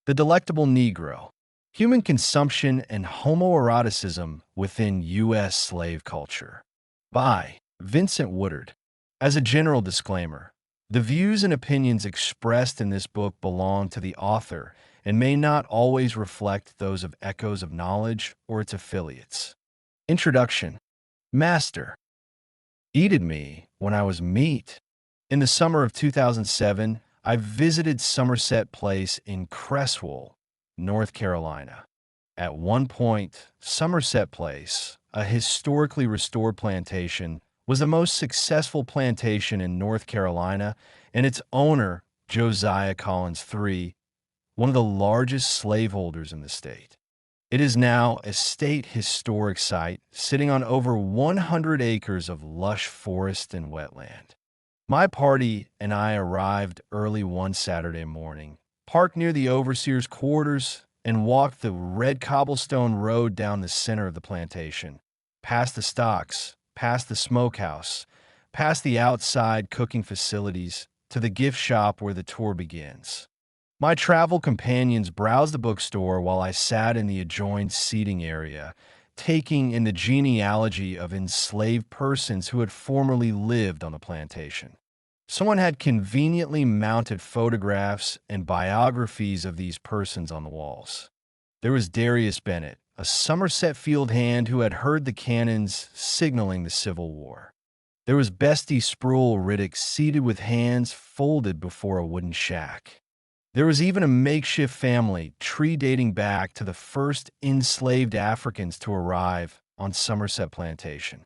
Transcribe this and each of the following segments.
The Delectable Negro, Human Consumption and Homoeroticism Within U.S. Slave Culture, by Vincent Woodard. As a general disclaimer, the views and opinions expressed in this book belong to the author and may not always reflect those of Echoes of Knowledge or its affiliates. Introduction. Master eated me when I was meat. In the summer of 2007, I visited Somerset Place in Cresswell, North Carolina. At one point, Somerset Place, a historically restored plantation, was the most successful plantation in North Carolina, and its owner, Josiah Collins III, one of the largest slaveholders in the state. It is now a state historic site sitting on over 100 acres of lush forest and wetland. My party and I arrived early one Saturday morning, parked near the overseer's quarters, and walked the red cobblestone road down the center of the plantation, past the stocks, past the smokehouse, past the outside cooking facilities, to the gift shop where the tour begins. My travel companions browsed the bookstore while I sat in the adjoined seating area, taking in the genealogy of enslaved persons who had formerly lived on the plantation. Someone had conveniently mounted photographs and biographies of these persons on the walls. There was Darius Bennett, a Somerset field hand who had heard the cannons signaling the Civil War. There was Bestie Sproul Riddick seated with hands folded before a wooden shack. There was even a makeshift family tree dating back to the first enslaved Africans to arrive on Somerset Plantation.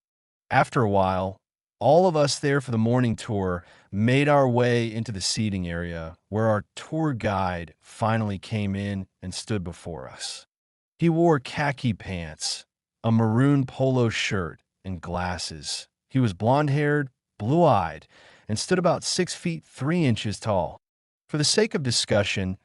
After a while, all of us there for the morning tour made our way into the seating area where our tour guide finally came in and stood before us. He wore khaki pants, a maroon polo shirt, and glasses. He was blonde-haired, blue-eyed, and stood about 6 feet 3 inches tall. For the sake of discussion,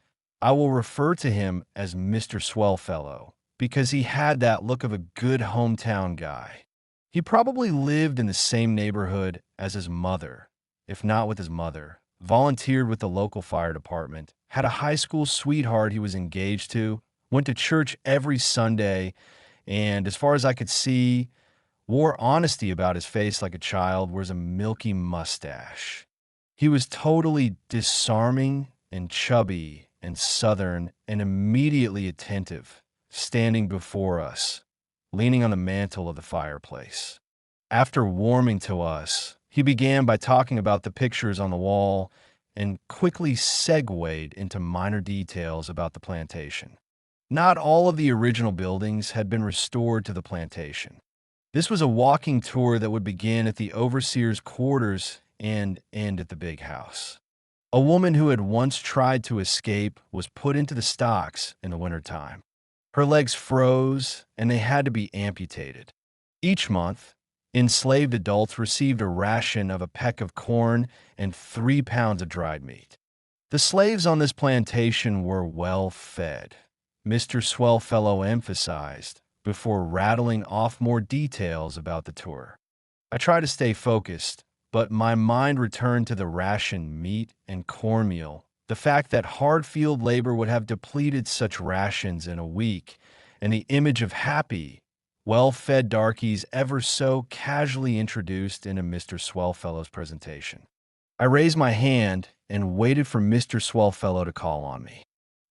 I will refer to him as Mr. Swellfellow because he had that look of a good hometown guy. He probably lived in the same neighborhood as his mother, if not with his mother, volunteered with the local fire department, had a high school sweetheart he was engaged to, went to church every Sunday, and as far as I could see, wore honesty about his face like a child, wears a milky mustache. He was totally disarming and chubby and southern and immediately attentive, standing before us, leaning on the mantle of the fireplace. After warming to us, he began by talking about the pictures on the wall and quickly segued into minor details about the plantation. Not all of the original buildings had been restored to the plantation. This was a walking tour that would begin at the overseer's quarters and end at the big house. A woman who had once tried to escape was put into the stocks in the wintertime. Her legs froze, and they had to be amputated. Each month, enslaved adults received a ration of a peck of corn and 3 pounds of dried meat. The slaves on this plantation were well fed, Mr. Swellfellow emphasized, before rattling off more details about the tour. I tried to stay focused, but my mind returned to the rationed meat and cornmeal, the fact that hard field labor would have depleted such rations in a week, and the image of happy, well-fed darkies ever so casually introduced into Mr. Swellfellow's presentation. I raised my hand and waited for Mr. Swellfellow to call on me.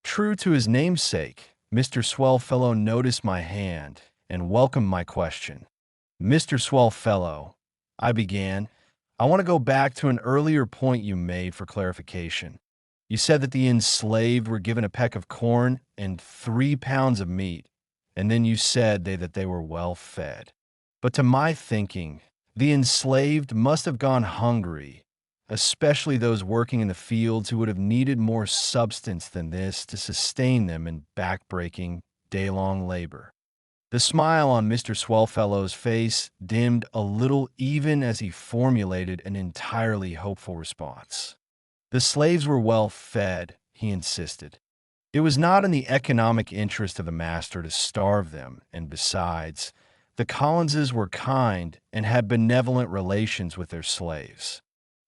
True to his namesake, Mr. Swellfellow noticed my hand and welcomed my question. Mr. Swellfellow, I began, I want to go back to an earlier point you made for clarification. You said that the enslaved were given a peck of corn and 3 pounds of meat, and then you said that they were well fed. But to my thinking, the enslaved must have gone hungry, especially those working in the fields who would have needed more substance than this to sustain them in back-breaking, day-long labor. The smile on Mr. Swellfellow's face dimmed a little even as he formulated an entirely hopeful response. The slaves were well fed, he insisted. It was not in the economic interest of the master to starve them, and besides, the Collinses were kind and had benevolent relations with their slaves.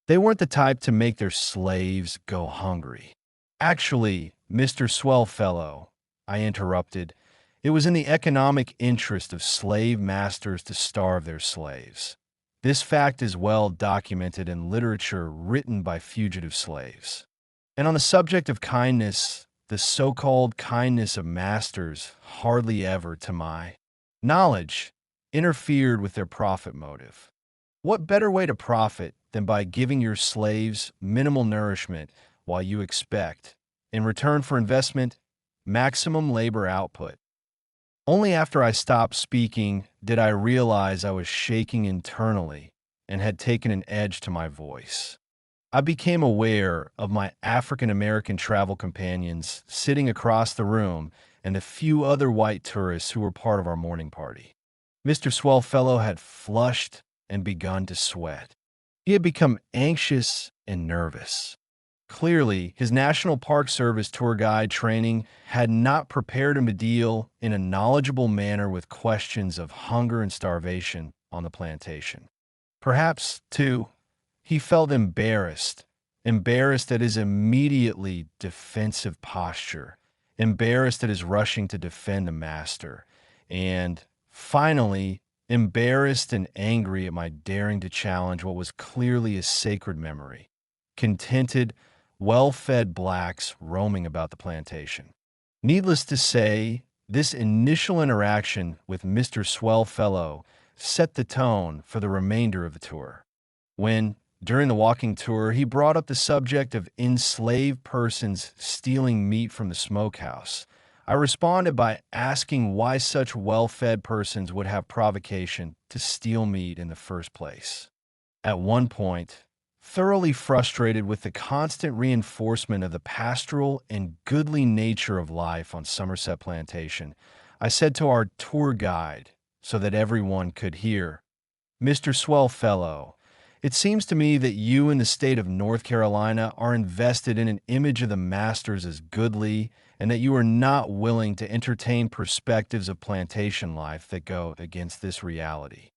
They weren't the type to make their slaves go hungry. Actually, Mr. Swellfellow, I interrupted, it was in the economic interest of slave masters to starve their slaves. This fact is well documented in literature written by fugitive slaves. And on the subject of kindness, the so-called kindness of masters hardly ever, to my knowledge, interfered with their profit motive. What better way to profit than by giving your slaves minimal nourishment while you expect, in return for investment, maximum labor output? Only after I stopped speaking did I realize I was shaking internally and had taken an edge to my voice. I became aware of my African American travel companions sitting across the room and the few other white tourists who were part of our morning party. Mr. Swellfellow had flushed and begun to sweat. He had become anxious and nervous. Clearly, his National Park Service tour guide training had not prepared him to deal in a knowledgeable manner with questions of hunger and starvation on the plantation. Perhaps, too, he felt embarrassed at his immediately defensive posture, embarrassed at his rushing to defend the master, and, finally, embarrassed and angry at my daring to challenge what was clearly a sacred memory. Contented, well-fed blacks roaming about the plantation. Needless to say, this initial interaction with Mr. Swellfellow set the tone for the remainder of the tour. When, during the walking tour, he brought up the subject of enslaved persons stealing meat from the smokehouse, I responded by asking why such well-fed persons would have provocation to steal meat in the first place. At one point, thoroughly frustrated with the constant reinforcement of the pastoral and goodly nature of life on Somerset Plantation, I said to our tour guide, so that everyone could hear, "Mr. Swellfellow, it seems to me that you in the state of North Carolina are invested in an image of the masters as goodly, and that you are not willing to entertain perspectives of plantation life that go against this reality."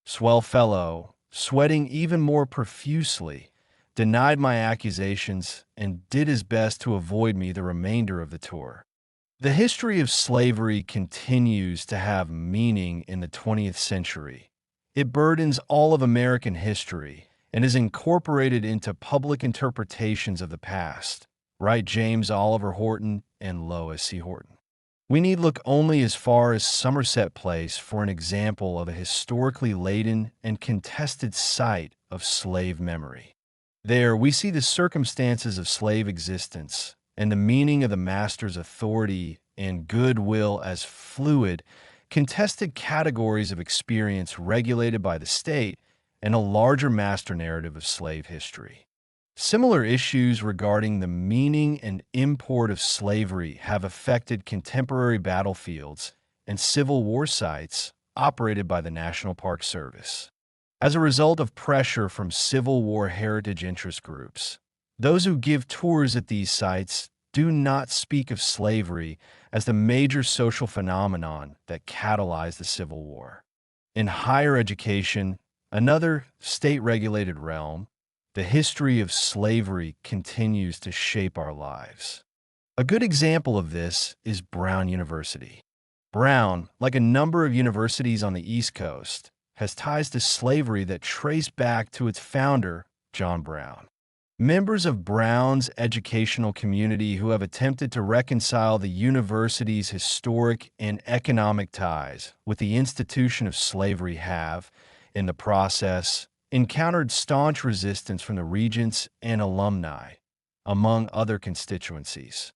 Swellfellow, sweating even more profusely, denied my accusations and did his best to avoid me the remainder of the tour. The history of slavery continues to have meaning in the 20th century. It burdens all of American history and is incorporated into public interpretations of the past, right? James Oliver Horton and Lois C. Horton. We need look only as far as Somerset Place for an example of a historically laden and contested site of slave memory. There, we see the circumstances of slave existence and the meaning of the master's authority and goodwill as fluid, contested categories of experience regulated by the state and a larger master narrative of slave history. Similar issues regarding the meaning and import of slavery have affected contemporary battlefields and Civil War sites operated by the National Park Service. As a result of pressure from Civil War heritage interest groups, those who give tours at these sites do not speak of slavery as the major social phenomenon that catalyzed the Civil War. In higher education, another state-regulated realm, the history of slavery continues to shape our lives. A good example of this is Brown University. Brown, like a number of universities on the East Coast, has ties to slavery that trace back to its founder, John Brown. Members of Brown's educational community who have attempted to reconcile the university's historic and economic ties with the institution of slavery have, in the process, encountered staunch resistance from the regents and alumni, among other constituencies.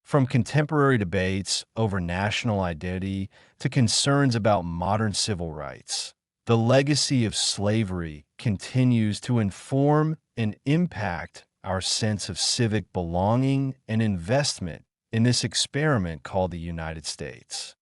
From contemporary debates over national identity to concerns about modern civil rights, the legacy of slavery continues to inform and impact our sense of civic belonging and investment in this experiment called the United States.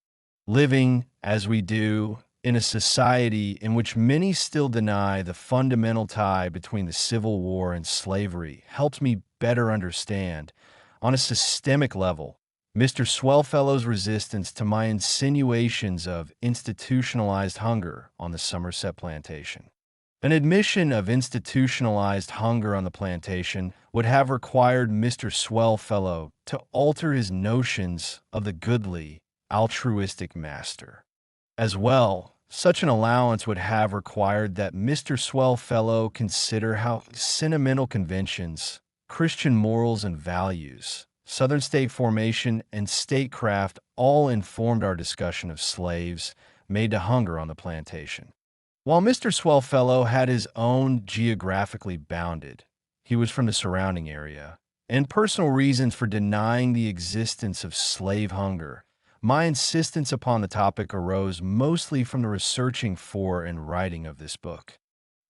Living, as we do, in a society in which many still deny the fundamental tie between the Civil War and slavery helps me better understand, on a systemic level, Mr. Swellfellow's resistance to my insinuations of institutionalized hunger on the Somerset Plantation. An admission of institutionalized hunger on the plantation would have required Mr. Swellfellow to alter his notions of the goodly, altruistic master. As well, such an allowance would have required that Mr. Swellfellow consider how sentimental conventions, Christian morals and values, Southern state formation, and statecraft all informed our discussion of slaves made to hunger on the plantation. While Mr. Swellfellow had his own geographically bounded, he was from the surrounding area, and personal reasons for denying the existence of slave hunger, my insistence upon the topic arose mostly from the researching for and writing of this book.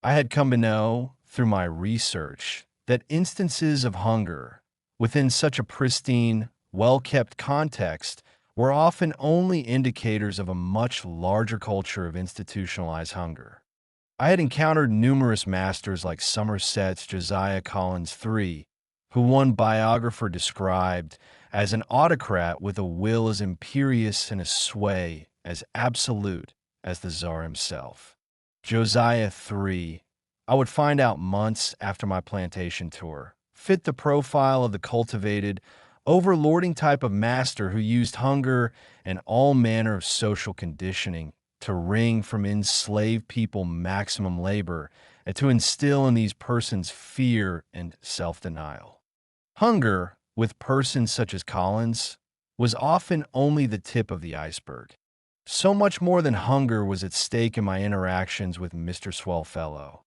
I had come to know, through my research, that instances of hunger, within such a pristine, well-kept context, were often only indicators of a much larger culture of institutionalized hunger. I had encountered numerous masters like Somerset's Josiah Collins III, who one biographer described as an autocrat with a will as imperious and a sway as absolute as the Tsar himself. Josiah III, I would find out months after my plantation tour, fit the profile of the cultivated, overlording type of master who used hunger and all manner of social conditioning to wring from enslaved people maximum labor and to instill in these persons fear and self-denial. Hunger, with persons such as Collins, was often only the tip of the iceberg. So much more than hunger was at stake in my interactions with Mr. Swellfellow.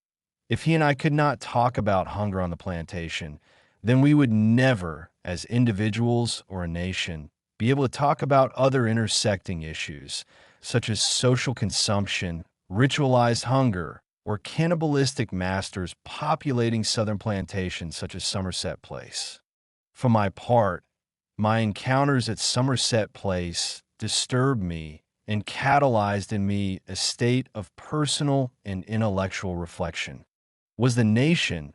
If he and I could not talk about hunger on the plantation, then we would never, as individuals or a nation, be able to talk about other intersecting issues, such as social consumption, ritualized hunger, or cannibalistic masters populating southern plantations such as Somerset Place. For my part, my encounters at Somerset Place disturbed me and catalyzed in me a state of personal and intellectual reflection. Was the nation,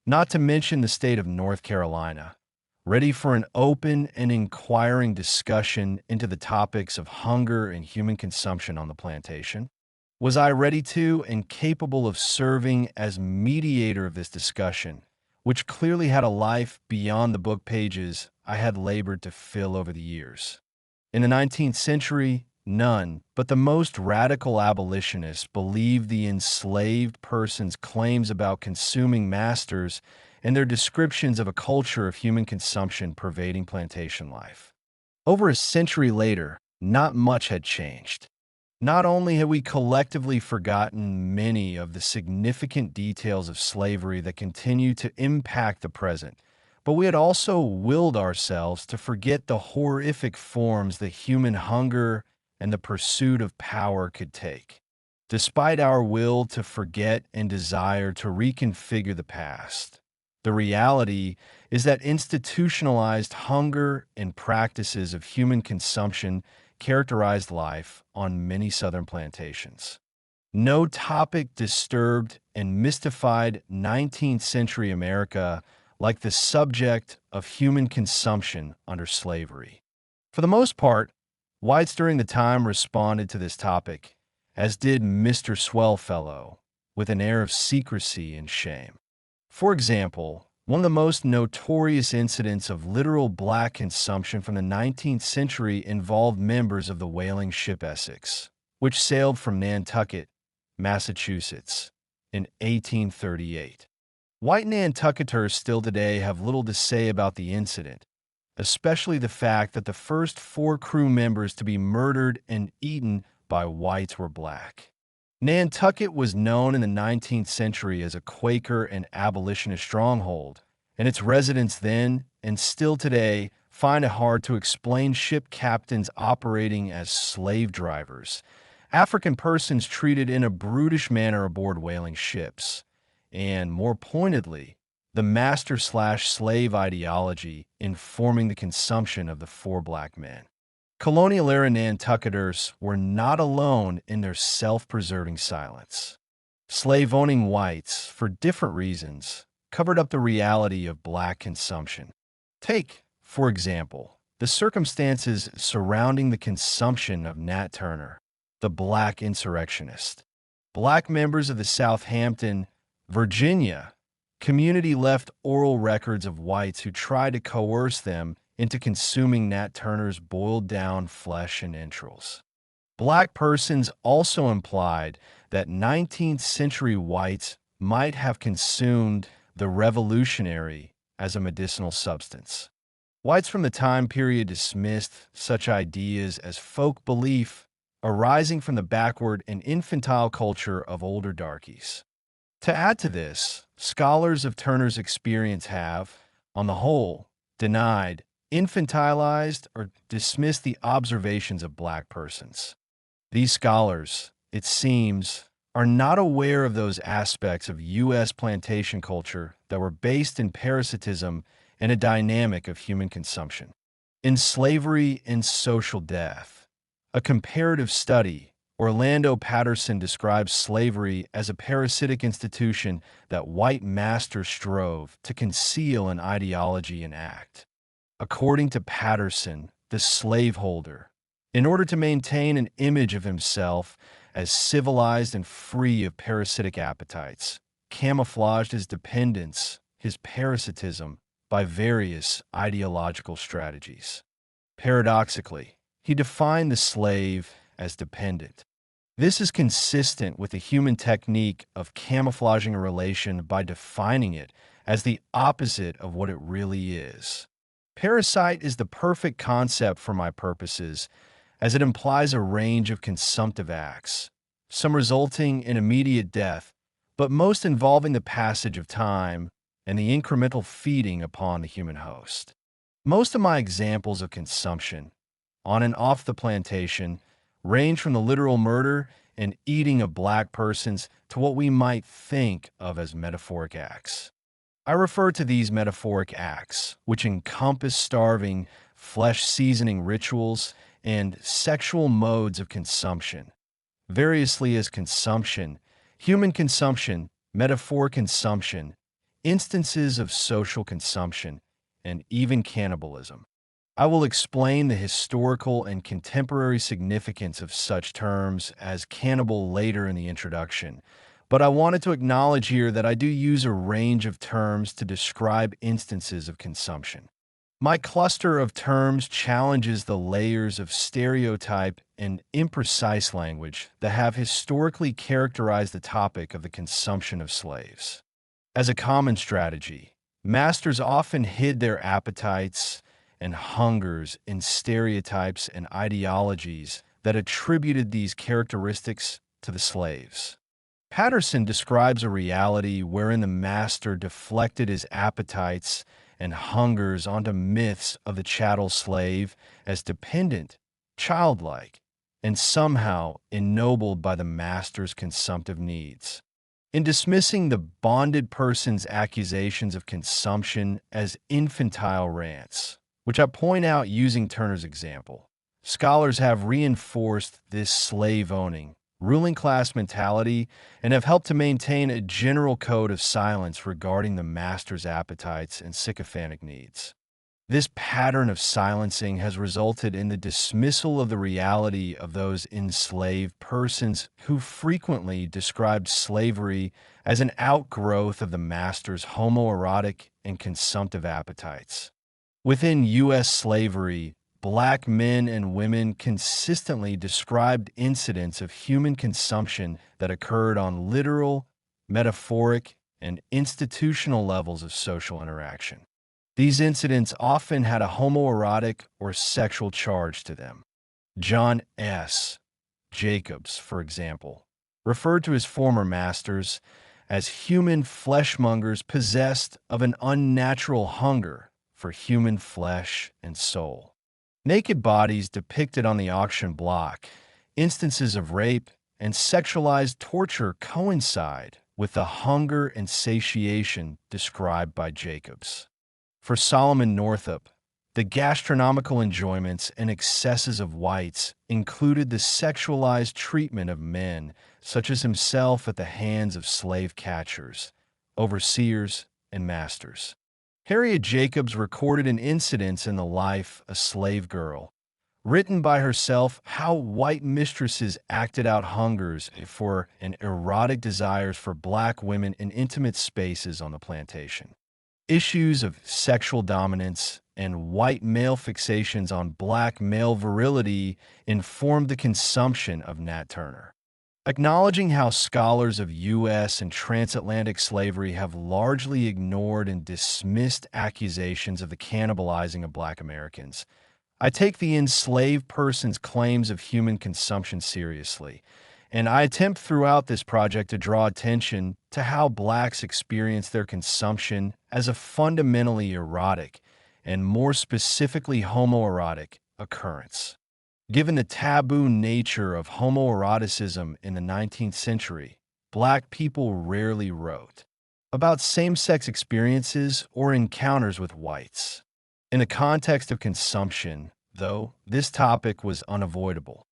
not to mention the state of North Carolina, ready for an open and inquiring discussion into the topics of hunger and human consumption on the plantation? Was I ready to and capable of serving as mediator of this discussion, which clearly had a life beyond the book pages I had labored to fill over the years? In the 19th century, none but the most radical abolitionists believed the enslaved person's claims about consuming masters and their descriptions of a culture of human consumption pervading plantation life. Over a century later, not much had changed. Not only had we collectively forgotten many of the significant details of slavery that continue to impact the present, but we had also willed ourselves to forget the horrific forms that human hunger and the pursuit of power could take. Despite our will to forget and desire to reconfigure the past, the reality is that institutionalized hunger and practices of human consumption characterized life on many southern plantations. No topic disturbed and mystified 19th century America like the subject of human consumption under slavery. For the most part, whites during the time responded to this topic, as did Mr. Swellfellow, with an air of secrecy and shame. For example, one of the most notorious incidents of literal black consumption from the 19th century involved members of the whaling ship Essex, which sailed from Nantucket, Massachusetts, in 1838. White Nantucketers still today have little to say about the incident, especially the fact that the first 4 crew members to be murdered and eaten by whites were black. Nantucket was known in the 19th century as a Quaker and abolitionist stronghold, and its residents then, and still today, find it hard to explain ship captains operating as slave drivers, African persons treated in a brutish manner aboard whaling ships, and, more pointedly, the master-slash-slave ideology informing the consumption of the 4 black men. Colonial-era Nantucketers were not alone in their self-preserving silence. Slave-owning whites, for different reasons, covered up the reality of black consumption. Take, for example, the circumstances surrounding the consumption of Nat Turner, the black insurrectionist. Black members of the Southampton, Virginia community left oral records of whites who tried to coerce them into consuming Nat Turner's boiled-down flesh and entrails. Black persons also implied that 19th century whites might have consumed the revolutionary as a medicinal substance. Whites from the time period dismissed such ideas as folk belief arising from the backward and infantile culture of older darkies. To add to this, scholars of Turner's experience have, on the whole, denied, infantilized, or dismissed the observations of black persons. These scholars, it seems, are not aware of those aspects of U.S. plantation culture that were based in parasitism and a dynamic of human consumption. In Slavery and Social Death, a comparative study, Orlando Patterson describes slavery as a parasitic institution that white masters strove to conceal in ideology and act. According to Patterson, the slaveholder, in order to maintain an image of himself as civilized and free of parasitic appetites, camouflaged his dependence, his parasitism, by various ideological strategies. Paradoxically, he defined the slave as dependent. This is consistent with the human technique of camouflaging a relation by defining it as the opposite of what it really is. Parasite is the perfect concept for my purposes, as it implies a range of consumptive acts, some resulting in immediate death, but most involving the passage of time and the incremental feeding upon the human host. Most of my examples of consumption, on and off the plantation, range from the literal murder and eating of black persons to what we might think of as metaphoric acts. I refer to these metaphoric acts, which encompass starving, flesh-seasoning rituals, and sexual modes of consumption, variously as consumption, human consumption, metaphoric consumption, instances of social consumption, and even cannibalism. I will explain the historical and contemporary significance of such terms as cannibal later in the introduction, but I wanted to acknowledge here that I do use a range of terms to describe instances of consumption. My cluster of terms challenges the layers of stereotype and imprecise language that have historically characterized the topic of the consumption of slaves. As a common strategy, masters often hid their appetites and hungers in stereotypes and ideologies that attributed these characteristics to the slaves. Patterson describes a reality wherein the master deflected his appetites and hungers onto myths of the chattel slave as dependent, childlike, and somehow ennobled by the master's consumptive needs. In dismissing the bonded person's accusations of consumption as infantile rants, which I point out using Turner's example, scholars have reinforced this slave-owning, ruling class mentality and have helped to maintain a general code of silence regarding the master's appetites and sycophantic needs. This pattern of silencing has resulted in the dismissal of the reality of those enslaved persons who frequently described slavery as an outgrowth of the master's homoerotic and consumptive appetites. Within U.S. slavery, black men and women consistently described incidents of human consumption that occurred on literal, metaphoric, and institutional levels of social interaction. These incidents often had a homoerotic or sexual charge to them. John S. Jacobs, for example, referred to his former masters as human fleshmongers possessed of an unnatural hunger for human flesh and soul. Naked bodies depicted on the auction block, instances of rape, and sexualized torture coincide with the hunger and satiation described by Jacobs. For Solomon Northup, the gastronomical enjoyments and excesses of whites included the sexualized treatment of men, such as himself, at the hands of slave catchers, overseers, and masters. Harriet Jacobs recorded an incident in the life of a slave girl, Written by herself, how white mistresses acted out hungers for and erotic desires for black women in intimate spaces on the plantation. Issues of sexual dominance and white male fixations on black male virility informed the consumption of Nat Turner. Acknowledging how scholars of U.S. and transatlantic slavery have largely ignored and dismissed accusations of the cannibalizing of black Americans, I take the enslaved person's claims of human consumption seriously, and I attempt throughout this project to draw attention to how blacks experience their consumption as a fundamentally erotic, and more specifically homoerotic, occurrence. Given the taboo nature of homoeroticism in the 19th century, black people rarely wrote about same-sex experiences or encounters with whites. In the context of consumption, though, this topic was unavoidable.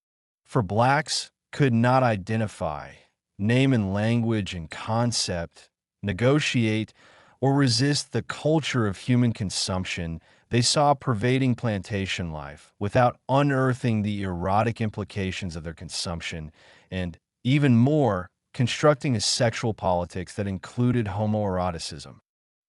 For blacks could not identify, name in language and concept, negotiate, or resist the culture of human consumption they saw pervading plantation life without unearthing the erotic implications of their consumption and, even more, constructing a sexual politics that included homoeroticism.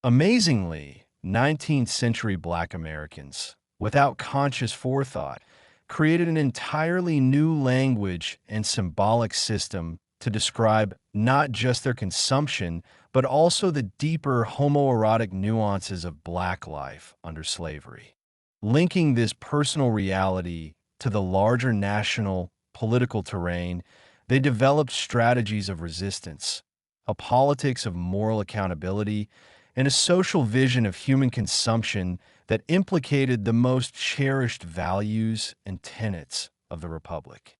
Amazingly, 19th century black Americans, without conscious forethought, created an entirely new language and symbolic system to describe not just their consumption, but also the deeper homoerotic nuances of black life under slavery. Linking this personal reality to the larger national political terrain, they developed strategies of resistance, a politics of moral accountability, and a social vision of human consumption that implicated the most cherished values and tenets of the Republic.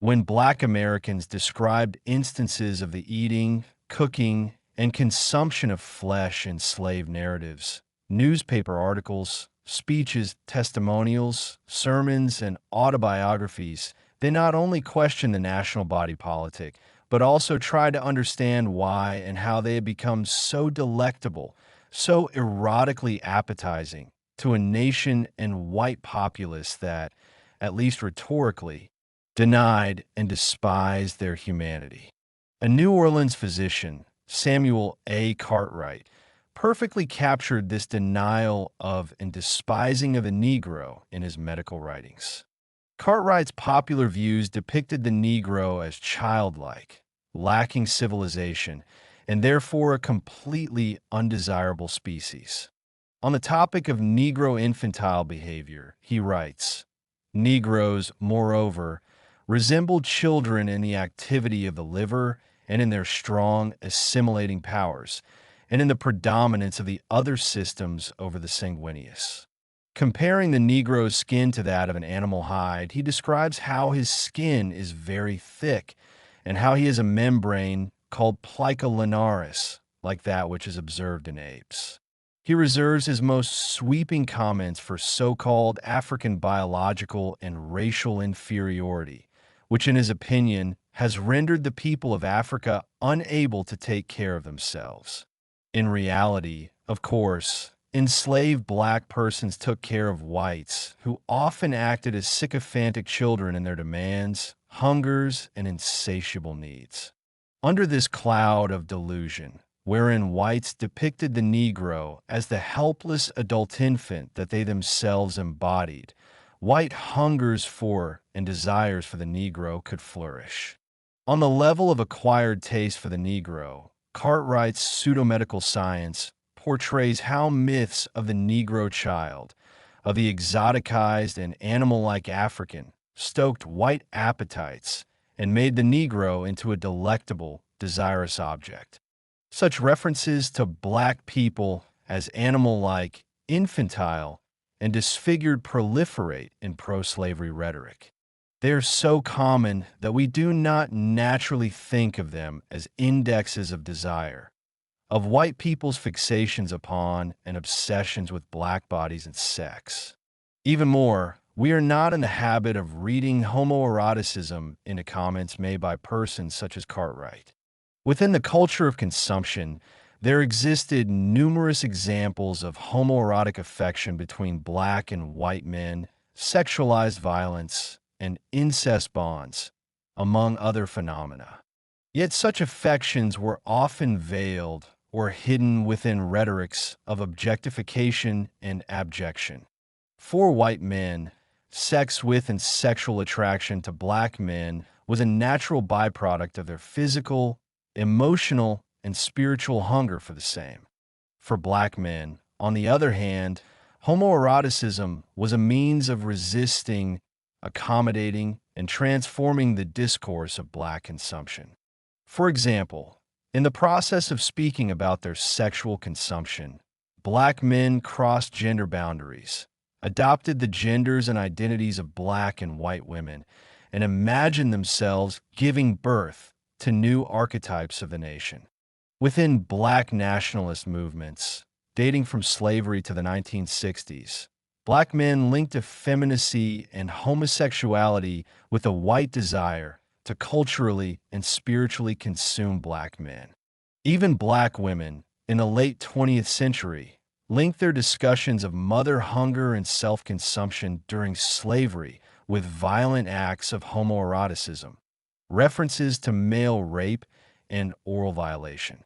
When black Americans described instances of the eating, cooking, and consumption of flesh in slave narratives, newspaper articles, speeches, testimonials, sermons, and autobiographies, they not only questioned the national body politic, but also tried to understand why and how they had become so delectable, so erotically appetizing to a nation and white populace that, at least rhetorically, denied and despised their humanity. A New Orleans physician, Samuel A. Cartwright, perfectly captured this denial of and despising of the Negro in his medical writings. Cartwright's popular views depicted the Negro as childlike, lacking civilization, and therefore a completely undesirable species. On the topic of Negro infantile behavior, he writes, "Negroes, moreover, resembled children in the activity of the liver and in their strong assimilating powers, and in the predominance of the other systems over the sanguineous." Comparing the Negro's skin to that of an animal hide, he describes how his skin is very thick and how he has a membrane called plica lunaris, like that which is observed in apes. He reserves his most sweeping comments for so-called African biological and racial inferiority, which in his opinion has rendered the people of Africa unable to take care of themselves. In reality, of course, enslaved black persons took care of whites, who often acted as sycophantic children in their demands, hungers, and insatiable needs. Under this cloud of delusion, wherein whites depicted the Negro as the helpless adult infant that they themselves embodied, white hungers for and desires for the Negro could flourish. On the level of acquired taste for the Negro, Cartwright's pseudo-medical science portrays how myths of the Negro child, of the exoticized and animal-like African, stoked white appetites and made the Negro into a delectable, desirous object. Such references to black people as animal-like, infantile, and disfigured proliferate in pro-slavery rhetoric. They are so common that we do not naturally think of them as indexes of desire, of white people's fixations upon and obsessions with black bodies and sex. Even more, we are not in the habit of reading homoeroticism into comments made by persons such as Cartwright. Within the culture of consumption, there existed numerous examples of homoerotic affection between black and white men, sexualized violence, and incest bonds, among other phenomena. Yet such affections were often veiled or hidden within rhetorics of objectification and abjection. For white men, sex with and sexual attraction to black men was a natural byproduct of their physical, emotional, and spiritual hunger for the same. For black men, on the other hand, homoeroticism was a means of resisting, accommodating, and transforming the discourse of black consumption. For example, in the process of speaking about their sexual consumption, black men crossed gender boundaries, adopted the genders and identities of black and white women, and imagined themselves giving birth to new archetypes of the nation. Within black nationalist movements, dating from slavery to the 1960s, black men linked effeminacy and homosexuality with a white desire to culturally and spiritually consume black men. Even black women, in the late 20th century, linked their discussions of mother hunger and self-consumption during slavery with violent acts of homoeroticism, references to male rape and oral violation.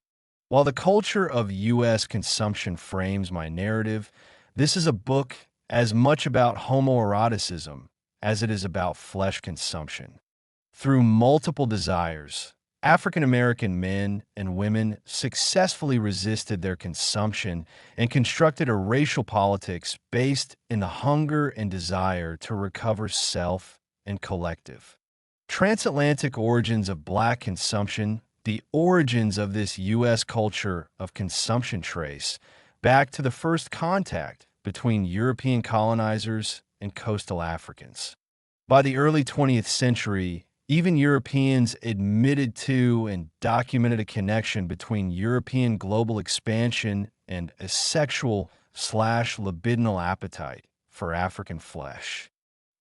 While the culture of U.S. consumption frames my narrative, this is a book as much about homoeroticism as it is about flesh consumption. Through multiple desires, African American men and women successfully resisted their consumption and constructed a racial politics based in the hunger and desire to recover self and collective. Transatlantic origins of black consumption, the origins of this U.S. culture of consumption trace back to the first contact between European colonizers and coastal Africans. By the early 20th century, even Europeans admitted to and documented a connection between European global expansion and a sexual/libidinal appetite for African flesh.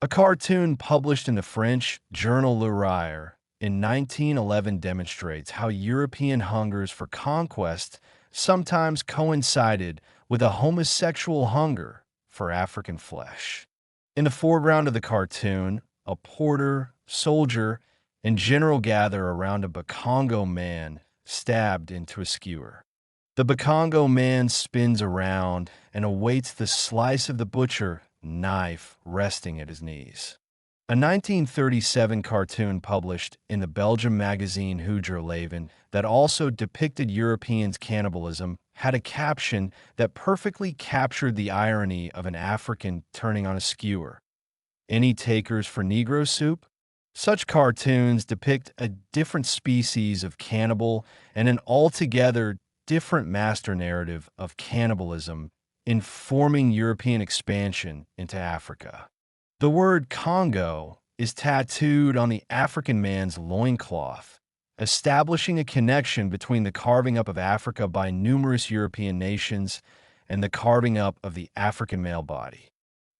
A cartoon published in the French journal Le Rire in 1911 demonstrates how European hungers for conquest sometimes coincided with a homosexual hunger for African flesh. In the foreground of the cartoon, a porter, soldier, and general gather around a Bakongo man stabbed into a skewer. The Bakongo man spins around and awaits the slice of the butcher, knife resting at his knees. A 1937 cartoon published in the Belgian magazine Huger Leven that also depicted Europeans' cannibalism had a caption that perfectly captured the irony of an African turning on a skewer. Any takers for Negro soup? Such cartoons depict a different species of cannibal and an altogether different master narrative of cannibalism informing European expansion into Africa. The word Congo is tattooed on the African man's loincloth, establishing a connection between the carving up of Africa by numerous European nations and the carving up of the African male body.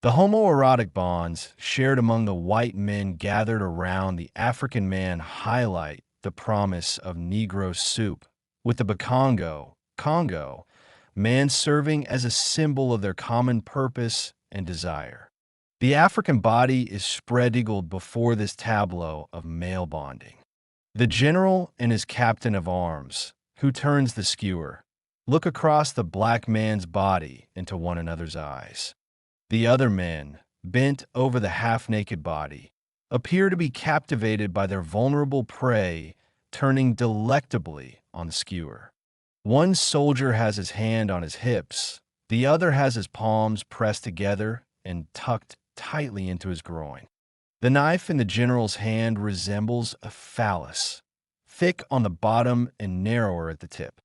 The homoerotic bonds shared among the white men gathered around the African man highlight the promise of Negro soup, with the Bakongo, Congo, man serving as a symbol of their common purpose and desire. The African body is spread-eagled before this tableau of male bonding. The general and his captain of arms, who turns the skewer, look across the black man's body into one another's eyes. The other men, bent over the half-naked body, appear to be captivated by their vulnerable prey turning delectably on the skewer. One soldier has his hand on his hips, the other has his palms pressed together and tucked tightly into his groin. The knife in the general's hand resembles a phallus, thick on the bottom and narrower at the tip.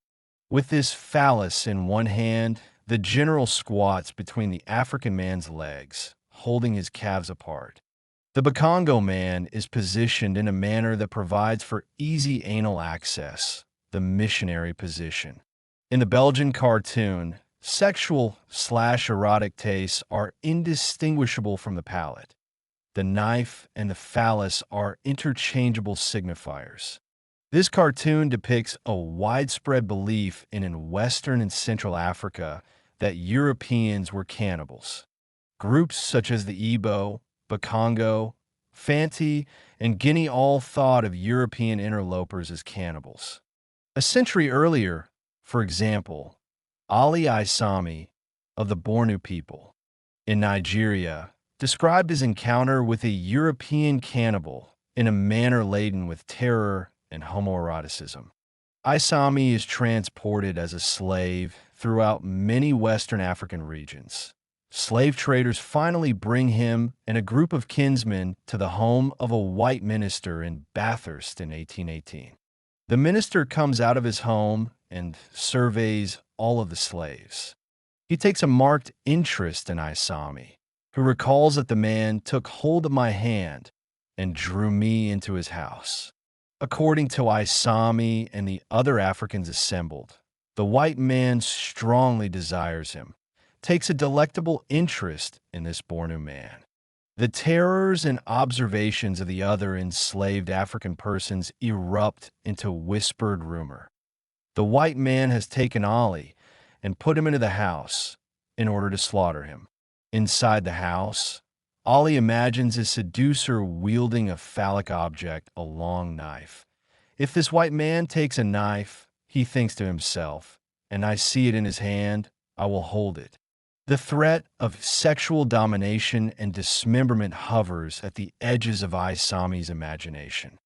With this phallus in one hand, the general squats between the African man's legs, holding his calves apart. The Bakongo man is positioned in a manner that provides for easy anal access, the missionary position. In the Belgian cartoon, sexual/erotic tastes are indistinguishable from the palate. The knife and the phallus are interchangeable signifiers. This cartoon depicts a widespread belief in Western and Central Africa that Europeans were cannibals. Groups such as the Igbo, Bakongo, Fanti, and Guinea all thought of European interlopers as cannibals. A century earlier, for example, Ali Isami of the Bornu people in Nigeria described his encounter with a European cannibal in a manner laden with terror and homoeroticism. Isami is transported as a slave throughout many Western African regions. Slave traders finally bring him and a group of kinsmen to the home of a white minister in Bathurst in 1818. The minister comes out of his home and surveys all of the slaves. He takes a marked interest in Isami, who recalls that the man took hold of my hand and drew me into his house. According to Isami and the other Africans assembled, the white man strongly desires him, takes a delectable interest in this Bornu man. The terrors and observations of the other enslaved African persons erupt into whispered rumor. The white man has taken Ali and put him into the house in order to slaughter him. Inside the house, Ali imagines his seducer wielding a phallic object, a long knife. If this white man takes a knife, he thinks to himself, and I see it in his hand, I will hold it. The threat of sexual domination and dismemberment hovers at the edges of Isami's imagination.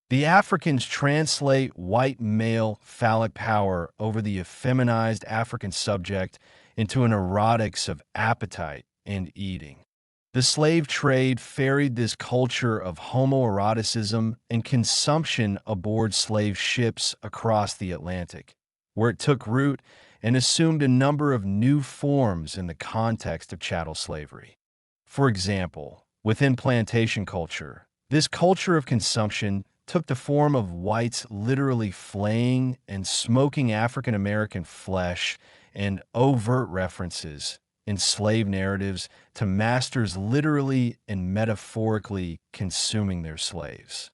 The Africans translate white male phallic power over the effeminized African subject into an erotics of appetite and eating. The slave trade ferried this culture of homoeroticism and consumption aboard slave ships across the Atlantic, where it took root and assumed a number of new forms in the context of chattel slavery. For example, within plantation culture, this culture of consumption took the form of whites literally flaying and smoking African American flesh and overt references in slave narratives to masters literally and metaphorically consuming their slaves.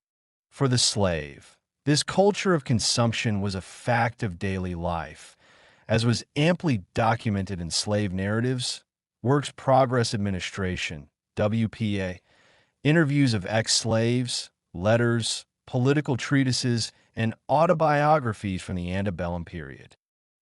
For the slave, this culture of consumption was a fact of daily life, as was amply documented in slave narratives, Works Progress Administration, WPA, interviews of ex-slaves, letters, political treatises, and autobiographies from the antebellum period.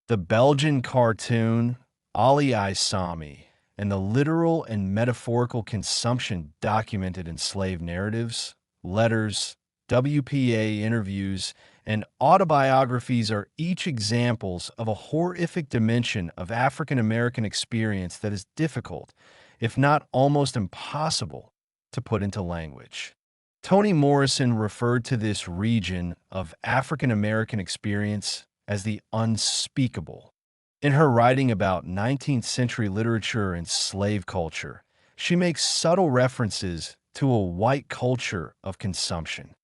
The Belgian cartoon Ali Isami and the literal and metaphorical consumption documented in slave narratives, letters, WPA interviews, and autobiographies are each examples of a horrific dimension of African American experience that is difficult, if not almost impossible, to put into language. Toni Morrison referred to this region of African American experience as the unspeakable. In her writing about 19th century literature and slave culture, she makes subtle references to a white culture of consumption.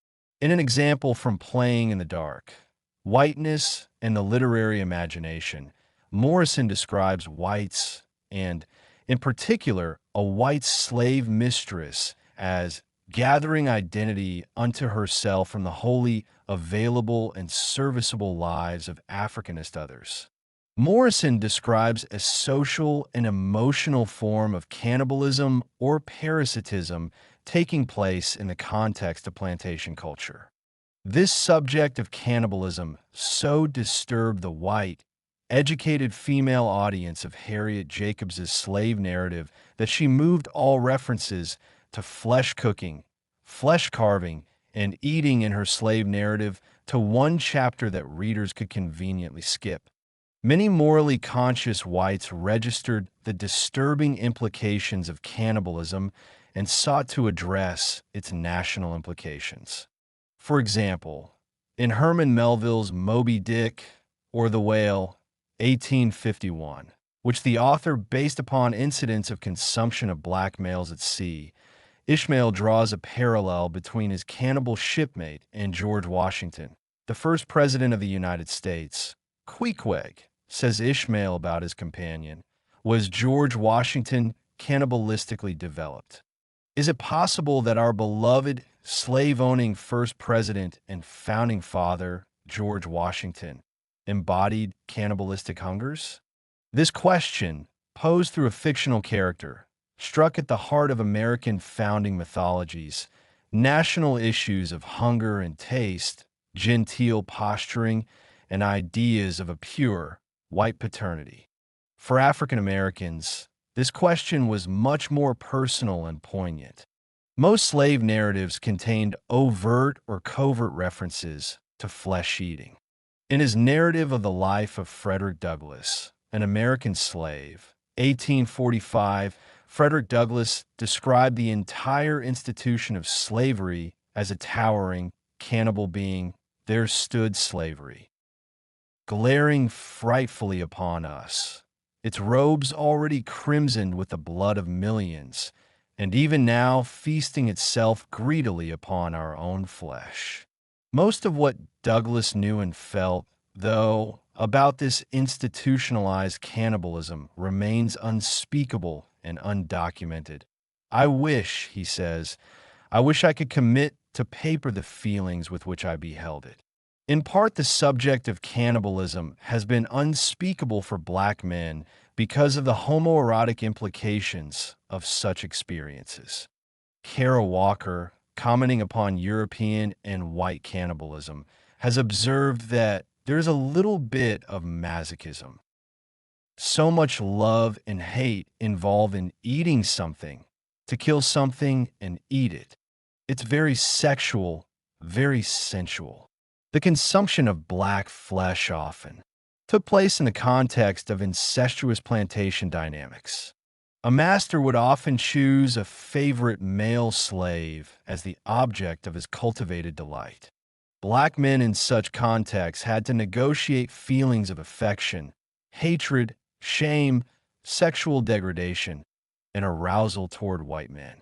In an example from Playing in the Dark, Whiteness and the Literary Imagination, Morrison describes whites and, in particular, a white slave mistress as gathering identity unto herself from the wholly available and serviceable lives of Africanist others. Morrison describes a social and emotional form of cannibalism or parasitism taking place in the context of plantation culture. This subject of cannibalism so disturbed the white, educated female audience of Harriet Jacobs's slave narrative that she moved all references to flesh cooking, flesh carving, and eating in her slave narrative to one chapter that readers could conveniently skip. Many morally conscious whites registered the disturbing implications of cannibalism and sought to address its national implications. For example, in Herman Melville's Moby Dick or the Whale, 1851, which the author based upon incidents of consumption of black males at sea, Ishmael draws a parallel between his cannibal shipmate and George Washington, the first president of the United States. Queequeg, says Ishmael about his companion, was George Washington cannibalistically developed. Is it possible that our beloved slave-owning first president and founding father, George Washington, embodied cannibalistic hungers? This question, posed through a fictional character, struck at the heart of American founding mythologies, national issues of hunger and taste, genteel posturing, and ideas of a pure, white paternity. For African Americans, this question was much more personal and poignant. Most slave narratives contained overt or covert references to flesh eating. In his narrative of the life of Frederick Douglass, an American slave, 1845, Frederick Douglass described the entire institution of slavery as a towering, cannibal being. There stood slavery, glaring frightfully upon us, its robes already crimsoned with the blood of millions, and even now feasting itself greedily upon our own flesh. Most of what Douglass knew and felt, though, about this institutionalized cannibalism remains unspeakable and undocumented. I wish, he says, I wish I could commit to paper the feelings with which I beheld it. In part, the subject of cannibalism has been unspeakable for black men because of the homoerotic implications of such experiences. Kara Walker, commenting upon European and white cannibalism, has observed that there's a little bit of masochism. So much love and hate involved in eating something, to kill something and eat it. It's very sexual, very sensual. The consumption of black flesh often took place in the context of incestuous plantation dynamics. A master would often choose a favorite male slave as the object of his cultivated delight. Black men in such contexts had to negotiate feelings of affection, hatred, shame, sexual degradation, and arousal toward white men.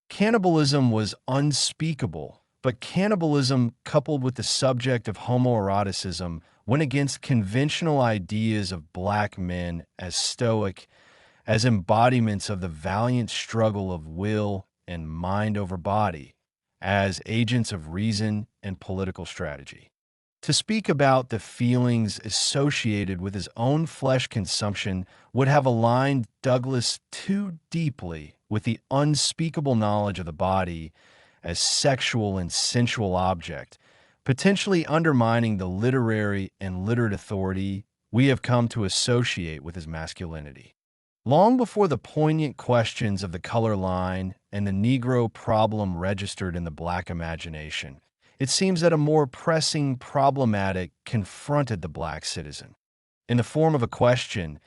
Cannibalism was unspeakable, but cannibalism coupled with the subject of homoeroticism went against conventional ideas of black men as stoic, as embodiments of the valiant struggle of will and mind over body, as agents of reason and political strategy. To speak about the feelings associated with his own flesh consumption would have aligned Douglass too deeply with the unspeakable knowledge of the body as sexual and sensual object, potentially undermining the literary and literate authority we have come to associate with his masculinity. Long before the poignant questions of the color line and the Negro problem registered in the black imagination, it seems that a more pressing problematic confronted the black citizen. In the form of a question,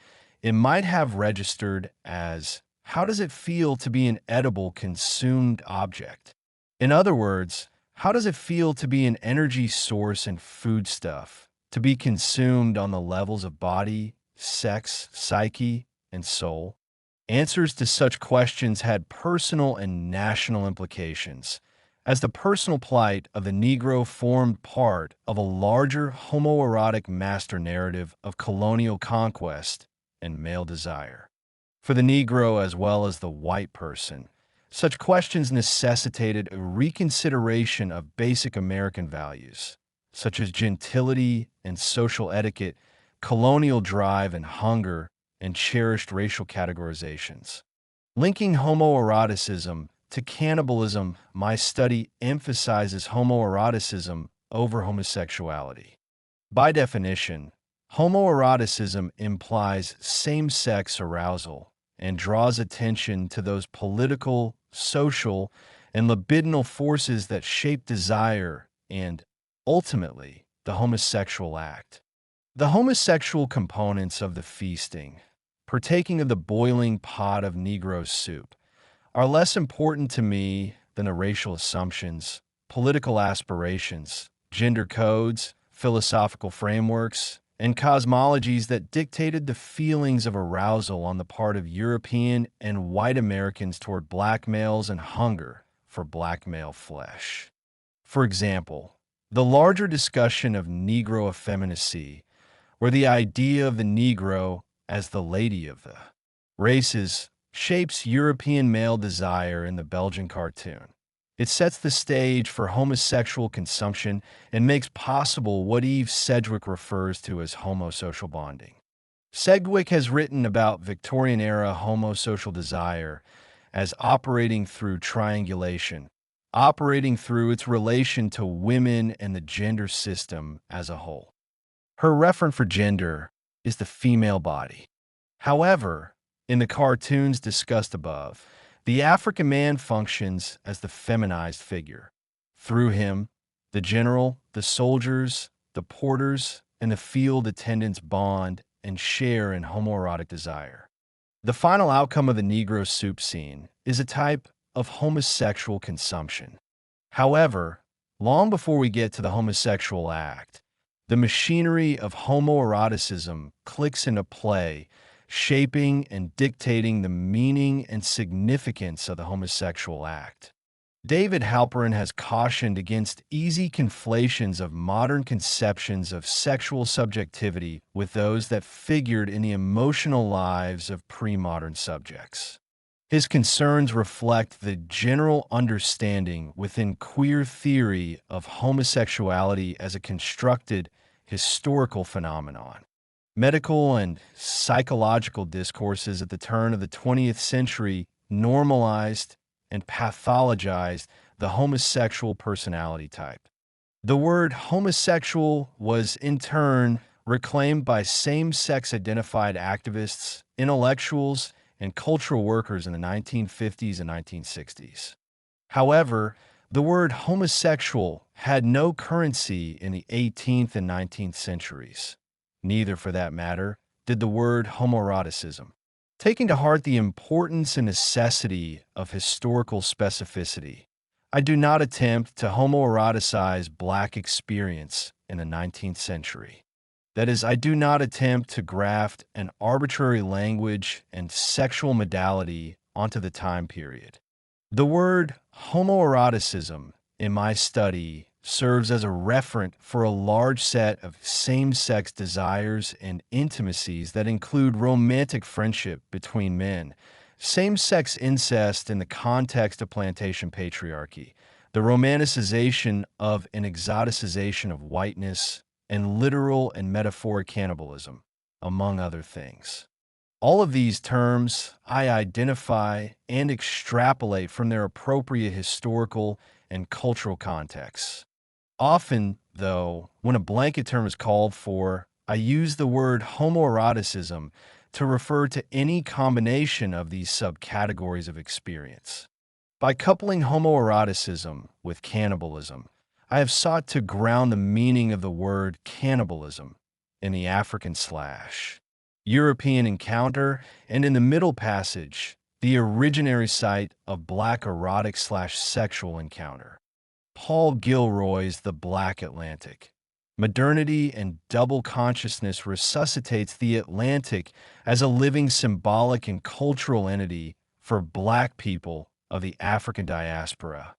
it might have registered as, how does it feel to be an edible, consumed object? In other words, how does it feel to be an energy source and foodstuff, to be consumed on the levels of body, sex, psyche, and soul? Answers to such questions had personal and national implications, as the personal plight of the Negro formed part of a larger homoerotic master narrative of colonial conquest and male desire. For the Negro as well as the white person, such questions necessitated a reconsideration of basic American values, such as gentility and social etiquette, colonial drive and hunger, and cherished racial categorizations. Linking homoeroticism to cannibalism, my study emphasizes homoeroticism over homosexuality. By definition, homoeroticism implies same-sex arousal and draws attention to those political, social, and libidinal forces that shape desire and, ultimately, the homosexual act. The homosexual components of the feasting, partaking of the boiling pot of Negro soup, are less important to me than the racial assumptions, political aspirations, gender codes, philosophical frameworks, and cosmologies that dictated the feelings of arousal on the part of European and white Americans toward black males and hunger for black male flesh. For example, the larger discussion of Negro effeminacy, where the idea of the Negro as the lady of the races shapes European male desire in the Belgian cartoon. It sets the stage for homosexual consumption and makes possible what Eve Sedgwick refers to as homosocial bonding. Sedgwick has written about Victorian-era homosocial desire as operating through triangulation, operating through its relation to women and the gender system as a whole. Her reference for gender is the female body. However, in the cartoons discussed above, the African man functions as the feminized figure. Through him, the general, the soldiers, the porters, and the field attendants bond and share in homoerotic desire. The final outcome of the Negro soup scene is a type of homosexual consumption. However, long before we get to the homosexual act, the machinery of homoeroticism clicks into play, shaping and dictating the meaning and significance of the homosexual act. David Halperin has cautioned against easy conflations of modern conceptions of sexual subjectivity with those that figured in the emotional lives of pre-modern subjects. His concerns reflect the general understanding within queer theory of homosexuality as a constructed historical phenomenon. Medical and psychological discourses at the turn of the 20th century normalized and pathologized the homosexual personality type. The word homosexual was, in turn, reclaimed by same-sex identified activists, intellectuals, and cultural workers in the 1950s and 1960s. However, the word homosexual had no currency in the 18th and 19th centuries. Neither, for that matter, did the word homoeroticism. Taking to heart the importance and necessity of historical specificity, I do not attempt to homoeroticize Black experience in the 19th century. That is, I do not attempt to graft an arbitrary language and sexual modality onto the time period. The word homoeroticism in my study serves as a referent for a large set of same-sex desires and intimacies that include romantic friendship between men, same-sex incest in the context of plantation patriarchy, the romanticization of an exoticization of whiteness, and literal and metaphoric cannibalism, among other things. All of these terms I identify and extrapolate from their appropriate historical and cultural contexts. Often, though, when a blanket term is called for, I use the word homoeroticism to refer to any combination of these subcategories of experience. By coupling homoeroticism with cannibalism, I have sought to ground the meaning of the word cannibalism in the African / European encounter and in the middle passage, the originary site of Black erotic / sexual encounter. Paul Gilroy's The Black Atlantic. Modernity and double consciousness resuscitates the Atlantic as a living symbolic and cultural entity for Black people of the African diaspora.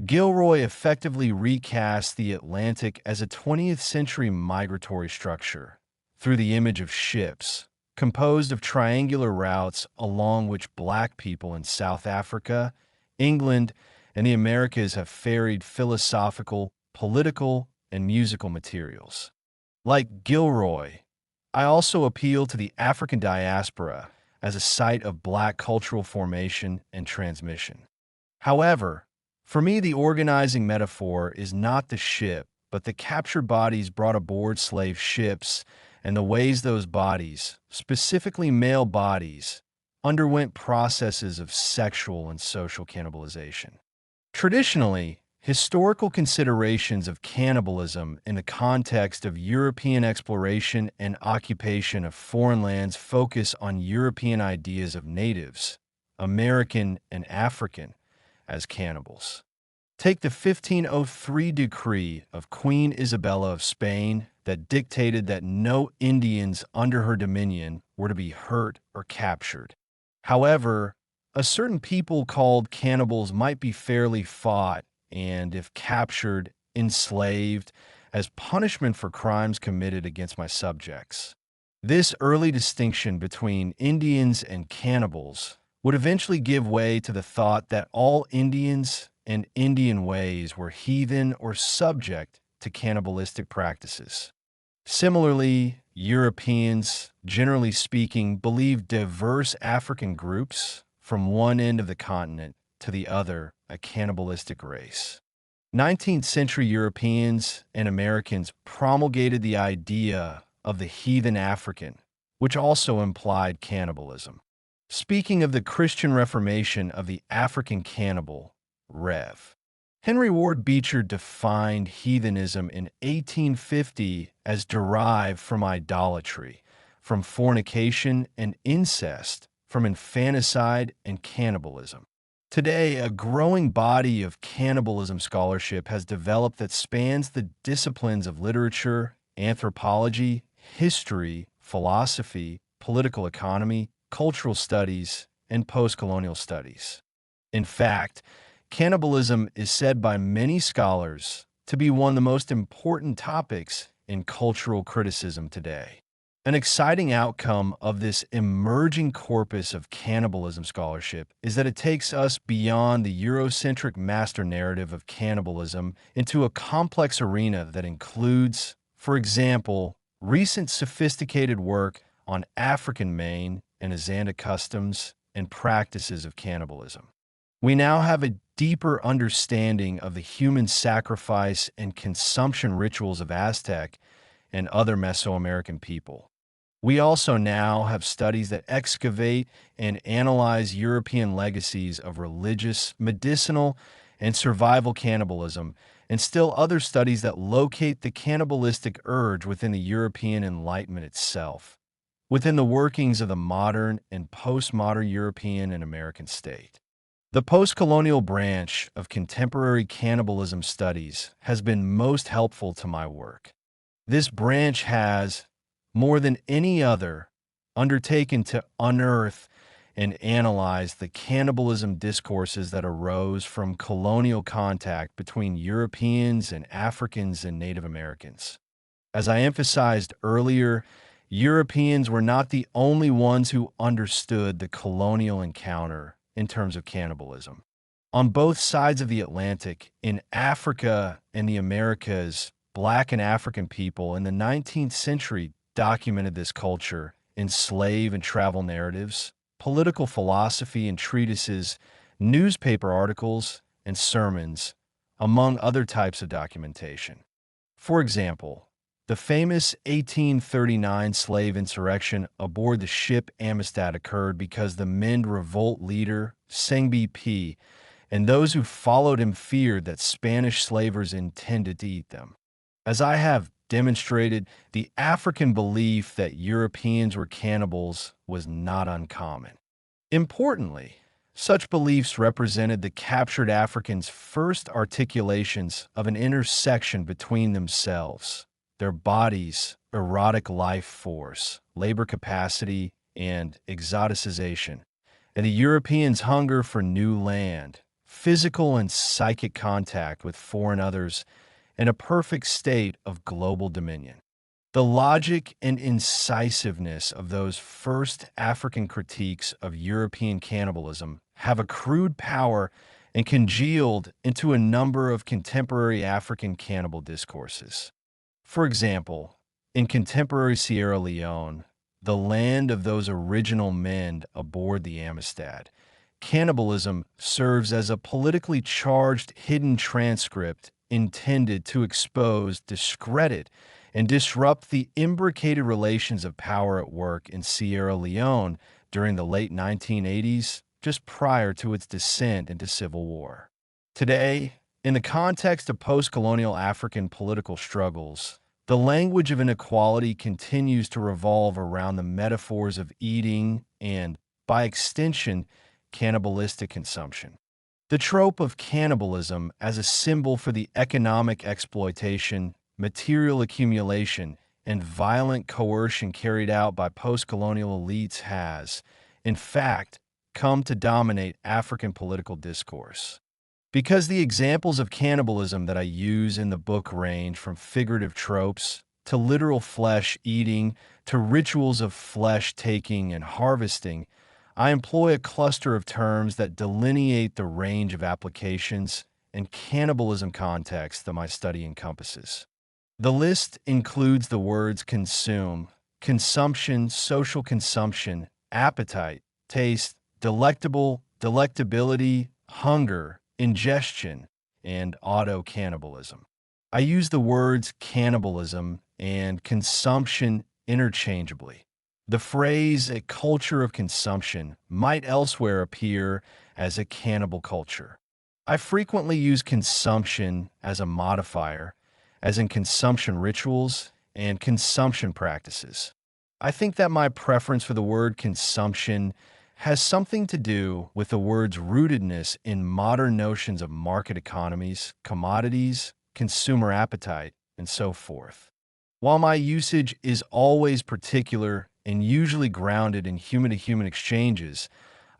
Gilroy effectively recasts the Atlantic as a 20th century migratory structure through the image of ships, composed of triangular routes along which Black people in South Africa, England, and the Americas have ferried philosophical, political, and musical materials. Like Gilroy, I also appeal to the African diaspora as a site of Black cultural formation and transmission. However, for me, the organizing metaphor is not the ship, but the captured bodies brought aboard slave ships and the ways those bodies, specifically male bodies, underwent processes of sexual and social cannibalization. Traditionally, historical considerations of cannibalism in the context of European exploration and occupation of foreign lands focus on European ideas of natives, American and African, as cannibals. Take the 1503 decree of Queen Isabella of Spain that dictated that no Indians under her dominion were to be hurt or captured. However, a certain people called cannibals might be fairly fought and, if captured, enslaved as punishment for crimes committed against my subjects. This early distinction between Indians and cannibals would eventually give way to the thought that all Indians and Indian ways were heathen or subject to cannibalistic practices. Similarly, Europeans, generally speaking, believed diverse African groups, from one end of the continent to the other, a cannibalistic race. 19th century Europeans and Americans promulgated the idea of the heathen African, which also implied cannibalism. Speaking of the Christian Reformation of the African cannibal, Rev. Henry Ward Beecher defined heathenism in 1850 as derived from idolatry, from fornication and incest, from infanticide and cannibalism. Today, a growing body of cannibalism scholarship has developed that spans the disciplines of literature, anthropology, history, philosophy, political economy, cultural studies, and post-colonial studies. In fact, cannibalism is said by many scholars to be one of the most important topics in cultural criticism today. An exciting outcome of this emerging corpus of cannibalism scholarship is that it takes us beyond the Eurocentric master narrative of cannibalism into a complex arena that includes, for example, recent sophisticated work on African Maine and Azanda customs and practices of cannibalism. We now have a deeper understanding of the human sacrifice and consumption rituals of Aztec and other Mesoamerican people. We also now have studies that excavate and analyze European legacies of religious, medicinal, and survival cannibalism, and still other studies that locate the cannibalistic urge within the European Enlightenment itself, within the workings of the modern and postmodern European and American state. The post-colonial branch of contemporary cannibalism studies has been most helpful to my work. This branch has, more than any other, undertaken to unearth and analyze the cannibalism discourses that arose from colonial contact between Europeans and Africans and Native Americans. As I emphasized earlier, Europeans were not the only ones who understood the colonial encounter in terms of cannibalism. On both sides of the Atlantic, in Africa and the Americas, Black and African people in the 19th century documented this culture in slave and travel narratives, political philosophy and treatises, newspaper articles, and sermons, among other types of documentation. For example, the famous 1839 slave insurrection aboard the ship Amistad occurred because the Mende revolt leader, Sengbe P, and those who followed him feared that Spanish slavers intended to eat them. As I have demonstrated, the African belief that Europeans were cannibals was not uncommon. Importantly, such beliefs represented the captured Africans' first articulations of an intersection between themselves, their bodies, erotic life force, labor capacity, and exoticization, and the Europeans' hunger for new land, physical and psychic contact with foreign others, and a perfect state of global dominion. The logic and incisiveness of those first African critiques of European cannibalism have accrued power and congealed into a number of contemporary African cannibal discourses. For example, in contemporary Sierra Leone, the land of those original men aboard the Amistad, cannibalism serves as a politically charged hidden transcript intended to expose, discredit, and disrupt the imbricated relations of power at work in Sierra Leone during the late 1980s, just prior to its descent into civil war. Today, in the context of post-colonial African political struggles, the language of inequality continues to revolve around the metaphors of eating and, by extension, cannibalistic consumption. The trope of cannibalism as a symbol for the economic exploitation, material accumulation, and violent coercion carried out by post-colonial elites has, in fact, come to dominate African political discourse. Because the examples of cannibalism that I use in the book range from figurative tropes to literal flesh eating to rituals of flesh taking and harvesting, I employ a cluster of terms that delineate the range of applications and cannibalism context that my study encompasses. The list includes the words consume, consumption, social consumption, appetite, taste, delectability, hunger, ingestion, and auto-cannibalism. I use the words cannibalism and consumption interchangeably. The phrase a culture of consumption might elsewhere appear as a cannibal culture. I frequently use consumption as a modifier, as in consumption rituals and consumption practices. I think that my preference for the word consumption has something to do with the word's rootedness in modern notions of market economies, commodities, consumer appetite, and so forth. While my usage is always particular and usually grounded in human-to-human exchanges,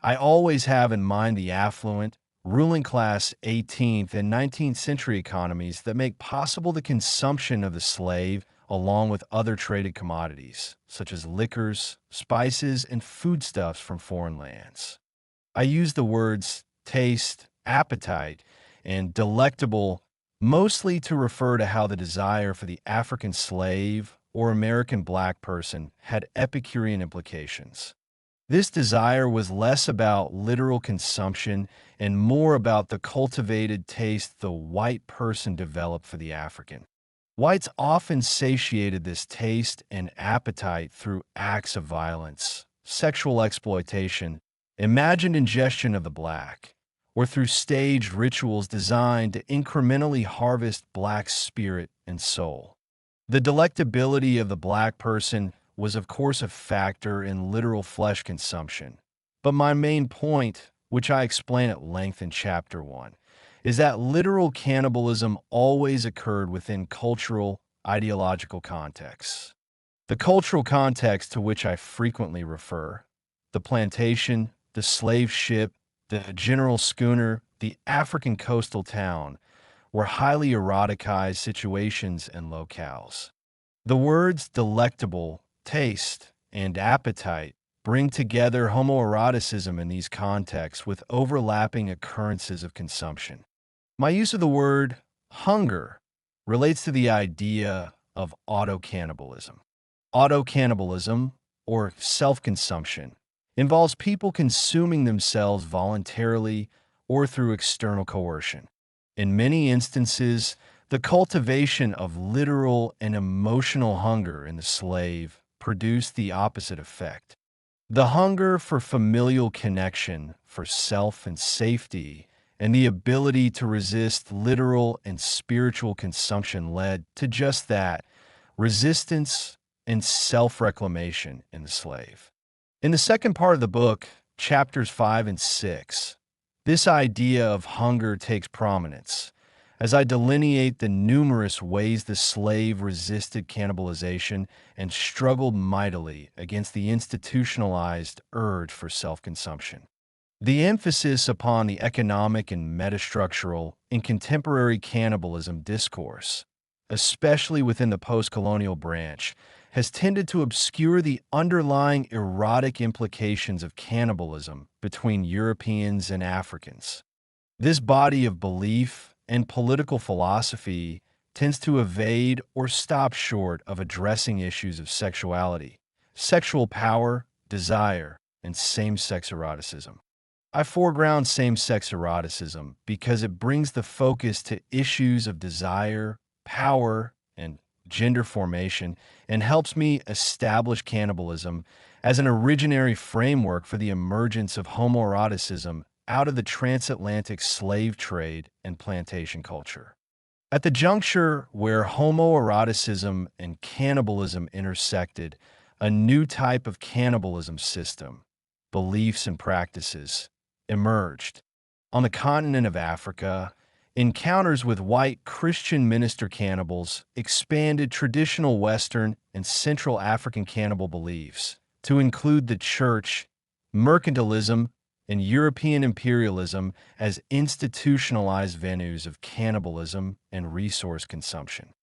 I always have in mind the affluent, ruling class 18th and 19th century economies that make possible the consumption of the slave along with other traded commodities, such as liquors, spices, and foodstuffs from foreign lands. I use the words taste, appetite, and delectable mostly to refer to how the desire for the African slave or American black person had Epicurean implications. This desire was less about literal consumption and more about the cultivated taste the white person developed for the African. Whites often satiated this taste and appetite through acts of violence, sexual exploitation, imagined ingestion of the black, or through staged rituals designed to incrementally harvest black spirit and soul. The delectability of the black person was of course a factor in literal flesh consumption, but my main point, which I explain at length in Chapter 1, is that literal cannibalism always occurred within cultural, ideological contexts. The cultural context to which I frequently refer, the plantation, the slave ship, the general schooner, the African coastal town, were highly eroticized situations and locales. The words delectable, taste, and appetite bring together homoeroticism in these contexts with overlapping occurrences of consumption. My use of the word hunger relates to the idea of auto-cannibalism. Auto-cannibalism, or self-consumption, involves people consuming themselves voluntarily or through external coercion. In many instances, the cultivation of literal and emotional hunger in the slave produced the opposite effect. The hunger for familial connection, for self and safety, and the ability to resist literal and spiritual consumption led to just that, resistance and self-reclamation in the slave. In the second part of the book, chapters 5 and 6, this idea of hunger takes prominence as I delineate the numerous ways the slave resisted cannibalization and struggled mightily against the institutionalized urge for self-consumption. The emphasis upon the economic and metastructural in contemporary cannibalism discourse, especially within the post-colonial branch, has tended to obscure the underlying erotic implications of cannibalism between Europeans and Africans. This body of belief and political philosophy tends to evade or stop short of addressing issues of sexuality, sexual power, desire, and same-sex eroticism. I foreground same-sex eroticism because it brings the focus to issues of desire, power, and gender formation and helps me establish cannibalism as an originary framework for the emergence of homoeroticism out of the transatlantic slave trade and plantation culture. At the juncture where homoeroticism and cannibalism intersected, a new type of cannibalism system, beliefs and practices, emerged. On the continent of Africa, encounters with white Christian minister cannibals expanded traditional Western and Central African cannibal beliefs to include the church, mercantilism, and European imperialism as institutionalized venues of cannibalism and resource consumption.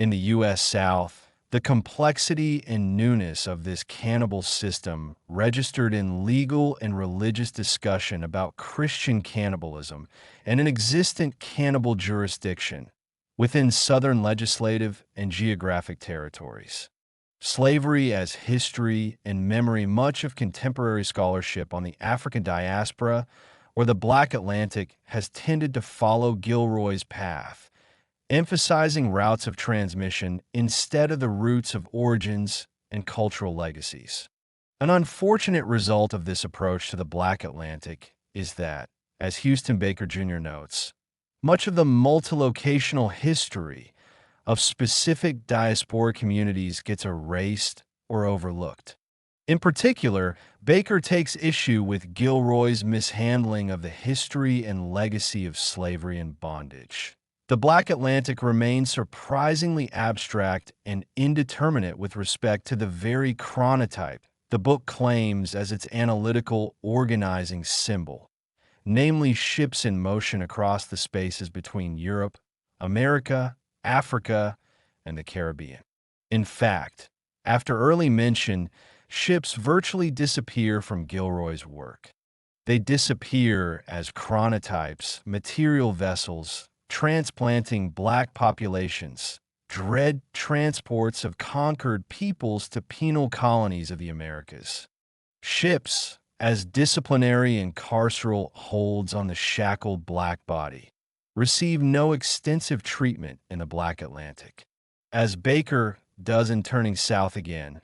In the U.S. South, the complexity and newness of this cannibal system registered in legal and religious discussion about Christian cannibalism and an existent cannibal jurisdiction within Southern legislative and geographic territories. Slavery as history and memory. Much of contemporary scholarship on the African diaspora or the Black Atlantic has tended to follow Gilroy's path, emphasizing routes of transmission instead of the roots of origins and cultural legacies. An unfortunate result of this approach to the Black Atlantic is that, as Houston Baker Jr. notes, much of the multilocational history of specific diaspora communities gets erased or overlooked. In particular, Baker takes issue with Gilroy's mishandling of the history and legacy of slavery and bondage. The Black Atlantic remains surprisingly abstract and indeterminate with respect to the very chronotype the book claims as its analytical organizing symbol, namely ships in motion across the spaces between Europe, America, Africa, and the Caribbean. In fact, after early mention, ships virtually disappear from Gilroy's work. They disappear as chronotypes, material vessels, transplanting Black populations, dread transports of conquered peoples to penal colonies of the Americas. Ships as disciplinary and carceral holds on the shackled Black body receive no extensive treatment in the Black Atlantic. As Baker does in Turning South Again,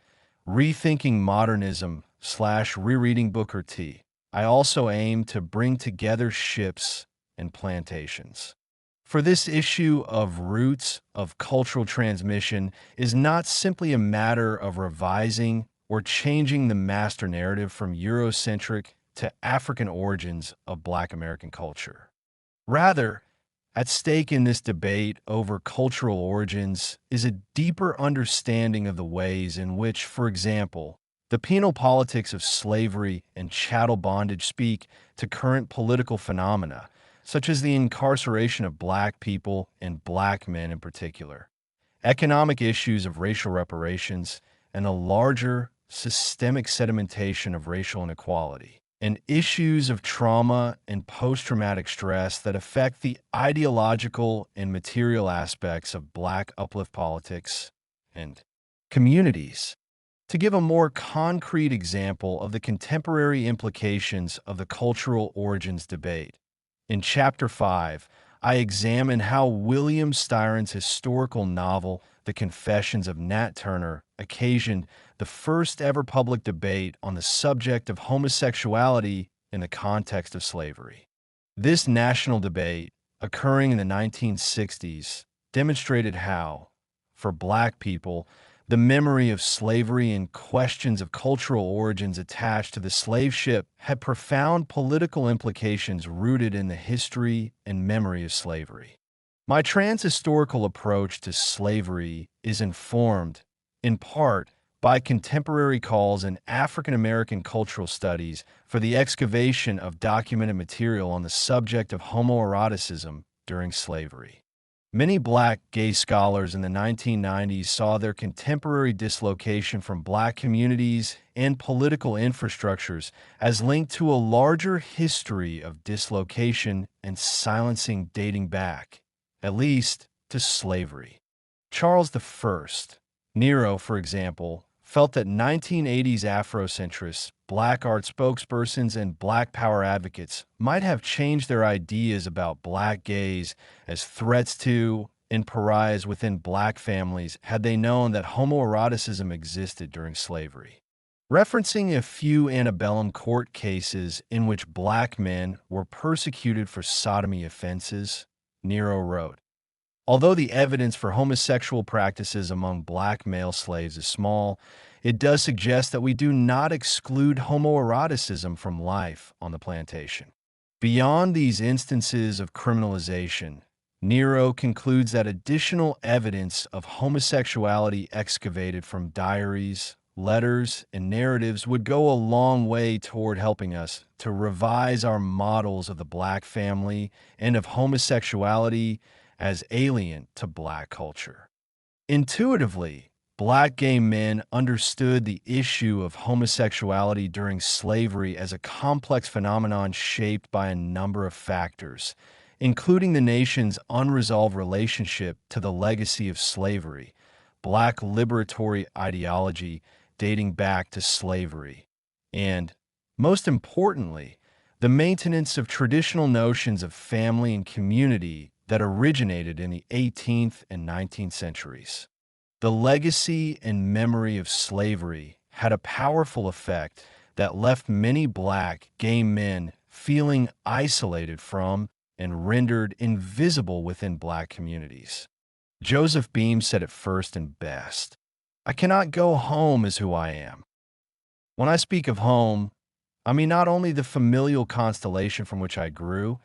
Rethinking Modernism / Rereading Booker T, I also aim to bring together ships and plantations. For this issue of roots of cultural transmission is not simply a matter of revising or changing the master narrative from Eurocentric to African origins of Black American culture. Rather, at stake in this debate over cultural origins is a deeper understanding of the ways in which, for example, the penal politics of slavery and chattel bondage speak to current political phenomena, such as the incarceration of Black people and Black men in particular, economic issues of racial reparations, and a larger systemic sedimentation of racial inequality, and issues of trauma and post-traumatic stress that affect the ideological and material aspects of Black uplift politics and communities. To give a more concrete example of the contemporary implications of the cultural origins debate, in Chapter 5, I examine how William Styron's historical novel, The Confessions of Nat Turner, occasioned the first ever public debate on the subject of homosexuality in the context of slavery. This national debate, occurring in the 1960s, demonstrated how, for Black people, the memory of slavery and questions of cultural origins attached to the slave ship had profound political implications rooted in the history and memory of slavery. My transhistorical approach to slavery is informed, in part, by contemporary calls in African American cultural studies for the excavation of documented material on the subject of homoeroticism during slavery. Many Black gay scholars in the 1990s saw their contemporary dislocation from Black communities and political infrastructures as linked to a larger history of dislocation and silencing dating back, at least, to slavery. Charles I, Nero, for example, felt that 1980s Afrocentrists, Black art spokespersons, and Black power advocates might have changed their ideas about Black gays as threats to and pariahs within Black families had they known that homoeroticism existed during slavery. Referencing a few antebellum court cases in which Black men were persecuted for sodomy offenses, Nero wrote, "Although the evidence for homosexual practices among Black male slaves is small, it does suggest that we do not exclude homoeroticism from life on the plantation." Beyond these instances of criminalization, Nero concludes that additional evidence of homosexuality excavated from diaries, letters, and narratives would go a long way toward helping us to revise our models of the Black family and of homosexuality as alien to Black culture. Intuitively, Black gay men understood the issue of homosexuality during slavery as a complex phenomenon shaped by a number of factors, including the nation's unresolved relationship to the legacy of slavery, Black liberatory ideology dating back to slavery, and, most importantly, the maintenance of traditional notions of family and community that originated in the 18th and 19th centuries. The legacy and memory of slavery had a powerful effect that left many Black gay men feeling isolated from and rendered invisible within Black communities. Joseph Beam said it first and best: "I cannot go home as who I am." When I speak of home, I mean not only the familial constellation from which I grew,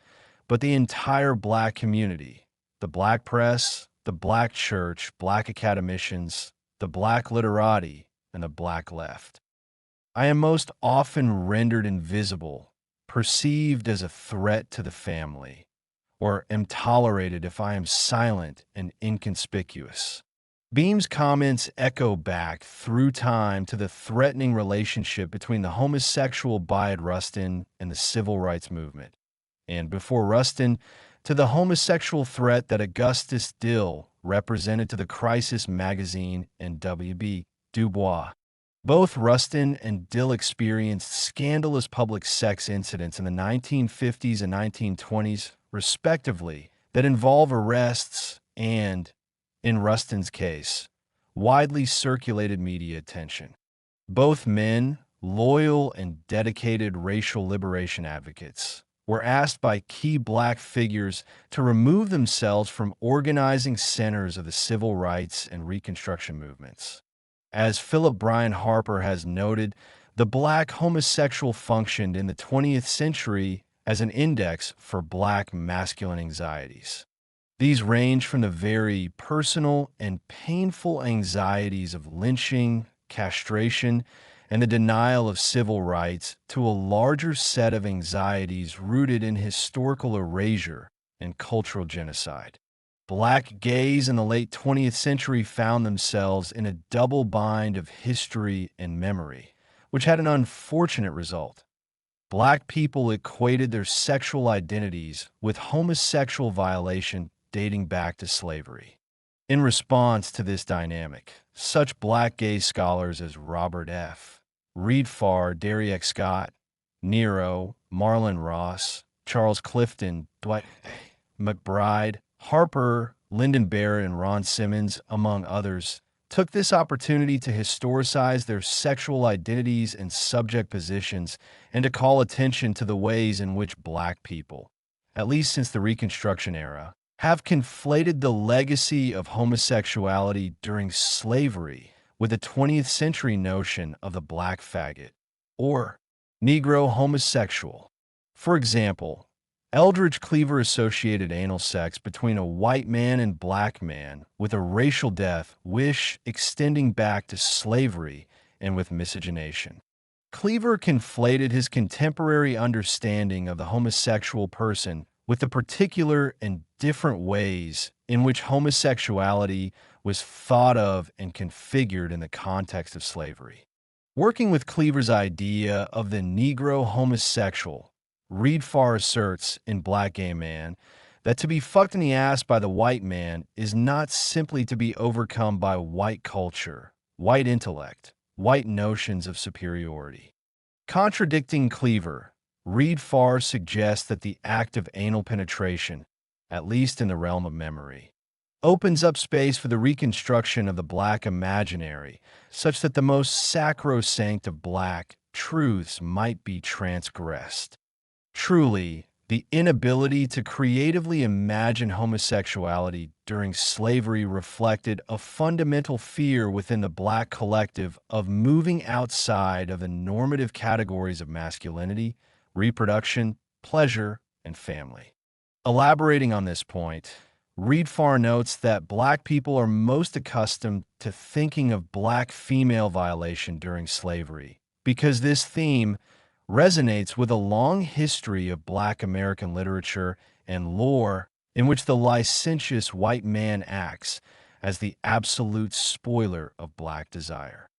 but the entire Black community, the Black press, the Black church, Black academicians, the Black literati, and the Black left. I am most often rendered invisible, perceived as a threat to the family, or am tolerated if I am silent and inconspicuous. Beam's comments echo back through time to the threatening relationship between the homosexual Bayard Rustin and the civil rights movement, and before Rustin, to the homosexual threat that Augustus Dill represented to the Crisis magazine and W.B. Du Bois. Both Rustin and Dill experienced scandalous public sex incidents in the 1950s and 1920s, respectively, that involve arrests and, in Rustin's case, widely circulated media attention. Both men, loyal and dedicated racial liberation advocates, were asked by key Black figures to remove themselves from organizing centers of the civil rights and Reconstruction movements. As Philip Bryan Harper has noted, the Black homosexual functioned in the 20th century as an index for Black masculine anxieties. These range from the very personal and painful anxieties of lynching, castration, and the denial of civil rights to a larger set of anxieties rooted in historical erasure and cultural genocide. Black gays in the late 20th century found themselves in a double bind of history and memory, which had an unfortunate result. Black people equated their sexual identities with homosexual violation dating back to slavery. In response to this dynamic, such Black gay scholars as Robert F. Reed Farr, Derrick Scott, Nero, Marlon Ross, Charles Clifton, Dwight McBride, Harper, Lyndon Barrett, and Ron Simmons, among others, took this opportunity to historicize their sexual identities and subject positions and to call attention to the ways in which Black people, at least since the Reconstruction era, have conflated the legacy of homosexuality during slavery with the 20th century notion of the Black faggot, or Negro homosexual. For example, Eldridge Cleaver associated anal sex between a white man and Black man with a racial death wish extending back to slavery and with miscegenation. Cleaver conflated his contemporary understanding of the homosexual person with the particular and different ways in which homosexuality was thought of and configured in the context of slavery. Working with Cleaver's idea of the Negro homosexual, Reed Farr asserts in Black Gay Man that to be fucked in the ass by the white man is not simply to be overcome by white culture, white intellect, white notions of superiority. Contradicting Cleaver, Reed Farr suggests that the act of anal penetration, at least in the realm of memory, opens up space for the reconstruction of the Black imaginary, such that the most sacrosanct of Black truths might be transgressed. Truly, the inability to creatively imagine homosexuality during slavery reflected a fundamental fear within the Black collective of moving outside of the normative categories of masculinity, reproduction, pleasure, and family. Elaborating on this point, Reed Farr notes that Black people are most accustomed to thinking of Black female violation during slavery, because this theme resonates with a long history of Black American literature and lore in which the licentious white man acts as the absolute spoiler of Black desire.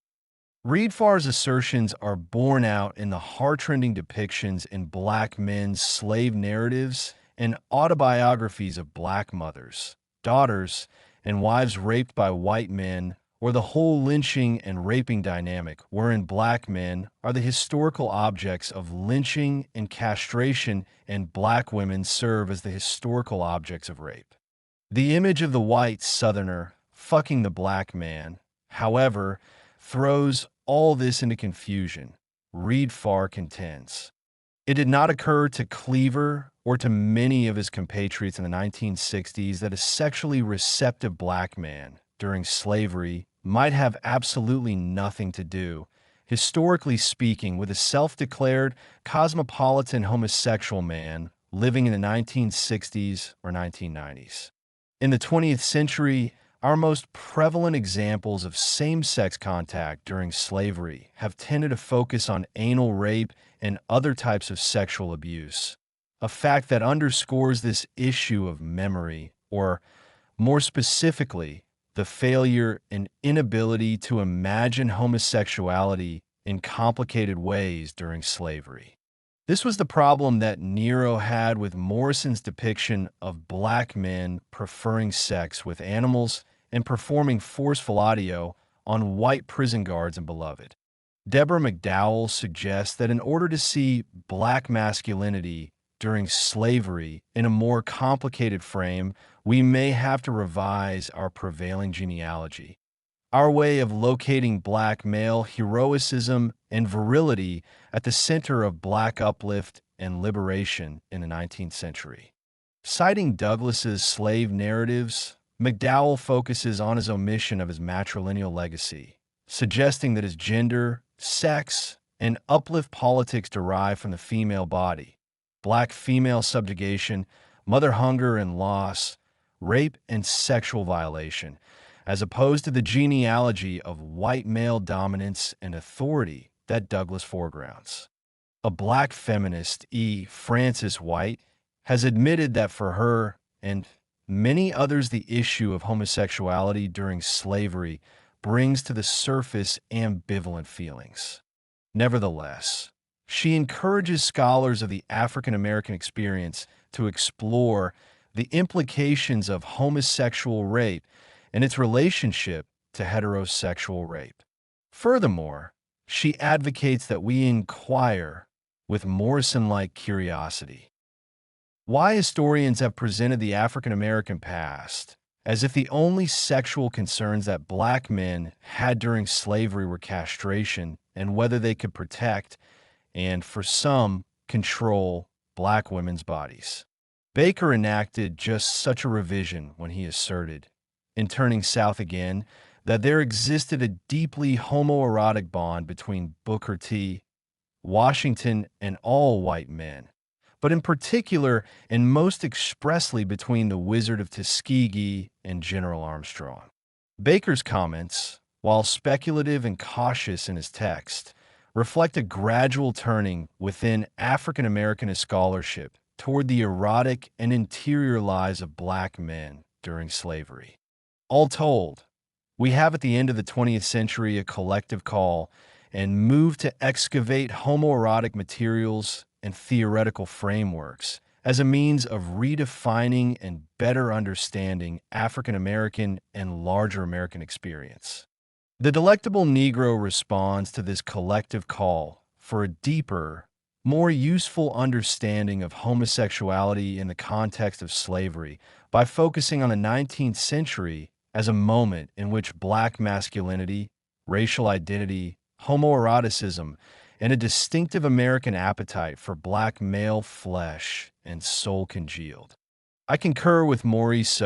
Reed Farr's assertions are borne out in the heartrending depictions in Black men's slave narratives and autobiographies of Black mothers, daughters, and wives raped by white men or the whole lynching and raping dynamic, wherein black men are the historical objects of lynching and castration, and black women serve as the historical objects of rape. The image of the white Southerner fucking the black man, however, throws all this into confusion. Reed Farr contends. It did not occur to Cleaver or to many of his compatriots in the 1960s that a sexually receptive black man during slavery might have absolutely nothing to do, historically speaking, with a self-declared cosmopolitan homosexual man living in the 1960s or 1990s. In the 20th century, our most prevalent examples of same-sex contact during slavery have tended to focus on anal rape and other types of sexual abuse, a fact that underscores this issue of memory, or more specifically, the failure and inability to imagine homosexuality in complicated ways during slavery. This was the problem that Nero had with Morrison's depiction of black men preferring sex with animals and performing forceful audio on white prison guards and beloved. Deborah McDowell suggests that in order to see black masculinity during slavery in a more complicated frame, we may have to revise our prevailing genealogy. Our way of locating black male heroicism and virility at the center of black uplift and liberation in the 19th century. Citing Douglas's slave narratives, McDowell focuses on his omission of his matrilineal legacy, suggesting that his gender, sex, and uplift politics derive from the female body, black female subjugation, mother hunger and loss, rape and sexual violation, as opposed to the genealogy of white male dominance and authority that Douglas foregrounds. A black feminist, E. Frances White, has admitted that for her and many others, the issue of homosexuality during slavery brings to the surface ambivalent feelings. Nevertheless, she encourages scholars of the African American experience to explore the implications of homosexual rape and its relationship to heterosexual rape. Furthermore, she advocates that we inquire with Morrison-like curiosity why historians have presented the African American past as if the only sexual concerns that black men had during slavery were castration and whether they could protect and, for some, control black women's bodies. Baker enacted just such a revision when he asserted, in Turning South Again, that there existed a deeply homoerotic bond between Booker T, Washington, and all white men, but in particular and most expressly between the Wizard of Tuskegee and General Armstrong. Baker's comments, while speculative and cautious in his text, reflect a gradual turning within African American scholarship toward the erotic and interior lives of black men during slavery. All told, we have at the end of the 20th century a collective call and move to excavate homoerotic materials and theoretical frameworks as a means of redefining and better understanding African American and larger American experience. The Delectable Negro responds to this collective call for a deeper, more useful understanding of homosexuality in the context of slavery by focusing on the 19th century as a moment in which black masculinity, racial identity, homoeroticism, and a distinctive American appetite for black male flesh and soul congealed. I concur with Maurice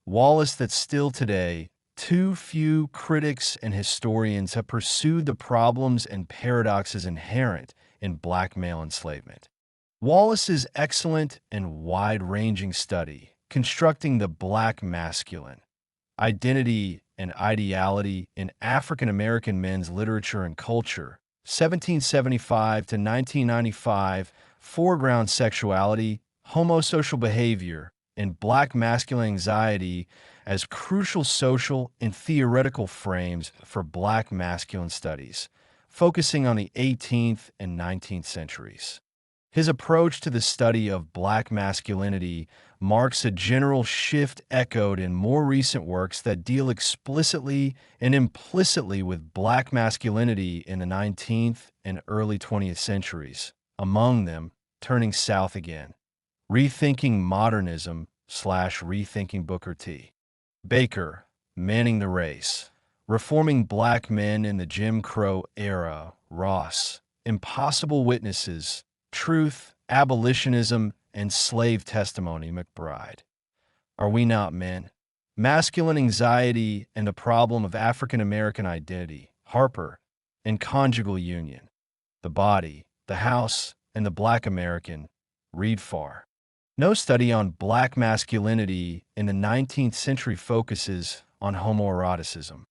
Wallace that still today, too few critics and historians have pursued the problems and paradoxes inherent in black male enslavement. Wallace's excellent and wide-ranging study, Constructing the Black Masculine, Identity and Ideality in African American Men's Literature and Culture, 1775 to 1995, Foreground Sexuality, Homosocial Behavior, and Black Masculine Anxiety as crucial social and theoretical frames for black masculine studies, focusing on the 18th and 19th centuries. His approach to the study of Black masculinity marks a general shift echoed in more recent works that deal explicitly and implicitly with Black masculinity in the 19th and early 20th centuries, among them Turning South Again, Rethinking Modernism / Rethinking Booker T. Baker, Manning the Race, Reforming Black Men in the Jim Crow Era, Ross, Impossible Witnesses, Truth, Abolitionism, and Slave Testimony, McBride. Are We Not Men? Masculine Anxiety and the Problem of African American Identity, Harper, and Conjugal Union. The Body, the House, and the Black American, Reed Farr. No study on Black masculinity in the 19th century focuses on homoeroticism.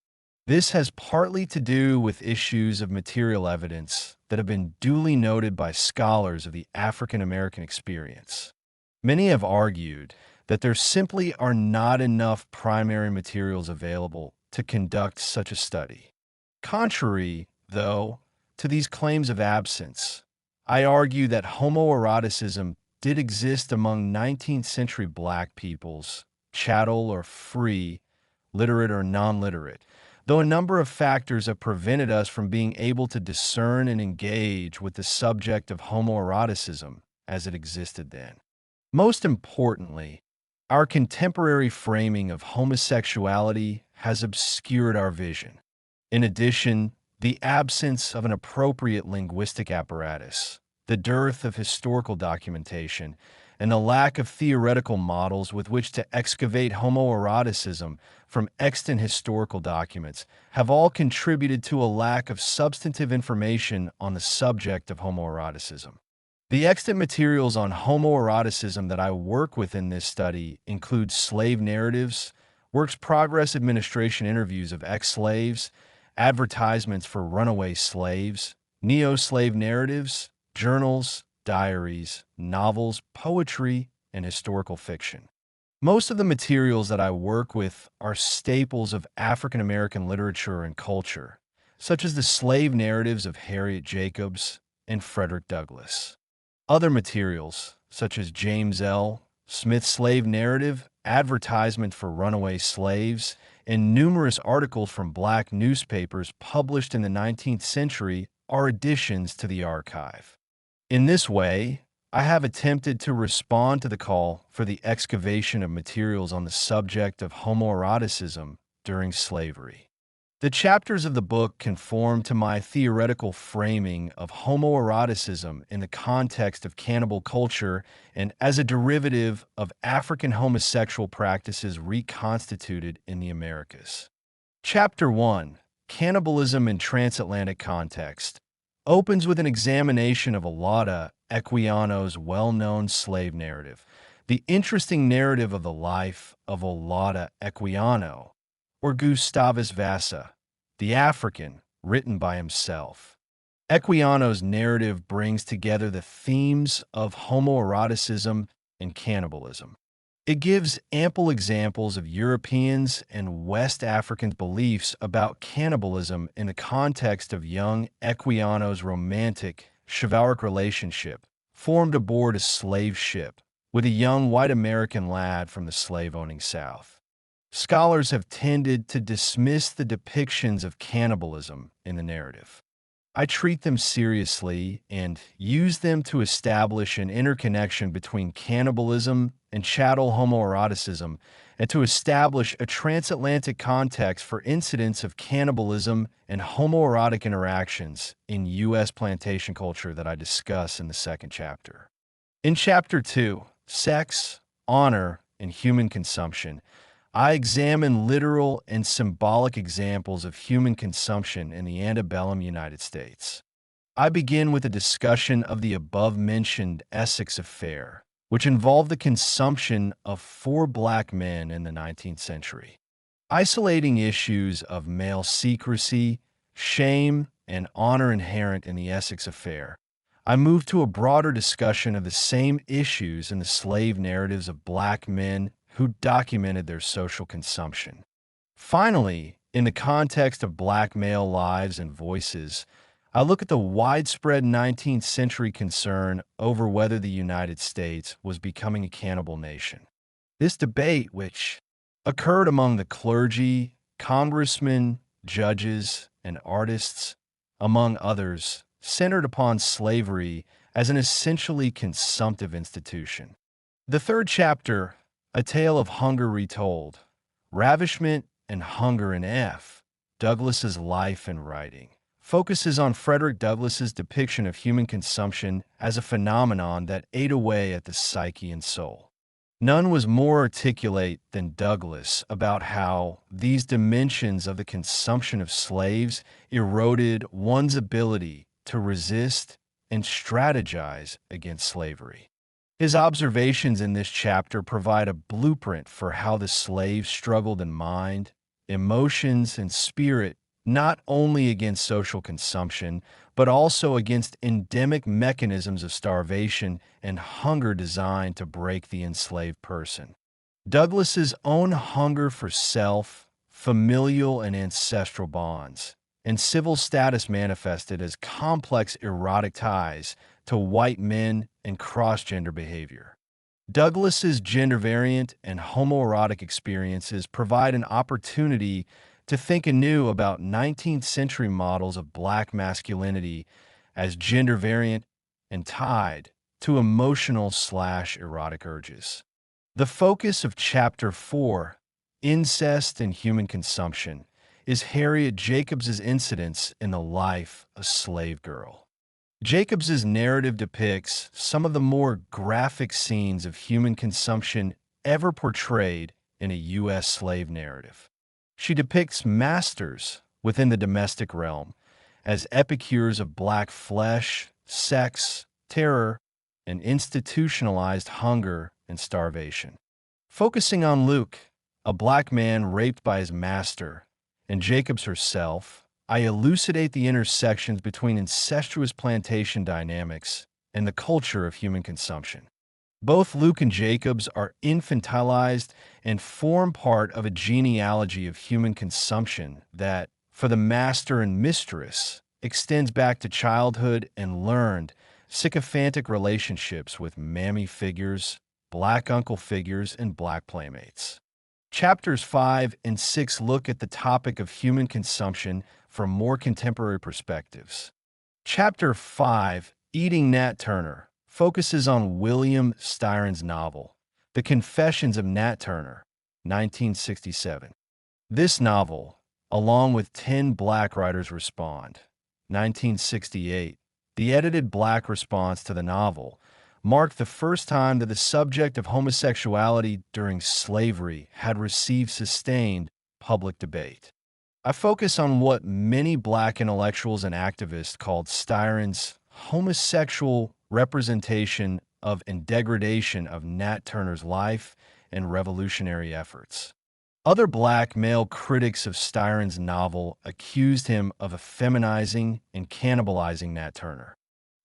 This has partly to do with issues of material evidence that have been duly noted by scholars of the African American experience. Many have argued that there simply are not enough primary materials available to conduct such a study. Contrary, though, to these claims of absence, I argue that homoeroticism did exist among 19th century Black peoples, chattel or free, literate or non-literate, though a number of factors have prevented us from being able to discern and engage with the subject of homoeroticism as it existed then. Most importantly, our contemporary framing of homosexuality has obscured our vision. In addition, the absence of an appropriate linguistic apparatus, the dearth of historical documentation, and the lack of theoretical models with which to excavate homoeroticism from extant historical documents have all contributed to a lack of substantive information on the subject of homoeroticism. The extant materials on homoeroticism that I work with in this study include slave narratives, Works Progress Administration interviews of ex-slaves, advertisements for runaway slaves, neo-slave narratives, journals, diaries, novels, poetry, and historical fiction. Most of the materials that I work with are staples of African American literature and culture, such as the slave narratives of Harriet Jacobs and Frederick Douglass. Other materials, such as James L. Smith's slave narrative, advertisement for runaway slaves, and numerous articles from Black newspapers published in the 19th century, are additions to the archive. In this way, I have attempted to respond to the call for the excavation of materials on the subject of homoeroticism during slavery. The chapters of the book conform to my theoretical framing of homoeroticism in the context of cannibal culture and as a derivative of African homosexual practices reconstituted in the Americas. Chapter 1, Cannibalism in Transatlantic Context, opens with an examination of Olaudah Equiano's well-known slave narrative, the interesting narrative of the life of Olaudah Equiano, or Gustavus Vassa, the African, written by himself. Equiano's narrative brings together the themes of homoeroticism and cannibalism. It gives ample examples of Europeans and West Africans' beliefs about cannibalism in the context of young Equiano's romantic, chivalric relationship formed aboard a slave ship with a young white American lad from the slave-owning South. Scholars have tended to dismiss the depictions of cannibalism in the narrative. I treat them seriously and use them to establish an interconnection between cannibalism and chattel homoeroticism and to establish a transatlantic context for incidents of cannibalism and homoerotic interactions in U.S. plantation culture that I discuss in the second chapter. In Chapter 2, Sex, Honor, and Human Consumption, I examine literal and symbolic examples of human consumption in the antebellum United States. I begin with a discussion of the above-mentioned Essex affair, which involved the consumption of 4 Black men in the 19th century. Isolating issues of male secrecy, shame, and honor inherent in the Essex affair, I move to a broader discussion of the same issues in the slave narratives of Black men who documented their social consumption. Finally, in the context of Black male lives and voices, I look at the widespread 19th century concern over whether the United States was becoming a cannibal nation. This debate, which occurred among the clergy, congressmen, judges, and artists, among others, centered upon slavery as an essentially consumptive institution. The third chapter, A Tale of Hunger Retold, Ravishment and Hunger in F. Douglass's Life and Writing, focuses on Frederick Douglass's depiction of human consumption as a phenomenon that ate away at the psyche and soul. None was more articulate than Douglass about how these dimensions of the consumption of slaves eroded one's ability to resist and strategize against slavery. His observations in this chapter provide a blueprint for how the slave struggled in mind, emotions, and spirit, not only against social consumption, but also against endemic mechanisms of starvation and hunger designed to break the enslaved person. Douglass's own hunger for self, familial and ancestral bonds, and civil status manifested as complex erotic ties to white men and cross-gender behavior. Douglass's gender-variant and homoerotic experiences provide an opportunity to think anew about 19th century models of black masculinity as gender-variant and tied to emotional/erotic urges. The focus of Chapter 4, Incest and Human Consumption, is Harriet Jacobs's incidents in the life of a slave girl. Jacobs's narrative depicts some of the more graphic scenes of human consumption ever portrayed in a U.S. slave narrative. She depicts masters within the domestic realm as epicures of black flesh, sex, terror, and institutionalized hunger and starvation. Focusing on Luke, a black man raped by his master, and Jacobs herself, I elucidate the intersections between incestuous plantation dynamics and the culture of human consumption. Both Luke and Jacobs are infantilized and form part of a genealogy of human consumption that, for the master and mistress, extends back to childhood and learned sycophantic relationships with mammy figures, black uncle figures, and black playmates. Chapters 5 and 6 look at the topic of human consumption from more contemporary perspectives. Chapter 5, Eating Nat Turner, focuses on William Styron's novel, The Confessions of Nat Turner, 1967. This novel, along with 10 Black Writers Respond, 1968, the edited Black response to the novel, marked the first time that the subject of homosexuality during slavery had received sustained public debate. I focus on what many Black intellectuals and activists called Styron's homosexual representation of and degradation of Nat Turner's life and revolutionary efforts. Other Black male critics of Styron's novel accused him of effeminizing and cannibalizing Nat Turner.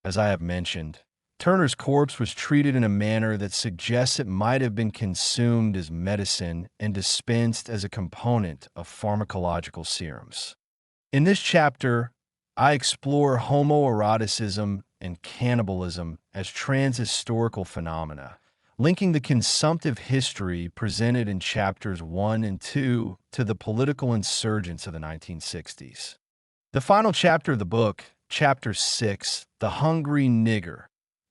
As I have mentioned, Turner's corpse was treated in a manner that suggests it might have been consumed as medicine and dispensed as a component of pharmacological serums. In this chapter, I explore homoeroticism and cannibalism as transhistorical phenomena, linking the consumptive history presented in chapters 1 and 2 to the political insurgents of the 1960s. The final chapter of the book, Chapter 6, The Hungry Nigger,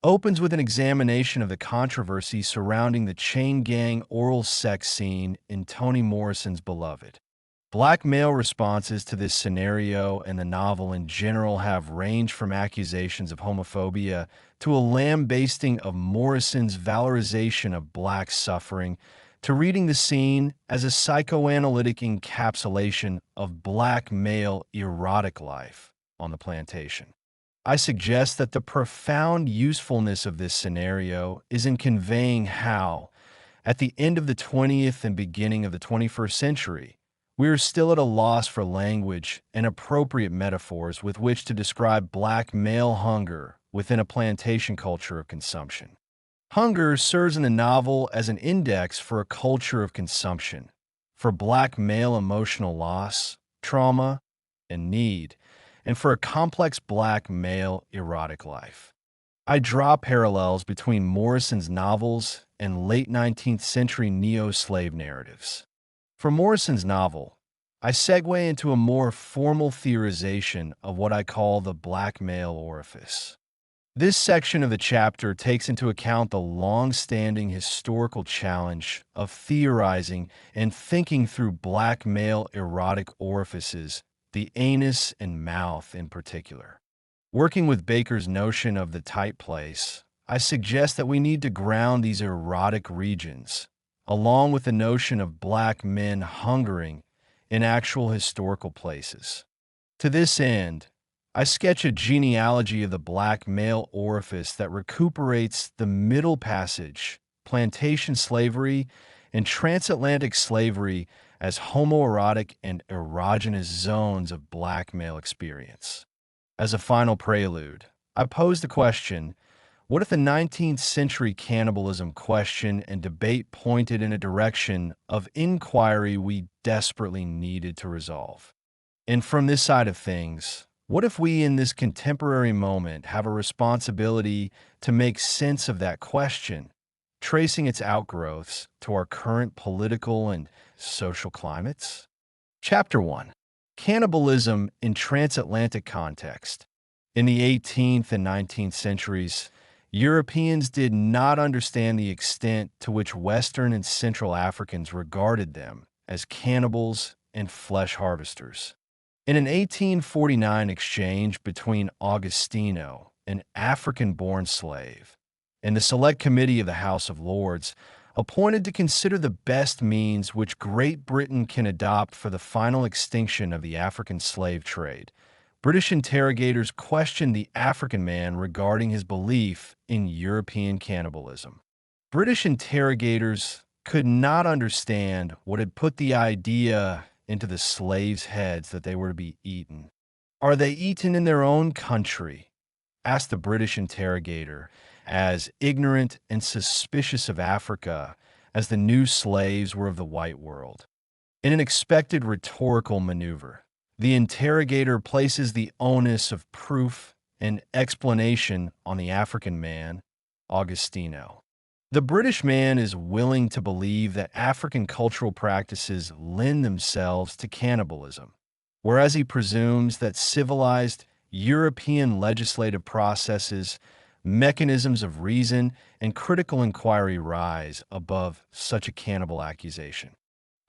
opens with an examination of the controversy surrounding the chain gang oral sex scene in Toni Morrison's Beloved. Black male responses to this scenario and the novel in general have ranged from accusations of homophobia to a lambasting of Morrison's valorization of Black suffering to reading the scene as a psychoanalytic encapsulation of Black male erotic life on the plantation. I suggest that the profound usefulness of this scenario is in conveying how, at the end of the 20th and beginning of the 21st century, we are still at a loss for language and appropriate metaphors with which to describe Black male hunger within a plantation culture of consumption. Hunger serves in the novel as an index for a culture of consumption, for Black male emotional loss, trauma, and need, and for a complex black male erotic life. I draw parallels between Morrison's novels and late 19th century neo-slave narratives. For Morrison's novel, I segue into a more formal theorization of what I call the black male orifice. This section of the chapter takes into account the long-standing historical challenge of theorizing and thinking through black male erotic orifices, the anus and mouth in particular. Working with Baker's notion of the tight place, I suggest that we need to ground these erotic regions, along with the notion of black men hungering in actual historical places. To this end, I sketch a genealogy of the black male orifice that recuperates the Middle Passage, plantation slavery, and transatlantic slavery as homoerotic and erogenous zones of black male experience. As a final prelude, I pose the question, what if the 19th century cannibalism question and debate pointed in a direction of inquiry we desperately needed to resolve? And from this side of things, what if we in this contemporary moment have a responsibility to make sense of that question, tracing its outgrowths to our current political and social climates? Chapter 1. Cannibalism in Transatlantic Context. In the 18th and 19th centuries, Europeans did not understand the extent to which Western and Central Africans regarded them as cannibals and flesh harvesters. In an 1849 exchange between Augustino, an African-born slave, and the Select Committee of the House of Lords, appointed to consider the best means which Great Britain can adopt for the final extinction of the African slave trade, British interrogators questioned the African man regarding his belief in European cannibalism. British interrogators could not understand what had put the idea into the slaves' heads that they were to be eaten. "Are they eaten in their own country?" asked the British interrogator, as ignorant and suspicious of Africa as the new slaves were of the white world. In an expected rhetorical maneuver, the interrogator places the onus of proof and explanation on the African man, Augustino. The British man is willing to believe that African cultural practices lend themselves to cannibalism, whereas he presumes that civilized European legislative processes, mechanisms of reason, and critical inquiry rise above such a cannibal accusation.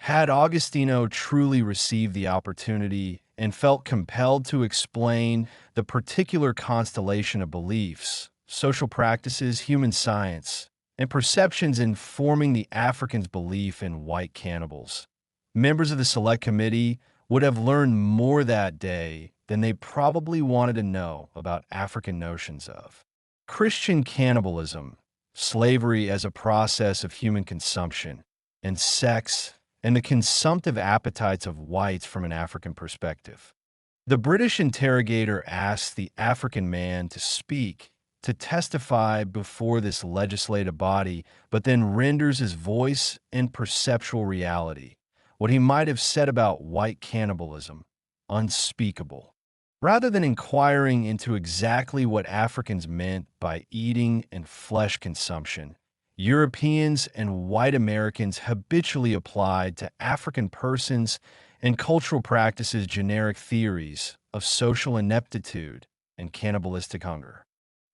Had Augustino truly received the opportunity and felt compelled to explain the particular constellation of beliefs, social practices, human science, and perceptions informing the Africans' belief in white cannibals, members of the Select Committee would have learned more that day than they probably wanted to know about African notions of Christian cannibalism, slavery as a process of human consumption, and sex and the consumptive appetites of whites from an African perspective. The British interrogator asks the African man to speak, to testify before this legislative body, but then renders his voice and perceptual reality, what he might have said about white cannibalism, unspeakable. Rather than inquiring into exactly what Africans meant by eating and flesh consumption, Europeans and white Americans habitually applied to African persons and cultural practices generic theories of social ineptitude and cannibalistic hunger.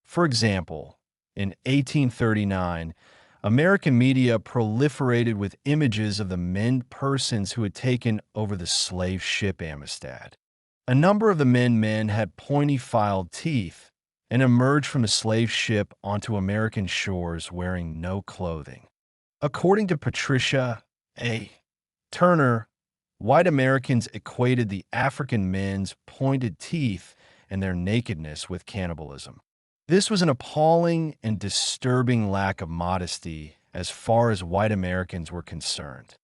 For example, in 1839, American media proliferated with images of the men persons who had taken over the slave ship Amistad. A number of the men had pointy-filed teeth and emerged from the slave ship onto American shores wearing no clothing. According to Patricia A. Turner, white Americans equated the African men's pointed teeth and their nakedness with cannibalism. This was an appalling and disturbing lack of modesty as far as white Americans were concerned.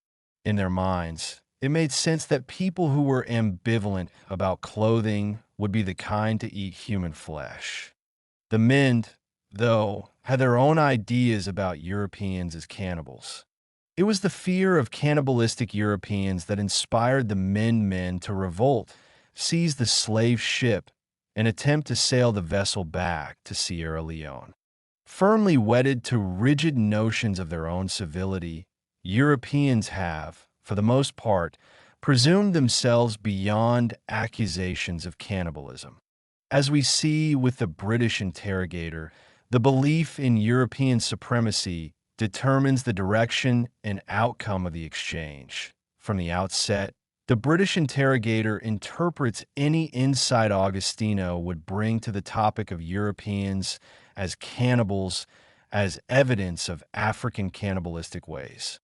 In their minds, it made sense that people who were ambivalent about clothing would be the kind to eat human flesh. The men, though, had their own ideas about Europeans as cannibals. It was the fear of cannibalistic Europeans that inspired the men to revolt, seize the slave ship and attempt to sail the vessel back to Sierra Leone. Firmly wedded to rigid notions of their own civility, Europeans have, for the most part, presumed themselves beyond accusations of cannibalism. As we see with the British interrogator, the belief in European supremacy determines the direction and outcome of the exchange. From the outset, the British interrogator interprets any insight Augustino would bring to the topic of Europeans as cannibals as evidence of African cannibalistic ways.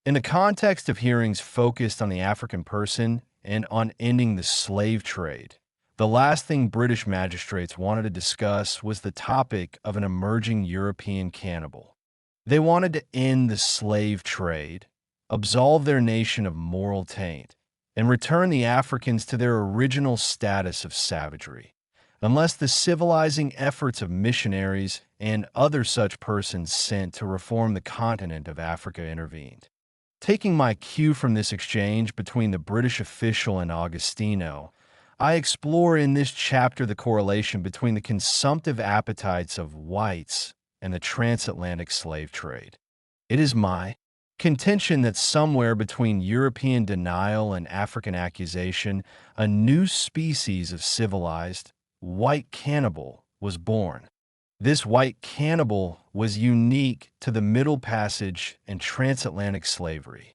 In the context of hearings focused on the African person and on ending the slave trade, the last thing British magistrates wanted to discuss was the topic of an emerging European cannibal. They wanted to end the slave trade, absolve their nation of moral taint, and return the Africans to their original status of savagery, unless the civilizing efforts of missionaries and other such persons sent to reform the continent of Africa intervened. Taking my cue from this exchange between the British official and Augustino, I explore in this chapter the correlation between the consumptive appetites of whites and the transatlantic slave trade. It is my contention that somewhere between European denial and African accusation, a new species of civilized white cannibal was born. This white cannibal was unique to the Middle Passage and transatlantic slavery.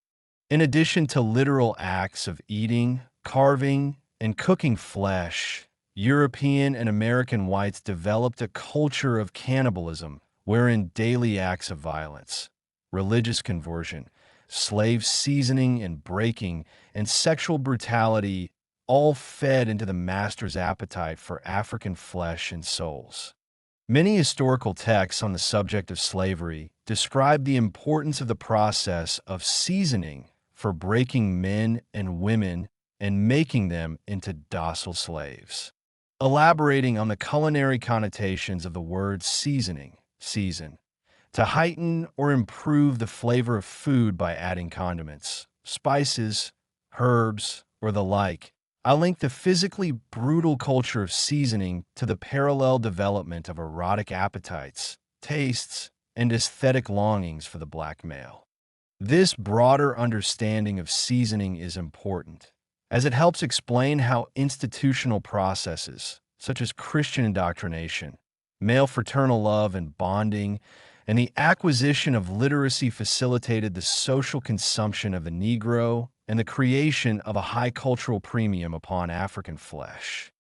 In addition to literal acts of eating, carving, and cooking flesh, European and American whites developed a culture of cannibalism wherein daily acts of violence, religious conversion, slave seasoning and breaking, and sexual brutality all fed into the master's appetite for African flesh and souls. Many historical texts on the subject of slavery describe the importance of the process of seasoning for breaking men and women and making them into docile slaves. Elaborating on the culinary connotations of the word seasoning, season, to heighten or improve the flavor of food by adding condiments, spices, herbs, or the like, I link the physically brutal culture of seasoning to the parallel development of erotic appetites, tastes, and aesthetic longings for the black male. This broader understanding of seasoning is important, as it helps explain how institutional processes, such as Christian indoctrination, male fraternal love and bonding, and the acquisition of literacy facilitated the social consumption of the Negro and the creation of a high cultural premium upon African flesh.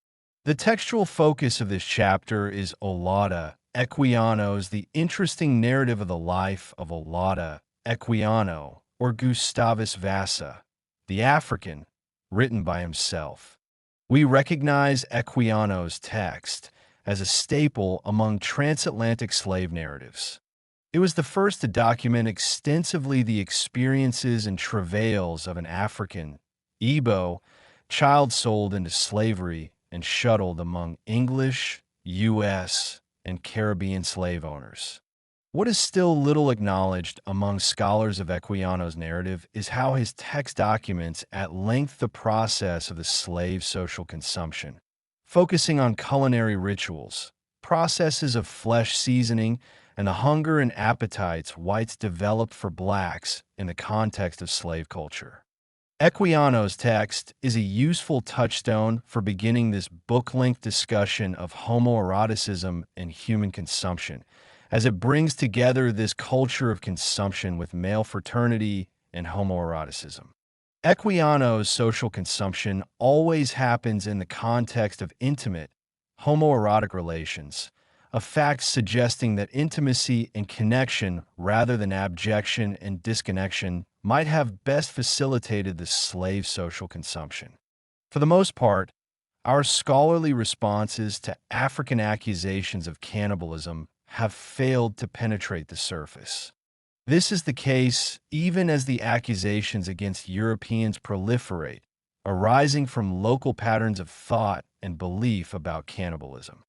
The textual focus of this chapter is Olaudah Equiano's The Interesting Narrative of the Life of Olaudah Equiano, or Gustavus Vassa, the African, written by himself. We recognize Equiano's text as a staple among transatlantic slave narratives. It was the first to document extensively the experiences and travails of an African, Igbo, child sold into slavery and shuttled among English, U.S., and Caribbean slave owners. What is still little acknowledged among scholars of Equiano's narrative is how his text documents at length the process of the slave social consumption, focusing on culinary rituals, processes of flesh seasoning, and the hunger and appetites whites developed for blacks in the context of slave culture. Equiano's text is a useful touchstone for beginning this book-length discussion of homoeroticism and human consumption, as it brings together this culture of consumption with male fraternity and homoeroticism. Equiano's social consumption always happens in the context of intimate, homoerotic relations, a fact suggesting that intimacy and connection rather than abjection and disconnection might have best facilitated the slave social consumption. For the most part, our scholarly responses to African accusations of cannibalism have failed to penetrate the surface. This is the case even as the accusations against Europeans proliferate, arising from local patterns of thought and belief about cannibalism.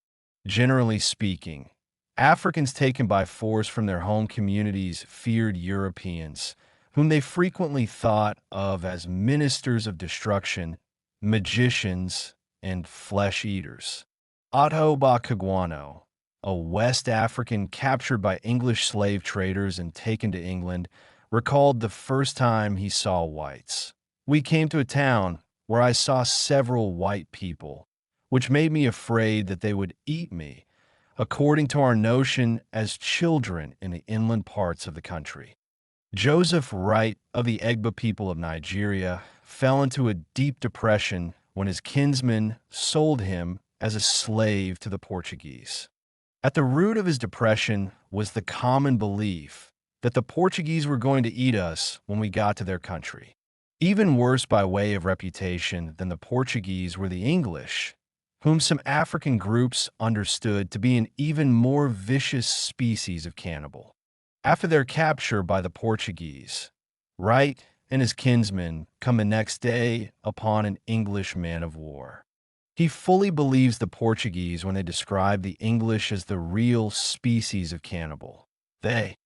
Generally speaking, Africans taken by force from their home communities feared Europeans, whom they frequently thought of as ministers of destruction, magicians, and flesh eaters. Otto Bakagwano, a West African captured by English slave traders and taken to England, recalled the first time he saw whites. "We came to a town where I saw several white people, which made me afraid that they would eat me, according to our notion as children in the inland parts of the country." Joseph Wright of the Egba people of Nigeria fell into a deep depression when his kinsmen sold him as a slave to the Portuguese. At the root of his depression was the common belief that the Portuguese were going to eat us when we got to their country. Even worse by way of reputation than the Portuguese were the English, whom some African groups understood to be an even more vicious species of cannibal. After their capture by the Portuguese, Wright and his kinsmen come the next day upon an English man of war. He fully believes the Portuguese when they describe the English as the real species of cannibal. They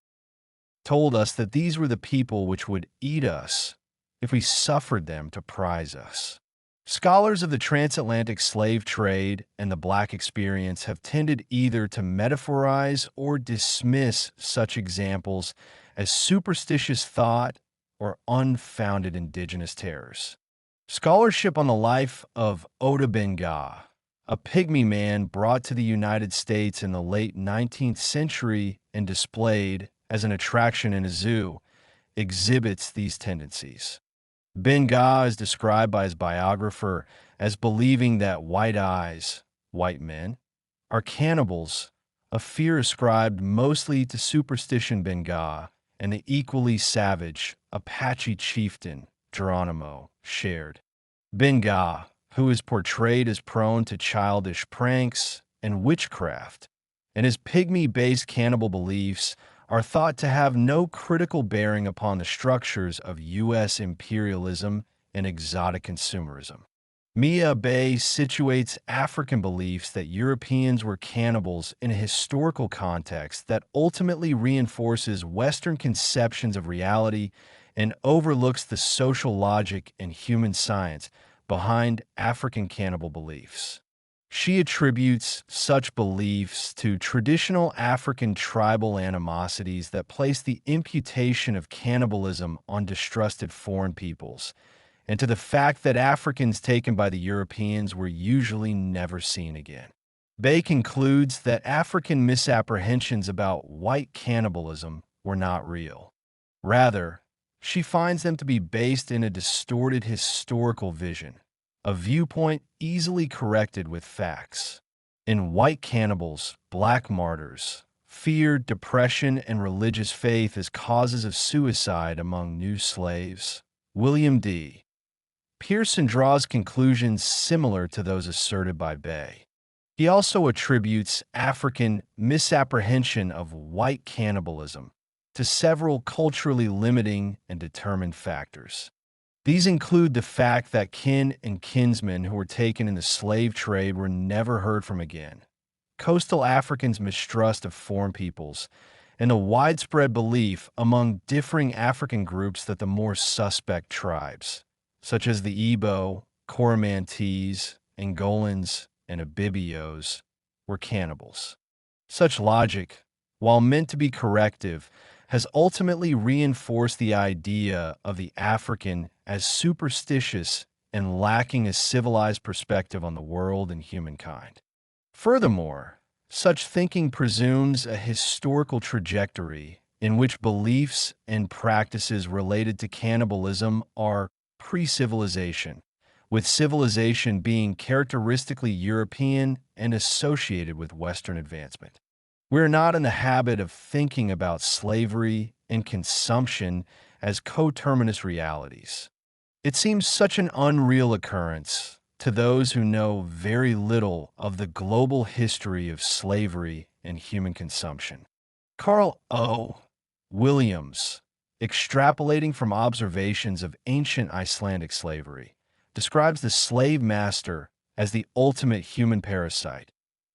told us that these were the people which would eat us if we suffered them to prize us. Scholars of the transatlantic slave trade and the black experience have tended either to metaphorize or dismiss such examples as superstitious thought or unfounded indigenous terrors. Scholarship on the life of Oda Benga, a pygmy man brought to the United States in the late 19th century and displayed as an attraction in a zoo, exhibits these tendencies. Benga is described by his biographer as believing that white eyes, white men, are cannibals, a fear ascribed mostly to superstition Benga and the equally savage Apache chieftain Geronimo shared. Benga, who is portrayed as prone to childish pranks and witchcraft, and his pygmy-based cannibal beliefs are thought to have no critical bearing upon the structures of U.S. imperialism and exotic consumerism. Mia Bay situates African beliefs that Europeans were cannibals in a historical context that ultimately reinforces Western conceptions of reality and overlooks the social logic and human science behind African cannibal beliefs. She attributes such beliefs to traditional African tribal animosities that place the imputation of cannibalism on distrusted foreign peoples, and to the fact that Africans taken by the Europeans were usually never seen again. Bay concludes that African misapprehensions about white cannibalism were not real. Rather, she finds them to be based in a distorted historical vision, a viewpoint easily corrected with facts. In White Cannibals, Black Martyrs, fear, depression, and religious faith as causes of suicide among new slaves. William D. Pearson draws conclusions similar to those asserted by Bay. He also attributes African misapprehension of white cannibalism to several culturally limiting and determined factors. These include the fact that kin and kinsmen who were taken in the slave trade were never heard from again, coastal Africans' mistrust of foreign peoples, and a widespread belief among differing African groups that the more suspect tribes, such as the Igbo, Coromantese, Angolans, and Abibios, were cannibals. Such logic, while meant to be corrective, has ultimately reinforced the idea of the African as superstitious and lacking a civilized perspective on the world and humankind. Furthermore, such thinking presumes a historical trajectory in which beliefs and practices related to cannibalism are pre-civilization, with civilization being characteristically European and associated with Western advancement. We are not in the habit of thinking about slavery and consumption as coterminous realities. It seems such an unreal occurrence to those who know very little of the global history of slavery and human consumption. Carl O. Williams, extrapolating from observations of ancient Icelandic slavery, describes the slave master as the ultimate human parasite,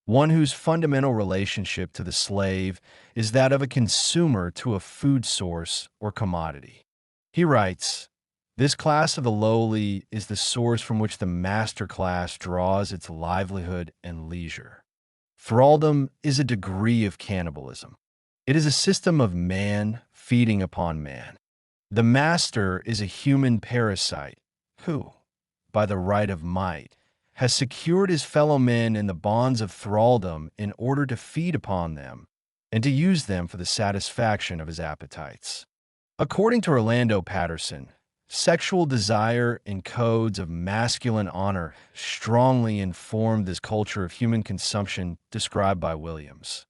one whose fundamental relationship to the slave is that of a consumer to a food source or commodity. He writes, This class of the lowly is the source from which the master class draws its livelihood and leisure. Thraldom is a degree of cannibalism. It is a system of man feeding upon man. The master is a human parasite who, by the right of might, has secured his fellow men in the bonds of thraldom in order to feed upon them and to use them for the satisfaction of his appetites. According to Orlando Patterson, sexual desire and codes of masculine honor strongly informed this culture of human consumption described by Williams.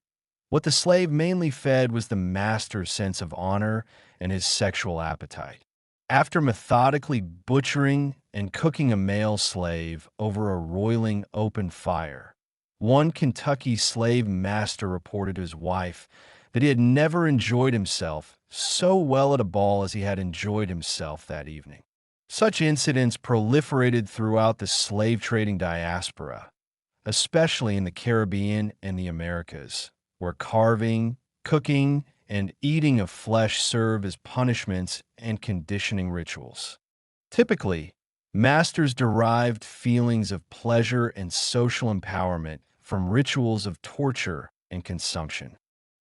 What the slave mainly fed was the master's sense of honor and his sexual appetite. After methodically butchering and cooking a male slave over a roiling open fire, one Kentucky slave master reported to his wife that he had never enjoyed himself so well at a ball as he had enjoyed himself that evening. Such incidents proliferated throughout the slave-trading diaspora, especially in the Caribbean and the Americas, where carving, cooking, and eating of flesh serve as punishments and conditioning rituals. Typically, masters derived feelings of pleasure and social empowerment from rituals of torture and consumption.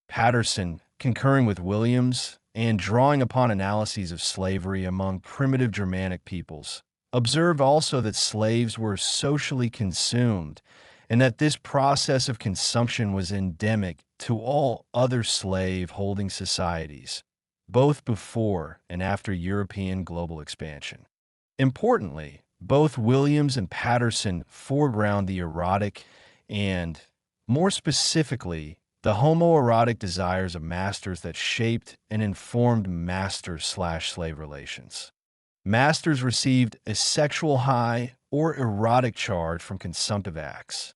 Patterson, concurring with Williams and drawing upon analyses of slavery among primitive Germanic peoples, observed also that slaves were socially consumed and that this process of consumption was endemic to all other slave-holding societies, both before and after European global expansion. Importantly, both Williams and Patterson foreground the erotic and, more specifically, the homoerotic desires of masters that shaped and informed master-slave relations. Masters received a sexual high or erotic charge from consumptive acts.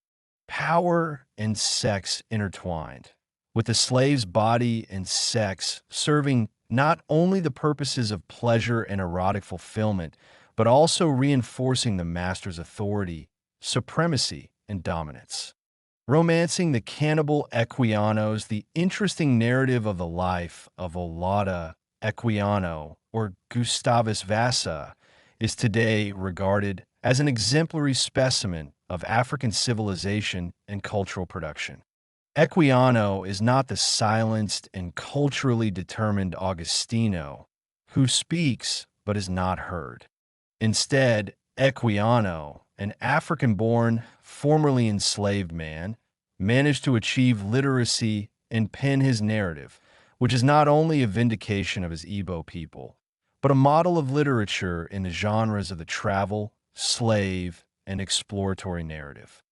Power and sex intertwined, with the slave's body and sex serving not only the purposes of pleasure and erotic fulfillment, but also reinforcing the master's authority, supremacy, and dominance. Romancing the cannibal Equianos, the interesting narrative of the life of Olaudah Equiano, or Gustavus Vassa, is today regarded as an exemplary specimen of African civilization and cultural production. Equiano is not the silenced and culturally determined Augustino who speaks but is not heard. Instead, Equiano, an African-born, formerly enslaved man, managed to achieve literacy and pen his narrative, which is not only a vindication of his Igbo people, but a model of literature in the genres of the travel, slave, and exploratory narrative.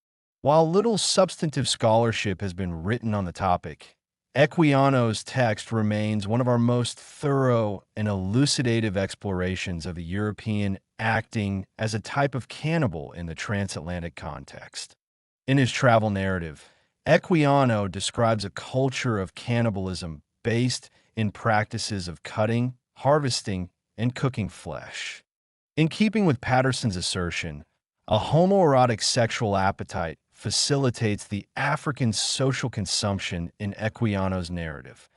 While little substantive scholarship has been written on the topic, Equiano's text remains one of our most thorough and elucidative explorations of the European acting as a type of cannibal in the transatlantic context. In his travel narrative, Equiano describes a culture of cannibalism based in practices of cutting, harvesting, and cooking flesh. In keeping with Patterson's assertion, a homoerotic sexual appetite facilitates the African social consumption in Equiano's narrative.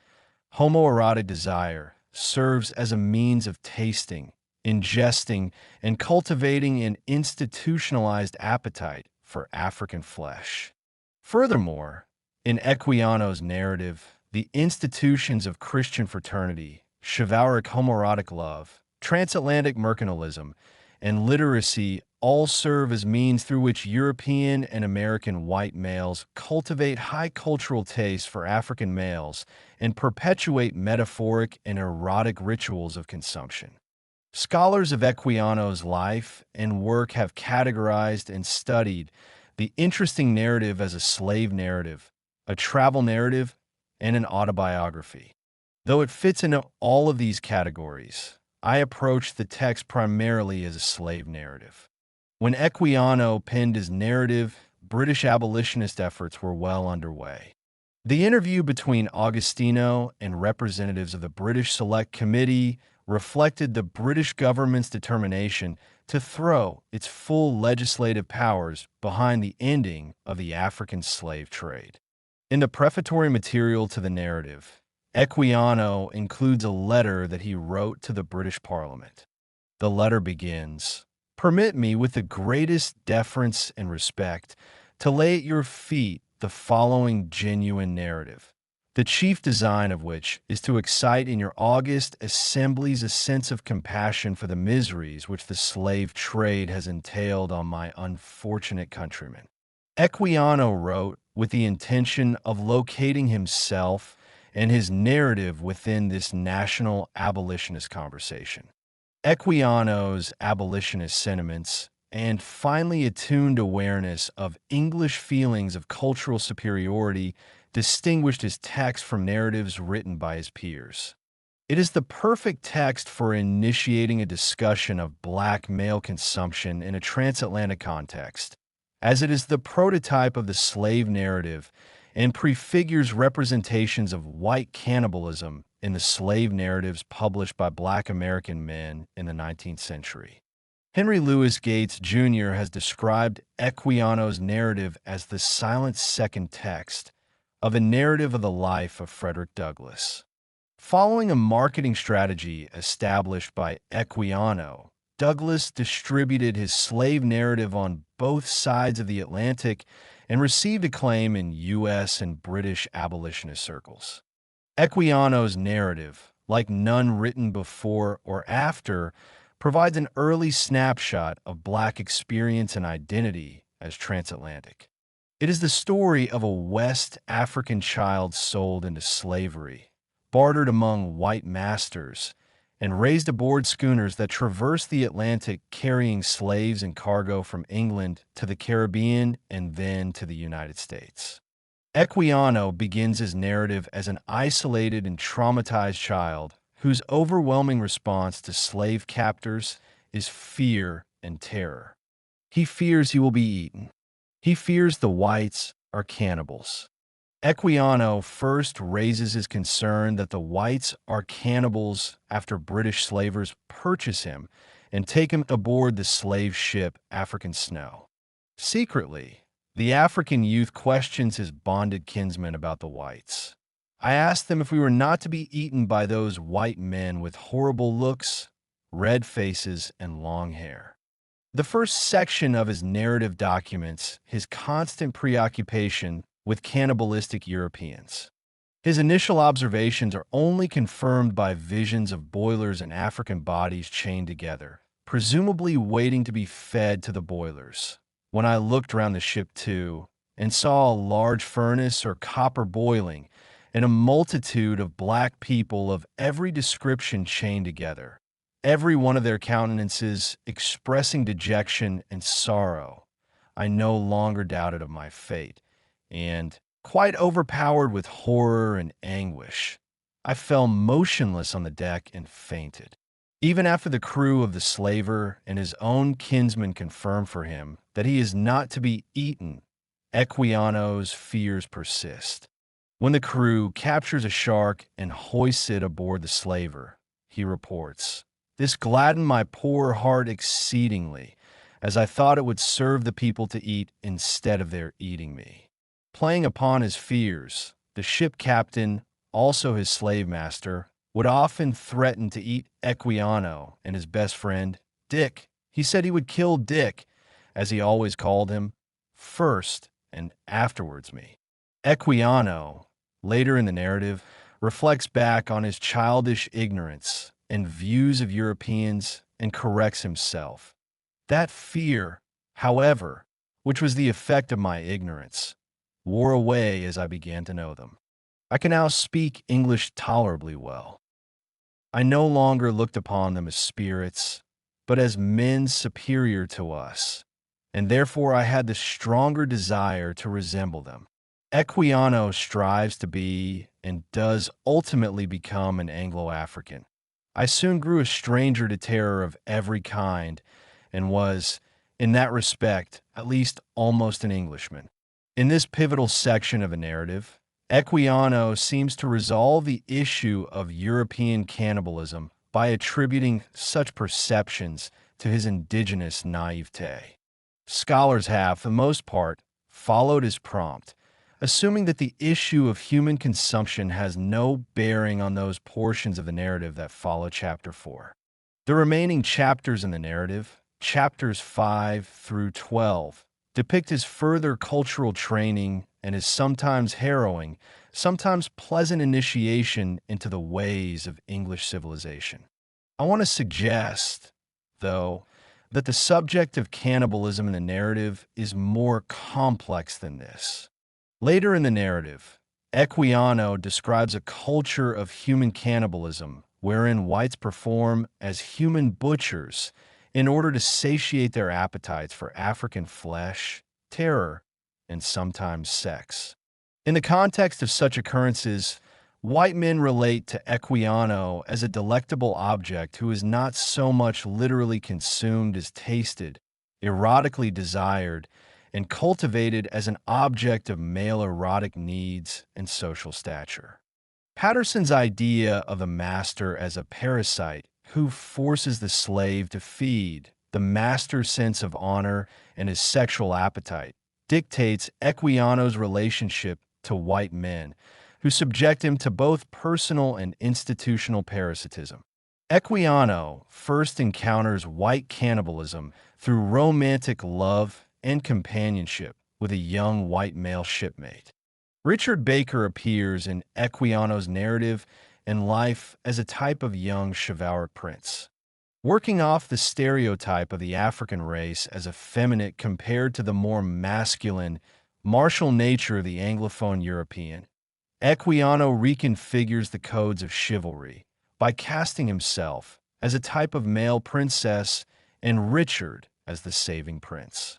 Homoerotic desire serves as a means of tasting, ingesting, and cultivating an institutionalized appetite for African flesh. Furthermore, in Equiano's narrative, the institutions of Christian fraternity, chivalric homoerotic love, transatlantic mercantilism, and literacy all serve as means through which European and American white males cultivate high cultural tastes for African males and perpetuate metaphoric and erotic rituals of consumption. Scholars of Equiano's life and work have categorized and studied the interesting narrative as a slave narrative, a travel narrative, and an autobiography. Though it fits into all of these categories, I approach the text primarily as a slave narrative. When Equiano penned his narrative, British abolitionist efforts were well underway. The interview between Augustino and representatives of the British Select Committee reflected the British government's determination to throw its full legislative powers behind the ending of the African slave trade. In the prefatory material to the narrative, Equiano includes a letter that he wrote to the British Parliament. The letter begins, "Permit me, with the greatest deference and respect, to lay at your feet the following genuine narrative, the chief design of which is to excite in your august assemblies a sense of compassion for the miseries which the slave trade has entailed on my unfortunate countrymen." Equiano wrote with the intention of locating himself and his narrative within this national abolitionist conversation. Equiano's abolitionist sentiments and finely attuned awareness of English feelings of cultural superiority distinguished his text from narratives written by his peers. It is the perfect text for initiating a discussion of black male consumption in a transatlantic context, as it is the prototype of the slave narrative and prefigures representations of white cannibalism in the slave narratives published by black American men in the 19th century. Henry Louis Gates Jr. has described Equiano's narrative as the silent second text of a narrative of the life of Frederick Douglass. Following a marketing strategy established by Equiano, Douglass distributed his slave narrative on both sides of the Atlantic and received acclaim in U.S. and British abolitionist circles. Equiano's narrative, like none written before or after, provides an early snapshot of black experience and identity as transatlantic. It is the story of a West African child sold into slavery, bartered among white masters, and raised aboard schooners that traversed the Atlantic carrying slaves and cargo from England to the Caribbean and then to the United States. Equiano begins his narrative as an isolated and traumatized child whose overwhelming response to slave captors is fear and terror. He fears he will be eaten. He fears the whites are cannibals. Equiano first raises his concern that the whites are cannibals after British slavers purchase him and take him aboard the slave ship African Snow. Secretly, the African youth questions his bonded kinsmen about the whites. "I asked them if we were not to be eaten by those white men with horrible looks, red faces, and long hair." The first section of his narrative documents his constant preoccupation with cannibalistic Europeans. His initial observations are only confirmed by visions of boilers and African bodies chained together, presumably waiting to be fed to the boilers. When I looked around the ship too, and saw a large furnace or copper boiling, and a multitude of black people of every description chained together, every one of their countenances expressing dejection and sorrow, I no longer doubted of my fate, and, quite overpowered with horror and anguish, I fell motionless on the deck and fainted. Even after the crew of the slaver and his own kinsmen confirm for him that he is not to be eaten, Equiano's fears persist. When the crew captures a shark and hoists it aboard the slaver, he reports, "This gladdened my poor heart exceedingly, as I thought it would serve the people to eat instead of their eating me." Playing upon his fears, the ship captain, also his slave master, would often threaten to eat Equiano and his best friend, Dick. He said he would kill Dick, as he always called him, first and afterwards me. Equiano, later in the narrative, reflects back on his childish ignorance and views of Europeans and corrects himself. That fear, however, which was the effect of my ignorance, wore away as I began to know them. I can now speak English tolerably well. I no longer looked upon them as spirits, but as men superior to us, and therefore I had the stronger desire to resemble them. Equiano strives to be, and does ultimately become, an Anglo-African. I soon grew a stranger to terror of every kind, and was, in that respect, at least almost an Englishman. In this pivotal section of a narrative, Equiano seems to resolve the issue of European cannibalism by attributing such perceptions to his indigenous naivete. Scholars have, for the most part, followed his prompt, assuming that the issue of human consumption has no bearing on those portions of the narrative that follow Chapter 4. The remaining chapters in the narrative, chapters 5 through 12, depict his further cultural training and his sometimes harrowing, sometimes pleasant initiation into the ways of English civilization. I want to suggest, though, that the subject of cannibalism in the narrative is more complex than this. Later in the narrative, Equiano describes a culture of human cannibalism wherein whites perform as human butchers in order to satiate their appetites for African flesh, terror, and sometimes sex. In the context of such occurrences, white men relate to Equiano as a delectable object who is not so much literally consumed as tasted, erotically desired, and cultivated as an object of male erotic needs and social stature. Patterson's idea of the master as a parasite who forces the slave to feed the master's sense of honor and his sexual appetite dictates Equiano's relationship to white men, who subject him to both personal and institutional parasitism. Equiano first encounters white cannibalism through romantic love and companionship with a young white male shipmate. Richard Baker appears in Equiano's narrative and life as a type of young chivalric prince. Working off the stereotype of the African race as effeminate compared to the more masculine, martial nature of the Anglophone European, Equiano reconfigures the codes of chivalry by casting himself as a type of male princess and Richard as the saving prince.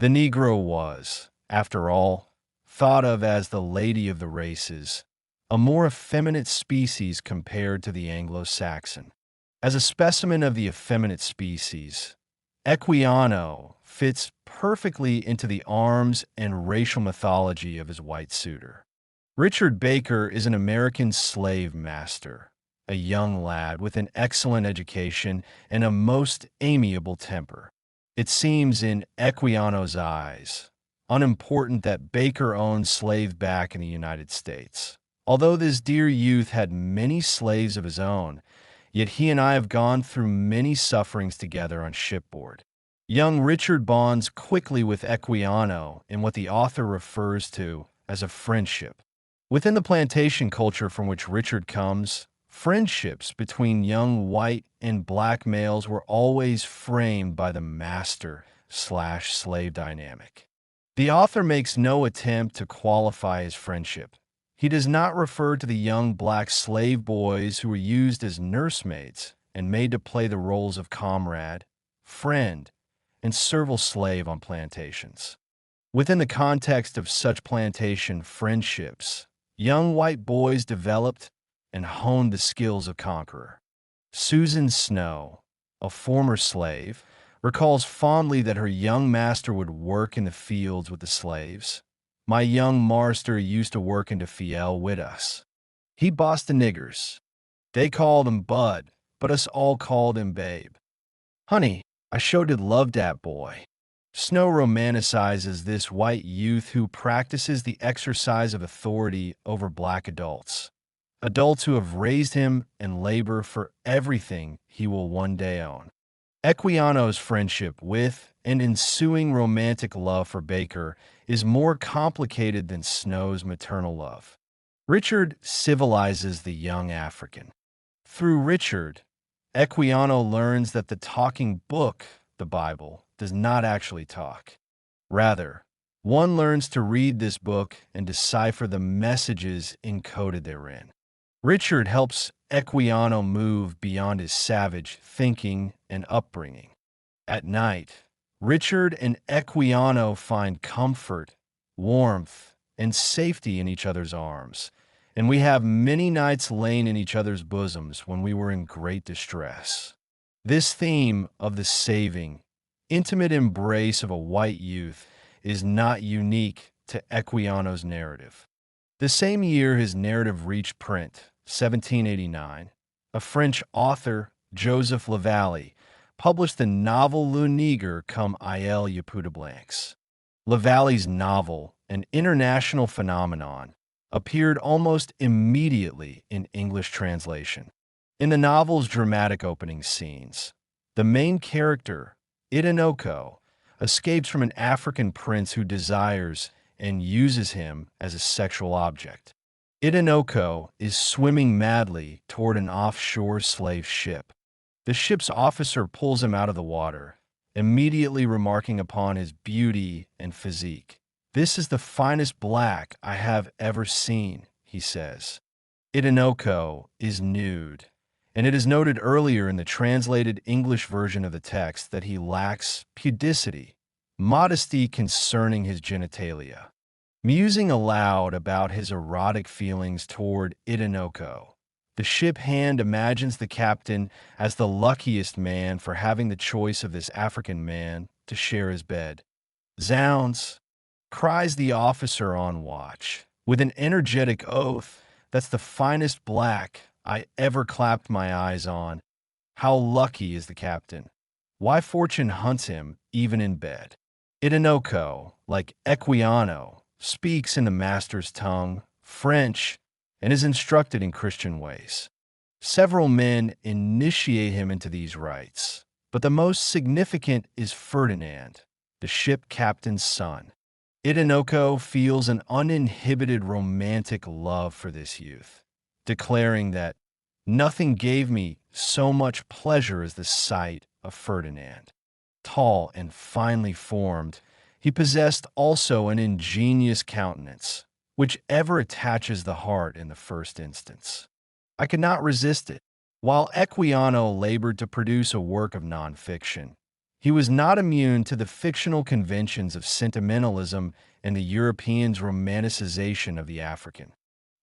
The Negro was, after all, thought of as the lady of the races, a more effeminate species compared to the Anglo-Saxon. As a specimen of the effeminate species, Equiano fits perfectly into the arms and racial mythology of his white suitor. Richard Baker is an American slave master, a young lad with an excellent education and a most amiable temper. It seems in Equiano's eyes unimportant that Baker owned slaves back in the United States. Although this dear youth had many slaves of his own, yet he and I have gone through many sufferings together on shipboard. Young Richard bonds quickly with Equiano in what the author refers to as a friendship. Within the plantation culture from which Richard comes, friendships between young white and black males were always framed by the master/slave dynamic. The author makes no attempt to qualify his friendship. He does not refer to the young black slave boys who were used as nursemaids and made to play the roles of comrade, friend, and servile slave on plantations. Within the context of such plantation friendships, young white boys developed and honed the skills of conqueror. Susan Snow, a former slave, recalls fondly that her young master would work in the fields with the slaves. My young marster used to work in the field with us. He bossed the niggers. They called him Bud, but us all called him Babe. Honey, I sure did love that boy. Snow romanticizes this white youth who practices the exercise of authority over black adults who have raised him and labor for everything he will one day own. Equiano's friendship with and ensuing romantic love for Baker is more complicated than Snow's maternal love. Richard civilizes the young African. Through Richard, Equiano learns that the talking book, the Bible, does not actually talk. Rather, one learns to read this book and decipher the messages encoded therein. Richard helps Equiano move beyond his savage thinking and upbringing. At night, Richard and Equiano find comfort, warmth, and safety in each other's arms, and we have many nights lain in each other's bosoms when we were in great distress. This theme of the saving, intimate embrace of a white youth is not unique to Equiano's narrative. The same year his narrative reached print, 1789, a French author, Joseph Lavallee, published the novel Le Nigger comme il y a peu de blancs. Lavallee's novel, an international phenomenon, appeared almost immediately in English translation. In the novel's dramatic opening scenes, the main character, Itinoko, escapes from an African prince who desires and uses him as a sexual object. Itinoko is swimming madly toward an offshore slave ship. The ship's officer pulls him out of the water, immediately remarking upon his beauty and physique. "This is the finest black I have ever seen," he says. Itinoko is nude, and it is noted earlier in the translated English version of the text that he lacks pudicity, modesty concerning his genitalia. Musing aloud about his erotic feelings toward Itinoko, the ship hand imagines the captain as the luckiest man for having the choice of this African man to share his bed. "Zounds!" cries the officer on watch, with an energetic oath. "That's the finest black I ever clapped my eyes on. How lucky is the captain! Why fortune hunts him even in bed." Itinoko, like Equiano, speaks in the master's tongue, French, and is instructed in Christian ways. Several men initiate him into these rites, but the most significant is Ferdinand, the ship captain's son. Itinoko feels an uninhibited romantic love for this youth, declaring that "nothing gave me so much pleasure as the sight of Ferdinand." Tall and finely formed, he possessed also an ingenious countenance, which ever attaches the heart in the first instance. I could not resist it. While Equiano labored to produce a work of nonfiction, he was not immune to the fictional conventions of sentimentalism and the European's romanticization of the African.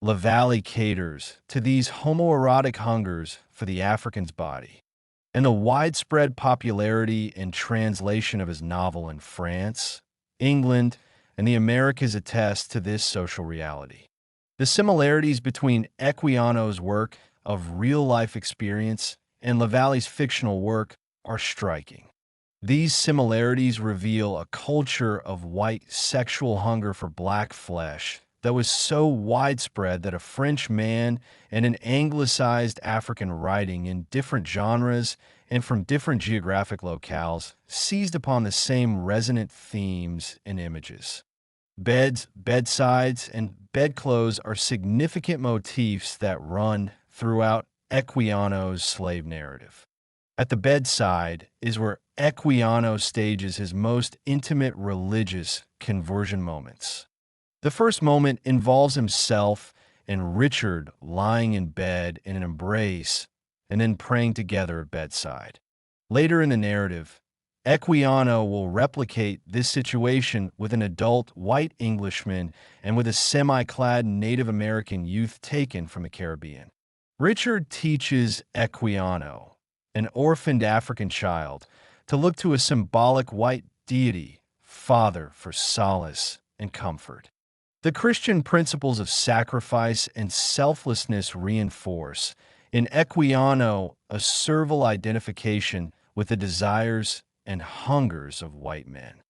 Lavallee caters to these homoerotic hungers for the African's body, and the widespread popularity and translation of his novel in France, England, and the Americas attest to this social reality. The similarities between Equiano's work of real-life experience and Lavallee's fictional work are striking. These similarities reveal a culture of white sexual hunger for black flesh that was so widespread that a French man and an anglicized African writing in different genres and from different geographic locales seized upon the same resonant themes and images. Beds, bedsides, and bedclothes are significant motifs that run throughout Equiano's slave narrative. At the bedside is where Equiano stages his most intimate religious conversion moments. The first moment involves himself and Richard lying in bed in an embrace and then praying together at bedside. Later in the narrative, Equiano will replicate this situation with an adult white Englishman and with a semi-clad Native American youth taken from the Caribbean. Richard teaches Equiano, an orphaned African child, to look to a symbolic white deity, father, for solace and comfort. The Christian principles of sacrifice and selflessness reinforce, in Equiano, a servile identification with the desires and hungers of white men.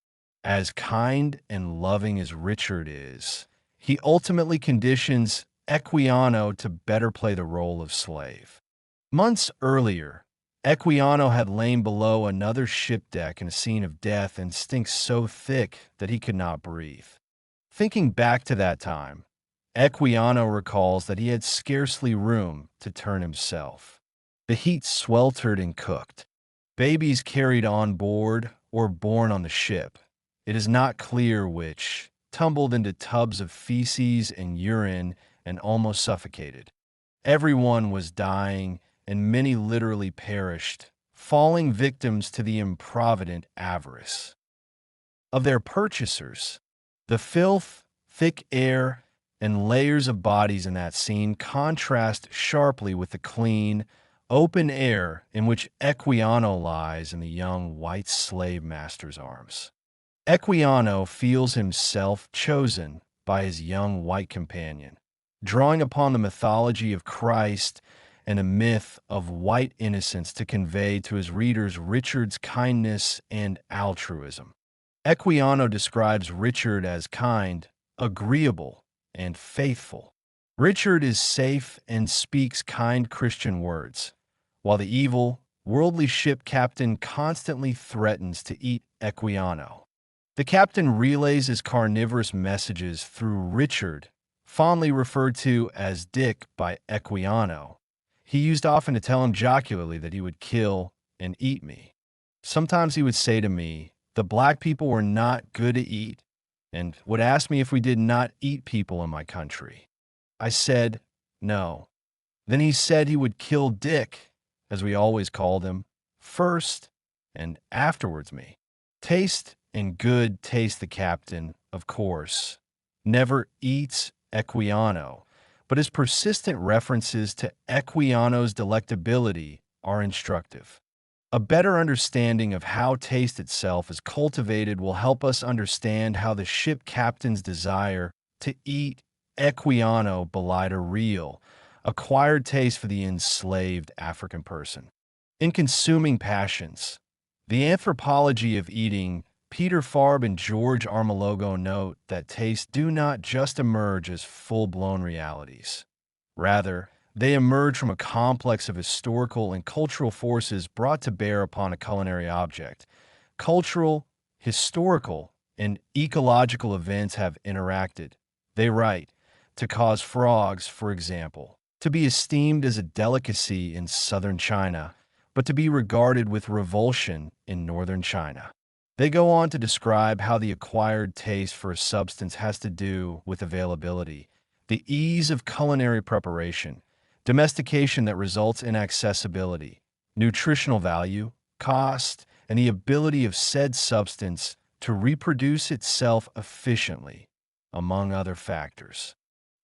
As kind and loving as Richard is, he ultimately conditions Equiano to better play the role of slave. Months earlier, Equiano had lain below another ship deck in a scene of death and stinks so thick that he could not breathe. Thinking back to that time, Equiano recalls that he had scarcely room to turn himself. The heat sweltered and cooked. Babies carried on board or born on the ship, it is not clear which, tumbled into tubs of feces and urine and almost suffocated. Everyone was dying, and many literally perished, falling victims to the improvident avarice of their purchasers. The filth, thick air, and layers of bodies in that scene contrast sharply with the clean, open air in which Equiano lies in the young white slave master's arms. Equiano feels himself chosen by his young white companion, drawing upon the mythology of Christ and a myth of white innocence to convey to his readers Richard's kindness and altruism. Equiano describes Richard as kind, agreeable, and faithful. Richard is safe and speaks kind Christian words, while the evil, worldly ship captain constantly threatens to eat Equiano. The captain relays his carnivorous messages through Richard, fondly referred to as Dick by Equiano. He used often to tell him jocularly that he would kill and eat me. Sometimes he would say to me, the black people were not good to eat, and would ask me if we did not eat people in my country. I said, no. Then he said he would kill Dick, as we always called him, first and afterwards me. Taste and good taste the captain, of course, never eats Equiano, but his persistent references to Equiano's delectability are instructive. A better understanding of how taste itself is cultivated will help us understand how the ship captain's desire to eat Equiano belied a real, acquired taste for the enslaved African person. In Consuming Passions, The Anthropology of Eating, Peter Farb and George Armologo note that tastes do not just emerge as full-blown realities. Rather, they emerge from a complex of historical and cultural forces brought to bear upon a culinary object. Cultural, historical, and ecological events have interacted. They write, to cause frogs, for example, to be esteemed as a delicacy in southern China, but to be regarded with revulsion in northern China. They go on to describe how the acquired taste for a substance has to do with availability, the ease of culinary preparation, domestication that results in accessibility, nutritional value, cost, and the ability of said substance to reproduce itself efficiently, among other factors.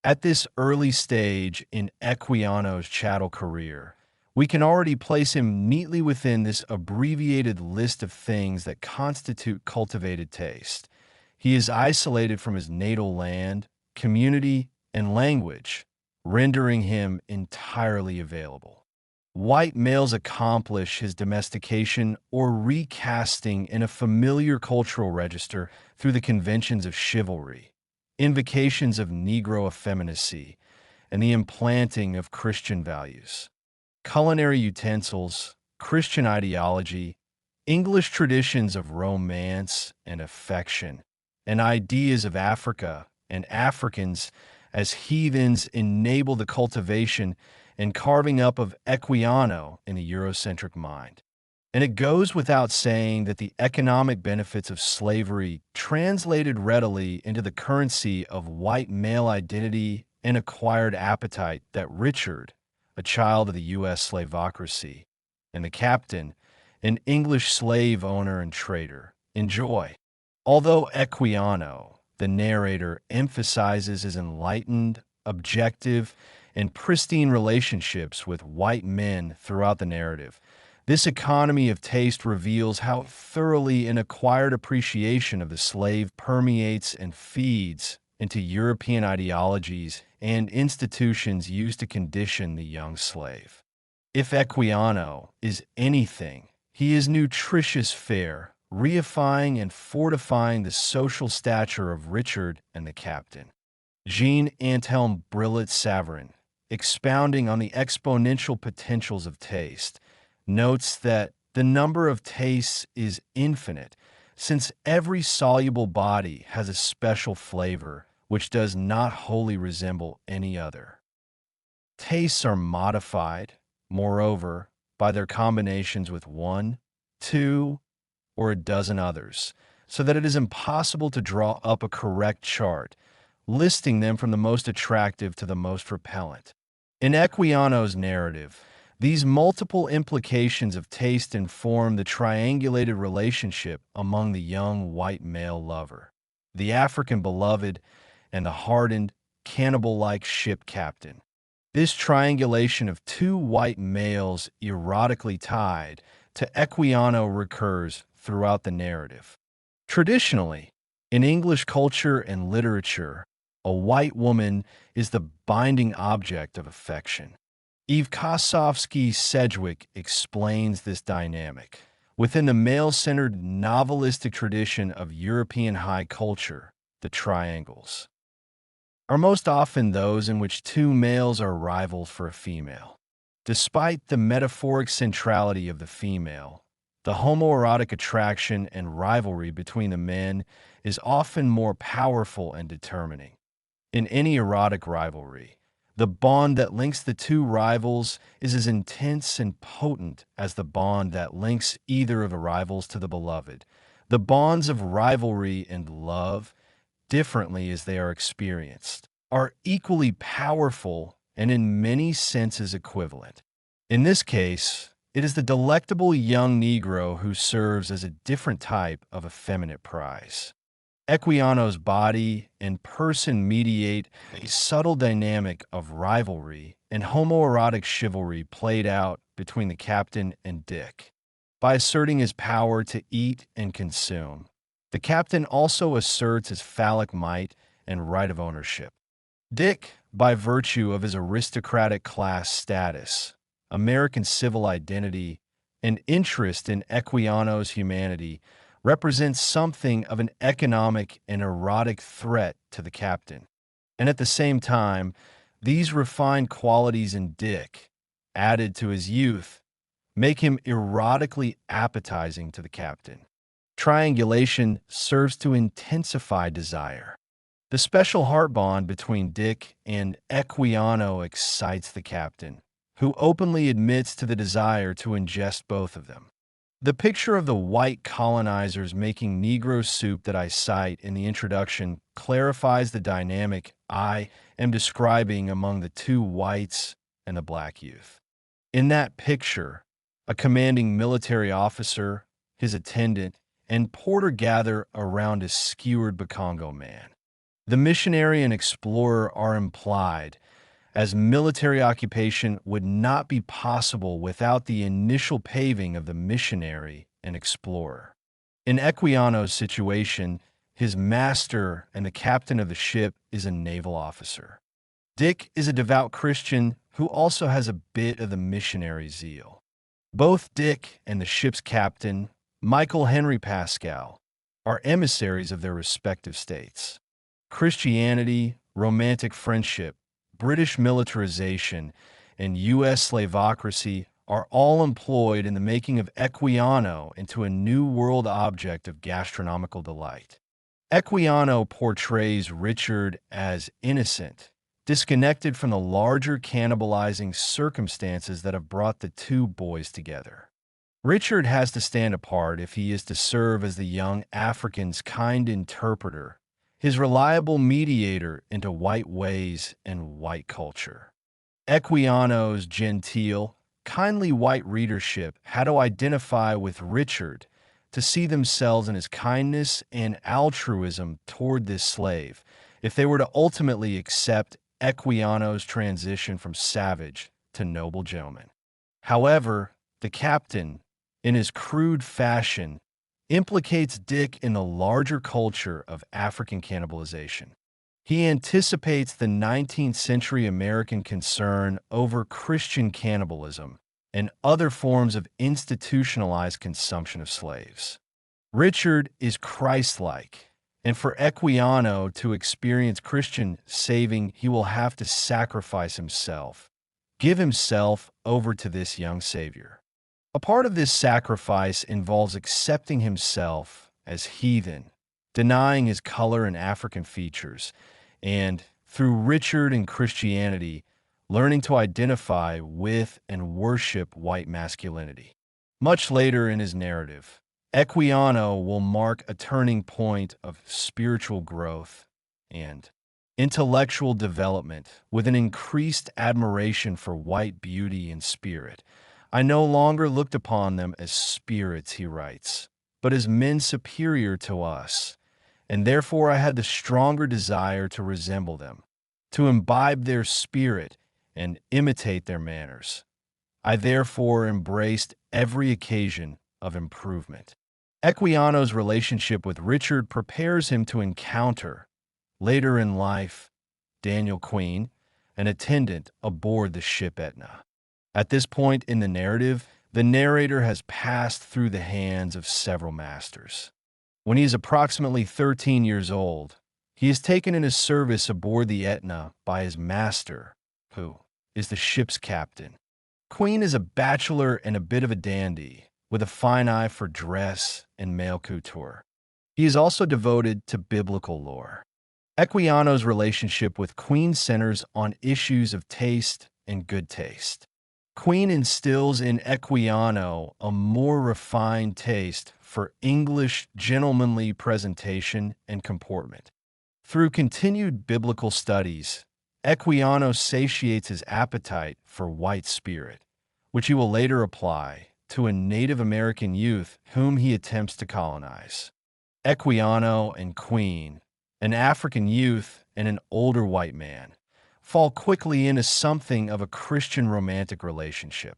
At this early stage in Equiano's chattel career, we can already place him neatly within this abbreviated list of things that constitute cultivated taste. He is isolated from his natal land, community, and language, rendering him entirely available. White males accomplish his domestication or recasting in a familiar cultural register through the conventions of chivalry, invocations of Negro effeminacy, and the implanting of Christian values. Culinary utensils, Christian ideology, English traditions of romance and affection, and ideas of Africa and Africans as heathens enable the cultivation and carving up of Equiano in the Eurocentric mind. And it goes without saying that the economic benefits of slavery translated readily into the currency of white male identity and acquired appetite that Richard, a child of the U.S. slavocracy, and the captain, an English slave owner and trader, enjoy. Although Equiano, the narrator, emphasizes his enlightened, objective, and pristine relationships with white men throughout the narrative, this economy of taste reveals how thoroughly an acquired appreciation of the slave permeates and feeds into European ideologies and institutions used to condition the young slave. If Equiano is anything, he is nutritious fare, reifying and fortifying the social stature of Richard and the captain. Jean-Antelme Brillat-Savarin, expounding on the exponential potentials of taste, notes that the number of tastes is infinite, since every soluble body has a special flavor which does not wholly resemble any other. Tastes are modified, moreover, by their combinations with one, two, or a dozen others, so that it is impossible to draw up a correct chart, listing them from the most attractive to the most repellent. In Equiano's narrative, these multiple implications of taste inform the triangulated relationship among the young white male lover, the African beloved, and the hardened, cannibal-like ship captain. This triangulation of two white males erotically tied to Equiano recurs throughout the narrative. Traditionally, in English culture and literature, a white woman is the binding object of affection. Eve Kosofsky-Sedgwick explains this dynamic. Within the male-centered novelistic tradition of European high culture, the triangles are most often those in which two males are rivals for a female. Despite the metaphoric centrality of the female, the homoerotic attraction and rivalry between the men is often more powerful and determining. In any erotic rivalry, the bond that links the two rivals is as intense and potent as the bond that links either of the rivals to the beloved. The bonds of rivalry and love, differently as they are experienced, are equally powerful and in many senses equivalent. In this case, it is the delectable young Negro who serves as a different type of effeminate prize. Equiano's body and person mediate a subtle dynamic of rivalry and homoerotic chivalry played out between the captain and Dick. By asserting his power to eat and consume, the captain also asserts his phallic might and right of ownership. Dick, by virtue of his aristocratic class status, American civil identity, and interest in Equiano's humanity, represents something of an economic and erotic threat to the captain. And at the same time, these refined qualities in Dick, added to his youth, make him erotically appetizing to the captain. Triangulation serves to intensify desire. The special heart bond between Dick and Equiano excites the captain, who openly admits to the desire to ingest both of them. The picture of the white colonizers making Negro soup that I cite in the introduction clarifies the dynamic I am describing among the two whites and the black youth. In that picture, a commanding military officer, his attendant, and porter gather around a skewered Bakongo man. The missionary and explorer are implied, as military occupation would not be possible without the initial paving of the missionary and explorer. In Equiano's situation, his master and the captain of the ship is a naval officer. Dick is a devout Christian who also has a bit of the missionary zeal. Both Dick and the ship's captain, Michael Henry Pascal, are emissaries of their respective states. Christianity, romantic friendship, British militarization, and U.S. slavocracy are all employed in the making of Equiano into a new world object of gastronomical delight. Equiano portrays Richard as innocent, disconnected from the larger cannibalizing circumstances that have brought the two boys together. Richard has to stand apart if he is to serve as the young African's kind interpreter, his reliable mediator into white ways and white culture. Equiano's genteel, kindly white readership had to identify with Richard to see themselves in his kindness and altruism toward this slave, if they were to ultimately accept Equiano's transition from savage to noble gentleman. However, the captain, in his crude fashion, implicates Dick in the larger culture of African cannibalization. He anticipates the 19th century American concern over Christian cannibalism and other forms of institutionalized consumption of slaves. Richard is Christ-like, and for Equiano to experience Christian saving, he will have to sacrifice himself, give himself over to this young Savior. A part of this sacrifice involves accepting himself as heathen, denying his color and African features, and, through Richard and Christianity, learning to identify with and worship white masculinity. Much later in his narrative, Equiano will mark a turning point of spiritual growth and intellectual development with an increased admiration for white beauty and spirit. I no longer looked upon them as spirits, he writes, but as men superior to us, and therefore I had the stronger desire to resemble them, to imbibe their spirit and imitate their manners. I therefore embraced every occasion of improvement. Equiano's relationship with Richard prepares him to encounter, later in life, Daniel Queen, an attendant aboard the ship Etna. At this point in the narrative, the narrator has passed through the hands of several masters. When he is approximately 13 years old, he is taken into service aboard the Etna by his master, who is the ship's captain. Queen is a bachelor and a bit of a dandy, with a fine eye for dress and male couture. He is also devoted to biblical lore. Equiano's relationship with Queen centers on issues of taste and good taste. Queen instills in Equiano a more refined taste for English gentlemanly presentation and comportment. Through continued biblical studies, Equiano satiates his appetite for white spirit, which he will later apply to a Native American youth whom he attempts to colonize. Equiano and Queen, an African youth and an older white man, fall quickly into something of a Christian romantic relationship.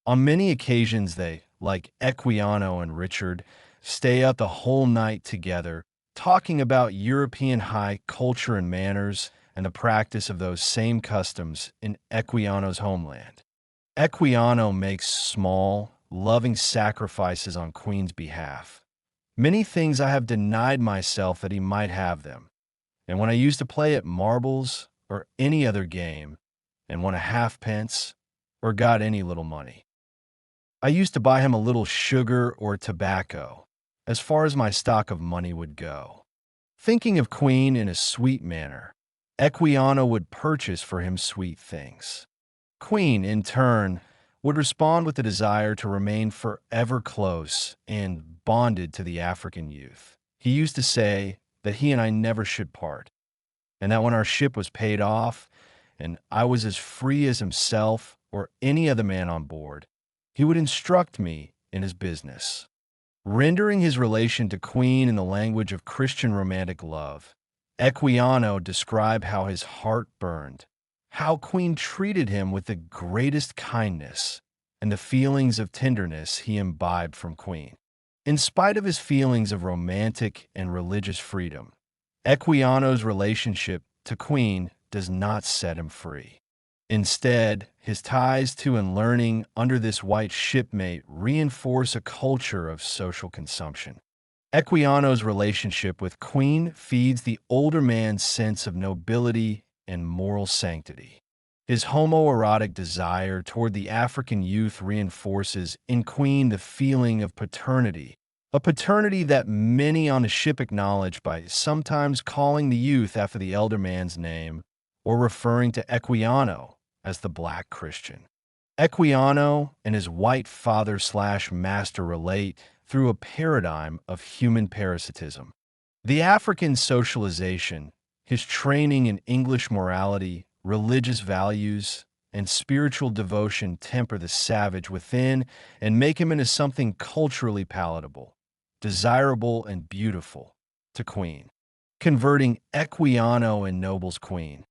On many occasions they, like Equiano and Richard, stay up the whole night together, talking about European high culture and manners and the practice of those same customs in Equiano's homeland. Equiano makes small, loving sacrifices on Queen's behalf. Many things I have denied myself that he might have them. And when I used to play at marbles or any other game and won a halfpence or got any little money, I used to buy him a little sugar or tobacco, as far as my stock of money would go. Thinking of Queen in a sweet manner, Equiano would purchase for him sweet things. Queen, in turn, would respond with a desire to remain forever close and bonded to the African youth. He used to say that he and I never should part, and that when our ship was paid off and I was as free as himself or any other man on board, he would instruct me in his business. Rendering his relation to Queen in the language of Christian romantic love, Equiano described how his heart burned, how Queen treated him with the greatest kindness, and the feelings of tenderness he imbibed from Queen. In spite of his feelings of romantic and religious freedom, Equiano's relationship to Queen does not set him free. Instead, his ties to and learning under this white shipmate reinforce a culture of social consumption. Equiano's relationship with Queen feeds the older man's sense of nobility and moral sanctity. His homoerotic desire toward the African youth reinforces in Queen the feeling of paternity, a paternity that many on the ship acknowledge by sometimes calling the youth after the elder man's name or referring to Equiano as the Black Christian. Equiano and his white father/master relate through a paradigm of human parasitism. The African socialization, his training in English morality, religious values, and spiritual devotion temper the savage within and make him into something culturally palatable, desirable, and beautiful to Queen, converting Equiano ennobles Queen.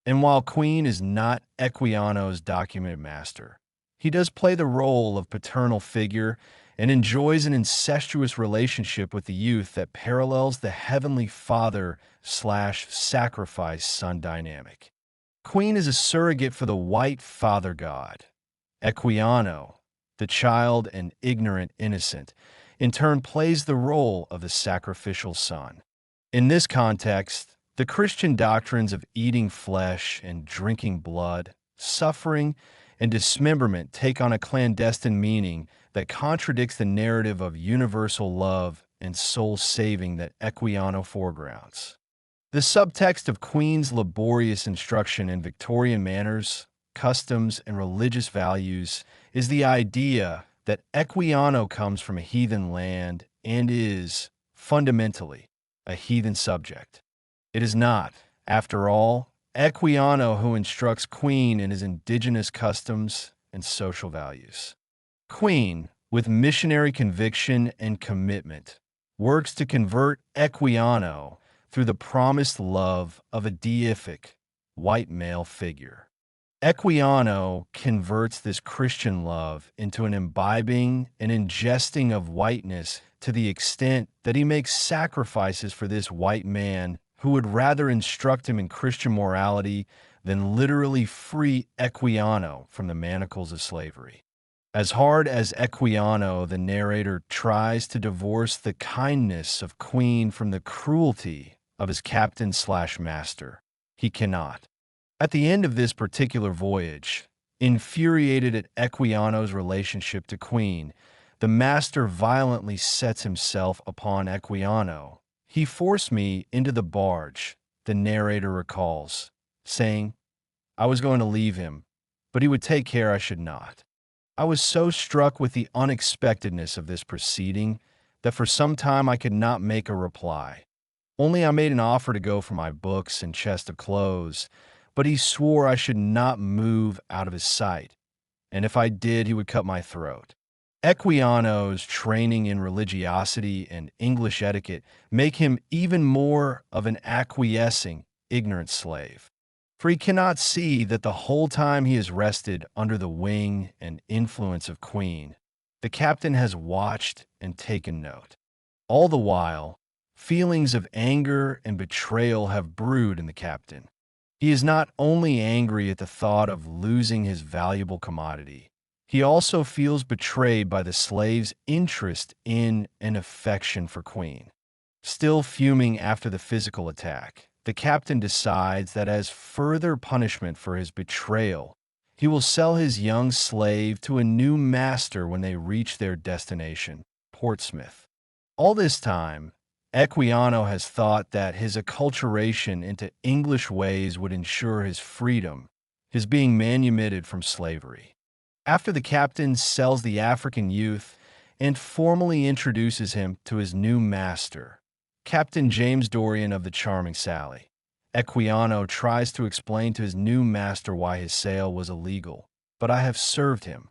And while Queen is not Equiano's documented master, he does play the role of paternal figure and enjoys an incestuous relationship with the youth that parallels the heavenly father/sacrifice son dynamic. Queen is a surrogate for the white father god. Equiano, the child and ignorant innocent, in turn plays the role of the sacrificial son. In this context, the Christian doctrines of eating flesh and drinking blood, suffering, and dismemberment take on a clandestine meaning that contradicts the narrative of universal love and soul-saving that Equiano foregrounds. The subtext of Queen's laborious instruction in Victorian manners, customs, and religious values is the idea that Equiano comes from a heathen land and is, fundamentally, a heathen subject. It is not, after all, Equiano who instructs Queen in his indigenous customs and social values. Queen, with missionary conviction and commitment, works to convert Equiano through the promised love of a deific, white male figure. Equiano converts this Christian love into an imbibing and ingesting of whiteness to the extent that he makes sacrifices for this white man who would rather instruct him in Christian morality than literally free Equiano from the manacles of slavery. As hard as Equiano, the narrator, tries to divorce the kindness of Queen from the cruelty of his captain/master, he cannot. At the end of this particular voyage, Infuriated at Equiano's relationship to Queen, the master violently sets himself upon Equiano. "He forced me into the barge," the narrator recalls, saying, "I was going to leave him, but he would take care I should not." I was so struck with the unexpectedness of this proceeding that for some time I could not make a reply. Only I made an offer to go for my books and chest of clothes, but he swore I should not move out of his sight, and if I did, he would cut my throat. Equiano's training in religiosity and English etiquette make him even more of an acquiescing, ignorant slave. For he cannot see that the whole time he has rested under the wing and influence of Queen, the captain has watched and taken note. All the while, feelings of anger and betrayal have brewed in the captain. He is not only angry at the thought of losing his valuable commodity, he also feels betrayed by the slave's interest in and affection for Queen. Still fuming after the physical attack, the captain decides that as further punishment for his betrayal, he will sell his young slave to a new master when they reach their destination, Portsmouth. All this time, Equiano has thought that his acculturation into English ways would ensure his freedom, his being manumitted from slavery. After the captain sells the African youth and formally introduces him to his new master, Captain James Dorian of the Charming Sally, Equiano tries to explain to his new master why his sale was illegal. "But I have served him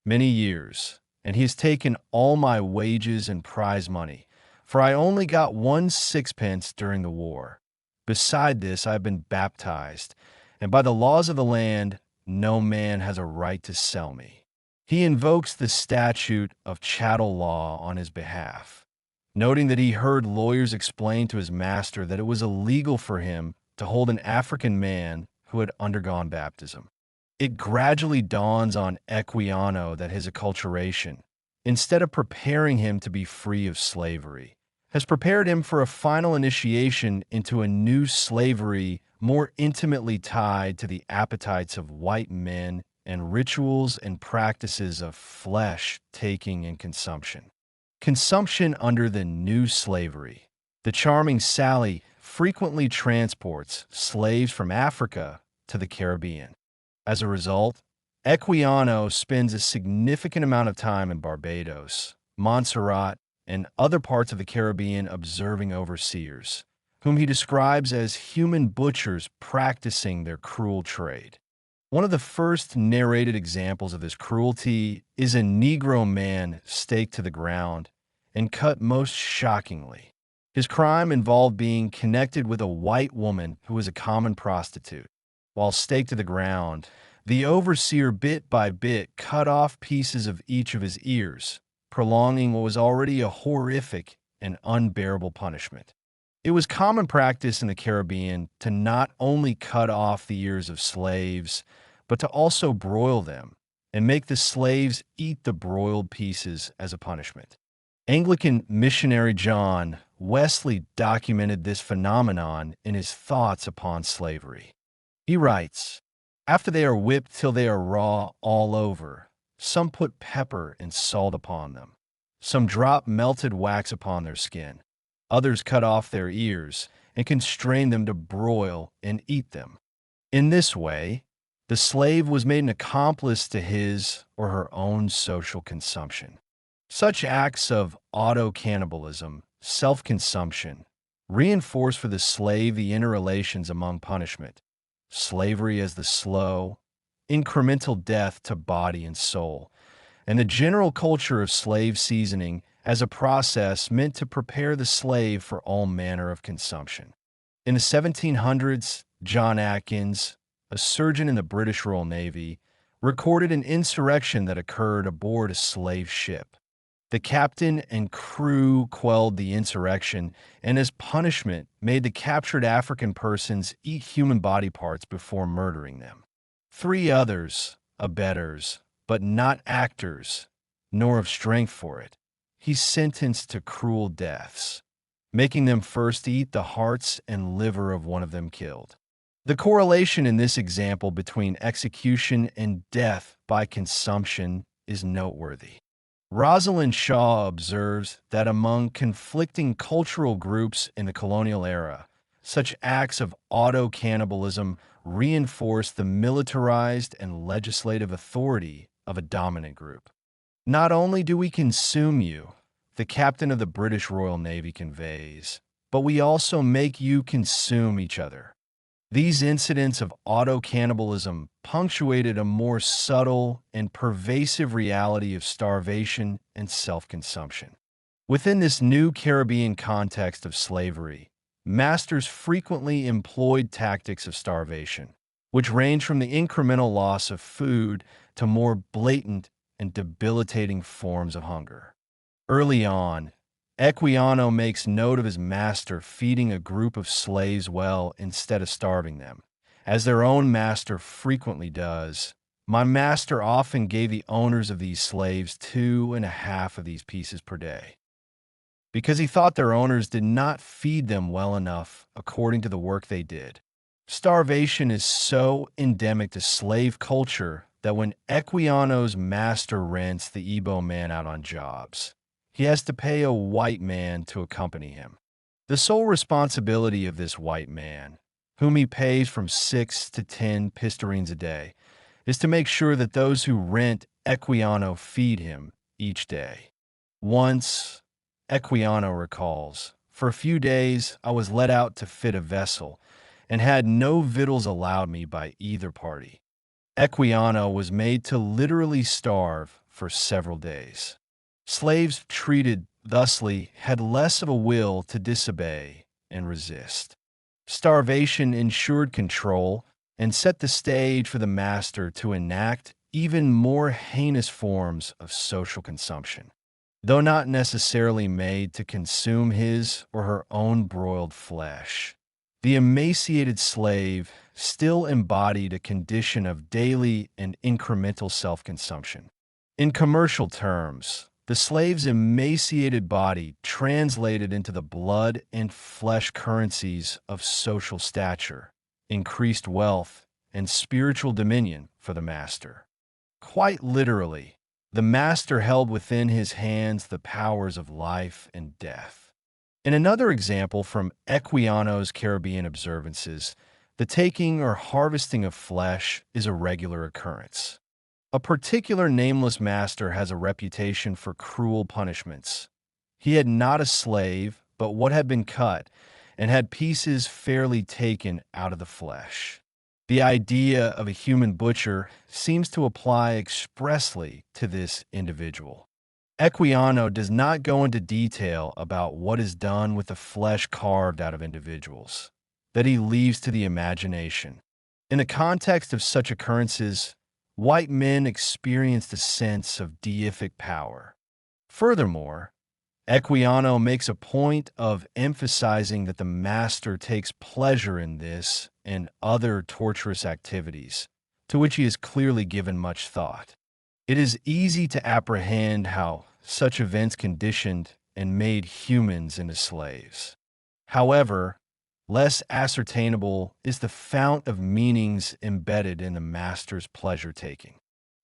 many years, and he has taken all my wages and prize money, for I only got 1 6 during the war. Beside this, I have been baptized, and by the laws of the land, no man has a right to sell me." He invokes the statute of chattel law on his behalf, noting that he heard lawyers explain to his master that it was illegal for him to hold an African man who had undergone baptism. It gradually dawns on Equiano that his acculturation, instead of preparing him to be free of slavery, has prepared him for a final initiation into a new slavery more intimately tied to the appetites of white men and rituals and practices of flesh-taking and consumption. Consumption under the new slavery. The Charming Sally frequently transports slaves from Africa to the Caribbean. As a result, Equiano spends a significant amount of time in Barbados, Montserrat, and other parts of the Caribbean observing overseers, whom he describes as human butchers practicing their cruel trade. One of the first narrated examples of this cruelty is a Negro man staked to the ground and cut most shockingly. His crime involved being connected with a white woman who was a common prostitute. While staked to the ground, the overseer bit by bit cut off pieces of each of his ears, prolonging what was already a horrific and unbearable punishment. It was common practice in the Caribbean to not only cut off the ears of slaves, but to also broil them and make the slaves eat the broiled pieces as a punishment. Anglican missionary John Wesley documented this phenomenon in his Thoughts upon Slavery. He writes, "After they are whipped till they are raw all over, some put pepper and salt upon them. Some drop melted wax upon their skin. Others cut off their ears and constrain them to broil and eat them. In this way, the slave was made an accomplice to his or her own social consumption." Such acts of auto-cannibalism, self-consumption, reinforce for the slave the interrelations among punishment, slavery as the slow, incremental death to body and soul, and the general culture of slave seasoning as a process meant to prepare the slave for all manner of consumption. In the 1700s, John Atkins, a surgeon in the British Royal Navy, recorded an insurrection that occurred aboard a slave ship. The captain and crew quelled the insurrection and as punishment made the captured African persons eat human body parts before murdering them. 3 others, abettors, but not actors, nor of strength for it, he sentenced to cruel deaths, making them first eat the hearts and liver of one of them killed. The correlation in this example between execution and death by consumption is noteworthy. Rosalind Shaw observes that among conflicting cultural groups in the colonial era, such acts of auto-cannibalism reinforce the militarized and legislative authority of a dominant group. Not only do we consume you, the captain of the British Royal Navy conveys, but we also make you consume each other. These incidents of auto-cannibalism punctuated a more subtle and pervasive reality of starvation and self-consumption. Within this new Caribbean context of slavery, masters frequently employed tactics of starvation, which range from the incremental loss of food to more blatant and debilitating forms of hunger. Early on, Equiano makes note of his master feeding a group of slaves well instead of starving them. As their own master frequently does, my master often gave the owners of these slaves 2.5 of these pieces per day, because he thought their owners did not feed them well enough according to the work they did. Starvation is so endemic to slave culture that when Equiano's master rents the Igbo man out on jobs, he has to pay a white man to accompany him. The sole responsibility of this white man, whom he pays from 6 to 10 pistarines a day, is to make sure that those who rent Equiano feed him each day. Once, Equiano recalls, for a few days I was let out to fit a vessel and had no victuals allowed me by either party. Equiano was made to literally starve for several days. Slaves treated thusly had less of a will to disobey and resist. Starvation ensured control and set the stage for the master to enact even more heinous forms of social consumption, though not necessarily made to consume his or her own broiled flesh. The emaciated slave still embodied a condition of daily and incremental self-consumption. In commercial terms, the slave's emaciated body translated into the blood and flesh currencies of social stature, increased wealth, and spiritual dominion for the master. Quite literally, the master held within his hands the powers of life and death. In another example from Equiano's Caribbean observances, the taking or harvesting of flesh is a regular occurrence. A particular nameless master has a reputation for cruel punishments. He had not a slave, but what had been cut, and had pieces fairly taken out of the flesh. The idea of a human butcher seems to apply expressly to this individual. Equiano does not go into detail about what is done with the flesh carved out of individuals, that he leaves to the imagination. In the context of such occurrences, white men experienced a sense of deific power. Furthermore, Equiano makes a point of emphasizing that the master takes pleasure in this and other torturous activities, to which he has clearly given much thought. It is easy to apprehend how such events conditioned and made humans into slaves. However, less ascertainable is the fount of meanings embedded in the master's pleasure-taking.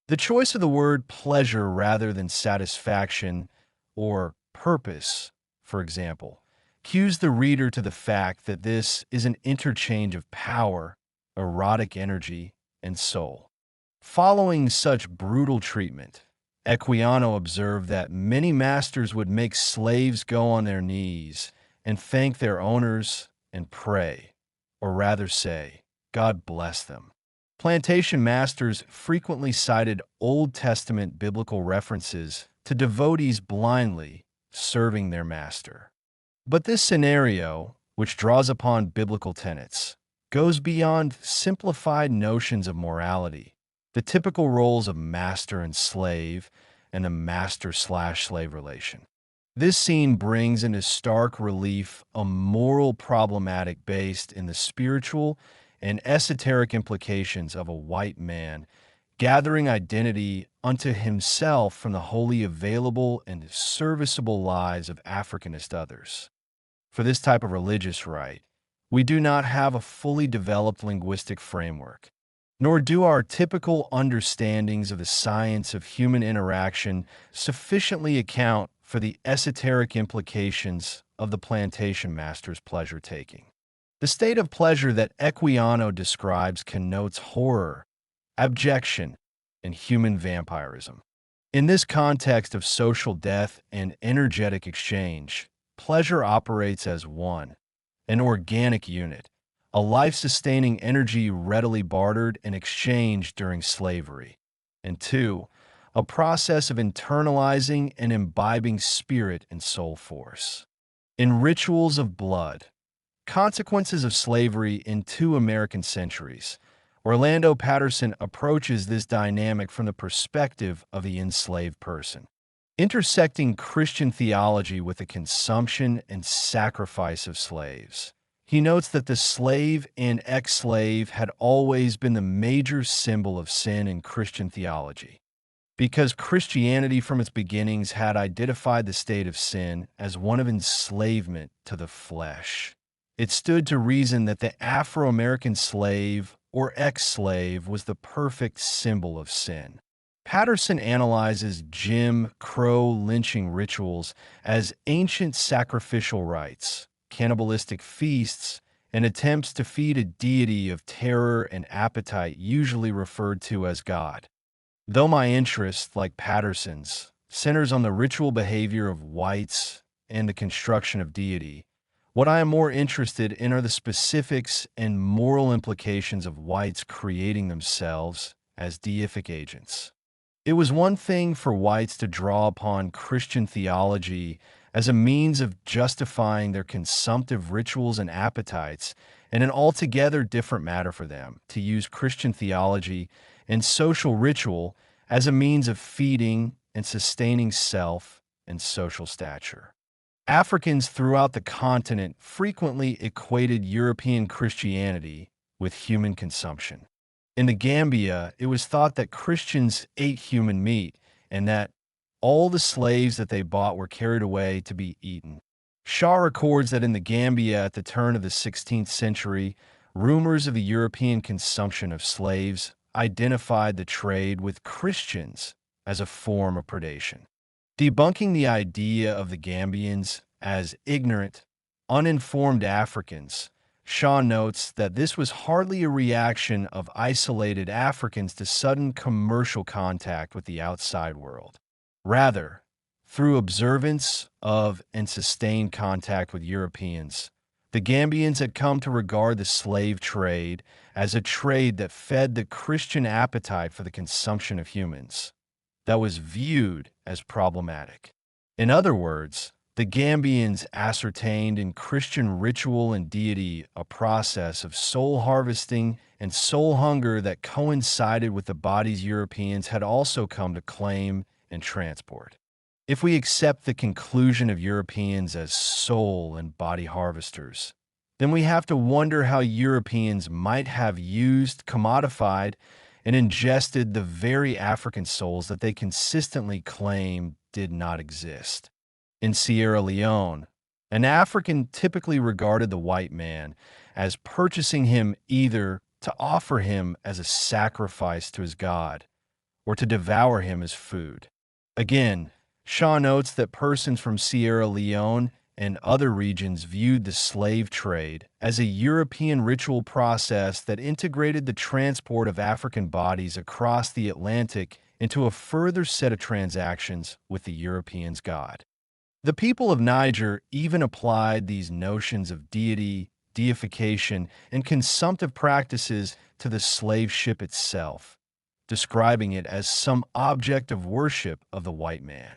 The choice of the word pleasure rather than satisfaction or purpose, for example, cues the reader to the fact that this is an interchange of power, erotic energy, and soul. Following such brutal treatment, Equiano observed that many masters would make slaves go on their knees and thank their owners and pray, or rather say, God bless them. Plantation masters frequently cited Old Testament biblical references to devotees blindly serving their master. But this scenario, which draws upon biblical tenets, goes beyond simplified notions of morality, the typical roles of master and slave, and the master/slave relation. This scene brings into stark relief a moral problematic based in the spiritual and esoteric implications of a white man gathering identity unto himself from the wholly available and serviceable lives of Africanist others. For this type of religious rite, We do not have a fully developed linguistic framework, nor do our typical understandings of the science of human interaction sufficiently account for the esoteric implications of the plantation master's pleasure-taking. The state of pleasure that Equiano describes connotes horror, abjection, and human vampirism. In this context of social death and energetic exchange, pleasure operates as one, an organic unit, a life-sustaining energy readily bartered and exchanged during slavery, and two, a process of internalizing and imbibing spirit and soul force. In Rituals of Blood, Consequences of Slavery in Two American Centuries, Orlando Patterson approaches this dynamic from the perspective of the enslaved person, intersecting Christian theology with the consumption and sacrifice of slaves. He notes that the slave and ex-slave had always been the major symbol of sin in Christian theology, because Christianity from its beginnings had identified the state of sin as one of enslavement to the flesh. It stood to reason that the Afro-American slave or ex-slave was the perfect symbol of sin. Patterson analyzes Jim Crow lynching rituals as ancient sacrificial rites, cannibalistic feasts, and attempts to feed a deity of terror and appetite usually referred to as God. Though my interest, like Patterson's, centers on the ritual behavior of whites and the construction of deity, what I am more interested in are the specifics and moral implications of whites creating themselves as deific agents. It was one thing for whites to draw upon Christian theology as a means of justifying their consumptive rituals and appetites, and an altogether different matter for them to use Christian theology and social ritual as a means of feeding and sustaining self and social stature. Africans throughout the continent frequently equated European Christianity with human consumption. In the Gambia, it was thought that Christians ate human meat and that all the slaves that they bought were carried away to be eaten. Shaw records that in the Gambia at the turn of the 16th century, rumors of the European consumption of slaves identified the trade with Christians as a form of predation. Debunking the idea of the Gambians as ignorant, uninformed Africans, Shaw notes that this was hardly a reaction of isolated Africans to sudden commercial contact with the outside world. Rather, through observance of and sustained contact with Europeans, the Gambians had come to regard the slave trade as a trade that fed the Christian appetite for the consumption of humans, that was viewed as problematic. In other words, the Gambians ascertained in Christian ritual and deity a process of soul harvesting and soul hunger that coincided with the bodies Europeans had also come to claim and transport. If we accept the conclusion of Europeans as soul and body harvesters, then we have to wonder how Europeans might have used, commodified, and ingested the very African souls that they consistently claimed did not exist. In Sierra Leone, an African typically regarded the white man as purchasing him either to offer him as a sacrifice to his god or to devour him as food. Again, Shaw notes that persons from Sierra Leone and other regions viewed the slave trade as a European ritual process that integrated the transport of African bodies across the Atlantic into a further set of transactions with the European's god. The people of Niger even applied these notions of deity, deification, and consumptive practices to the slave ship itself, describing it as some object of worship of the white man.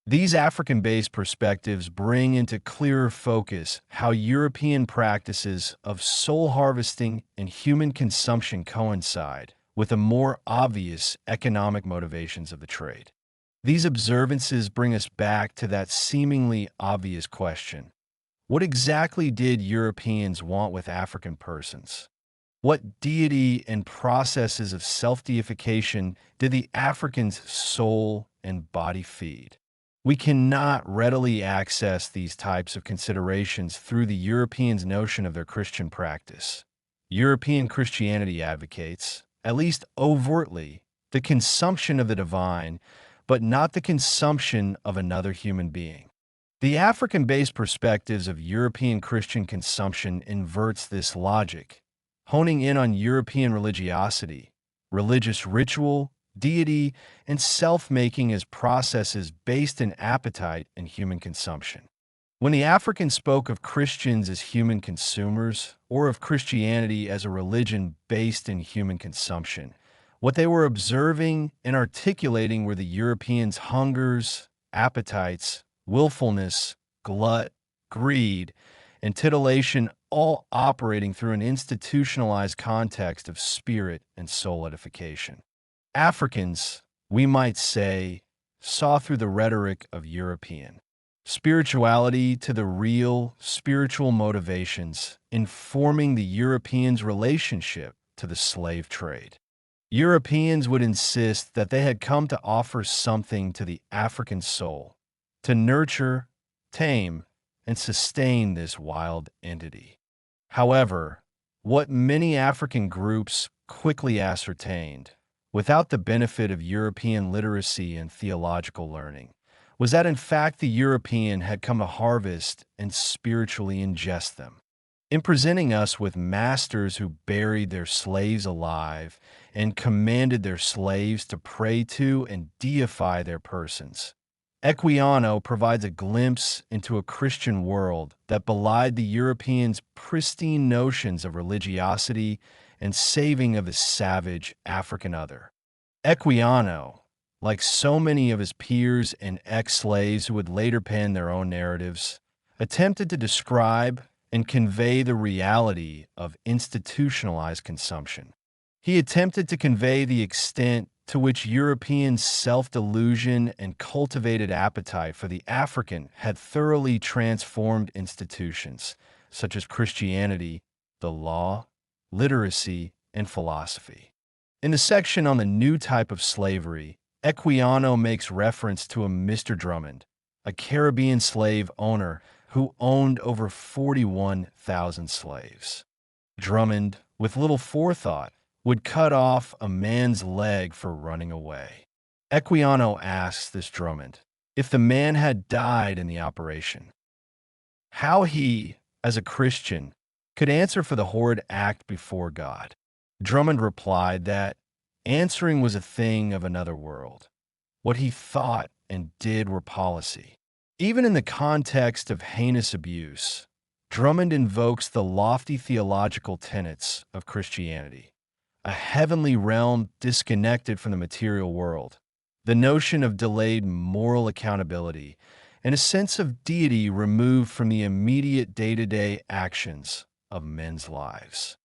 These African-based perspectives bring into clearer focus how European practices of soul harvesting and human consumption coincide with the more obvious economic motivations of the trade. These observances bring us back to that seemingly obvious question: what exactly did Europeans want with African persons? What deity and processes of self-deification did the Africans' soul and body feed? We cannot readily access these types of considerations through the Europeans' notion of their Christian practice. European Christianity advocates, at least overtly, the consumption of the divine, but not the consumption of another human being. The African-based perspectives of European Christian consumption inverts this logic, honing in on European religiosity, religious ritual, deity, and self-making as processes based in appetite and human consumption. When the Africans spoke of Christians as human consumers, or of Christianity as a religion based in human consumption, what they were observing and articulating were the Europeans' hungers, appetites, willfulness, glut, greed, and titillation, all operating through an institutionalized context of spirit and soul edification. Africans, we might say, saw through the rhetoric of European spirituality to the real spiritual motivations informing the Europeans' relationship to the slave trade. Europeans would insist that they had come to offer something to the African soul, to nurture, tame, and sustain this wild entity. However, what many African groups quickly ascertained, without the benefit of European literacy and theological learning, was that in fact the European had come to harvest and spiritually ingest them. In presenting us with masters who buried their slaves alive and commanded their slaves to pray to and deify their persons, Equiano provides a glimpse into a Christian world that belied the Europeans' pristine notions of religiosity and saving of the savage African other. Equiano, like so many of his peers and ex-slaves who would later pen their own narratives, attempted to describe and convey the reality of institutionalized consumption. He attempted to convey the extent to which European self-delusion and cultivated appetite for the African had thoroughly transformed institutions, such as Christianity, the law, literacy, and philosophy. In the section on the new type of slavery, Equiano makes reference to a Mr. Drummond, a Caribbean slave owner who owned over 41,000 slaves. Drummond, with little forethought, would cut off a man's leg for running away. Equiano asks this Drummond if the man had died in the operation, how he, as a Christian, could answer for the horrid act before God. Drummond replied that answering was a thing of another world. What he thought and did were policy. Even in the context of heinous abuse, Drummond invokes the lofty theological tenets of Christianity, a heavenly realm disconnected from the material world, the notion of delayed moral accountability, and a sense of deity removed from the immediate day-to-day actions of men's lives.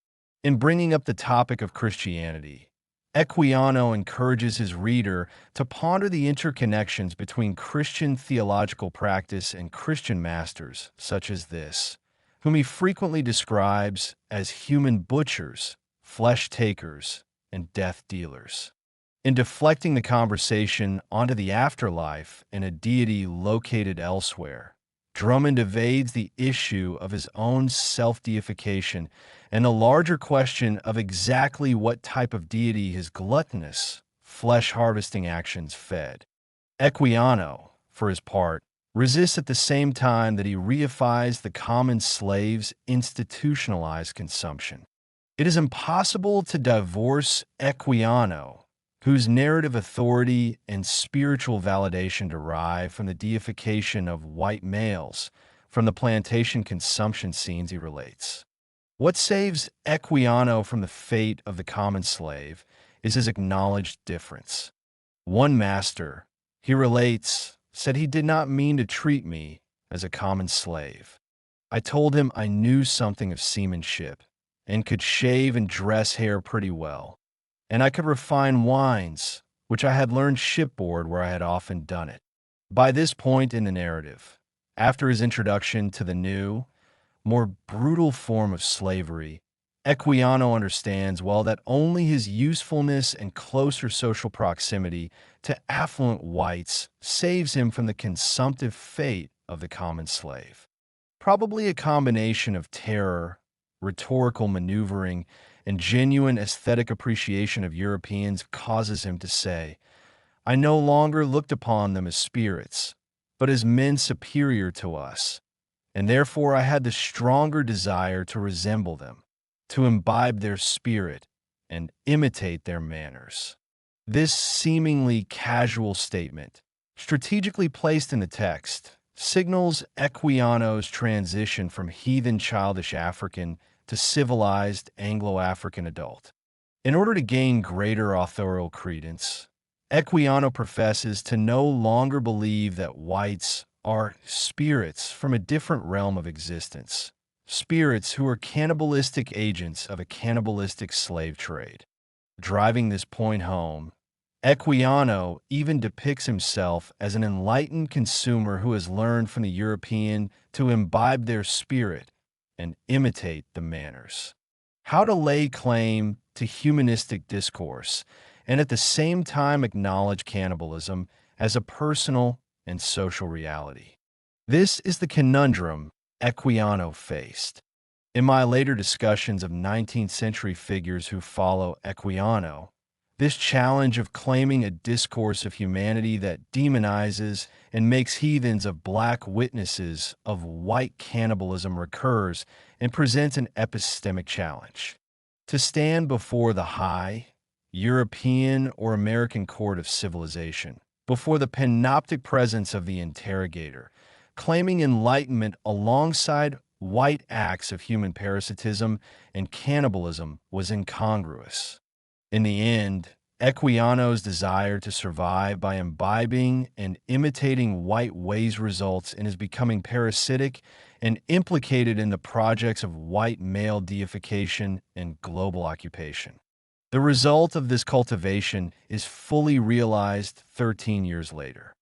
In bringing up the topic of Christianity, Equiano encourages his reader to ponder the interconnections between Christian theological practice and Christian masters, such as this, whom he frequently describes as human butchers, flesh takers, and death dealers. In deflecting the conversation onto the afterlife and a deity located elsewhere, Drummond evades the issue of his own self-deification and the larger question of exactly what type of deity his gluttonous, flesh-harvesting actions fed. Equiano, for his part, resists at the same time that he reifies the common slave's institutionalized consumption. It is impossible to divorce Equiano, whose narrative authority and spiritual validation derive from the deification of white males, from the plantation consumption scenes he relates. What saves Equiano from the fate of the common slave is his acknowledged difference. One master, he relates, said he did not mean to treat me as a common slave. I told him I knew something of seamanship and could shave and dress hair pretty well, and I could refine wines, which I had learned shipboard where I had often done it. By this point in the narrative, after his introduction to the new, more brutal form of slavery, Equiano understands well that only his usefulness and closer social proximity to affluent whites saves him from the consumptive fate of the common slave. Probably a combination of terror, rhetorical maneuvering, and genuine aesthetic appreciation of Europeans causes him to say, I no longer looked upon them as spirits, but as men superior to us, and therefore I had the stronger desire to resemble them, to imbibe their spirit, and imitate their manners. This seemingly casual statement, strategically placed in the text, signals Equiano's transition from heathen childish African to civilized Anglo-African adult. In order to gain greater authorial credence, Equiano professes to no longer believe that whites are spirits from a different realm of existence, spirits who are cannibalistic agents of a cannibalistic slave trade. Driving this point home, Equiano even depicts himself as an enlightened consumer who has learned from the European to imbibe their spirit and imitate the manners. How to lay claim to humanistic discourse and at the same time acknowledge cannibalism as a personal and social reality. This is the conundrum Equiano faced. In my later discussions of 19th century figures who follow Equiano, this challenge of claiming a discourse of humanity that demonizes and makes heathens of black witnesses of white cannibalism recurs and presents an epistemic challenge. To stand before the high, European or American court of civilization, before the panoptic presence of the interrogator, claiming enlightenment alongside white acts of human parasitism and cannibalism was incongruous. In the end, Equiano's desire to survive by imbibing and imitating white ways results in his becoming parasitic and implicated in the projects of white male deification and global occupation. The result of this cultivation is fully realized 13 years later.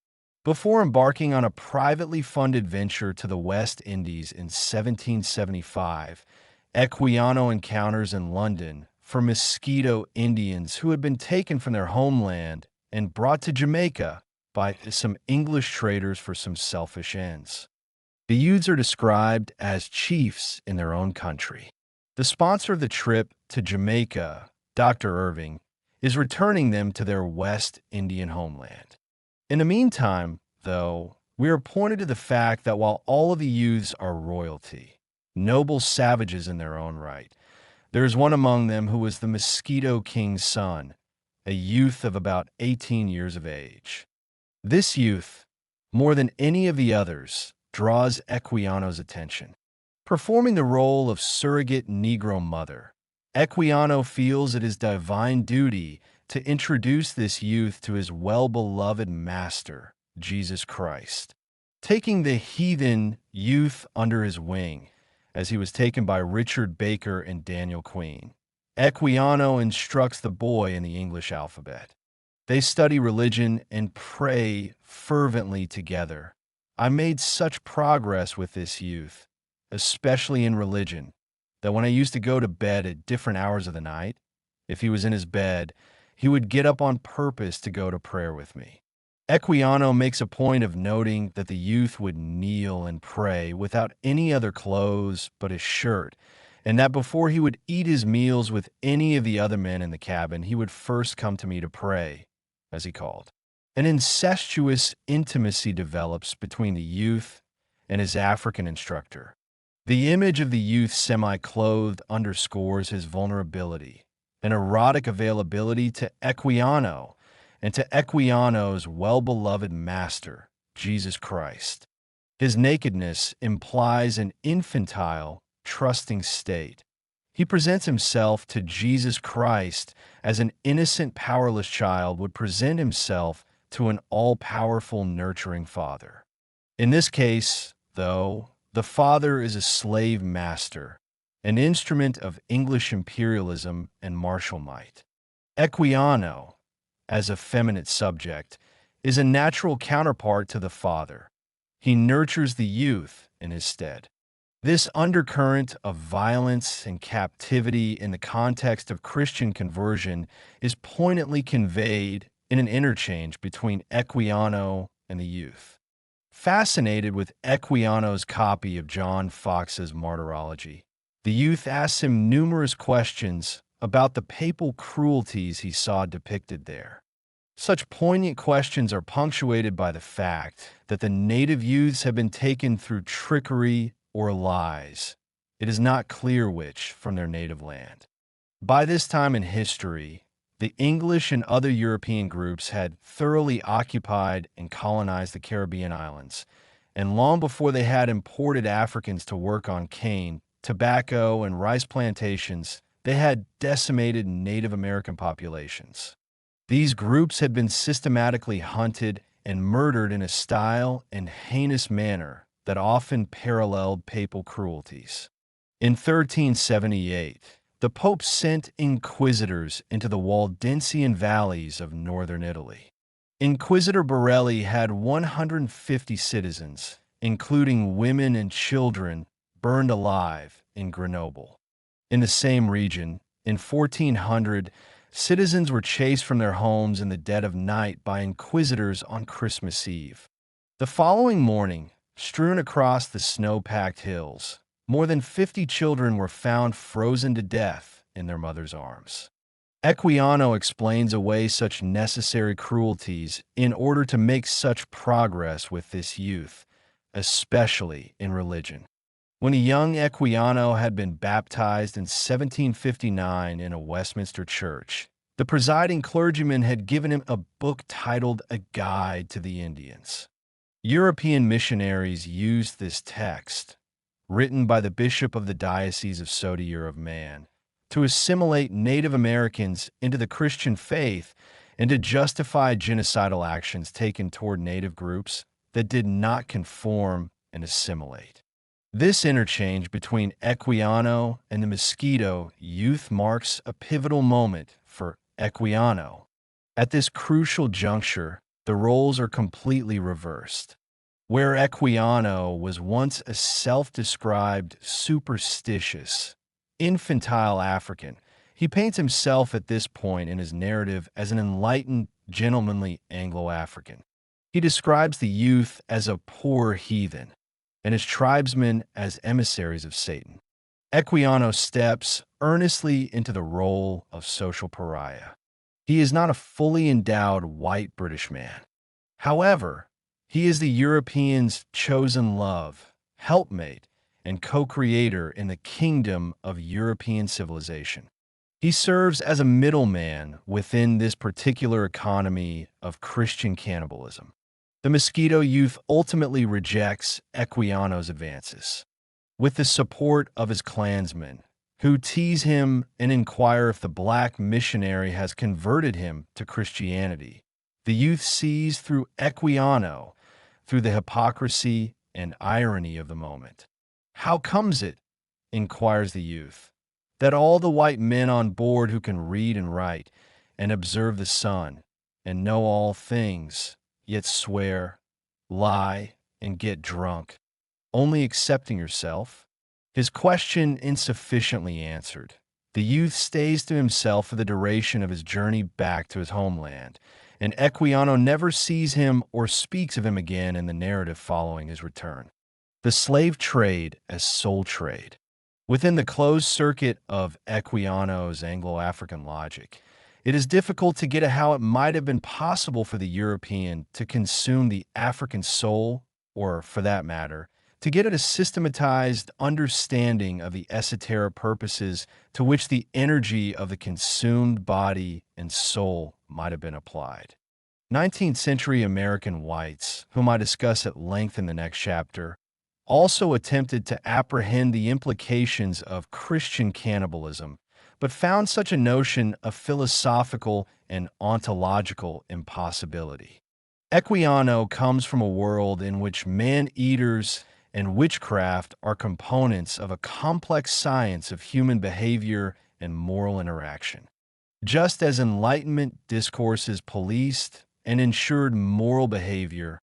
Before embarking on a privately funded venture to the West Indies in 1775, Equiano encounters in London for Mosquito Indians who had been taken from their homeland and brought to Jamaica by some English traders for some selfish ends. The youths are described as chiefs in their own country. The sponsor of the trip to Jamaica, Dr. Irving, is returning them to their West Indian homeland. In the meantime, though, we are pointed to the fact that while all of the youths are royalty, noble savages in their own right, there is one among them who is the Mosquito King's son, a youth of about 18 years of age. This youth, more than any of the others, draws Equiano's attention. Performing the role of surrogate Negro mother, Equiano feels it is divine duty to introduce this youth to his well-beloved master, Jesus Christ. Taking the heathen youth under his wing, as he was taken by Richard Baker and Daniel Queen, Equiano instructs the boy in the English alphabet. They study religion and pray fervently together. I made such progress with this youth, especially in religion, that when I used to go to bed at different hours of the night, if he was in his bed, he would get up on purpose to go to prayer with me. Equiano makes a point of noting that the youth would kneel and pray without any other clothes but his shirt, and that before he would eat his meals with any of the other men in the cabin, he would first come to me to pray, as he called. An incestuous intimacy develops between the youth and his African instructor. The image of the youth semi-clothed underscores his vulnerability, an erotic availability to Equiano, and to Equiano's well-beloved master, Jesus Christ. His nakedness implies an infantile, trusting state. He presents himself to Jesus Christ as an innocent, powerless child would present himself to an all-powerful, nurturing father. In this case, though, the father is a slave master, an instrument of English imperialism and martial might. Equiano, as a feminine subject, is a natural counterpart to the father. He nurtures the youth in his stead. This undercurrent of violence and captivity in the context of Christian conversion is poignantly conveyed in an interchange between Equiano and the youth. Fascinated with Equiano's copy of John Fox's Martyrology, the youth asks him numerous questions about the papal cruelties he saw depicted there. Such poignant questions are punctuated by the fact that the native youths have been taken through trickery or lies. It is not clear which from their native land. By this time in history, the English and other European groups had thoroughly occupied and colonized the Caribbean islands, and long before they had imported Africans to work on cane, tobacco, and rice plantations, they had decimated Native American populations. These groups had been systematically hunted and murdered in a style and heinous manner that often paralleled papal cruelties. In 1378, the Pope sent inquisitors into the Waldensian valleys of northern Italy. Inquisitor Borelli had 150 citizens, including women and children, burned alive in Grenoble. In the same region, in 1400, citizens were chased from their homes in the dead of night by inquisitors on Christmas Eve. The following morning, strewn across the snow-packed hills, more than 50 children were found frozen to death in their mother's arms. Equiano explains away such necessary cruelties in order to make such progress with this youth, especially in religion. When a young Equiano had been baptized in 1759 in a Westminster church, the presiding clergyman had given him a book titled A Guide to the Indians. European missionaries used this text, written by the bishop of the Diocese of Sodor of Man, to assimilate Native Americans into the Christian faith and to justify genocidal actions taken toward Native groups that did not conform and assimilate. This interchange between Equiano and the Mosquito youth marks a pivotal moment for Equiano. At this crucial juncture, the roles are completely reversed. Where Equiano was once a self-described superstitious, infantile African, he paints himself at this point in his narrative as an enlightened, gentlemanly Anglo-African. He describes the youth as a poor heathen, and his tribesmen as emissaries of Satan. Equiano steps earnestly into the role of social pariah. He is not a fully endowed white British man. However, he is the European's chosen love, helpmate, and co-creator in the kingdom of European civilization. He serves as a middleman within this particular economy of Christian cannibalism. The Mosquito youth ultimately rejects Equiano's advances. With the support of his clansmen, who tease him and inquire if the black missionary has converted him to Christianity, the youth sees through Equiano, through the hypocrisy and irony of the moment. "How comes it," inquires the youth, "that all the white men on board who can read and write, and observe the sun, and know all things, yet swear, lie, and get drunk, only excepting yourself?" His question insufficiently answered, the youth stays to himself for the duration of his journey back to his homeland, and Equiano never sees him or speaks of him again in the narrative following his return. The slave trade as soul trade. Within the closed circuit of Equiano's Anglo-African logic, it is difficult to get at how it might have been possible for the European to consume the African soul, or, for that matter, to get at a systematized understanding of the esoteric purposes to which the energy of the consumed body and soul might have been applied. 19th century American whites, whom I discuss at length in the next chapter, also attempted to apprehend the implications of Christian cannibalism, but found such a notion a philosophical and ontological impossibility. Equiano comes from a world in which man-eaters and witchcraft are components of a complex science of human behavior and moral interaction. Just as Enlightenment discourses policed and ensured moral behavior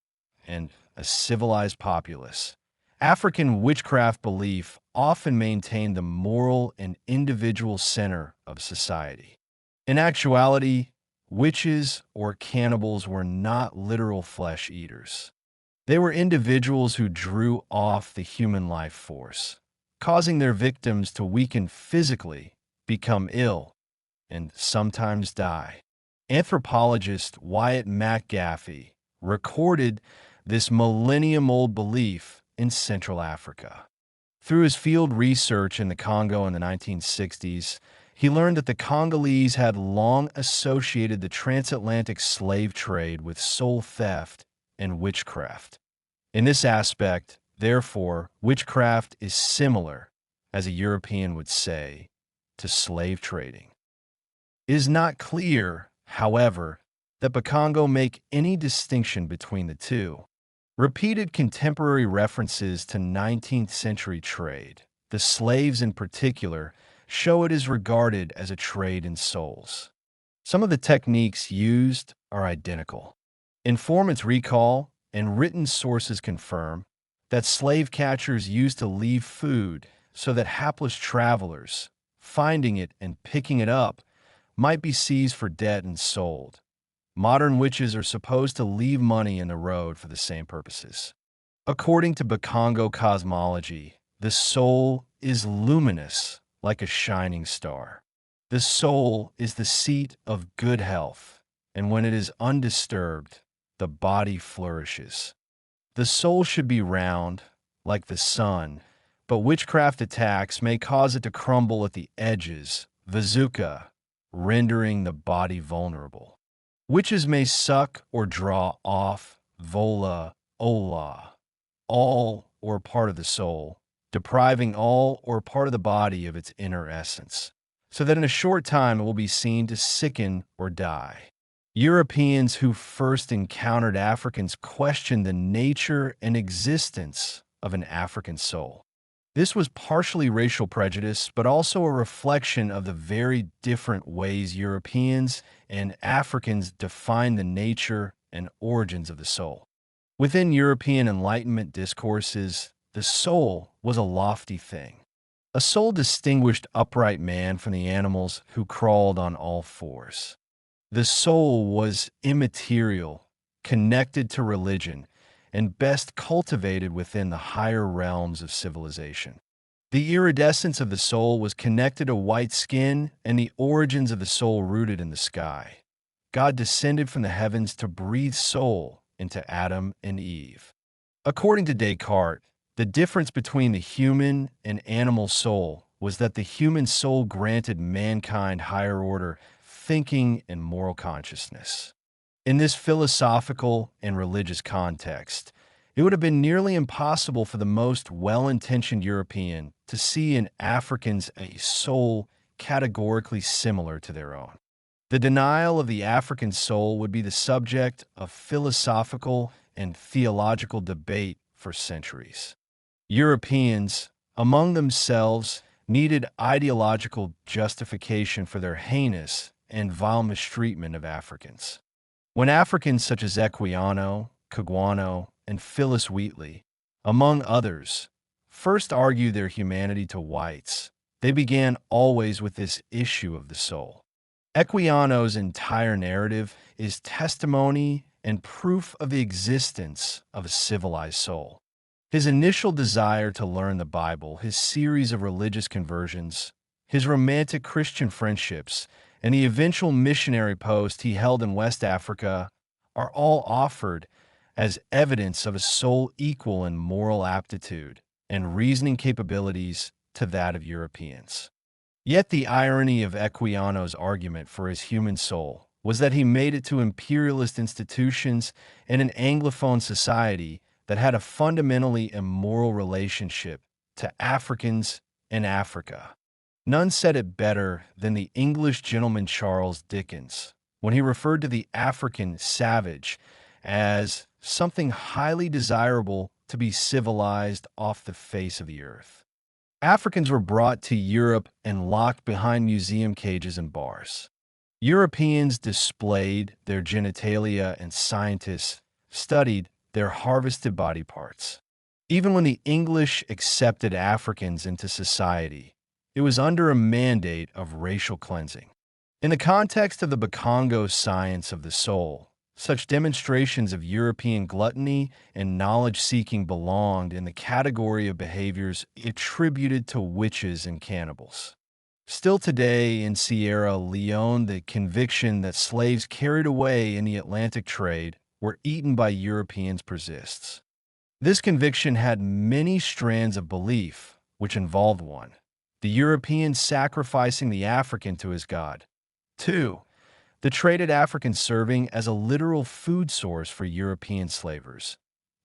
and a civilized populace, African witchcraft belief often maintained the moral and individual center of society. In actuality, witches or cannibals were not literal flesh eaters. They were individuals who drew off the human life force, causing their victims to weaken physically, become ill, and sometimes die. Anthropologist Wyatt McGaffey recorded this millennium-old belief in Central Africa. Through his field research in the Congo in the 1960s, he learned that the Congolese had long associated the transatlantic slave trade with soul theft and witchcraft. In this aspect, therefore, witchcraft is similar, as a European would say, to slave trading. It is not clear, however, that Bakongo make any distinction between the two. Repeated contemporary references to 19th century trade, the slaves in particular, show it is regarded as a trade in souls. Some of the techniques used are identical. Informants recall and written sources confirm that slave catchers used to leave food so that hapless travelers, finding it and picking it up, might be seized for debt and sold. Modern witches are supposed to leave money in the road for the same purposes. According to Bakongo cosmology, the soul is luminous like a shining star. The soul is the seat of good health, and when it is undisturbed, the body flourishes. The soul should be round, like the sun, but witchcraft attacks may cause it to crumble at the edges, bazooka, rendering the body vulnerable. Witches may suck or draw off, vola, ola, all or part of the soul, depriving all or part of the body of its inner essence, so that in a short time it will be seen to sicken or die. Europeans who first encountered Africans questioned the nature and existence of an African soul. This was partially racial prejudice, but also a reflection of the very different ways Europeans and Africans define the nature and origins of the soul. Within European Enlightenment discourses, the soul was a lofty thing. A soul distinguished upright man from the animals who crawled on all fours. The soul was immaterial, connected to religion, and best cultivated within the higher realms of civilization. The iridescence of the soul was connected to white skin and the origins of the soul rooted in the sky. God descended from the heavens to breathe soul into Adam and Eve. According to Descartes, the difference between the human and animal soul was that the human soul granted mankind higher order thinking and moral consciousness. In this philosophical and religious context, it would have been nearly impossible for the most well-intentioned European to see in Africans a soul categorically similar to their own. The denial of the African soul would be the subject of philosophical and theological debate for centuries. Europeans, among themselves, needed ideological justification for their heinous and vile mistreatment of Africans. When Africans such as Equiano, Kugwano, and Phyllis Wheatley, among others, first argued their humanity to whites, they began always with this issue of the soul. Equiano's entire narrative is testimony and proof of the existence of a civilized soul. His initial desire to learn the Bible, his series of religious conversions, his romantic Christian friendships, and the eventual missionary post he held in West Africa are all offered as evidence of a soul equal in moral aptitude and reasoning capabilities to that of Europeans. Yet the irony of Equiano's argument for his human soul was that he made it to imperialist institutions and an Anglophone society that had a fundamentally immoral relationship to Africans and Africa. None said it better than the English gentleman Charles Dickens when he referred to the African savage as something highly desirable to be civilized off the face of the earth. Africans were brought to Europe and locked behind museum cages and bars. Europeans displayed their genitalia and scientists studied their harvested body parts. Even when the English accepted Africans into society, it was under a mandate of racial cleansing. In the context of the Bakongo science of the soul, such demonstrations of European gluttony and knowledge-seeking belonged in the category of behaviors attributed to witches and cannibals. Still today in Sierra Leone, the conviction that slaves carried away in the Atlantic trade were eaten by Europeans persists. This conviction had many strands of belief, which involved 1. The European sacrificing the African to his god. 2. The traded African serving as a literal food source for European slavers.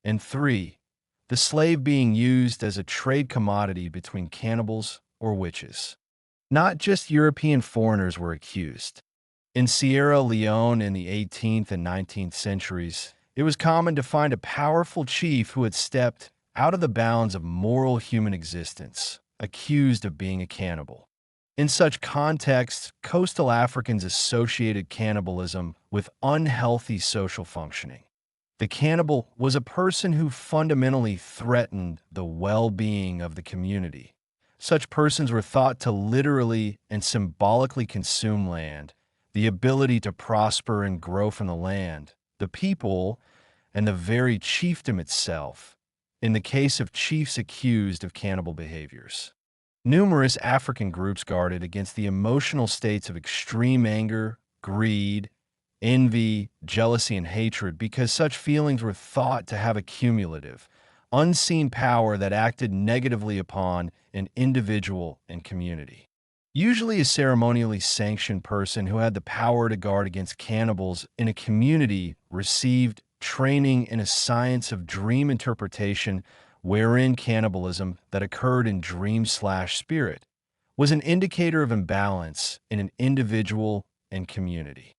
And 3. The slave being used as a trade commodity between cannibals or witches. Not just European foreigners were accused. In Sierra Leone in the 18th and 19th centuries, it was common to find a powerful chief who had stepped out of the bounds of moral human existence, accused of being a cannibal. In such contexts, coastal Africans associated cannibalism with unhealthy social functioning. The cannibal was a person who fundamentally threatened the well-being of the community. Such persons were thought to literally and symbolically consume land, the ability to prosper and grow from the land, the people, and the very chiefdom itself, in the case of chiefs accused of cannibal behaviors. Numerous African groups guarded against the emotional states of extreme anger, greed, envy, jealousy, and hatred because such feelings were thought to have a cumulative, unseen power that acted negatively upon an individual and community. Usually a ceremonially sanctioned person who had the power to guard against cannibals in a community received training in a science of dream interpretation wherein cannibalism that occurred in dream/spirit was an indicator of imbalance in an individual and community.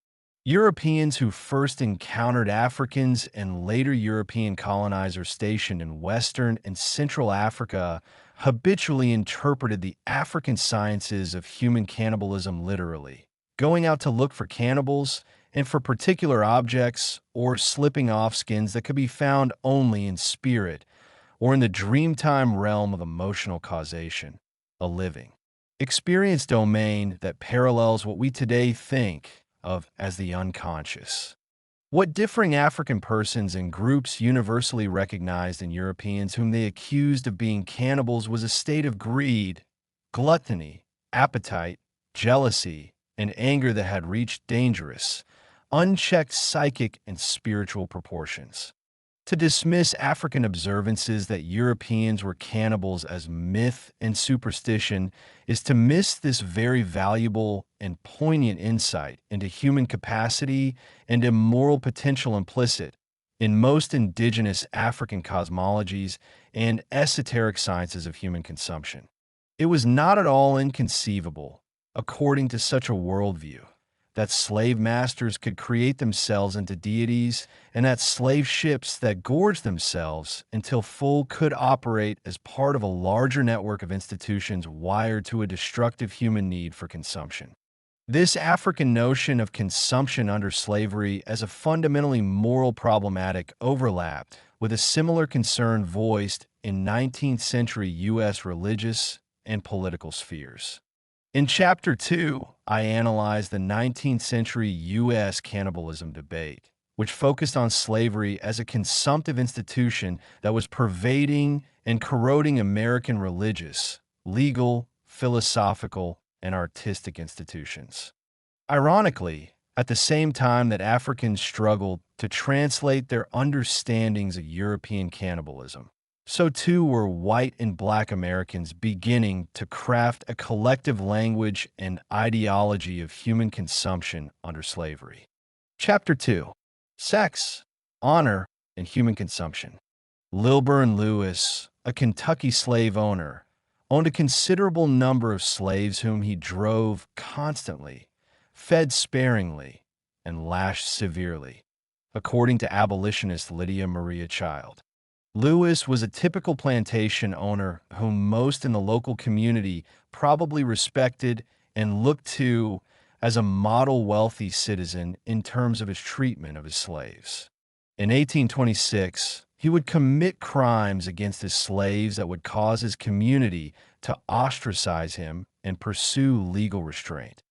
Europeans who first encountered Africans and later European colonizers stationed in Western and Central Africa habitually interpreted the African sciences of human cannibalism literally, going out to look for cannibals and for particular objects or slipping off skins that could be found only in spirit or in the dreamtime realm of emotional causation, a living experience domain that parallels what we today think of as the unconscious. What differing African persons and groups universally recognized in Europeans whom they accused of being cannibals was a state of greed, gluttony, appetite, jealousy, and anger that had reached dangerous, unchecked psychic and spiritual proportions. To dismiss African observances that Europeans were cannibals as myth and superstition is to miss this very valuable and poignant insight into human capacity and immoral potential implicit in most indigenous African cosmologies and esoteric sciences of human consumption. It was not at all inconceivable, according to such a worldview, that slave masters could create themselves into deities, and that slave ships that gorged themselves until full could operate as part of a larger network of institutions wired to a destructive human need for consumption. This African notion of consumption under slavery as a fundamentally moral problematic overlapped with a similar concern voiced in 19th century U.S. religious and political spheres. In Chapter 2, I analyzed the 19th century U.S. cannibalism debate, which focused on slavery as a consumptive institution that was pervading and corroding American religious, legal, philosophical, and artistic institutions. Ironically, at the same time that Africans struggled to translate their understandings of European cannibalism, so too were white and black Americans beginning to craft a collective language and ideology of human consumption under slavery. Chapter 2. Sex, Honor, and Human Consumption. Lilburn Lewis, a Kentucky slave owner, owned a considerable number of slaves whom he drove constantly, fed sparingly, and lashed severely, according to abolitionist Lydia Maria Child. Lewis was a typical plantation owner whom most in the local community probably respected and looked to as a model wealthy citizen in terms of his treatment of his slaves. In 1826, He would commit crimes against his slaves that would cause his community to ostracize him and pursue legal restraint.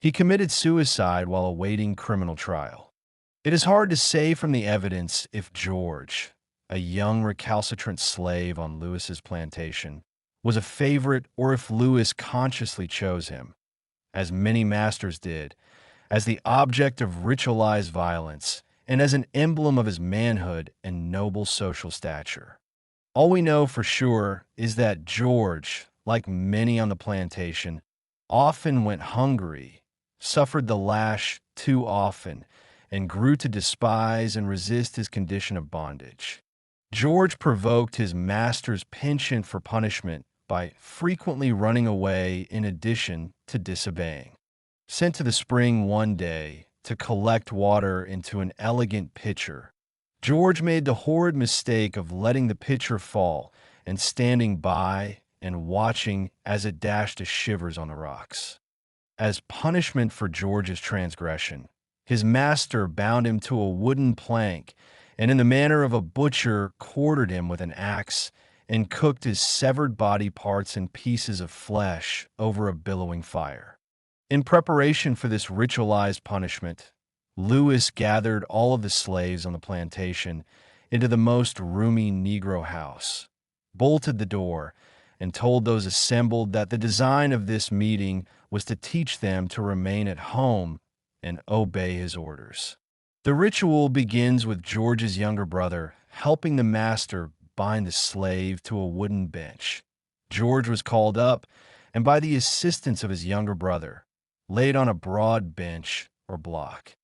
He committed suicide while awaiting criminal trial. It is hard to say from the evidence if George, a young recalcitrant slave on Lewis's plantation, was a favorite or if Lewis consciously chose him, as many masters did, as the object of ritualized violence and as an emblem of his manhood and noble social stature. All we know for sure is that George, like many on the plantation, often went hungry, suffered the lash too often, and grew to despise and resist his condition of bondage. George provoked his master's penchant for punishment by frequently running away in addition to disobeying. Sent to the spring one day to collect water into an elegant pitcher, George made the horrid mistake of letting the pitcher fall and standing by and watching as it dashed to shivers on the rocks. As punishment for George's transgression, his master bound him to a wooden plank and in the manner of a butcher quartered him with an axe and cooked his severed body parts and pieces of flesh over a billowing fire. In preparation for this ritualized punishment, Lewis gathered all of the slaves on the plantation into the most roomy Negro house, bolted the door, and told those assembled that the design of this meeting was to teach them to remain at home and obey his orders. The ritual begins with George's younger brother helping the master bind the slave to a wooden bench. George was called up, and by the assistance of his younger brother, laid on a broad bench or block.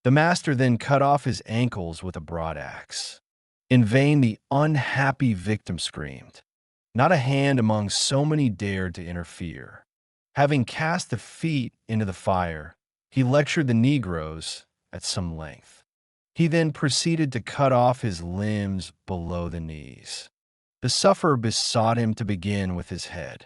The master then cut off his ankles with a broad axe. In vain the unhappy victim screamed. Not a hand among so many dared to interfere. Having cast the feet into the fire, he lectured the Negroes at some length. He then proceeded to cut off his limbs below the knees. The sufferer besought him to begin with his head.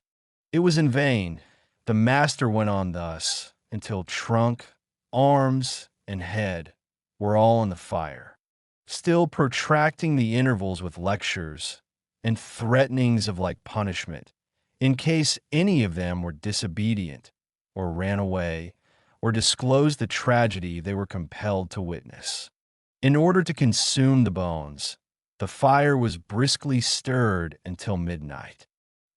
It was in vain. The master went on thus until trunk, arms, and head were all in the fire, still protracting the intervals with lectures and threatenings of like punishment, in case any of them were disobedient, or ran away, or disclosed the tragedy they were compelled to witness. In order to consume the bones, the fire was briskly stirred until midnight.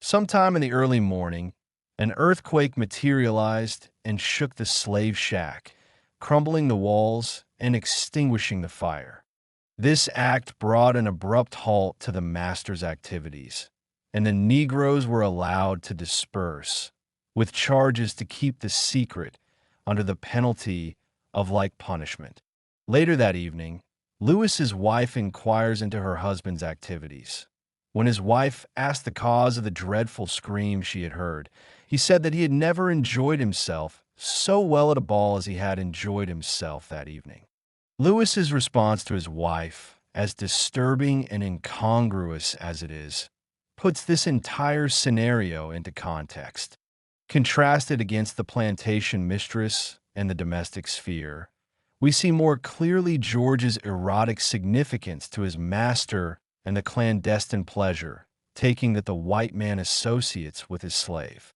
Sometime in the early morning, an earthquake materialized and shook the slave shack, crumbling the walls and extinguishing the fire. This act brought an abrupt halt to the master's activities, and the Negroes were allowed to disperse, with charges to keep the secret under the penalty of like punishment. Later that evening, Lewis's wife inquires into her husband's activities. When his wife asked the cause of the dreadful scream she had heard, he said that he had never enjoyed himself so well at a ball as he had enjoyed himself that evening. Lewis's response to his wife, as disturbing and incongruous as it is, puts this entire scenario into context. Contrasted against the plantation mistress and the domestic sphere, we see more clearly George's erotic significance to his master and the clandestine pleasure, taking that the white man associates with his slave.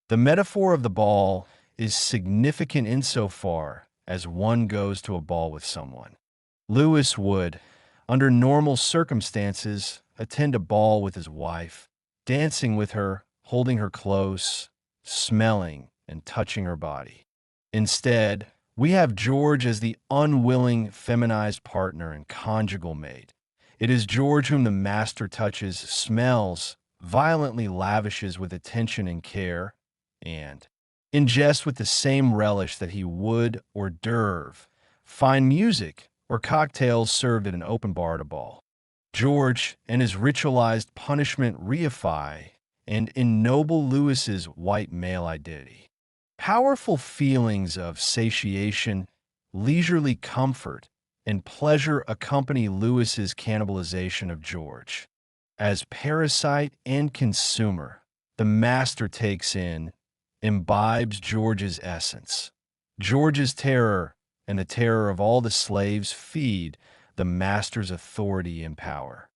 The metaphor of the ball is significant insofar as one goes to a ball with someone. Lewis would, under normal circumstances, attend a ball with his wife, dancing with her, holding her close, smelling and touching her body. Instead, we have George as the unwilling, feminized partner and conjugal mate. It is George whom the master touches, smells, violently lavishes with attention and care, and ingests with the same relish that he would hors d'oeuvre, fine music, or cocktails served at an open bar at a ball. George and his ritualized punishment reify and ennoble Lewis's white male identity. Powerful feelings of satiation, leisurely comfort, and pleasure accompany Lewis's cannibalization of George. As parasite and consumer, the master takes in, imbibes George's essence. George's terror and the terror of all the slaves feed the master's authority and power.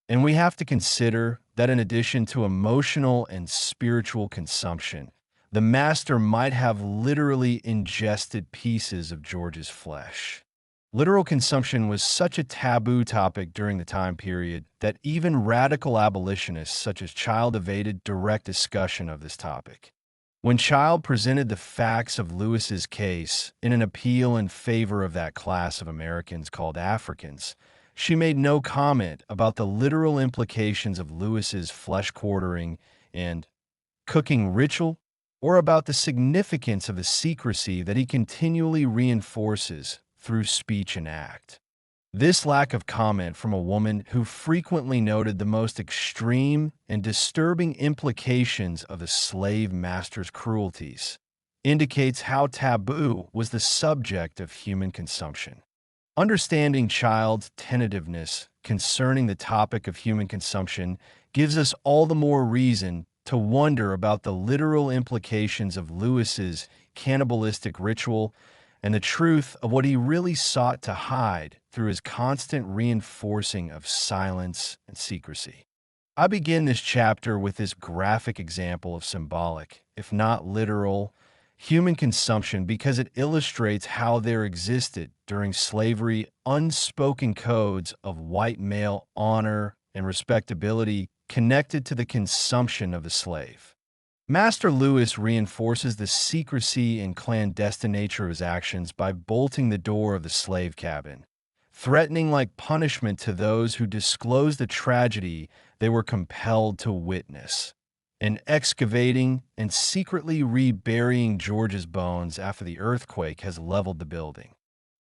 And we have to consider that in addition to emotional and spiritual consumption, the master might have literally ingested pieces of George's flesh. Literal consumption was such a taboo topic during the time period that even radical abolitionists such as Child evaded direct discussion of this topic. When Child presented the facts of Lewis's case in an appeal in favor of that class of Americans called Africans, she made no comment about the literal implications of Lewis's flesh quartering and cooking ritual, or about the significance of the secrecy that he continually reinforces through speech and act. This lack of comment from a woman who frequently noted the most extreme and disturbing implications of the slave master's cruelties indicates how taboo was the subject of human consumption. Understanding Child's tentativeness concerning the topic of human consumption gives us all the more reason to wonder about the literal implications of Lewis's cannibalistic ritual and the truth of what he really sought to hide through his constant reinforcing of silence and secrecy. I begin this chapter with this graphic example of symbolic, if not literal, human consumption because it illustrates how there existed during slavery unspoken codes of white male honor and respectability connected to the consumption of the slave. Master Lewis reinforces the secrecy and clandestine nature of his actions by bolting the door of the slave cabin, threatening like punishment to those who disclosed the tragedy they were compelled to witness, and excavating and secretly reburying George's bones after the earthquake has leveled the building.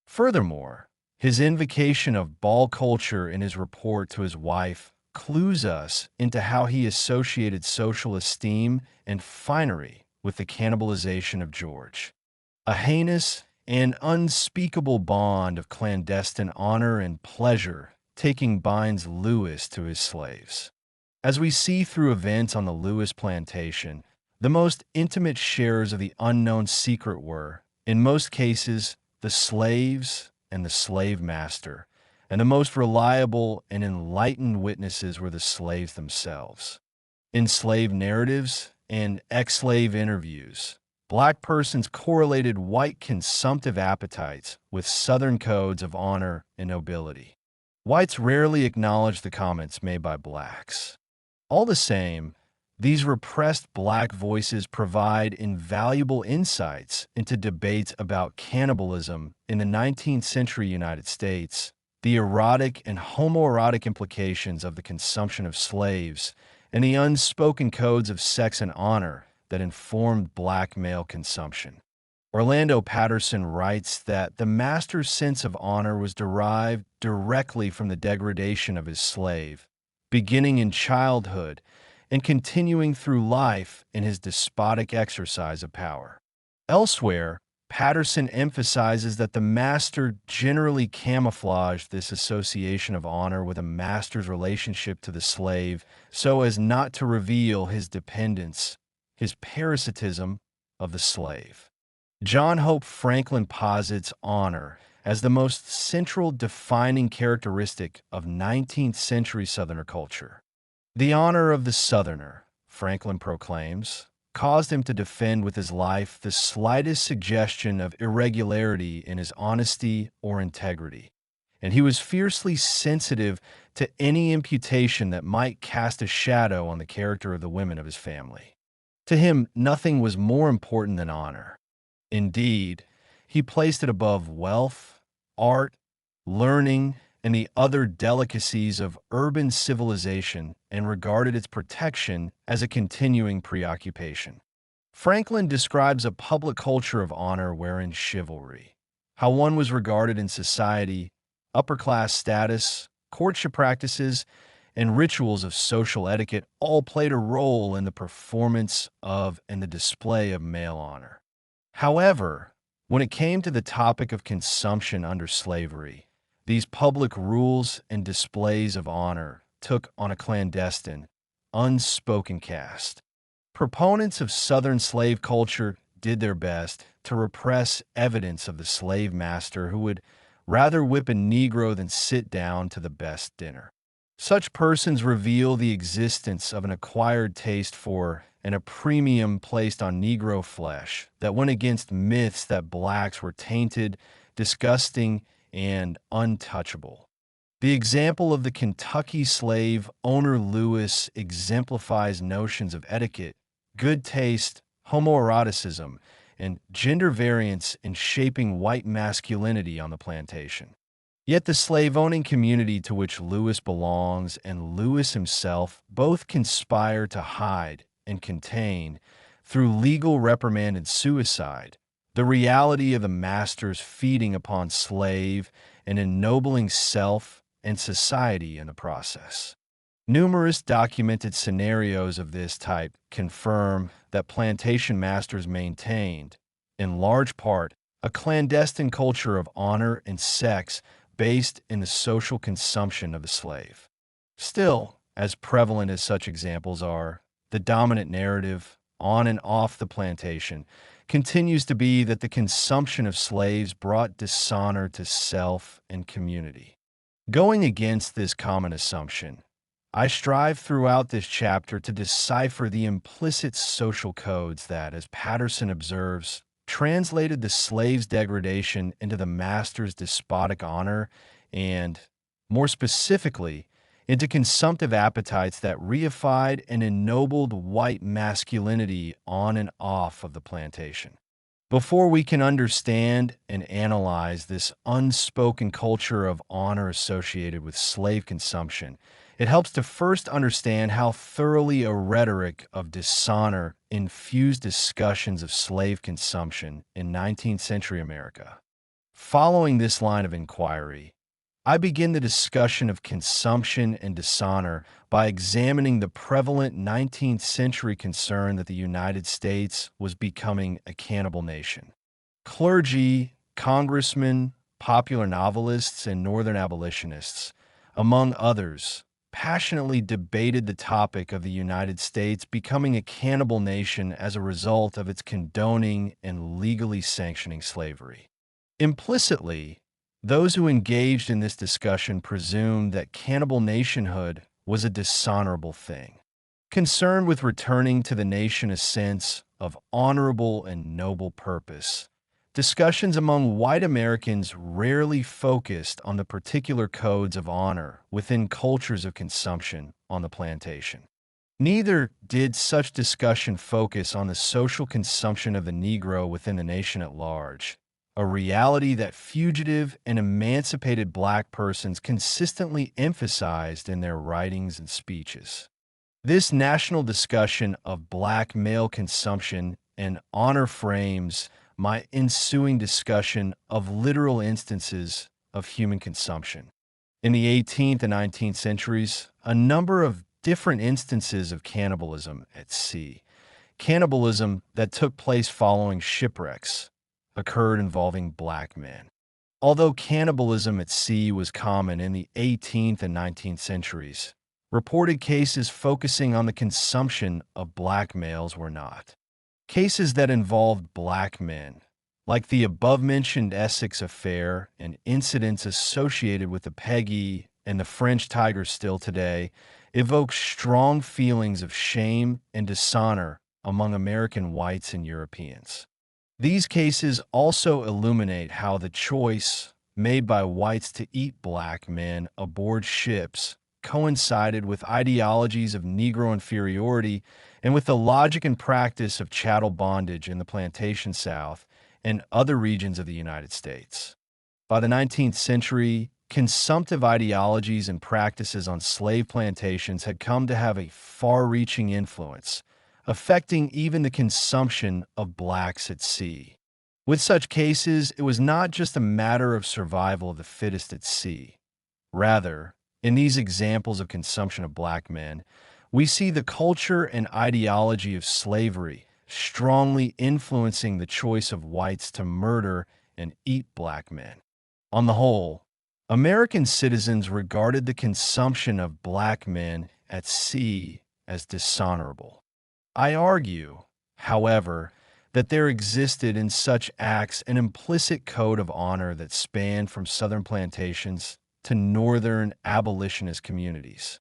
Furthermore, his invocation of ball culture in his report to his wife clues us into how he associated social esteem and finery with the cannibalization of George. A heinous and unspeakable bond of clandestine honor and pleasure binds Lewis to his slaves. As we see through events on the Lewis plantation, the most intimate sharers of the unknown secret were, in most cases, the slaves and the slave master, and the most reliable and enlightened witnesses were the slaves themselves. In slave narratives and ex-slave interviews, Black persons correlated white consumptive appetites with Southern codes of honor and nobility. Whites rarely acknowledged the comments made by Blacks. All the same, these repressed Black voices provide invaluable insights into debates about cannibalism in the 19th century United States, the erotic and homoerotic implications of the consumption of slaves, and the unspoken codes of sex and honor that informed Black male consumption. Orlando Patterson writes that the master's sense of honor was derived directly from the degradation of his slave, beginning in childhood and continuing through life in his despotic exercise of power. Elsewhere, Patterson emphasizes that the master generally camouflaged this association of honor with a master's relationship to the slave so as not to reveal his dependence, his parasitism of the slave. John Hope Franklin posits honor as the most central defining characteristic of 19th century Southerner culture. The honor of the Southerner, Franklin proclaims, caused him to defend with his life the slightest suggestion of irregularity in his honesty or integrity, and he was fiercely sensitive to any imputation that might cast a shadow on the character of the women of his family. To him, nothing was more important than honor. Indeed, he placed it above wealth, art, learning, and the other delicacies of urban civilization and regarded its protection as a continuing preoccupation. Franklin describes a public culture of honor wherein chivalry, how one was regarded in society, upper-class status, courtship practices, and rituals of social etiquette all played a role in the performance of and the display of male honor. However, when it came to the topic of consumption under slavery, these public rules and displays of honor took on a clandestine, unspoken cast. Proponents of Southern slave culture did their best to repress evidence of the slave master who would rather whip a Negro than sit down to the best dinner. Such persons reveal the existence of an acquired taste for and a premium placed on Negro flesh that went against myths that blacks were tainted, disgusting, and untouchable. The example of the Kentucky slave owner Lewis exemplifies notions of etiquette, good taste, homoeroticism, and gender variance in shaping white masculinity on the plantation. Yet the slave-owning community to which Lewis belongs and Lewis himself both conspire to hide and contain, through legal reprimand and suicide, the reality of the masters feeding upon slave and ennobling self and society in the process. Numerous documented scenarios of this type confirm that plantation masters maintained, in large part, a clandestine culture of honor and sex based in the social consumption of the slave. Still, as prevalent as such examples are, the dominant narrative, on and off the plantation, continues to be that the consumption of slaves brought dishonor to self and community. Going against this common assumption, I strive throughout this chapter to decipher the implicit social codes that, as Patterson observes, translated the slave's degradation into the master's despotic honor and, more specifically, into consumptive appetites that reified and ennobled white masculinity on and off of the plantation. Before we can understand and analyze this unspoken culture of honor associated with slave consumption, it helps to first understand how thoroughly a rhetoric of dishonor infused discussions of slave consumption in 19th century America. Following this line of inquiry, I begin the discussion of consumption and dishonor by examining the prevalent 19th century concern that the United States was becoming a cannibal nation. Clergy, congressmen, popular novelists, and Northern abolitionists, among others, passionately debated the topic of the United States becoming a cannibal nation as a result of its condoning and legally sanctioning slavery. Implicitly, those who engaged in this discussion presumed that cannibal nationhood was a dishonorable thing, concerned with returning to the nation a sense of honorable and noble purpose. Discussions among white Americans rarely focused on the particular codes of honor within cultures of consumption on the plantation. Neither did such discussion focus on the social consumption of the Negro within the nation at large, a reality that fugitive and emancipated black persons consistently emphasized in their writings and speeches. This national discussion of black male consumption and honor frames my ensuing discussion of literal instances of human consumption. In the 18th and 19th centuries, a number of different instances of cannibalism at sea, cannibalism that took place following shipwrecks, occurred involving black men. Although cannibalism at sea was common in the 18th and 19th centuries, reported cases focusing on the consumption of black males were not. Cases that involved black men, like the above-mentioned Essex affair and incidents associated with the Peggy and the French Tiger still today, evoke strong feelings of shame and dishonor among American whites and Europeans. These cases also illuminate how the choice made by whites to eat black men aboard ships coincided with ideologies of Negro inferiority and with the logic and practice of chattel bondage in the plantation South and other regions of the United States. By the 19th century, consumptive ideologies and practices on slave plantations had come to have a far-reaching influence, affecting even the consumption of blacks at sea. With such cases, it was not just a matter of survival of the fittest at sea. Rather, in these examples of consumption of black men, we see the culture and ideology of slavery strongly influencing the choice of whites to murder and eat black men. On the whole, American citizens regarded the consumption of black men at sea as dishonorable. I argue, however, that there existed in such acts an implicit code of honor that spanned from southern plantations to northern abolitionist communities.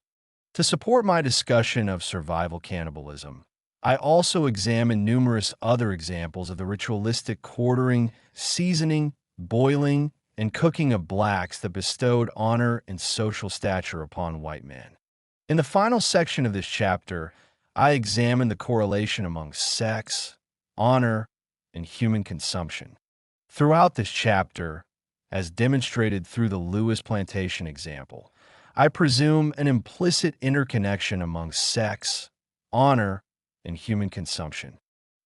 To support my discussion of survival cannibalism, I also examine numerous other examples of the ritualistic quartering, seasoning, boiling, and cooking of blacks that bestowed honor and social stature upon white men. In the final section of this chapter, I examine the correlation among sex, honor, and human consumption. Throughout this chapter, as demonstrated through the Lewis Plantation example, I presume an implicit interconnection among sex, honor, and human consumption.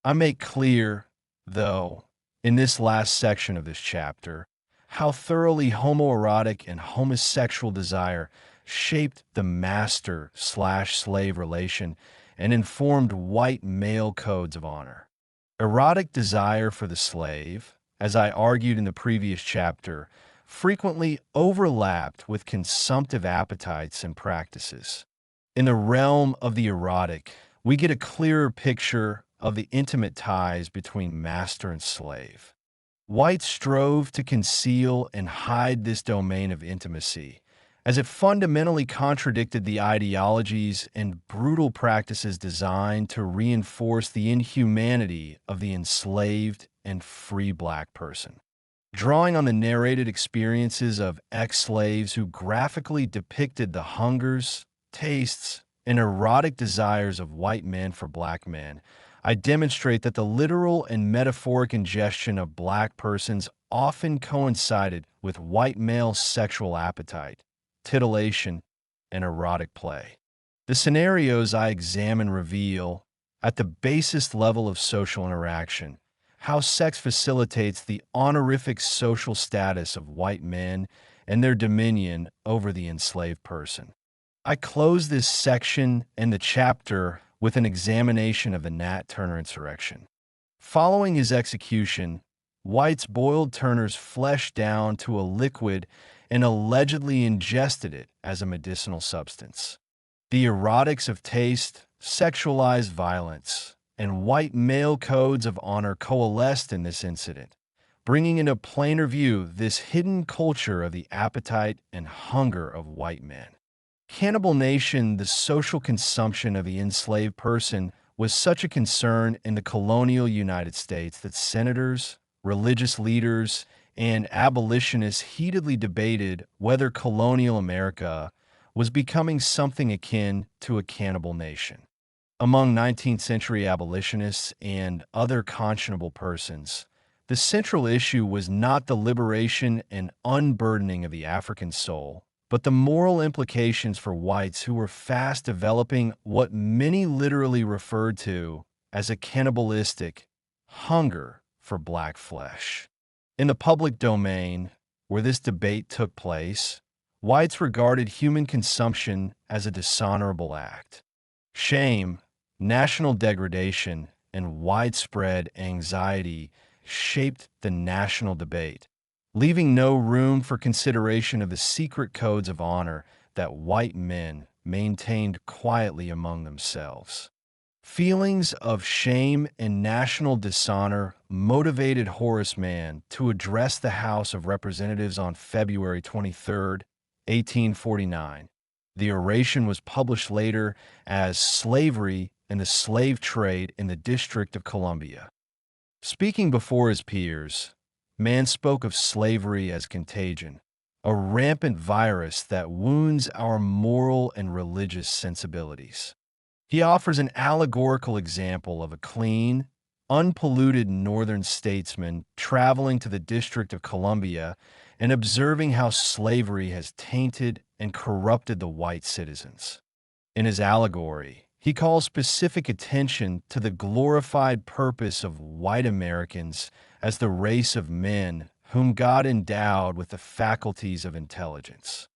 I make clear, though, in this last section of this chapter, how thoroughly homoerotic and homosexual desire shaped the master/slave relation and informed white male codes of honor. Erotic desire for the slave, as I argued in the previous chapter, frequently overlapped with consumptive appetites and practices. In the realm of the erotic, we get a clearer picture of the intimate ties between master and slave. Whites strove to conceal and hide this domain of intimacy, as it fundamentally contradicted the ideologies and brutal practices designed to reinforce the inhumanity of the enslaved and free black person. Drawing on the narrated experiences of ex-slaves who graphically depicted the hungers, tastes, and erotic desires of white men for black men, I demonstrate that the literal and metaphoric ingestion of black persons often coincided with white male sexual appetite, titillation, and erotic play. The scenarios I examine reveal, at the basest level of social interaction, how sex facilitates the honorific social status of white men and their dominion over the enslaved person. I close this section and the chapter with an examination of the Nat Turner insurrection. Following his execution, whites boiled Turner's flesh down to a liquid and allegedly ingested it as a medicinal substance. The erotics of taste, sexualized violence, and white male codes of honor coalesced in this incident, bringing into plainer view this hidden culture of the appetite and hunger of white men. Cannibal Nation, the social consumption of the enslaved person, was such a concern in the colonial United States that senators, religious leaders, and abolitionists heatedly debated whether colonial America was becoming something akin to a cannibal nation. Among 19th century abolitionists and other conscionable persons, the central issue was not the liberation and unburdening of the African soul, but the moral implications for whites who were fast developing what many literally referred to as a cannibalistic hunger for black flesh. In the public domain, where this debate took place, whites regarded human consumption as a dishonorable act. Shame, national degradation, and widespread anxiety shaped the national debate, leaving no room for consideration of the secret codes of honor that white men maintained quietly among themselves. Feelings of shame and national dishonor motivated Horace Mann to address the House of Representatives on February 23, 1849. The oration was published later as Slavery and the Slave Trade in the District of Columbia. Speaking before his peers, Mann spoke of slavery as contagion, a rampant virus that wounds our moral and religious sensibilities. He offers an allegorical example of a clean, unpolluted northern statesman traveling to the District of Columbia and observing how slavery has tainted and corrupted the white citizens. In his allegory, he calls specific attention to the glorified purpose of white Americans as the race of men whom God endowed with the faculties of intelligence.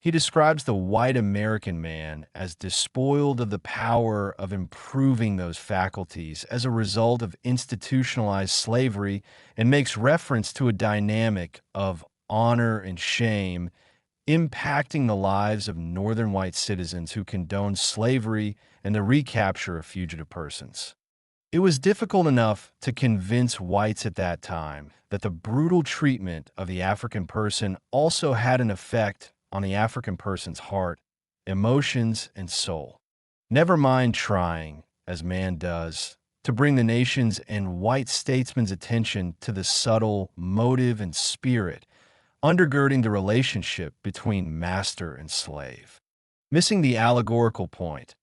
He describes the white American man as despoiled of the power of improving those faculties as a result of institutionalized slavery and makes reference to a dynamic of honor and shame impacting the lives of northern white citizens who condoned slavery and the recapture of fugitive persons. It was difficult enough to convince whites at that time that the brutal treatment of the African person also had an effect on the African person's heart, emotions, and soul. Never mind trying, as man does, to bring the nation's and white statesmen's attention to the subtle motive and spirit undergirding the relationship between master and slave. Missing the allegorical point,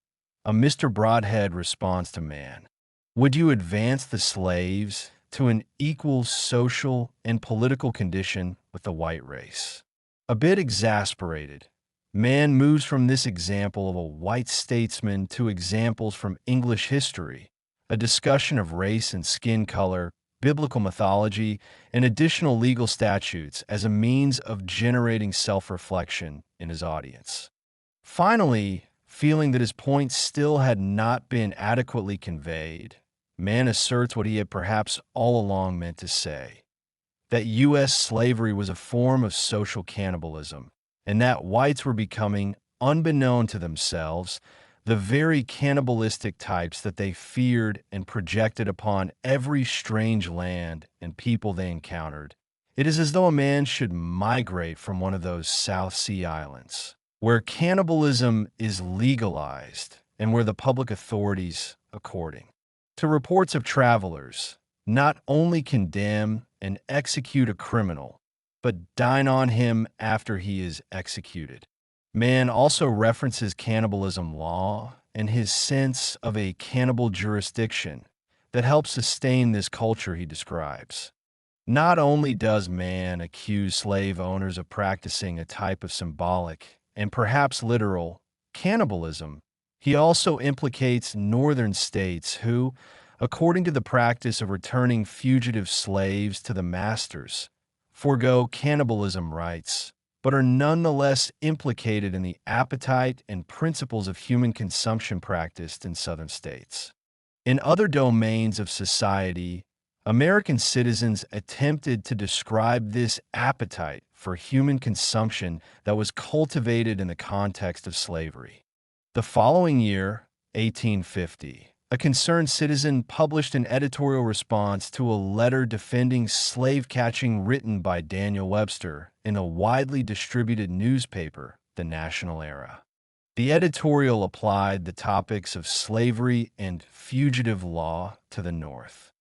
a Mr. Broadhead responds to man. Would you advance the slaves to an equal social and political condition with the white race? A bit exasperated, man moves from this example of a white statesman to examples from English history, a discussion of race and skin color, biblical mythology, and additional legal statutes as a means of generating self-reflection in his audience. Finally, feeling that his point still had not been adequately conveyed, man asserts what he had perhaps all along meant to say, that U.S. slavery was a form of social cannibalism, and that whites were becoming, unbeknown to themselves, the very cannibalistic types that they feared and projected upon every strange land and people they encountered. It is as though a man should migrate from one of those South Sea islands, where cannibalism is legalized and where the public authorities, according to reports of travelers, not only condemn and execute a criminal, but dine on him after he is executed. Man also references cannibalism law and his sense of a cannibal jurisdiction that helps sustain this culture he describes. Not only does man accuse slave owners of practicing a type of symbolic and perhaps literal cannibalism, he also implicates northern states who, according to the practice of returning fugitive slaves to the masters, forego cannibalism rights, but are nonetheless implicated in the appetite and principles of human consumption practiced in southern states. In other domains of society, American citizens attempted to describe this appetite for human consumption that was cultivated in the context of slavery. The following year, 1850, a concerned citizen published an editorial response to a letter defending slave catching written by Daniel Webster in a widely distributed newspaper, The National Era. The editorial applied the topics of slavery and fugitive law to the North.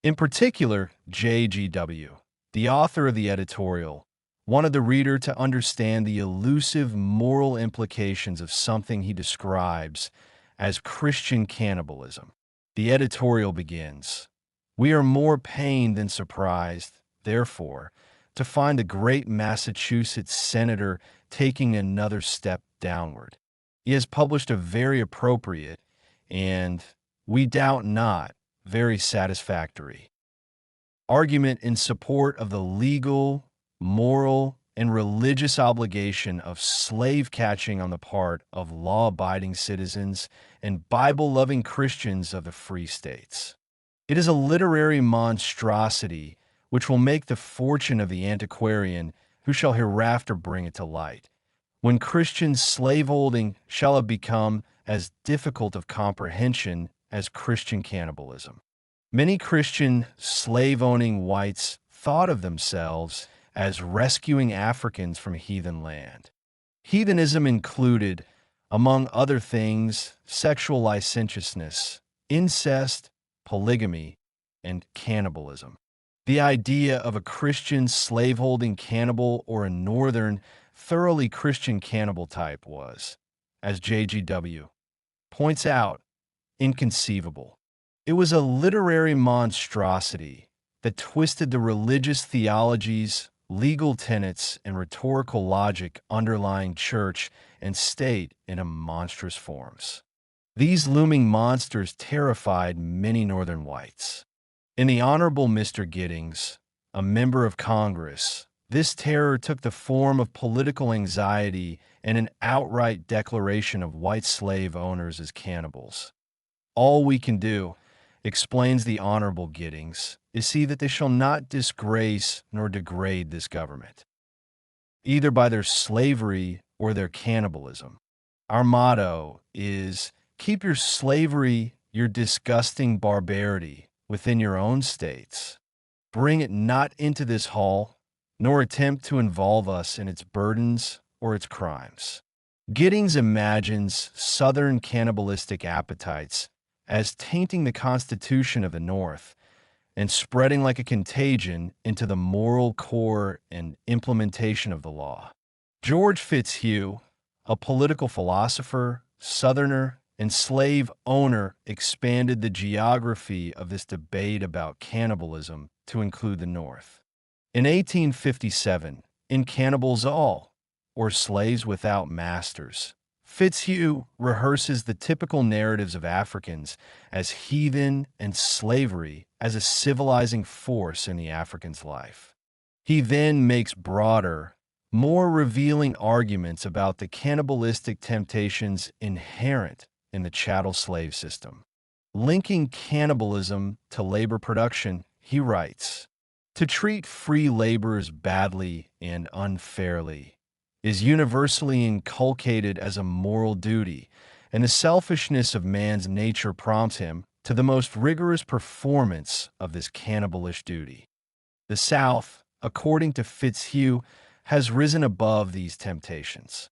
In particular, J.G.W., the author of the editorial, wanted the reader to understand the elusive moral implications of something he describes as Christian cannibalism. The editorial begins, "We are more pained than surprised, therefore, to find the great Massachusetts senator taking another step downward. He has published a very appropriate and, we doubt not, very satisfactory argument in support of the legal, moral, and religious obligation of slave catching on the part of law-abiding citizens and Bible-loving Christians of the free states. It is a literary monstrosity which will make the fortune of the antiquarian who shall hereafter bring it to light, when Christian slaveholding shall have become as difficult of comprehension as Christian cannibalism. Many Christian slave-owning whites thought of themselves as rescuing Africans from heathen land. Heathenism included, among other things, sexual licentiousness, incest, polygamy, and cannibalism. The idea of a Christian slaveholding cannibal or a northern, thoroughly Christian cannibal type was, as J.G.W. points out, inconceivable. It was a literary monstrosity that twisted the religious theologies, legal tenets, and rhetorical logic underlying church and state into monstrous forms. These looming monsters terrified many northern whites. In the Honorable Mr. Giddings, a member of Congress, this terror took the form of political anxiety and an outright declaration of white slave owners as cannibals. All we can do, explains the Honorable Giddings, is see that they shall not disgrace nor degrade this government, either by their slavery or their cannibalism. Our motto is, keep your slavery, your disgusting barbarity, within your own states. Bring it not into this hall, nor attempt to involve us in its burdens or its crimes. Giddings imagines Southern cannibalistic appetites as tainting the constitution of the North and spreading like a contagion into the moral core and implementation of the law. George Fitzhugh, a political philosopher, Southerner, and slave owner, expanded the geography of this debate about cannibalism to include the North. In 1857, in Cannibals All, or Slaves Without Masters, Fitzhugh rehearses the typical narratives of Africans as heathen and slavery as a civilizing force in the African's life. He then makes broader, more revealing arguments about the cannibalistic temptations inherent in the chattel slave system. Linking cannibalism to labor production, he writes, "To treat free laborers badly and unfairly is universally inculcated as a moral duty, and the selfishness of man's nature prompts him to the most rigorous performance of this cannibalish duty." The South, according to Fitzhugh, has risen above these temptations.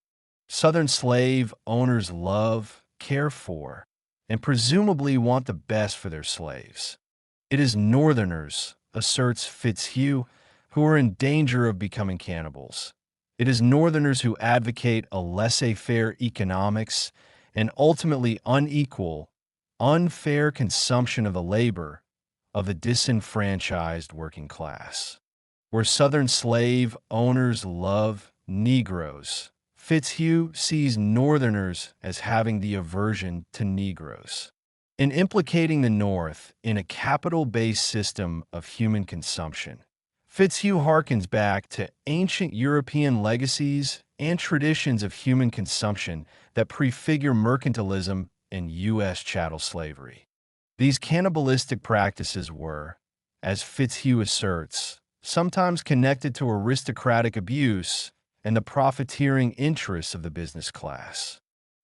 Southern slave owners love, care for, and presumably want the best for their slaves. It is Northerners, asserts Fitzhugh, who are in danger of becoming cannibals. It is Northerners who advocate a laissez-faire economics and ultimately unequal, unfair consumption of the labor of the disenfranchised working class. Where Southern slave owners love Negroes, Fitzhugh sees Northerners as having the aversion to Negroes. In implicating the North in a capital-based system of human consumption, Fitzhugh harkens back to ancient European legacies and traditions of human consumption that prefigure mercantilism and U.S. chattel slavery. These cannibalistic practices were, as Fitzhugh asserts, sometimes connected to aristocratic abuse and the profiteering interests of the business class.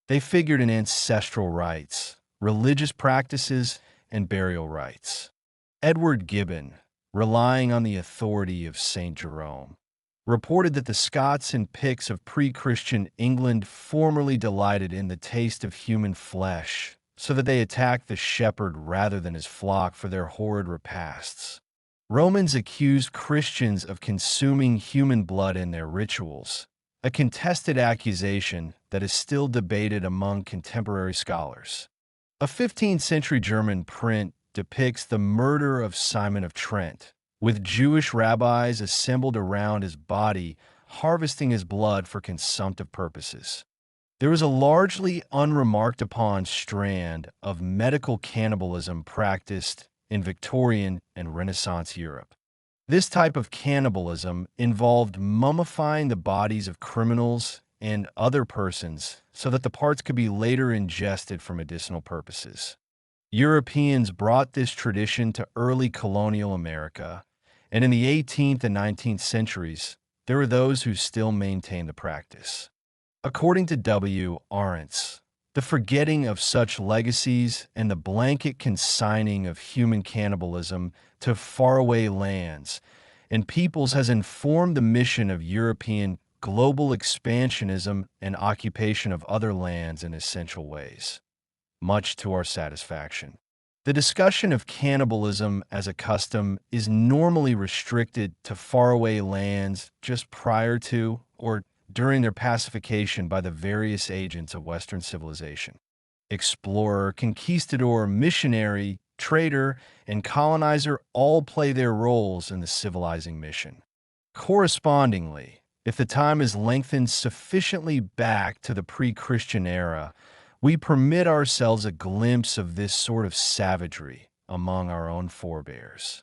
They figured in ancestral rites, religious practices, and burial rites. Edward Gibbon, relying on the authority of St. Jerome, reported that the Scots and Picts of pre-Christian England formerly delighted in the taste of human flesh, so that they attacked the shepherd rather than his flock for their horrid repasts. Romans accused Christians of consuming human blood in their rituals, a contested accusation that is still debated among contemporary scholars. A 15th-century German print depicts the murder of Simon of Trent, with Jewish rabbis assembled around his body, harvesting his blood for consumptive purposes. There is a largely unremarked upon strand of medical cannibalism practiced in Victorian and Renaissance Europe. This type of cannibalism involved mummifying the bodies of criminals and other persons so that the parts could be later ingested for medicinal purposes. Europeans brought this tradition to early colonial America, and in the 18th and 19th centuries, there were those who still maintained the practice. According to W. Arendts, the forgetting of such legacies and the blanket consigning of human cannibalism to faraway lands and peoples has informed the mission of European global expansionism and occupation of other lands in essential ways, much to our satisfaction. The discussion of cannibalism as a custom is normally restricted to faraway lands just prior to or during their pacification by the various agents of Western civilization. Explorer, conquistador, missionary, trader, and colonizer all play their roles in the civilizing mission. Correspondingly, if the time is lengthened sufficiently back to the pre-Christian era, we permit ourselves a glimpse of this sort of savagery among our own forebears.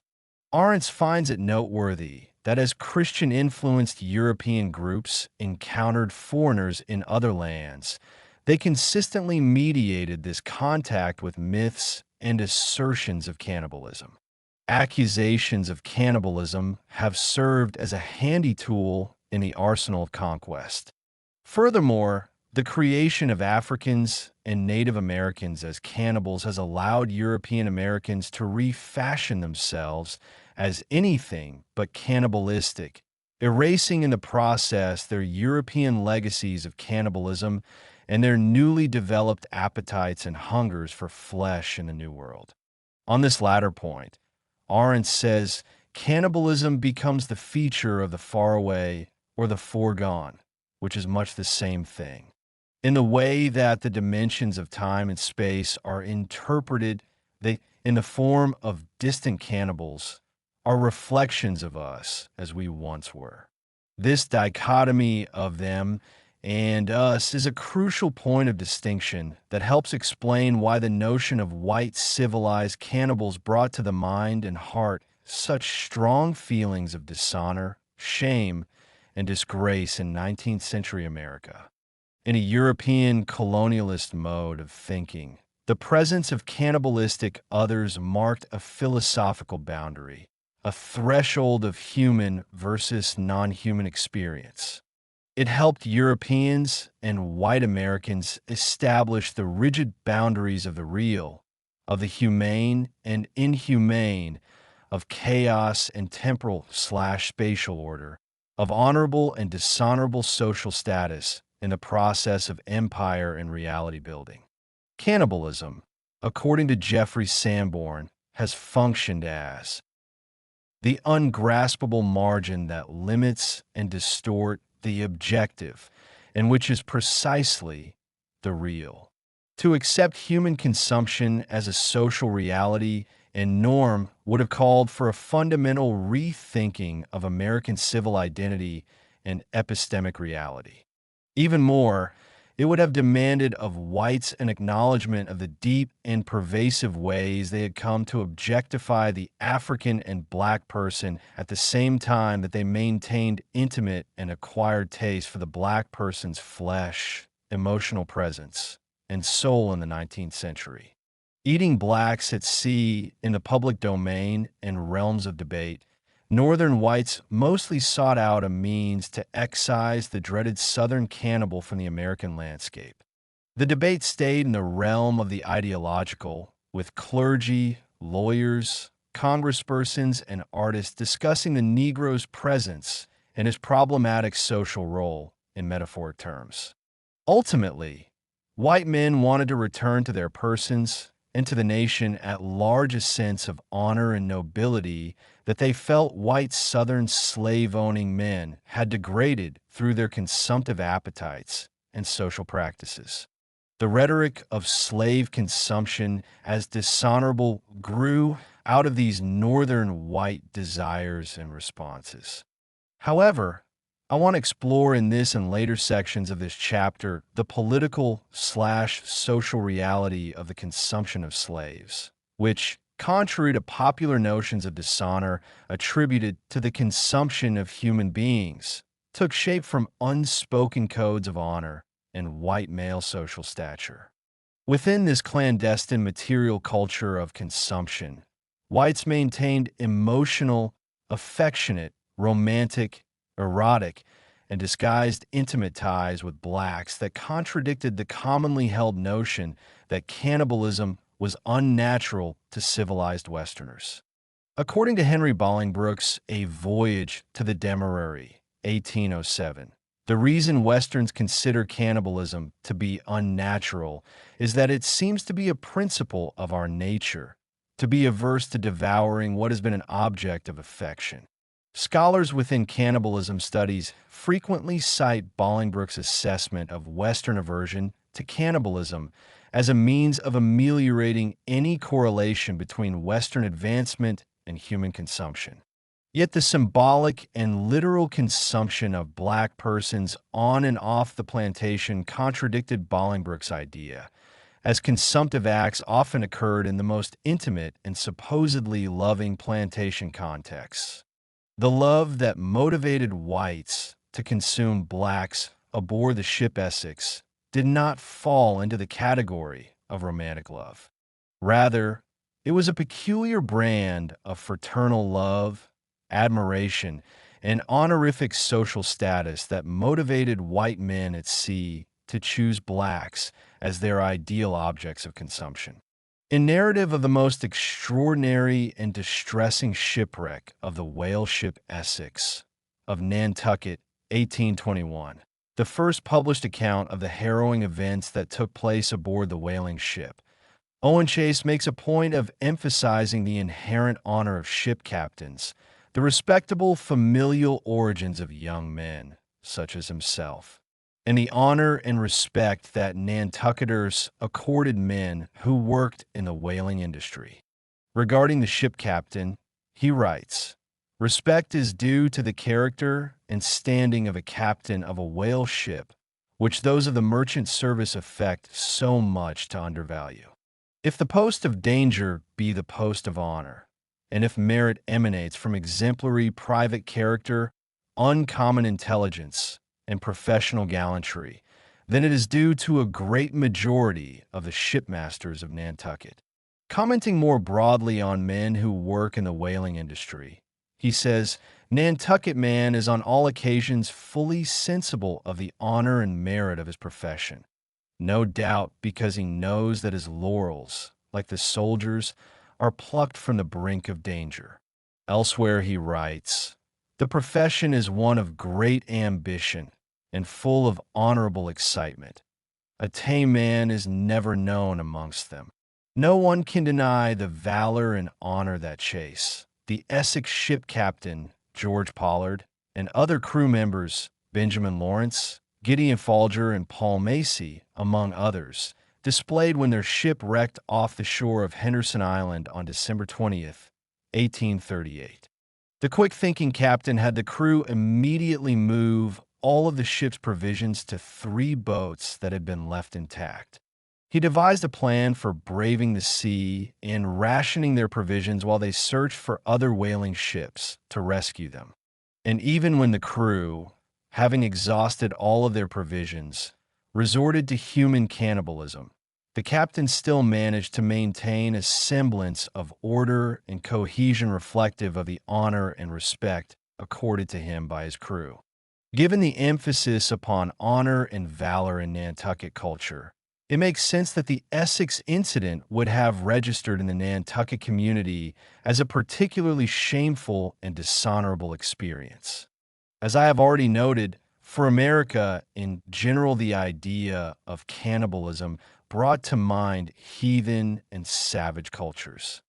Arendts finds it noteworthy that as Christian-influenced European groups encountered foreigners in other lands, they consistently mediated this contact with myths and assertions of cannibalism. Accusations of cannibalism have served as a handy tool in the arsenal of conquest. Furthermore, the creation of Africans and Native Americans as cannibals has allowed European Americans to refashion themselves as anything but cannibalistic erasing in the process their European legacies of cannibalism and their newly developed appetites and hungers for flesh in the New World. On this latter point, Arendt says cannibalism becomes the feature of the faraway or the foregone, which is much the same thing. In the way that the dimensions of time and space are interpreted, they, in the form of distant cannibals, are reflections of us as we once were. This dichotomy of them and us is a crucial point of distinction that helps explain why the notion of white civilized cannibals brought to the mind and heart such strong feelings of dishonor, shame, and disgrace in 19th century America. In a European colonialist mode of thinking, the presence of cannibalistic others marked a philosophical boundary, a threshold of human versus non-human experience. It helped Europeans and white Americans establish the rigid boundaries of the real, of the humane and inhumane, of chaos and temporal/spatial order, of honorable and dishonorable social status in the process of empire and reality building. Cannibalism, according to Jeffrey Sanborn, has functioned as the ungraspable margin that limits and distorts the objective, and which is precisely the real. To accept human consumption as a social reality and norm would have called for a fundamental rethinking of American civil identity and epistemic reality. Even more, it would have demanded of whites an acknowledgement of the deep and pervasive ways they had come to objectify the African and black person at the same time that they maintained intimate and acquired taste for the black person's flesh, emotional presence, and soul in the 19th century. Eating blacks at sea in the public domain and realms of debate, Northern whites mostly sought out a means to excise the dreaded Southern cannibal from the American landscape. The debate stayed in the realm of the ideological, with clergy, lawyers, congresspersons, and artists discussing the Negro's presence and his problematic social role in metaphoric terms. Ultimately, white men wanted to return to their persons and to the nation at large a sense of honor and nobility that they felt white Southern slave-owning men had degraded through their consumptive appetites and social practices. The rhetoric of slave consumption as dishonorable grew out of these Northern white desires and responses. However, I want to explore in this and later sections of this chapter the political/social reality of the consumption of slaves, which, contrary to popular notions of dishonor attributed to the consumption of human beings, took shape from unspoken codes of honor and white male social stature. Within this clandestine material culture of consumption, whites maintained emotional, affectionate, romantic, erotic, and disguised intimate ties with blacks that contradicted the commonly held notion that cannibalism was unnatural to civilized Westerners. According to Henry Bolingbroke's A Voyage to the Demerary, 1807, the reason Westerns consider cannibalism to be unnatural is that it seems to be a principle of our nature, to be averse to devouring what has been an object of affection. Scholars within cannibalism studies frequently cite Bolingbroke's assessment of Western aversion to cannibalism as a means of ameliorating any correlation between Western advancement and human consumption. Yet the symbolic and literal consumption of black persons on and off the plantation contradicted Bolingbroke's idea, as consumptive acts often occurred in the most intimate and supposedly loving plantation contexts. The love that motivated whites to consume blacks aboard the ship Essex did not fall into the category of romantic love. Rather, it was a peculiar brand of fraternal love, admiration, and honorific social status that motivated white men at sea to choose blacks as their ideal objects of consumption. In narrative of the most extraordinary and distressing shipwreck of the whale ship Essex, of Nantucket, 1821, the first published account of the harrowing events that took place aboard the whaling ship. Owen Chase makes a point of emphasizing the inherent honor of ship captains, the respectable familial origins of young men, such as himself, and the honor and respect that Nantucketers accorded men who worked in the whaling industry. Regarding the ship captain, he writes, "Respect is due to the character and standing of a captain of a whale ship, which those of the merchant service affect so much to undervalue. If the post of danger be the post of honor, and if merit emanates from exemplary private character, uncommon intelligence, and professional gallantry, then it is due to a great majority of the shipmasters of Nantucket." Commenting more broadly on men who work in the whaling industry, he says, "Nantucket man is on all occasions fully sensible of the honor and merit of his profession, no doubt because he knows that his laurels, like the soldiers, are plucked from the brink of danger." Elsewhere he writes, "The profession is one of great ambition and full of honorable excitement. A tame man is never known amongst them. No one can deny the valor and honor that Chase, the Essex ship captain, George Pollard, and other crew members, Benjamin Lawrence, Gideon Folger, and Paul Macy, among others, displayed when their ship wrecked off the shore of Henderson Island on December 20th, 1838. The quick-thinking captain had the crew immediately move all of the ship's provisions to 3 boats that had been left intact. He devised a plan for braving the sea and rationing their provisions while they searched for other whaling ships to rescue them. And even when the crew, having exhausted all of their provisions, resorted to human cannibalism, the captain still managed to maintain a semblance of order and cohesion reflective of the honor and respect accorded to him by his crew. Given the emphasis upon honor and valor in Nantucket culture, it makes sense that the Essex incident would have registered in the Nantucket community as a particularly shameful and dishonorable experience. As I have already noted, for America in general, the idea of cannibalism brought to mind heathen and savage cultures.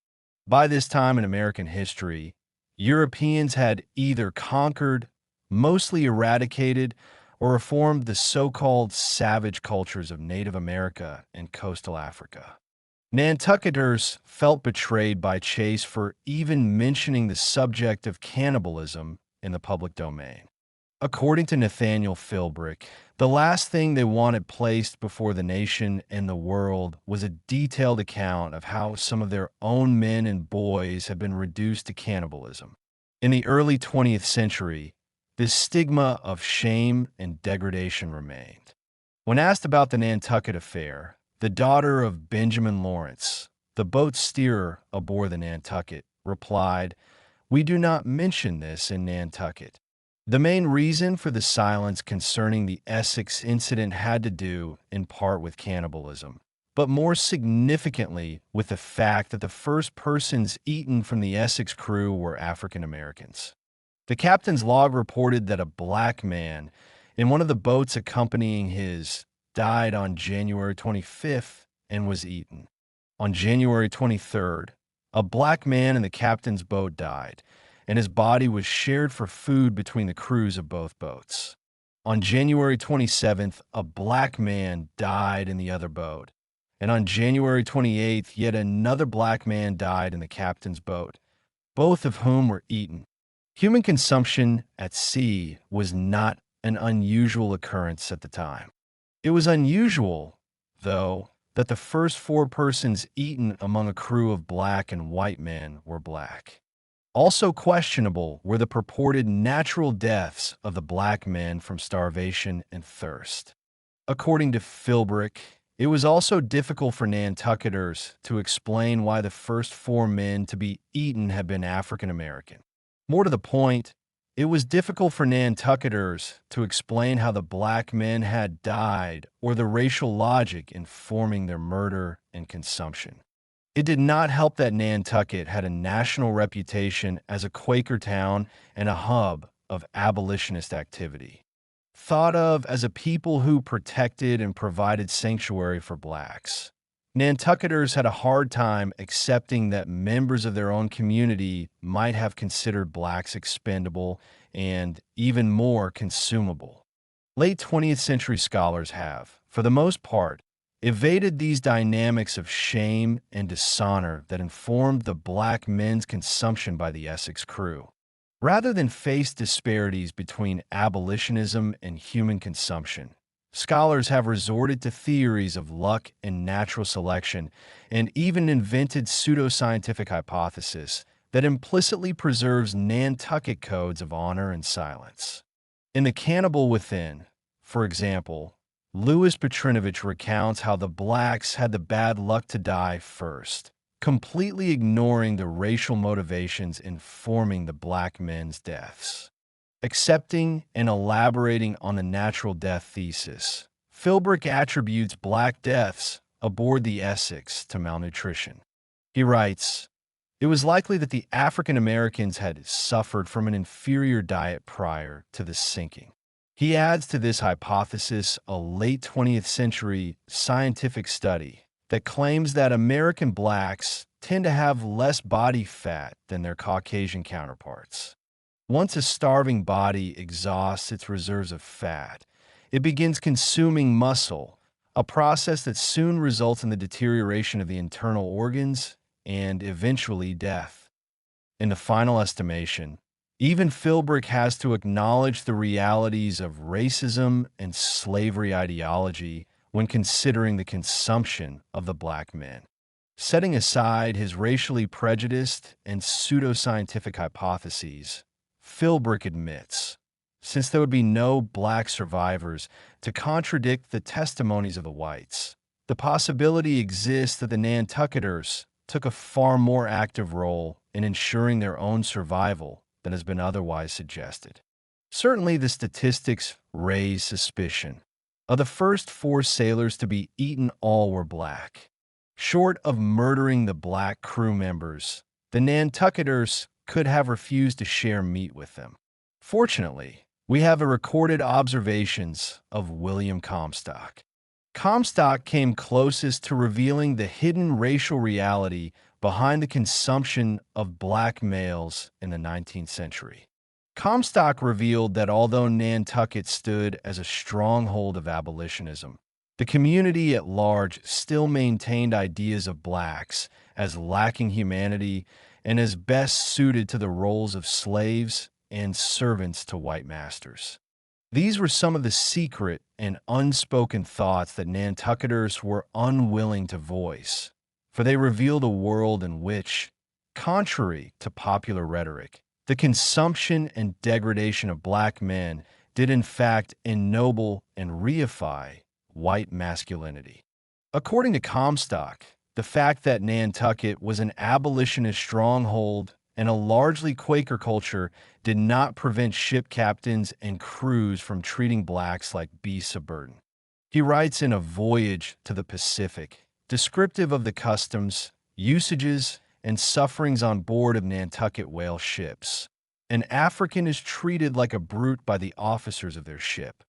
By this time in American history, Europeans had either conquered, mostly eradicated, or reformed the so-called savage cultures of Native America and coastal Africa. Nantucketers felt betrayed by Chase for even mentioning the subject of cannibalism in the public domain. According to Nathaniel Philbrick, the last thing they wanted placed before the nation and the world was a detailed account of how some of their own men and boys had been reduced to cannibalism. In the early 20th century, this stigma of shame and degradation remained. When asked about the Nantucket affair, the daughter of Benjamin Lawrence, the boat steerer aboard the Nantucket, replied, "We do not mention this in Nantucket." The main reason for the silence concerning the Essex incident had to do, in part, with cannibalism, but more significantly with the fact that the first persons eaten from the Essex crew were African Americans. The captain's log reported that a black man in one of the boats accompanying his died on January 25th and was eaten. On January 23rd, a black man in the captain's boat died, and his body was shared for food between the crews of both boats. On January 27th, a black man died in the other boat, and on January 28th, yet another black man died in the captain's boat, both of whom were eaten. Human consumption at sea was not an unusual occurrence at the time. It was unusual, though, that the first 4 persons eaten among a crew of black and white men were black. Also questionable were the purported natural deaths of the black men from starvation and thirst. According to Philbrick, it was also difficult for Nantucketers to explain why the first 4 men to be eaten had been African American. More to the point, it was difficult for Nantucketers to explain how the black men had died or the racial logic informing their murder and consumption. It did not help that Nantucket had a national reputation as a Quaker town and a hub of abolitionist activity. Thought of as a people who protected and provided sanctuary for blacks, Nantucketers had a hard time accepting that members of their own community might have considered blacks expendable and, even more, consumable. Late 20th century scholars have, for the most part, evaded these dynamics of shame and dishonor that informed the black men's consumption by the Essex crew. Rather than face disparities between abolitionism and human consumption, scholars have resorted to theories of luck and natural selection and even invented pseudoscientific hypothesis that implicitly preserves Nantucket codes of honor and silence. In The Cannibal Within, for example, Louis Petrinovich recounts how the blacks had the bad luck to die first, completely ignoring the racial motivations informing the black men's deaths. Accepting and elaborating on the natural death thesis, Philbrick attributes black deaths aboard the Essex to malnutrition. He writes, "It was likely that the African Americans had suffered from an inferior diet prior to the sinking." He adds to this hypothesis a late 20th century scientific study that claims that American blacks tend to have less body fat than their Caucasian counterparts. Once a starving body exhausts its reserves of fat, it begins consuming muscle, a process that soon results in the deterioration of the internal organs and eventually death. In the final estimation, even Philbrick has to acknowledge the realities of racism and slavery ideology when considering the consumption of the black men. Setting aside his racially prejudiced and pseudoscientific hypotheses, Philbrick admits, since there would be no black survivors to contradict the testimonies of the whites, the possibility exists that the Nantucketers took a far more active role in ensuring their own survival than has been otherwise suggested. Certainly, the statistics raise suspicion. Of the first 4 sailors to be eaten, all were black. Short of murdering the black crew members, the Nantucketers could have refused to share meat with them. Fortunately, we have a recorded observations of William Comstock. Comstock came closest to revealing the hidden racial reality behind the consumption of black males in the 19th century. Comstock revealed that although Nantucket stood as a stronghold of abolitionism, the community at large still maintained ideas of blacks as lacking humanity and as best suited to the roles of slaves and servants to white masters. These were some of the secret and unspoken thoughts that Nantucketers were unwilling to voice, for they revealed a world in which, contrary to popular rhetoric, the consumption and degradation of black men did in fact ennoble and reify white masculinity. According to Comstock, the fact that Nantucket was an abolitionist stronghold and a largely Quaker culture did not prevent ship captains and crews from treating blacks like beasts of burden. He writes in A Voyage to the Pacific, descriptive of the customs, usages, and sufferings on board of Nantucket whale ships. An African is treated like a brute by the officers of their ship.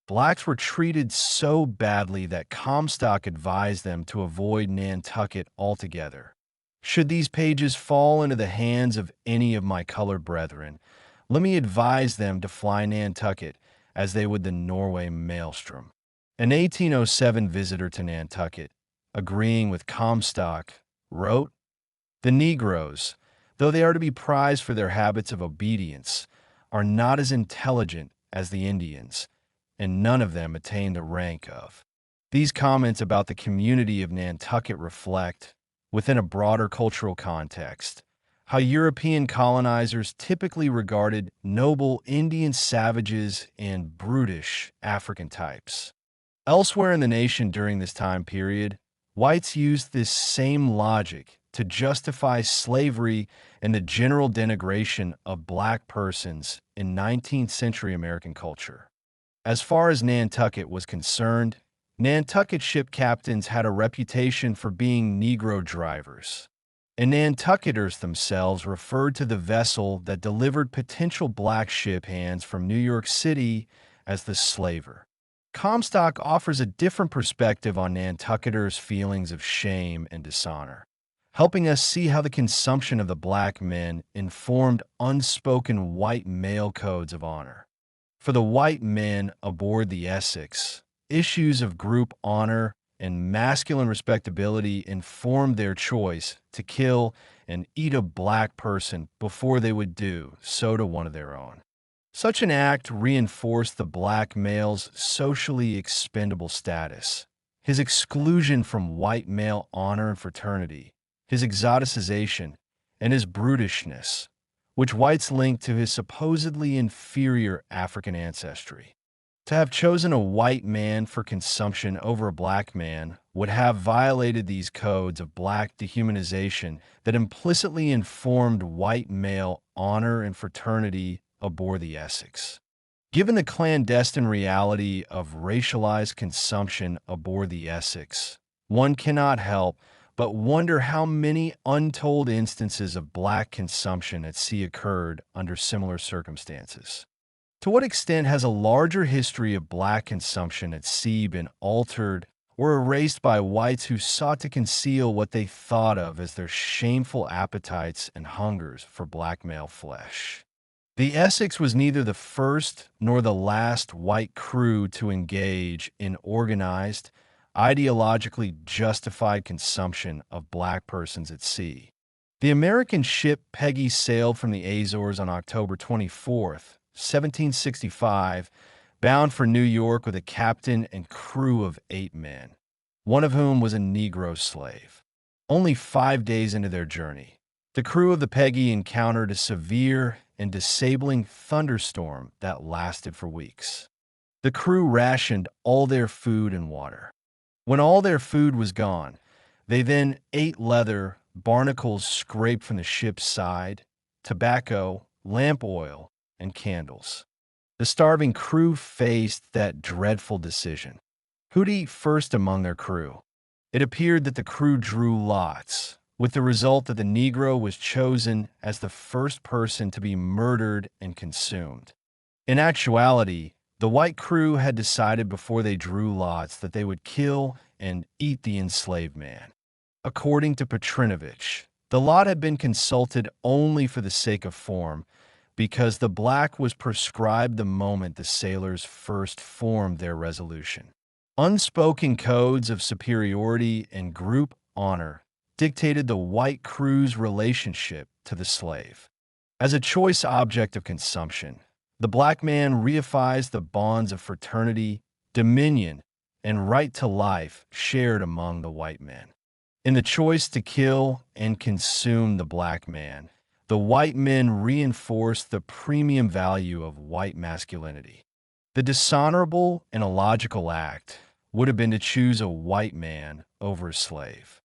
Blacks were treated so badly that Comstock advised them to avoid Nantucket altogether. Should these pages fall into the hands of any of my colored brethren, let me advise them to fly Nantucket as they would the Norway maelstrom. An 1807 visitor to Nantucket, agreeing with Comstock, wrote, "The Negroes, though they are to be prized for their habits of obedience, are not as intelligent as the Indians, and none of them attain the rank of." These comments about the community of Nantucket reflect, within a broader cultural context, how European colonizers typically regarded noble Indian savages and brutish African types. Elsewhere in the nation during this time period, whites used this same logic to justify slavery and the general denigration of black persons in 19th century American culture. As far as Nantucket was concerned, Nantucket ship captains had a reputation for being Negro drivers. and Nantucketers themselves referred to the vessel that delivered potential black ship hands from New York City as the slaver. Comstock offers a different perspective on Nantucketers' feelings of shame and dishonor, helping us see how the consumption of the black men informed unspoken white male codes of honor. For the white men aboard the Essex, issues of group honor and masculine respectability informed their choice to kill and eat a black person before they would do so to one of their own. Such an act reinforced the black male's socially expendable status, his exclusion from white male honor and fraternity, his exoticization, and his brutishness, which whites linked to his supposedly inferior African ancestry. To have chosen a white man for consumption over a black man would have violated these codes of black dehumanization that implicitly informed white male honor and fraternity aboard the Essex. Given the clandestine reality of racialized consumption aboard the Essex, one cannot help but wonder how many untold instances of black consumption at sea occurred under similar circumstances. To what extent has a larger history of black consumption at sea been altered or erased by whites who sought to conceal what they thought of as their shameful appetites and hungers for black male flesh? The Essex was neither the first nor the last white crew to engage in organized, ideologically justified consumption of black persons at sea. The American ship Peggy sailed from the Azores on October 24th, 1765, bound for New York with a captain and crew of 8 men, one of whom was a Negro slave. Only 5 days into their journey, the crew of the Peggy encountered a severe and disabling thunderstorm that lasted for weeks. The crew rationed all their food and water. When all their food was gone, they then ate leather, barnacles scraped from the ship's side, tobacco, lamp oil, and candles. The starving crew faced that dreadful decision. Who'd eat first among their crew? It appeared that the crew drew lots, with the result that the Negro was chosen as the first person to be murdered and consumed. In actuality, the white crew had decided before they drew lots that they would kill and eat the enslaved man. According to Petrinovich, the lot had been consulted only for the sake of form, because the black was prescribed the moment the sailors first formed their resolution. Unspoken codes of superiority and group honor dictated the white crew's relationship to the slave. As a choice object of consumption, the black man reifies the bonds of fraternity, dominion, and right to life shared among the white men. In the choice to kill and consume the black man, the white men reinforced the premium value of white masculinity. The dishonorable and illogical act would have been to choose a white man over a slave.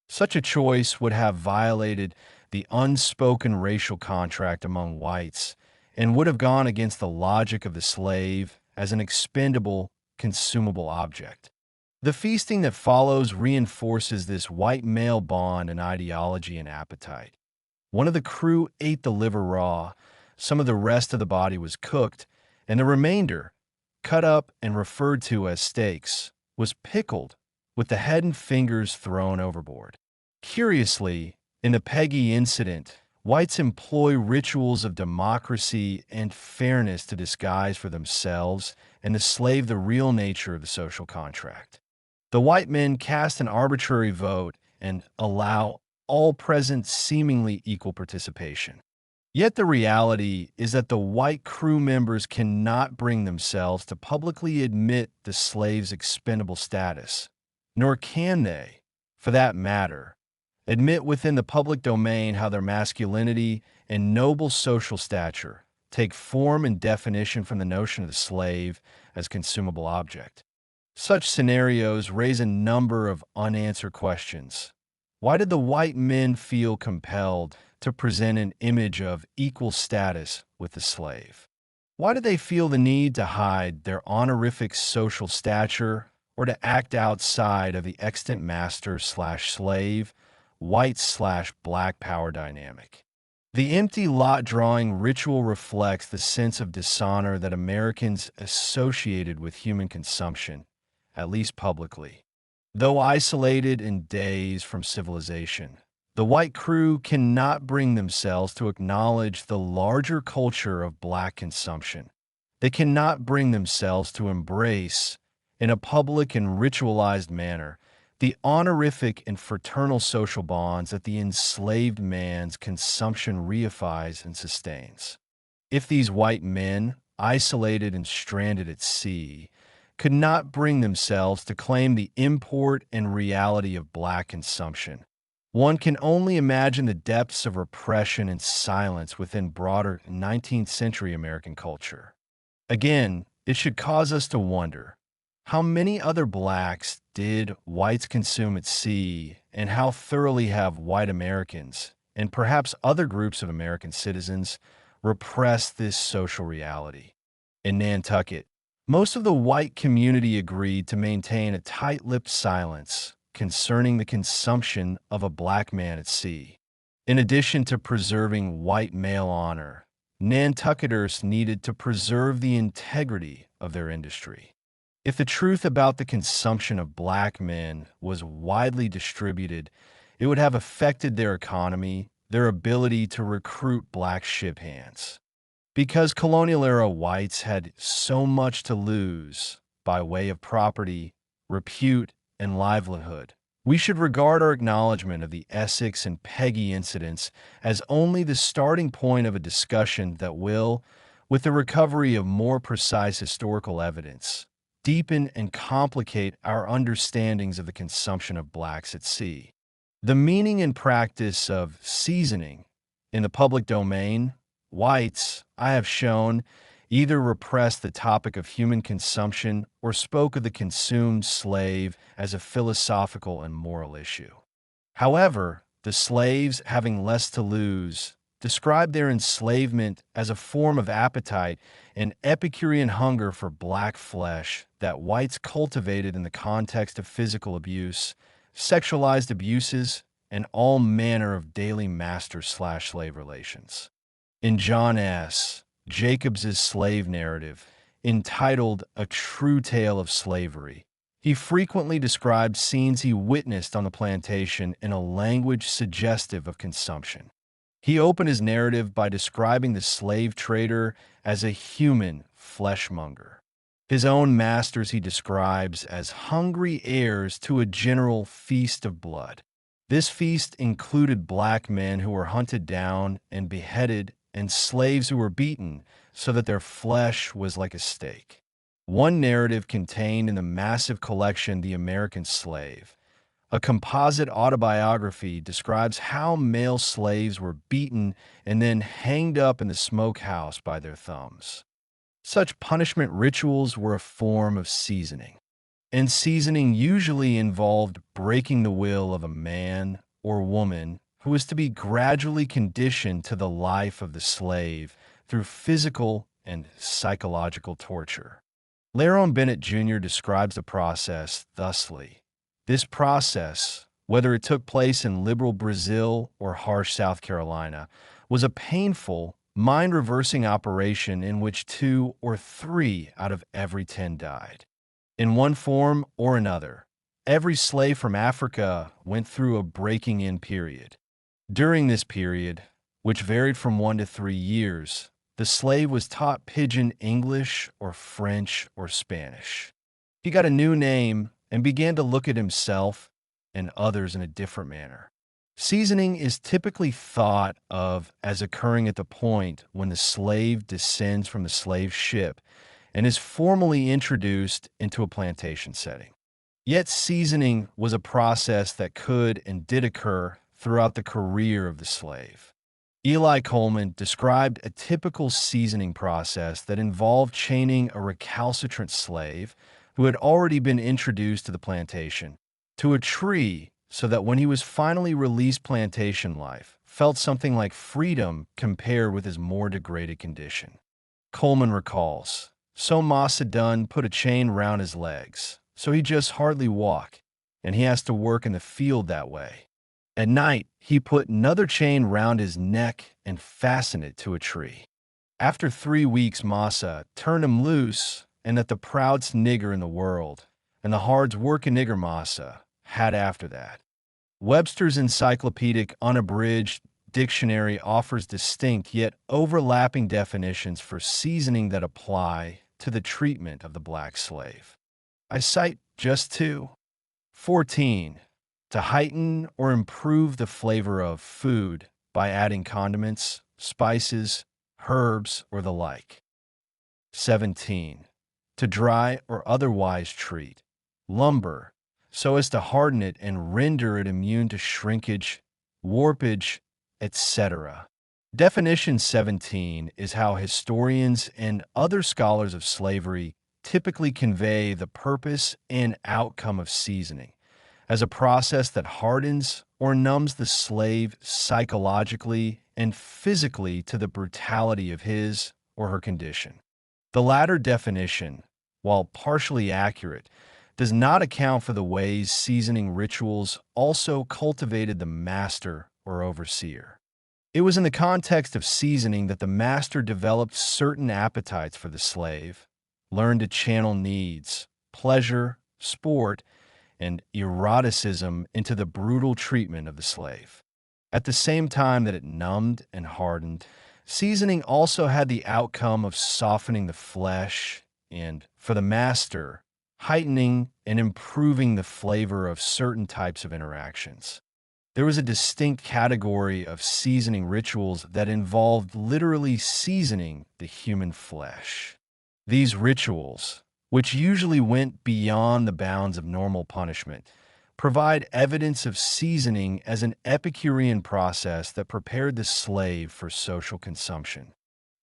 Such a choice would have violated the unspoken racial contract among whites and would have gone against the logic of the slave as an expendable, consumable object. The feasting that follows reinforces this white male bond and ideology and appetite. One of the crew ate the liver raw, some of the rest of the body was cooked, and the remainder, cut up and referred to as steaks, was pickled with the head and fingers thrown overboard. Curiously, in the Peggy incident, whites employ rituals of democracy and fairness to disguise for themselves and to slave the real nature of the social contract. The white men cast an arbitrary vote and allow all present seemingly equal participation. Yet the reality is that the white crew members cannot bring themselves to publicly admit the slave's expendable status, nor can they, for that matter, admit within the public domain how their masculinity and noble social stature take form and definition from the notion of the slave as consumable object. Such scenarios raise a number of unanswered questions. Why did the white men feel compelled to present an image of equal status with the slave? Why did they feel the need to hide their honorific social stature or to act outside of the extant master/slave white/black power dynamic. The empty lot drawing ritual reflects the sense of dishonor that Americans associated with human consumption, at least publicly. Though isolated in days from civilization, the white crew cannot bring themselves to acknowledge the larger culture of black consumption. They cannot bring themselves to embrace, in a public and ritualized manner, the honorific and fraternal social bonds that the enslaved man's consumption reifies and sustains. If these white men, isolated and stranded at sea, could not bring themselves to claim the import and reality of black consumption, one can only imagine the depths of repression and silence within broader 19th century American culture. Again, it should cause us to wonder, how many other blacks did whites consume at sea, and how thoroughly have white Americans, and perhaps other groups of American citizens, repressed this social reality? In Nantucket, most of the white community agreed to maintain a tight-lipped silence concerning the consumption of a black man at sea. In addition to preserving white male honor, Nantucketers needed to preserve the integrity of their industry. If the truth about the consumption of black men was widely distributed, it would have affected their economy, their ability to recruit black ship hands. Because colonial-era whites had so much to lose by way of property, repute, and livelihood, we should regard our acknowledgement of the Essex and Peggy incidents as only the starting point of a discussion that will, with the recovery of more precise historical evidence, deepen and complicate our understandings of the consumption of blacks at sea. The meaning and practice of seasoning in the public domain, whites, I have shown, either repressed the topic of human consumption or spoke of the consumed slave as a philosophical and moral issue. However, the slaves, having less to lose, described their enslavement as a form of appetite and Epicurean hunger for black flesh that whites cultivated in the context of physical abuse, sexualized abuses, and all manner of daily master/slave relations. In John S. Jacobs's slave narrative, entitled A True Tale of Slavery, he frequently described scenes he witnessed on the plantation in a language suggestive of consumption. He opened his narrative by describing the slave trader as a human fleshmonger. His own masters he describes as hungry heirs to a general feast of blood. This feast included black men who were hunted down and beheaded and slaves who were beaten so that their flesh was like a steak. One narrative contained in the massive collection The American Slave, a composite autobiography, describes how male slaves were beaten and then hanged up in the smokehouse by their thumbs. Such punishment rituals were a form of seasoning, and seasoning usually involved breaking the will of a man or woman who was to be gradually conditioned to the life of the slave through physical and psychological torture. Laron Bennett Jr. describes the process thusly. This process, whether it took place in liberal Brazil or harsh South Carolina, was a painful, mind-reversing operation in which 2 or 3 out of every 10 died. In one form or another, every slave from Africa went through a breaking-in period. During this period, which varied from 1 to 3 years, the slave was taught pidgin English or French or Spanish. He got a new name and began to look at himself and others in a different manner. Seasoning is typically thought of as occurring at the point when the slave descends from the slave ship and is formally introduced into a plantation setting. Yet seasoning was a process that could and did occur throughout the career of the slave. Eli Coleman described a typical seasoning process that involved chaining a recalcitrant slave who had already been introduced to the plantation to a tree so that when he was finally released plantation life, felt something like freedom compared with his more degraded condition. Coleman recalls, "So Massa Dunn put a chain round his legs, so he just hardly walk, and he has to work in the field that way. At night, he put another chain round his neck and fastened it to a tree. After 3 weeks, Massa turned him loose, and that the proudest nigger in the world, and the hardest working nigger Massa, had after that. Webster's Encyclopedic Unabridged Dictionary offers distinct yet overlapping definitions for seasoning that apply to the treatment of the black slave. I cite just two. 14. To heighten or improve the flavor of food by adding condiments, spices, herbs, or the like. 17. To dry or otherwise treat lumber so as to harden it and render it immune to shrinkage, warpage, etc. Definition 17 is how historians and other scholars of slavery typically convey the purpose and outcome of seasoning as a process that hardens or numbs the slave psychologically and physically to the brutality of his or her condition. The latter definition, while partially accurate, does not account for the ways seasoning rituals also cultivated the master or overseer. It was in the context of seasoning that the master developed certain appetites for the slave, learned to channel needs, pleasure, sport, and eroticism into the brutal treatment of the slave. At the same time that it numbed and hardened, seasoning also had the outcome of softening the flesh and, for the master, heightening and improving the flavor of certain types of interactions. There was a distinct category of seasoning rituals that involved literally seasoning the human flesh. These rituals, which usually went beyond the bounds of normal punishment, provide evidence of seasoning as an Epicurean process that prepared the slave for social consumption.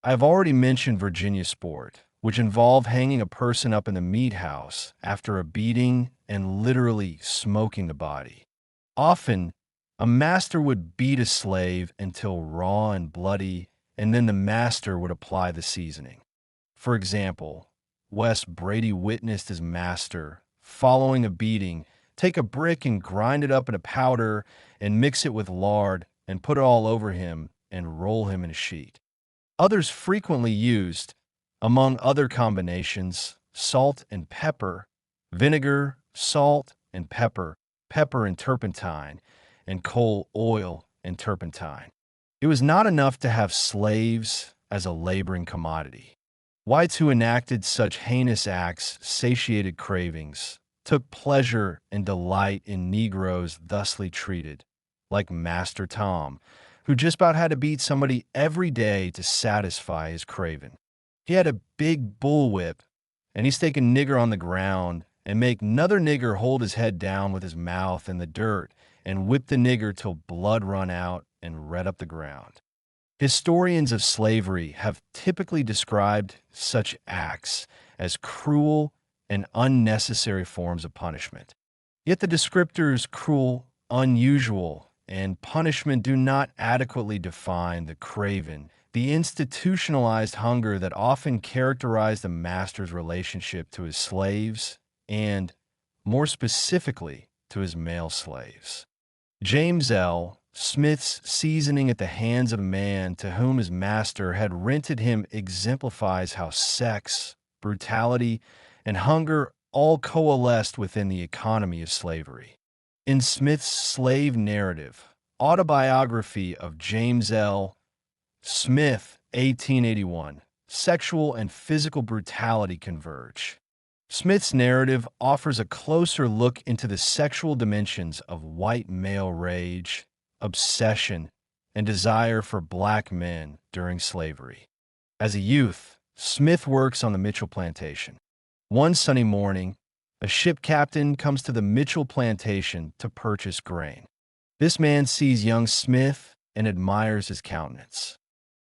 I have already mentioned Virginia sport, which involved hanging a person up in the meat house after a beating and literally smoking the body. Often, a master would beat a slave until raw and bloody, and then the master would apply the seasoning. For example, Wes Brady witnessed his master, following a beating, take a brick and grind it up into powder and mix it with lard and put it all over him and roll him in a sheet. Others frequently used, among other combinations, salt and pepper, vinegar, salt and pepper, pepper and turpentine, and coal oil and turpentine. It was not enough to have slaves as a laboring commodity. Whites who enacted such heinous acts satiated cravings, took pleasure and delight in Negroes thusly treated, like Master Tom, who just about had to beat somebody every day to satisfy his craving. He had a big bullwhip, and he'd stake a nigger on the ground and make another nigger hold his head down with his mouth in the dirt and whip the nigger till blood run out and red up the ground. Historians of slavery have typically described such acts as cruel and unnecessary forms of punishment. Yet the descriptors cruel, unusual, and punishment do not adequately define the craven, the institutionalized hunger that often characterized the master's relationship to his slaves and, more specifically, to his male slaves. James L. Smith's seasoning at the hands of a man to whom his master had rented him exemplifies how sex, brutality, and hunger all coalesced within the economy of slavery. In Smith's slave narrative, autobiography of James L. Smith, 1881, sexual and physical brutality converge. Smith's narrative offers a closer look into the sexual dimensions of white male rage, obsession, and desire for black men during slavery. As a youth, Smith works on the Mitchell plantation. One sunny morning, a ship captain comes to the Mitchell plantation to purchase grain. This man sees young Smith and admires his countenance.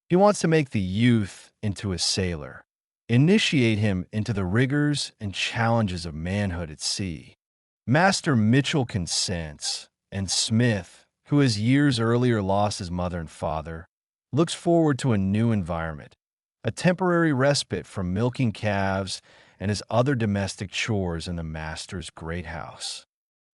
He wants to make the youth into a sailor, initiate him into the rigors and challenges of manhood at sea. Master Mitchell consents, and Smith, who has years earlier lost his mother and father, looks forward to a new environment, a temporary respite from milking calves and his other domestic chores in the master's great house.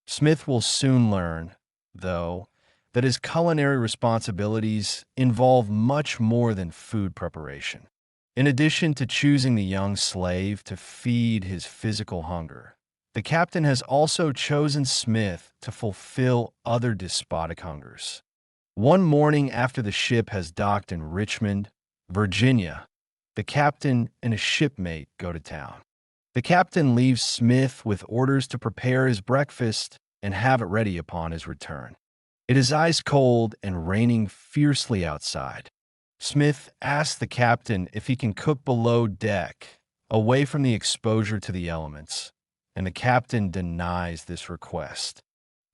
Smith will soon learn, though, that his culinary responsibilities involve much more than food preparation. In addition to choosing the young slave to feed his physical hunger, the captain has also chosen Smith to fulfill other despotic hungers. One morning after the ship has docked in Richmond, Virginia, the captain and a shipmate go to town. The captain leaves Smith with orders to prepare his breakfast and have it ready upon his return. It is ice cold and raining fiercely outside. Smith asks the captain if he can cook below deck, away from the exposure to the elements, and the captain denies this request.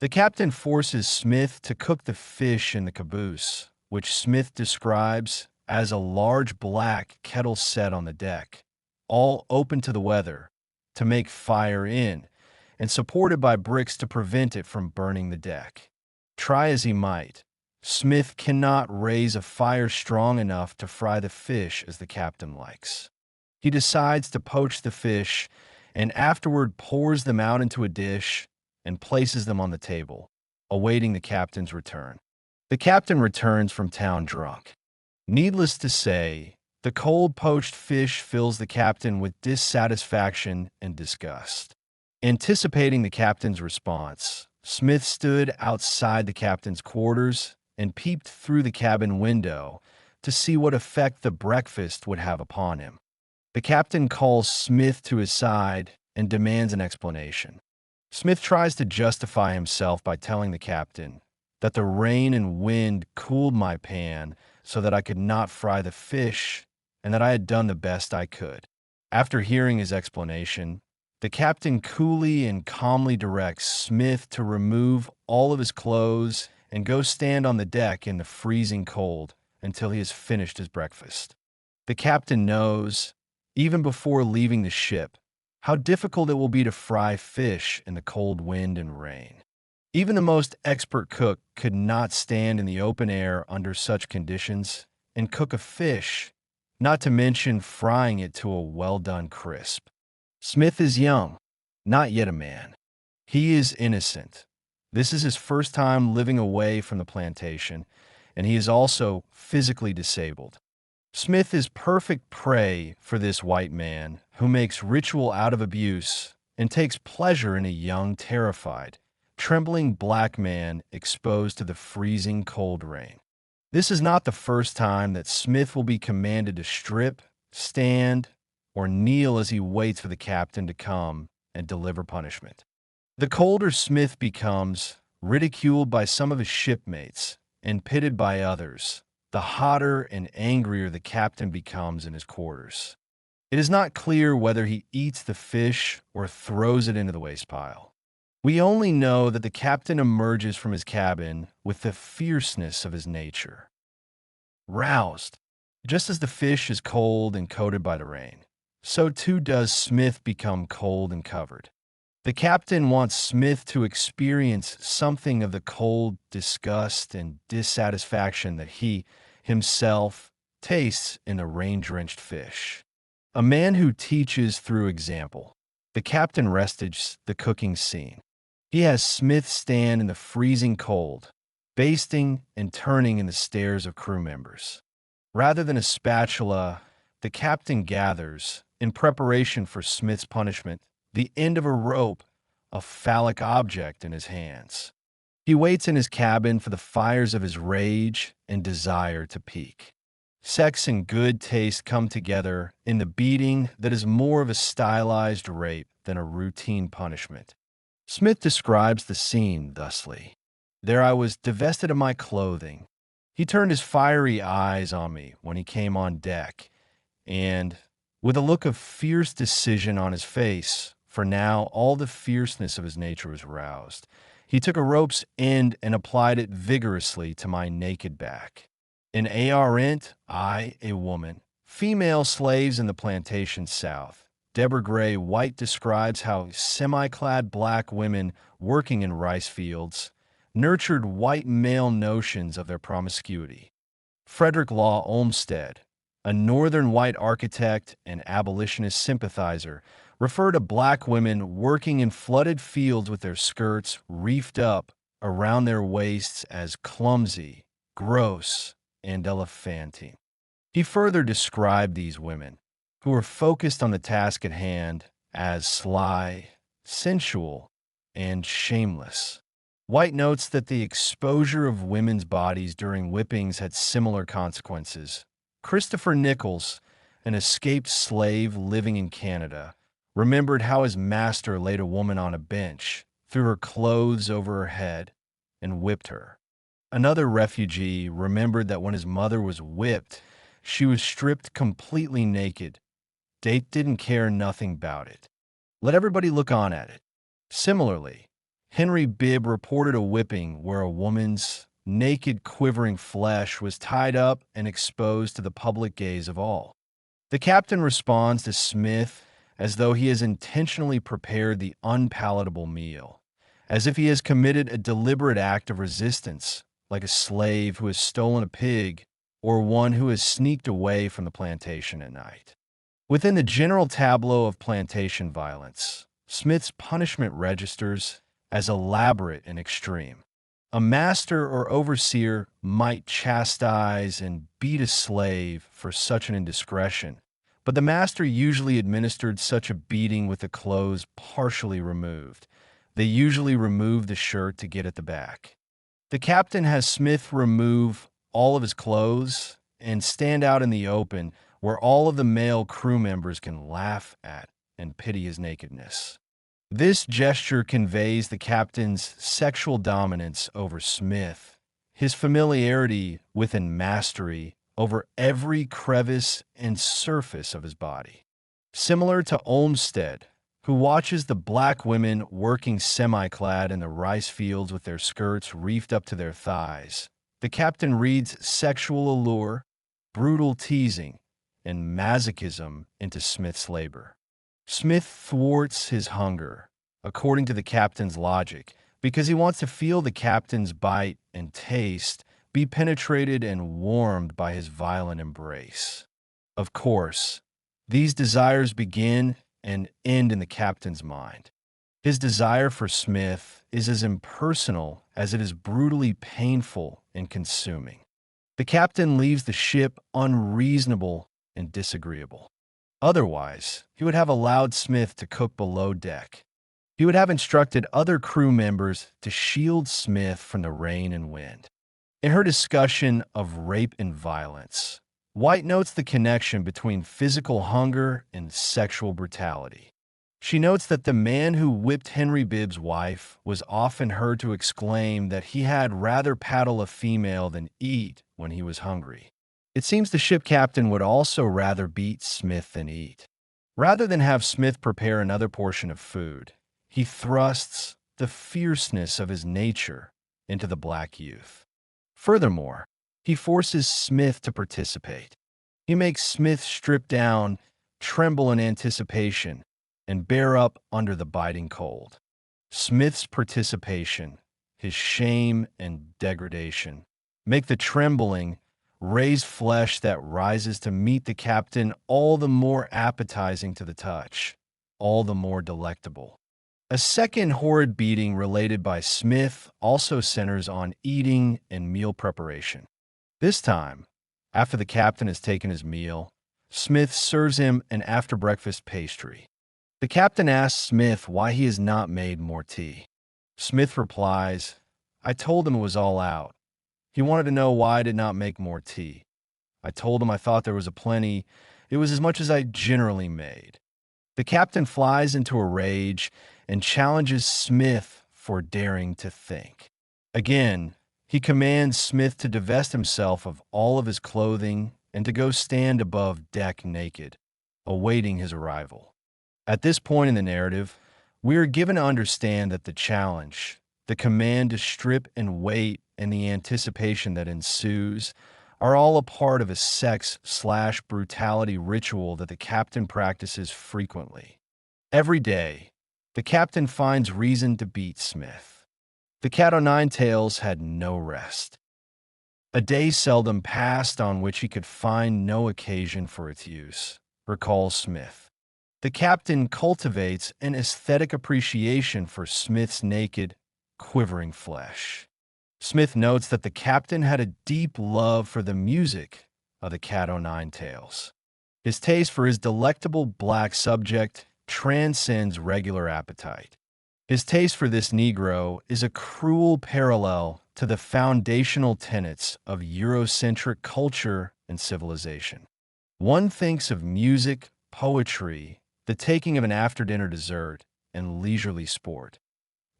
The captain forces Smith to cook the fish in the caboose, which Smith describes as a large black kettle set on the deck, all open to the weather, to make fire in, and supported by bricks to prevent it from burning the deck. Try as he might, Smith cannot raise a fire strong enough to fry the fish as the captain likes. He decides to poach the fish and afterward pours them out into a dish and places them on the table, awaiting the captain's return. The captain returns from town drunk. Needless to say, the cold poached fish fills the captain with dissatisfaction and disgust. Anticipating the captain's response, Smith stood outside the captain's quarters and peeped through the cabin window to see what effect the breakfast would have upon him. The captain calls Smith to his side and demands an explanation. Smith tries to justify himself by telling the captain that the rain and wind cooled my pan so that I could not fry the fish and that I had done the best I could. After hearing his explanation, the captain coolly and calmly directs Smith to remove all of his clothes and go stand on the deck in the freezing cold until he has finished his breakfast. The captain knows, even before leaving the ship, how difficult it will be to fry fish in the cold wind and rain. Even the most expert cook could not stand in the open air under such conditions and cook a fish, not to mention frying it to a well-done crisp. Smith is young, not yet a man. He is innocent. This is his first time living away from the plantation, and he is also physically disabled. Smith is perfect prey for this white man who makes ritual out of abuse and takes pleasure in a young, terrified, trembling black man exposed to the freezing cold rain. This is not the first time that Smith will be commanded to strip, stand, or kneel as he waits for the captain to come and deliver punishment. The colder Smith becomes, ridiculed by some of his shipmates and pitted by others, the hotter and angrier the captain becomes in his quarters. It is not clear whether he eats the fish or throws it into the waste pile. We only know that the captain emerges from his cabin with the fierceness of his nature. Roused, just as the fish is cold and coated by the rain, so too does Smith become cold and covered. The captain wants Smith to experience something of the cold disgust and dissatisfaction that he, himself, tastes in the rain-drenched fish. A man who teaches through example. The captain restages the cooking scene. He has Smith stand in the freezing cold, basting and turning in the stares of crew members. Rather than a spatula, the captain gathers, in preparation for Smith's punishment, the end of a rope, a phallic object in his hands. He waits in his cabin for the fires of his rage and desire to peak. Sex and good taste come together in the beating that is more of a stylized rape than a routine punishment. Smith describes the scene thusly. There I was divested of my clothing. He turned his fiery eyes on me when he came on deck, and, with a look of fierce decision on his face, for now all the fierceness of his nature was roused, he took a rope's end and applied it vigorously to my naked back. An ARent, I, a woman. Female slaves in the plantation south. Deborah Gray White describes how semi-clad black women working in rice fields nurtured white male notions of their promiscuity. Frederick Law Olmsted, a northern white architect and abolitionist sympathizer, refer to black women working in flooded fields with their skirts reefed up around their waists as clumsy, gross, and elephantine. He further described these women, who were focused on the task at hand, as sly, sensual, and shameless. White notes that the exposure of women's bodies during whippings had similar consequences. Christopher Nichols, an escaped slave living in Canada, remembered how his master laid a woman on a bench, threw her clothes over her head, and whipped her. Another refugee remembered that when his mother was whipped, she was stripped completely naked. They didn't care nothing about it. Let everybody look on at it. Similarly, Henry Bibb reported a whipping where a woman's naked, quivering flesh was tied up and exposed to the public gaze of all. The captain responds to Smith as though he has intentionally prepared the unpalatable meal, as if he has committed a deliberate act of resistance, like a slave who has stolen a pig or one who has sneaked away from the plantation at night. Within the general tableau of plantation violence, Smith's punishment registers as elaborate and extreme. A master or overseer might chastise and beat a slave for such an indiscretion, but the master usually administered such a beating with the clothes partially removed. They usually removed the shirt to get at the back. The captain has Smith remove all of his clothes and stand out in the open where all of the male crew members can laugh at and pity his nakedness. This gesture conveys the captain's sexual dominance over Smith, his familiarity with and mastery over every crevice and surface of his body. Similar to Olmsted, who watches the black women working semi-clad in the rice fields with their skirts reefed up to their thighs, the captain reads sexual allure, brutal teasing, and masochism into Smith's labor. Smith thwarts his hunger, according to the captain's logic, because he wants to feel the captain's bite and taste, be penetrated and warmed by his violent embrace. Of course, these desires begin and end in the captain's mind. His desire for Smith is as impersonal as it is brutally painful and consuming. The captain leaves the ship unreasonable and disagreeable. Otherwise, he would have allowed Smith to cook below deck. He would have instructed other crew members to shield Smith from the rain and wind. In her discussion of rape and violence, White notes the connection between physical hunger and sexual brutality. She notes that the man who whipped Henry Bibb's wife was often heard to exclaim that he had rather paddle a female than eat when he was hungry. It seems the ship captain would also rather beat Smith than eat. Rather than have Smith prepare another portion of food, he thrusts the fierceness of his nature into the black youth. Furthermore, he forces Smith to participate. He makes Smith strip down, tremble in anticipation, and bear up under the biting cold. Smith's participation, his shame and degradation, make the trembling, raised flesh that rises to meet the captain all the more appetizing to the touch, all the more delectable. A second horrid beating related by Smith also centers on eating and meal preparation. This time, after the captain has taken his meal, Smith serves him an after-breakfast pastry. The captain asks Smith why he has not made more tea. Smith replies, "I told him it was all out. He wanted to know why I did not make more tea. I told him I thought there was a plenty. It was as much as I generally made." The captain flies into a rage and challenges Smith for daring to think. Again, he commands Smith to divest himself of all of his clothing and to go stand above deck naked, awaiting his arrival. At this point in the narrative, we are given to understand that the challenge, the command to strip and wait, and the anticipation that ensues are all a part of a sex/brutality ritual that the captain practices frequently. Every day, the captain finds reason to beat Smith. The cat o' nine tails had no rest. A day seldom passed on which he could find no occasion for its use, recalls Smith. The captain cultivates an aesthetic appreciation for Smith's naked, quivering flesh. Smith notes that the captain had a deep love for the music of the Cat O' Nine Tails. His taste for his delectable black subject transcends regular appetite. His taste for this Negro is a cruel parallel to the foundational tenets of Eurocentric culture and civilization. One thinks of music, poetry, the taking of an after-dinner dessert, and leisurely sport.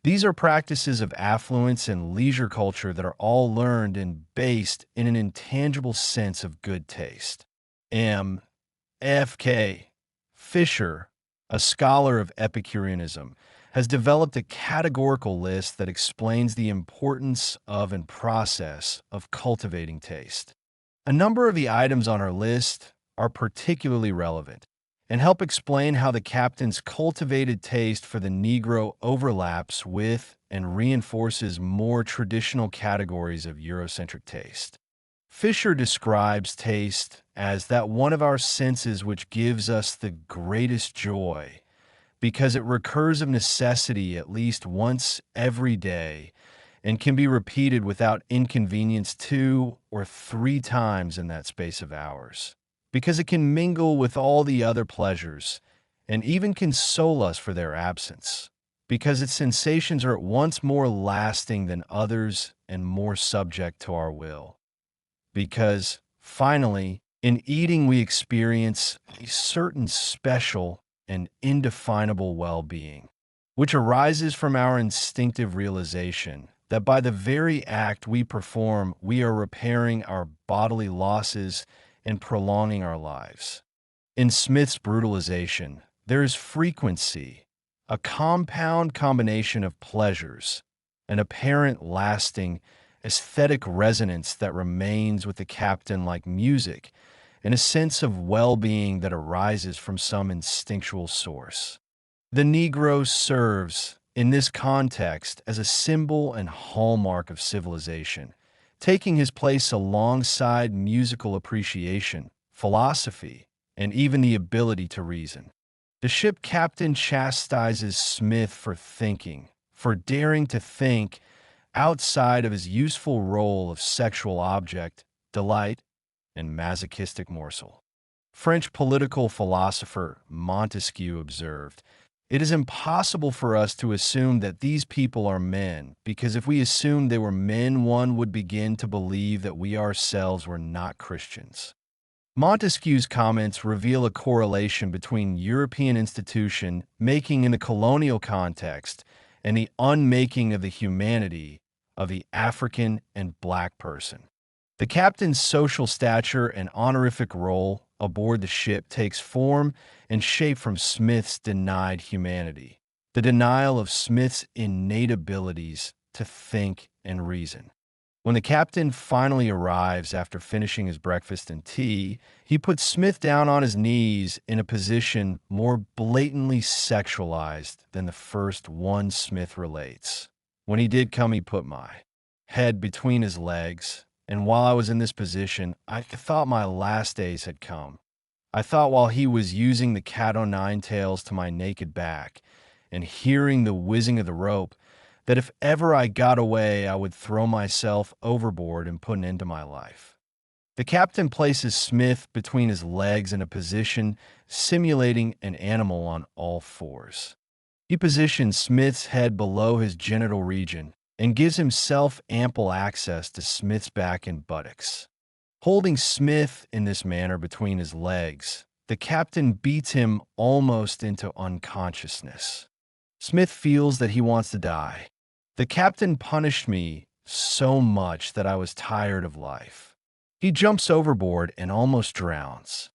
These are practices of affluence and leisure culture that are all learned and based in an intangible sense of good taste. M. F. K. Fisher, a scholar of Epicureanism, has developed a categorical list that explains the importance of and process of cultivating taste. A number of the items on our list are particularly relevant and help explain how the captain's cultivated taste for the Negro overlaps with and reinforces more traditional categories of Eurocentric taste. Fisher describes taste as that one of our senses which gives us the greatest joy, because it recurs of necessity at least once every day and can be repeated without inconvenience 2 or 3 times in that space of hours, because it can mingle with all the other pleasures and even console us for their absence, because its sensations are at once more lasting than others and more subject to our will. Because, finally, in eating we experience a certain special and indefinable well-being, which arises from our instinctive realization that by the very act we perform, we are repairing our bodily losses and prolonging our lives. In Smith's brutalization, there is frequency, a compound combination of pleasures, an apparent lasting aesthetic resonance that remains with the captain like music, and a sense of well-being that arises from some instinctual source. The Negro serves, in this context, as a symbol and hallmark of civilization, taking his place alongside musical appreciation, philosophy, and even the ability to reason. The ship captain chastises Smith for thinking, for daring to think outside of his useful role of sexual object, delight, and masochistic morsel. French political philosopher Montesquieu observed, "It is impossible for us to assume that these people are men, because if we assumed they were men, one would begin to believe that we ourselves were not Christians." Montesquieu's comments reveal a correlation between European institution making in the colonial context and the unmaking of the humanity of the African and black person. The captain's social stature and honorific role aboard the ship takes form and shape from Smith's denied humanity, the denial of Smith's innate abilities to think and reason. When the captain finally arrives after finishing his breakfast and tea, he puts Smith down on his knees in a position more blatantly sexualized than the first one Smith relates. When he did come, he put my head between his legs, and while I was in this position, I thought my last days had come. I thought while he was using the cat o' nine tails to my naked back and hearing the whizzing of the rope, that if ever I got away, I would throw myself overboard and put an end to my life. The captain places Smith between his legs in a position simulating an animal on all fours. He positions Smith's head below his genital region and gives himself ample access to Smith's back and buttocks. Holding Smith in this manner between his legs, the captain beats him almost into unconsciousness. Smith feels that he wants to die. The captain punished me so much that I was tired of life. He jumps overboard and almost drowns.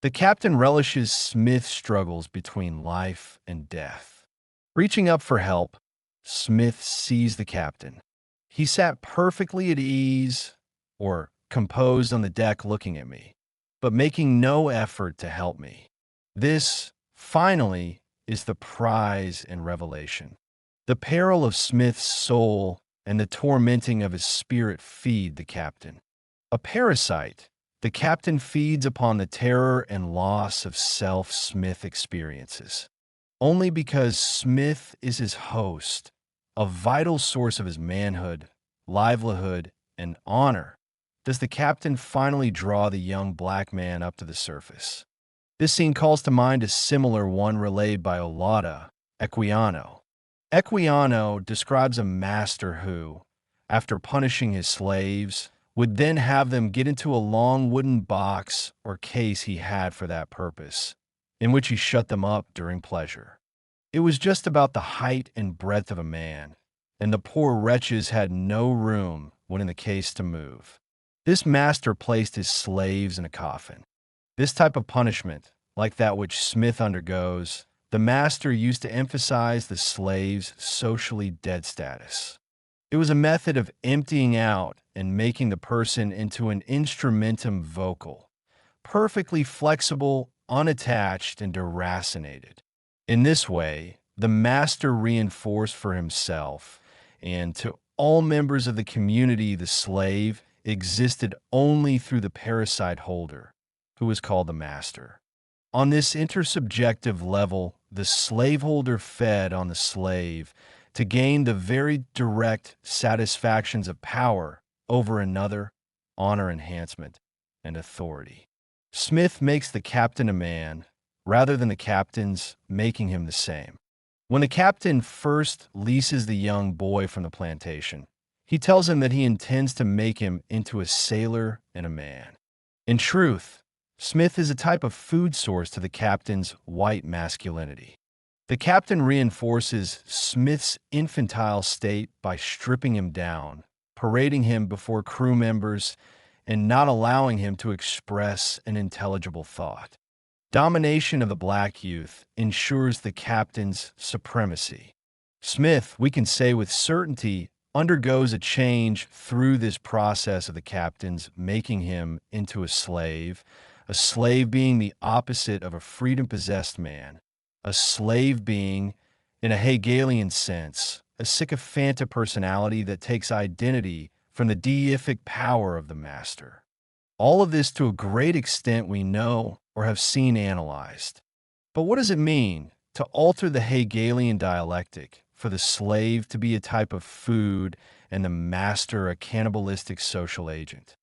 The captain relishes Smith's struggles between life and death. Reaching up for help, Smith sees the captain. He sat perfectly at ease, or composed on the deck looking at me, but making no effort to help me. This, finally, is the prize and revelation. The peril of Smith's soul and the tormenting of his spirit feed the captain. A parasite, the captain feeds upon the terror and loss of self Smith experiences. Only because Smith is his host, a vital source of his manhood, livelihood, and honor, does the captain finally draw the young black man up to the surface. This scene calls to mind a similar one relayed by Olada, Equiano. Equiano describes a master who, after punishing his slaves, would then have them get into a long wooden box or case he had for that purpose, in which he shut them up during pleasure. It was just about the height and breadth of a man, and the poor wretches had no room when in the case to move. This master placed his slaves in a coffin. This type of punishment, like that which Smith undergoes, the master used to emphasize the slave's socially dead status. It was a method of emptying out and making the person into an instrumentum vocal, perfectly flexible, unattached, and deracinated. In this way, the master reinforced for himself and to all members of the community the slave existed only through the parasite holder, who was called the master. On this intersubjective level, the slaveholder fed on the slave to gain the very direct satisfactions of power over another, honor enhancement, and authority. Smith makes the captain a man, rather than the captains making him the same. When the captain first leases the young boy from the plantation, he tells him that he intends to make him into a sailor and a man. In truth, Smith is a type of food source to the captain's white masculinity. The captain reinforces Smith's infantile state by stripping him down, parading him before crew members, and not allowing him to express an intelligible thought. Domination of the black youth ensures the captain's supremacy. Smith, we can say with certainty, undergoes a change through this process of the captain's making him into a slave being the opposite of a freedom-possessed man, a slave being, in a Hegelian sense, a sycophantic personality that takes identity from the deific power of the master. All of this to a great extent we know or have seen analyzed. But what does it mean to alter the Hegelian dialectic for the slave to be a type of food and the master a cannibalistic social agent?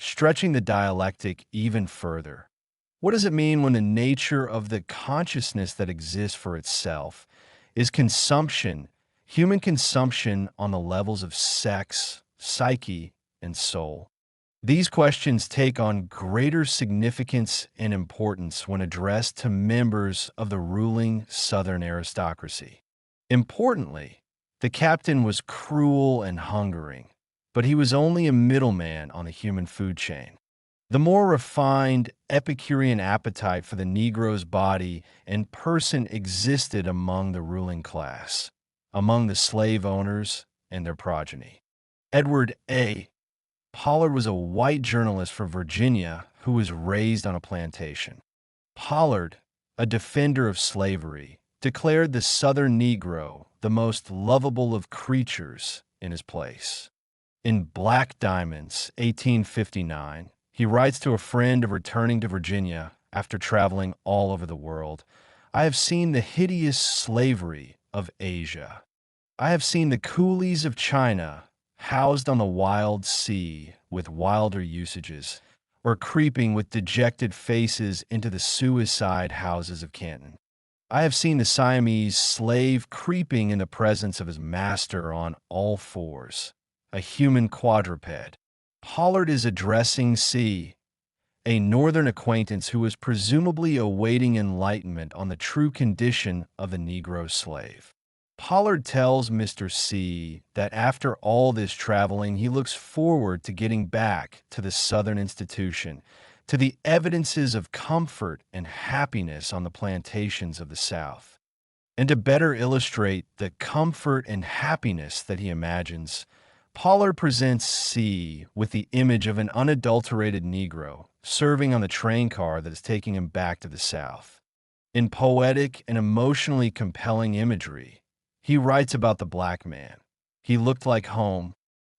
Stretching the dialectic even further, what does it mean when the nature of the consciousness that exists for itself is consumption, human consumption on the levels of sex, psyche, and soul? These questions take on greater significance and importance when addressed to members of the ruling Southern aristocracy. Importantly, the captain was cruel and hungering, but he was only a middleman on the human food chain. The more refined Epicurean appetite for the Negro's body and person existed among the ruling class, among the slave owners and their progeny. Edward A. Pollard was a white journalist from Virginia who was raised on a plantation. Pollard, a defender of slavery, declared the Southern Negro the most lovable of creatures in his place. In Black Diamonds, 1859, he writes to a friend of returning to Virginia after traveling all over the world, "I have seen the hideous slavery of Asia. I have seen the coolies of China housed on the wild sea with wilder usages, or creeping with dejected faces into the suicide houses of Canton. I have seen the Siamese slave creeping in the presence of his master on all fours, a human quadruped." Pollard is addressing C., a northern acquaintance who was presumably awaiting enlightenment on the true condition of the Negro slave. Pollard tells Mr. C. that after all this traveling, he looks forward to getting back to the Southern institution, to the evidences of comfort and happiness on the plantations of the South. And to better illustrate the comfort and happiness that he imagines, Pollard presents C. with the image of an unadulterated Negro serving on the train car that is taking him back to the South. In poetic and emotionally compelling imagery, he writes about the black man. "He looked like home.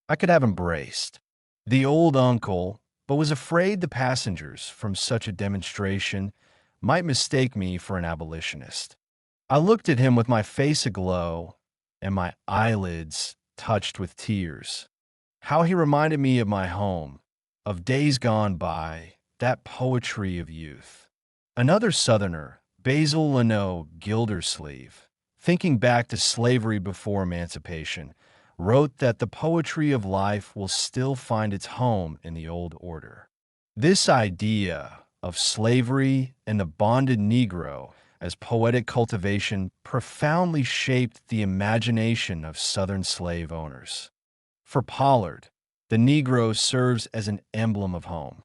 I could have embraced the old uncle, but was afraid the passengers from such a demonstration might mistake me for an abolitionist. I looked at him with my face aglow and my eyelids touched with tears. How he reminded me of my home, of days gone by, that poetry of youth. Another Southerner, Basil Leno Gildersleeve, thinking back to slavery before emancipation, wrote that the poetry of life will still find its home in the old order. This idea of slavery and the bonded Negro as poetic cultivation profoundly shaped the imagination of Southern slave owners. For Pollard, the Negro serves as an emblem of home.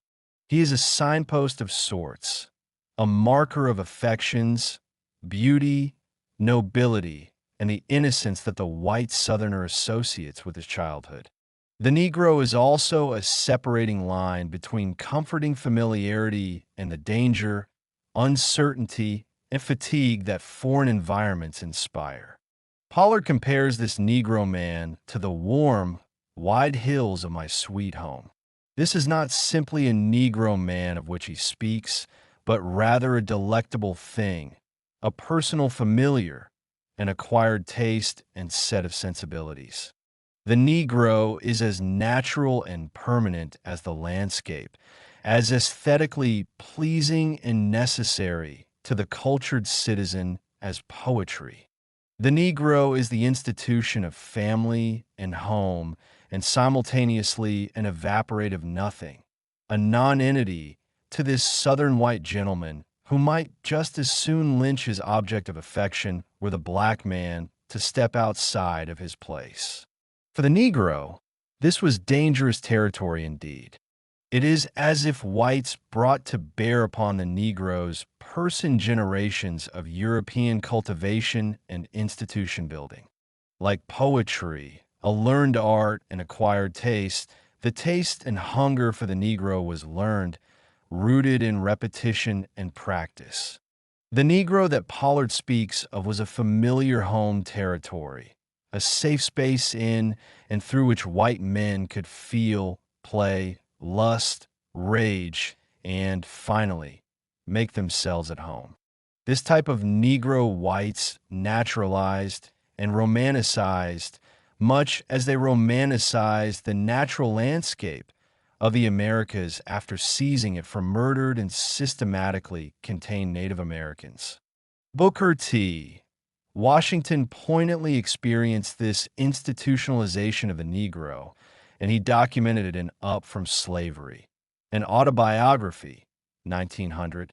He is a signpost of sorts, a marker of affections, beauty, nobility, and the innocence that the white Southerner associates with his childhood. The Negro is also a separating line between comforting familiarity and the danger, uncertainty, and fatigue that foreign environments inspire. Pollard compares this Negro man to the warm, wide hills of my sweet home. This is not simply a Negro man of which he speaks, but rather a delectable thing, a personal familiar, an acquired taste and set of sensibilities. The Negro is as natural and permanent as the landscape, as aesthetically pleasing and necessary to the cultured citizen as poetry. The Negro is the institution of family and home, and simultaneously an evaporative nothing, a nonentity to this Southern white gentleman who might just as soon lynch his object of affection were the black man to step outside of his place. For the Negro, this was dangerous territory indeed. It is as if whites brought to bear upon the Negro's person generations of European cultivation and institution building. Like poetry, a learned art and acquired taste, the taste and hunger for the Negro was learned, rooted in repetition and practice. The Negro that Pollard speaks of was a familiar home territory, a safe space in and through which white men could feel, play, lust, rage, and, finally, make themselves at home. This type of Negro whites naturalized and romanticized much as they romanticized the natural landscape of the Americas after seizing it from murdered and systematically contained Native Americans. Booker T. Washington poignantly experienced this institutionalization of the Negro, and he documented it in Up From Slavery, an autobiography, 1900.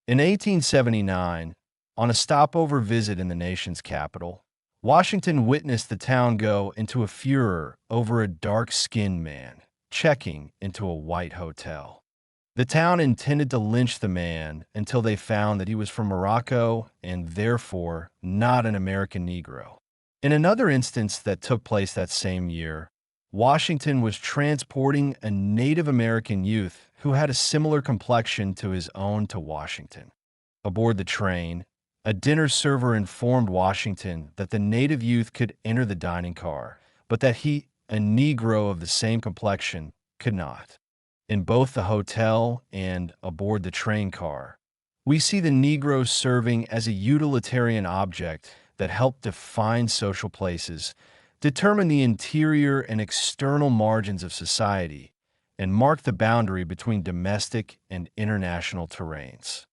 In 1879, on a stopover visit in the nation's capital, Washington witnessed the town go into a furor over a dark-skinned man checking into a white hotel. The town intended to lynch the man until they found that he was from Morocco and therefore not an American Negro. In another instance that took place that same year, Washington was transporting a Native American youth who had a similar complexion to his own to Washington. Aboard the train, a dinner server informed Washington that the native youth could enter the dining car, but that he, a Negro of the same complexion, could not. In both the hotel and aboard the train car, we see the Negro serving as a utilitarian object that helped define social places, determine the interior and external margins of society, and mark the boundary between domestic and international terrains.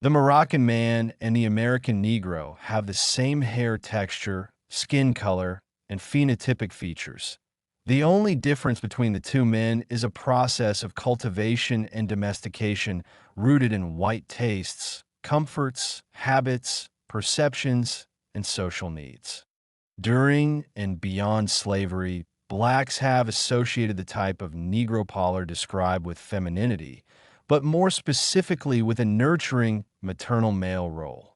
The Moroccan man and the American Negro have the same hair texture, skin color, and phenotypic features. The only difference between the two men is a process of cultivation and domestication rooted in white tastes, comforts, habits, perceptions, and social needs. During and beyond slavery, blacks have associated the type of Negro Pollard described with femininity, but more specifically with a nurturing maternal male role.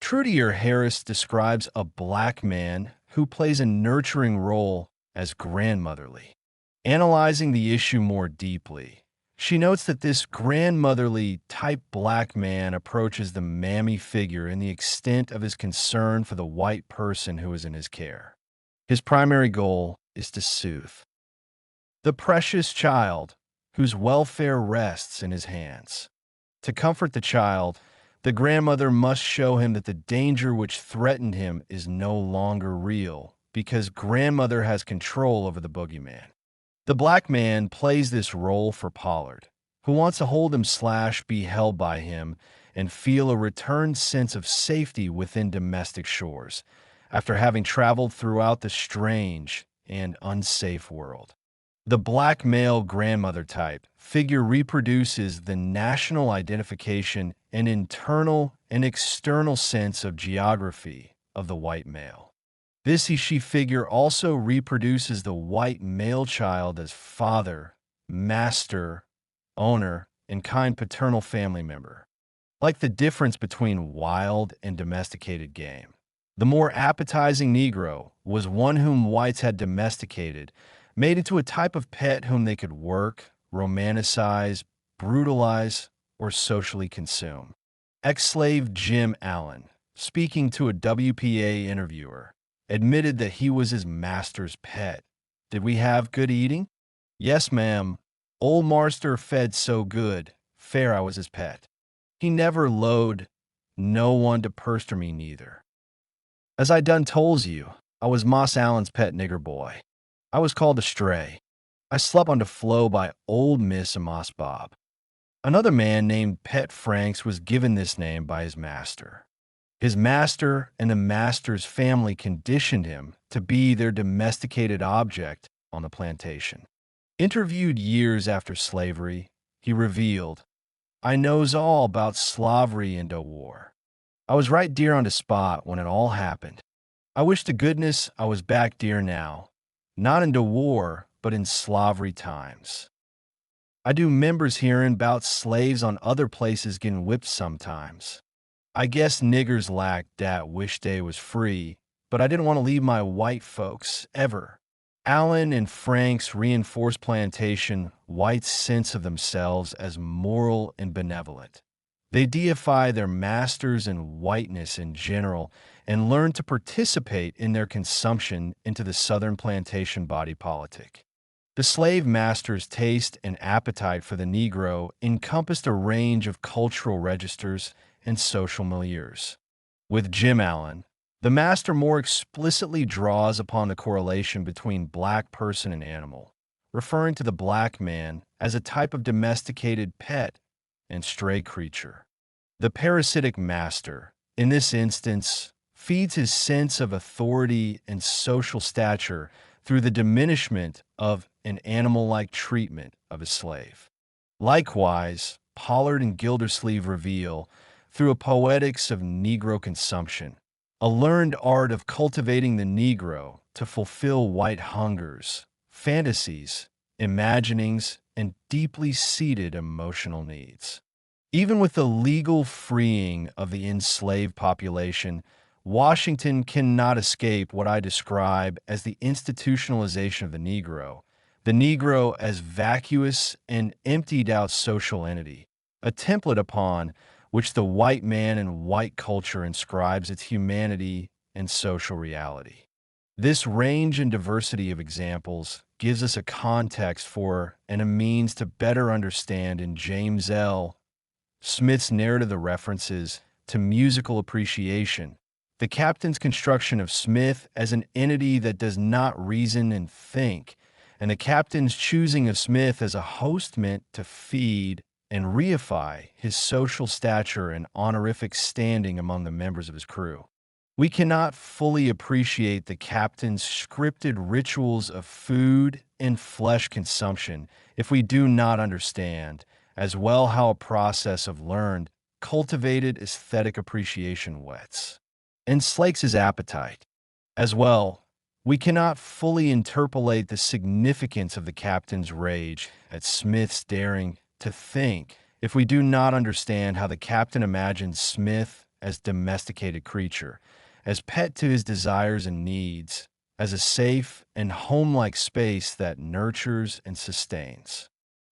Trudier Harris describes a black man who plays a nurturing role as grandmotherly. Analyzing the issue more deeply, she notes that this grandmotherly type black man approaches the mammy figure in the extent of his concern for the white person who is in his care. His primary goal is to soothe the precious child whose welfare rests in his hands. To comfort the child, the grandmother must show him that the danger which threatened him is no longer real, because grandmother has control over the boogeyman. The black man plays this role for Pollard, who wants to hold him / be held by him and feel a returned sense of safety within domestic shores after having traveled throughout the strange and unsafe world. The black male grandmother type figure reproduces the national identification and internal and external sense of geography of the white male. This he-she figure also reproduces the white male child as father, master, owner, and kind paternal family member. Like the difference between wild and domesticated game. The more appetizing Negro was one whom whites had domesticated, made into a type of pet whom they could work, romanticize, brutalize, or socially consume. Ex-slave Jim Allen, speaking to a WPA interviewer, admitted that he was his master's pet. Did we have good eating? Yes, ma'am. Old marster fed so good, fair I was his pet. He never load, no one to perster me neither. As I done tolls you, I was Moss Allen's pet nigger boy. I was called a stray. I slept on the flow by old Miss and Moss Bob. Another man named Pet Franks was given this name by his master. His master and the master's family conditioned him to be their domesticated object on the plantation. Interviewed years after slavery, he revealed, "I knows all about slavery and the war. I was right dear on the spot when it all happened. I wish to goodness I was back dear now, not in the war, but in slavery times. I do members hearing 'bout slaves on other places getting whipped sometimes. I guess niggers lack dat wish they was free, but I didn't want to leave my white folks, ever." Allen and Franks reinforced plantation whites' sense of themselves as moral and benevolent. They deify their masters and whiteness in general and learn to participate in their consumption into the Southern plantation body politic. The slave master's taste and appetite for the Negro encompassed a range of cultural registers and social milieus. With Jim Allen, the master more explicitly draws upon the correlation between black person and animal, referring to the black man as a type of domesticated pet and stray creature. The parasitic master, in this instance, feeds his sense of authority and social stature through the diminishment of an animal-like treatment of his slave. Likewise, Pollard and Gildersleeve reveal, through a poetics of Negro consumption, a learned art of cultivating the Negro to fulfill white hungers, fantasies, imaginings, and deeply seated emotional needs. Even with the legal freeing of the enslaved population, Washington cannot escape what I describe as the institutionalization of the Negro as vacuous and emptied-out social entity, a template upon which the white man and white culture inscribes its humanity and social reality. This range and diversity of examples gives us a context for and a means to better understand in James L. Smith's narrative the references to musical appreciation, the captain's construction of Smith as an entity that does not reason and think, and the captain's choosing of Smith as a host meant to feed and reify his social stature and honorific standing among the members of his crew. We cannot fully appreciate the captain's scripted rituals of food and flesh consumption if we do not understand as well how a process of learned, cultivated aesthetic appreciation whets and slakes his appetite. As well, we cannot fully interpolate the significance of the captain's rage at Smith's daring to think if we do not understand how the captain imagines Smith as domesticated creature, as pet to his desires and needs, as a safe and home-like space that nurtures and sustains.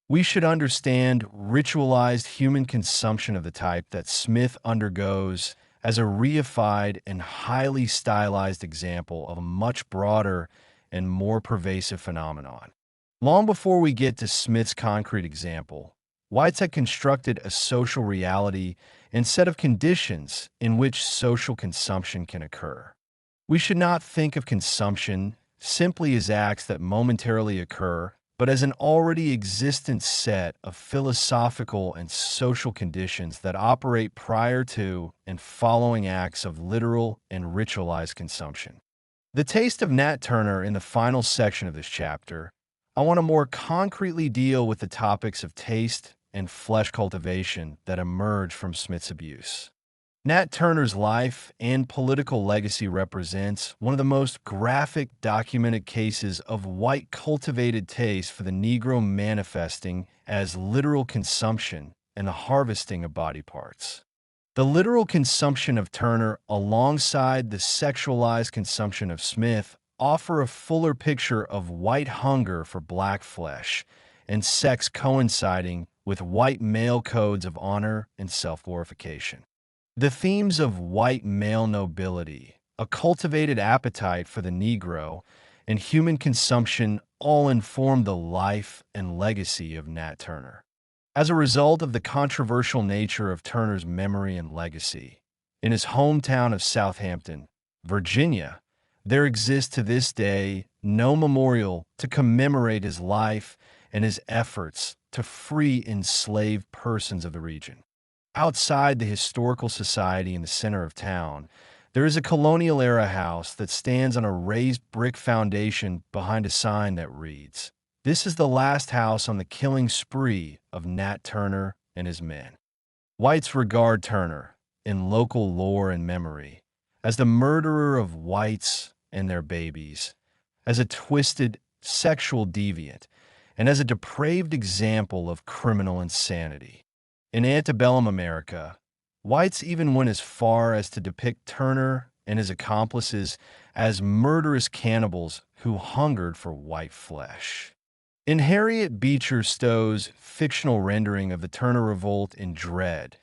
We should understand ritualized human consumption of the type that Smith undergoes as a reified and highly stylized example of a much broader and more pervasive phenomenon. Long before we get to Smith's concrete example, whites had constructed a social reality and set of conditions in which social consumption can occur. We should not think of consumption simply as acts that momentarily occur, but as an already existent set of philosophical and social conditions that operate prior to and following acts of literal and ritualized consumption. The Taste of Nat Turner in the final section of this chapter, I want to more concretely deal with the topics of taste and flesh cultivation that emerge from Smith's abuse. Nat Turner's life and political legacy represents one of the most graphic documented cases of white cultivated taste for the Negro manifesting as literal consumption and the harvesting of body parts. The literal consumption of Turner alongside the sexualized consumption of Smith offer a fuller picture of white hunger for black flesh and sex coinciding with white male codes of honor and self-glorification. The themes of white male nobility, a cultivated appetite for the Negro, and human consumption all inform the life and legacy of Nat Turner. As a result of the controversial nature of Turner's memory and legacy, in his hometown of Southampton, Virginia, there exists to this day no memorial to commemorate his life and his efforts to free enslaved persons of the region. Outside the historical society in the center of town, there is a colonial-era house that stands on a raised brick foundation behind a sign that reads, "This is the last house on the killing spree of Nat Turner and his men." Whites regard Turner, in local lore and memory, as the murderer of whites and their babies, as a twisted sexual deviant, and as a depraved example of criminal insanity. In antebellum America, whites even went as far as to depict Turner and his accomplices as murderous cannibals who hungered for white flesh. In Harriet Beecher Stowe's fictional rendering of the Turner Revolt in Dread,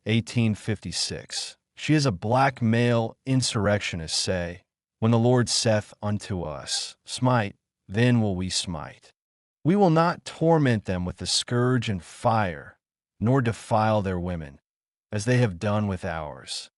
1856, she has a black male insurrectionist say, "When the Lord saith unto us, Smite, then will we smite. We will not torment them with the scourge and fire, nor defile their women, as they have done with ours.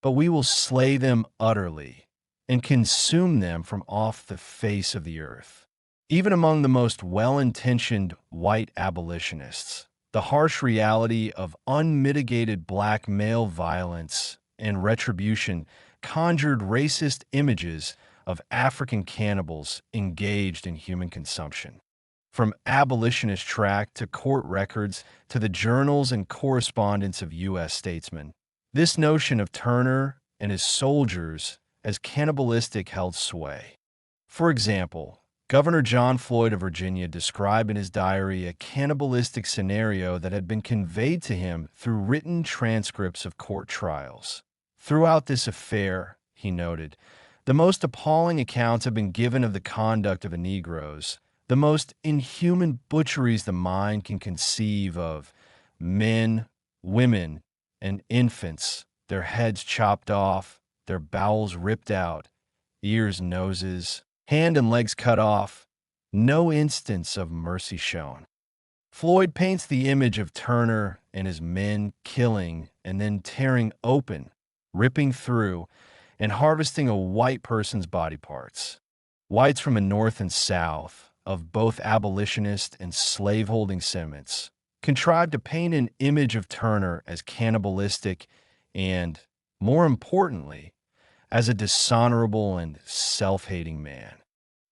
But we will slay them utterly, and consume them from off the face of the earth." Even among the most well-intentioned white abolitionists, the harsh reality of unmitigated black male violence and retribution conjured racist images of African cannibals engaged in human consumption. From abolitionist tract to court records to the journals and correspondence of U.S. statesmen, this notion of Turner and his soldiers as cannibalistic held sway. For example, Governor John Floyd of Virginia described in his diary a cannibalistic scenario that had been conveyed to him through written transcripts of court trials. Throughout this affair, he noted, the most appalling accounts have been given of the conduct of the Negroes, the most inhuman butcheries the mind can conceive of: men, women, and infants, their heads chopped off, their bowels ripped out, ears, noses, hand and legs cut off, no instance of mercy shown. Floyd paints the image of Turner and his men killing and then tearing open, ripping through, and harvesting a white person's body parts. Whites from the North and South, of both abolitionist and slaveholding sentiments, contrived to paint an image of Turner as cannibalistic and, more importantly, as a dishonorable and self-hating man.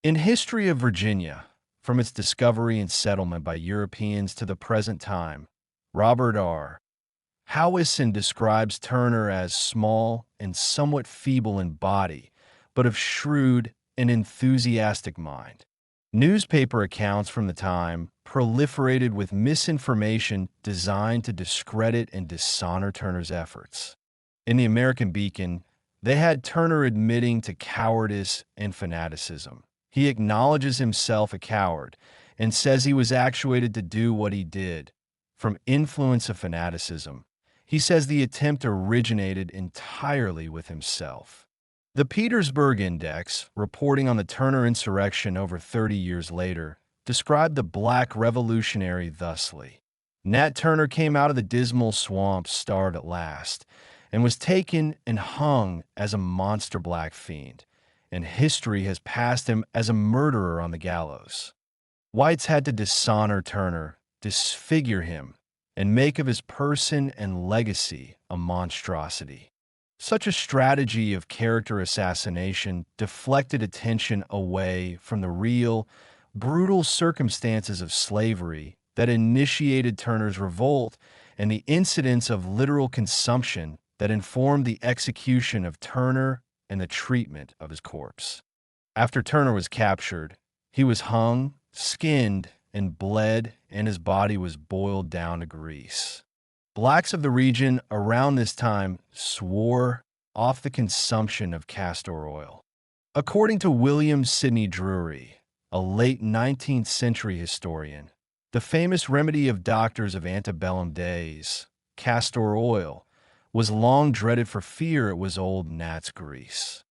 In History of Virginia, from its discovery and settlement by Europeans to the present time, Robert R. Howison describes Turner as small and somewhat feeble in body, but of shrewd and enthusiastic mind. Newspaper accounts from the time proliferated with misinformation designed to discredit and dishonor Turner's efforts. In the American Beacon, they had Turner admitting to cowardice and fanaticism. He acknowledges himself a coward and says he was actuated to do what he did from influence of fanaticism. He says the attempt originated entirely with himself. The Petersburg Index, reporting on the Turner insurrection over 30 years later, described the Black Revolutionary thusly: Nat Turner came out of the dismal swamp starved at last, and was taken and hung as a monster black fiend. and history has passed him as a murderer on the gallows. Whites had to dishonor Turner, disfigure him, and make of his person and legacy a monstrosity. Such a strategy of character assassination deflected attention away from the real, brutal circumstances of slavery that initiated Turner's revolt and the incidents of literal consumption that informed the execution of Turner and the treatment of his corpse. After Turner was captured, he was hung, skinned, and bled, and his body was boiled down to grease. Blacks of the region around this time swore off the consumption of castor oil. According to William Sidney Drury, a late 19th century historian, the famous remedy of doctors of antebellum days, castor oil, was long dreaded for fear it was old gnat's grease.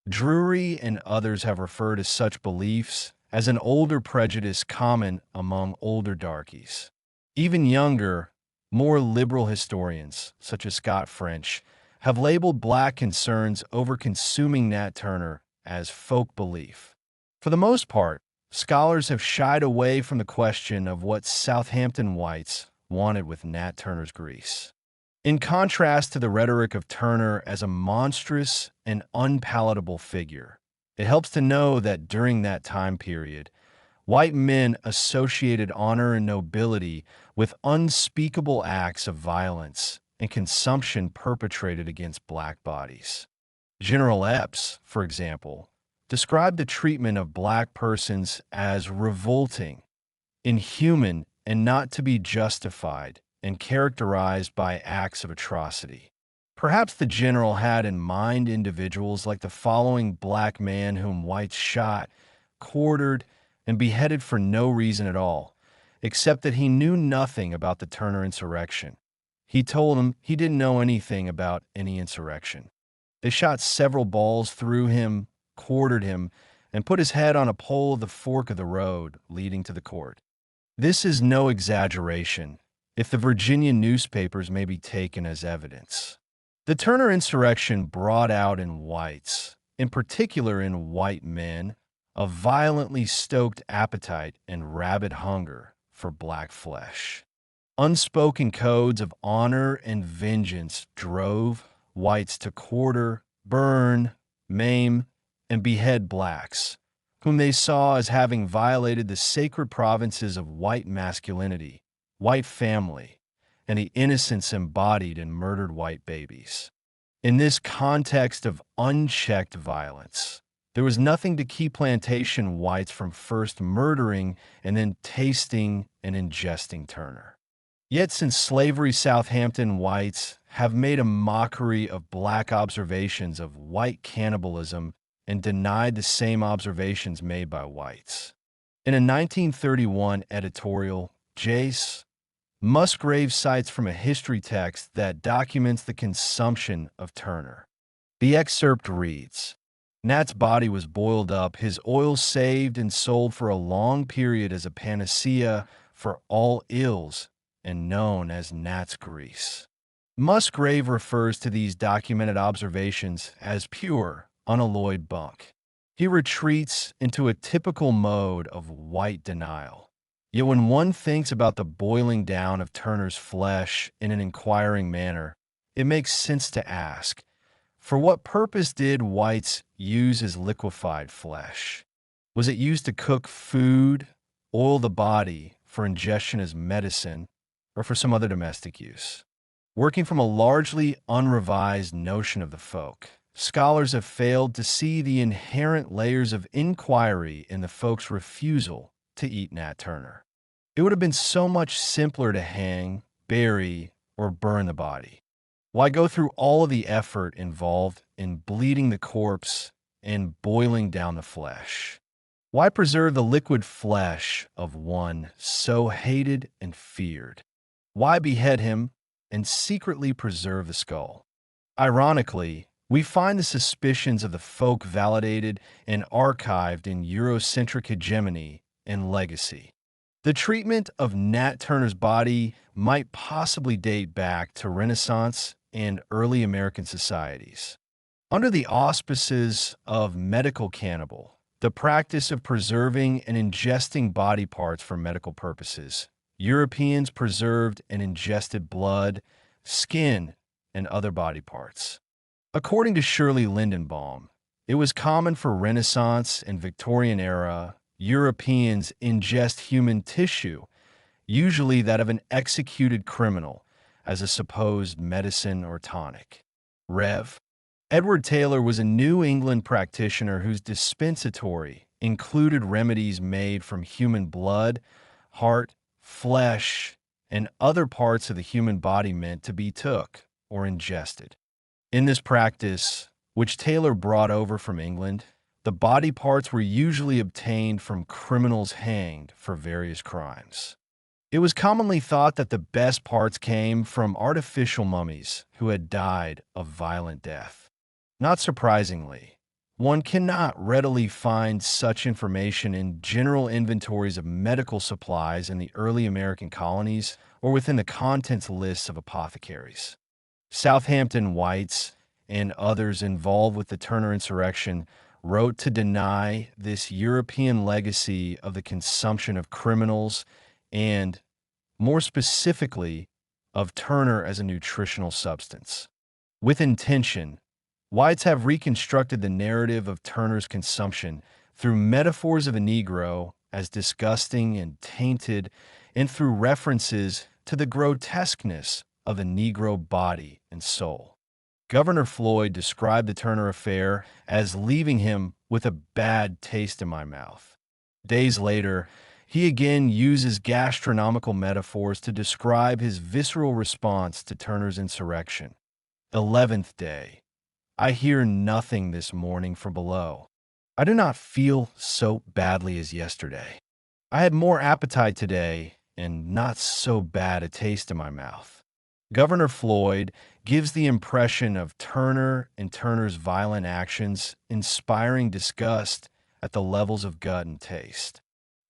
Drury and others have referred to such beliefs as an older prejudice common among older darkies. Even younger, more liberal historians, such as Scott French, have labeled black concerns over consuming Nat Turner as folk belief. For the most part, scholars have shied away from the question of what Southampton whites wanted with Nat Turner's grease. In contrast to the rhetoric of Turner as a monstrous and unpalatable figure, it helps to know that during that time period, white men associated honor and nobility with unspeakable acts of violence and consumption perpetrated against black bodies. General Epps, for example, described the treatment of black persons as revolting, inhuman, and not to be justified, and characterized by acts of atrocity. Perhaps the general had in mind individuals like the following black man whom whites shot, quartered, and beheaded for no reason at all, except that he knew nothing about the Turner insurrection. He told them he didn't know anything about any insurrection. They shot several balls through him, quartered him, and put his head on a pole of the fork of the road leading to the court. This is no exaggeration, if the Virginia newspapers may be taken as evidence. The Turner insurrection brought out in whites, in particular in white men, a violently stoked appetite and rabid hunger for black flesh. Unspoken codes of honor and vengeance drove whites to quarter, burn, maim, and behead blacks, whom they saw as having violated the sacred provinces of white masculinity, white family, and the innocence embodied in murdered white babies. In this context of unchecked violence, there was nothing to keep plantation whites from first murdering and then tasting and ingesting Turner. Yet since slavery, Southampton whites have made a mockery of black observations of white cannibalism and denied the same observations made by whites. In a 1931 editorial, Jace Musgrave cites from a history text that documents the consumption of Turner. The excerpt reads, "Nat's body was boiled up, his oil saved and sold for a long period as a panacea for all ills and known as Nat's grease." Musgrave refers to these documented observations as pure, unalloyed bunk. He retreats into a typical mode of white denial. Yet when one thinks about the boiling down of Turner's flesh in an inquiring manner, it makes sense to ask, for what purpose did whites use his liquefied flesh? Was it used to cook food, oil the body for ingestion as medicine, or for some other domestic use? Working from a largely unrevised notion of the folk, scholars have failed to see the inherent layers of inquiry in the folks' refusal to eat Nat Turner. It would have been so much simpler to hang, bury, or burn the body. Why go through all of the effort involved in bleeding the corpse and boiling down the flesh? Why preserve the liquid flesh of one so hated and feared? Why behead him and secretly preserve the skull? Ironically, we find the suspicions of the folk validated and archived in Eurocentric hegemony and legacy. The treatment of Nat Turner's body might possibly date back to Renaissance and early American societies. Under the auspices of medical cannibal, the practice of preserving and ingesting body parts for medical purposes, Europeans preserved and ingested blood, skin, and other body parts. According to Shirley Lindenbaum, it was common for Renaissance and Victorian era Europeans ingest human tissue, usually that of an executed criminal, as a supposed medicine or tonic. Rev. Edward Taylor was a New England practitioner whose dispensatory included remedies made from human blood, heart, flesh, and other parts of the human body meant to be took or ingested. In this practice, which Taylor brought over from England, the body parts were usually obtained from criminals hanged for various crimes. It was commonly thought that the best parts came from artificial mummies who had died of violent death. Not surprisingly, one cannot readily find such information in general inventories of medical supplies in the early American colonies or within the contents lists of apothecaries. Southampton Whites and others involved with the Turner insurrection wrote to deny this European legacy of the consumption of criminals and, more specifically, of Turner as a nutritional substance. With intention, Whites have reconstructed the narrative of Turner's consumption through metaphors of a Negro as disgusting and tainted, and through references to the grotesqueness of the Negro body and soul. Governor Floyd described the Turner affair as leaving him with a bad taste in my mouth. Days later, he again uses gastronomical metaphors to describe his visceral response to Turner's insurrection. 11th day. I hear nothing this morning from below. I do not feel so badly as yesterday. I had more appetite today and not so bad a taste in my mouth. Governor Floyd gives the impression of Turner and Turner's violent actions inspiring disgust at the levels of gut and taste.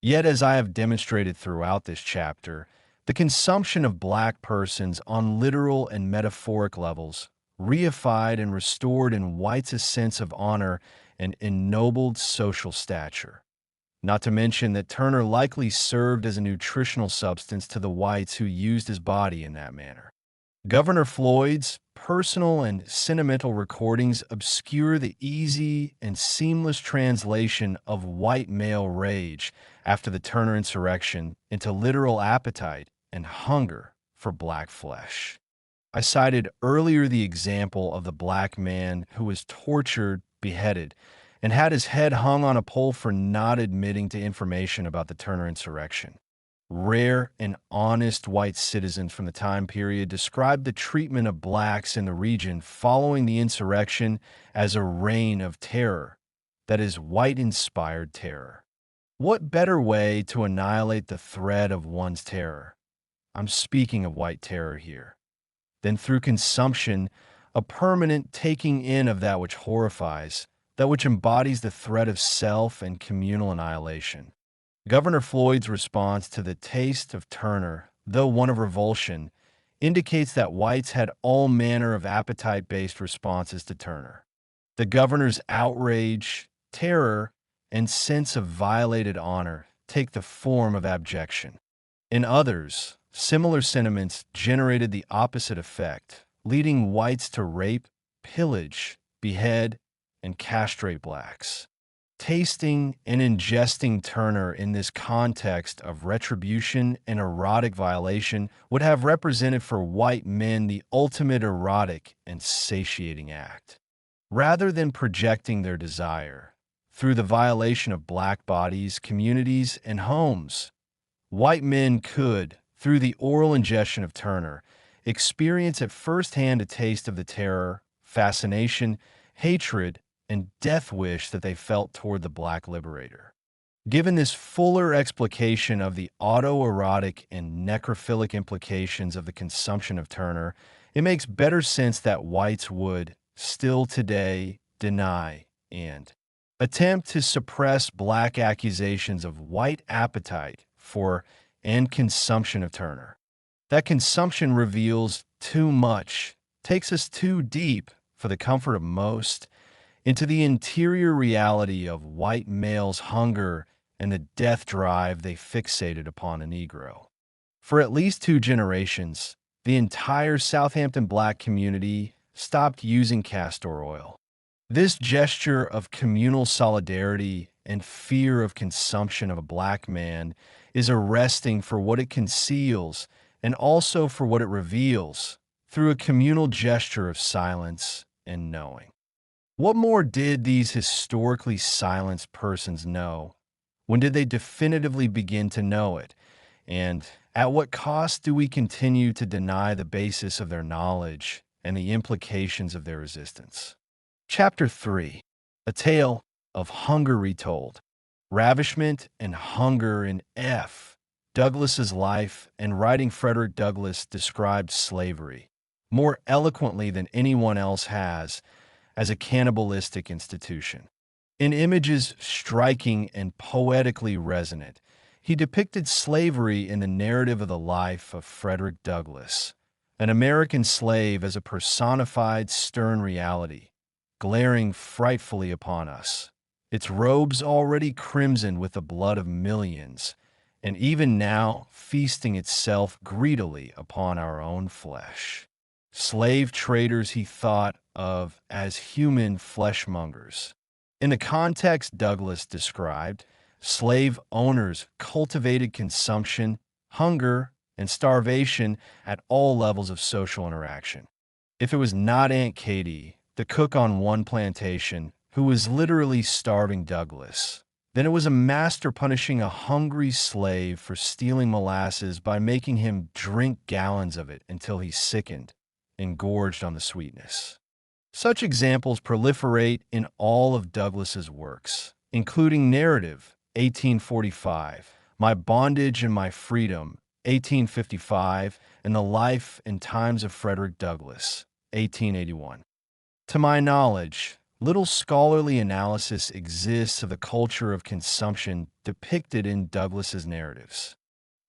Yet, as I have demonstrated throughout this chapter, the consumption of black persons on literal and metaphoric levels reified and restored in whites a sense of honor and ennobled social stature. Not to mention that Turner likely served as a nutritional substance to the whites who used his body in that manner. Governor Floyd's personal and sentimental recordings obscure the easy and seamless translation of white male rage after the Turner insurrection into literal appetite and hunger for black flesh. I cited earlier the example of the black man who was tortured, beheaded, and had his head hung on a pole for not admitting to information about the Turner insurrection. Rare and honest white citizens from the time period described the treatment of blacks in the region following the insurrection as a reign of terror, that is, white-inspired terror. What better way to annihilate the thread of one's terror? I'm speaking of white terror here. Then through consumption, a permanent taking in of that which horrifies, that which embodies the threat of self and communal annihilation. Governor Floyd's response to the Taste of Turner, though one of revulsion, indicates that whites had all manner of appetite-based responses to Turner. The governor's outrage, terror, and sense of violated honor take the form of abjection. In others, similar sentiments generated the opposite effect, leading whites to rape, pillage, behead, and castrate blacks. Tasting and ingesting Turner in this context of retribution and erotic violation would have represented for white men the ultimate erotic and satiating act. Rather than projecting their desire through the violation of black bodies, communities, and homes, white men could, through the oral ingestion of Turner, experience at first hand a taste of the terror, fascination, hatred, and death wish that they felt toward the black liberator. Given this fuller explication of the autoerotic and necrophilic implications of the consumption of Turner, it makes better sense that whites would, still today, deny and attempt to suppress black accusations of white appetite for and consumption of Turner. That consumption reveals too much, takes us too deep for the comfort of most, into the interior reality of white males' hunger and the death drive they fixated upon a Negro. For at least 2 generations, the entire Southampton black community stopped using castor oil. This gesture of communal solidarity and fear of consumption of a black man is arresting for what it conceals and also for what it reveals through a communal gesture of silence and knowing. What more did these historically silenced persons know? When did they definitively begin to know it? And at what cost do we continue to deny the basis of their knowledge and the implications of their resistance? Chapter 3. A Tale of Hunger Retold. Ravishment and Hunger in F. Douglass's life and writing. Frederick Douglass described slavery, more eloquently than anyone else has, as a cannibalistic institution. In images striking and poetically resonant, he depicted slavery in the narrative of the life of Frederick Douglass, an American slave, as a personified stern reality, glaring frightfully upon us, its robes already crimsoned with the blood of millions, and even now feasting itself greedily upon our own flesh. Slave traders he thought of as human fleshmongers. In the context Douglass described, slave owners cultivated consumption, hunger, and starvation at all levels of social interaction. If it was not Aunt Katie, the cook on one plantation, who was literally starving Douglass, then it was a master punishing a hungry slave for stealing molasses by making him drink gallons of it until he sickened, engorged on the sweetness. Such examples proliferate in all of Douglass's works, including Narrative, 1845, My Bondage and My Freedom, 1855, and The Life and Times of Frederick Douglass, 1881. To my knowledge, little scholarly analysis exists of the culture of consumption depicted in Douglass's narratives.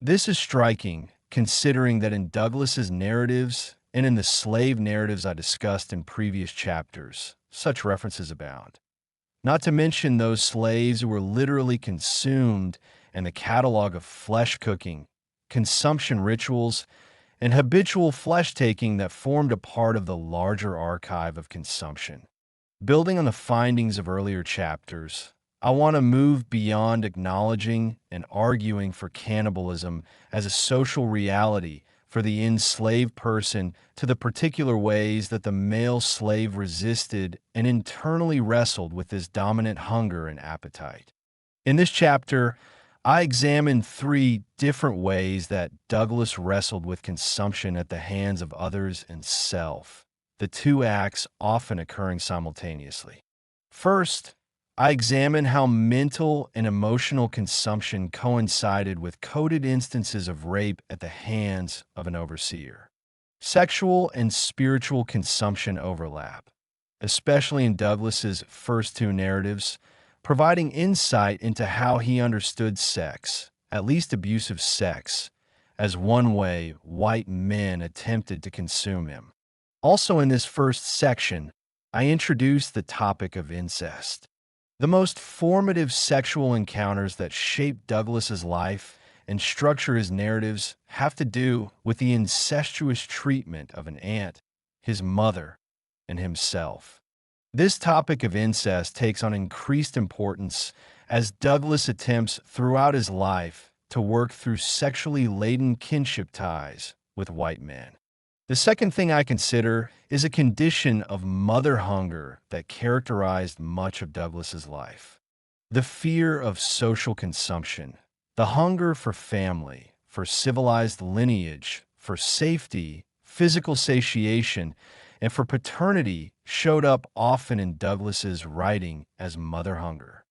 This is striking, considering that in Douglass's narratives and in the slave narratives I discussed in previous chapters, such references abound. Not to mention those slaves who were literally consumed and the catalog of flesh cooking, consumption rituals, and habitual flesh-taking that formed a part of the larger archive of consumption. Building on the findings of earlier chapters, I want to move beyond acknowledging and arguing for cannibalism as a social reality for the enslaved person to the particular ways that the male slave resisted and internally wrestled with this dominant hunger and appetite. In this chapter, I examine 3 different ways that Douglass wrestled with consumption at the hands of others and self, the 2 acts often occurring simultaneously. First, I examine how mental and emotional consumption coincided with coded instances of rape at the hands of an overseer. Sexual and spiritual consumption overlap, especially in Douglass's first 2 narratives, providing insight into how he understood sex, at least abusive sex, as one way white men attempted to consume him. Also in this first section, I introduce the topic of incest. The most formative sexual encounters that shape Douglass's life and structure his narratives have to do with the incestuous treatment of an aunt, his mother, and himself. This topic of incest takes on increased importance as Douglass attempts throughout his life to work through sexually laden kinship ties with white men. The second thing I consider is a condition of mother hunger that characterized much of Douglass's life. The fear of social consumption, the hunger for family, for civilized lineage, for safety, physical satiation, and for paternity showed up often in Douglass's writing as mother hunger.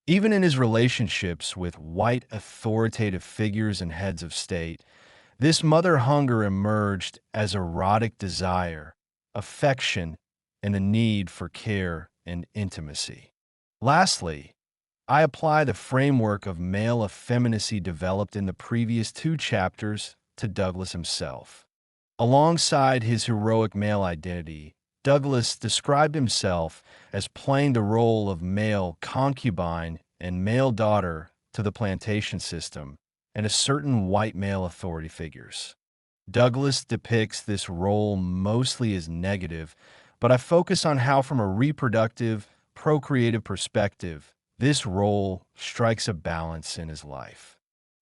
Even in his relationships with white authoritative figures and heads of state, this mother hunger emerged as erotic desire, affection, and a need for care and intimacy. Lastly, I apply the framework of male effeminacy developed in the previous 2 chapters to Douglass himself. Alongside his heroic male identity, Douglas described himself as playing the role of male concubine and male daughter to the plantation system and a certain white male authority figures. Douglas depicts this role mostly as negative, but I focus on how, from a reproductive, procreative perspective, this role strikes a balance in his life.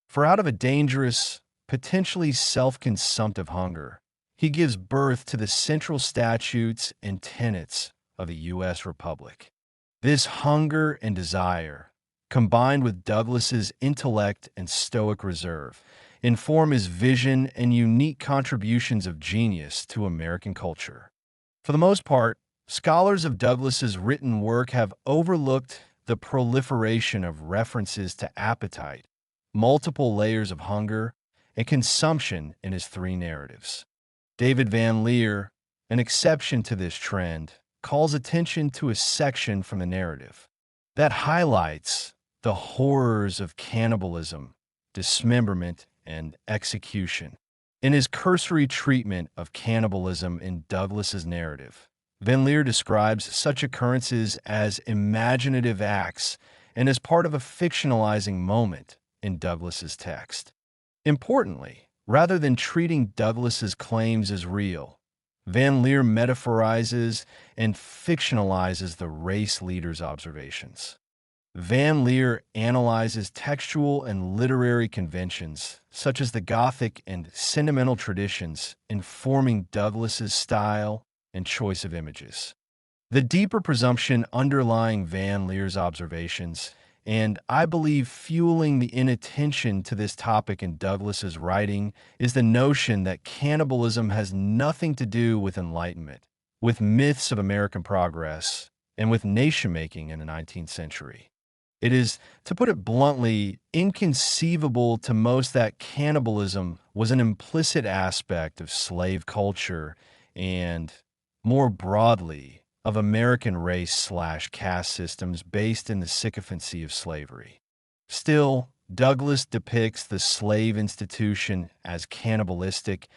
For out of a dangerous, potentially self-consumptive hunger, he gives birth to the central statutes and tenets of the U.S. Republic. This hunger and desire, combined with Douglas's intellect and stoic reserve, inform his vision and unique contributions of genius to American culture. For the most part, scholars of Douglas's written work have overlooked the proliferation of references to appetite, multiple layers of hunger, and consumption in his three narratives. David Van Leer, an exception to this trend, calls attention to a section from the narrative that highlights the horrors of cannibalism, dismemberment, and execution. In his cursory treatment of cannibalism in Douglas's narrative, Van Leer describes such occurrences as imaginative acts and as part of a fictionalizing moment in Douglas's text. Importantly, rather than treating Douglas's claims as real, Van Leer metaphorizes and fictionalizes the race leader's observations. Van Leer analyzes textual and literary conventions, such as the Gothic and sentimental traditions, informing Douglas's style and choice of images. The deeper presumption underlying Van Leer's observations, and I believe fueling the inattention to this topic in Douglas's writing, is the notion that cannibalism has nothing to do with Enlightenment, with myths of American progress, and with nation-making in the 19th century. It is, to put it bluntly, inconceivable to most that cannibalism was an implicit aspect of slave culture and, more broadly, of American race/caste systems based in the sycophancy of slavery. Still, Douglas depicts the slave institution as cannibalistic,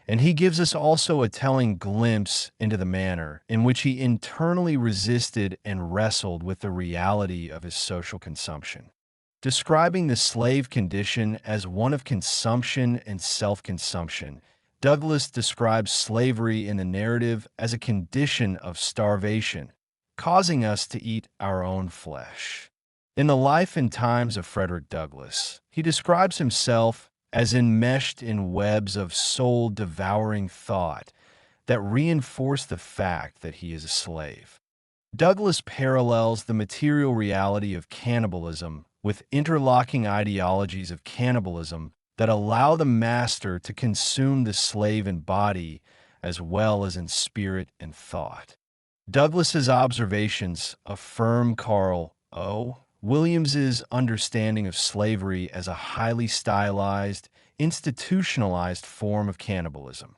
and he gives us also a telling glimpse into the manner in which he internally resisted and wrestled with the reality of his social consumption. Describing the slave condition as one of consumption and self-consumption, Douglas describes slavery in the narrative as a condition of starvation, causing us to eat our own flesh. In the life and times of Frederick Douglass, he describes himself as enmeshed in webs of soul-devouring thought that reinforce the fact that he is a slave. Douglass parallels the material reality of cannibalism with interlocking ideologies of cannibalism that allow the master to consume the slave in body as well as in spirit and thought. Douglass's observations affirm Carl O. Williams's understanding of slavery as a highly stylized, institutionalized form of cannibalism.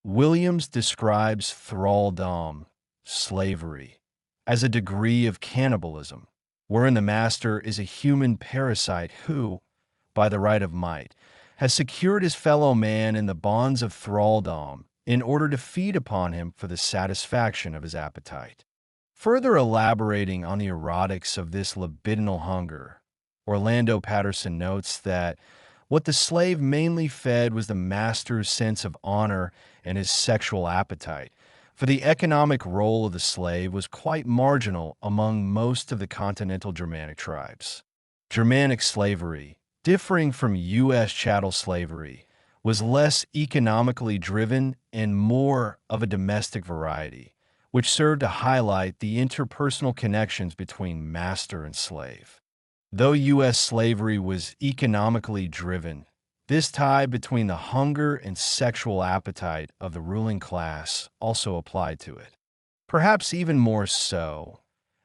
Williams describes thraldom, slavery, as a degree of cannibalism, wherein the master is a human parasite who, by the right of might, has secured his fellow man in the bonds of thraldom in order to feed upon him for the satisfaction of his appetite. Further elaborating on the erotics of this libidinal hunger, Orlando Patterson notes that what the slave mainly fed was the master's sense of honor and his sexual appetite, for the economic role of the slave was quite marginal among most of the continental Germanic tribes. Germanic slavery, differing from U.S. chattel slavery, was less economically driven and more of a domestic variety, which served to highlight the interpersonal connections between master and slave. Though U.S. slavery was economically driven, this tie between the hunger and sexual appetite of the ruling class also applied to it. Perhaps even more so,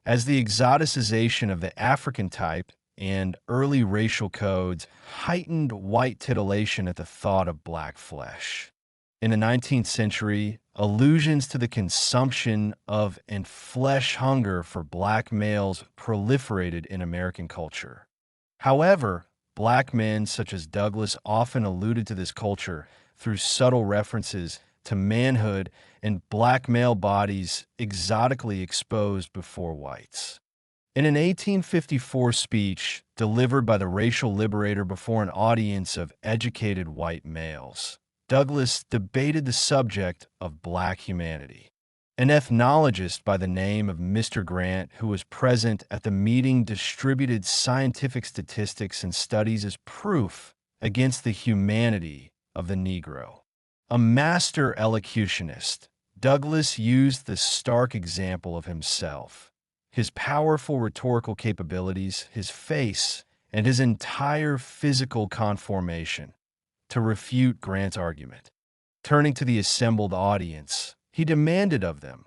as the exoticization of the African type and early racial codes heightened white titillation at the thought of black flesh. In the 19th century, allusions to the consumption of and flesh hunger for black males proliferated in American culture. However, black men such as Douglass often alluded to this culture through subtle references to manhood and black male bodies exotically exposed before whites. In an 1854 speech delivered by the racial liberator before an audience of educated white males, Douglas debated the subject of black humanity. An ethnologist by the name of Mr. Grant, who was present at the meeting, distributed scientific statistics and studies as proof against the humanity of the Negro. A master elocutionist, Douglas used the stark example of himself, his powerful rhetorical capabilities, his face, and his entire physical conformation to refute Grant's argument. Turning to the assembled audience, he demanded of them,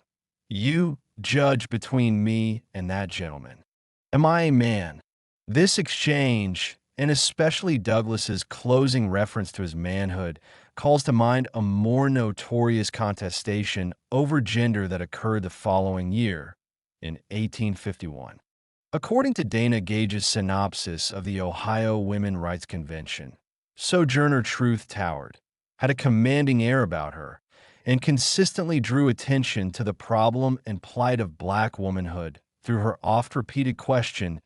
"You judge between me and that gentleman. Am I a man?" This exchange, and especially Douglas's closing reference to his manhood, calls to mind a more notorious contestation over gender that occurred the following year, in 1851. According to Dana Gage's synopsis of the Ohio Women's Rights Convention, Sojourner Truth Towered, had a commanding air about her, and consistently drew attention to the problem and plight of black womanhood through her oft-repeated question,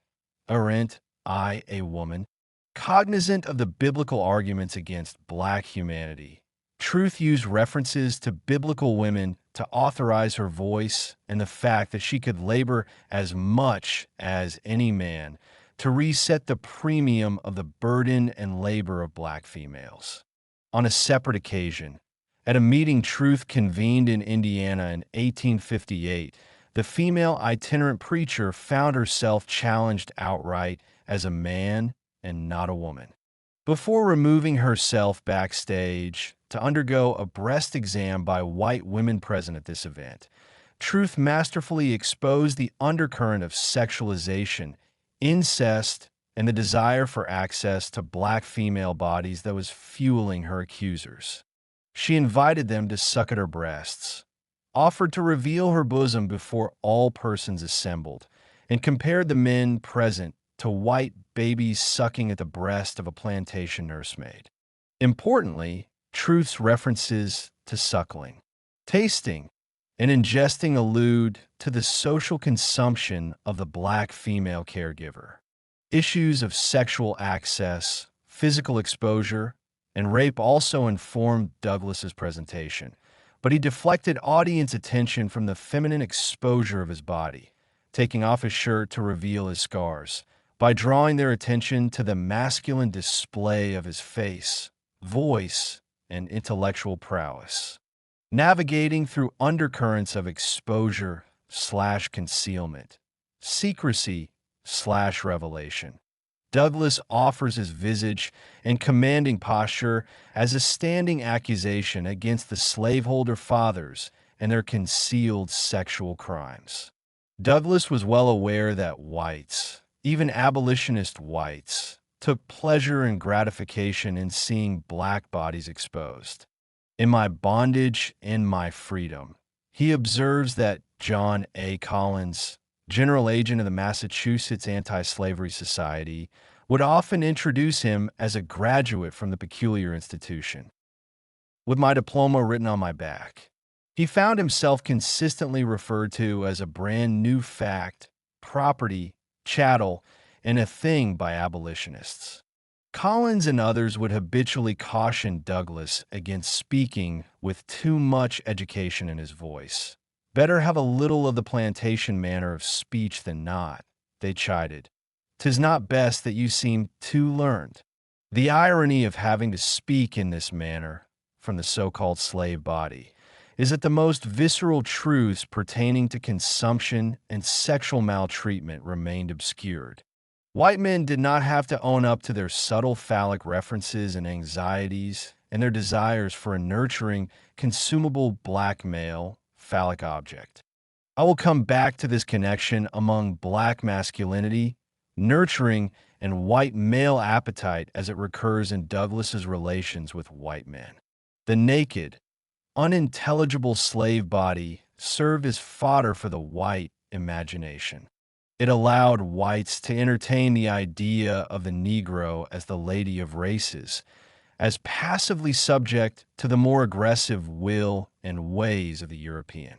"Aren't I a woman?" Cognizant of the biblical arguments against black humanity, Truth used references to biblical women to authorize her voice and the fact that she could labor as much as any man to reset the premium of the burden and labor of black females. On a separate occasion, at a meeting Truth convened in Indiana in 1858, the female itinerant preacher found herself challenged outright as a man and not a woman. Before removing herself backstage to undergo a breast exam by white women present at this event, Truth masterfully exposed the undercurrent of sexualization, incest, and the desire for access to black female bodies that was fueling her accusers. She invited them to suck at her breasts, offered to reveal her bosom before all persons assembled, and compared the men present to white babies sucking at the breast of a plantation nursemaid. Importantly, Truth's references to suckling, tasting, and ingesting allude to the social consumption of the black female caregiver. Issues of sexual access, physical exposure, and rape also informed Douglas's presentation, but he deflected audience attention from the feminine exposure of his body, taking off his shirt to reveal his scars, by drawing their attention to the masculine display of his face, voice, and intellectual prowess. Navigating through undercurrents of exposure/concealment, secrecy/revelation, Douglas offers his visage and commanding posture as a standing accusation against the slaveholder fathers and their concealed sexual crimes. Douglas was well aware that whites, even abolitionist whites, took pleasure and gratification in seeing black bodies exposed. "In my bondage and my freedom," he observes that John A. Collins, general agent of the Massachusetts Anti-Slavery Society, would often introduce him as a graduate from the peculiar institution. "With my diploma written on my back," he found himself consistently referred to as a brand new fact, property, chattel, and a thing by abolitionists. Collins and others would habitually caution Douglas against speaking with too much education in his voice. "Better have a little of the plantation manner of speech than not," they chided. "'Tis not best that you seem too learned." The irony of having to speak in this manner from the so-called slave body is that the most visceral truths pertaining to consumption and sexual maltreatment remained obscured. White men did not have to own up to their subtle phallic references and anxieties and their desires for a nurturing, consumable black male phallic object. I will come back to this connection among black masculinity, nurturing, and white male appetite as it recurs in Douglas's relations with white men. The naked, unintelligible slave body served as fodder for the white imagination. It allowed whites to entertain the idea of the Negro as the lady of races, as passively subject to the more aggressive will and ways of the European.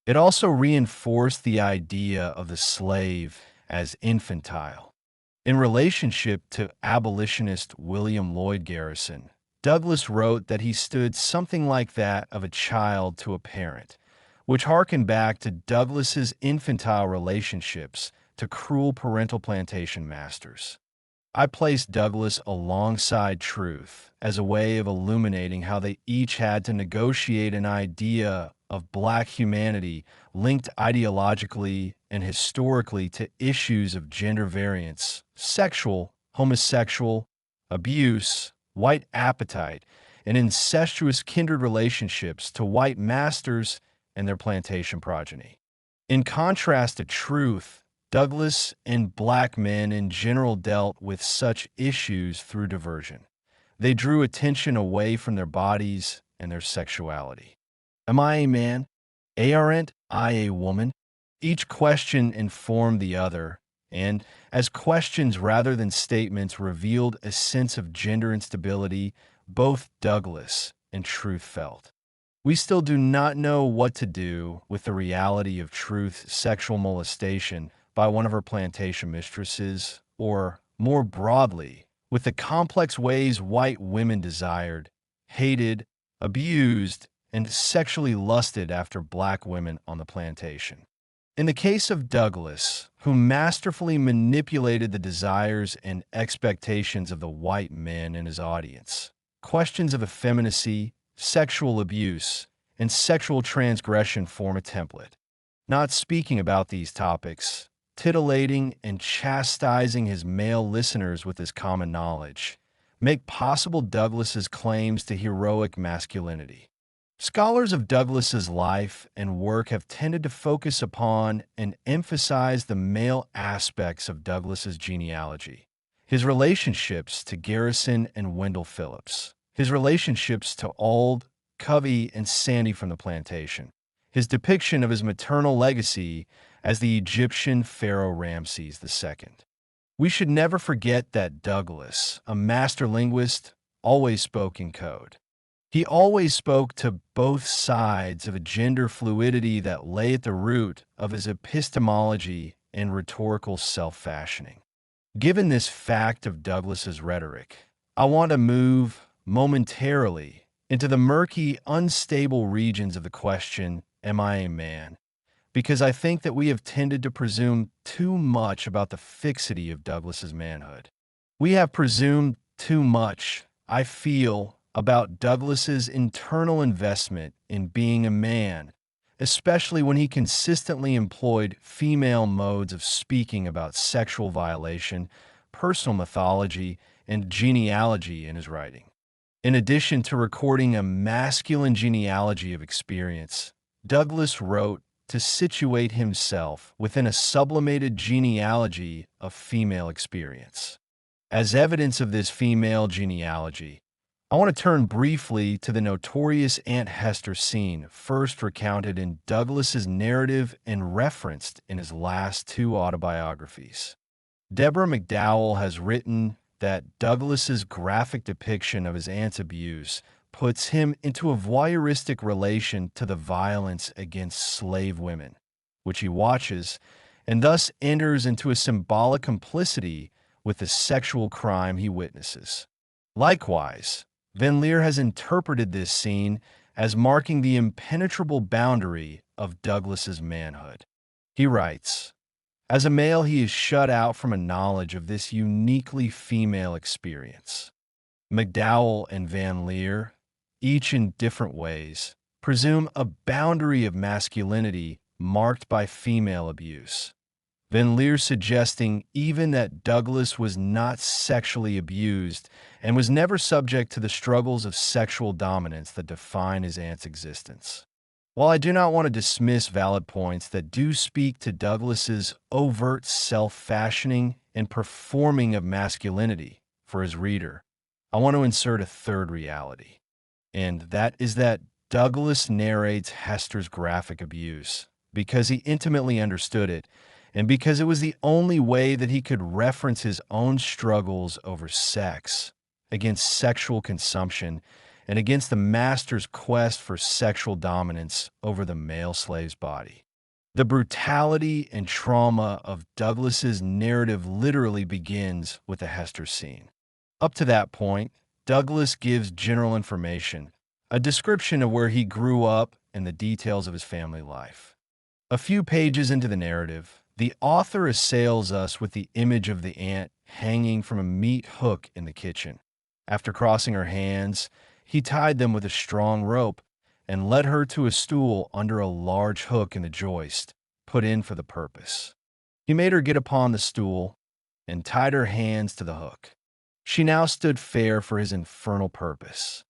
It also reinforced the idea of the slave as infantile. In relationship to abolitionist William Lloyd Garrison, Douglas wrote that he stood something like that of a child to a parent, which harkened back to Douglas's infantile relationships to cruel parental plantation masters. I placed Douglas alongside truth as a way of illuminating how they each had to negotiate an idea of Black humanity linked ideologically and historically to issues of gender variance, sexual, homosexual, abuse, white appetite, and incestuous kindred relationships to white masters and their plantation progeny. In contrast to truth, Douglas and Black men in general dealt with such issues through diversion. They drew attention away from their bodies and their sexuality. Am I a man? Aren't I a woman? Each question informed the other, and as questions rather than statements revealed a sense of gender instability both Douglas and Truth felt. We still do not know what to do with the reality of Truth's sexual molestation by one of her plantation mistresses, or, more broadly, with the complex ways white women desired, hated, abused, and sexually lusted after Black women on the plantation. In the case of Douglas, who masterfully manipulated the desires and expectations of the white men in his audience, questions of effeminacy, sexual abuse, and sexual transgression form a template. Not speaking about these topics, titillating and chastising his male listeners with his common knowledge, make possible Douglas's claims to heroic masculinity. Scholars of Douglas's life and work have tended to focus upon and emphasize the male aspects of Douglas's genealogy, his relationships to Garrison and Wendell Phillips, his relationships to Auld, Covey, and Sandy from the plantation, his depiction of his maternal legacy as the Egyptian pharaoh Ramses II. We should never forget that Douglas, a master linguist, always spoke in code. He always spoke to both sides of a gender fluidity that lay at the root of his epistemology and rhetorical self-fashioning. Given this fact of Douglas's rhetoric, I want to move momentarily into the murky, unstable regions of the question, am I a man? Because I think that we have tended to presume too much about the fixity of Douglas's manhood. We have presumed too much, I feel, about Douglas's internal investment in being a man, especially when he consistently employed female modes of speaking about sexual violation, personal mythology, and genealogy in his writing. In addition to recording a masculine genealogy of experience, Douglas wrote to situate himself within a sublimated genealogy of female experience. As evidence of this female genealogy, I want to turn briefly to the notorious Aunt Hester scene first recounted in Douglas's narrative and referenced in his last two autobiographies. Deborah McDowell has written that Douglas's graphic depiction of his aunt's abuse puts him into a voyeuristic relation to the violence against slave women, which he watches, and thus enters into a symbolic complicity with the sexual crime he witnesses. Likewise, Van Leer has interpreted this scene as marking the impenetrable boundary of Douglas's manhood. He writes, as a male, he is shut out from a knowledge of this uniquely female experience. McDowell and Van Leer, each in different ways, presume a boundary of masculinity marked by female abuse. Van Leer suggesting even that Douglas was not sexually abused and was never subject to the struggles of sexual dominance that define his aunt's existence. While I do not want to dismiss valid points that do speak to Douglas's overt self-fashioning and performing of masculinity for his reader, I want to insert a third reality, and that is that Douglas narrates Hester's graphic abuse because he intimately understood it and because it was the only way that he could reference his own struggles over sex against sexual consumption and against the master's quest for sexual dominance over the male slave's body. The brutality and trauma of Douglas's narrative literally begins with the Hester scene. Up to that point, Douglas gives general information, a description of where he grew up and the details of his family life. A few pages into the narrative, the author assails us with the image of the aunt hanging from a meat hook in the kitchen. After crossing her hands, he tied them with a strong rope and led her to a stool under a large hook in the joist, put in for the purpose. He made her get upon the stool and tied her hands to the hook. She now stood fair for his infernal purpose.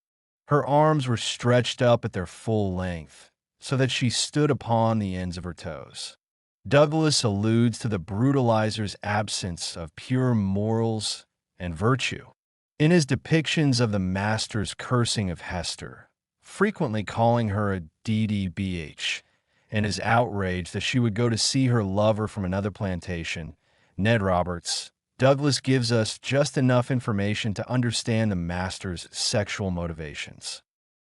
Her arms were stretched up at their full length, so that she stood upon the ends of her toes. Douglas alludes to the brutalizer's absence of pure morals and virtue in his depictions of the master's cursing of Hester, frequently calling her a DDBH, and his outrage that she would go to see her lover from another plantation, Ned Roberts. Douglas gives us just enough information to understand the master's sexual motivations.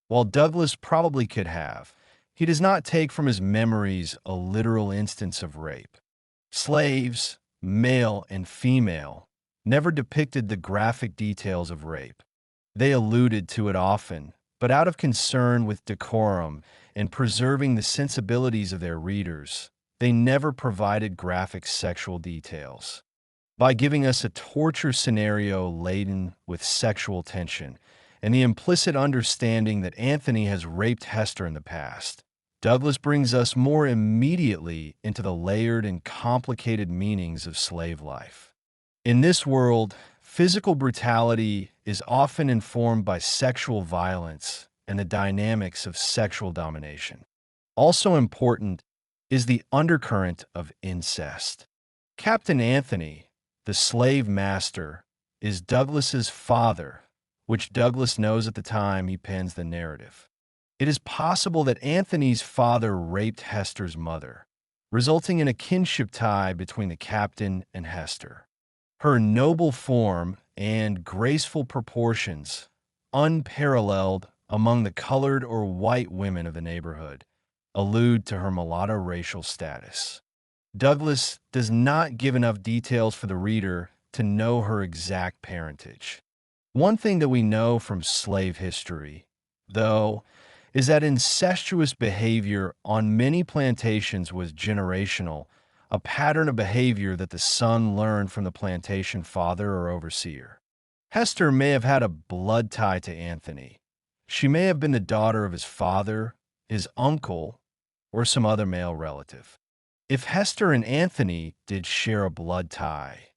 While Douglas probably could have, he does not take from his memories a literal instance of rape. Slaves, male and female, never depicted the graphic details of rape. They alluded to it often, but out of concern with decorum and preserving the sensibilities of their readers, they never provided graphic sexual details. By giving us a torture scenario laden with sexual tension and the implicit understanding that Anthony has raped Hester in the past, Douglas brings us more immediately into the layered and complicated meanings of slave life. In this world, physical brutality is often informed by sexual violence and the dynamics of sexual domination. Also important is the undercurrent of incest. Captain Anthony, the slave master, is Douglas's father, which Douglas knows at the time he pens the narrative. It is possible that Anthony's father raped Hester's mother, resulting in a kinship tie between the captain and Hester. Her noble form and graceful proportions, unparalleled among the colored or white women of the neighborhood, allude to her mulatto racial status. Douglas does not give enough details for the reader to know her exact parentage. One thing that we know from slave history, though, is that incestuous behavior on many plantations was generational, a pattern of behavior that the son learned from the plantation father or overseer. Hester may have had a blood tie to Anthony. She may have been the daughter of his father, his uncle, or some other male relative. If Hester and Anthony did share a blood tie,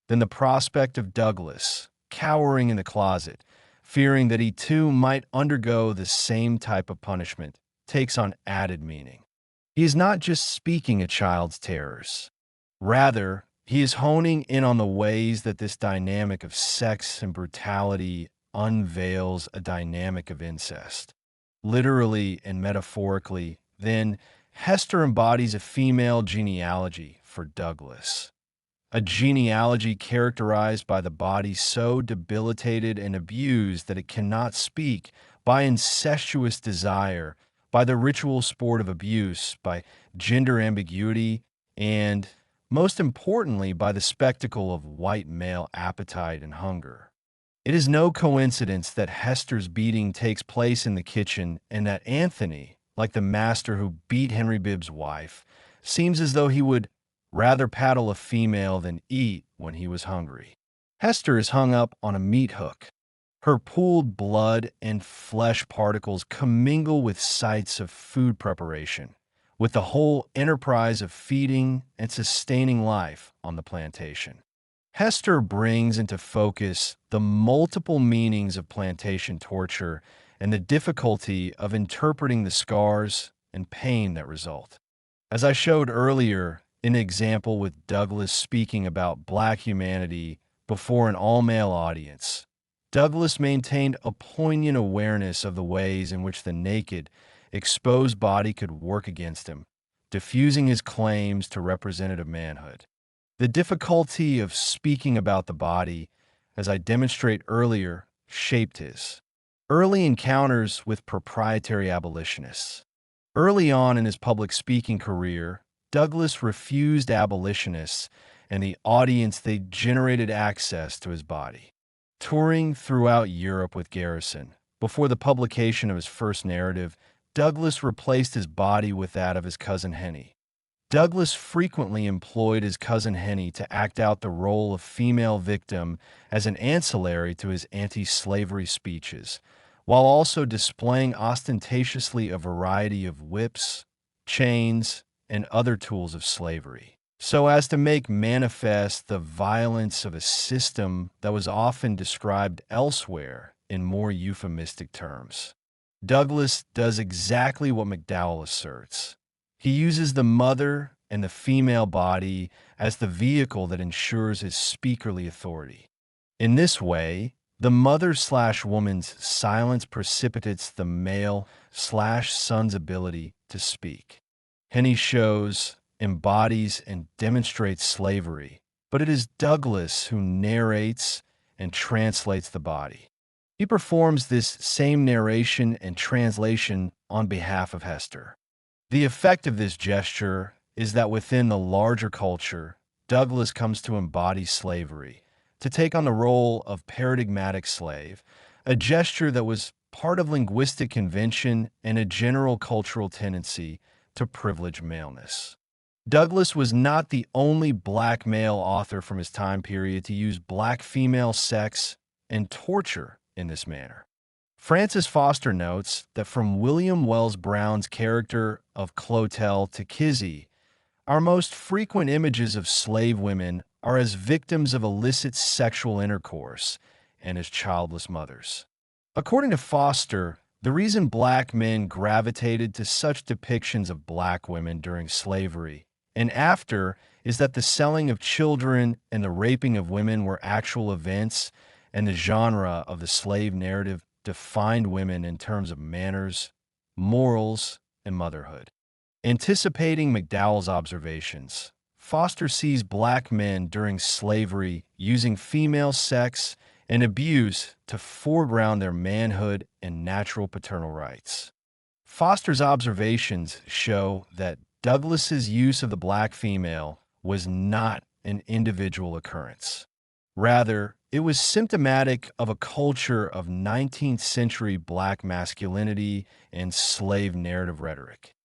then the prospect of Douglas, cowering in the closet, fearing that he too might undergo the same type of punishment, takes on added meaning. He is not just speaking a child's terrors. Rather, he is honing in on the ways that this dynamic of sex and brutality unveils a dynamic of incest. Literally and metaphorically, then, Hester embodies a female genealogy for Douglas. A genealogy characterized by the body so debilitated and abused that it cannot speak, by incestuous desire, by the ritual sport of abuse, by gender ambiguity, and, most importantly, by the spectacle of white male appetite and hunger. It is no coincidence that Hester's beating takes place in the kitchen and that Anthony, like the master who beat Henry Bibb's wife, seems as though he would rather paddle a female than eat when he was hungry. Hester is hung up on a meat hook. Her pooled blood and flesh particles commingle with sites of food preparation, with the whole enterprise of feeding and sustaining life on the plantation. Hester brings into focus the multiple meanings of plantation torture and the difficulty of interpreting the scars and pain that result. As I showed earlier, an example with Douglas speaking about Black humanity before an all-male audience, Douglas maintained a poignant awareness of the ways in which the naked, exposed body could work against him, diffusing his claims to representative manhood. The difficulty of speaking about the body, as I demonstrate earlier, shaped his early encounters with proprietary abolitionists. Early on in his public speaking career, Douglas refused abolitionists and the audience they generated access to his body. Touring throughout Europe with Garrison, before the publication of his first narrative, Douglas replaced his body with that of his cousin Henny. Douglas frequently employed his cousin Henny to act out the role of female victim as an ancillary to his anti-slavery speeches, while also displaying ostentatiously a variety of whips, chains, and other tools of slavery, so as to make manifest the violence of a system that was often described elsewhere in more euphemistic terms. Douglas does exactly what McDowell asserts. He uses the mother and the female body as the vehicle that ensures his speakerly authority. In this way, the mother/woman's silence precipitates the male/son's ability to speak. Henny shows, embodies, and demonstrates slavery, but it is Douglas who narrates and translates the body. He performs this same narration and translation on behalf of Hester. The effect of this gesture is that within the larger culture, Douglas comes to embody slavery, to take on the role of paradigmatic slave, a gesture that was part of linguistic convention and a general cultural tendency to privilege maleness. Douglas was not the only black male author from his time period to use black female sex and torture in this manner. Francis Foster notes that from William Wells Brown's character of Clotel to Kizzy, our most frequent images of slave women are as victims of illicit sexual intercourse and as childless mothers. According to Foster, the reason black men gravitated to such depictions of black women during slavery and after is that the selling of children and the raping of women were actual events, and the genre of the slave narrative defined women in terms of manners, morals, and motherhood. Anticipating McDowell's observations, Foster sees black men during slavery using female sex and abuse to foreground their manhood and natural paternal rights. Foster's observations show that Douglas's use of the black female was not an individual occurrence. Rather, it was symptomatic of a culture of 19th century black masculinity and slave narrative rhetoric.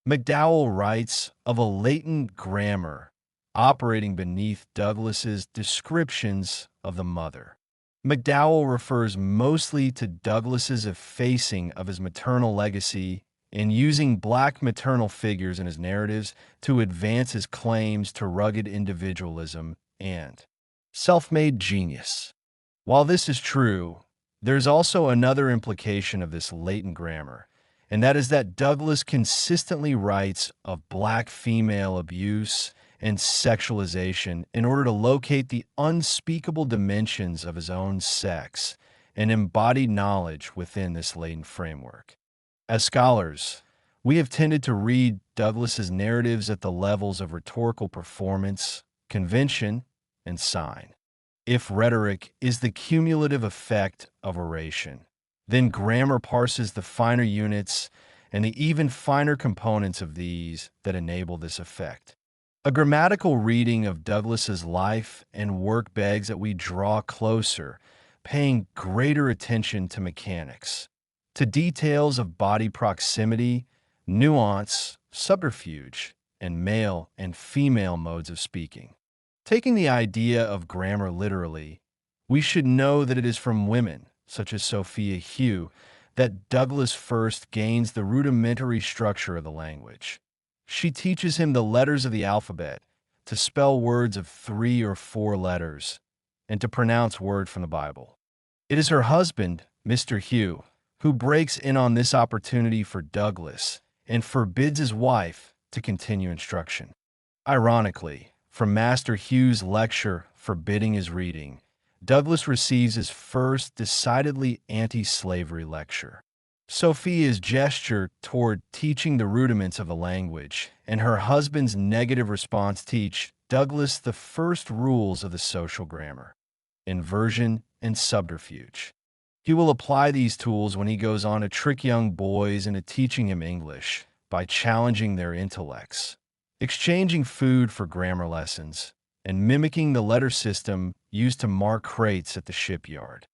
McDowell writes of a latent grammar operating beneath Douglas's descriptions of the mother. McDowell refers mostly to Douglas's effacing of his maternal legacy and using black maternal figures in his narratives to advance his claims to rugged individualism and self-made genius. While this is true, there's also another implication of this latent grammar, and that is that Douglas consistently writes of black female abuse and sexualization in order to locate the unspeakable dimensions of his own sex and embodied knowledge within this latent framework. As scholars, we have tended to read Douglas's narratives at the levels of rhetorical performance, convention, and sign. If rhetoric is the cumulative effect of oration, then grammar parses the finer units and the even finer components of these that enable this effect. A grammatical reading of Douglas's life and work begs that we draw closer, paying greater attention to mechanics, to details of body proximity, nuance, subterfuge, and male and female modes of speaking. Taking the idea of grammar literally, we should know that it is from women, such as Sophia Hugh, that Douglas first gains the rudimentary structure of the language. She teaches him the letters of the alphabet, to spell words of 3 or 4 letters, and to pronounce words from the Bible. It is her husband, Mr. Hugh, who breaks in on this opportunity for Douglas and forbids his wife to continue instruction. Ironically, from Master Hugh's lecture forbidding his reading, Douglas receives his first decidedly anti-slavery lecture. Sophia's gesture toward teaching the rudiments of the language and her husband's negative response teach Douglas the first rules of the social grammar: inversion and subterfuge. He will apply these tools when he goes on to trick young boys into teaching him English by challenging their intellects, exchanging food for grammar lessons, and mimicking the letter system used to mark crates at the shipyard.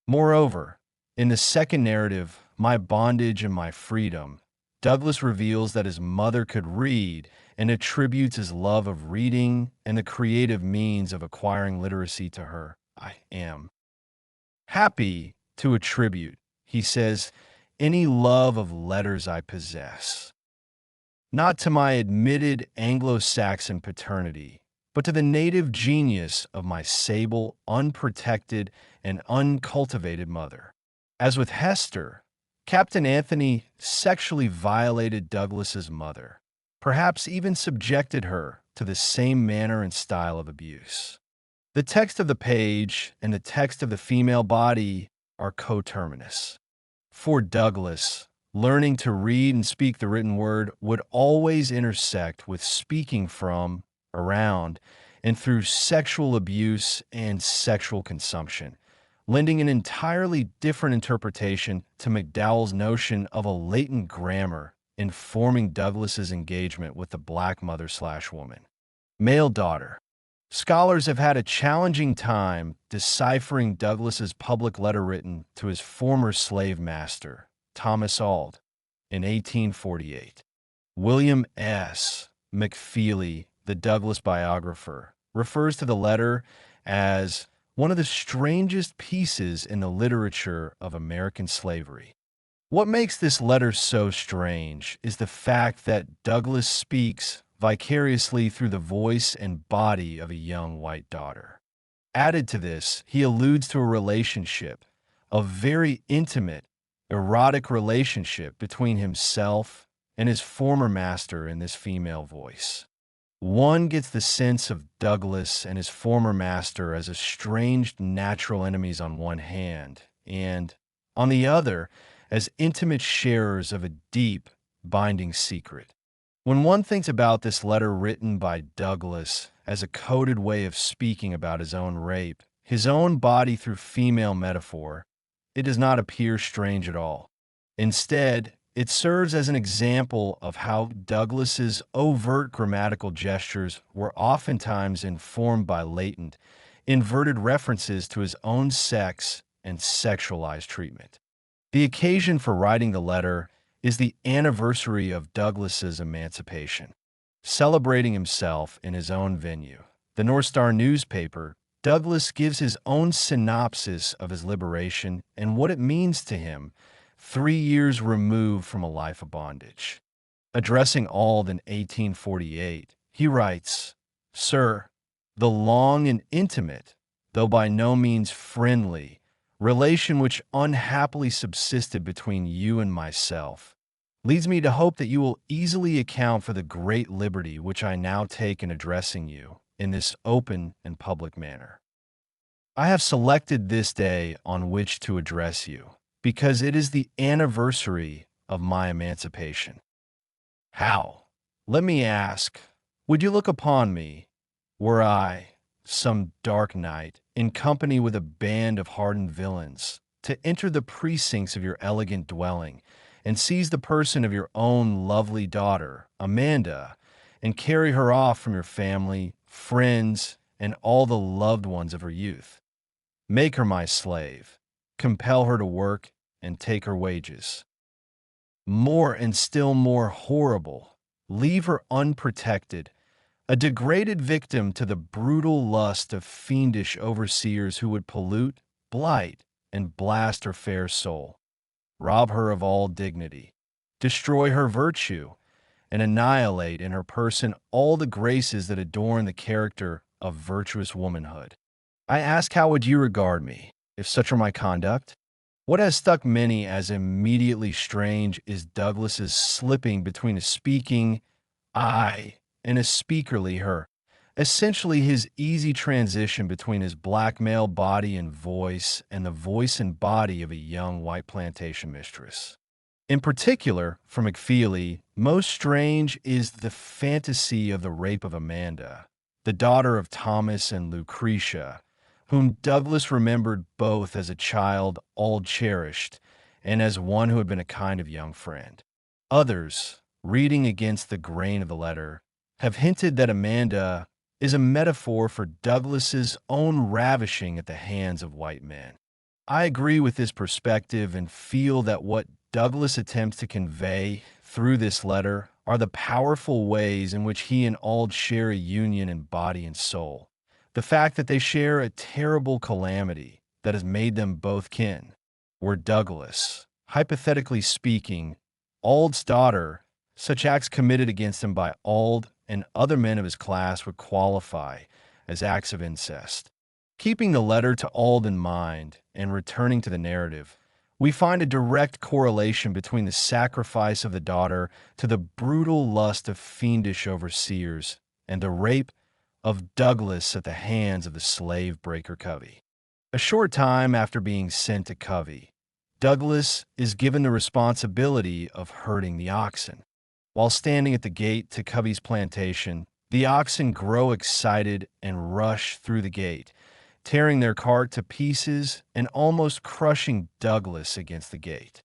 Moreover, in the second narrative, My Bondage and My Freedom, Douglas reveals that his mother could read and attributes his love of reading and the creative means of acquiring literacy to her. I am happy to attribute, he says, any love of letters I possess, not to my admitted Anglo-Saxon paternity, but to the native genius of my sable, unprotected, and uncultivated mother. As with Hester, Captain Anthony sexually violated Douglas's mother, perhaps even subjected her to the same manner and style of abuse. The text of the page and the text of the female body are coterminous. For Douglas, learning to read and speak the written word would always intersect with speaking from, around, and through sexual abuse and sexual consumption, lending an entirely different interpretation to McDowell's notion of a latent grammar informing Douglas's engagement with the black mother/woman. Male daughter. Scholars have had a challenging time deciphering Douglas's public letter written to his former slave master, Thomas Auld, in 1848. William S. McFeely, the Douglas biographer, refers to the letter as one of the strangest pieces in the literature of American slavery. What makes this letter so strange is the fact that Douglas speaks vicariously through the voice and body of a young white daughter. Added to this, he alludes to a relationship, a very intimate, erotic relationship between himself and his former master in this female voice. One gets the sense of Douglas and his former master as estranged natural enemies on one hand, and, on the other, as intimate sharers of a deep, binding secret. When one thinks about this letter written by Douglas as a coded way of speaking about his own rape, his own body through female metaphor, it does not appear strange at all. Instead, it serves as an example of how Douglas's overt grammatical gestures were oftentimes informed by latent, inverted references to his own sex and sexualized treatment. The occasion for writing the letter is the anniversary of Douglas's emancipation. Celebrating himself in his own venue, the North Star newspaper, Douglas gives his own synopsis of his liberation and what it means to him 3 years removed from a life of bondage. Addressing Auld in 1848, he writes, "Sir, the long and intimate, though by no means friendly, relation which unhappily subsisted between you and myself, leads me to hope that you will easily account for the great liberty which I now take in addressing you in this open and public manner. I have selected this day on which to address you, because it is the anniversary of my emancipation. How? Let me ask, would you look upon me, were I, some dark night, in company with a band of hardened villains, to enter the precincts of your elegant dwelling, and seize the person of your own lovely daughter, Amanda, and carry her off from your family, friends, and all the loved ones of her youth? Make her my slave, compel her to work, and take her wages. More and still more horrible, leave her unprotected, a degraded victim to the brutal lust of fiendish overseers who would pollute, blight, and blast her fair soul, rob her of all dignity, destroy her virtue, and annihilate in her person all the graces that adorn the character of virtuous womanhood. I ask, how would you regard me, if such are my conduct? What has struck many as immediately strange is Douglas's slipping between a speaking I and a speakerly her, essentially his easy transition between his black male body and voice and the voice and body of a young white plantation mistress. In particular, for McFeely, most strange is the fantasy of the rape of Amanda, the daughter of Thomas and Lucretia, whom Douglas remembered both as a child Auld cherished and as one who had been a kind of young friend. Others, reading against the grain of the letter, have hinted that Amanda is a metaphor for Douglas's own ravishing at the hands of white men. I agree with this perspective and feel that what Douglas attempts to convey through this letter are the powerful ways in which he and Auld share a union in body and soul. The fact that they share a terrible calamity that has made them both kin. Were Douglas, hypothetically speaking, Auld's daughter, such acts committed against him by Auld and other men of his class would qualify as acts of incest. Keeping the letter to Auld in mind and returning to the narrative, we find a direct correlation between the sacrifice of the daughter to the brutal lust of fiendish overseers and the rape of Douglas at the hands of the slave breaker Covey. A short time after being sent to Covey, Douglas is given the responsibility of herding the oxen. While standing at the gate to Covey's plantation, the oxen grow excited and rush through the gate, tearing their cart to pieces and almost crushing Douglas against the gate.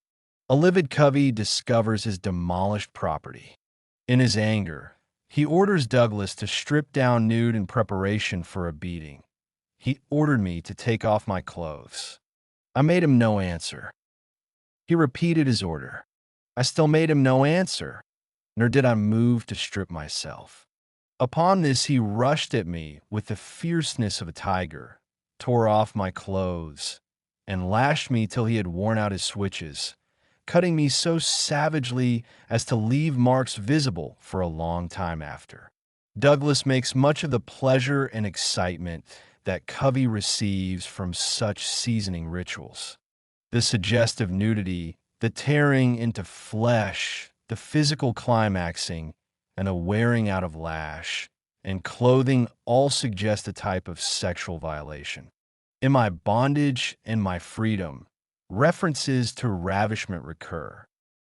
A livid Covey discovers his demolished property. In his anger, he orders Douglas to strip down nude in preparation for a beating. He ordered me to take off my clothes. I made him no answer. He repeated his order. I still made him no answer, nor did I move to strip myself. Upon this, he rushed at me with the fierceness of a tiger, tore off my clothes, and lashed me till he had worn out his switches, cutting me so savagely as to leave marks visible for a long time after. Douglas makes much of the pleasure and excitement that Covey receives from such seasoning rituals. The suggestive nudity, the tearing into flesh, the physical climaxing, and a wearing out of lash and clothing all suggest a type of sexual violation. In my bondage and my freedom, references to ravishment recur.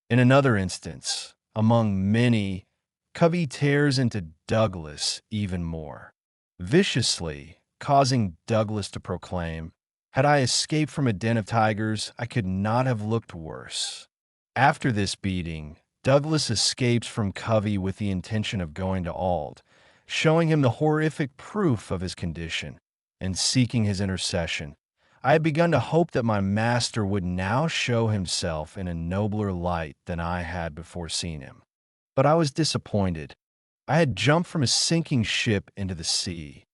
In another instance, among many, Covey tears into Douglas even more, viciously causing Douglas to proclaim, "Had I escaped from a den of tigers, I could not have looked worse." After this beating, Douglas escapes from Covey with the intention of going to Auld, showing him the horrific proof of his condition and seeking his intercession. I had begun to hope that my master would now show himself in a nobler light than I had before seen him. But I was disappointed. I had jumped from a sinking ship into the sea.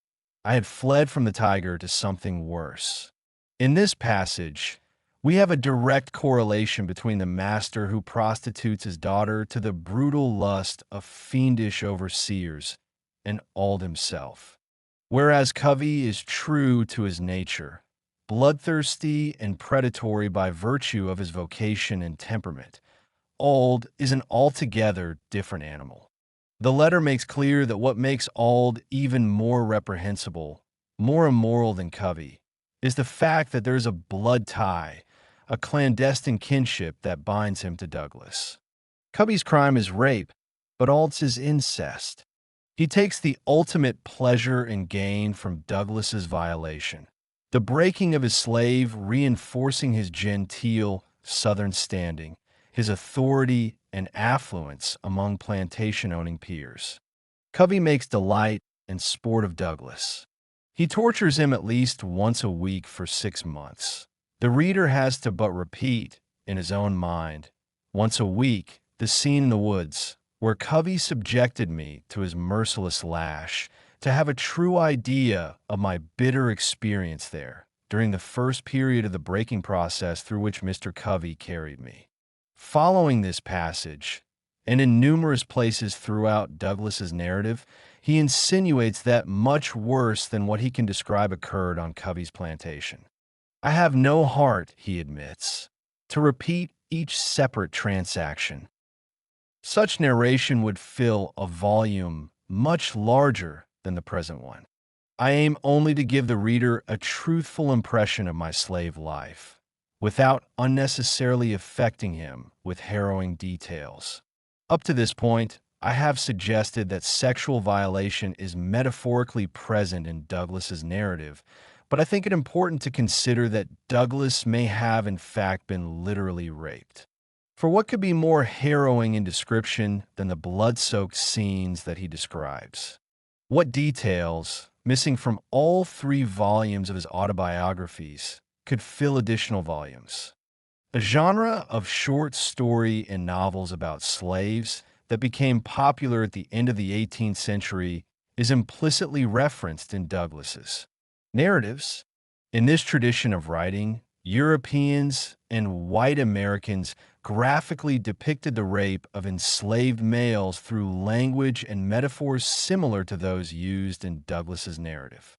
I had fled from the tiger to something worse. In this passage, we have a direct correlation between the master who prostitutes his daughter to the brutal lust of fiendish overseers and Auld himself. Whereas Covey is true to his nature, bloodthirsty and predatory by virtue of his vocation and temperament, Auld is an altogether different animal. The letter makes clear that what makes Auld even more reprehensible, more immoral than Covey, is the fact that there is a blood tie, a clandestine kinship that binds him to Douglas. Covey's crime is rape, but Auld's is incest. He takes the ultimate pleasure and gain from Douglas's violation, the breaking of his slave reinforcing his genteel Southern standing, his authority and affluence among plantation-owning peers. Covey makes delight and sport of Douglas. He tortures him at least once a week for 6 months. The reader has to but repeat, in his own mind, once a week, the scene in the woods, where Covey subjected me to his merciless lash, to have a true idea of my bitter experience there during the first period of the breaking process through which Mr. Covey carried me. Following this passage, and in numerous places throughout Douglas's narrative, he insinuates that much worse than what he can describe occurred on Covey's plantation. I have no heart, he admits, to repeat each separate transaction. Such narration would fill a volume much larger than the present one. I aim only to give the reader a truthful impression of my slave life, without unnecessarily affecting him with harrowing details. Up to this point, I have suggested that sexual violation is metaphorically present in Douglas's narrative, but I think it important to consider that Douglas may have in fact been literally raped. For what could be more harrowing in description than the blood-soaked scenes that he describes? What details, missing from all 3 volumes of his autobiographies, could fill additional volumes? A genre of short story and novels about slaves that became popular at the end of the 18th century is implicitly referenced in Douglas's narratives. In this tradition of writing, Europeans and white Americans graphically depicted the rape of enslaved males through language and metaphors similar to those used in Douglas's narrative.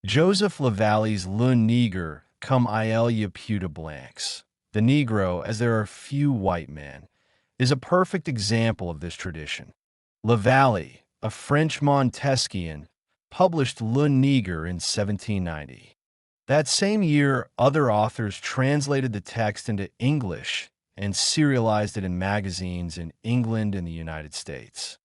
Joseph Lavallee's Le Nigger, comme il y a peu de blancs, the Negro, as there are few white men, is a perfect example of this tradition. Lavallee, a French Montesquieu, published Le Nigger in 1790. That same year, other authors translated the text into English and serialized it in magazines in England and the United States.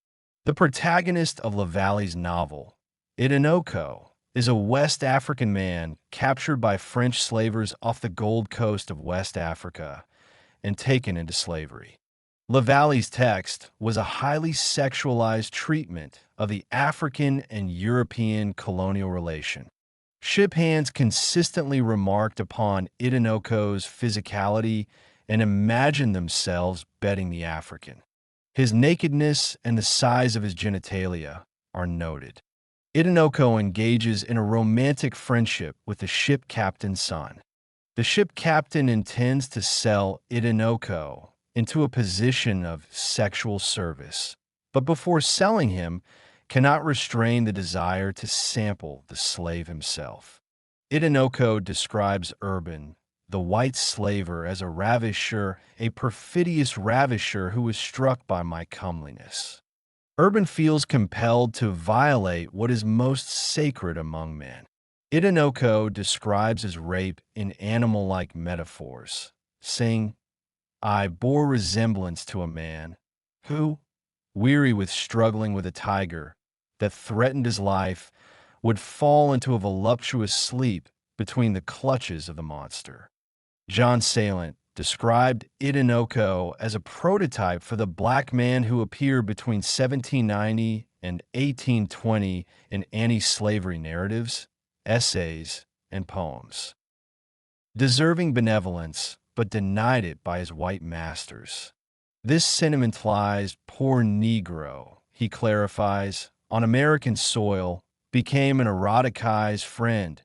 The protagonist of Lavallee's novel, Itinoko, is a West African man captured by French slavers off the Gold Coast of West Africa and taken into slavery. Lavallee's text was a highly sexualized treatment of the African and European colonial relation. Ship hands consistently remarked upon Itinoko's physicality and imagined themselves bedding the African. His nakedness and the size of his genitalia are noted. Itinoko engages in a romantic friendship with the ship captain's son. The ship captain intends to sell Itinoko into a position of sexual service, but before selling him, cannot restrain the desire to sample the slave himself. Itinoko describes Urban, the white slaver, as a ravisher, a perfidious ravisher who was struck by my comeliness. Urban feels compelled to violate what is most sacred among men. Itinoko describes his rape in animal-like metaphors, saying, I bore resemblance to a man who, weary with struggling with a tiger that threatened his life, would fall into a voluptuous sleep between the clutches of the monster. John Salient described Itinoko as a prototype for the black man who appeared between 1790 and 1820 in anti-slavery narratives, essays, and poems. Deserving benevolence, but denied it by his white masters. This sentimentalized poor Negro, he clarifies, on American soil, became an eroticized friend,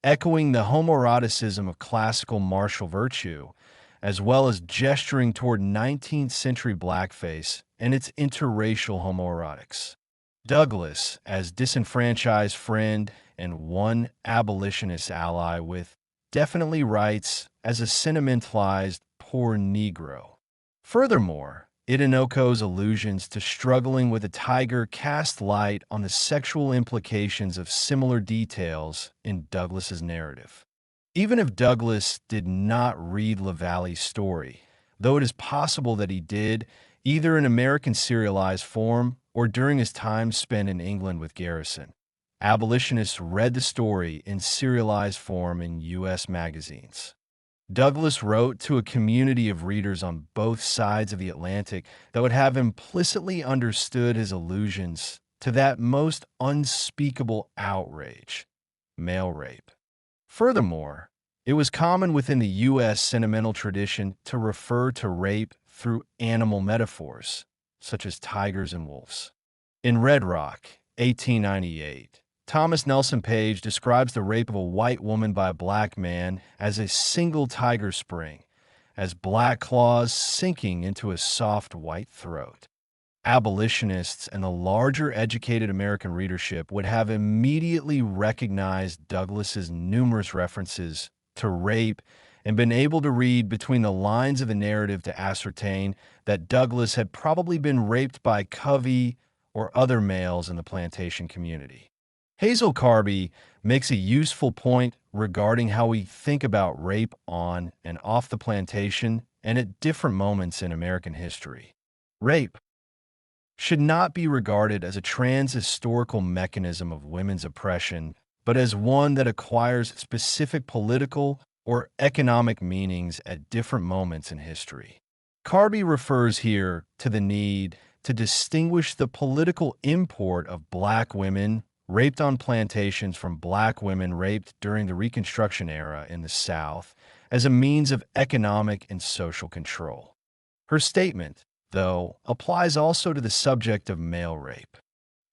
echoing the homoeroticism of classical martial virtue, as well as gesturing toward 19th century blackface and its interracial homoerotics. Douglas, as disenfranchised friend and one abolitionist ally with, definitely writes as a sentimentalized poor Negro. Furthermore, Itinoko's allusions to struggling with a tiger cast light on the sexual implications of similar details in Douglas's narrative. Even if Douglas did not read Lavallee's story, though it is possible that he did, either in American serialized form or during his time spent in England with Garrison, abolitionists read the story in serialized form in U.S. magazines. Douglas wrote to a community of readers on both sides of the Atlantic that would have implicitly understood his allusions to that most unspeakable outrage, male rape. Furthermore, it was common within the U.S. sentimental tradition to refer to rape through animal metaphors, such as tigers and wolves. In Red Rock, 1898, Thomas Nelson Page describes the rape of a white woman by a black man as a single tiger spring, as black claws sinking into a soft white throat. Abolitionists and the larger educated American readership would have immediately recognized Douglas's numerous references to rape and been able to read between the lines of the narrative to ascertain that Douglas had probably been raped by Covey or other males in the plantation community. Hazel Carby makes a useful point regarding how we think about rape on and off the plantation and at different moments in American history. Rape should not be regarded as a trans-historical mechanism of women's oppression, but as one that acquires specific political or economic meanings at different moments in history. Carby refers here to the need to distinguish the political import of black women raped on plantations from black women raped during the Reconstruction era in the South as a means of economic and social control. Her statement, though, applies also to the subject of male rape.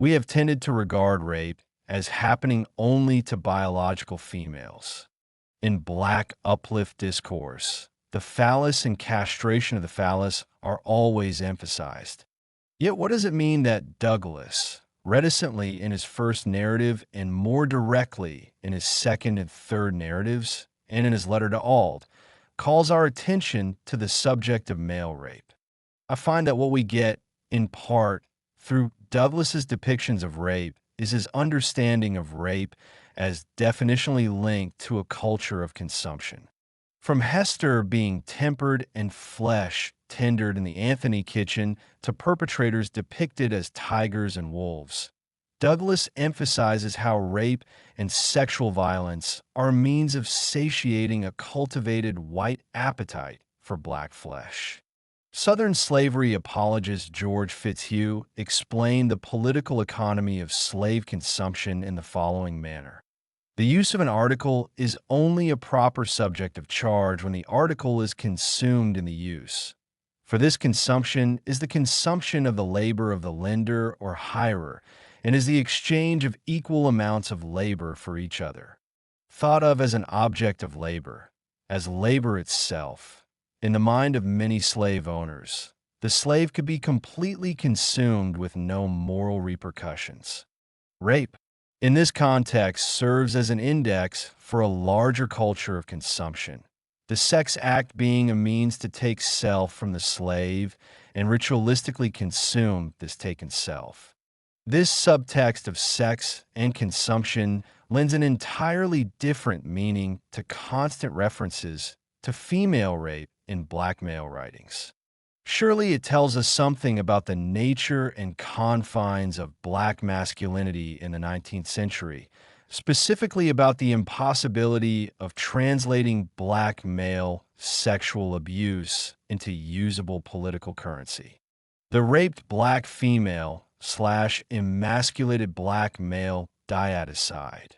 We have tended to regard rape as happening only to biological females. In black uplift discourse, the phallus and castration of the phallus are always emphasized. Yet what does it mean that Douglas, reticently in his first narrative and more directly in his second and third narratives, and in his letter to Auld, calls our attention to the subject of male rape? I find that what we get, in part, through Douglas's depictions of rape is his understanding of rape as definitionally linked to a culture of consumption. From Hester being tempered and flesh tendered in the Anthony kitchen to perpetrators depicted as tigers and wolves, Douglas emphasizes how rape and sexual violence are a means of satiating a cultivated white appetite for black flesh. Southern slavery apologist George Fitzhugh explained the political economy of slave consumption in the following manner. The use of an article is only a proper subject of charge when the article is consumed in the use. For this consumption is the consumption of the labor of the lender or hirer, and is the exchange of equal amounts of labor for each other. Thought of as an object of labor, as labor itself, in the mind of many slave owners, the slave could be completely consumed with no moral repercussions. Rape, in this context, serves as an index for a larger culture of consumption, the sex act being a means to take self from the slave and ritualistically consume this taken self. This subtext of sex and consumption lends an entirely different meaning to constant references to female rape in black male writings. Surely it tells us something about the nature and confines of black masculinity in the 19th century, specifically about the impossibility of translating black male sexual abuse into usable political currency. The raped black female / emasculated black male dyadicide.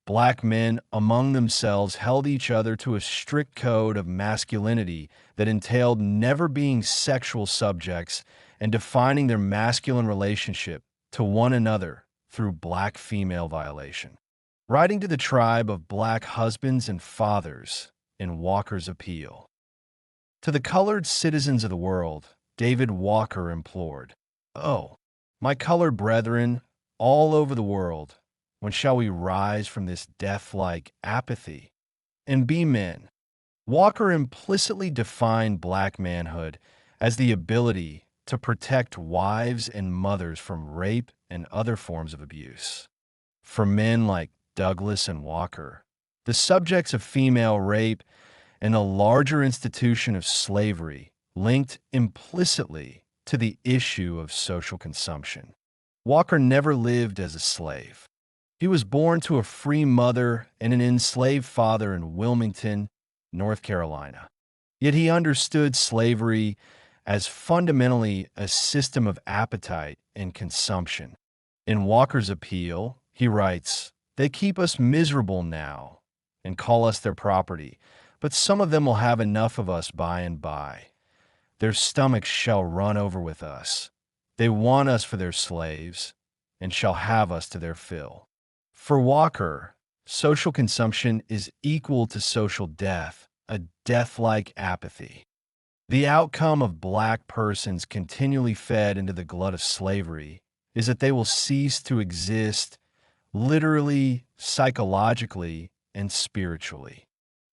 Black men among themselves held each other to a strict code of masculinity that entailed never being sexual subjects and defining their masculine relationship to one another through black female violation. Writing to the tribe of black husbands and fathers in Walker's Appeal. To the colored citizens of the world, David Walker implored, "Oh, my colored brethren all over the world, when shall we rise from this death-like apathy and be men?" Walker implicitly defined black manhood as the ability to protect wives and mothers from rape and other forms of abuse. For men like Douglas and Walker, the subjects of female rape and the larger institution of slavery linked implicitly to the issue of social consumption. Walker never lived as a slave. He was born to a free mother and an enslaved father in Wilmington, North Carolina. Yet he understood slavery as fundamentally a system of appetite and consumption. In Walker's Appeal, he writes, "They keep us miserable now and call us their property, but some of them will have enough of us by and by. Their stomachs shall run over with us. They want us for their slaves and shall have us to their fill." For Walker, social consumption is equal to social death, a death-like apathy. The outcome of black persons continually fed into the glut of slavery is that they will cease to exist literally, psychologically, and spiritually.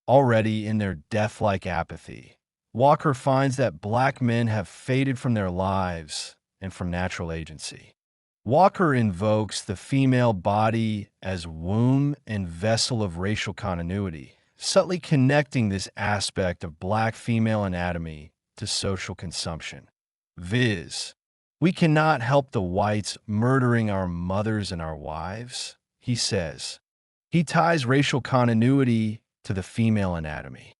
Already in their death-like apathy, Walker finds that black men have faded from their lives and from natural agency. Walker invokes the female body as womb and vessel of racial continuity, subtly connecting this aspect of black female anatomy to social consumption. Viz., we cannot help the whites murdering our mothers and our wives, he says. He ties racial continuity to the female anatomy.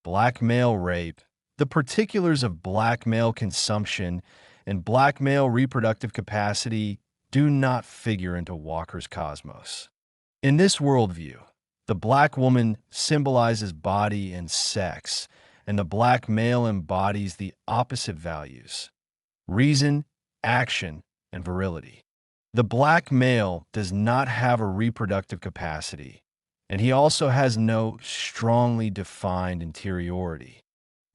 Black male rape, the particulars of black male consumption and black male reproductive capacity do not figure into Walker's cosmos. In this worldview, the black woman symbolizes body and sex, and the black male embodies the opposite values: reason, action, and virility. The black male does not have a reproductive capacity, and he also has no strongly defined interiority.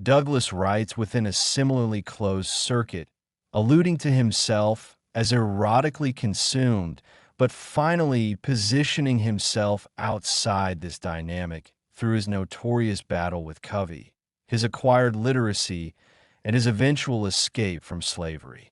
Douglas writes within a similarly closed circuit, alluding to himself as erotically consumed, but finally positioning himself outside this dynamic through his notorious battle with Covey, his acquired literacy, and his eventual escape from slavery.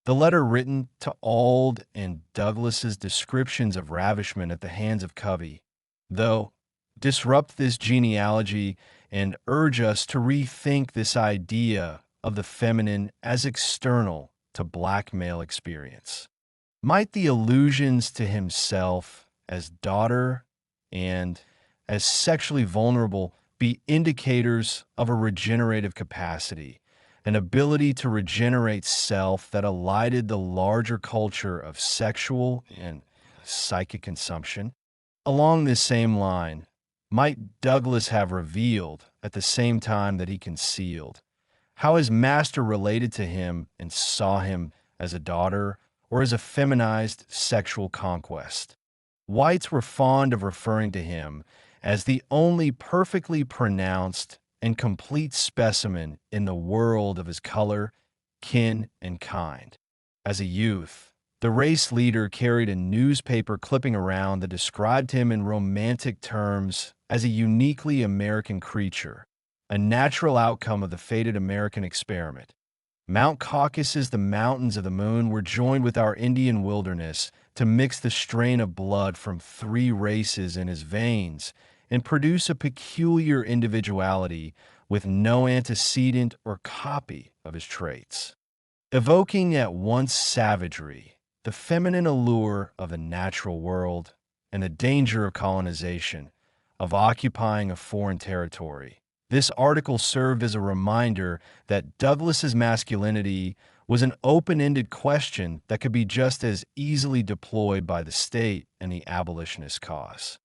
The letter written to Auld and Douglas's descriptions of ravishment at the hands of Covey, though, disrupt this genealogy and urge us to rethink this idea of the feminine as external to black male experience. Might the allusions to himself as daughter and as sexually vulnerable be indicators of a regenerative capacity, an ability to regenerate self that elided the larger culture of sexual and psychic consumption? Along this same line, might Douglas have revealed, at the same time that he concealed, how his master related to him and saw him as a daughter or as a feminized sexual conquest? Whites were fond of referring to him as the only perfectly pronounced and complete specimen in the world of his color, kin, and kind. As a youth, the race leader carried a newspaper clipping around that described him in romantic terms as a uniquely American creature, a natural outcome of the fated American experiment. Mount Caucasus, the mountains of the moon, were joined with our Indian wilderness to mix the strain of blood from three races in his veins and produce a peculiar individuality with no antecedent or copy of his traits. Evoking at once savagery, the feminine allure of the natural world, and the danger of colonization, of occupying a foreign territory, this article served as a reminder that Douglas's masculinity was an open-ended question that could be just as easily deployed by the state and the abolitionist cause.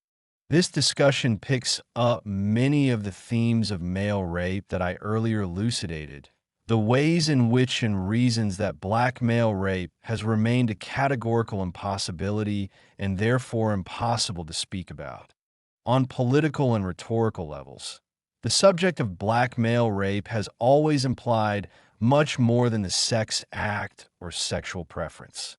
This discussion picks up many of the themes of male rape that I earlier elucidated, the ways in which and reasons that black male rape has remained a categorical impossibility and therefore impossible to speak about. On political and rhetorical levels, the subject of black male rape has always implied much more than the sex act or sexual preference.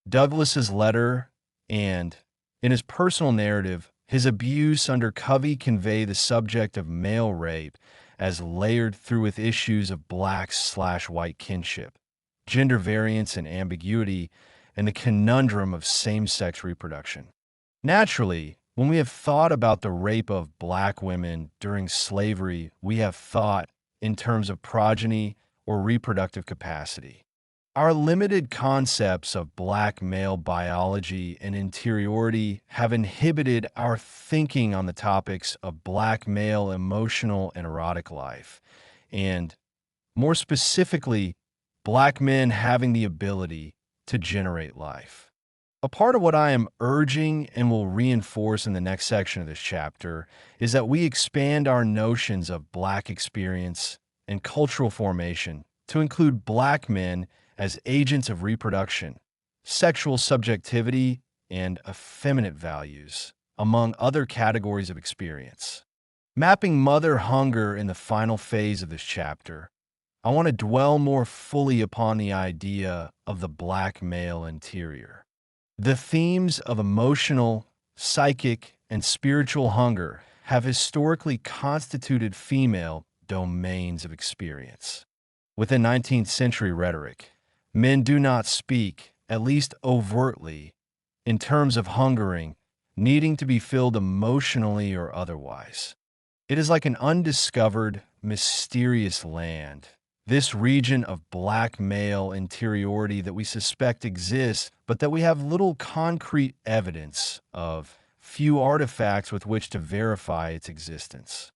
Douglas's letter and, in his personal narrative, his abuse under Covey convey the subject of male rape as layered through with issues of black/white kinship, gender variance and ambiguity, and the conundrum of same-sex reproduction. Naturally, when we have thought about the rape of black women during slavery, we have thought in terms of progeny or reproductive capacity. Our limited concepts of black male biology and interiority have inhibited our thinking on the topics of black male emotional and erotic life, and, more specifically, black men having the ability to generate life. A part of what I am urging and will reinforce in the next section of this chapter is that we expand our notions of black experience and cultural formation to include black men as agents of reproduction, sexual subjectivity, and effeminate values, among other categories of experience. Mapping mother hunger in the final phase of this chapter, I want to dwell more fully upon the idea of the black male interior. The themes of emotional, psychic, and spiritual hunger have historically constituted female domains of experience. Within 19th century rhetoric, men do not speak, at least overtly, in terms of hungering, needing to be filled emotionally or otherwise. It is like an undiscovered, mysterious land, this region of black male interiority that we suspect exists, but that we have little concrete evidence of few artifacts with which to verify its existence.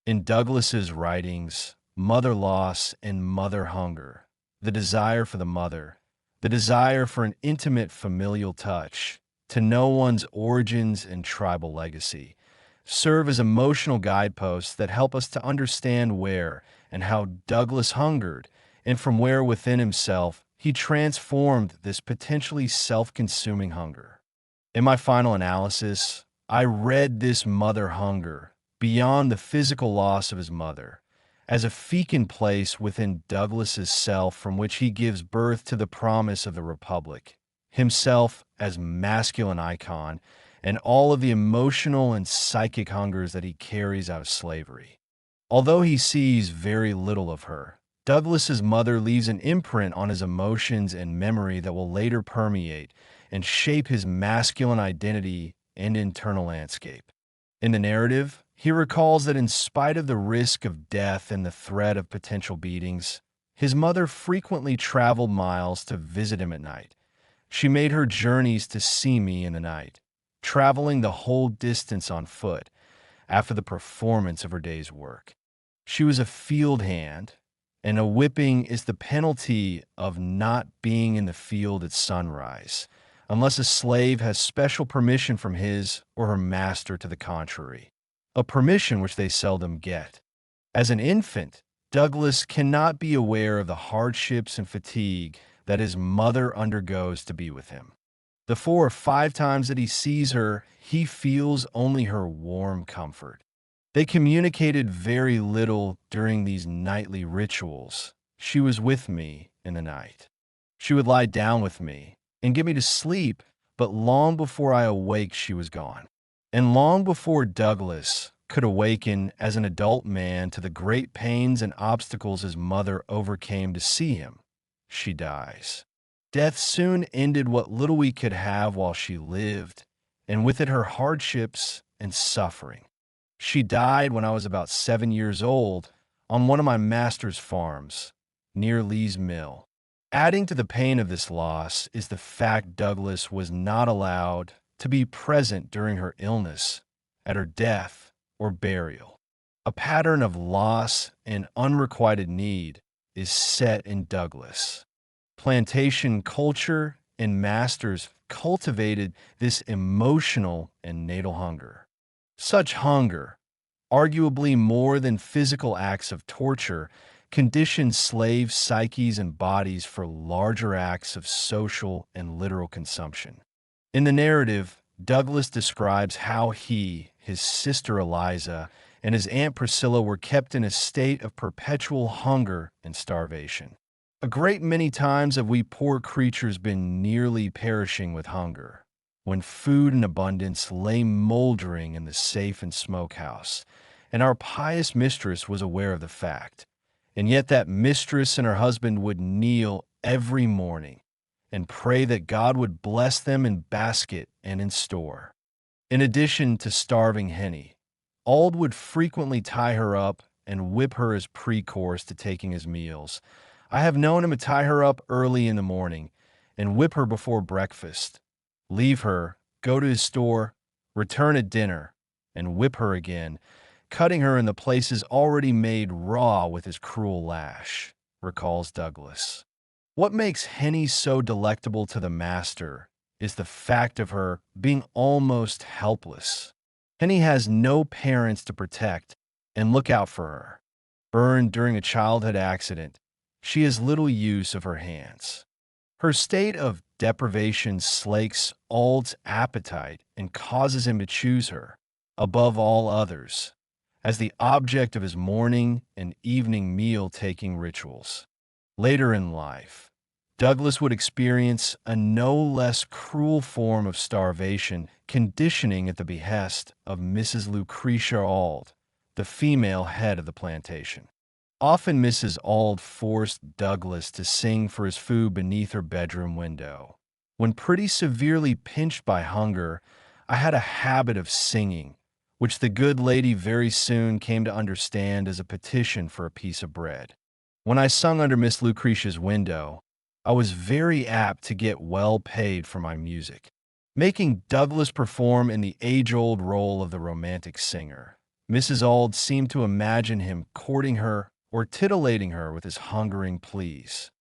In Douglas's writings, Mother Loss and Mother Hunger, the desire for the mother, the desire for an intimate familial touch, to know one's origins and tribal legacy, serve as emotional guideposts that help us to understand where and how Douglas hungered, and from where within himself he transformed this potentially self-consuming hunger. In my final analysis, I read this mother hunger, beyond the physical loss of his mother, as a fecund place within Douglas's self from which he gives birth to the promise of the Republic, himself as masculine icon, and all of the emotional and psychic hungers that he carries out of slavery. Although he sees very little of her, Douglas's mother leaves an imprint on his emotions and memory that will later permeate and shape his masculine identity and internal landscape. In the narrative, he recalls that in spite of the risk of death and the threat of potential beatings, his mother frequently traveled miles to visit him at night. She made her journeys to see me in the night, traveling the whole distance on foot after the performance of her day's work. She was a field hand, and a whipping is the penalty of not being in the field at sunrise, unless a slave has special permission from his or her master to the contrary, a permission which they seldom get. As an infant, Douglas cannot be aware of the hardships and fatigue that his mother undergoes to be with him. The 4 or 5 times that he sees her, he feels only her warm comfort. They communicated very little during these nightly rituals. She was with me in the night. She would lie down with me and get me to sleep, but long before I awake, she was gone. And long before Douglas could awaken as an adult man to the great pains and obstacles his mother overcame to see him, she dies. Death soon ended what little we could have while she lived, and with it her hardships and suffering. She died when I was about 7 years old on one of my master's farms, near Lee's Mill. Adding to the pain of this loss is the fact Douglas was not allowed to be present during her illness, at her death, or burial. A pattern of loss and unrequited need is set in Douglas. Plantation culture and masters cultivated this emotional and natal hunger. Such hunger, arguably more than physical acts of torture, conditioned slave psyches and bodies for larger acts of social and literal consumption. In the narrative, Douglas describes how he, his sister Eliza, and his Aunt Priscilla were kept in a state of perpetual hunger and starvation. A great many times have we poor creatures been nearly perishing with hunger, when food in abundance lay moldering in the safe and smokehouse, and our pious mistress was aware of the fact. And yet that mistress and her husband would kneel every morning and pray that God would bless them in basket and in store. In addition to starving Henny, Ald would frequently tie her up and whip her as pre-course to taking his meals. I have known him to tie her up early in the morning and whip her before breakfast, leave her, go to his store, return at dinner, and whip her again, cutting her in the places already made raw with his cruel lash, recalls Douglas. What makes Henny so delectable to the master is the fact of her being almost helpless. Henny has no parents to protect and look out for her. Burned during a childhood accident, she has little use of her hands. Her state of deprivation slakes Ald's appetite and causes him to choose her, above all others, as the object of his morning and evening meal-taking rituals. Later in life, Douglas would experience a no less cruel form of starvation, conditioning at the behest of Mrs. Lucretia Ald, the female head of the plantation. Often Mrs. Ald forced Douglas to sing for his food beneath her bedroom window. When pretty severely pinched by hunger, I had a habit of singing, which the good lady very soon came to understand as a petition for a piece of bread. When I sung under Miss Lucretia's window, I was very apt to get well paid for my music. making Douglas perform in the age-old role of the romantic singer. Mrs. Auld seemed to imagine him courting her or titillating her with his hungering pleas.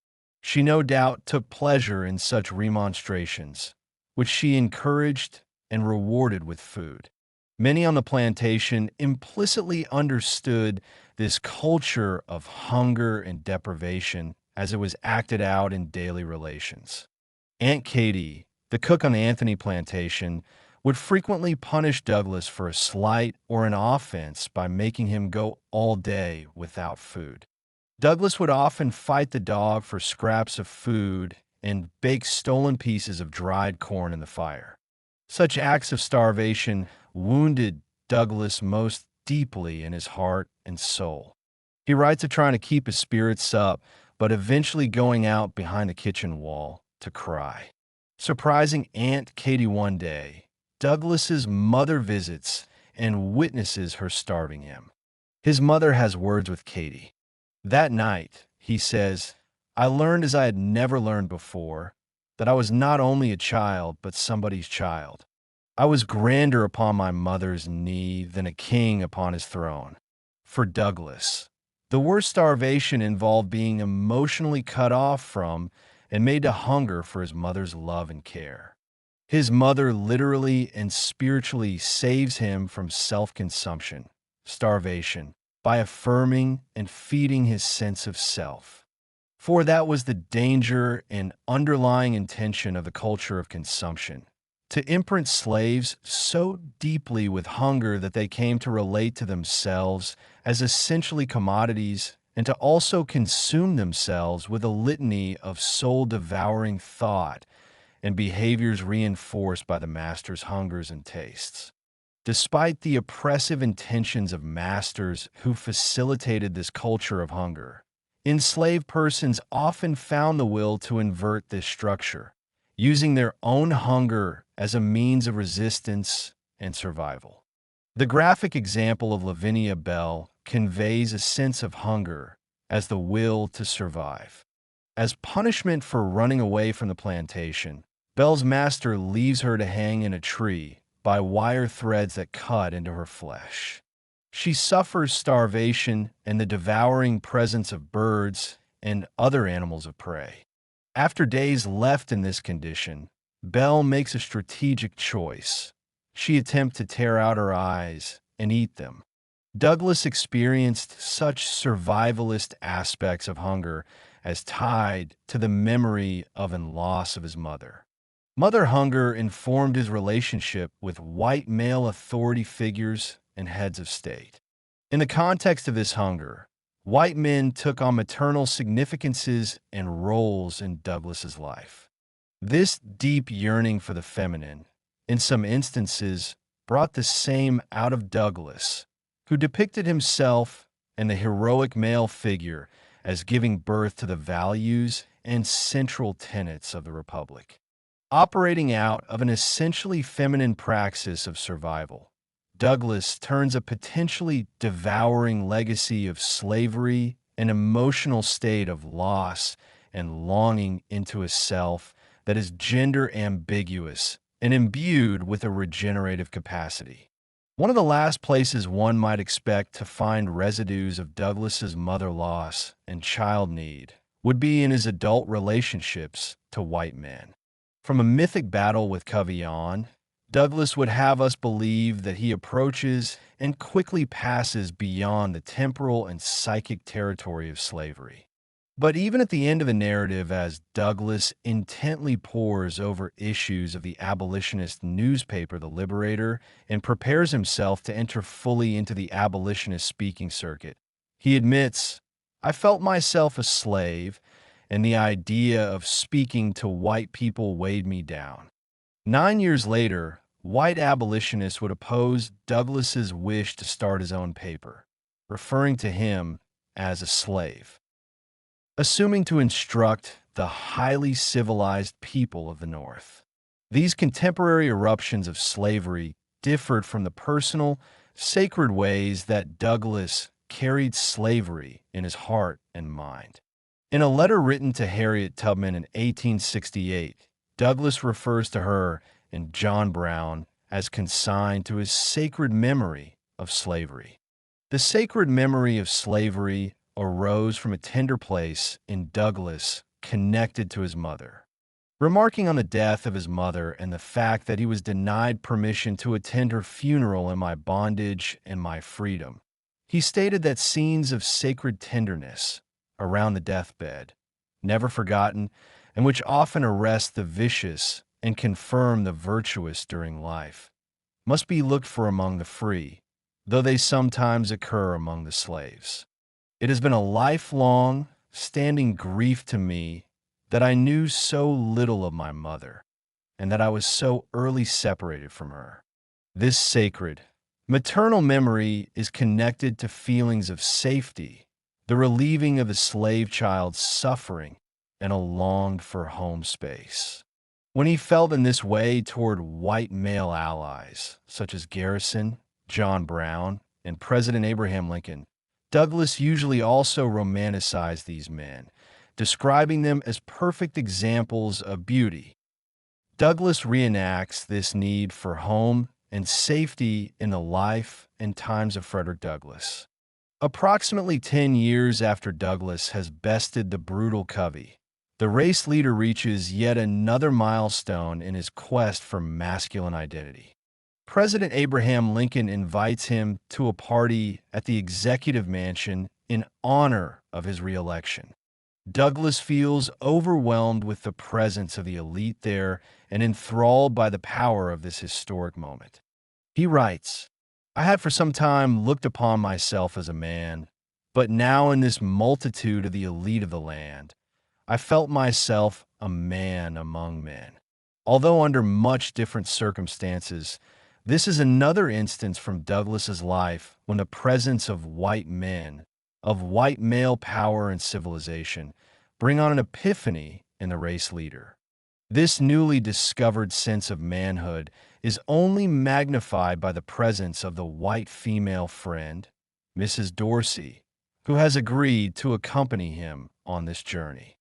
She no doubt took pleasure in such remonstrations, which she encouraged and rewarded with food. Many on the plantation implicitly understood this culture of hunger and deprivation as it was acted out in daily relations. Aunt Katie, the cook on the Anthony plantation, would frequently punish Douglas for a slight or an offense by making him go all day without food. Douglas would often fight the dog for scraps of food and bake stolen pieces of dried corn in the fire. Such acts of starvation wounded Douglas most deeply in his heart and soul. He writes of trying to keep his spirits up, but eventually going out behind the kitchen wall to cry. Surprising Aunt Katie one day, Douglas's mother visits and witnesses her starving him. His mother has words with Katie. That night, he says, I learned as I had never learned before, that I was not only a child, but somebody's child. I was grander upon my mother's knee than a king upon his throne. For Douglas, the worst starvation involved being emotionally cut off from and made to hunger for his mother's love and care. His mother literally and spiritually saves him from self-consumption, starvation, by affirming and feeding his sense of self. For that was the danger and underlying intention of the culture of consumption, to imprint slaves so deeply with hunger that they came to relate to themselves as essentially commodities and to also consume themselves with a litany of soul-devouring thought and behaviors reinforced by the master's hungers and tastes. Despite the oppressive intentions of masters who facilitated this culture of hunger, enslaved persons often found the will to invert this structure, using their own hunger as a means of resistance and survival. The graphic example of Lavinia Bell conveys a sense of hunger as the will to survive. As punishment for running away from the plantation, Bell's master leaves her to hang in a tree by wire threads that cut into her flesh. She suffers starvation and the devouring presence of birds and other animals of prey. After days left in this condition, Bell makes a strategic choice. She attempts to tear out her eyes and eat them. Douglas experienced such survivalist aspects of hunger as tied to the memory of and loss of his mother. Mother hunger informed his relationship with white male authority figures and heads of state. In the context of this hunger, white men took on maternal significances and roles in Douglas's life. This deep yearning for the feminine, in some instances, brought the same out of Douglas, who depicted himself and the heroic male figure as giving birth to the values and central tenets of the Republic. Operating out of an essentially feminine praxis of survival, Douglas turns a potentially devouring legacy of slavery and emotional state of loss and longing into a self that is gender ambiguous and imbued with a regenerative capacity. One of the last places one might expect to find residues of Douglas's mother loss and child need would be in his adult relationships to white men. From a mythic battle with Cavaillon, Douglas would have us believe that he approaches and quickly passes beyond the temporal and psychic territory of slavery. But even at the end of the narrative, as Douglas intently pores over issues of the abolitionist newspaper The Liberator and prepares himself to enter fully into the abolitionist speaking circuit, he admits, I felt myself a slave, and the idea of speaking to white people weighed me down. 9 years later, white abolitionists would oppose Douglas's wish to start his own paper, referring to him as a slave, assuming to instruct the highly civilized people of the North. These contemporary eruptions of slavery differed from the personal, sacred ways that Douglas carried slavery in his heart and mind. In a letter written to Harriet Tubman in 1868, Douglas refers to her and John Brown as consigned to his sacred memory of slavery. The sacred memory of slavery arose from a tender place in Douglas connected to his mother. Remarking on the death of his mother and the fact that he was denied permission to attend her funeral in my bondage and my freedom, he stated that scenes of sacred tenderness around the deathbed, never forgotten, and which often arrest the vicious and confirm the virtuous during life, must be looked for among the free, though they sometimes occur among the slaves. It has been a lifelong, standing grief to me that I knew so little of my mother, and that I was so early separated from her. This sacred, maternal memory is connected to feelings of safety, the relieving of the slave child's suffering, and a longed for home space. When he felt in this way toward white male allies, such as Garrison, John Brown, and President Abraham Lincoln, Douglas usually also romanticized these men, describing them as perfect examples of beauty. Douglas reenacts this need for home and safety in the life and times of Frederick Douglass. Approximately 10 years after Douglass has bested the brutal Covey, the race leader reaches yet another milestone in his quest for masculine identity. President Abraham Lincoln invites him to a party at the Executive Mansion in honor of his reelection. Douglas feels overwhelmed with the presence of the elite there and enthralled by the power of this historic moment. He writes, "I had for some time looked upon myself as a man, but now in this multitude of the elite of the land, I felt myself a man among men. Although under much different circumstances, this is another instance from Douglas's life when the presence of white men, of white male power and civilization, bring on an epiphany in the race leader. This newly discovered sense of manhood is only magnified by the presence of the white female friend, Mrs. Dorsey, who has agreed to accompany him on this journey.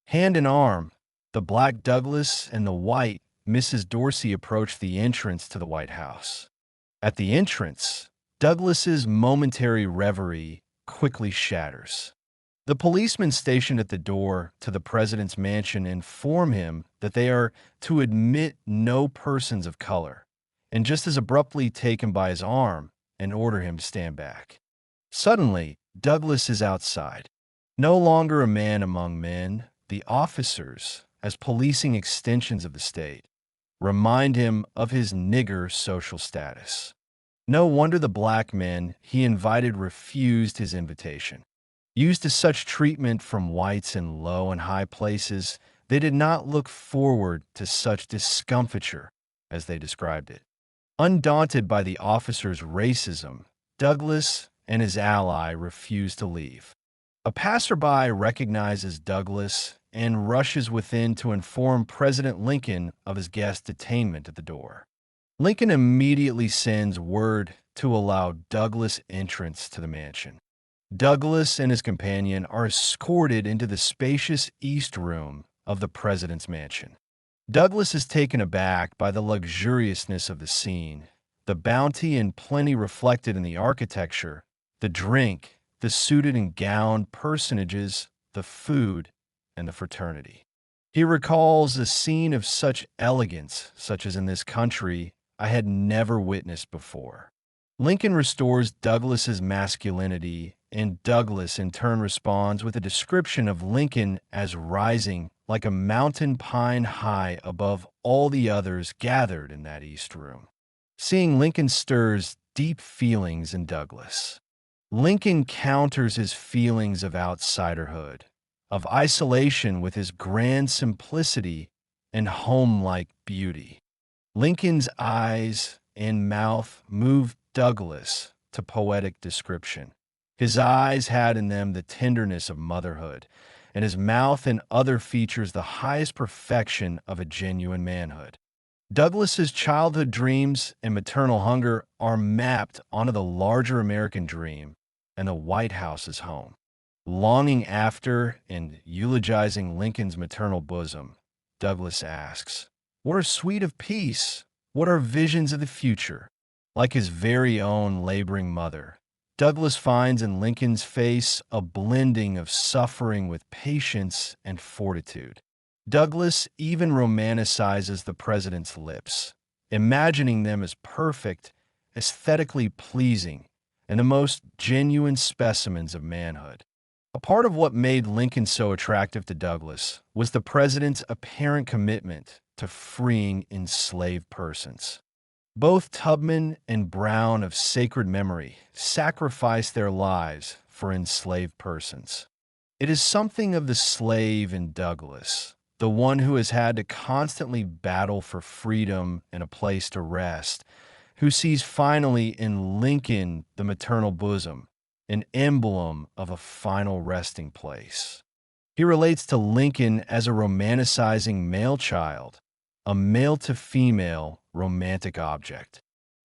Hand in arm, the black Douglas and the white Mrs. Dorsey approach the entrance to the White House. At the entrance, Douglas's momentary reverie quickly shatters. The policemen stationed at the door to the president's mansion inform him that they are to admit no persons of color, and just as abruptly take him by his arm and order him to stand back. Suddenly, Douglas is outside. No longer a man among men, the officers, as policing extensions of the state, remind him of his Nigger social status. No wonder the black men he invited refused his invitation. Used to such treatment from whites in low and high places, they did not look forward to such discomfiture, as they described it. Undaunted by the officers' racism, Douglas and his ally refused to leave. A passerby recognizes Douglas and rushes within to inform President Lincoln of his guest's detainment at the door. Lincoln immediately sends word to allow Douglas entrance to the mansion. Douglas and his companion are escorted into the spacious East Room of the president's mansion. Douglas is taken aback by the luxuriousness of the scene, the bounty and plenty reflected in the architecture, the drink, the suited and gowned personages, the food, and the fraternity. He recalls a scene of such elegance, such as in this country, I had never witnessed before. Lincoln restores Douglas's masculinity, and Douglas in turn responds with a description of Lincoln as rising like a mountain pine high above all the others gathered in that East Room. Seeing Lincoln stirs deep feelings in Douglas. Lincoln counters his feelings of outsiderhood, of isolation with his grand simplicity and home-like beauty. Lincoln's eyes and mouth moved Douglas to poetic description. His eyes had in them the tenderness of motherhood, and his mouth and other features the highest perfection of a genuine manhood. Douglas's childhood dreams and maternal hunger are mapped onto the larger American dream and the White House's home. Longing after and eulogizing Lincoln's maternal bosom, Douglas asks, What are sweet of peace? What are visions of the future? Like his very own laboring mother, Douglas finds in Lincoln's face a blending of suffering with patience and fortitude. Douglas even romanticizes the president's lips, imagining them as perfect, aesthetically pleasing, and the most genuine specimens of manhood. A part of what made Lincoln so attractive to Douglas was the president's apparent commitment to freeing enslaved persons. Both Tubman and Brown of sacred memory sacrificed their lives for enslaved persons. It is something of the slave in Douglas, the one who has had to constantly battle for freedom and a place to rest, who sees finally in Lincoln the maternal bosom, an emblem of a final resting place. He relates to Lincoln as a romanticizing male child, a male to female romantic object.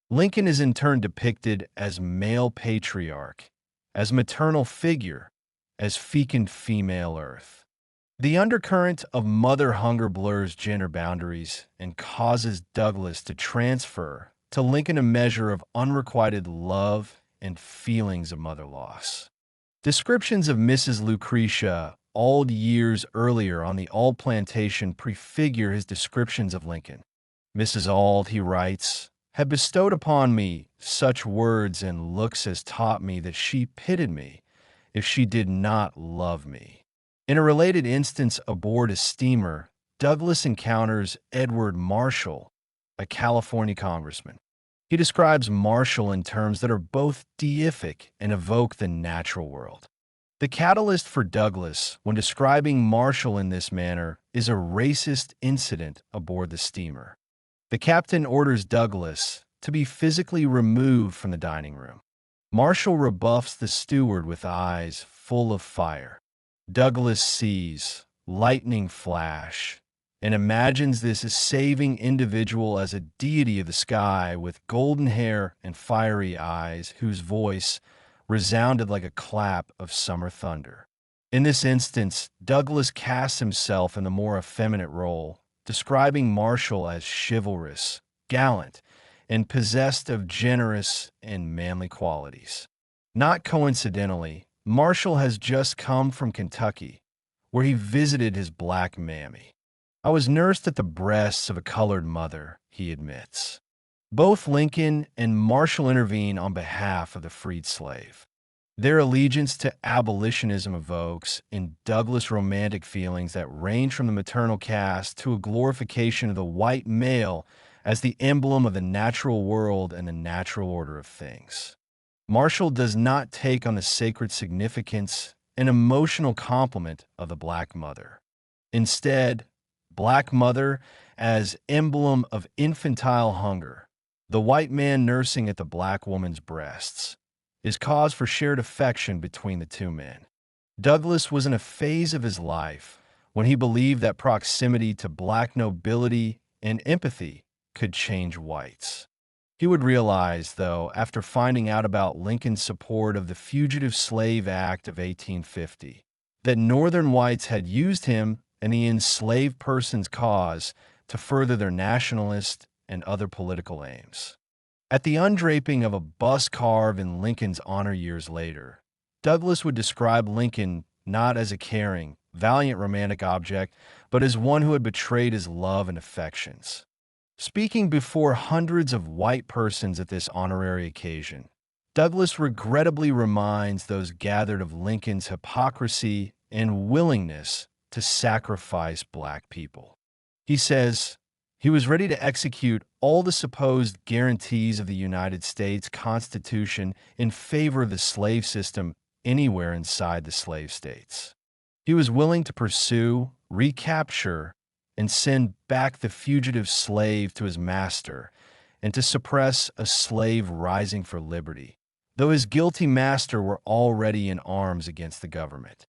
Lincoln is in turn depicted as male patriarch, as maternal figure, as fecund female earth. The undercurrent of mother hunger blurs gender boundaries and causes Douglas to transfer to Lincoln a measure of unrequited love and feelings of mother loss. Descriptions of Mrs. Lucretia Auld years earlier on the Auld plantation prefigure his descriptions of Lincoln. Mrs. Auld, he writes, had bestowed upon me such words and looks as taught me that she pitied me if she did not love me. In a related instance aboard a steamer, Douglas encounters Edward Marshall, a California congressman. He describes Marshall in terms that are both deific and evoke the natural world. The catalyst for Douglas, when describing Marshall in this manner, is a racist incident aboard the steamer. The captain orders Douglas to be physically removed from the dining room. Marshall rebuffs the steward with eyes full of fire. Douglas sees lightning flash and imagines this saving individual as a deity of the sky with golden hair and fiery eyes whose voice resounded like a clap of summer thunder. In this instance, Douglas casts himself in the more effeminate role, describing Marshall as chivalrous, gallant, and possessed of generous and manly qualities. Not coincidentally, Marshall has just come from Kentucky, where he visited his black mammy. I was nursed at the breasts of a colored mother, he admits. Both Lincoln and Marshall intervene on behalf of the freed slave. Their allegiance to abolitionism evokes in Douglas romantic feelings that range from the maternal caste to a glorification of the white male as the emblem of the natural world and the natural order of things. Marshall does not take on the sacred significance and emotional complement of the black mother. Instead, black mother as emblem of infantile hunger, the white man nursing at the black woman's breasts, is cause for shared affection between the two men. Douglas was in a phase of his life when he believed that proximity to black nobility and empathy could change whites. He would realize, though, after finding out about Lincoln's support of the Fugitive Slave Act of 1850, that Northern whites had used him and the enslaved person's cause to further their nationalist and other political aims. At the undraping of a bust carved in Lincoln's honor years later, Douglas would describe Lincoln not as a caring, valiant romantic object, but as one who had betrayed his love and affections. Speaking before hundreds of white persons at this honorary occasion, Douglas regrettably reminds those gathered of Lincoln's hypocrisy and willingness to sacrifice black people. He says, he was ready to execute all the supposed guarantees of the United States Constitution in favor of the slave system anywhere inside the slave states. He was willing to pursue, recapture, and send back the fugitive slave to his master, and to suppress a slave rising for liberty, though his guilty master were already in arms against the government.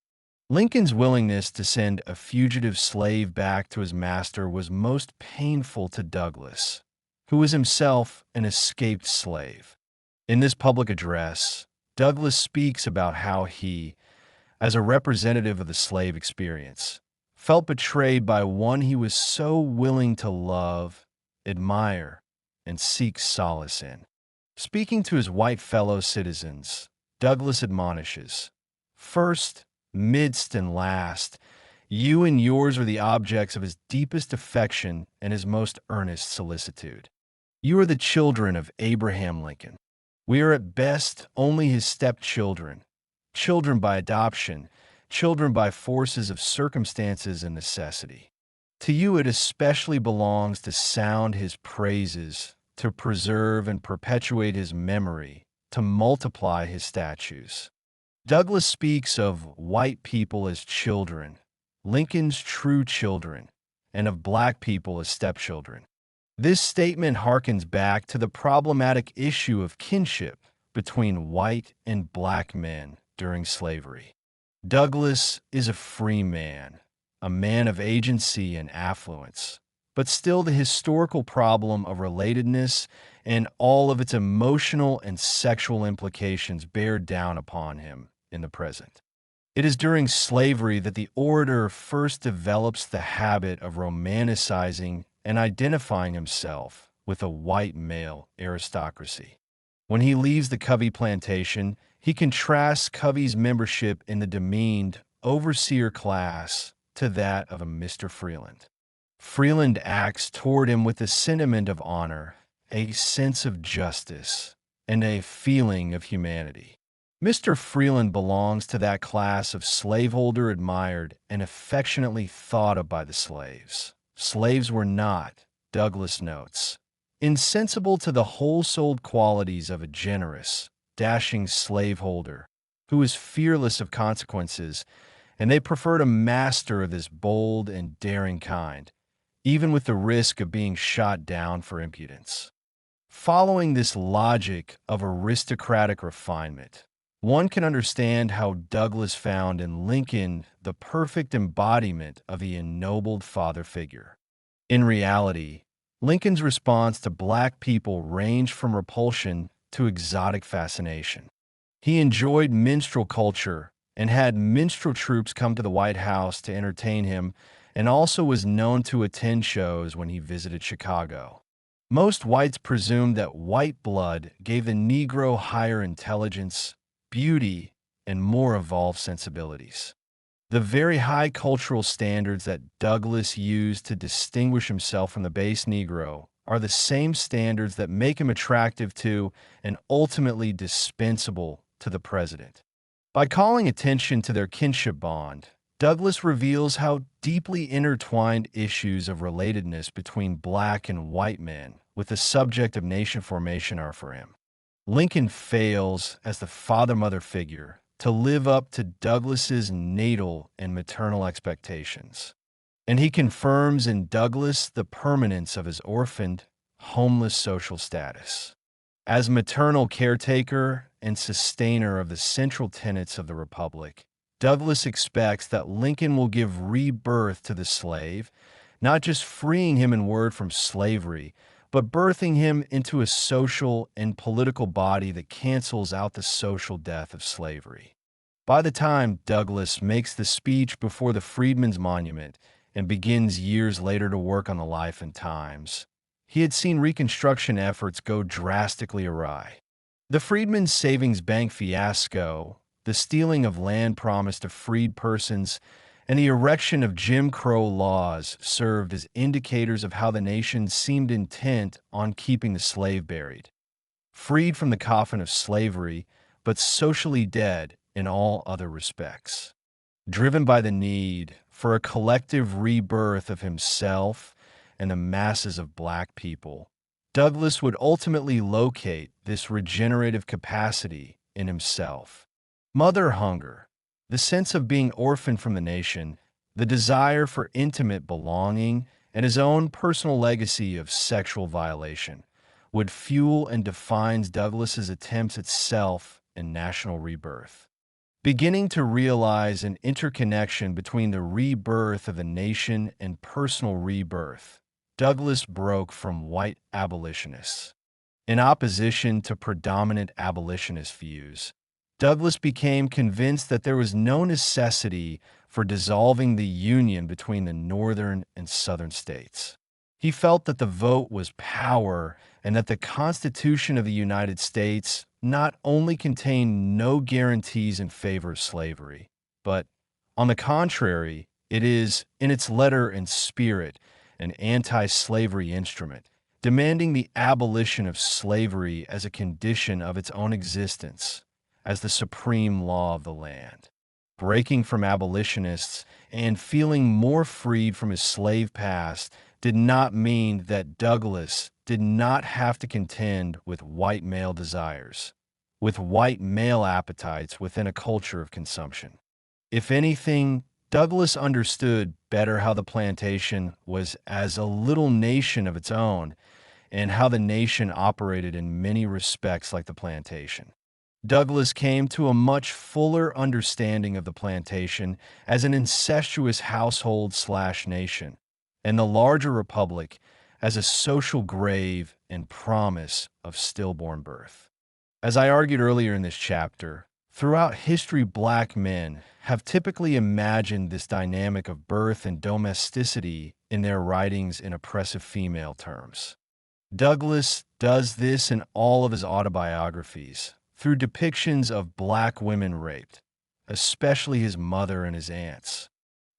Lincoln's willingness to send a fugitive slave back to his master was most painful to Douglas, who was himself an escaped slave. In this public address, Douglas speaks about how he, as a representative of the slave experience, felt betrayed by one he was so willing to love, admire, and seek solace in. Speaking to his white fellow citizens, Douglas admonishes, "First, midst, and last, you and yours are the objects of his deepest affection and his most earnest solicitude. You are the children of Abraham Lincoln. We are at best only his stepchildren, children by adoption, children by forces of circumstances and necessity. To you it especially belongs to sound his praises, to preserve and perpetuate his memory, to multiply his statues." Douglas speaks of white people as children, Lincoln's true children, and of black people as stepchildren. This statement harkens back to the problematic issue of kinship between white and black men during slavery. Douglas is a free man, a man of agency and affluence, but still the historical problem of relatedness and all of its emotional and sexual implications bear down upon him in the present. It is during slavery that the orator first develops the habit of romanticizing and identifying himself with a white male aristocracy. When he leaves the Covey plantation, he contrasts Covey's membership in the demeaned overseer class to that of a Mr. Freeland. Freeland acts toward him with a sentiment of honor, a sense of justice, and a feeling of humanity. Mr. Freeland belongs to that class of slaveholder admired and affectionately thought of by the slaves. Slaves were not, Douglas notes, insensible to the whole-souled qualities of a generous, dashing slaveholder who is fearless of consequences, and they preferred a master of this bold and daring kind, even with the risk of being shot down for impudence. Following this logic of aristocratic refinement, one can understand how Douglas found in Lincoln the perfect embodiment of the ennobled father figure. In reality, Lincoln's response to black people ranged from repulsion to exotic fascination. He enjoyed minstrel culture and had minstrel troops come to the White House to entertain him, and also was known to attend shows when he visited Chicago. Most whites presumed that white blood gave the Negro higher intelligence, beauty, and more evolved sensibilities. The very high cultural standards that Douglas used to distinguish himself from the base Negro are the same standards that make him attractive to and ultimately dispensable to the president. By calling attention to their kinship bond, Douglas reveals how deeply intertwined issues of relatedness between black and white men with the subject of nation formation are for him. Lincoln fails as the father-mother figure to live up to Douglas's natal and maternal expectations, and he confirms in Douglas the permanence of his orphaned, homeless social status. As maternal caretaker and sustainer of the central tenets of the Republic, Douglas expects that Lincoln will give rebirth to the slave, not just freeing him in word from slavery, but birthing him into a social and political body that cancels out the social death of slavery. By the time Douglas makes the speech before the Freedmen's Monument and begins years later to work on the Life and Times, he had seen Reconstruction efforts go drastically awry. The Freedmen's Savings Bank fiasco, the stealing of land promised to freed persons, and the erection of Jim Crow laws served as indicators of how the nation seemed intent on keeping the slave buried, freed from the coffin of slavery, but socially dead in all other respects. Driven by the need for a collective rebirth of himself and the masses of black people, Douglas would ultimately locate this regenerative capacity in himself. Mother hunger, the sense of being orphaned from the nation, the desire for intimate belonging, and his own personal legacy of sexual violation would fuel and define Douglas's attempts at self and national rebirth. Beginning to realize an interconnection between the rebirth of the nation and personal rebirth, Douglas broke from white abolitionists. In opposition to predominant abolitionist views, Douglas became convinced that there was no necessity for dissolving the union between the northern and southern states. He felt that the vote was power and that the Constitution of the United States not only contained no guarantees in favor of slavery, but, on the contrary, it is, in its letter and spirit, an anti-slavery instrument, demanding the abolition of slavery as a condition of its own existence, as the supreme law of the land. Breaking from abolitionists and feeling more freed from his slave past did not mean that Douglas did not have to contend with white male desires, with white male appetites within a culture of consumption. If anything, Douglas understood better how the plantation was as a little nation of its own and how the nation operated in many respects like the plantation. Douglas came to a much fuller understanding of the plantation as an incestuous household/nation, and the larger republic as a social grave and promise of stillborn birth. As I argued earlier in this chapter, throughout history, black men have typically imagined this dynamic of birth and domesticity in their writings in oppressive female terms. Douglas does this in all of his autobiographies, through depictions of black women raped, especially his mother and his aunts.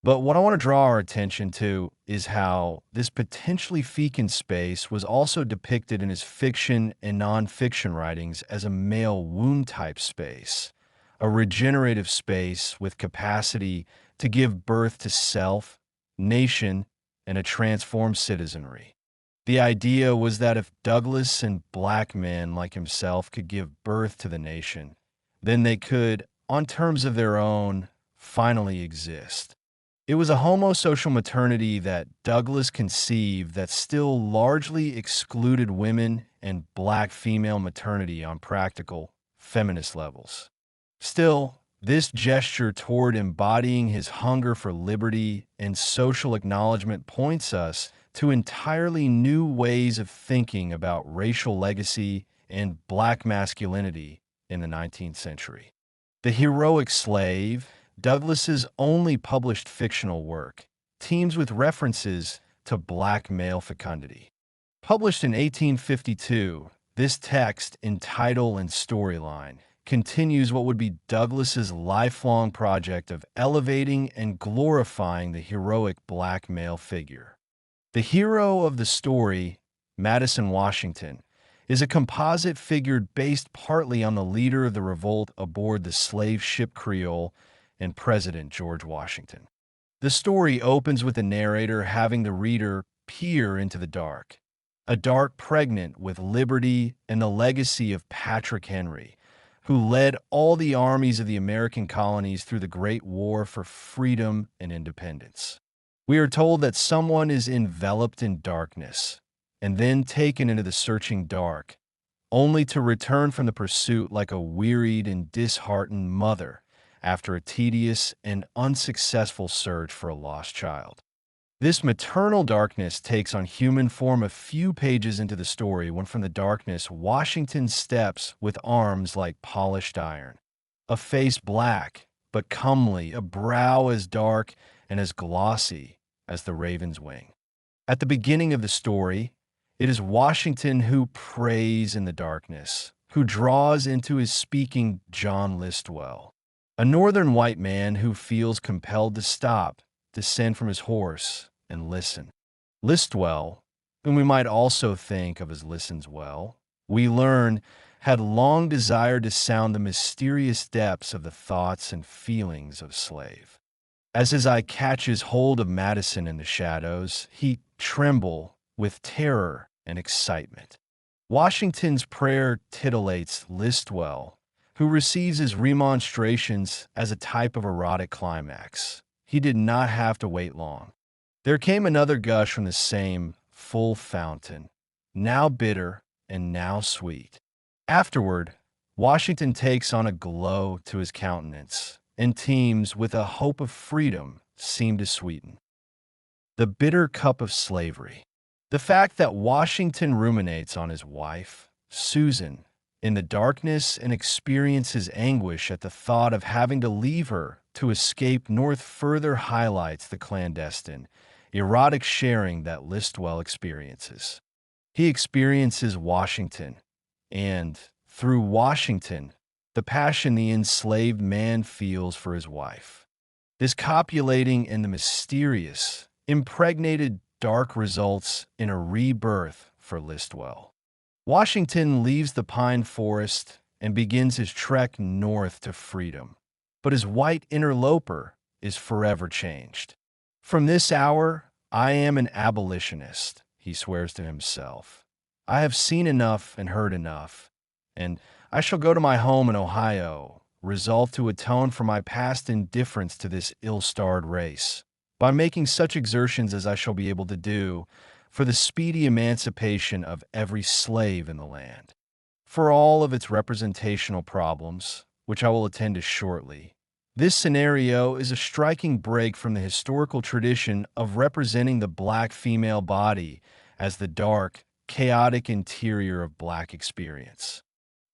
But what I want to draw our attention to is how this potentially fecund space was also depicted in his fiction and nonfiction writings as a male womb-type space, a regenerative space with capacity to give birth to self, nation, and a transformed citizenry. The idea was that if Douglas and black men like himself could give birth to the nation, then they could, on terms of their own, finally exist. It was a homosocial maternity that Douglas conceived that still largely excluded women and black female maternity on practical, feminist levels. Still, this gesture toward embodying his hunger for liberty and social acknowledgement points us to entirely new ways of thinking about racial legacy and black masculinity in the 19th century. The Heroic Slave, Douglas's only published fictional work, teems with references to black male fecundity. Published in 1852, this text in title and storyline continues what would be Douglas's lifelong project of elevating and glorifying the heroic black male figure. The hero of the story, Madison Washington, is a composite figure based partly on the leader of the revolt aboard the slave ship Creole and President George Washington. The story opens with the narrator having the reader peer into the dark, a dark pregnant with liberty and the legacy of Patrick Henry, who led all the armies of the American colonies through the Great War for freedom and independence. We are told that someone is enveloped in darkness and then taken into the searching dark, only to return from the pursuit like a wearied and disheartened mother after a tedious and unsuccessful search for a lost child. This maternal darkness takes on human form a few pages into the story when from the darkness Washington steps with arms like polished iron, a face black but comely, a brow as dark and as glossy as the raven's wing. At the beginning of the story, it is Washington who prays in the darkness, who draws into his speaking John Listwell, a northern white man who feels compelled to stop, descend from his horse, and listen. Listwell, whom we might also think of as Listens Well, we learn had long desired to sound the mysterious depths of the thoughts and feelings of slave. As his eye catches hold of Madison in the shadows, he tremble with terror and excitement. Washington's prayer titillates Listwell, who receives his remonstrations as a type of erotic climax. He did not have to wait long. There came another gush from the same full fountain, now bitter and now sweet. Afterward, Washington takes on a glow to his countenance, and teams with a hope of freedom seem to sweeten the bitter cup of slavery. The fact that Washington ruminates on his wife, Susan, in the darkness and experiences anguish at the thought of having to leave her to escape north further highlights the clandestine, erotic sharing that Listwell experiences. He experiences Washington, and, through Washington, the passion the enslaved man feels for his wife. This copulating and the mysterious, impregnated dark results in a rebirth for Listwell. Washington leaves the pine forest and begins his trek north to freedom, but his white interloper is forever changed. From this hour, I am an abolitionist, he swears to himself. I have seen enough and heard enough, and I shall go to my home in Ohio, resolved to atone for my past indifference to this ill-starred race, by making such exertions as I shall be able to do for the speedy emancipation of every slave in the land. For all of its representational problems, which I will attend to shortly, this scenario is a striking break from the historical tradition of representing the black female body as the dark, chaotic interior of black experience.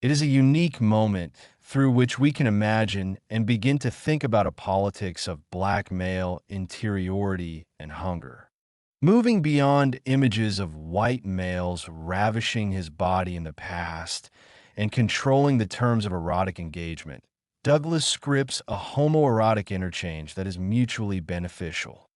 It is a unique moment through which we can imagine and begin to think about a politics of black male interiority and hunger. Moving beyond images of white males ravishing his body in the past and controlling the terms of erotic engagement, Douglas scripts a homoerotic interchange that is mutually beneficial.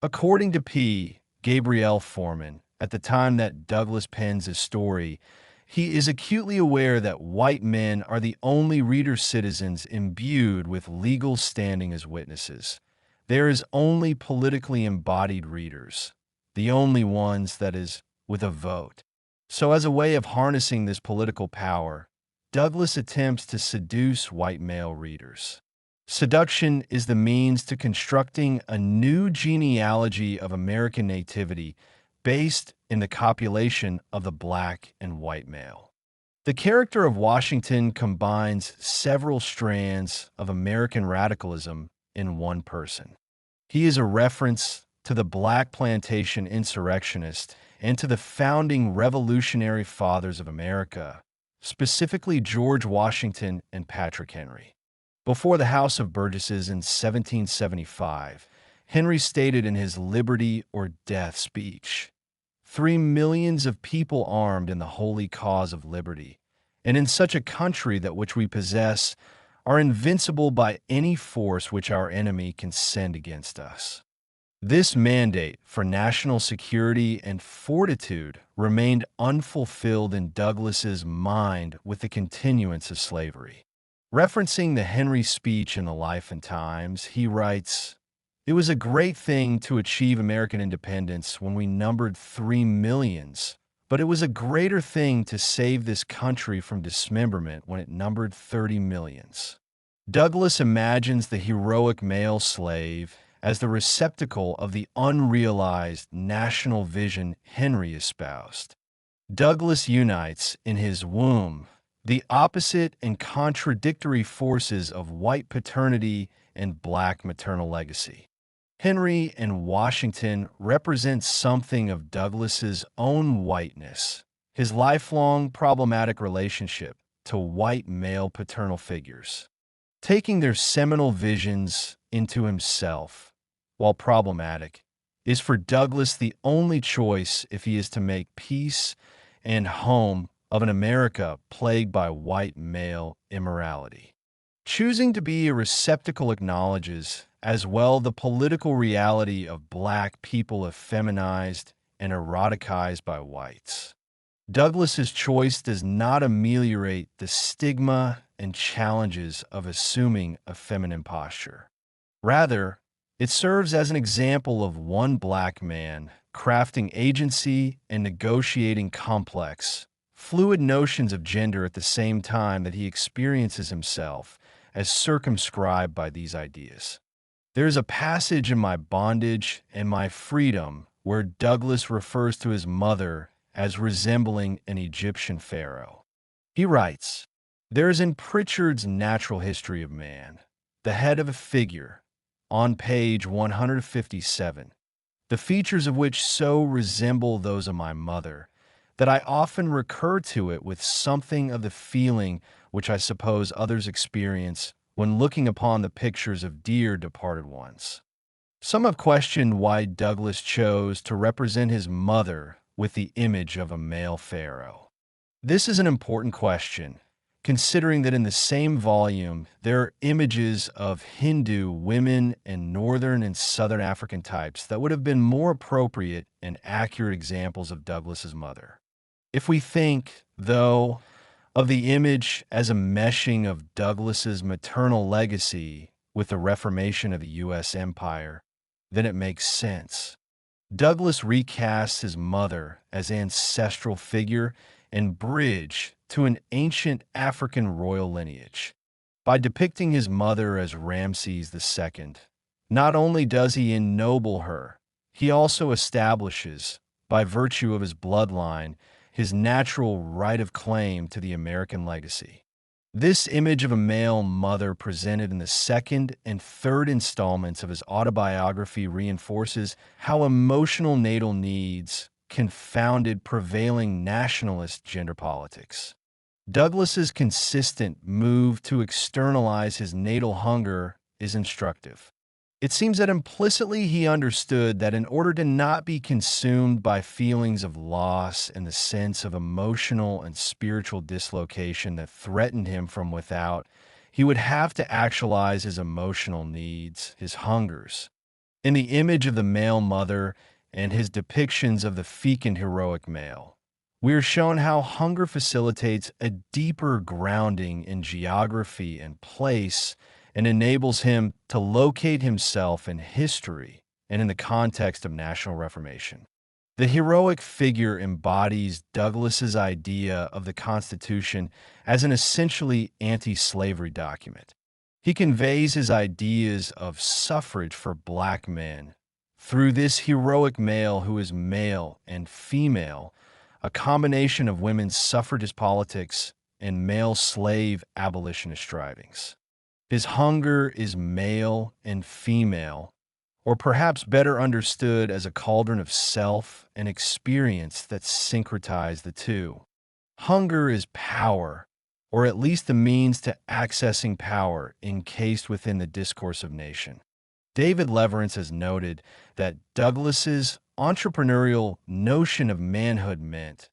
According to P. Gabrielle Forman, at the time that Douglas pens his story, he is acutely aware that white men are the only reader citizens imbued with legal standing as witnesses. There is only politically embodied readers, the only ones, that is, with a vote. So as a way of harnessing this political power, Douglas attempts to seduce white male readers. Seduction is the means to constructing a new genealogy of American nativity based in the copulation of the black and white male. The character of Washington combines several strands of American radicalism in one person. He is a reference to the black plantation insurrectionist and to the founding revolutionary fathers of America, specifically George Washington and Patrick Henry. Before the House of Burgesses in 1775, Henry stated in his Liberty or Death speech, 3 millions of people armed in the holy cause of liberty, and in such a country that which we possess are invincible by any force which our enemy can send against us. This mandate for national security and fortitude remained unfulfilled in Douglas's mind with the continuance of slavery. Referencing the Henry speech in the Life and Times, he writes, "It was a great thing to achieve American independence when we numbered 3 millions, but it was a greater thing to save this country from dismemberment when it numbered 30 millions." Douglas imagines the heroic male slave as the receptacle of the unrealized national vision Henry espoused. Douglas unites in his womb the opposite and contradictory forces of white paternity and black maternal legacy. Henry and Washington represent something of Douglas's own whiteness, his lifelong problematic relationship to white male paternal figures. Taking their seminal visions into himself, while problematic, is for Douglas the only choice if he is to make peace and home of an America plagued by white male immorality. Choosing to be a receptacle acknowledges as well the political reality of black people effeminized and eroticized by whites. Douglas's choice does not ameliorate the stigma and challenges of assuming a feminine posture. Rather, it serves as an example of one black man crafting agency and negotiating complex, fluid notions of gender at the same time that he experiences himself as circumscribed by these ideas. There is a passage in My Bondage and My Freedom where Douglas refers to his mother as resembling an Egyptian pharaoh. He writes, "There is in Pritchard's Natural History of Man, the head of a figure, on page 157, the features of which so resemble those of my mother, that I often recur to it with something of the feeling which I suppose others experience when looking upon the pictures of dear departed ones. Some have questioned why Douglas chose to represent his mother with the image of a male pharaoh. This is an important question, considering that in the same volume there are images of Hindu women and Northern and Southern African types that would have been more appropriate and accurate examples of Douglas's mother. If we think, though, of the image as a meshing of Douglas's maternal legacy with the Reformation of the U.S. Empire, then it makes sense. Douglas recasts his mother as ancestral figure and bridge to an ancient African royal lineage. By depicting his mother as Ramses II, not only does he ennoble her, he also establishes, by virtue of his bloodline, his natural right of claim to the American legacy. This image of a male mother presented in the second and third installments of his autobiography reinforces how emotional natal needs confounded prevailing nationalist gender politics. Douglas's consistent move to externalize his natal hunger is instructive. It seems that implicitly he understood that in order to not be consumed by feelings of loss and the sense of emotional and spiritual dislocation that threatened him from without, he would have to actualize his emotional needs, his hungers. In the image of the male mother and his depictions of the fecund heroic male, we are shown how hunger facilitates a deeper grounding in geography and place and enables him to locate himself in history and in the context of national reformation. The heroic figure embodies Douglas's idea of the Constitution as an essentially anti-slavery document. He conveys his ideas of suffrage for black men through this heroic male who is male and female, a combination of women's suffragist politics and male slave abolitionist strivings. His hunger is male and female, or perhaps better understood as a cauldron of self and experience that syncretize the two. Hunger is power, or at least the means to accessing power encased within the discourse of nation. David Leverance has noted that Douglas's entrepreneurial notion of manhood meant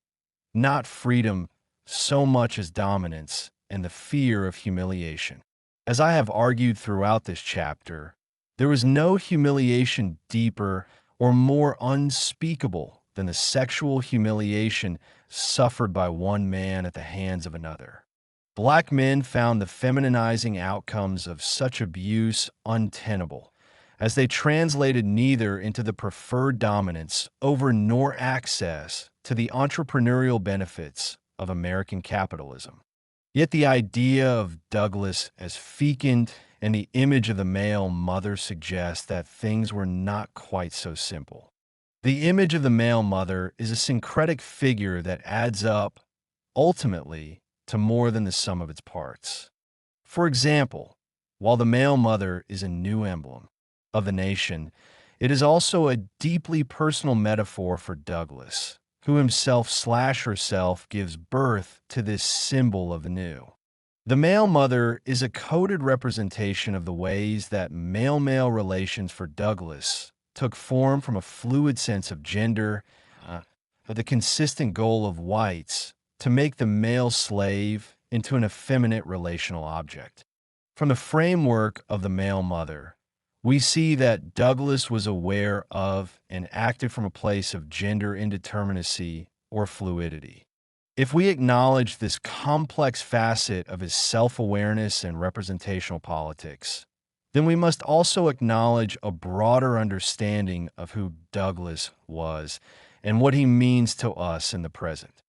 not freedom so much as dominance and the fear of humiliation. As I have argued throughout this chapter, there was no humiliation deeper or more unspeakable than the sexual humiliation suffered by one man at the hands of another. Black men found the feminizing outcomes of such abuse untenable, as they translated neither into the preferred dominance over nor access to the entrepreneurial benefits of American capitalism. Yet the idea of Douglas as fecund and the image of the male mother suggests that things were not quite so simple. The image of the male mother is a syncretic figure that adds up, ultimately, to more than the sum of its parts. For example, while the male mother is a new emblem of the nation, it is also a deeply personal metaphor for Douglas, who himself/herself gives birth to this symbol of the new. The male mother is a coded representation of the ways that male-male relations for Douglas took form from a fluid sense of gender, the consistent goal of whites to make the male slave into an effeminate relational object. From the framework of the male mother, we see that Douglas was aware of and acted from a place of gender indeterminacy or fluidity. If we acknowledge this complex facet of his self-awareness and representational politics, then we must also acknowledge a broader understanding of who Douglas was and what he means to us in the present.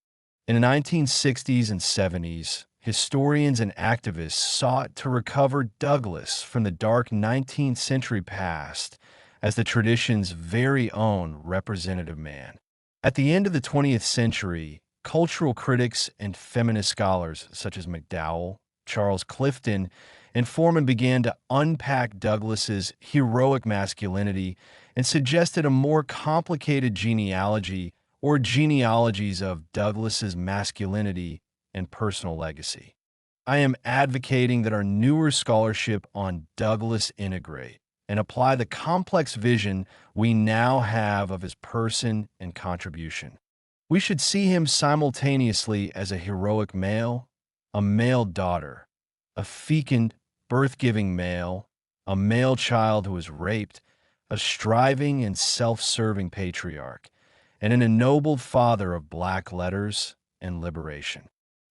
In the 1960s and 70s, historians and activists sought to recover Douglas from the dark 19th century past as the tradition's very own representative man. At the end of the 20th century, cultural critics and feminist scholars such as McDowell, Charles Clifton, and Foreman began to unpack Douglas's heroic masculinity and suggested a more complicated genealogy or genealogies of Douglas's masculinity and personal legacy. I am advocating that our newer scholarship on Douglas integrate and apply the complex vision we now have of his person and contribution. We should see him simultaneously as a heroic male, a male daughter, a fecund, birth-giving male, a male child who was raped, a striving and self-serving patriarch, and an ennobled father of black letters and liberation.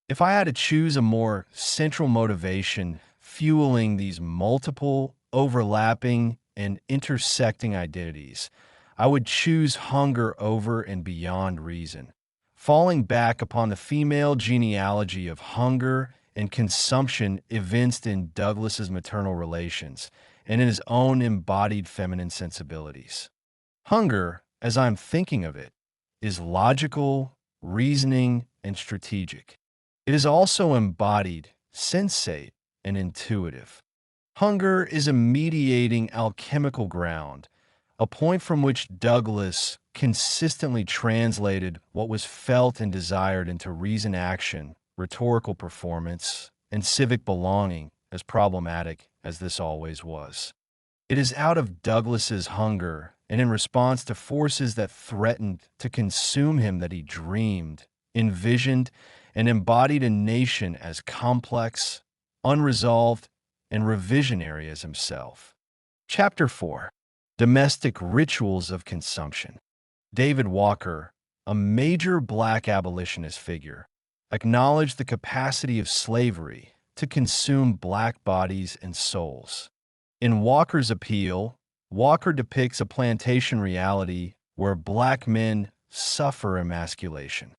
If I had to choose a more central motivation fueling these multiple, overlapping, and intersecting identities, I would choose hunger over and beyond reason, falling back upon the female genealogy of hunger and consumption evinced in Douglas's maternal relations and in his own embodied feminine sensibilities. Hunger, as I'm thinking of it, is logical, reasoning, and strategic. It is also embodied, sensate, and intuitive. Hunger is a mediating alchemical ground, a point from which Douglas consistently translated what was felt and desired into reasoned action, rhetorical performance, and civic belonging, as problematic as this always was. It is out of Douglas's hunger and in response to forces that threatened to consume him that he dreamed, envisioned, and embodied a nation as complex, unresolved, and revisionary as himself. Chapter 4. Domestic Rituals of Consumption. David Walker, a major black abolitionist figure, acknowledged the capacity of slavery to consume black bodies and souls. In Walker's appeal, Walker depicts a plantation reality where black men suffer emasculation.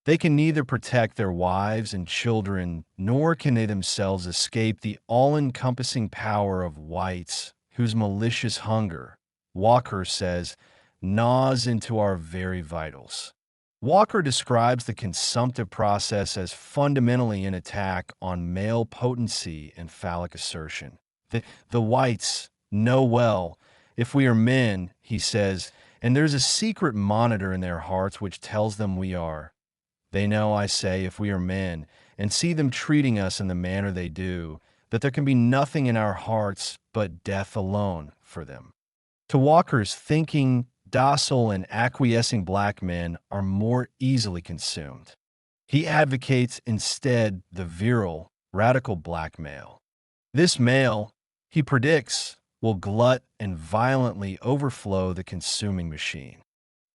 They can neither protect their wives and children, nor can they themselves escape the all-encompassing power of whites whose malicious hunger, Walker says, gnaws into our very vitals. Walker describes the consumptive process as fundamentally an attack on male potency and phallic assertion. The whites know well, if we are men, he says, and there's a secret monitor in their hearts which tells them we are. They know, I say, if we are men, and see them treating us in the manner they do, that there can be nothing in our hearts but death alone for them. To Walker's thinking, docile and acquiescing black men are more easily consumed. He advocates instead the virile, radical black male. This male, he predicts, will glut and violently overflow the consuming machine.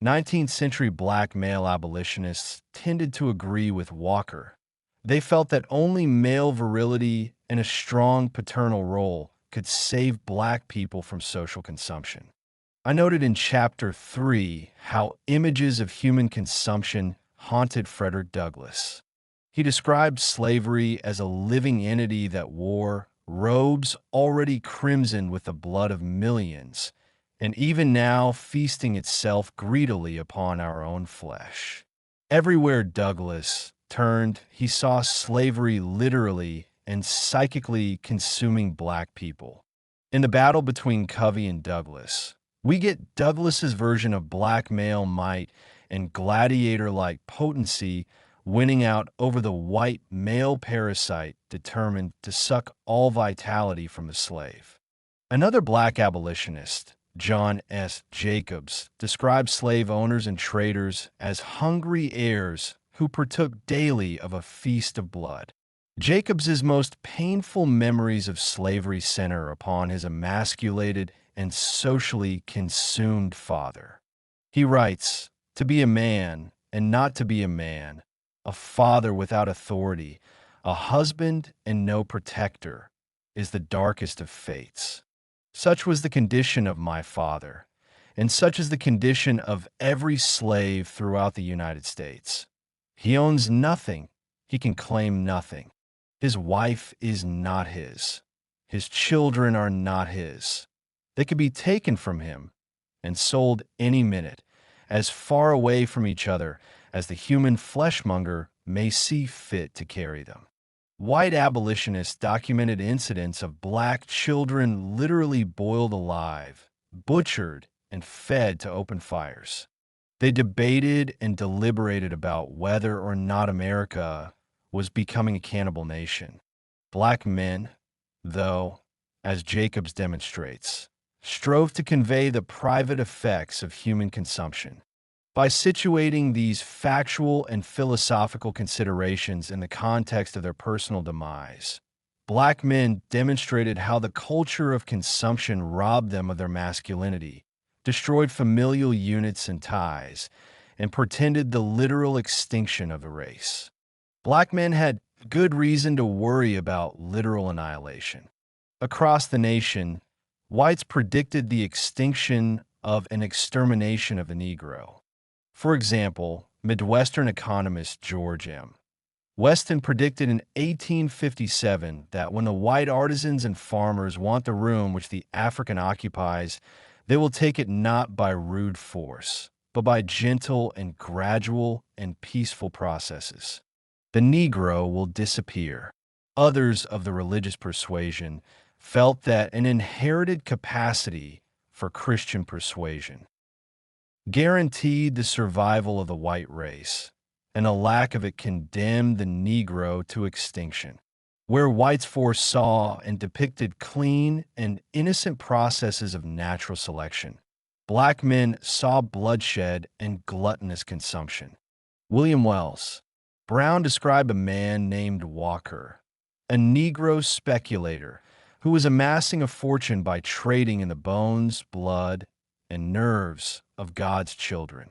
19th century black male abolitionists tended to agree with Walker. They felt that only male virility and a strong paternal role could save black people from social consumption. I noted in Chapter 3 how images of human consumption haunted Frederick Douglass. He described slavery as a living entity that wore robes already crimsoned with the blood of millions, and even now feasting itself greedily upon our own flesh. Everywhere Douglass turned, he saw slavery literally and psychically consuming black people. In the battle between Covey and Douglass, we get Douglas's version of black male might and gladiator-like potency winning out over the white male parasite determined to suck all vitality from the slave. Another black abolitionist, John S. Jacobs, described slave owners and traders as hungry heirs who partook daily of a feast of blood. Jacobs's most painful memories of slavery center upon his emasculated and socially consumed father. He writes, "To be a man and not to be a man, a father without authority, a husband and no protector, is the darkest of fates. Such was the condition of my father, and such is the condition of every slave throughout the United States. He owns nothing, he can claim nothing. His wife is not his. His children are not his. They could be taken from him and sold any minute, as far away from each other as the human fleshmonger may see fit to carry them." White abolitionists documented incidents of black children literally boiled alive, butchered, and fed to open fires. They debated and deliberated about whether or not America was becoming a cannibal nation. Black men, though, as Jacobs demonstrates, strove to convey the private effects of human consumption. By situating these factual and philosophical considerations in the context of their personal demise, Black men demonstrated how the culture of consumption robbed them of their masculinity, destroyed familial units and ties, and portended the literal extinction of a race. Black men had good reason to worry about literal annihilation. Across the nation, whites predicted the extinction of an extermination of the Negro. For example, Midwestern economist George M. Weston predicted in 1857 that when the white artisans and farmers want the room which the African occupies, they will take it not by rude force, but by gentle and gradual and peaceful processes. The Negro will disappear. Others of the religious persuasion felt that an inherited capacity for Christian persuasion guaranteed the survival of the white race, and a lack of it condemned the Negro to extinction. Where whites foresaw and depicted clean and innocent processes of natural selection, Black men saw bloodshed and gluttonous consumption. William Wells Brown described a man named Walker, a Negro speculator who was amassing a fortune by trading in the bones, blood, and nerves of God's children.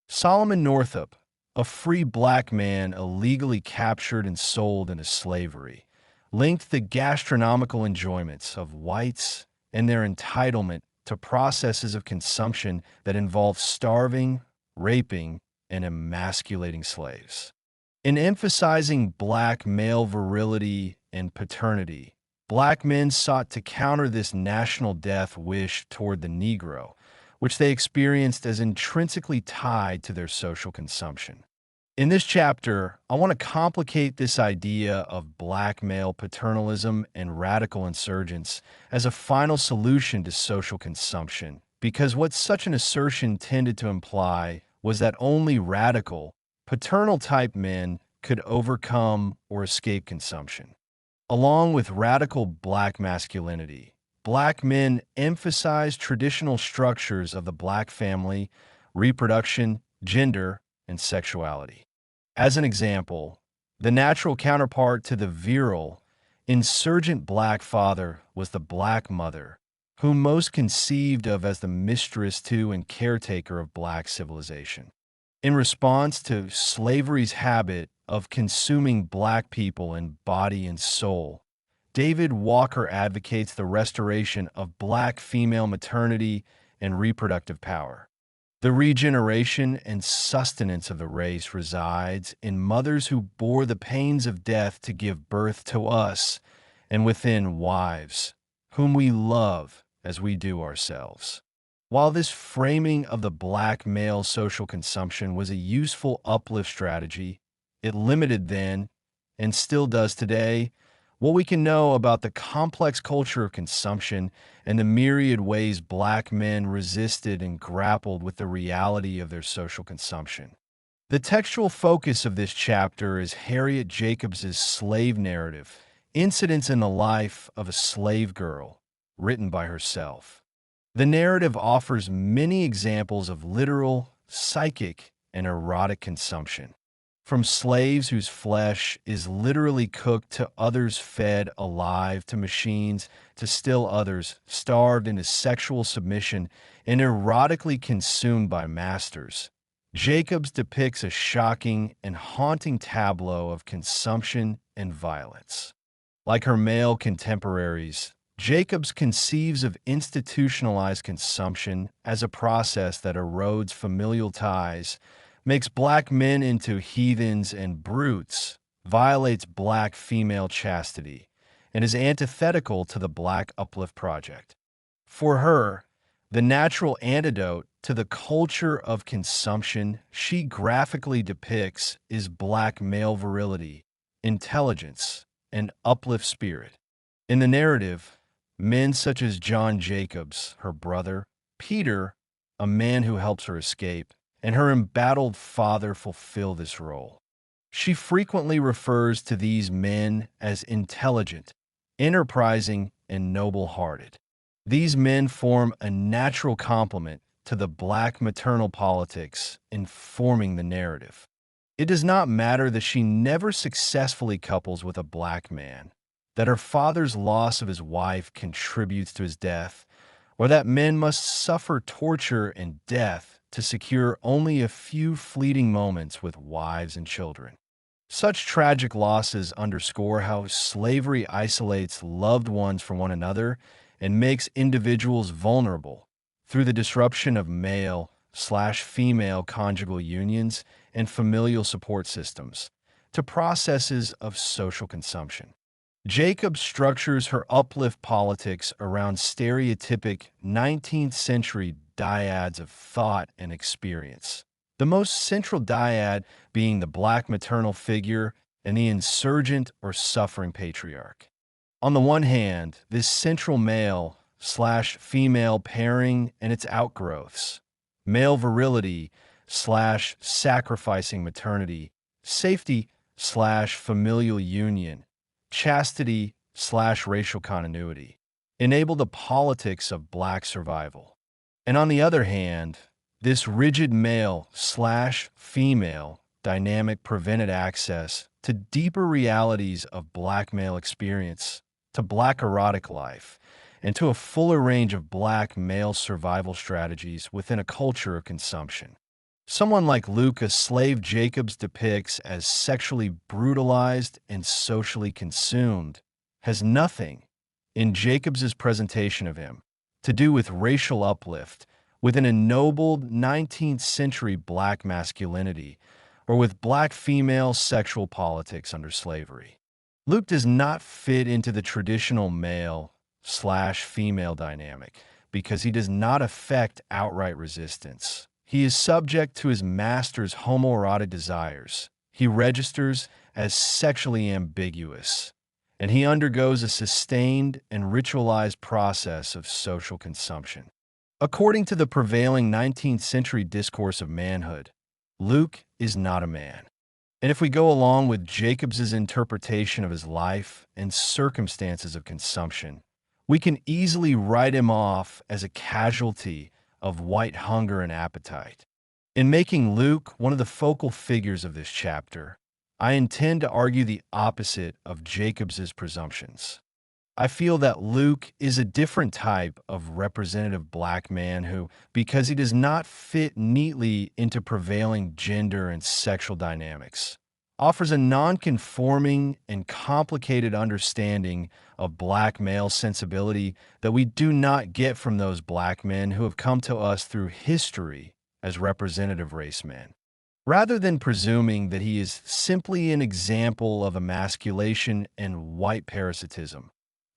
Solomon Northup, a free Black man illegally captured and sold into slavery, linked the gastronomical enjoyments of whites and their entitlement to processes of consumption that involved starving, raping, and emasculating slaves. In emphasizing Black male virility and paternity, Black men sought to counter this national death wish toward the Negro, which they experienced as intrinsically tied to their social consumption. In this chapter, I want to complicate this idea of Black male paternalism and radical insurgence as a final solution to social consumption, because what such an assertion tended to imply was that only radical, paternal-type men could overcome or escape consumption. Along with radical Black masculinity, Black men emphasized traditional structures of the Black family, reproduction, gender, and sexuality. As an example, the natural counterpart to the virile, insurgent Black father was the Black mother, whom most conceived of as the mistress to and caretaker of Black civilization. In response to slavery's habit of consuming Black people in body and soul, David Walker advocates the restoration of Black female maternity and reproductive power. The regeneration and sustenance of the race resides in mothers who bore the pains of death to give birth to us, and within wives, whom we love as we do ourselves. While this framing of the Black male social consumption was a useful uplift strategy, it limited then, and still does today, what we can know about the complex culture of consumption and the myriad ways Black men resisted and grappled with the reality of their social consumption. The textual focus of this chapter is Harriet Jacobs's slave narrative, Incidents in the Life of a Slave Girl, written by herself. The narrative offers many examples of literal, psychic, and erotic consumption. From slaves whose flesh is literally cooked to others fed alive to machines to still others starved into sexual submission and erotically consumed by masters, Jacobs depicts a shocking and haunting tableau of consumption and violence. Like her male contemporaries, Jacobs conceives of institutionalized consumption as a process that erodes familial ties, makes Black men into heathens and brutes, violates Black female chastity, and is antithetical to the Black Uplift Project. For her, the natural antidote to the culture of consumption she graphically depicts is Black male virility, intelligence, and uplift spirit. In the narrative, men such as John Jacobs, her brother, Peter, a man who helps her escape, and her embattled father fulfill this role. She frequently refers to these men as intelligent, enterprising, and noble-hearted. These men form a natural complement to the black maternal politics informing the narrative. It does not matter that she never successfully couples with a black man, that her father's loss of his wife contributes to his death, or that men must suffer torture and death to secure only a few fleeting moments with wives and children. Such tragic losses underscore how slavery isolates loved ones from one another and makes individuals vulnerable through the disruption of male/female conjugal unions and familial support systems to processes of social consumption. Jacob structures her uplift politics around stereotypic 19th century dyads of thought and experience. The most central dyad being the black maternal figure and the insurgent or suffering patriarch. On the one hand, this central male/female pairing and its outgrowths, male virility/sacrificing maternity, safety/familial union, chastity/racial continuity, enable the politics of black survival. And on the other hand, this rigid male/female dynamic prevented access to deeper realities of black male experience, to black erotic life, and to a fuller range of black male survival strategies within a culture of consumption. Someone like Luke, a slave Jacobs depicts as sexually brutalized and socially consumed, has nothing, in Jacobs's presentation of him, to do with racial uplift with an ennobled 19th century black masculinity or with black female sexual politics under slavery. Luke does not fit into the traditional male/female dynamic because he does not affect outright resistance. He is subject to his master's homoerotic desires. He registers as sexually ambiguous, and he undergoes a sustained and ritualized process of social consumption. According to the prevailing 19th century discourse of manhood, Luke is not a man. And if we go along with Jacobs's interpretation of his life and circumstances of consumption, we can easily write him off as a casualty of white hunger and appetite. In making Luke one of the focal figures of this chapter, I intend to argue the opposite of Jacobs's presumptions. I feel that Luke is a different type of representative black man who, because he does not fit neatly into prevailing gender and sexual dynamics, offers a non-conforming and complicated understanding of black male sensibility that we do not get from those black men who have come to us through history as representative race men. Rather than presuming that he is simply an example of emasculation and white parasitism,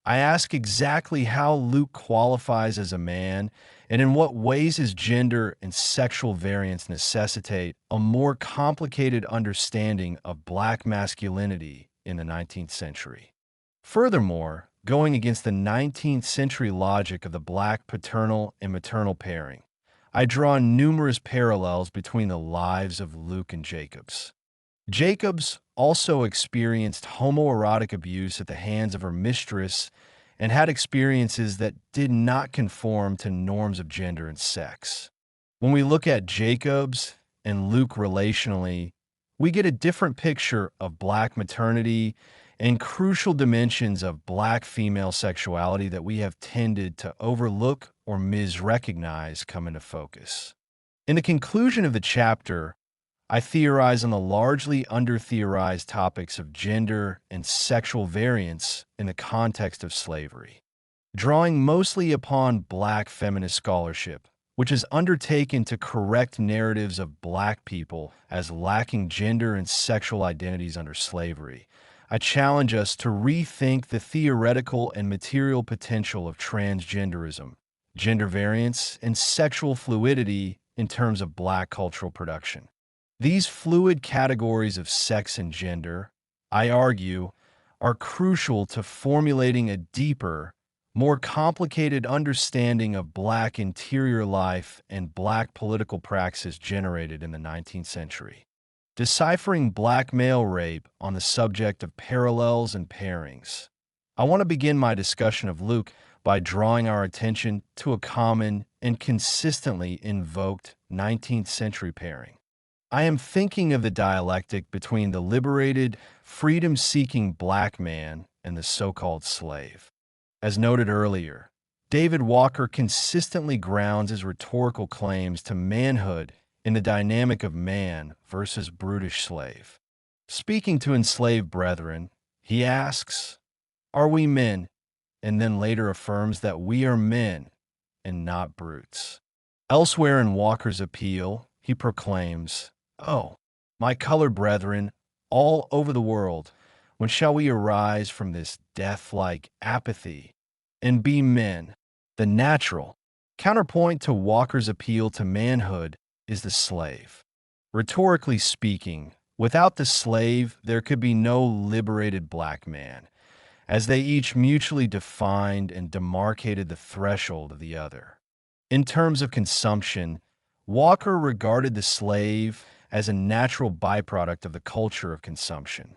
I ask exactly how Luke qualifies as a man and in what ways his gender and sexual variants necessitate a more complicated understanding of black masculinity in the 19th century. Furthermore, going against the 19th century logic of the black paternal and maternal pairing, I draw numerous parallels between the lives of Luke and Jacobs. Jacobs also experienced homoerotic abuse at the hands of her mistress and had experiences that did not conform to norms of gender and sex. When we look at Jacobs and Luke relationally, we get a different picture of black maternity and crucial dimensions of black female sexuality that we have tended to overlook or misrecognize come into focus. In the conclusion of the chapter, I theorize on the largely under-theorized topics of gender and sexual variance in the context of slavery, drawing mostly upon black feminist scholarship, which is undertaken to correct narratives of black people as lacking gender and sexual identities under slavery. I challenge us to rethink the theoretical and material potential of transgenderism, gender variance, and sexual fluidity in terms of black cultural production. These fluid categories of sex and gender, I argue, are crucial to formulating a deeper, more complicated understanding of Black interior life and Black political praxis generated in the 19th century. Deciphering Black male rape on the subject of parallels and pairings. I want to begin my discussion of Luke by drawing our attention to a common and consistently invoked 19th century pairing. I am thinking of the dialectic between the liberated, freedom-seeking Black man and the so-called slave. As noted earlier, David Walker consistently grounds his rhetorical claims to manhood in the dynamic of man versus brutish slave. Speaking to enslaved brethren, he asks, "Are we men?" and then later affirms that we are men and not brutes. Elsewhere in Walker's appeal, he proclaims, "Oh, my colored brethren, all over the world, when shall we arise from this death-like apathy and be men?" The natural counterpoint to Walker's appeal to manhood is the slave. Rhetorically speaking, without the slave, there could be no liberated Black man, as they each mutually defined and demarcated the threshold of the other. In terms of consumption, Walker regarded the slave as a natural byproduct of the culture of consumption.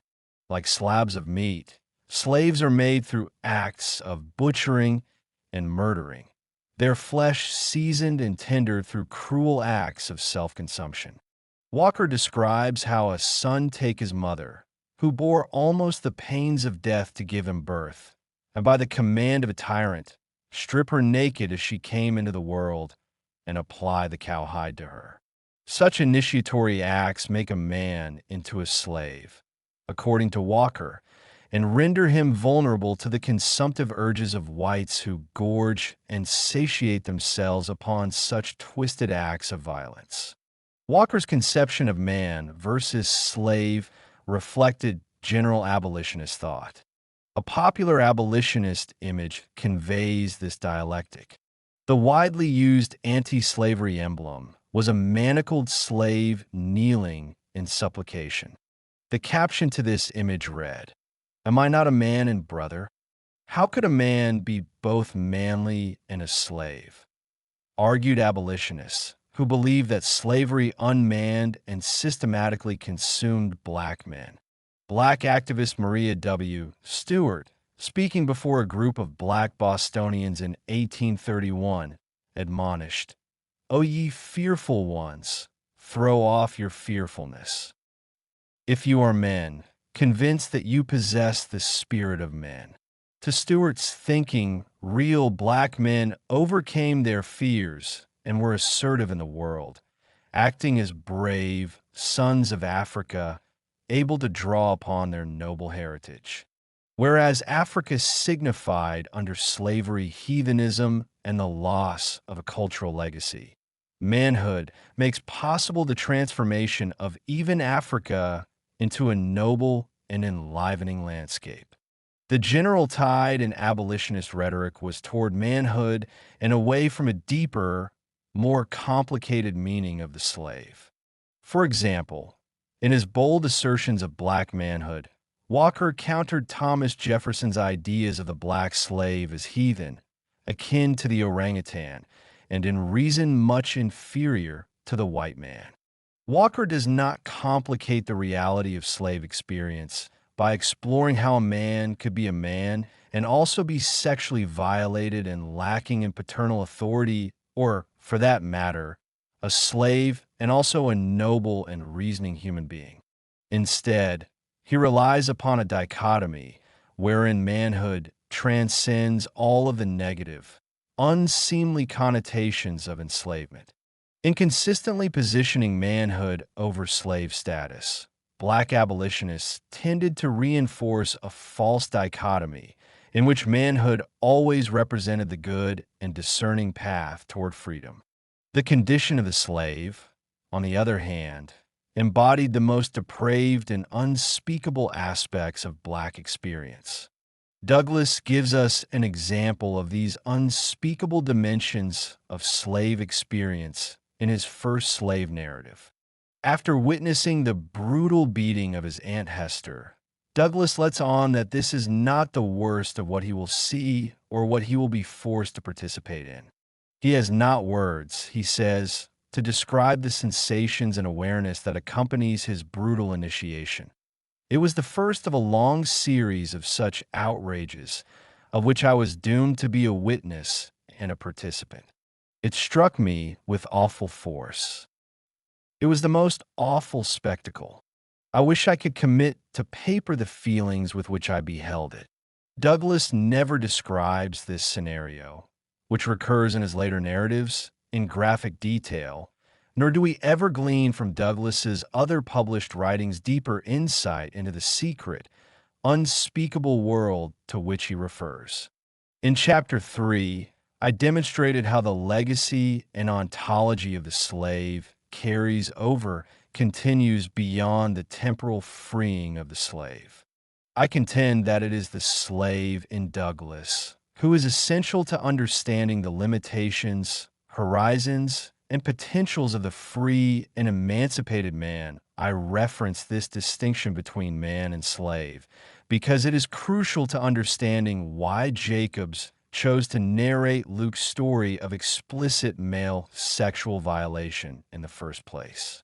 Like slabs of meat, slaves are made through acts of butchering and murdering, their flesh seasoned and tendered through cruel acts of self-consumption. Walker describes how a son take his mother, who bore almost the pains of death to give him birth, and by the command of a tyrant, strip her naked as she came into the world and apply the cowhide to her. Such initiatory acts make a man into a slave, according to Walker, and render him vulnerable to the consumptive urges of whites who gorge and satiate themselves upon such twisted acts of violence. Walker's conception of man versus slave reflected general abolitionist thought. A popular abolitionist image conveys this dialectic. The widely used anti-slavery emblem was a manacled slave kneeling in supplication. The caption to this image read, "Am I not a man and brother? How could a man be both manly and a slave?" Argued abolitionists, who believed that slavery unmanned and systematically consumed Black men. Black activist Maria W. Stewart, speaking before a group of Black Bostonians in 1831, admonished, "O ye fearful ones, throw off your fearfulness. If you are men, convinced that you possess the spirit of men." To Stewart's thinking, real Black men overcame their fears and were assertive in the world, acting as brave sons of Africa, able to draw upon their noble heritage. Whereas Africa signified under slavery heathenism and the loss of a cultural legacy, manhood makes possible the transformation of even Africa into a noble and enlivening landscape. The general tide in abolitionist rhetoric was toward manhood and away from a deeper, more complicated meaning of the slave. For example, in his bold assertions of Black manhood, Walker countered Thomas Jefferson's ideas of the Black slave as heathen, akin to the orangutan, and in reason much inferior to the white man. Walker does not complicate the reality of slave experience by exploring how a man could be a man and also be sexually violated and lacking in paternal authority, or, for that matter, a slave and also a noble and reasoning human being. Instead, he relies upon a dichotomy wherein manhood transcends all of the negative, unseemly connotations of enslavement. In consistently positioning manhood over slave status, Black abolitionists tended to reinforce a false dichotomy in which manhood always represented the good and discerning path toward freedom. The condition of the slave, on the other hand, embodied the most depraved and unspeakable aspects of Black experience. Douglas gives us an example of these unspeakable dimensions of slave experience in his first slave narrative. After witnessing the brutal beating of his Aunt Hester, Douglas lets on that this is not the worst of what he will see or what he will be forced to participate in. He has not words, he says, to describe the sensations and awareness that accompanies his brutal initiation. It was the first of a long series of such outrages, of which I was doomed to be a witness and a participant. It struck me with awful force. It was the most awful spectacle. I wish I could commit to paper the feelings with which I beheld it. Douglas never describes this scenario, which recurs in his later narratives, in graphic detail, nor do we ever glean from Douglas's other published writings deeper insight into the secret, unspeakable world to which he refers. In Chapter 3, I demonstrated how the legacy and ontology of the slave continues beyond the temporal freeing of the slave. I contend that it is the slave in Douglas who is essential to understanding the limitations, horizons, and potentials of the free and emancipated man. I reference this distinction between man and slave because it is crucial to understanding why Jacobs chose to narrate Luke's story of explicit male sexual violation in the first place.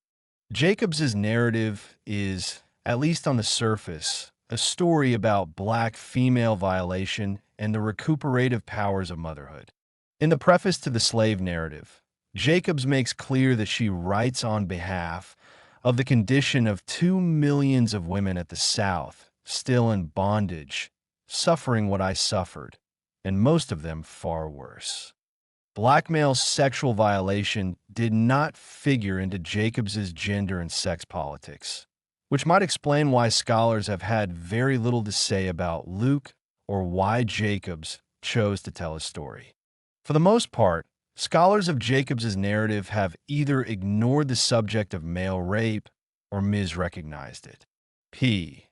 Jacobs's narrative is, at least on the surface, a story about black female violation and the recuperative powers of motherhood. In the preface to the slave narrative, Jacobs makes clear that she writes on behalf of the condition of 2 million of women at the South, still in bondage, suffering what I suffered, and most of them far worse. Black male sexual violation did not figure into Jacobs's gender and sex politics, which might explain why scholars have had very little to say about Luke or why Jacobs chose to tell his story. For the most part, scholars of Jacobs's narrative have either ignored the subject of male rape or misrecognized it. P.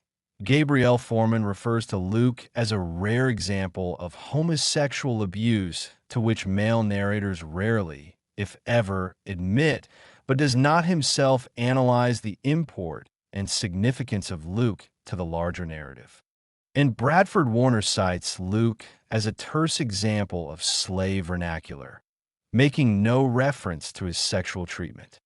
Gabrielle Forman refers to Luke as a rare example of homosexual abuse to which male narrators rarely, if ever, admit, but does not himself analyze the import and significance of Luke to the larger narrative. And Bradford Warner cites Luke as a terse example of slave vernacular, making no reference to his sexual treatment.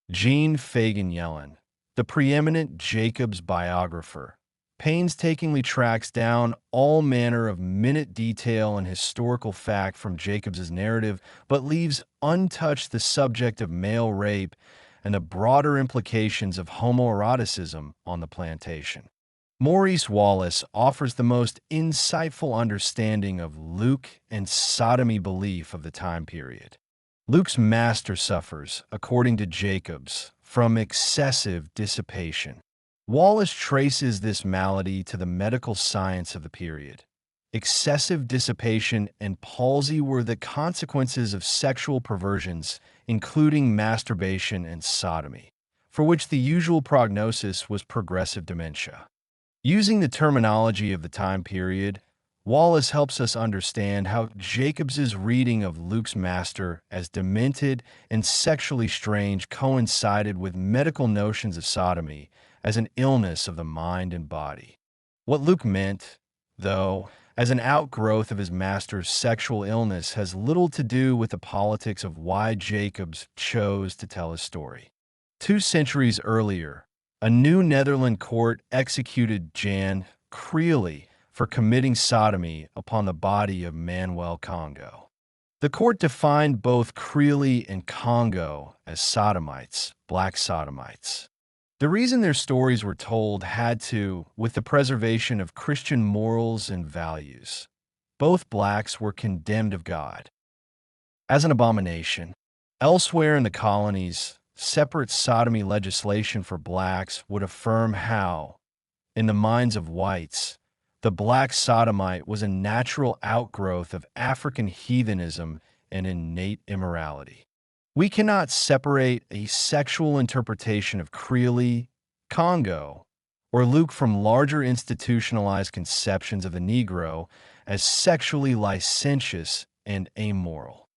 Jean Fagan Yellen, the preeminent Jacobs biographer, painstakingly tracks down all manner of minute detail and historical fact from Jacobs's narrative, but leaves untouched the subject of male rape and the broader implications of homoeroticism on the plantation. Maurice Wallace offers the most insightful understanding of Luke and sodomy belief of the time period. Luke's master suffers, according to Jacobs, from excessive dissipation. Wallace traces this malady to the medical science of the period. Excessive dissipation and palsy were the consequences of sexual perversions, including masturbation and sodomy, for which the usual prognosis was progressive dementia. Using the terminology of the time period, Wallace helps us understand how Jacobs's reading of Luke's master as demented and sexually strange coincided with medical notions of sodomy as an illness of the mind and body. What Luke meant, though, as an outgrowth of his master's sexual illness has little to do with the politics of why Jacobs chose to tell his story. 2 centuries earlier, a New Netherland court executed Jan Creeley for committing sodomy upon the body of Manuel Congo. The court defined both Creeley and Congo as sodomites, black sodomites. The reason their stories were told had to with the preservation of Christian morals and values. Both blacks were condemned of God as an abomination. Elsewhere in the colonies, separate sodomy legislation for blacks would affirm how, in the minds of whites, the black sodomite was a natural outgrowth of African heathenism and innate immorality. We cannot separate a sexual interpretation of Creeley, Congo, or Luke from larger institutionalized conceptions of the Negro as sexually licentious and amoral.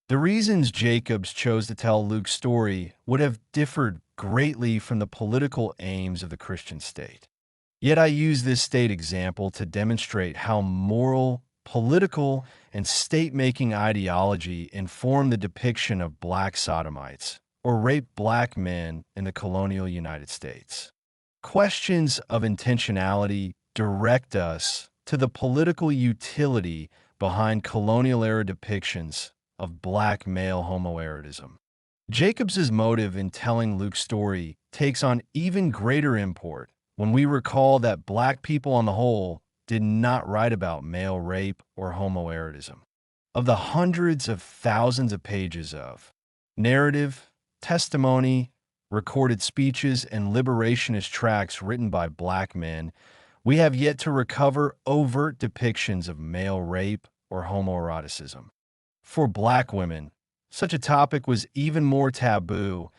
The reasons Jacobs chose to tell Luke's story would have differed greatly from the political aims of the Christian state. Yet I use this state example to demonstrate how moral, political, and state-making ideology inform the depiction of black sodomites or raped black men in the colonial United States. Questions of intentionality direct us to the political utility behind colonial-era depictions of black male homoerotism. Jacobs's motive in telling Luke's story takes on even greater import when we recall that black people on the whole did not write about male rape or homoerotism. Of the hundreds of thousands of pages of narrative, testimony, recorded speeches, and liberationist tracts written by black men, we have yet to recover overt depictions of male rape or homoeroticism. For black women, such a topic was even more taboo,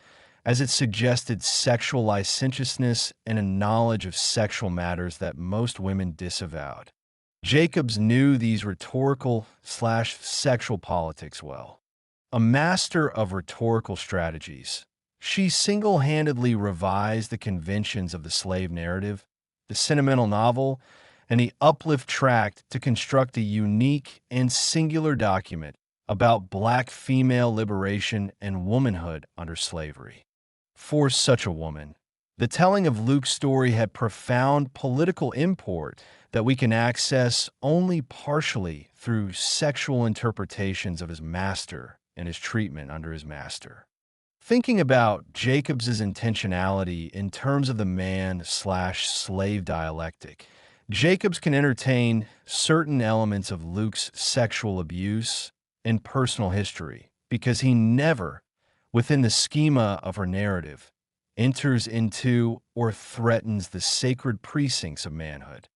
as it suggested sexual licentiousness and a knowledge of sexual matters that most women disavowed. Jacobs knew these rhetorical/sexual politics well. A master of rhetorical strategies, she single-handedly revised the conventions of the slave narrative, the sentimental novel, and the uplift tract to construct a unique and singular document about black female liberation and womanhood under slavery. For such a woman, the telling of Luke's story had profound political import that we can access only partially through sexual interpretations of his master and his treatment under his master. Thinking about Jacobs's intentionality in terms of the man/slave dialectic, Jacobs can entertain certain elements of Luke's sexual abuse and personal history because he never, within the schema of her narrative, enters into or threatens the sacred precincts of manhood.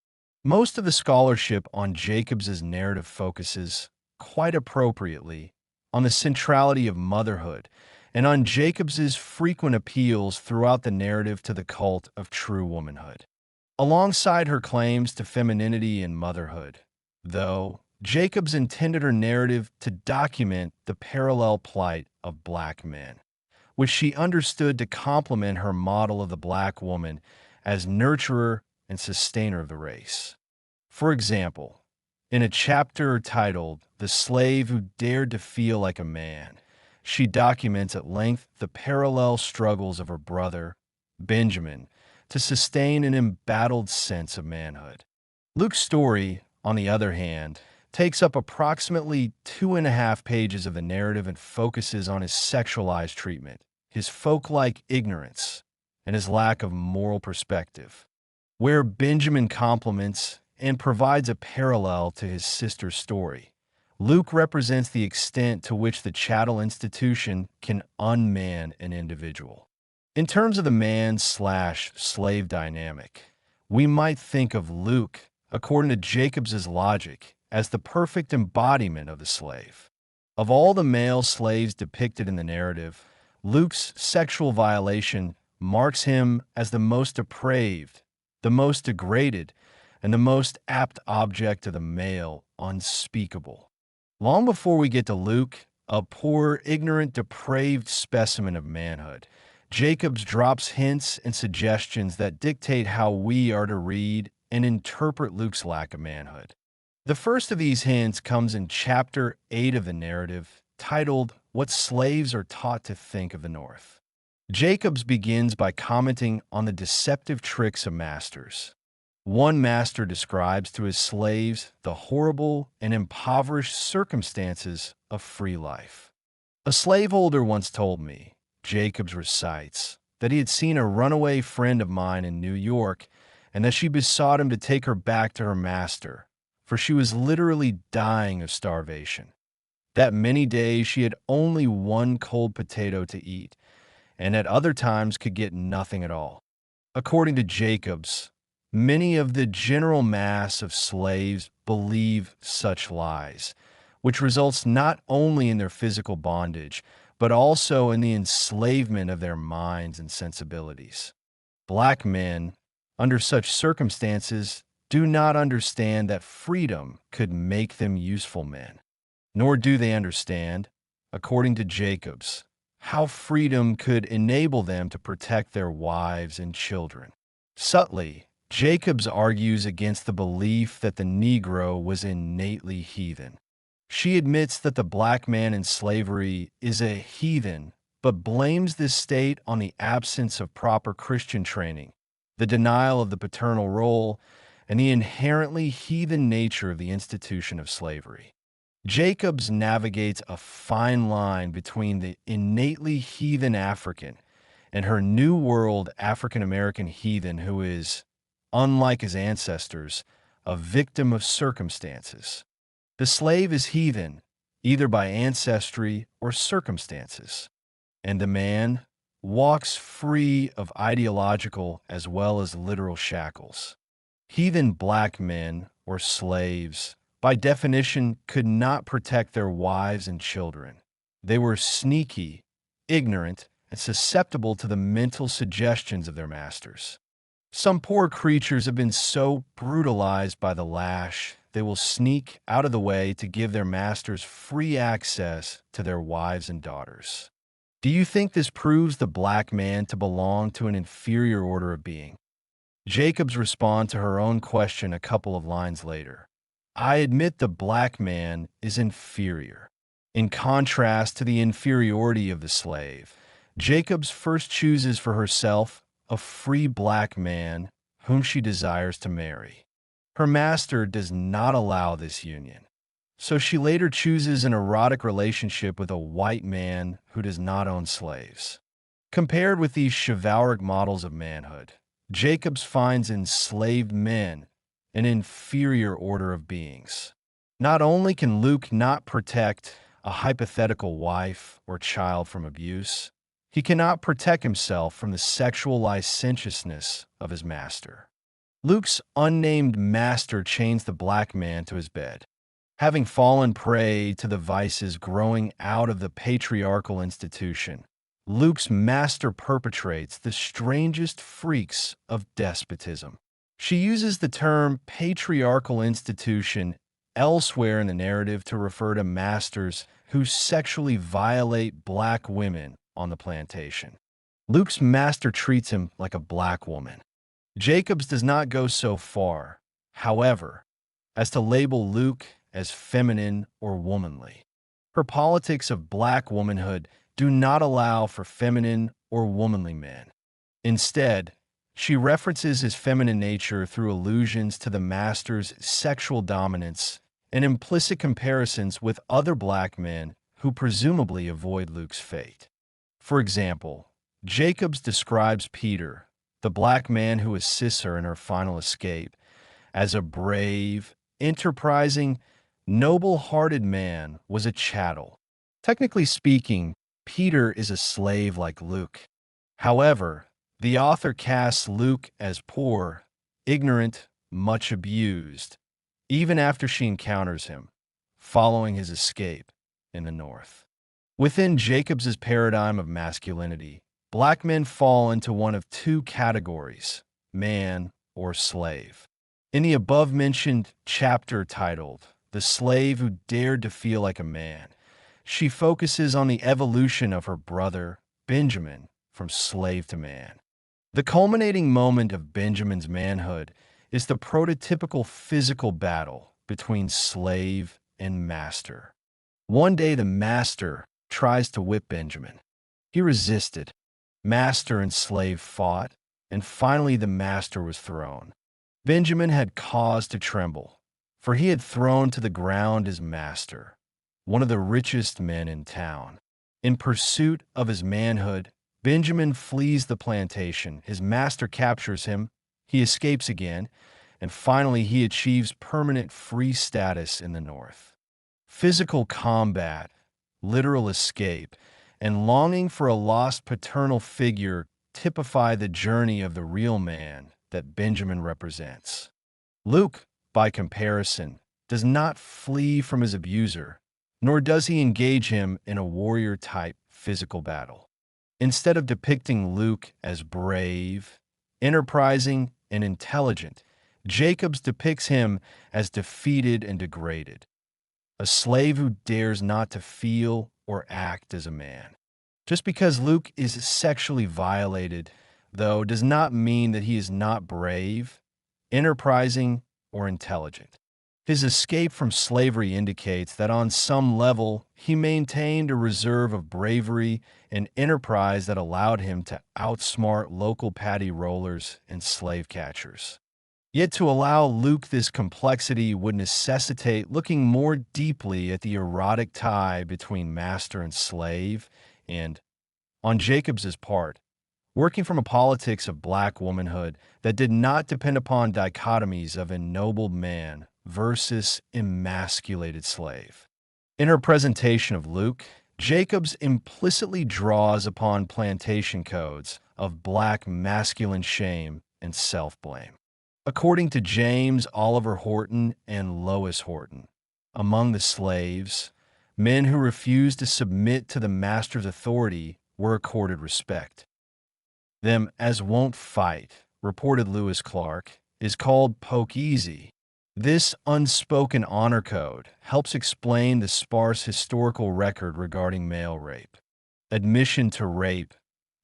Most of the scholarship on Jacobs's narrative focuses, quite appropriately, on the centrality of motherhood and on Jacobs's frequent appeals throughout the narrative to the cult of true womanhood. Alongside her claims to femininity and motherhood, though, Jacobs intended her narrative to document the parallel plight of black men, which she understood to complement her model of the black woman as nurturer and sustainer of the race. For example, in a chapter titled "The Slave Who Dared to Feel Like a Man," she documents at length the parallel struggles of her brother, Benjamin, to sustain an embattled sense of manhood. Luke's story, on the other hand, takes up approximately 2.5 pages of the narrative and focuses on his sexualized treatment, his folk-like ignorance, and his lack of moral perspective. Where Benjamin complements and provides a parallel to his sister's story, Luke represents the extent to which the chattel institution can unman an individual. In terms of the man/slave dynamic, we might think of Luke, according to Jacobs's logic, as the perfect embodiment of the slave. Of all the male slaves depicted in the narrative, Luke's sexual violation marks him as the most depraved, the most degraded, and the most apt object of the male unspeakable. Long before we get to Luke, a poor, ignorant, depraved specimen of manhood, Jacobs drops hints and suggestions that dictate how we are to read and interpret Luke's lack of manhood. The first of these hints comes in Chapter 8 of the narrative, titled "What Slaves Are Taught to Think of the North." Jacobs begins by commenting on the deceptive tricks of masters. One master describes to his slaves the horrible and impoverished circumstances of free life. A slaveholder once told me, Jacobs recites, that he had seen a runaway friend of mine in New York and that she besought him to take her back to her master, for she was literally dying of starvation. That many days she had only one cold potato to eat, and at other times could get nothing at all. According to Jacobs, many of the general mass of slaves believe such lies, which results not only in their physical bondage, but also in the enslavement of their minds and sensibilities. Black men, under such circumstances, do not understand that freedom could make them useful men, nor do they understand, according to Jacobs, how freedom could enable them to protect their wives and children. Subtly, Jacobs argues against the belief that the Negro was innately heathen. She admits that the black man in slavery is a heathen, but blames this state on the absence of proper Christian training, the denial of the paternal role, and the inherently heathen nature of the institution of slavery. Jacobs navigates a fine line between the innately heathen African and her New World African American heathen who is, unlike his ancestors, a victim of circumstances. The slave is heathen, either by ancestry or circumstances, and the man walks free of ideological as well as literal shackles. Heathen black men, or slaves, by definition, could not protect their wives and children. They were sneaky, ignorant, and susceptible to the mental suggestions of their masters. Some poor creatures have been so brutalized by the lash, they will sneak out of the way to give their masters free access to their wives and daughters. Do you think this proves the black man to belong to an inferior order of being? Jacobs responds to her own question a couple of lines later. I admit the black man is inferior. In contrast to the inferiority of the slave, Jacobs first chooses for herself a free black man whom she desires to marry. Her master does not allow this union, so she later chooses an erotic relationship with a white man who does not own slaves. Compared with these chivalric models of manhood, Jacobs finds enslaved men an inferior order of beings. Not only can Luke not protect a hypothetical wife or child from abuse, he cannot protect himself from the sexual licentiousness of his master. Luke's unnamed master chains the black man to his bed. Having fallen prey to the vices growing out of the patriarchal institution, Luke's master perpetrates the strangest freaks of despotism. She uses the term patriarchal institution elsewhere in the narrative to refer to masters who sexually violate black women on the plantation. Luke's master treats him like a black woman. Jacobs does not go so far, however, as to label Luke as feminine or womanly. Her politics of black womanhood do not allow for feminine or womanly men. Instead, she references his feminine nature through allusions to the master's sexual dominance and implicit comparisons with other black men who presumably avoid Luke's fate. For example, Jacobs describes Peter, the black man who assists her in her final escape, as a brave, enterprising, noble-hearted man was a chattel. Technically speaking, Peter is a slave like Luke. However, the author casts Luke as poor, ignorant, much abused, even after she encounters him, following his escape in the North. Within Jacobs's paradigm of masculinity, black men fall into one of two categories, man or slave. In the above-mentioned chapter titled, The Slave Who Dared to Feel Like a Man, she focuses on the evolution of her brother, Benjamin, from slave to man. The culminating moment of Benjamin's manhood is the prototypical physical battle between slave and master. One day the master tries to whip Benjamin. He resisted. Master and slave fought, and finally the master was thrown. Benjamin had cause to tremble, for he had thrown to the ground his master, one of the richest men in town. In pursuit of his manhood, Benjamin flees the plantation. His master captures him, he escapes again, and finally he achieves permanent free status in the North. Physical combat, literal escape, and longing for a lost paternal figure typify the journey of the real man that Benjamin represents. Luke, by comparison, does not flee from his abuser, nor does he engage him in a warrior-type physical battle. Instead of depicting Luke as brave, enterprising, and intelligent, Jacobs depicts him as defeated and degraded, a slave who dares not to feel or act as a man. Just because Luke is sexually violated, though, does not mean that he is not brave enterprising, or intelligent. His escape from slavery indicates that on some level he maintained a reserve of bravery and enterprise that allowed him to outsmart local paddy rollers and slave catchers. Yet to allow Luke this complexity would necessitate looking more deeply at the erotic tie between master and slave, and, on Jacobs's part, working from a politics of black womanhood that did not depend upon dichotomies of ennobled man versus emasculated slave. In her presentation of Luke, Jacobs implicitly draws upon plantation codes of black masculine shame and self-blame. According to James Oliver Horton and Lois Horton, among the slaves, men who refused to submit to the master's authority were accorded respect. Them as won't fight, reported Lewis Clark, is called poke easy. This unspoken honor code helps explain the sparse historical record regarding male rape. Admission to rape,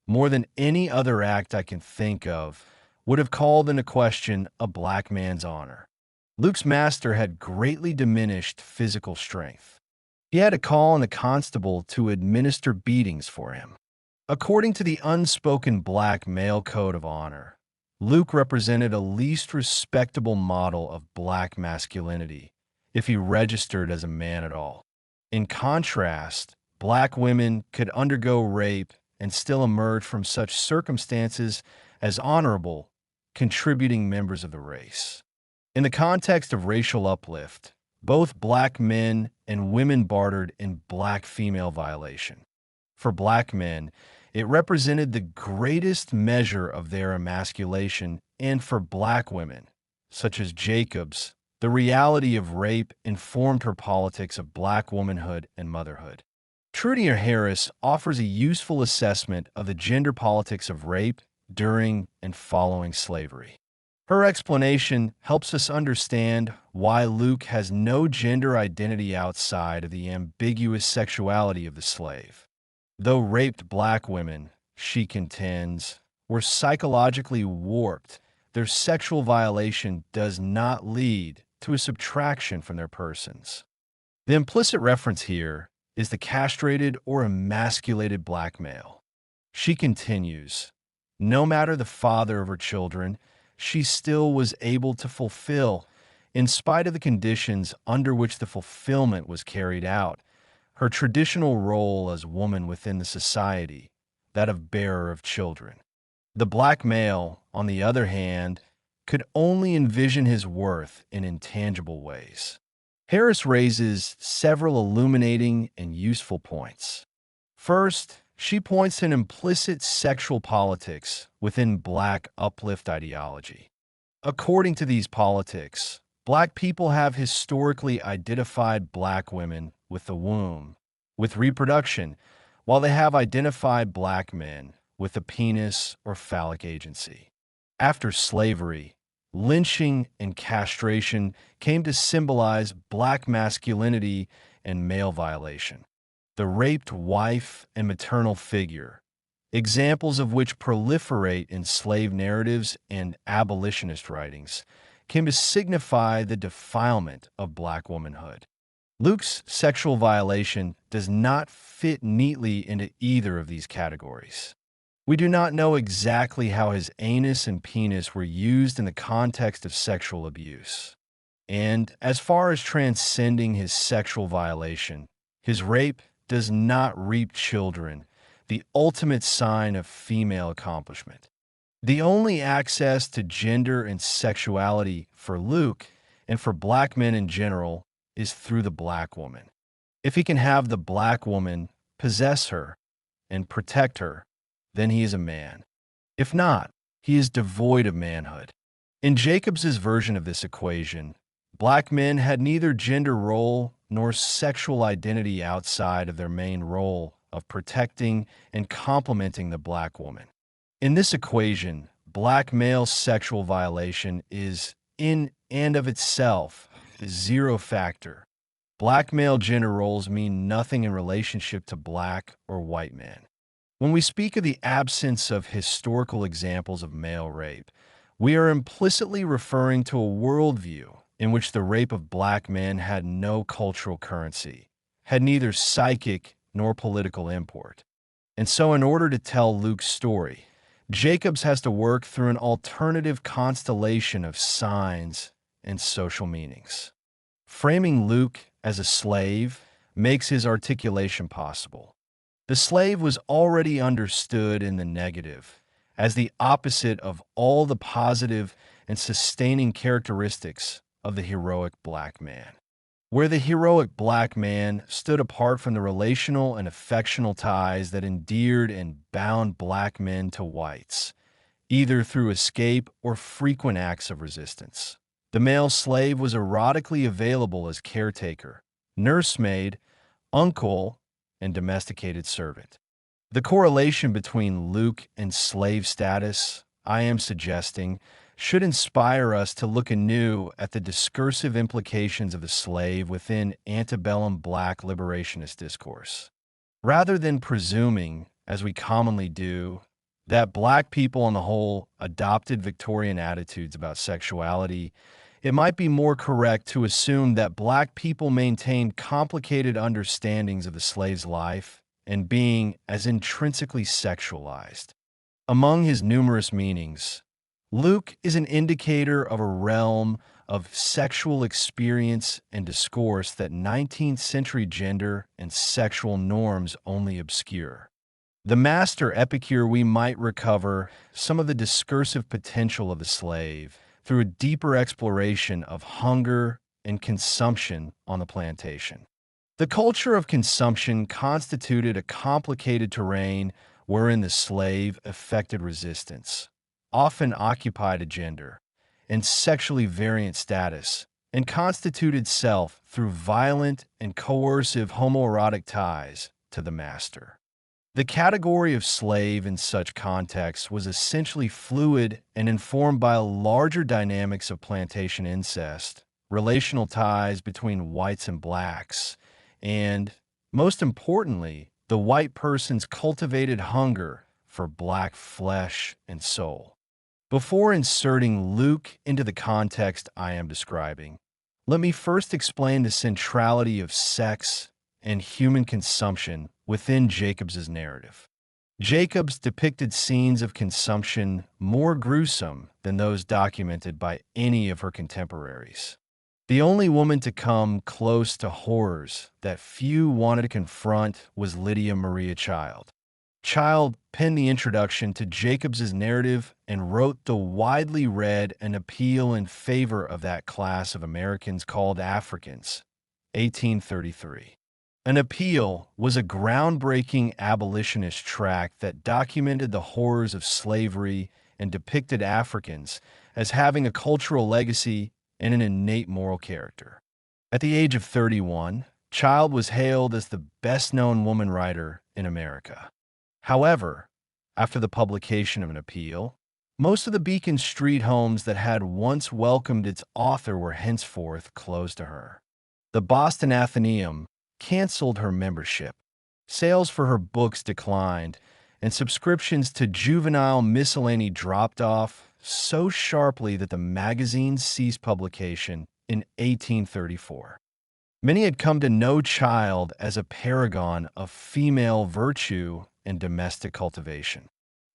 more than any other act I can think of, would have called into question a black man's honor. Luke's master had greatly diminished physical strength. He had to call on the constable to administer beatings for him. According to the unspoken black male code of honor, Luke represented a least respectable model of black masculinity, if he registered as a man at all. In contrast, black women could undergo rape and still emerge from such circumstances as honorable, contributing members of the race. In the context of racial uplift, both black men and women bartered in black female violation. For black men, it represented the greatest measure of their emasculation, and for black women, such as Jacobs, the reality of rape informed her politics of black womanhood and motherhood. Trudy Harris offers a useful assessment of the gender politics of rape during and following slavery. Her explanation helps us understand why Luke has no gender identity outside of the ambiguous sexuality of the slave. Though raped black women, she contends, were psychologically warped, their sexual violation does not lead to a subtraction from their persons. The implicit reference here is the castrated or emasculated black male. She continues, no matter the father of her children, she still was able to fulfill, in spite of the conditions under which the fulfillment was carried out, her traditional role as woman within the society, that of bearer of children. The black male, on the other hand, could only envision his worth in intangible ways. Harris raises several illuminating and useful points. First, she points to an implicit sexual politics within black uplift ideology. According to these politics, black people have historically identified black women with the womb, with reproduction, while they have identified black men with the penis or phallic agency. After slavery, lynching and castration came to symbolize black masculinity and male violation. The raped wife and maternal figure, examples of which proliferate in slave narratives and abolitionist writings, came to signify the defilement of black womanhood. Luke's sexual violation does not fit neatly into either of these categories. We do not know exactly how his anus and penis were used in the context of sexual abuse. And as far as transcending his sexual violation, his rape does not reap children, the ultimate sign of female accomplishment. The only access to gender and sexuality for Luke, and for black men in general, is through the black woman. If he can have the black woman possess her and protect her, then he is a man. If not, he is devoid of manhood. In Jacobs's version of this equation, black men had neither gender role nor sexual identity outside of their main role of protecting and complementing the black woman. In this equation, black male sexual violation is, in and of itself, a zero factor. Black male gender roles mean nothing in relationship to black or white men. When we speak of the absence of historical examples of male rape, we are implicitly referring to a worldview in which the rape of black men had no cultural currency, had neither psychic nor political import. And so, in order to tell Luke's story, Jacobs has to work through an alternative constellation of signs and social meanings. Framing Luke as a slave makes his articulation possible. The slave was already understood in the negative, as the opposite of all the positive and sustaining characteristics of the heroic black man. Where the heroic black man stood apart from the relational and affectional ties that endeared and bound black men to whites, either through escape or frequent acts of resistance. The male slave was erotically available as caretaker, nursemaid, uncle, and domesticated servant. The correlation between Luke and slave status, I am suggesting, should inspire us to look anew at the discursive implications of the slave within antebellum black liberationist discourse. Rather than presuming, as we commonly do, that black people on the whole adopted Victorian attitudes about sexuality, it might be more correct to assume that black people maintained complicated understandings of the slave's life and being as intrinsically sexualized. Among his numerous meanings, Luke is an indicator of a realm of sexual experience and discourse that 19th century gender and sexual norms only obscure. The master epicure, we might recover some of the discursive potential of the slave through a deeper exploration of hunger and consumption on the plantation. The culture of consumption constituted a complicated terrain wherein the slave effected resistance, often occupied a gender and sexually variant status, and constituted self through violent and coercive homoerotic ties to the master. The category of slave in such contexts was essentially fluid and informed by larger dynamics of plantation incest, relational ties between whites and blacks, and, most importantly, the white person's cultivated hunger for black flesh and soul. Before inserting Luke into the context I am describing, let me first explain the centrality of sex and human consumption within Jacobs's narrative. Jacobs depicted scenes of consumption more gruesome than those documented by any of her contemporaries. The only woman to come close to horrors that few wanted to confront was Lydia Maria Child. Child penned the introduction to Jacobs's narrative and wrote the widely read and appeal in favor of that class of Americans called Africans, 1833. An appeal was a groundbreaking abolitionist tract that documented the horrors of slavery and depicted Africans as having a cultural legacy and an innate moral character. At the age of 31, Child was hailed as the best-known woman writer in America. However, after the publication of an appeal, most of the Beacon Street homes that had once welcomed its author were henceforth closed to her. The Boston Athenaeum canceled her membership. Sales for her books declined, and subscriptions to juvenile miscellany dropped off so sharply that the magazine ceased publication in 1834. Many had come to know Child as a paragon of female virtue and domestic cultivation.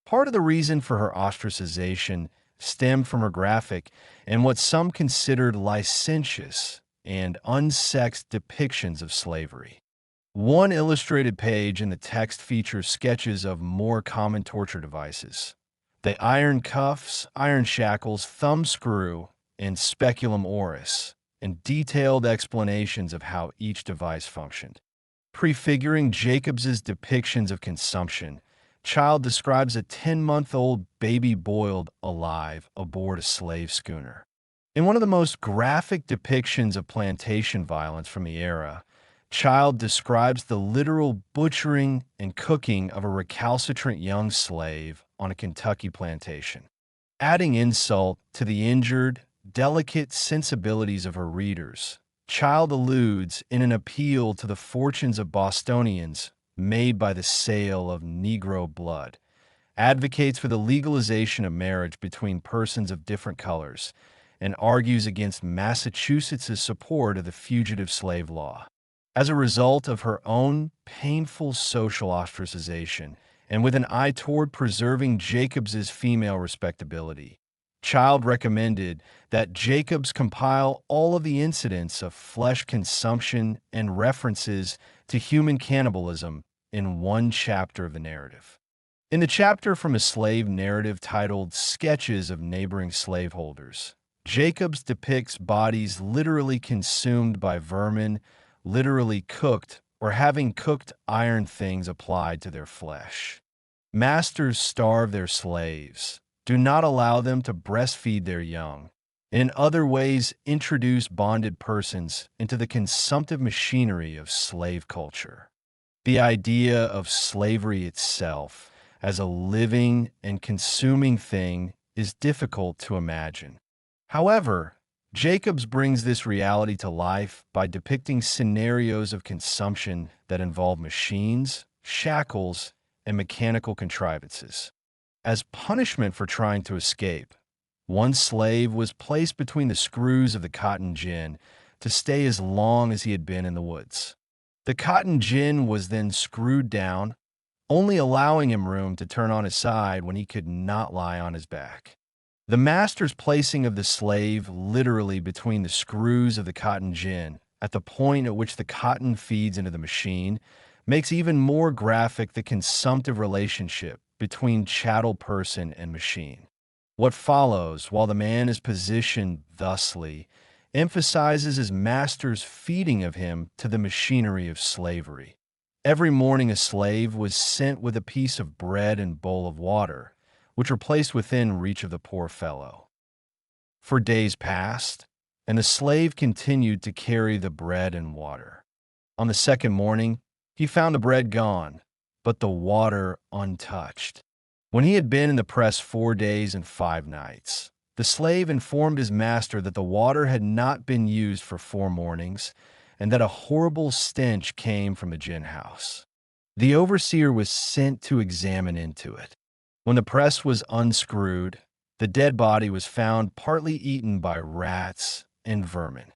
Part of the reason for her ostracization stemmed from her graphic and what some considered licentious and unsexed depictions of slavery. One illustrated page in the text features sketches of more common torture devices: the iron cuffs, iron shackles, thumb screw, and speculum oris, and detailed explanations of how each device functioned. Prefiguring Jacobs's depictions of consumption, Child describes a 10-month-old baby boiled alive aboard a slave schooner. In one of the most graphic depictions of plantation violence from the era, Child describes the literal butchering and cooking of a recalcitrant young slave on a Kentucky plantation. Adding insult to the injured, delicate sensibilities of her readers, Child alludes in an appeal to the fortunes of Bostonians made by the sale of Negro blood, advocates for the legalization of marriage between persons of different colors, and argues against Massachusetts' support of the fugitive slave law. As a result of her own painful social ostracization, and with an eye toward preserving Jacobs's female respectability, Child recommended that Jacobs compile all of the incidents of flesh consumption and references to human cannibalism in one chapter of the narrative. In the chapter from a slave narrative titled Sketches of Neighboring Slaveholders, Jacobs depicts bodies literally consumed by vermin, literally cooked, or having cooked iron things applied to their flesh. Masters starve their slaves, do not allow them to breastfeed their young, and in other ways introduce bonded persons into the consumptive machinery of slave culture. The idea of slavery itself as a living and consuming thing is difficult to imagine. However, Jacobs brings this reality to life by depicting scenarios of consumption that involve machines, shackles, and mechanical contrivances. As punishment for trying to escape, one slave was placed between the screws of the cotton gin to stay as long as he had been in the woods. The cotton gin was then screwed down, only allowing him room to turn on his side when he could not lie on his back. The master's placing of the slave literally between the screws of the cotton gin at the point at which the cotton feeds into the machine makes even more graphic the consumptive relationship between chattel person and machine. What follows, while the man is positioned thusly, emphasizes his master's feeding of him to the machinery of slavery. Every morning a slave was sent with a piece of bread and bowl of water, which were placed within reach of the poor fellow. For days passed, and the slave continued to carry the bread and water. On the second morning, he found the bread gone, but the water untouched. When he had been in the press 4 days and 5 nights, the slave informed his master that the water had not been used for 4 mornings, and that a horrible stench came from the gin house. The overseer was sent to examine into it. When the press was unscrewed, the dead body was found partly eaten by rats and vermin.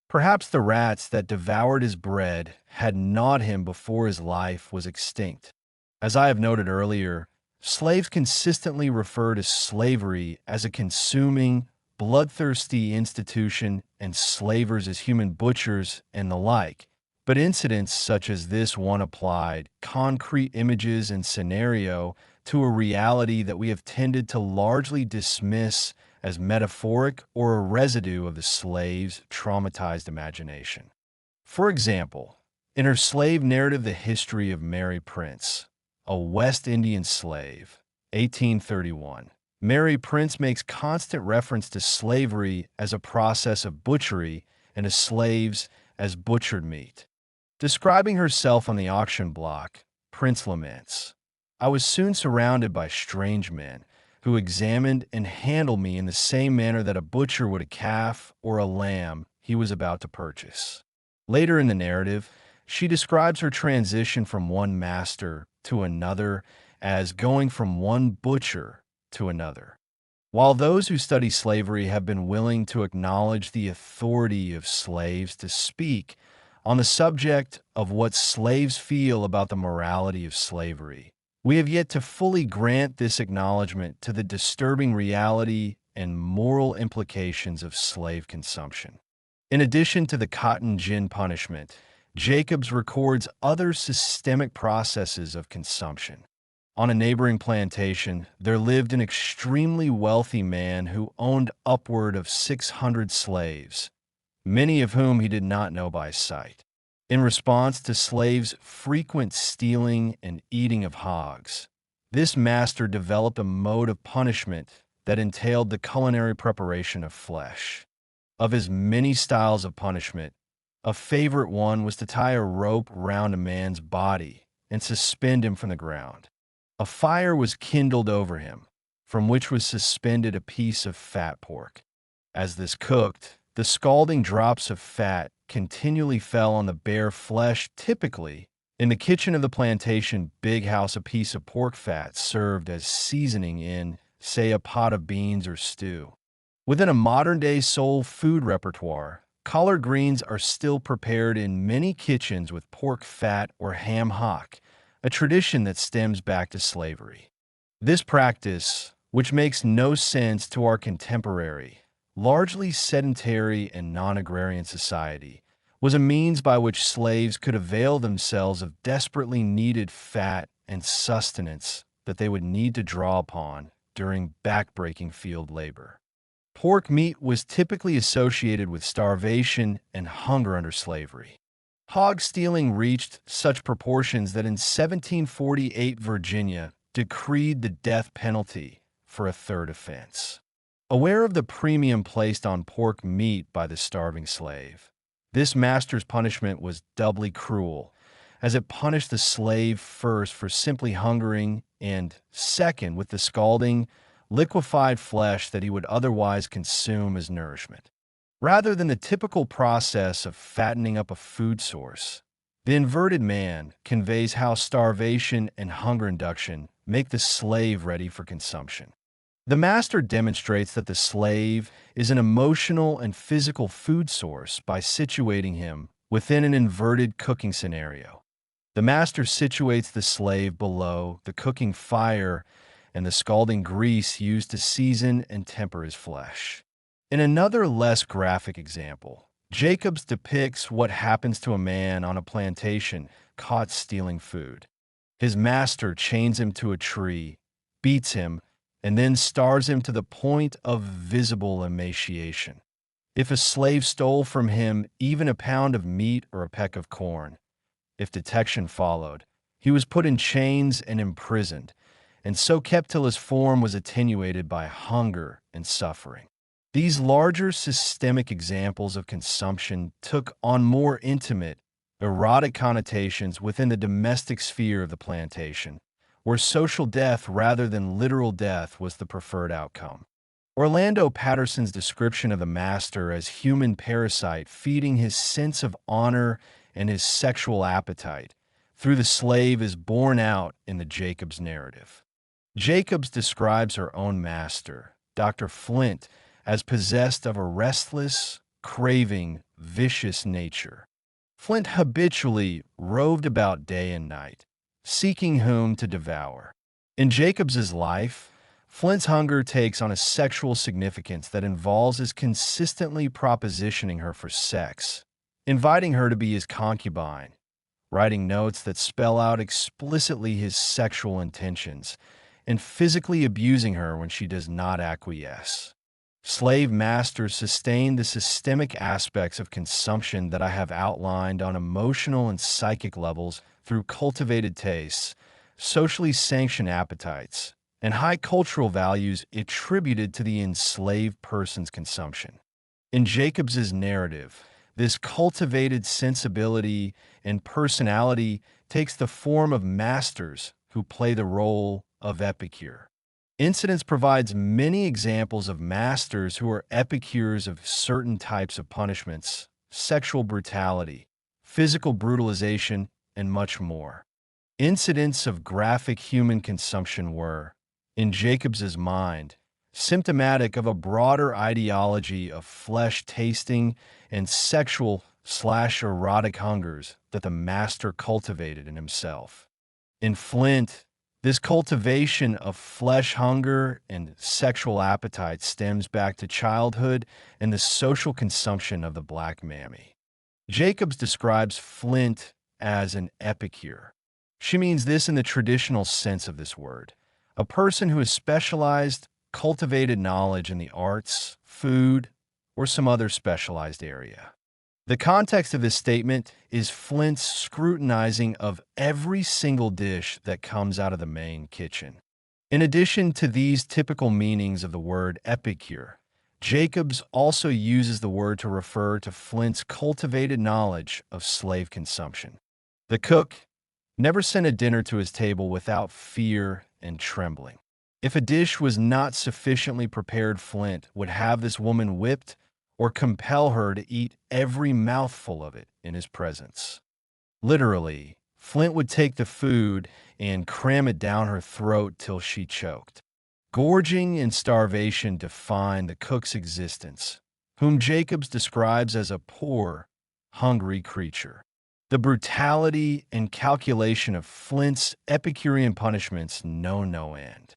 Perhaps the rats that devoured his bread had gnawed him before his life was extinct. As I have noted earlier, slaves consistently refer to slavery as a consuming, bloodthirsty institution and slavers as human butchers and the like. But incidents such as this one applied concrete images and scenario to a reality that we have tended to largely dismiss as metaphoric or a residue of the slave's traumatized imagination. For example, in her slave narrative The History of Mary Prince, a West Indian slave, 1831, Mary Prince makes constant reference to slavery as a process of butchery and to slaves as butchered meat. Describing herself on the auction block, Prince laments, "I was soon surrounded by strange men who examined and handled me in the same manner that a butcher would a calf or a lamb he was about to purchase." Later in the narrative, she describes her transition from one master to another as going from one butcher to another. While those who study slavery have been willing to acknowledge the authority of slaves to speak on the subject of what slaves feel about the morality of slavery, we have yet to fully grant this acknowledgement to the disturbing reality and moral implications of slave consumption. In addition to the cotton gin punishment, Jacobs records other systemic processes of consumption. On a neighboring plantation, there lived an extremely wealthy man who owned upward of 600 slaves, many of whom he did not know by sight. In response to slaves' frequent stealing and eating of hogs, this master developed a mode of punishment that entailed the culinary preparation of flesh. Of his many styles of punishment, a favorite one was to tie a rope round a man's body and suspend him from the ground. A fire was kindled over him, from which was suspended a piece of fat pork. As this cooked, the scalding drops of fat continually fell on the bare flesh, typically In the kitchen of the plantation big house, a piece of pork fat served as seasoning in, say, a pot of beans or stew. Within a modern-day soul food repertoire, collard greens are still prepared in many kitchens with pork fat or ham hock, a tradition that stems back to slavery. This practice, which makes no sense to our contemporary, largely sedentary and non-agrarian society, was a means by which slaves could avail themselves of desperately needed fat and sustenance that they would need to draw upon during backbreaking field labor. Pork meat was typically associated with starvation and hunger under slavery. Hog stealing reached such proportions that in 1748 Virginia decreed the death penalty for a third offense. Aware of the premium placed on pork meat by the starving slave, this master's punishment was doubly cruel, as it punished the slave first for simply hungering and, second, with the scalding, liquefied flesh that he would otherwise consume as nourishment. Rather than the typical process of fattening up a food source, the inverted man conveys how starvation and hunger induction make the slave ready for consumption. The master demonstrates that the slave is an emotional and physical food source by situating him within an inverted cooking scenario. The master situates the slave below the cooking fire and the scalding grease used to season and temper his flesh. In another less graphic example, Jacobs depicts what happens to a man on a plantation caught stealing food. His master chains him to a tree, beats him, and then starves him to the point of visible emaciation. If a slave stole from him even a pound of meat or a peck of corn, if detection followed, he was put in chains and imprisoned, and so kept till his form was attenuated by hunger and suffering. These larger systemic examples of consumption took on more intimate, erotic connotations within the domestic sphere of the plantation, where social death rather than literal death was the preferred outcome. Orlando Patterson's description of the master as human parasite feeding his sense of honor and his sexual appetite through the slave is borne out in the Jacobs narrative. Jacobs describes her own master, Dr. Flint, as possessed of a restless, craving, vicious nature. Flint habitually roved about day and night, seeking whom to devour. In Jacobs's life, Flint's hunger takes on a sexual significance that involves his consistently propositioning her for sex, inviting her to be his concubine, writing notes that spell out explicitly his sexual intentions, and physically abusing her when she does not acquiesce. Slave masters sustain the systemic aspects of consumption that I have outlined on emotional and psychic levels through cultivated tastes, socially sanctioned appetites, and high cultural values attributed to the enslaved person's consumption. In Jacobs's narrative, this cultivated sensibility and personality takes the form of masters who play the role of epicure. Incidents provides many examples of masters who are epicures of certain types of punishments, sexual brutality, physical brutalization, and much more. Incidents of graphic human consumption were, in Jacobs's mind, symptomatic of a broader ideology of flesh tasting and sexual/erotic hungers that the master cultivated in himself. In Flint, this cultivation of flesh hunger and sexual appetite stems back to childhood and the social consumption of the black mammy. Jacobs describes Flint as an epicure. She means this in the traditional sense of this word, a person who has specialized, cultivated knowledge in the arts, food, or some other specialized area. The context of this statement is Flint's scrutinizing of every single dish that comes out of the main kitchen. In addition to these typical meanings of the word epicure, Jacobs also uses the word to refer to Flint's cultivated knowledge of slave consumption. The cook never sent a dinner to his table without fear and trembling. If a dish was not sufficiently prepared, Flint would have this woman whipped or compel her to eat every mouthful of it in his presence. Literally, Flint would take the food and cram it down her throat till she choked. Gorging and starvation define the cook's existence, whom Jacobs describes as a poor, hungry creature. The brutality and calculation of Flint's Epicurean punishments know no end.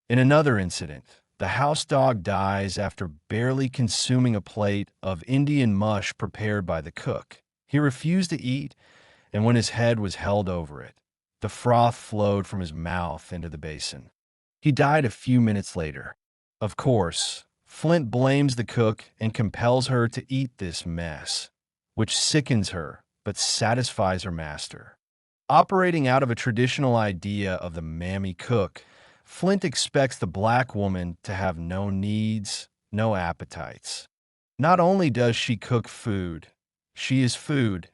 In another incident, the house dog dies after barely consuming a plate of Indian mush prepared by the cook. He refused to eat, and when his head was held over it, the froth flowed from his mouth into the basin. He died a few minutes later. Of course, Flint blames the cook and compels her to eat this mess, which sickens her but satisfies her master. Operating out of a traditional idea of the mammy cook, Flint expects the black woman to have no needs, no appetites. Not only does she cook food, she is food.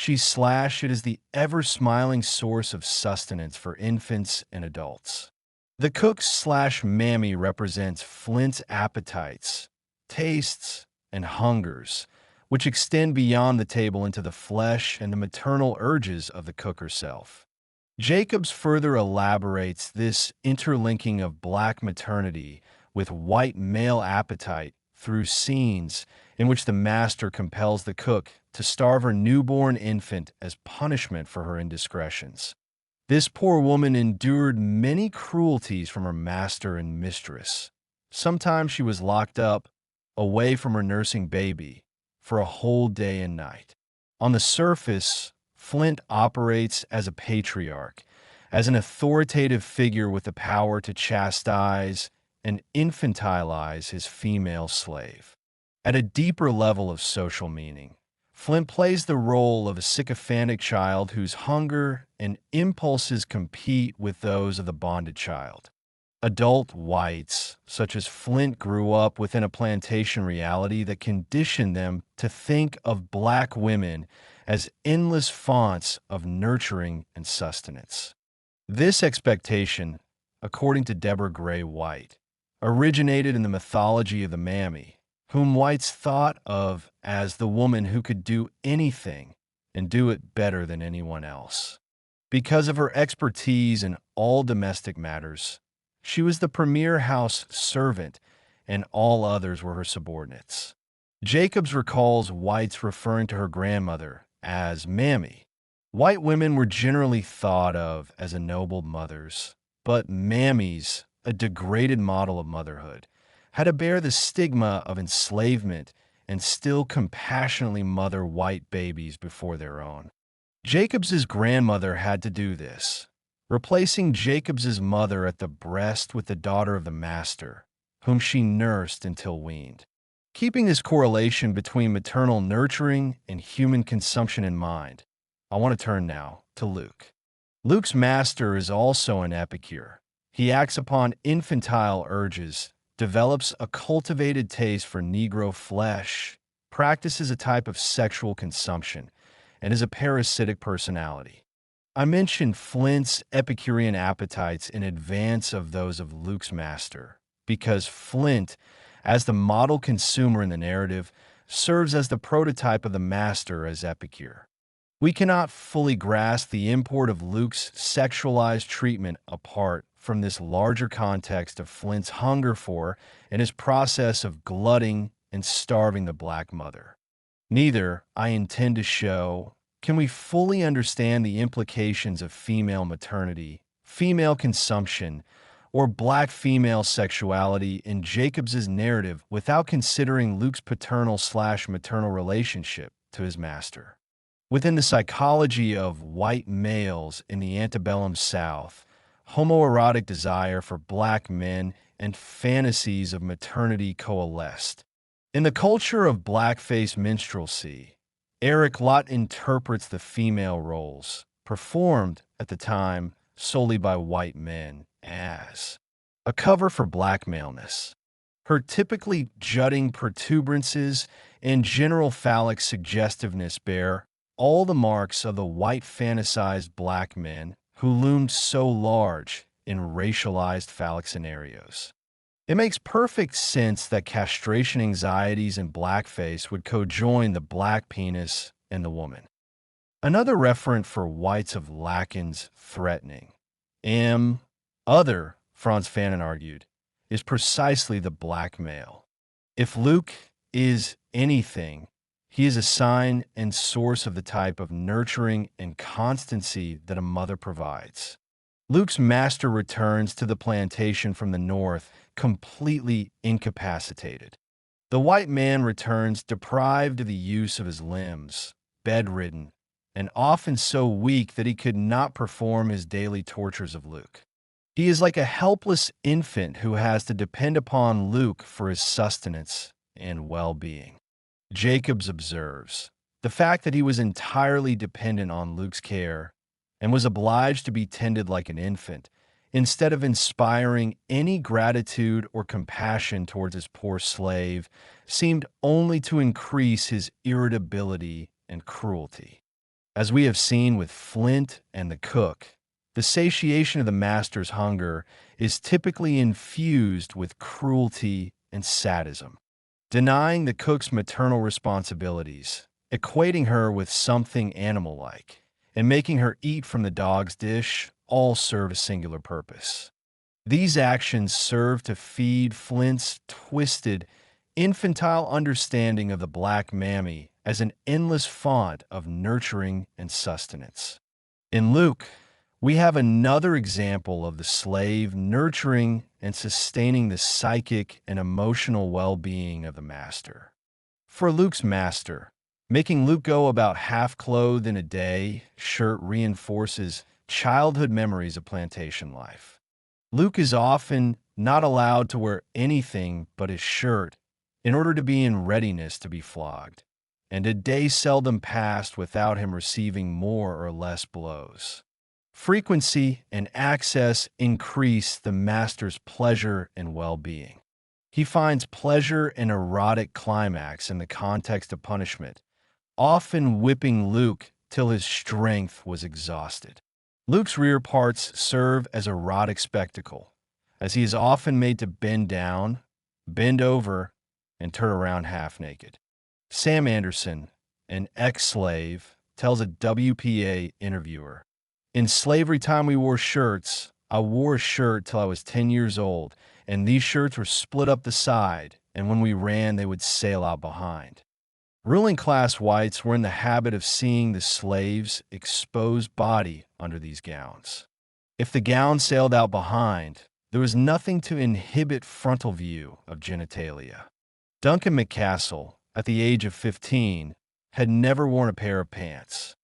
It is the ever-smiling source of sustenance for infants and adults. The cook/mammy represents Flint's appetites, tastes, and hungers, which extend beyond the table into the flesh and the maternal urges of the cook herself. Jacobs further elaborates this interlinking of black maternity with white male appetite through scenes in which the master compels the cook to starve her newborn infant as punishment for her indiscretions. This poor woman endured many cruelties from her master and mistress. Sometimes she was locked up, away from her nursing baby, for a whole day and night. On the surface, Flint operates as a patriarch, as an authoritative figure with the power to chastise and infantilize his female slave. At a deeper level of social meaning, Flint plays the role of a sycophantic child whose hunger and impulses compete with those of the bonded child. Adult whites, such as Flint, grew up within a plantation reality that conditioned them to think of black women as endless fonts of nurturing and sustenance. This expectation, according to Deborah Gray White, originated in the mythology of the mammy, whom whites thought of as the woman who could do anything and do it better than anyone else. Because of her expertise in all domestic matters, she was the premier house servant, and all others were her subordinates. Jacobs recalls whites referring to her grandmother as Mammy. White women were generally thought of as ennobled mothers, but mammies, a degraded model of motherhood, had to bear the stigma of enslavement and still compassionately mother white babies before their own. Jacobs's grandmother had to do this, replacing Jacobs's mother at the breast with the daughter of the master, whom she nursed until weaned. Keeping this correlation between maternal nurturing and human consumption in mind, I want to turn now to Luke. Luke's master is also an epicure. He acts upon infantile urges, develops a cultivated taste for Negro flesh, practices a type of sexual consumption, and is a parasitic personality. I mentioned Flint's Epicurean appetites in advance of those of Luke's master, because Flint, as the model consumer in the narrative, serves as the prototype of the master as epicure. We cannot fully grasp the import of Luke's sexualized treatment apart from this larger context of Flint's hunger for and his process of glutting and starving the black mother. Neither, I intend to show, can we fully understand the implications of female maternity, female consumption, or black female sexuality in Jacobs's narrative without considering Luke's paternal/maternal relationship to his master. Within the psychology of white males in the antebellum South, homoerotic desire for black men and fantasies of maternity coalesced. In the culture of blackface minstrelsy, Eric Lott interprets the female roles, performed at the time solely by white men, as a cover for black maleness. Her typically jutting protuberances and general phallic suggestiveness bear all the marks of the white fantasized black men who loomed so large in racialized phallic scenarios. It makes perfect sense that castration anxieties in blackface would co-join the black penis and the woman. Another referent for whites of Lacan's threatening, other, Franz Fanon argued, is precisely the black male. If Luke is anything, he is a sign and source of the type of nurturing and constancy that a mother provides. Luke's master returns to the plantation from the north, completely incapacitated. The white man returns deprived of the use of his limbs, bedridden, and often so weak that he could not perform his daily tortures of Luke. He is like a helpless infant who has to depend upon Luke for his sustenance and well-being. Jacobs observes, the fact that he was entirely dependent on Luke's care and was obliged to be tended like an infant, instead of inspiring any gratitude or compassion towards his poor slave, seemed only to increase his irritability and cruelty. As we have seen with Flint and the cook, the satiation of the master's hunger is typically infused with cruelty and sadism. Denying the cook's maternal responsibilities, equating her with something animal-like, and making her eat from the dog's dish all serve a singular purpose. These actions serve to feed Flint's twisted, infantile understanding of the black mammy as an endless font of nurturing and sustenance. In Luke, we have another example of the slave nurturing and sustaining the psychic and emotional well-being of the master. For Luke's master, making Luke go about half-clothed in a day shirt reinforces childhood memories of plantation life. Luke is often not allowed to wear anything but his shirt in order to be in readiness to be flogged, and a day seldom passed without him receiving more or less blows. Frequency and access increase the master's pleasure and well-being. He finds pleasure and erotic climax in the context of punishment, often whipping Luke till his strength was exhausted. Luke's rear parts serve as erotic spectacle, as he is often made to bend down, bend over, and turn around half naked. Sam Anderson, an ex-slave, tells a WPA interviewer, "In slavery time we wore shirts. I wore a shirt till I was 10 years old, and these shirts were split up the side, and when we ran they would sail out behind." Ruling class whites were in the habit of seeing the slave's exposed body under these gowns. If the gown sailed out behind, there was nothing to inhibit frontal view of genitalia. Duncan McCassell, at the age of 15, had never worn a pair of pants.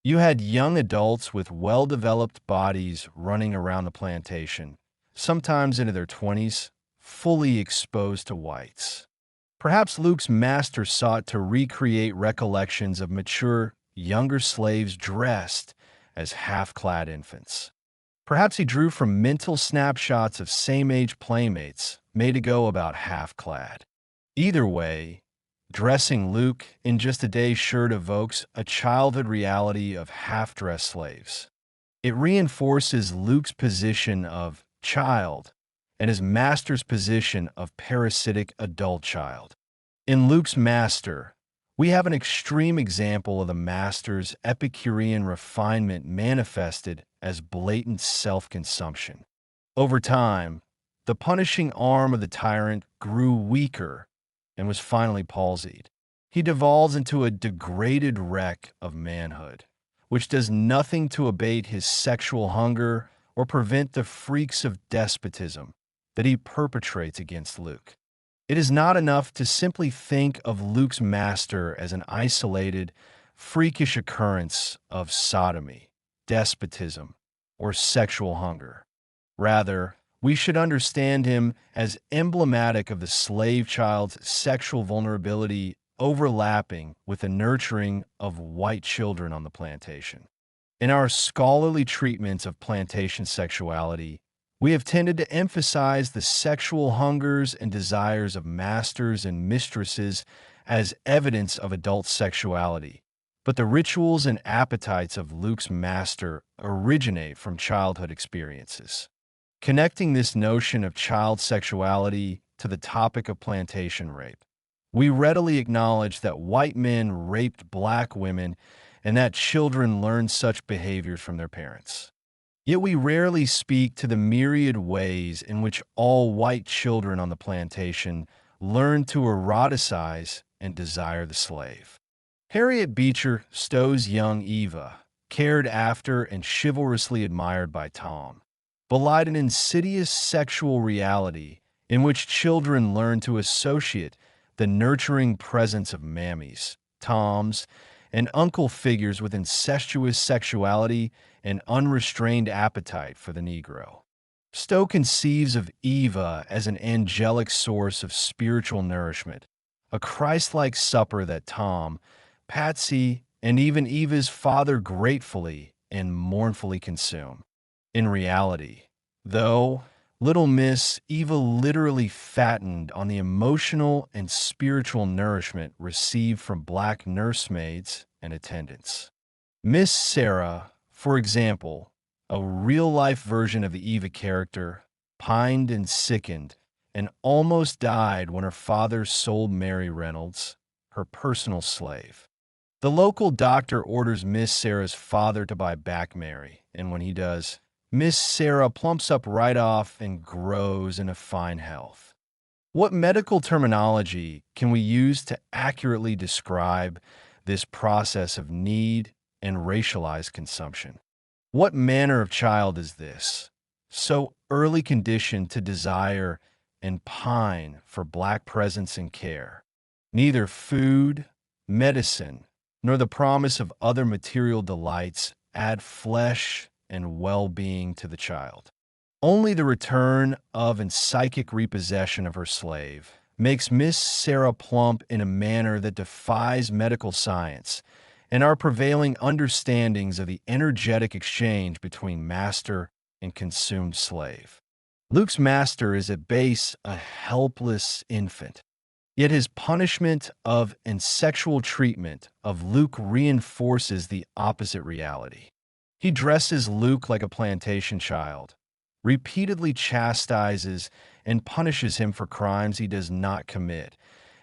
You had young adults with well-developed bodies running around the plantation, sometimes into their 20s, fully exposed to whites. Perhaps Luke's master sought to recreate recollections of mature, younger slaves dressed as half-clad infants. Perhaps he drew from mental snapshots of same-age playmates made to go about half-clad. Either way, dressing Luke in just a day's shirt evokes a childhood reality of half-dressed slaves. It reinforces Luke's position of child and his master's position of parasitic adult child. In Luke's master, we have an extreme example of the master's Epicurean refinement manifested as blatant self-consumption. Over time, the punishing arm of the tyrant grew weaker and was finally palsied. He devolves into a degraded wreck of manhood, which does nothing to abate his sexual hunger or prevent the freaks of despotism that he perpetrates against Luke. It is not enough to simply think of Luke's master as an isolated, freakish occurrence of sodomy, despotism, or sexual hunger. Rather, we should understand him as emblematic of the slave child's sexual vulnerability overlapping with the nurturing of white children on the plantation. In our scholarly treatments of plantation sexuality, we have tended to emphasize the sexual hungers and desires of masters and mistresses as evidence of adult sexuality, but the rituals and appetites of Luke's master originate from childhood experiences. Connecting this notion of child sexuality to the topic of plantation rape, we readily acknowledge that white men raped black women and that children learn such behaviors from their parents. Yet we rarely speak to the myriad ways in which all white children on the plantation learn to eroticize and desire the slave. Harriet Beecher Stowe's young Eva, cared after and chivalrously admired by Tom, belied an insidious sexual reality in which children learn to associate the nurturing presence of mammies, Toms, and uncle figures with incestuous sexuality and unrestrained appetite for the Negro. Stowe conceives of Eva as an angelic source of spiritual nourishment, a Christ-like supper that Tom, Patsy, and even Eva's father gratefully and mournfully consume. In reality, though, little Miss Eva literally fattened on the emotional and spiritual nourishment received from black nursemaids and attendants. Miss Sarah, for example, a real-life version of the Eva character, pined and sickened and almost died when her father sold Mary Reynolds, her personal slave. The local doctor orders Miss Sarah's father to buy back Mary, and when he does, Miss Sarah plumps up right off and grows into fine health. What medical terminology can we use to accurately describe this process of need and racialized consumption? What manner of child is this, so early conditioned to desire and pine for black presence and care? Neither food, medicine, nor the promise of other material delights add flesh and well-being to the child. Only the return of and psychic repossession of her slave makes Miss Sarah plump in a manner that defies medical science and our prevailing understandings of the energetic exchange between master and consumed slave. Luke's master is at base a helpless infant, yet his punishment of and sexual treatment of Luke reinforces the opposite reality. He dresses Luke like a plantation child, repeatedly chastises and punishes him for crimes he does not commit,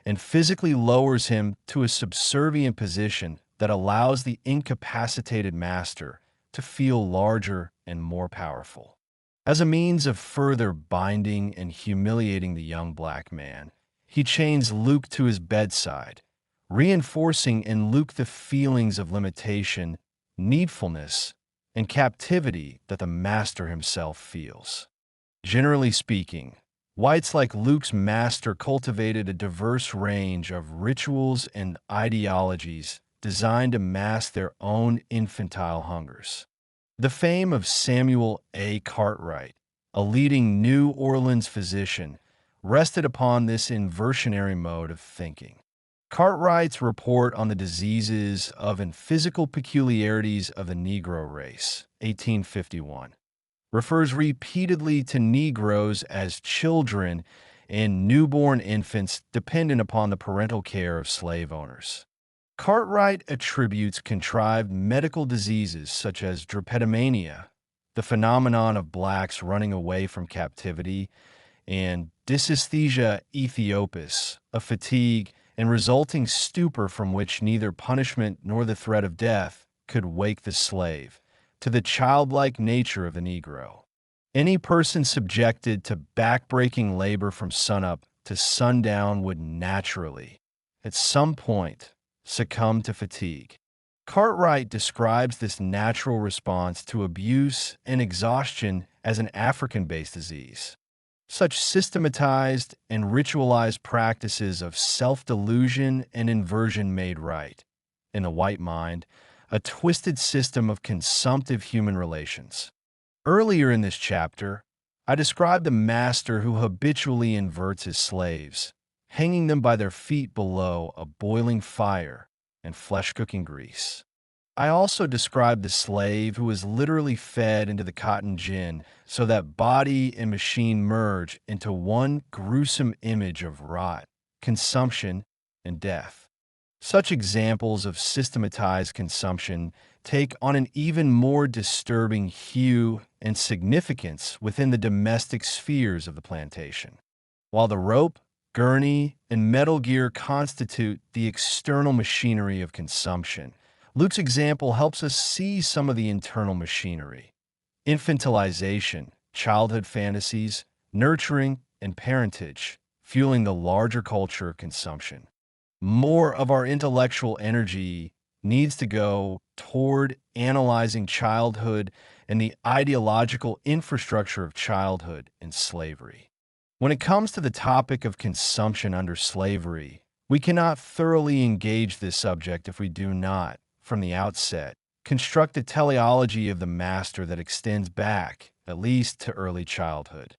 and physically lowers him to a subservient position that allows the incapacitated master to feel larger and more powerful. As a means of further binding and humiliating the young black man, he chains Luke to his bedside, reinforcing in Luke the feelings of limitation, needfulness, and captivity that the master himself feels. Generally speaking, whites like Luke's master cultivated a diverse range of rituals and ideologies designed to mask their own infantile hungers. The fame of Samuel A. Cartwright, a leading New Orleans physician, rested upon this inversionary mode of thinking. Cartwright's report on the diseases of and physical peculiarities of the Negro race, 1851, refers repeatedly to Negroes as children and newborn infants dependent upon the parental care of slave owners. Cartwright attributes contrived medical diseases such as drapetomania, the phenomenon of blacks running away from captivity, and dysesthesia Ethiopis, a fatigue and resulting stupor from which neither punishment nor the threat of death could wake the slave, to the childlike nature of the Negro. Any person subjected to backbreaking labor from sunup to sundown would naturally, at some point, succumb to fatigue. Cartwright describes this natural response to abuse and exhaustion as an African-based disease. Such systematized and ritualized practices of self-delusion and inversion made right, in the white mind, a twisted system of consumptive human relations. Earlier in this chapter, I described the master who habitually inverts his slaves, hanging them by their feet below a boiling fire and flesh-cooking grease. I also described the slave who is literally fed into the cotton gin so that body and machine merge into one gruesome image of rot, consumption, and death. Such examples of systematized consumption take on an even more disturbing hue and significance within the domestic spheres of the plantation. While the rope, gurney, and metal gear constitute the external machinery of consumption, Luke's example helps us see some of the internal machinery: infantilization, childhood fantasies, nurturing, and parentage, fueling the larger culture of consumption. More of our intellectual energy needs to go toward analyzing childhood and the ideological infrastructure of childhood in slavery. When it comes to the topic of consumption under slavery, we cannot thoroughly engage this subject if we do not, from the outset, construct a teleology of the master that extends back, at least to early childhood.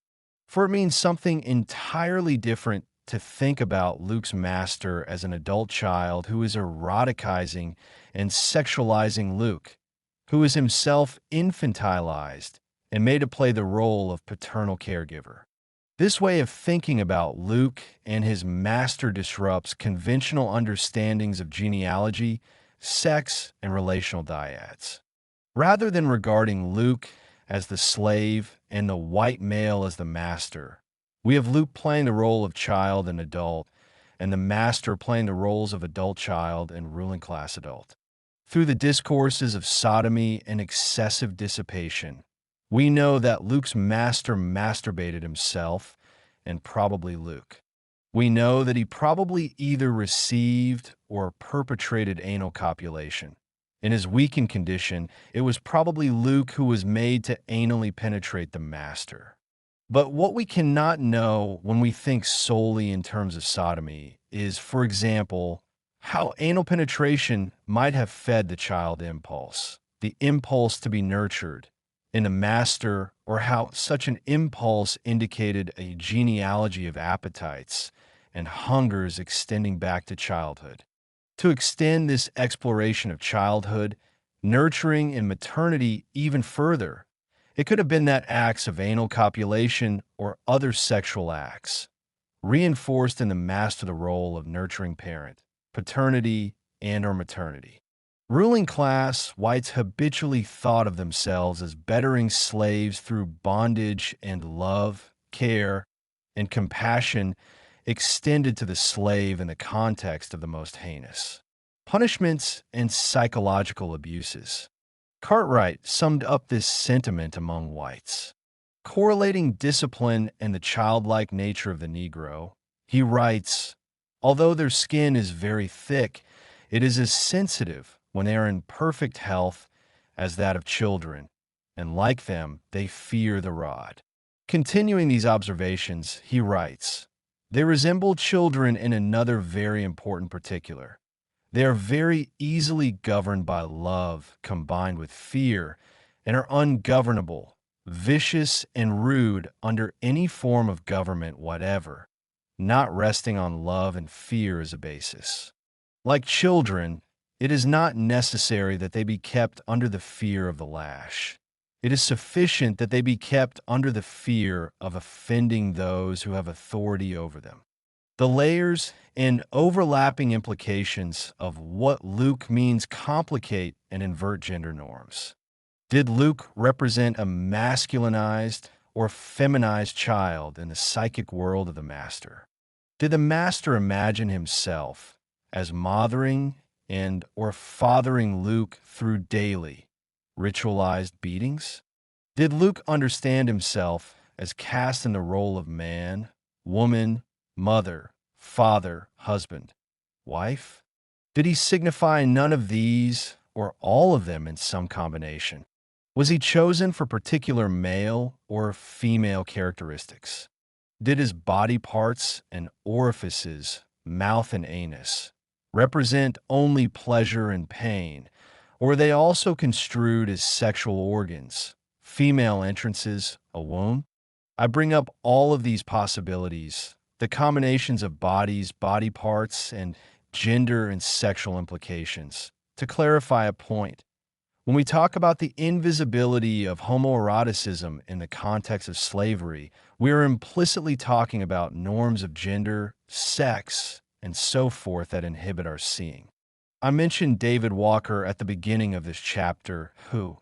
For it means something entirely different to think about Luke's master as an adult child who is eroticizing and sexualizing Luke, who is himself infantilized and made to play the role of paternal caregiver. This way of thinking about Luke and his master disrupts conventional understandings of genealogy, sex, and relational dyads. Rather than regarding Luke as the slave and the white male as the master, we have Luke playing the role of child and adult, and the master playing the roles of adult child and ruling class adult. Through the discourses of sodomy and excessive dissipation, we know that Luke's master masturbated himself, and probably Luke. We know that he probably either received or perpetrated anal copulation. In his weakened condition, it was probably Luke who was made to anally penetrate the master. But what we cannot know when we think solely in terms of sodomy is, for example, how anal penetration might have fed the child impulse, the impulse to be nurtured, in the master, or how such an impulse indicated a genealogy of appetites and hungers extending back to childhood. To extend this exploration of childhood, nurturing, and maternity even further, it could have been that acts of anal copulation or other sexual acts reinforced in the master the role of nurturing parent, paternity, and or maternity. Ruling class whites habitually thought of themselves as bettering slaves through bondage, and love, care, and compassion extended to the slave in the context of the most heinous punishments and psychological abuses. Cartwright summed up this sentiment among whites. Correlating discipline and the childlike nature of the Negro, he writes, "Although their skin is very thick, it is as sensitive when they are in perfect health as that of children, and like them, they fear the rod." Continuing these observations, he writes, "They resemble children in another very important particular. They are very easily governed by love combined with fear, and are ungovernable, vicious, and rude under any form of government whatever, not resting on love and fear as a basis. Like children, it is not necessary that they be kept under the fear of the lash. It is sufficient that they be kept under the fear of offending those who have authority over them." The layers and overlapping implications of what Luke means complicate and invert gender norms. Did Luke represent a masculinized or feminized child in the psychic world of the master? Did the master imagine himself as mothering and or fathering Luke through daily, ritualized beatings? Did Luke understand himself as cast in the role of man, woman, mother, father, husband, wife? Did he signify none of these or all of them in some combination? Was he chosen for particular male or female characteristics? Did his body parts and orifices, mouth and anus, represent only pleasure and pain, or were they also construed as sexual organs, female entrances, a womb? I bring up all of these possibilities, the combinations of bodies, body parts, and gender and sexual implications, to clarify a point. When we talk about the invisibility of homoeroticism in the context of slavery, we are implicitly talking about norms of gender, sex, and so forth that inhibit our seeing. I mentioned David Walker at the beginning of this chapter, who,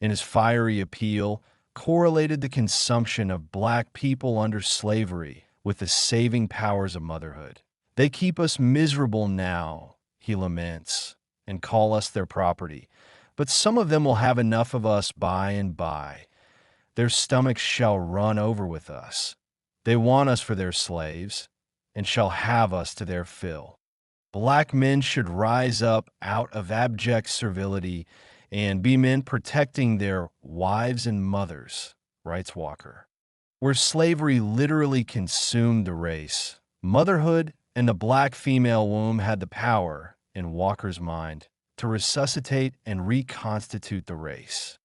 in his fiery appeal, correlated the consumption of black people under slavery with the saving powers of motherhood. "They keep us miserable now," he laments, and call us their property, but some of them will have enough of us by and by. Their stomachs shall run over with us. They want us for their slaves, and shall have us to their fill. Black men should rise up out of abject servility and be men protecting their wives and mothers, writes Walker. Where slavery literally consumed the race, motherhood and the black female womb had the power, in Walker's mind, to resuscitate and reconstitute the race.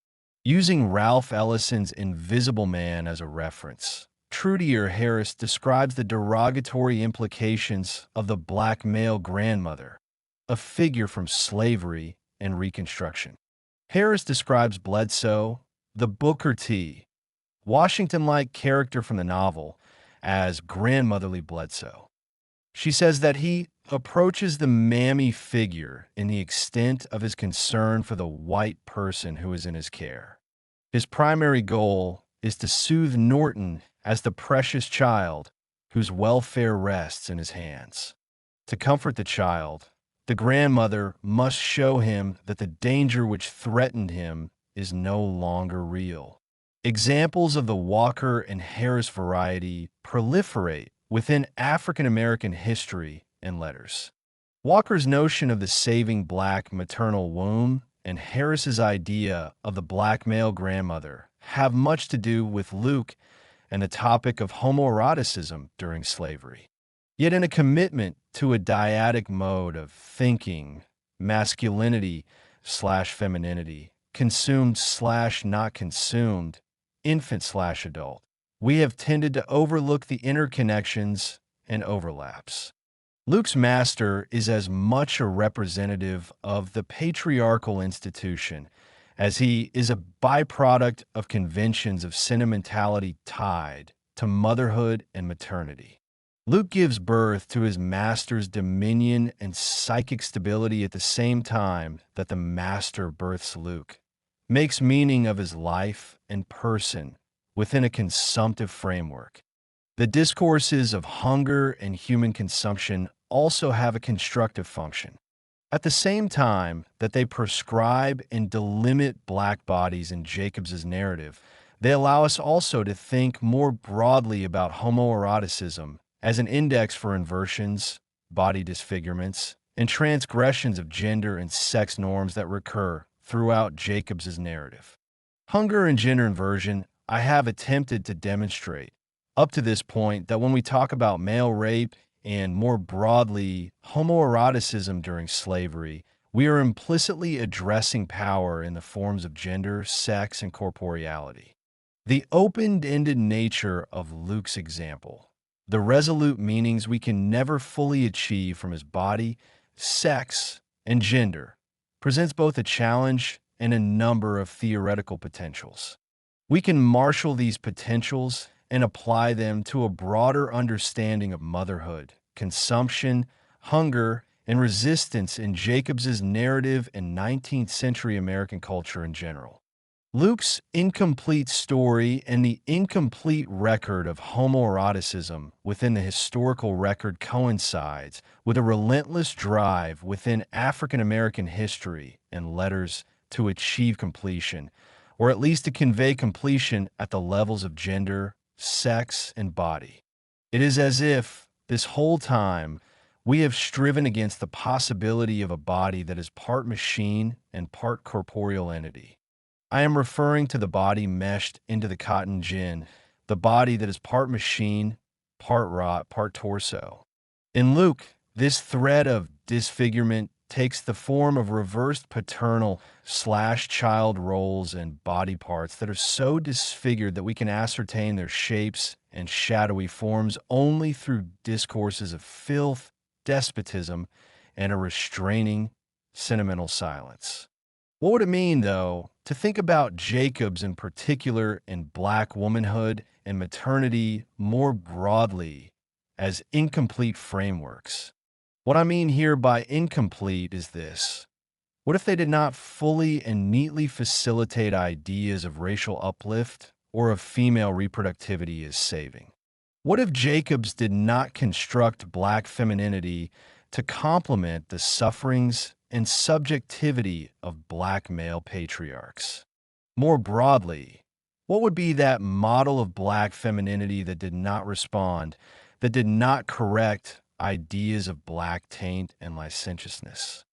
Using Ralph Ellison's Invisible Man as a reference, Trudier Harris describes the derogatory implications of the black male grandmother, a figure from slavery and Reconstruction. Harris describes Bledsoe, the Booker T. Washington-like character from the novel, as grandmotherly Bledsoe. She says that he approaches the mammy figure in the extent of his concern for the white person who is in his care. His primary goal is to soothe Norton as the precious child whose welfare rests in his hands. To comfort the child, the grandmother must show him that the danger which threatened him is no longer real. Examples of the Walker and Harris variety proliferate within African American history and letters. Walker's notion of the saving black maternal womb and Harris's idea of the black male grandmother have much to do with Luke and the topic of homoeroticism during slavery. Yet in a commitment to a dyadic mode of thinking, masculinity/femininity, consumed/not consumed, infant/adult, we have tended to overlook the interconnections and overlaps. Luke's master is as much a representative of the patriarchal institution as he is a byproduct of conventions of sentimentality tied to motherhood and maternity. Luke gives birth to his master's dominion and psychic stability at the same time that the master births Luke, makes meaning of his life and person within a consumptive framework. The discourses of hunger and human consumption also have a constructive function. At the same time that they prescribe and delimit black bodies in Jacobs's narrative, they allow us also to think more broadly about homoeroticism as an index for inversions, body disfigurements, and transgressions of gender and sex norms that recur throughout Jacobs's narrative. Hunger and gender inversion, I have attempted to demonstrate up to this point that when we talk about male rape and more broadly homoeroticism during slavery, we are implicitly addressing power in the forms of gender, sex, and corporeality. The open-ended nature of Luke's example, the resolute meanings we can never fully achieve from his body, sex, and gender, presents both a challenge and a number of theoretical potentials. We can marshal these potentials and apply them to a broader understanding of motherhood, consumption, hunger, and resistance in Jacobs's narrative and 19th century American culture in general. Luke's incomplete story and the incomplete record of homoeroticism within the historical record coincides with a relentless drive within African American history and letters to achieve completion, or at least to convey completion at the levels of gender, sex, and body. It is as if, this whole time, we have striven against the possibility of a body that is part machine and part corporeal entity. I am referring to the body meshed into the cotton gin, the body that is part machine, part rot, part torso. In Luke, this thread of disfigurement takes the form of reversed paternal/child roles and body parts that are so disfigured that we can ascertain their shapes and shadowy forms only through discourses of filth, despotism, and a restraining, sentimental silence. What would it mean, though, to think about Jacobs in particular and black womanhood and maternity more broadly as incomplete frameworks? What I mean here by incomplete is this. What if they did not fully and neatly facilitate ideas of racial uplift or of female reproductivity as saving? What if Jacobs did not construct black femininity to complement the sufferings and subjectivity of black male patriarchs. More broadly, what would be that model of black femininity that did not respond, that did not correct ideas of black taint and licentiousness?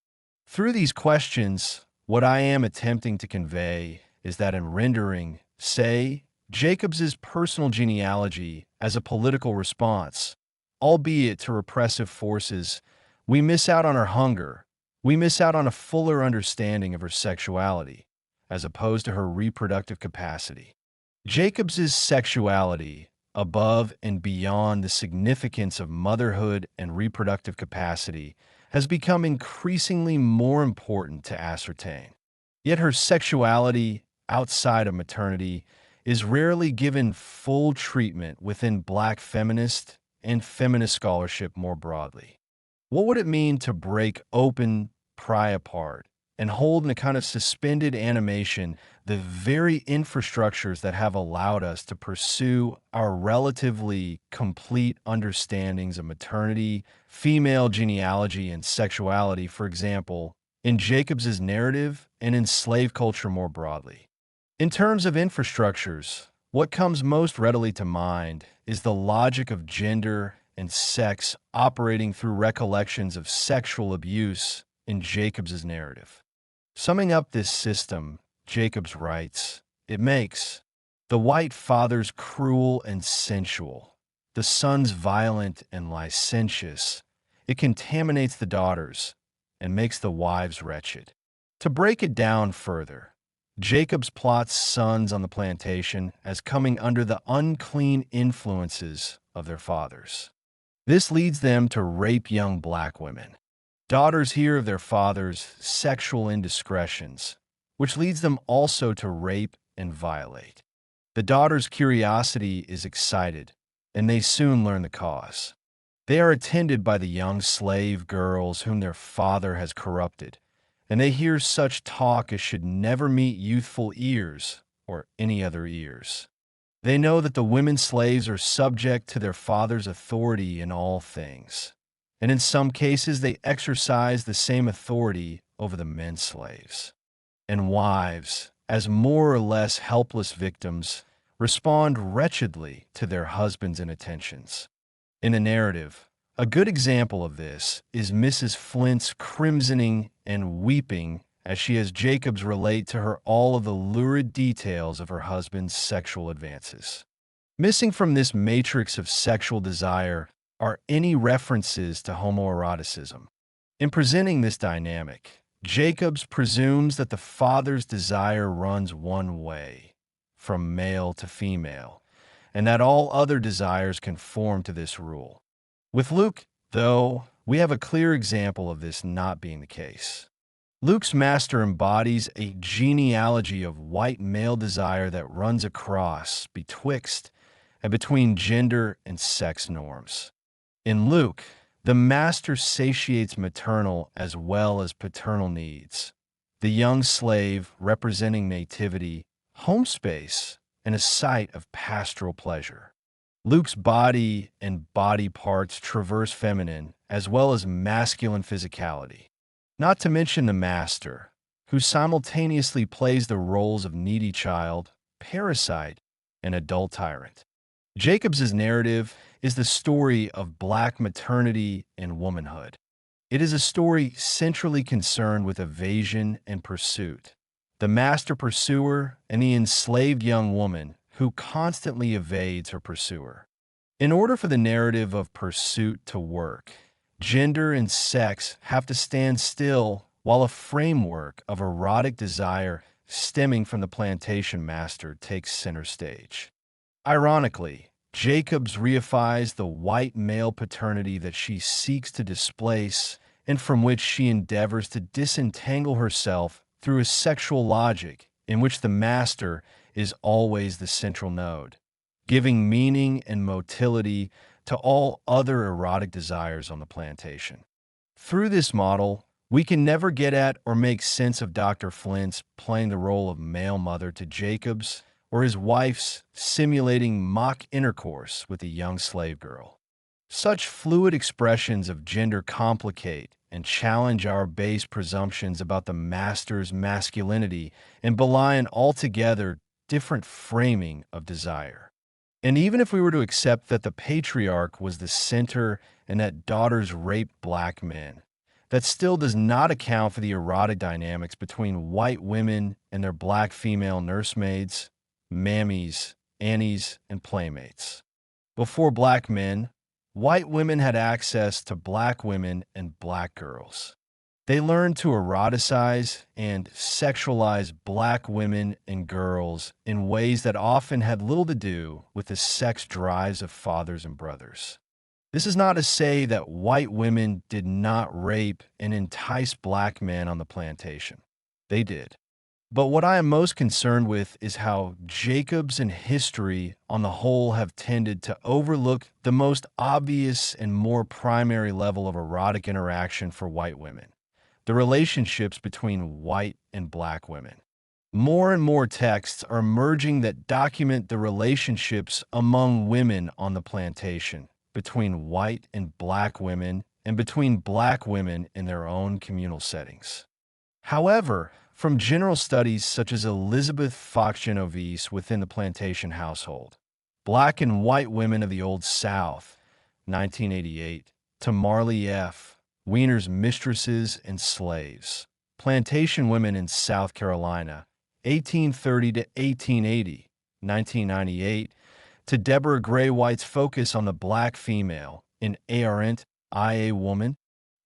Through these questions, what I am attempting to convey is that in rendering, say, Jacobs's personal genealogy as a political response, albeit to repressive forces, we miss out on her hunger. We miss out on a fuller understanding of her sexuality, as opposed to her reproductive capacity. Jacobs's sexuality, above and beyond the significance of motherhood and reproductive capacity, has become increasingly more important to ascertain. Yet her sexuality outside of maternity is rarely given full treatment within black feminist and feminist scholarship more broadly. What would it mean to break open, pry apart, and hold in a kind of suspended animation the very infrastructures that have allowed us to pursue our relatively complete understandings of maternity, female genealogy, and sexuality, for example, in Jacobs's narrative and in slave culture more broadly? In terms of infrastructures, what comes most readily to mind is the logic of gender and sex operating through recollections of sexual abuse in Jacobs's narrative. Summing up this system, Jacobs writes, it makes the white fathers cruel and sensual, the sons violent and licentious. It contaminates the daughters and makes the wives wretched. To break it down further, Jacobs plots sons on the plantation as coming under the unclean influences of their fathers. This leads them to rape young black women. Daughters hear of their fathers' sexual indiscretions, which leads them also to rape and violate. The daughters' curiosity is excited, and they soon learn the cause. They are attended by the young slave girls whom their father has corrupted, and they hear such talk as should never meet youthful ears or any other ears. They know that the women slaves are subject to their father's authority in all things, and in some cases they exercise the same authority over the men slaves. And wives, as more or less helpless victims, respond wretchedly to their husbands' inattentions. In the narrative, a good example of this is Mrs. Flint's crimsoning and weeping as she has Jacobs relate to her all of the lurid details of her husband's sexual advances. Missing from this matrix of sexual desire are any references to homoeroticism. In presenting this dynamic, Jacobs presumes that the father's desire runs one way, from male to female, and that all other desires conform to this rule. With Luke, though, we have a clear example of this not being the case. Luke's master embodies a genealogy of white male desire that runs across, betwixt, and between gender and sex norms. In Luke, the master satiates maternal as well as paternal needs. The young slave representing nativity, home space, and a site of pastoral pleasure. Luke's body and body parts traverse feminine as well as masculine physicality. Not to mention the master, who simultaneously plays the roles of needy child, parasite, and adult tyrant. Jacobs's narrative is the story of black maternity and womanhood. It is a story centrally concerned with evasion and pursuit. The master pursuer and the enslaved young woman who constantly evades her pursuer. In order for the narrative of pursuit to work, gender and sex have to stand still while a framework of erotic desire stemming from the plantation master takes center stage. Ironically, Jacobs reifies the white male paternity that she seeks to displace and from which she endeavors to disentangle herself through a sexual logic in which the master is always the central node, giving meaning and motility to all other erotic desires on the plantation. Through this model, we can never get at or make sense of Dr. Flint's playing the role of male mother to Jacobs or his wife's simulating mock intercourse with a young slave girl. Such fluid expressions of gender complicate and challenge our base presumptions about the master's masculinity and belie an altogether different framing of desire. And even if we were to accept that the patriarch was the center and that daughters raped black men, that still does not account for the erotic dynamics between white women and their black female nursemaids, mammies, annies, and playmates. Before black men, white women had access to black women and black girls. They learned to eroticize and sexualize black women and girls in ways that often had little to do with the sex drives of fathers and brothers. This is not to say that white women did not rape and entice black men on the plantation. They did. But what I am most concerned with is how Jacobs and history on the whole have tended to overlook the most obvious and more primary level of erotic interaction for white women: the relationships between white and black women. More and more texts are emerging that document the relationships among women on the plantation, between white and black women, and between black women in their own communal settings. However, from general studies such as Elizabeth Fox Genovese within the plantation household, Black and White Women of the Old South, 1988, to Marley F. Wiener's Mistresses and Slaves, Plantation Women in South Carolina, 1830 to 1880, 1998, to Deborah Gray White's focus on the black female in Arent, I a Woman,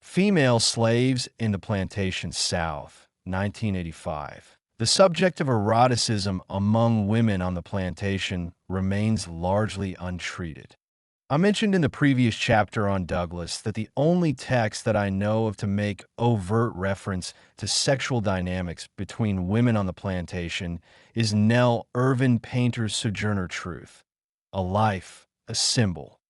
Female Slaves in the Plantation South, 1985. The subject of eroticism among women on the plantation remains largely untreated. I mentioned in the previous chapter on Douglas that the only text that I know of to make overt reference to sexual dynamics between women on the plantation is Nell Irvin Painter's Sojourner Truth, A Life, a Symbol,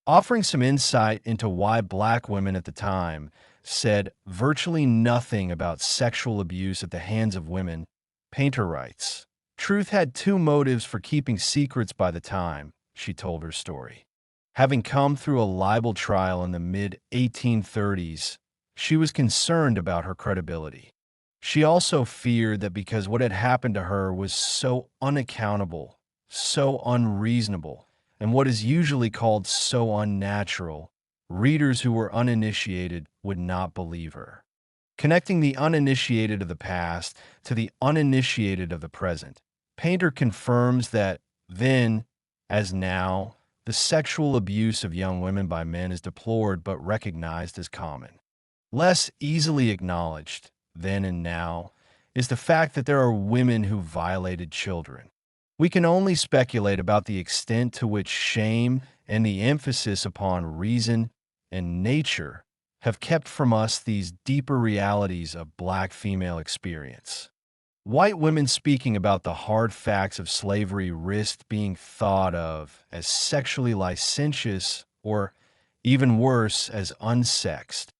offering some insight into why black women at the time said virtually nothing about sexual abuse at the hands of women. Painter writes, "Truth had two motives for keeping secrets by the time she told her story. Having come through a libel trial in the mid-1830s, she was concerned about her credibility. She also feared that because what had happened to her was so unaccountable, so unreasonable, and what is usually called so unnatural, readers who were uninitiated would not believe her." Connecting the uninitiated of the past to the uninitiated of the present, Painter confirms that then, as now, the sexual abuse of young women by men is deplored but recognized as common. Less easily acknowledged, then and now, is the fact that there are women who violated children. We can only speculate about the extent to which shame and the emphasis upon reason and nature have kept from us these deeper realities of black female experience. White women speaking about the hard facts of slavery risked being thought of as sexually licentious or, even worse, as unsexed.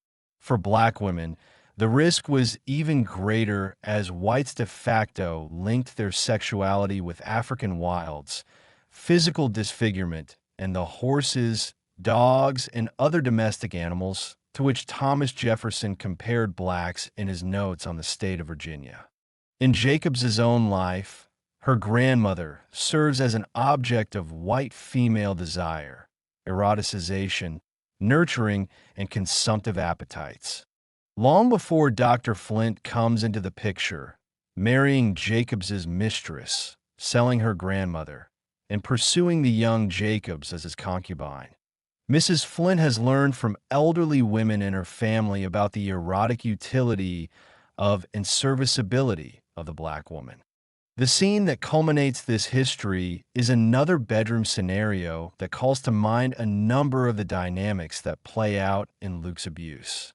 For black women, the risk was even greater as whites de facto linked their sexuality with African wilds, physical disfigurement, and the horses, dogs, and other domestic animals to which Thomas Jefferson compared blacks in his notes on the state of Virginia. In Jacobs's own life, her grandmother serves as an object of white female desire, eroticization, nurturing, and consumptive appetites. Long before Dr. Flint comes into the picture, marrying Jacobs's mistress, selling her grandmother, and pursuing the young Jacobs as his concubine, Mrs. Flint has learned from elderly women in her family about the erotic utility of and serviceability of the black woman. The scene that culminates this history is another bedroom scenario that calls to mind a number of the dynamics that play out in Luke's abuse.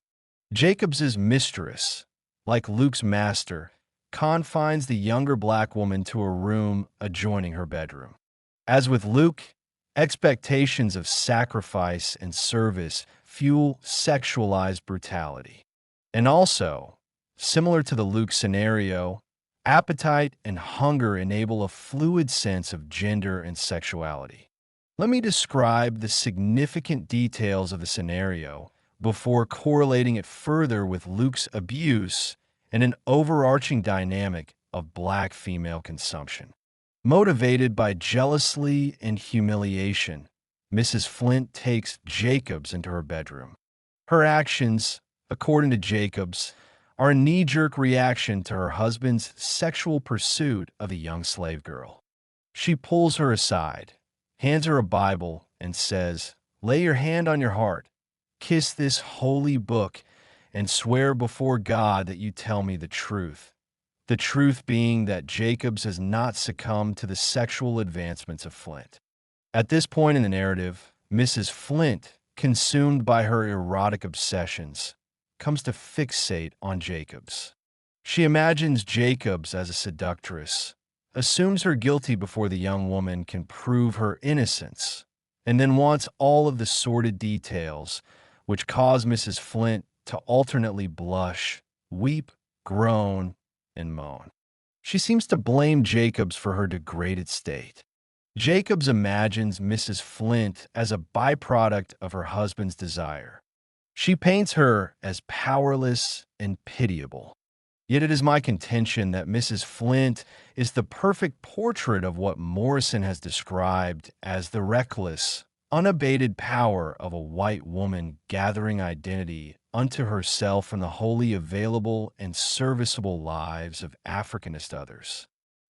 Jacobs's mistress, like Luke's master, confines the younger black woman to a room adjoining her bedroom. As with Luke, expectations of sacrifice and service fuel sexualized brutality. And also, similar to the Luke scenario, appetite and hunger enable a fluid sense of gender and sexuality. Let me describe the significant details of the scenario before correlating it further with Luke's abuse and an overarching dynamic of black female consumption. Motivated by jealousy and humiliation, Mrs. Flint takes Jacobs into her bedroom. Her actions, according to Jacobs, are a knee-jerk reaction to her husband's sexual pursuit of a young slave girl. She pulls her aside, hands her a Bible, and says, "Lay your hand on your heart, kiss this holy book, and swear before God that you tell me the truth." The truth being that Jacobs has not succumbed to the sexual advancements of Flint. At this point in the narrative, Mrs. Flint, consumed by her erotic obsessions, comes to fixate on Jacobs. She imagines Jacobs as a seductress, assumes her guilty before the young woman can prove her innocence, and then wants all of the sordid details, which cause Mrs. Flint to alternately blush, weep, groan, and moan. She seems to blame Jacobs for her degraded state. Jacobs imagines Mrs. Flint as a byproduct of her husband's desire. She paints her as powerless and pitiable. Yet it is my contention that Mrs. Flint is the perfect portrait of what Morrison has described as the reckless, unabated power of a white woman gathering identity unto herself from the wholly available and serviceable lives of Africanist others.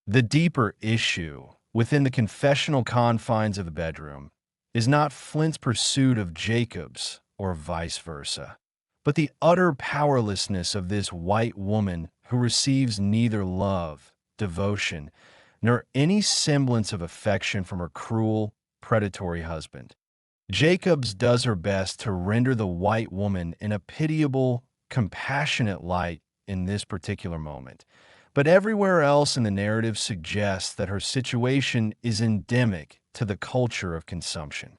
The deeper issue, within the confessional confines of the bedroom, is not Flint's pursuit of Jacobs or vice versa, but the utter powerlessness of this white woman who receives neither love, devotion, nor any semblance of affection from her cruel, predatory husband. Jacobs does her best to render the white woman in a pitiable, compassionate light in this particular moment, but everywhere else in the narrative suggests that her situation is endemic to the culture of consumption.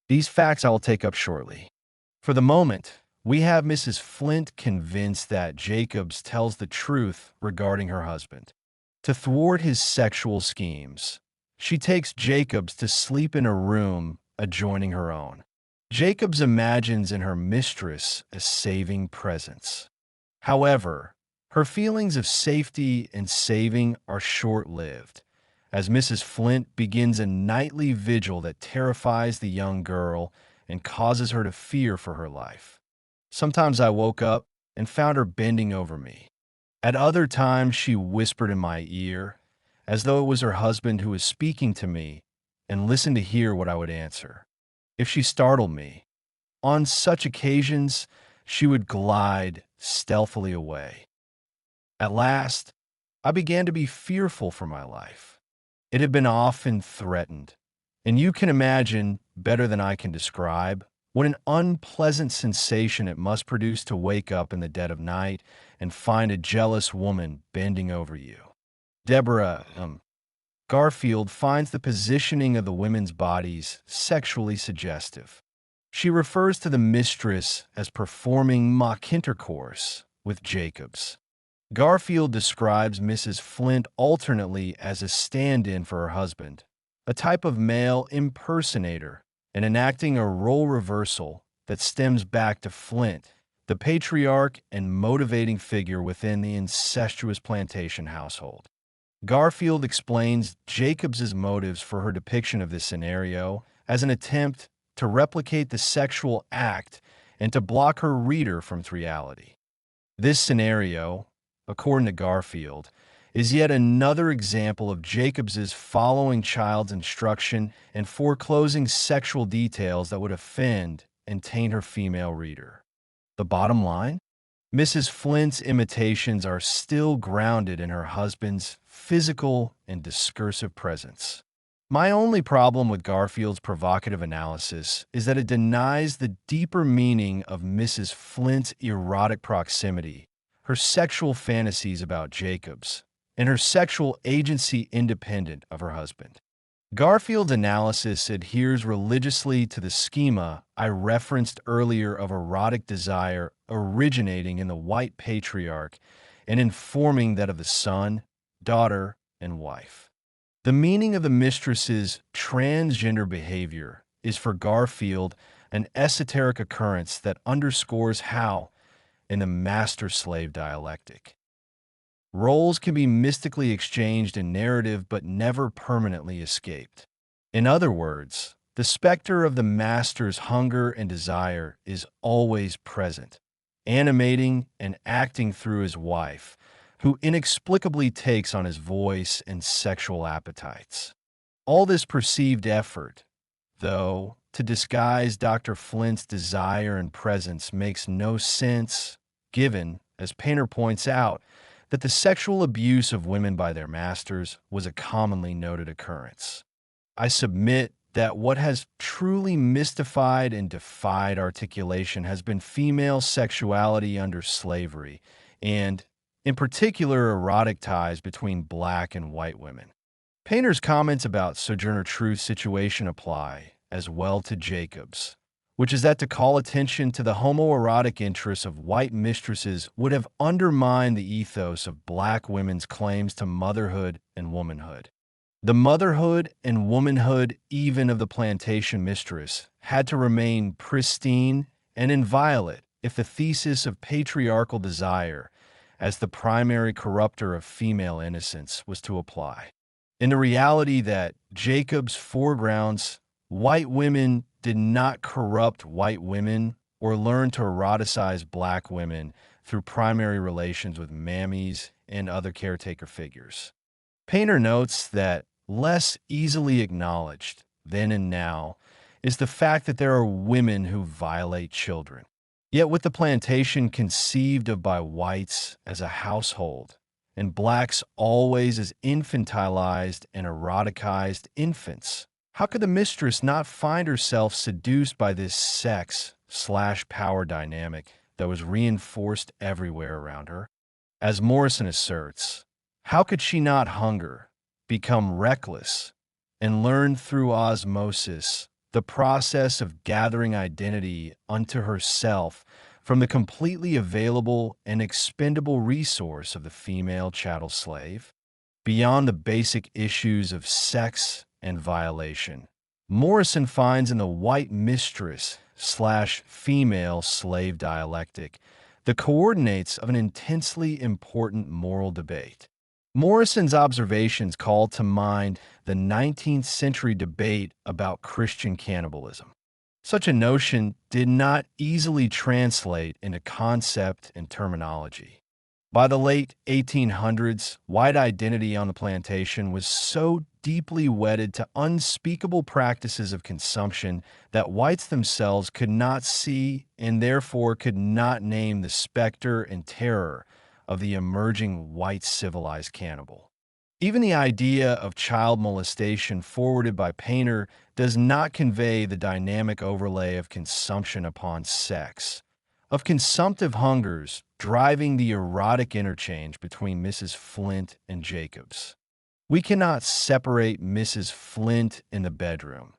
These facts I will take up shortly. For the moment, we have Mrs. Flint convinced that Jacobs tells the truth regarding her husband. To thwart his sexual schemes, she takes Jacobs to sleep in a room adjoining her own. Jacobs imagines in her mistress a saving presence. However, her feelings of safety and saving are short-lived, as Mrs. Flint begins a nightly vigil that terrifies the young girl and causes her to fear for her life. Sometimes I woke up and found her bending over me. At other times, she whispered in my ear, as though it was her husband who was speaking to me, and listened to hear what I would answer. If she startled me, on such occasions, she would glide stealthily away. At last, I began to be fearful for my life. It had been often threatened, and you can imagine, better than I can describe, what an unpleasant sensation it must produce to wake up in the dead of night and find a jealous woman bending over you. Deborah Garfield finds the positioning of the women's bodies sexually suggestive. She refers to the mistress as performing mock intercourse with Jacobs. Garfield describes Mrs. Flint alternately as a stand-in for her husband, a type of male impersonator, and enacting a role reversal that stems back to Flint, the patriarch and motivating figure within the incestuous plantation household. Garfield explains Jacobs's motives for her depiction of this scenario as an attempt to replicate the sexual act and to block her reader from its reality. This scenario, according to Garfield, is yet another example of Jacobs's following child's instruction and foreclosing sexual details that would offend and taint her female reader. The bottom line? Mrs. Flint's imitations are still grounded in her husband's physical and discursive presence. My only problem with Garfield's provocative analysis is that it denies the deeper meaning of Mrs. Flint's erotic proximity, her sexual fantasies about Jacobs, and her sexual agency independent of her husband. Garfield's analysis adheres religiously to the schema I referenced earlier of erotic desire originating in the white patriarch and informing that of the son, daughter, and wife. The meaning of the mistress's transgender behavior is for Garfield an esoteric occurrence that underscores how, in the master-slave dialectic, roles can be mystically exchanged in narrative but never permanently escaped. In other words, the specter of the master's hunger and desire is always present, animating and acting through his wife, who inexplicably takes on his voice and sexual appetites. All this perceived effort, though, to disguise Dr. Flint's desire and presence makes no sense, given, as Painter points out, that the sexual abuse of women by their masters was a commonly noted occurrence. I submit that what has truly mystified and defied articulation has been female sexuality under slavery, and, in particular, erotic ties between black and white women. Painter's comments about Sojourner Truth's situation apply as well to Jacob's, which is that to call attention to the homoerotic interests of white mistresses would have undermined the ethos of black women's claims to motherhood and womanhood. The motherhood and womanhood, even of the plantation mistress, had to remain pristine and inviolate if the thesis of patriarchal desire as the primary corrupter of female innocence was to apply. In the reality that Jacob's foregrounds, white women did not corrupt white women or learn to eroticize black women through primary relations with mammies and other caretaker figures. Painter notes that less easily acknowledged then and now is the fact that there are women who violate children. Yet with the plantation conceived of by whites as a household, and blacks always as infantilized and eroticized infants, how could the mistress not find herself seduced by this sex/power dynamic that was reinforced everywhere around her? As Morrison asserts, how could she not hunger, become reckless, and learn through osmosis the process of gathering identity unto herself from the completely available and expendable resource of the female chattel slave? Beyond the basic issues of sex and violation, Morrison finds in the white mistress/female slave dialectic the coordinates of an intensely important moral debate. Morrison's observations call to mind the 19th century debate about Christian cannibalism. Such a notion did not easily translate into concept and terminology. By the late 1800s, white identity on the plantation was so deeply wedded to unspeakable practices of consumption that whites themselves could not see and therefore could not name the specter and terror of the emerging white civilized cannibal. Even the idea of child molestation forwarded by Painter does not convey the dynamic overlay of consumption upon sex, of consumptive hungers driving the erotic interchange between Mrs. Flint and Jacobs. We cannot separate Mrs. Flint in the bedroom,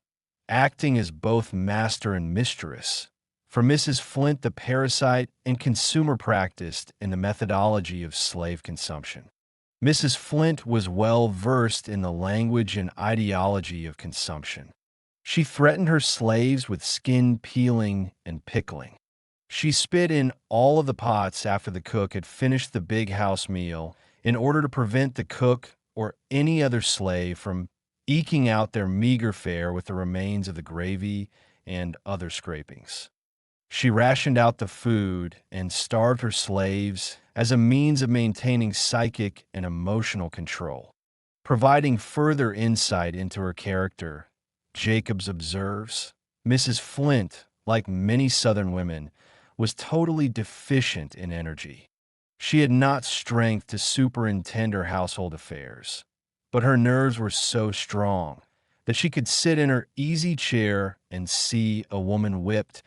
acting as both master and mistress, for Mrs. Flint the parasite and consumer practiced in the methodology of slave consumption. Mrs. Flint was well versed in the language and ideology of consumption. She threatened her slaves with skin peeling and pickling. She spit in all of the pots after the cook had finished the big house meal in order to prevent the cook or any other slave from eking out their meager fare with the remains of the gravy and other scrapings. She rationed out the food and starved her slaves as a means of maintaining psychic and emotional control. Providing further insight into her character, Jacobs observes, Mrs. Flint, like many Southern women, was totally deficient in energy. She had not strength to superintend her household affairs, but her nerves were so strong that she could sit in her easy chair and see a woman whipped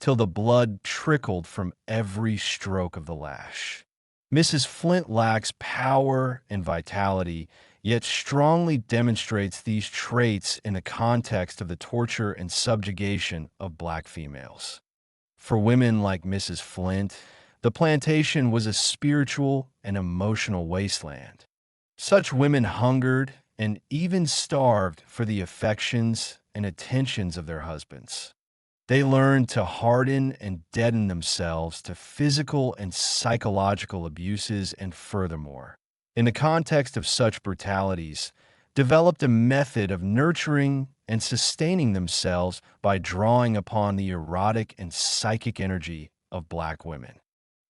till the blood trickled from every stroke of the lash. Mrs. Flint lacks power and vitality, yet strongly demonstrates these traits in the context of the torture and subjugation of black females. For women like Mrs. Flint, the plantation was a spiritual and emotional wasteland. Such women hungered and even starved for the affections and attentions of their husbands. They learned to harden and deaden themselves to physical and psychological abuses, and furthermore, in the context of such brutalities, developed a method of nurturing and sustaining themselves by drawing upon the erotic and psychic energy of black women.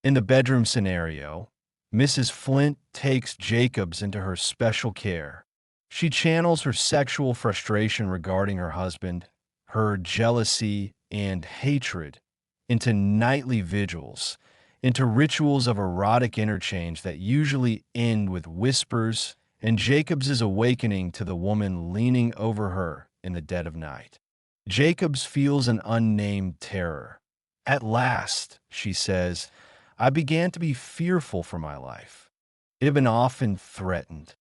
In the bedroom scenario, Mrs. Flint takes Jacobs into her special care. She channels her sexual frustration regarding her husband, her jealousy and hatred, into nightly vigils, into rituals of erotic interchange that usually end with whispers and Jacobs' awakening to the woman leaning over her in the dead of night. Jacobs feels an unnamed terror. At last, she says, I began to be fearful for my life. It had been often threatened.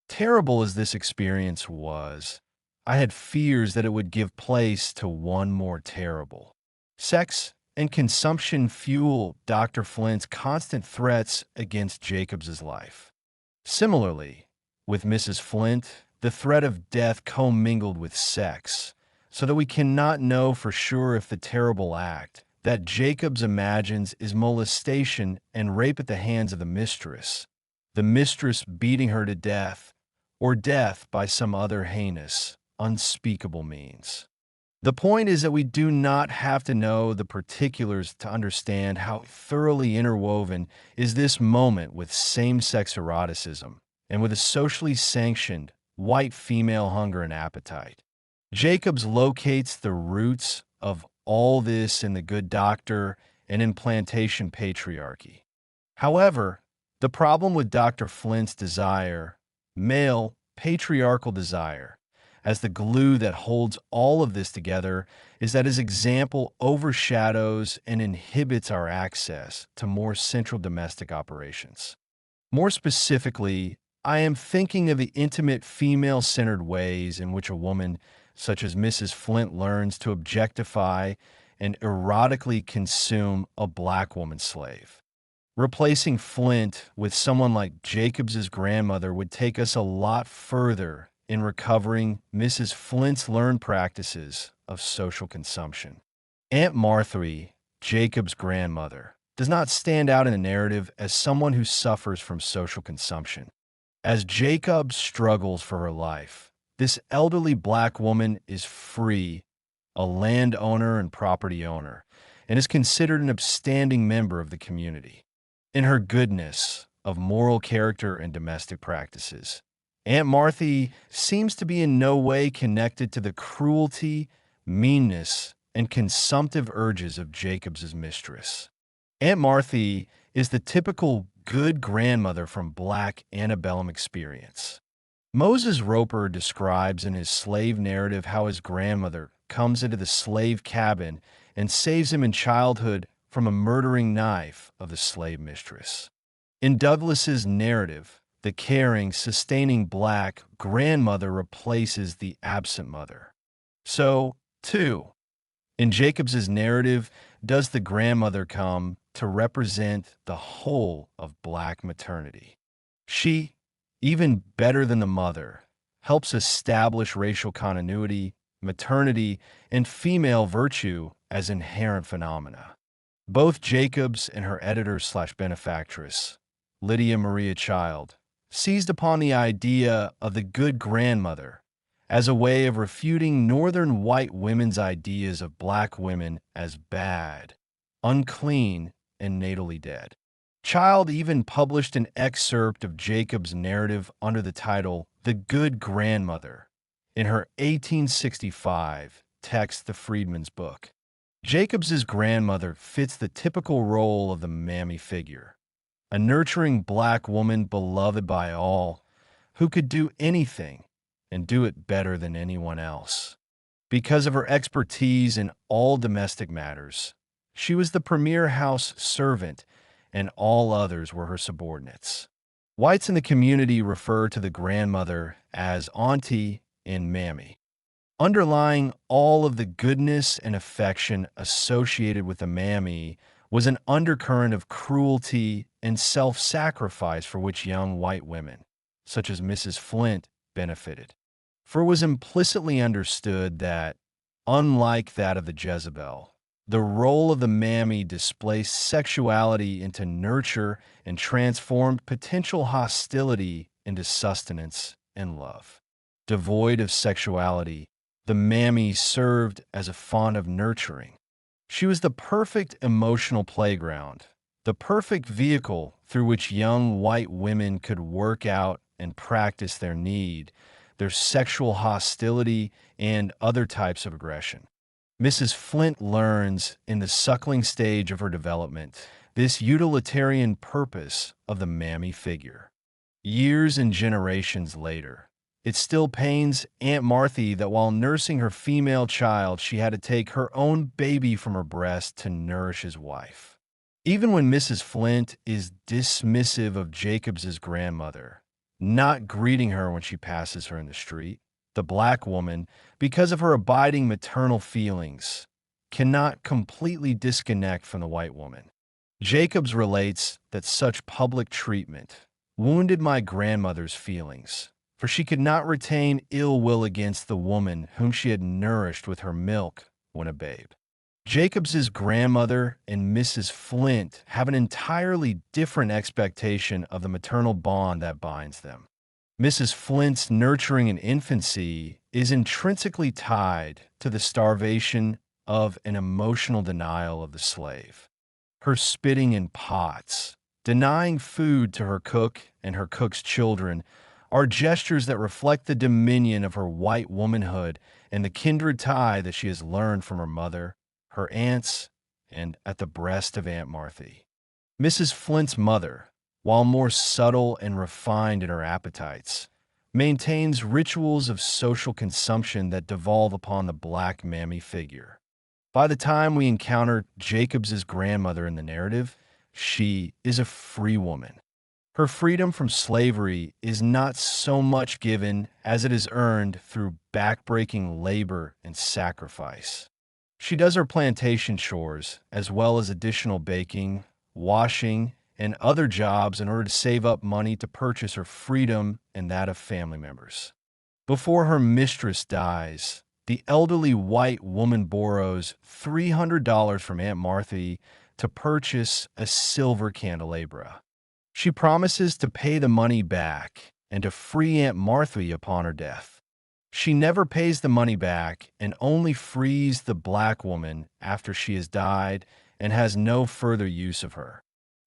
Terrible as this experience was, I had fears that it would give place to one more terrible. Sex and consumption fuel Dr. Flint's constant threats against Jacobs' life. Similarly, with Mrs. Flint, the threat of death commingled with sex, so that we cannot know for sure if the terrible act that Jacobs imagines is molestation and rape at the hands of the mistress beating her to death, or death by some other heinous, unspeakable means. The point is that we do not have to know the particulars to understand how thoroughly interwoven is this moment with same-sex eroticism and with a socially sanctioned white female hunger and appetite. Jacobs locates the roots of all this in the Good Doctor and in plantation patriarchy. However, the problem with Dr. Flint's desire, male patriarchal desire, as the glue that holds all of this together, is that his example overshadows and inhibits our access to more central domestic operations. More specifically, I am thinking of the intimate female-centered ways in which a woman such as Mrs. Flint learns to objectify and erotically consume a black woman slave. Replacing Flint with someone like Jacobs' grandmother would take us a lot further in recovering Mrs. Flint's learned practices of social consumption. Aunt Martha, Jacob's grandmother, does not stand out in the narrative as someone who suffers from social consumption. As Jacob struggles for her life, this elderly black woman is free, a landowner and property owner, and is considered an upstanding member of the community. In her goodness of moral character and domestic practices, Aunt Martha seems to be in no way connected to the cruelty, meanness, and consumptive urges of Jacobs' mistress. Aunt Martha is the typical good grandmother from Black antebellum experience. Moses Roper describes in his slave narrative how his grandmother comes into the slave cabin and saves him in childhood from a murdering knife of the slave mistress. In Douglas's narrative, the caring, sustaining black grandmother replaces the absent mother. So, too, in Jacobs' narrative, does the grandmother come to represent the whole of black maternity. She, even better than the mother, helps establish racial continuity, maternity, and female virtue as inherent phenomena. Both Jacobs and her editor/benefactress, Lydia Maria Child, seized upon the idea of the good grandmother as a way of refuting northern white women's ideas of black women as bad, unclean, and natally dead. Child even published an excerpt of Jacob's narrative under the title The Good Grandmother in her 1865 text, The Freedman's Book. Jacobs's grandmother fits the typical role of the mammy figure, a nurturing black woman beloved by all, who could do anything and do it better than anyone else. Because of her expertise in all domestic matters, she was the premier house servant, and all others were her subordinates. Whites in the community refer to the grandmother as auntie and mammy. Underlying all of the goodness and affection associated with the mammy was an undercurrent of cruelty and self-sacrifice for which young white women, such as Mrs. Flint, benefited. For it was implicitly understood that, unlike that of the Jezebel, the role of the mammy displaced sexuality into nurture and transformed potential hostility into sustenance and love. Devoid of sexuality, the mammy served as a font of nurturing. She was the perfect emotional playground, the perfect vehicle through which young white women could work out and practice their need, their sexual hostility, and other types of aggression. Mrs. Flint learns in the suckling stage of her development this utilitarian purpose of the mammy figure. Years and generations later, it still pains Aunt Marthy that while nursing her female child, she had to take her own baby from her breast to nourish his wife. Even when Mrs. Flint is dismissive of Jacobs's grandmother, not greeting her when she passes her in the street, the black woman, because of her abiding maternal feelings, cannot completely disconnect from the white woman. Jacobs relates that such public treatment wounded my grandmother's feelings, for she could not retain ill will against the woman whom she had nourished with her milk when a babe. Jacobs's grandmother and Mrs. Flint have an entirely different expectation of the maternal bond that binds them. Mrs. Flint's nurturing in infancy is intrinsically tied to the starvation of an emotional denial of the slave. Her spitting in pots, denying food to her cook and her cook's children, are gestures that reflect the dominion of her white womanhood and the kindred tie that she has learned from her mother, her aunts, and at the breast of Aunt Marthy. Mrs. Flint's mother, while more subtle and refined in her appetites, maintains rituals of social consumption that devolve upon the black mammy figure. By the time we encounter Jacobs's grandmother in the narrative, she is a free woman. Her freedom from slavery is not so much given as it is earned through backbreaking labor and sacrifice. She does her plantation chores, as well as additional baking, washing, and other jobs in order to save up money to purchase her freedom and that of family members. Before her mistress dies, the elderly white woman borrows $300 from Aunt Marthy to purchase a silver candelabra. She promises to pay the money back and to free Aunt Marthy upon her death. She never pays the money back and only frees the black woman after she has died and has no further use of her.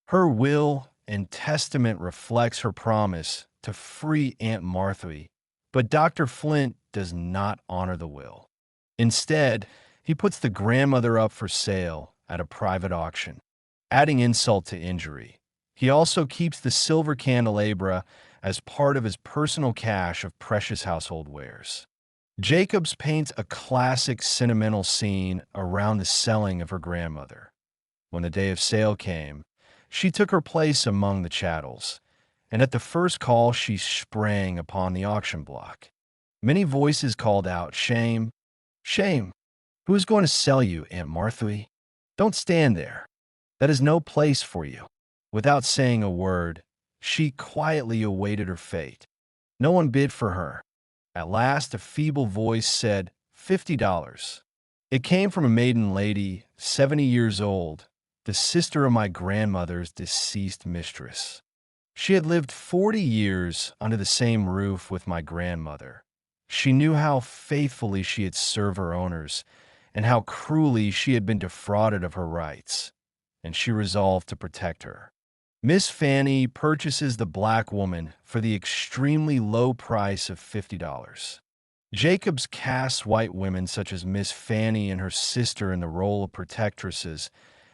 Her will and testament reflects her promise to free Aunt Marthy, but Dr. Flint does not honor the will. Instead, he puts the grandmother up for sale at a private auction. Adding insult to injury, he also keeps the silver candelabra as part of his personal cache of precious household wares. Jacobs paints a classic sentimental scene around the selling of her grandmother. When the day of sale came, she took her place among the chattels, and at the first call she sprang upon the auction block. Many voices called out, "Shame! Shame! Who is going to sell you, Aunt Marthy? Don't stand there. That is no place for you." Without saying a word, she quietly awaited her fate. No one bid for her. At last, a feeble voice said, $50. It came from a maiden lady, 70 years old, the sister of my grandmother's deceased mistress. She had lived 40 years under the same roof with my grandmother. She knew how faithfully she had served her owners and how cruelly she had been defrauded of her rights, and she resolved to protect her. Miss Fanny purchases the black woman for the extremely low price of $50. Jacobs casts white women such as Miss Fanny and her sister in the role of protectresses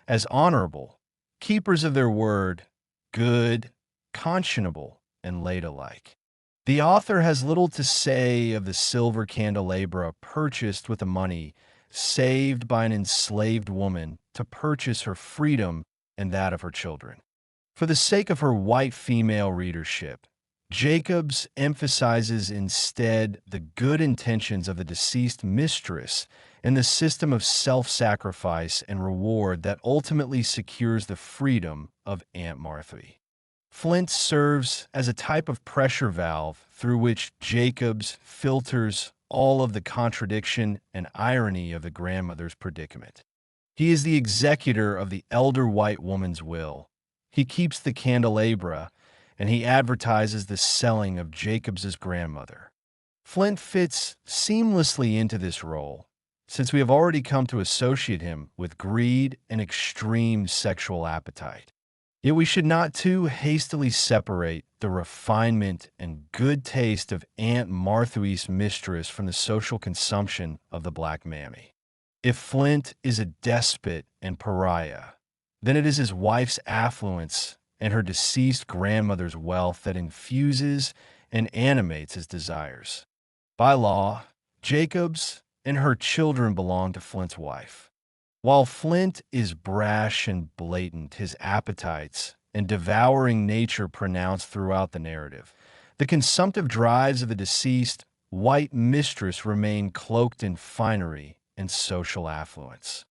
as honorable, keepers of their word, good, conscionable, and ladylike. The author has little to say of the silver candelabra purchased with the money saved by an enslaved woman to purchase her freedom and that of her children. For the sake of her white female readership, Jacobs emphasizes instead the good intentions of the deceased mistress and the system of self-sacrifice and reward that ultimately secures the freedom of Aunt Marthy. Flint serves as a type of pressure valve through which Jacobs filters all of the contradiction and irony of the grandmother's predicament. He is the executor of the elder white woman's will. He keeps the candelabra, and he advertises the selling of Jacobs's grandmother. Flint fits seamlessly into this role, since we have already come to associate him with greed and extreme sexual appetite. Yet we should not too hastily separate the refinement and good taste of Aunt Martha's mistress from the social consumption of the black mammy. If Flint is a despot and pariah, then it is his wife's affluence and her deceased grandmother's wealth that infuses and animates his desires. By law, Jacobs and her children belong to Flint's wife. While Flint is brash and blatant, his appetites and devouring nature pronounced throughout the narrative, the consumptive drives of the deceased white mistress remain cloaked in finery and social affluence.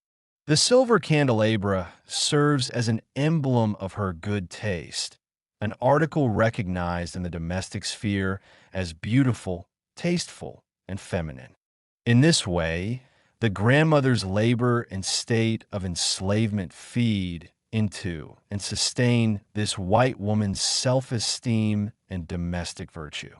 The silver candelabra serves as an emblem of her good taste, an article recognized in the domestic sphere as beautiful, tasteful, and feminine. In this way, the grandmother's labor and state of enslavement feed into and sustain this white woman's self-esteem and domestic virtue.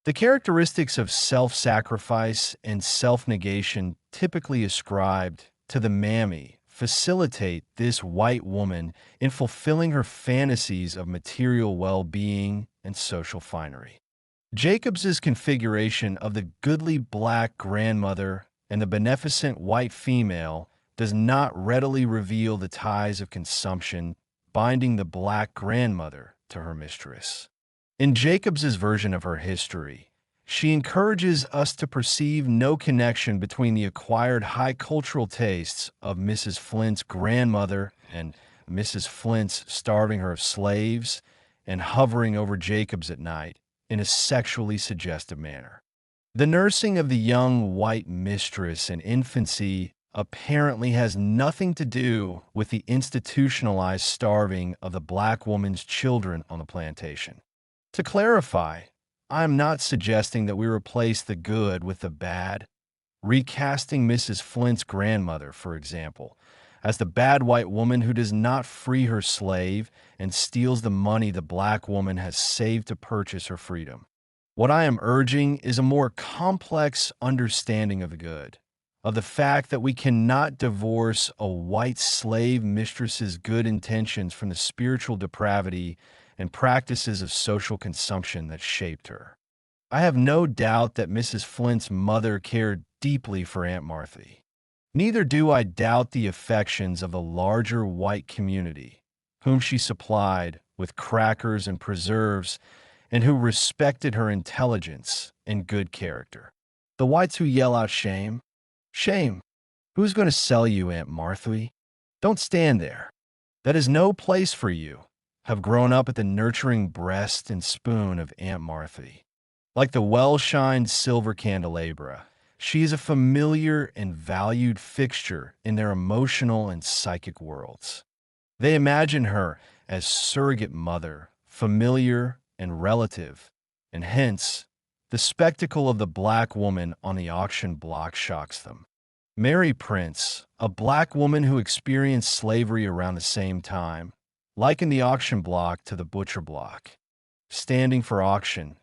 The characteristics of self-sacrifice and self-negation typically ascribed to the mammy facilitate this white woman in fulfilling her fantasies of material well-being and social finery. Jacobs's configuration of the goodly black grandmother and the beneficent white female does not readily reveal the ties of consumption binding the black grandmother to her mistress. In Jacobs's version of her history, she encourages us to perceive no connection between the acquired high cultural tastes of Mrs. Flint's grandmother and Mrs. Flint's starving her of slaves and hovering over Jacobs at night in a sexually suggestive manner. The nursing of the young white mistress in infancy apparently has nothing to do with the institutionalized starving of the black woman's children on the plantation. To clarify, I am not suggesting that we replace the good with the bad, recasting Mrs. Flint's grandmother, for example, as the bad white woman who does not free her slave and steals the money the black woman has saved to purchase her freedom. What I am urging is a more complex understanding of the good, of the fact that we cannot divorce a white slave mistress's good intentions from the spiritual depravity and practices of social consumption that shaped her. I have no doubt that Mrs. Flint's mother cared deeply for Aunt Martha. Neither do I doubt the affections of the larger white community, whom she supplied with crackers and preserves and who respected her intelligence and good character. The whites who yell out shame, shame, who's going to sell you, Aunt Martha? Don't stand there. That is no place for you, have grown up at the nurturing breast and spoon of Aunt Martha. Like the well-shined silver candelabra, she is a familiar and valued fixture in their emotional and psychic worlds. They imagine her as surrogate mother, familiar and relative, and hence, the spectacle of the black woman on the auction block shocks them. Mary Prince, a black woman who experienced slavery around the same time, likened the auction block to the butcher block. Standing for auction,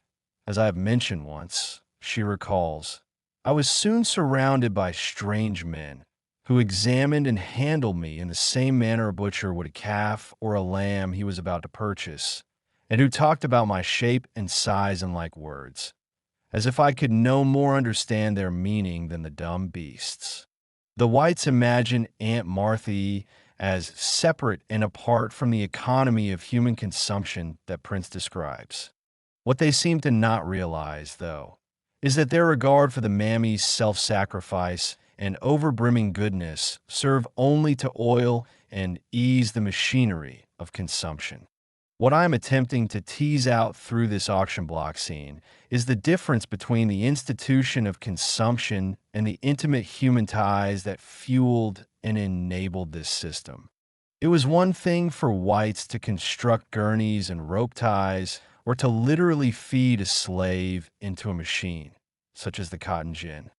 as I have mentioned once, she recalls, I was soon surrounded by strange men who examined and handled me in the same manner a butcher would a calf or a lamb he was about to purchase, and who talked about my shape and size in like words, as if I could no more understand their meaning than the dumb beasts. The whites imagine Aunt Martha as separate and apart from the economy of human consumption that Prince describes. What they seem to not realize, though, is that their regard for the mammy's self-sacrifice and overbrimming goodness serve only to oil and ease the machinery of consumption. What I am attempting to tease out through this auction block scene is the difference between the institution of consumption and the intimate human ties that fueled and enabled this system. It was one thing for whites to construct gurneys and rope ties, or to literally feed a slave into a machine, such as the cotton gin.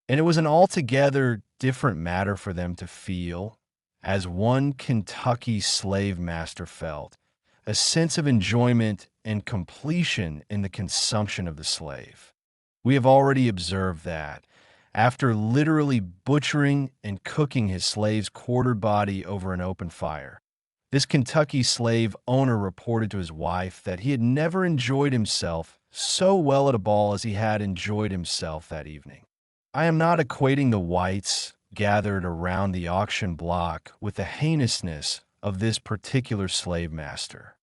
And it was an altogether different matter for them to feel, as one Kentucky slave master felt, a sense of enjoyment and completion in the consumption of the slave. We have already observed that, after literally butchering and cooking his slave's quartered body over an open fire, this Kentucky slave owner reported to his wife that he had never enjoyed himself so well at a ball as he had enjoyed himself that evening. I am not equating the whites gathered around the auction block with the heinousness of this particular slave master.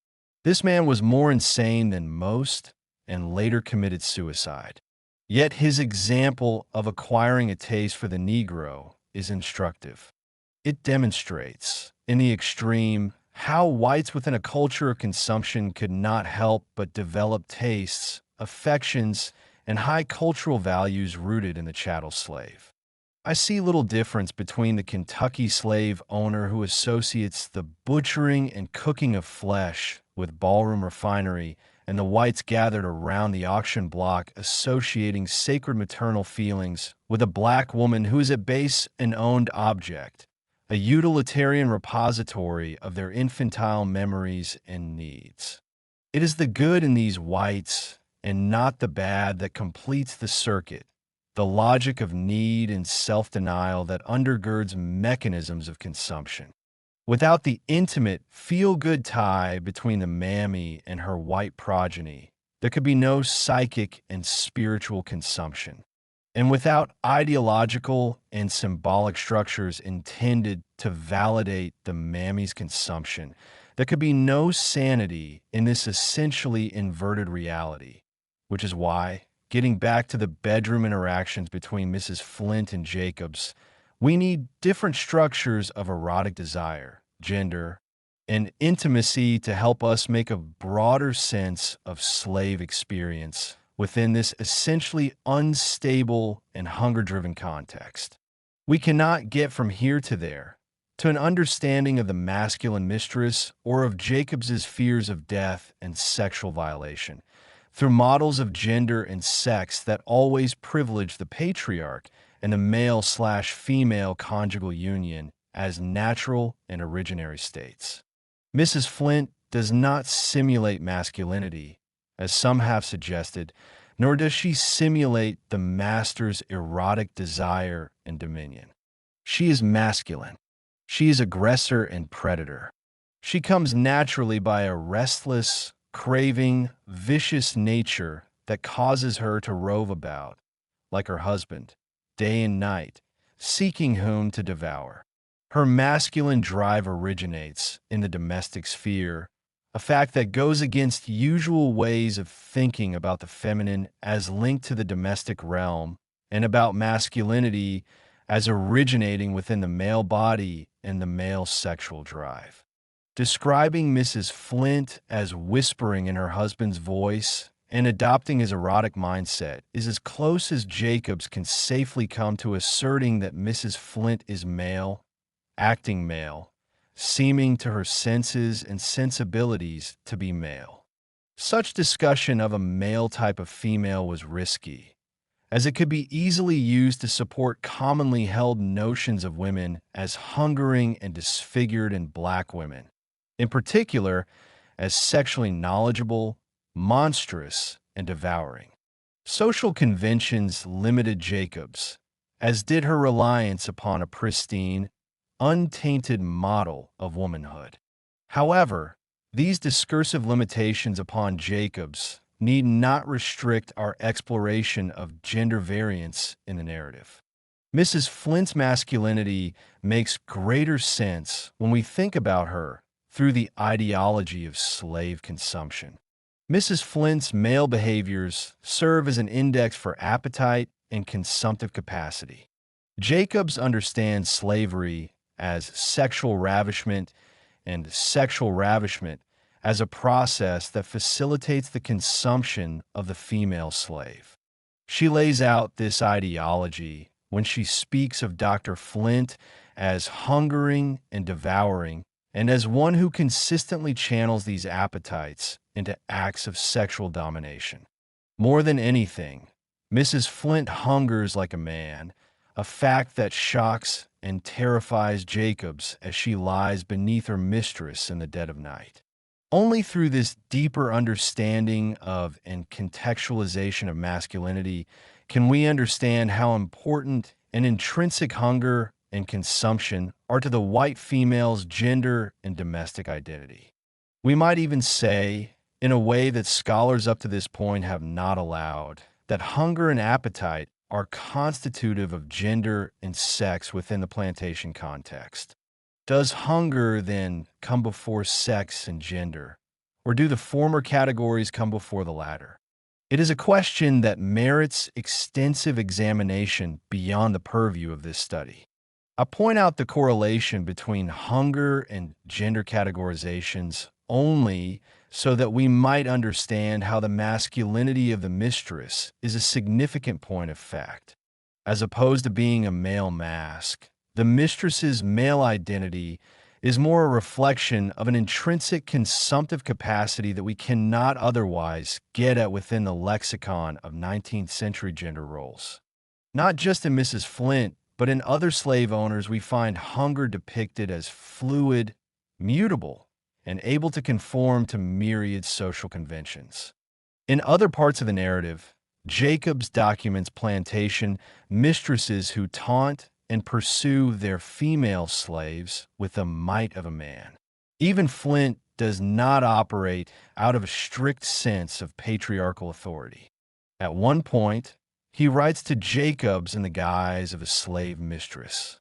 This man was more insane than most and later committed suicide. Yet his example of acquiring a taste for the Negro is instructive. It demonstrates, in the extreme, how whites within a culture of consumption could not help but develop tastes, affections, and high cultural values rooted in the chattel slave. I see little difference between the Kentucky slave owner who associates the butchering and cooking of flesh with ballroom refinery and the whites gathered around the auction block associating sacred maternal feelings with a black woman who is at base an owned object, a utilitarian repository of their infantile memories and needs. It is the good in these whites and not the bad that completes the circuit, the logic of need and self-denial that undergirds mechanisms of consumption. Without the intimate, feel-good tie between the mammy and her white progeny, there could be no psychic and spiritual consumption. And without ideological and symbolic structures intended to validate the mammy's consumption, there could be no sanity in this essentially inverted reality, which is why, getting back to the bedroom interactions between Mrs. Flint and Jacobs, we need different structures of erotic desire, gender, and intimacy to help us make a broader sense of slave experience within this essentially unstable and hunger-driven context. We cannot get from here to there, to an understanding of the masculine mistress or of Jacobs's fears of death and sexual violation, through models of gender and sex that always privilege the patriarch and the male/female conjugal union as natural and originary states. Mrs. Flint does not simulate masculinity, as some have suggested, nor does she simulate the master's erotic desire and dominion. She is masculine. She is aggressor and predator. She comes naturally by a restless, craving, vicious nature that causes her to rove about, like her husband, day and night, seeking whom to devour. Her masculine drive originates in the domestic sphere, a fact that goes against usual ways of thinking about the feminine as linked to the domestic realm, and about masculinity as originating within the male body and the male sexual drive. Describing Mrs. Flint as whispering in her husband's voice and adopting his erotic mindset is as close as Jacobs can safely come to asserting that Mrs. Flint is male, acting male, seeming to her senses and sensibilities to be male. Such discussion of a male type of female was risky, as it could be easily used to support commonly held notions of women as hungering and disfigured in black women, in particular as sexually knowledgeable, monstrous, and devouring. Social conventions limited Jacobs, as did her reliance upon a pristine, untainted model of womanhood. However, these discursive limitations upon Jacobs need not restrict our exploration of gender variance in the narrative. Mrs. Flint's masculinity makes greater sense when we think about her through the ideology of slave consumption. Mrs. Flint's male behaviors serve as an index for appetite and consumptive capacity. Jacobs understands slavery as sexual ravishment and sexual ravishment as a process that facilitates the consumption of the female slave. She lays out this ideology when she speaks of Dr. Flint as hungering and devouring and as one who consistently channels these appetites into acts of sexual domination. More than anything, Mrs. Flint hungers like a man, a fact that shocks and terrifies Jacobs as she lies beneath her mistress in the dead of night. Only through this deeper understanding of and contextualization of masculinity can we understand how important an intrinsic hunger and consumption are to the white female's gender and domestic identity. We might even say, in a way that scholars up to this point have not allowed, that hunger and appetite are constitutive of gender and sex within the plantation context. Does hunger, then, come before sex and gender, or do the former categories come before the latter? It is a question that merits extensive examination beyond the purview of this study. I point out the correlation between hunger and gender categorizations only so that we might understand how the masculinity of the mistress is a significant point of fact. As opposed to being a male mask, the mistress's male identity is more a reflection of an intrinsic consumptive capacity that we cannot otherwise get at within the lexicon of 19th century gender roles. Not just in Mrs. Flint, but in other slave owners, we find hunger depicted as fluid, mutable, and able to conform to myriad social conventions. In other parts of the narrative, Jacobs documents plantation mistresses who taunt and pursue their female slaves with the might of a man. Even Flint does not operate out of a strict sense of patriarchal authority. At one point, he writes to Jacobs in the guise of a slave mistress.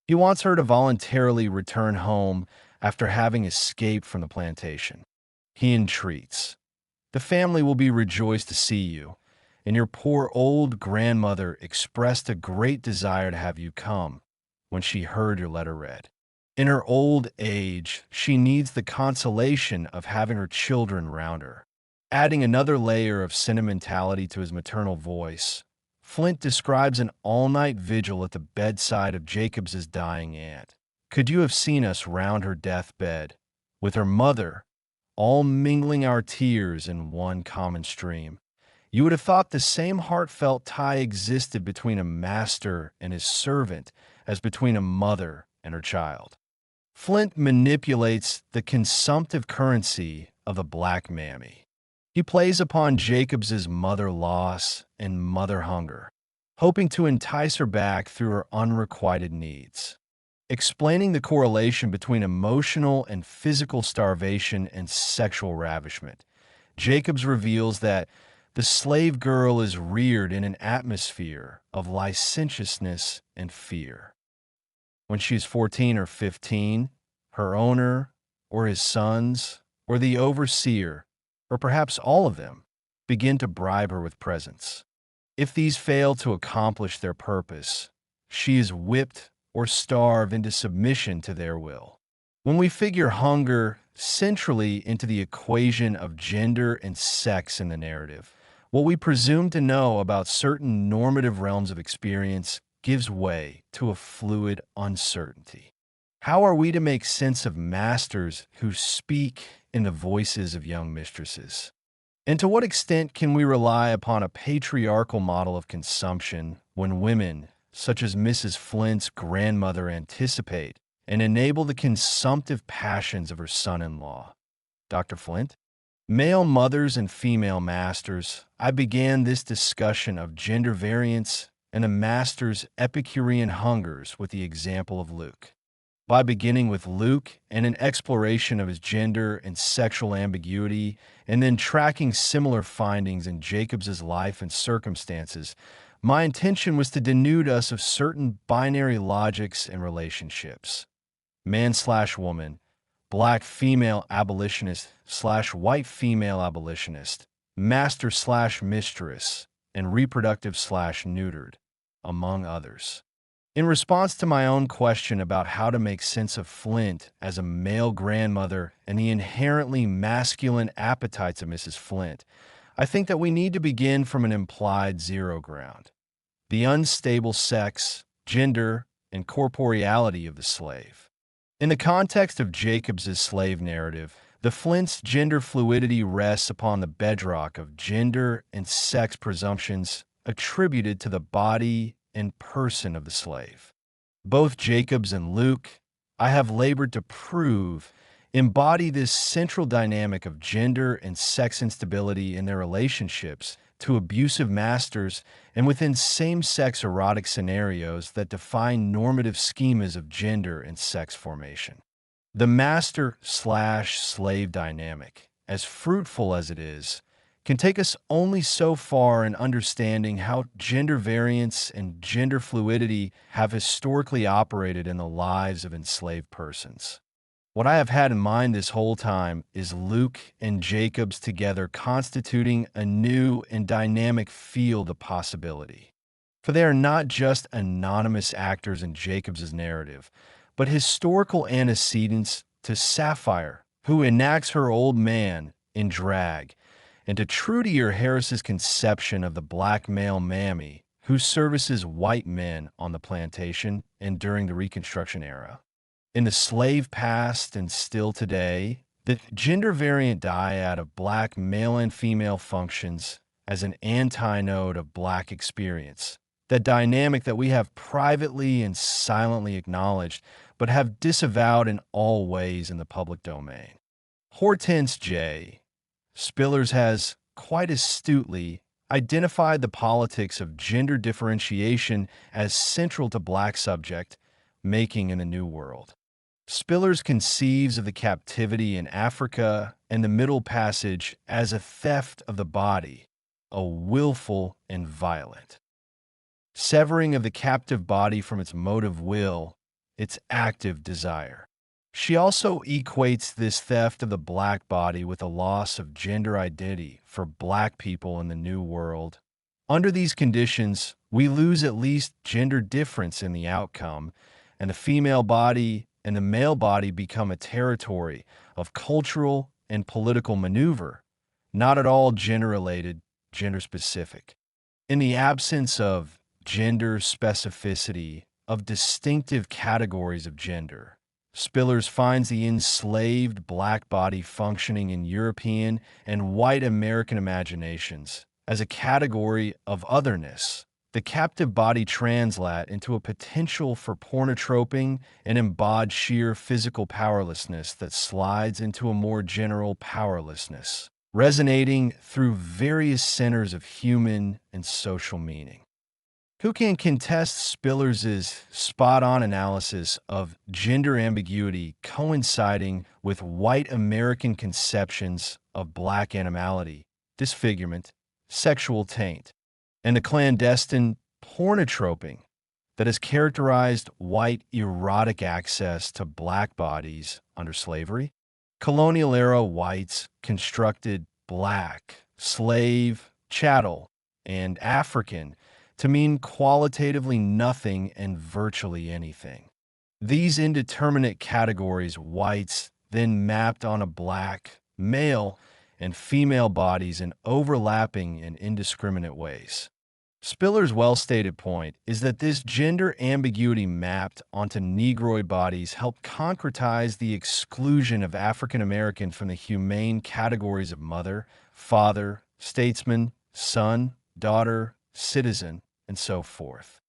He wants her to voluntarily return home after having escaped from the plantation. He entreats, "The family will be rejoiced to see you, and your poor old grandmother expressed a great desire to have you come when she heard your letter read. In her old age, she needs the consolation of having her children round her." Adding another layer of sentimentality to his maternal voice, Flint describes an all-night vigil at the bedside of Jacobs's dying aunt. "Could you have seen us round her deathbed, with her mother, all mingling our tears in one common stream, you would have thought the same heartfelt tie existed between a master and his servant as between a mother and her child." Flint manipulates the consumptive currency of the black mammy. He plays upon Jacobs's mother loss and mother hunger, hoping to entice her back through her unrequited needs. Explaining the correlation between emotional and physical starvation and sexual ravishment, Jacobs reveals that the slave girl is reared in an atmosphere of licentiousness and fear. When she is 14 or 15, her owner, or his sons, or the overseer, or perhaps all of them, begin to bribe her with presents. If these fail to accomplish their purpose, she is whipped or starved into submission to their will. When we figure hunger centrally into the equation of gender and sex in the narrative, what we presume to know about certain normative realms of experience gives way to a fluid uncertainty. How are we to make sense of masters who speak in the voices of young mistresses? And to what extent can we rely upon a patriarchal model of consumption when women, such as Mrs. Flint's grandmother, anticipate and enable the consumptive passions of her son-in-law? Dr. Flint? Male mothers and female masters, I began this discussion of gender variance and a master's Epicurean hungers with the example of Luke. By beginning with Luke and an exploration of his gender and sexual ambiguity, and then tracking similar findings in Jacobs's life and circumstances, my intention was to denude us of certain binary logics and relationships. Man/woman, black female abolitionist / white female abolitionist, master/mistress, and reproductive /neutered, among others. In response to my own question about how to make sense of Flint as a male grandmother and the inherently masculine appetites of Mrs. Flint, I think that we need to begin from an implied zero ground: the unstable sex, gender, and corporeality of the slave. In the context of Jacobs's slave narrative, the Flint's gender fluidity rests upon the bedrock of gender and sex presumptions attributed to the body and person of the slave. Both Jacobs and Luke, I have labored to prove, embody this central dynamic of gender and sex instability in their relationships to abusive masters and within same-sex erotic scenarios that define normative schemas of gender and sex formation. The master/slave dynamic, as fruitful as it is, can take us only so far in understanding how gender variance and gender fluidity have historically operated in the lives of enslaved persons. What I have had in mind this whole time is Luke and Jacobs together constituting a new and dynamic field of possibility. For they are not just anonymous actors in Jacobs's narrative, but historical antecedents to Sapphire, who enacts her old man in drag, and to Trudier Harris's conception of the black male mammy who services white men on the plantation and during the Reconstruction era. In the slave past and still today, the gender-variant dyad of black male and female functions as an antinode of black experience, that dynamic that we have privately and silently acknowledged but have disavowed in all ways in the public domain. Hortense J. Spillers has, quite astutely, identified the politics of gender differentiation as central to black subject making in the New World. Spillers conceives of the captivity in Africa and the Middle Passage as a theft of the body, a willful and violent severing of the captive body from its motive will, its active desire. She also equates this theft of the black body with a loss of gender identity for black people in the New World. Under these conditions, we lose at least gender difference in the outcome, and the female body and the male body become a territory of cultural and political maneuver, not at all gender-related, gender-specific. In the absence of gender specificity, of distinctive categories of gender, Spillers finds the enslaved black body functioning in European and white American imaginations as a category of otherness. The captive body translat into a potential for pornotroping and embodied sheer physical powerlessness that slides into a more general powerlessness, resonating through various centers of human and social meaning. Who can contest Spillers' spot-on analysis of gender ambiguity coinciding with white American conceptions of black animality, disfigurement, sexual taint, and the clandestine pornotroping that has characterized white erotic access to black bodies under slavery? Colonial-era whites constructed black, slave, chattel, and African to mean qualitatively nothing and virtually anything. These indeterminate categories whites then mapped on a black, male, and female bodies in overlapping and indiscriminate ways. Spillers' well-stated point is that this gender ambiguity mapped onto Negroid bodies helped concretize the exclusion of African American from the humane categories of mother, father, statesman, son, daughter, citizen, and so forth.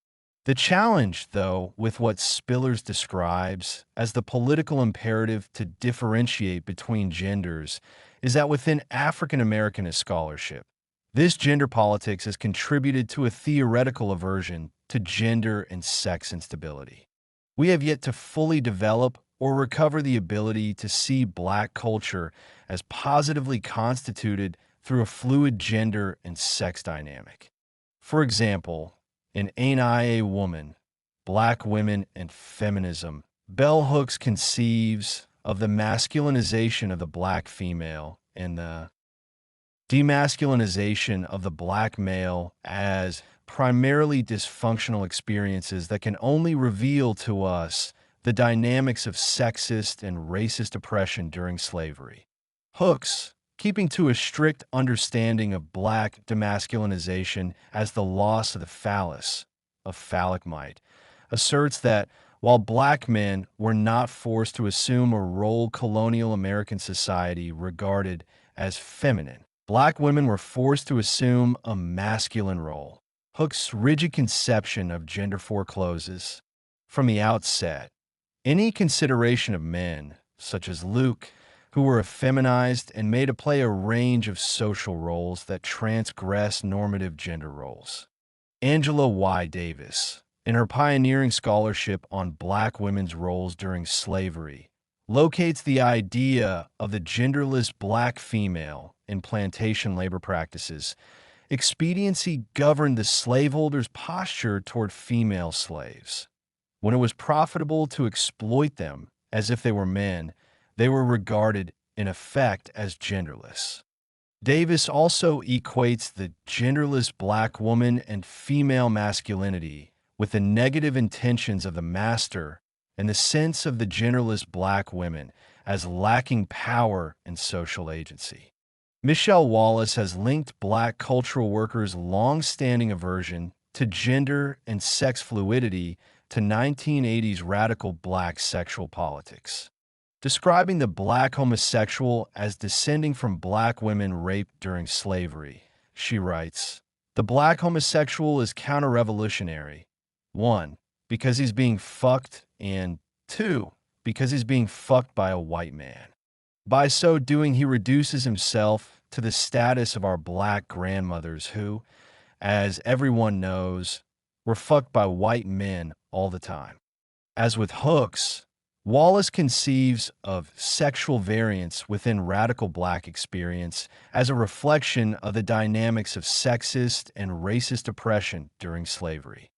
The challenge, though, with what Spillers describes as the political imperative to differentiate between genders is that within African Americanist scholarship, this gender politics has contributed to a theoretical aversion to gender and sex instability. We have yet to fully develop or recover the ability to see black culture as positively constituted through a fluid gender and sex dynamic. For example, in Ain't I a Woman? Black Women and Feminism, Bell Hooks conceives of the masculinization of the black female and the demasculinization of the black male as primarily dysfunctional experiences that can only reveal to us the dynamics of sexist and racist oppression during slavery. Hooks, keeping to a strict understanding of black demasculinization as the loss of the phallus, of phallic might, asserts that While black men were not forced to assume a role colonial American society regarded as feminine, black women were forced to assume a masculine role. Hooke's rigid conception of gender forecloses, from the outset, any consideration of men, such as Luke, who were effeminized and made to play a range of social roles that transgress normative gender roles. Angela Y. Davis, in her pioneering scholarship on black women's roles during slavery, locates the idea of the genderless black female in plantation labor practices. Expediency governed the slaveholders' posture toward female slaves. When it was profitable to exploit them as if they were men, they were regarded, in effect, as genderless. Davis also equates the genderless black woman and female masculinity with the negative intentions of the master and the sense of the genderless black women as lacking power and social agency. Michelle Wallace has linked black cultural workers' long-standing aversion to gender and sex fluidity to 1980s radical black sexual politics. Describing the black homosexual as descending from black women raped during slavery, she writes, "The black homosexual is counter-revolutionary. 1, because he's being fucked, and 2, because he's being fucked by a white man. By so doing, he reduces himself to the status of our black grandmothers who, as everyone knows, were fucked by white men all the time." As with Hooks, Wallace conceives of sexual variance within radical black experience as a reflection of the dynamics of sexist and racist oppression during slavery.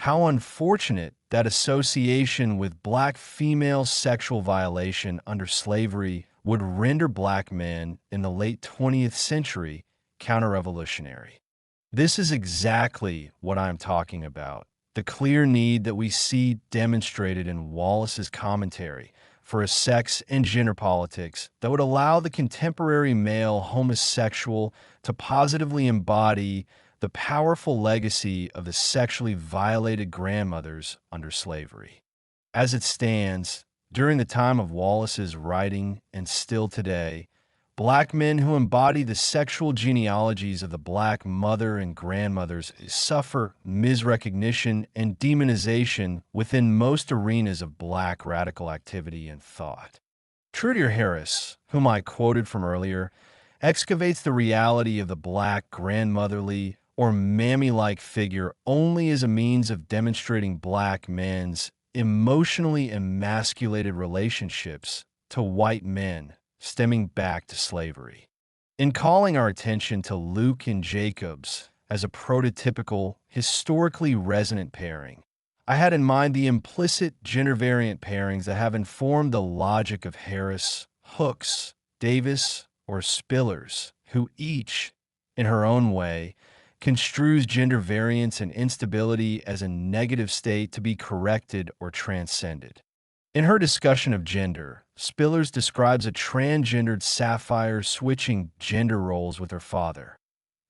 How unfortunate that association with black female sexual violation under slavery would render black men in the late 20th century counter-revolutionary. This is exactly what I'm talking about. The clear need that we see demonstrated in Wallace's commentary for a sex and gender politics that would allow the contemporary male homosexual to positively embody the powerful legacy of the sexually violated grandmothers under slavery. As it stands, during the time of Wallace's writing and still today, black men who embody the sexual genealogies of the black mother and grandmothers suffer misrecognition and demonization within most arenas of black radical activity and thought. Trudier Harris, whom I quoted from earlier, excavates the reality of the black grandmotherly or mammy-like figure only as a means of demonstrating black men's emotionally emasculated relationships to white men stemming back to slavery. In calling our attention to Luke and Jacobs as a prototypical, historically resonant pairing, I had in mind the implicit gender-variant pairings that have informed the logic of Harris, Hooks, Davis, or Spillers, who each, in her own way, construes gender variance and instability as a negative state to be corrected or transcended. In her discussion of gender, Spillers describes a transgendered Sapphire switching gender roles with her father.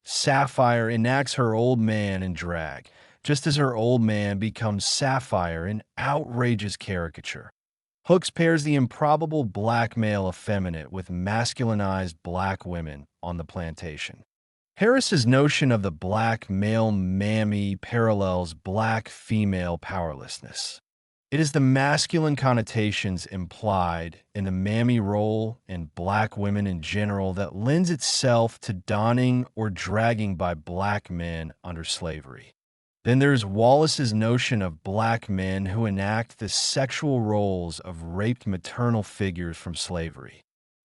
Sapphire enacts her old man in drag, just as her old man becomes Sapphire in outrageous caricature. Hooks pairs the improbable black male effeminate with masculinized black women on the plantation. Harris's notion of the black male mammy parallels black female powerlessness. It is the masculine connotations implied in the mammy role and black women in general that lends itself to donning or dragging by black men under slavery. Then there's Wallace's notion of black men who enact the sexual roles of raped maternal figures from slavery.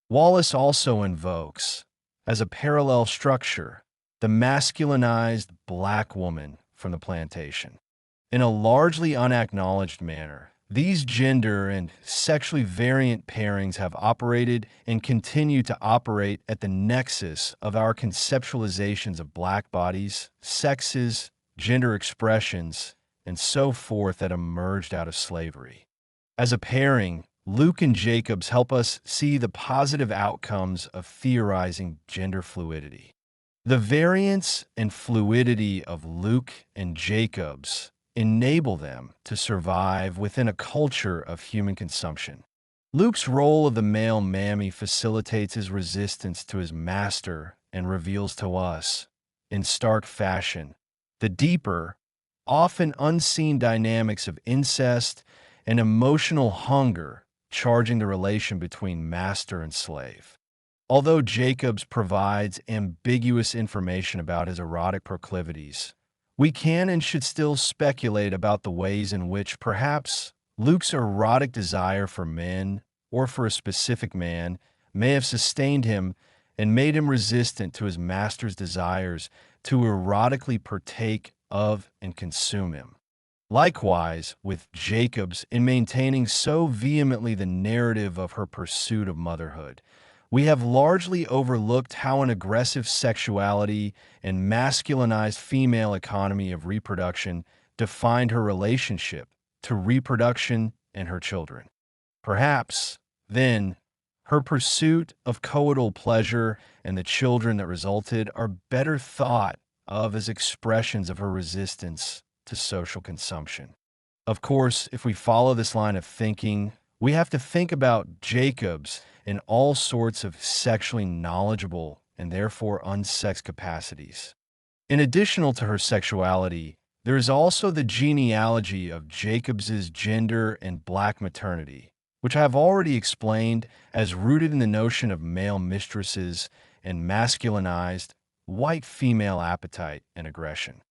Wallace also invokes, as a parallel structure, the masculinized black woman from the plantation. In a largely unacknowledged manner, these gender and sexually variant pairings have operated and continue to operate at the nexus of our conceptualizations of black bodies, sexes, gender expressions, and so forth that emerged out of slavery. As a pairing, Luke and Jacobs help us see the positive outcomes of theorizing gender fluidity. The variance and fluidity of Luke and Jacobs enable them to survive within a culture of human consumption. Luke's role of the male mammy facilitates his resistance to his master and reveals to us, in stark fashion, the deeper, often unseen dynamics of incest and emotional hunger charging the relation between master and slave. Although Jacobs provides ambiguous information about his erotic proclivities, we can and should still speculate about the ways in which perhaps Luke's erotic desire for men or for a specific man may have sustained him and made him resistant to his master's desires to erotically partake of and consume him. Likewise, with Jacobs in maintaining so vehemently the narrative of her pursuit of motherhood, we have largely overlooked how an aggressive sexuality and masculinized female economy of reproduction defined her relationship to reproduction and her children. Perhaps, then, her pursuit of coital pleasure and the children that resulted are better thought of as expressions of her resistance to social consumption. Of course, if we follow this line of thinking, we have to think about Jacobs in all sorts of sexually knowledgeable and therefore unsexed capacities. In addition to her sexuality, there is also the genealogy of Jacobs's gender and black maternity, which I have already explained as rooted in the notion of male mistresses and masculinized white female appetite and aggression.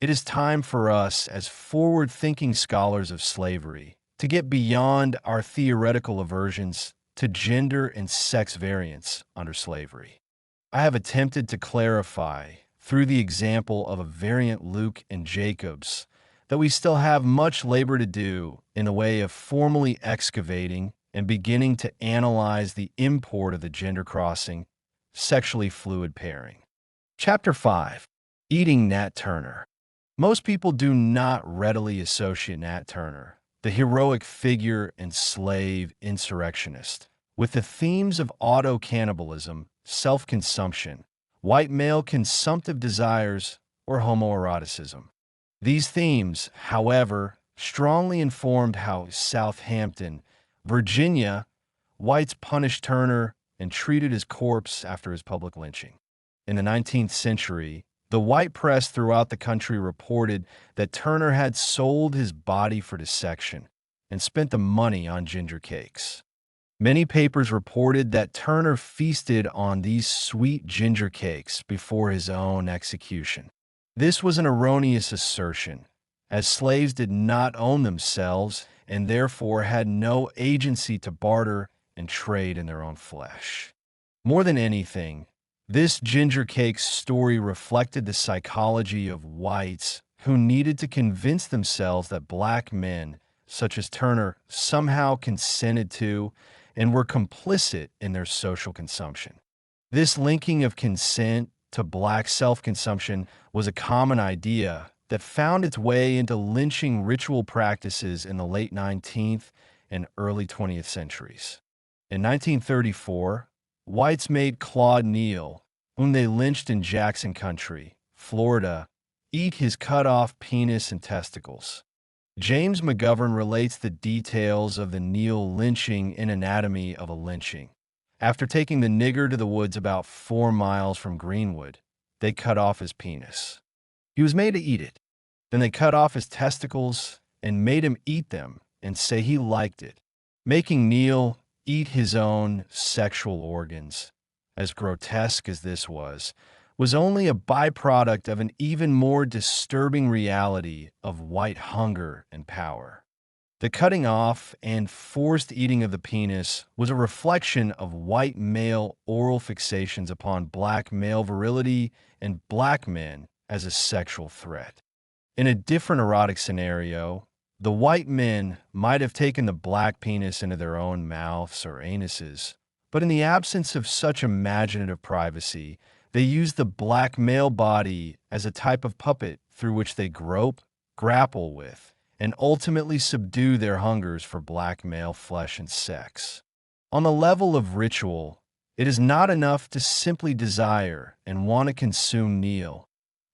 It is time for us, as forward-thinking scholars of slavery, to get beyond our theoretical aversions to gender and sex variance under slavery. I have attempted to clarify, through the example of a variant Luke and Jacobs, that we still have much labor to do in the way of formally excavating and beginning to analyze the import of the gender-crossing, sexually fluid pairing. Chapter 5. Eating Nat Turner. Most people do not readily associate Nat Turner, the heroic figure and slave insurrectionist, with the themes of auto-cannibalism, self-consumption, white male consumptive desires, or homoeroticism. These themes, however, strongly informed how Southampton, Virginia, whites punished Turner and treated his corpse after his public lynching. In the 19th century, the white press throughout the country reported that Turner had sold his body for dissection and spent the money on ginger cakes. Many papers reported that Turner feasted on these sweet ginger cakes before his own execution. This was an erroneous assertion, as slaves did not own themselves and therefore had no agency to barter and trade in their own flesh. More than anything, this ginger cake story reflected the psychology of whites who needed to convince themselves that black men, such as Turner, somehow consented to and were complicit in their social consumption. This linking of consent to black self-consumption was a common idea that found its way into lynching ritual practices in the late 19th and early 20th centuries. In 1934, whites made Claude Neal, whom they lynched in Jackson Country, Florida, eat his cut-off penis and testicles. James McGovern relates the details of the Neal lynching in Anatomy of a Lynching. After taking the Nigger to the woods about 4 miles from Greenwood, they cut off his penis. He was made to eat it. Then they cut off his testicles and made him eat them and say he liked it, making Neal eat his own sexual organs. As grotesque as this was only a byproduct of an even more disturbing reality of white hunger and power. The cutting off and forced eating of the penis was a reflection of white male oral fixations upon black male virility and black men as a sexual threat. In a different erotic scenario, the white men might have taken the black penis into their own mouths or anuses, but in the absence of such imaginative privacy, they used the black male body as a type of puppet through which they grope, grapple with, and ultimately subdue their hungers for black male flesh and sex. On the level of ritual, it is not enough to simply desire and want to consume Neal.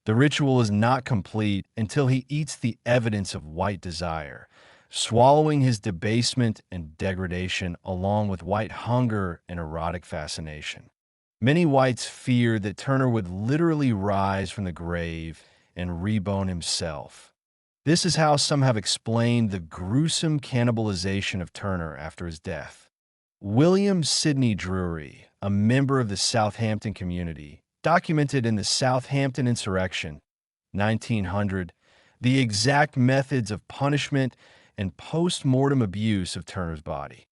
The ritual is not complete until he eats the evidence of white desire, swallowing his debasement and degradation along with white hunger and erotic fascination. Many whites feared that Turner would literally rise from the grave and rebone himself. This is how some have explained the gruesome cannibalization of Turner after his death. William Sidney Drury, a member of the Southampton community, documented in the Southampton Insurrection, 1900, the exact methods of punishment and post-mortem abuse of Turner's body.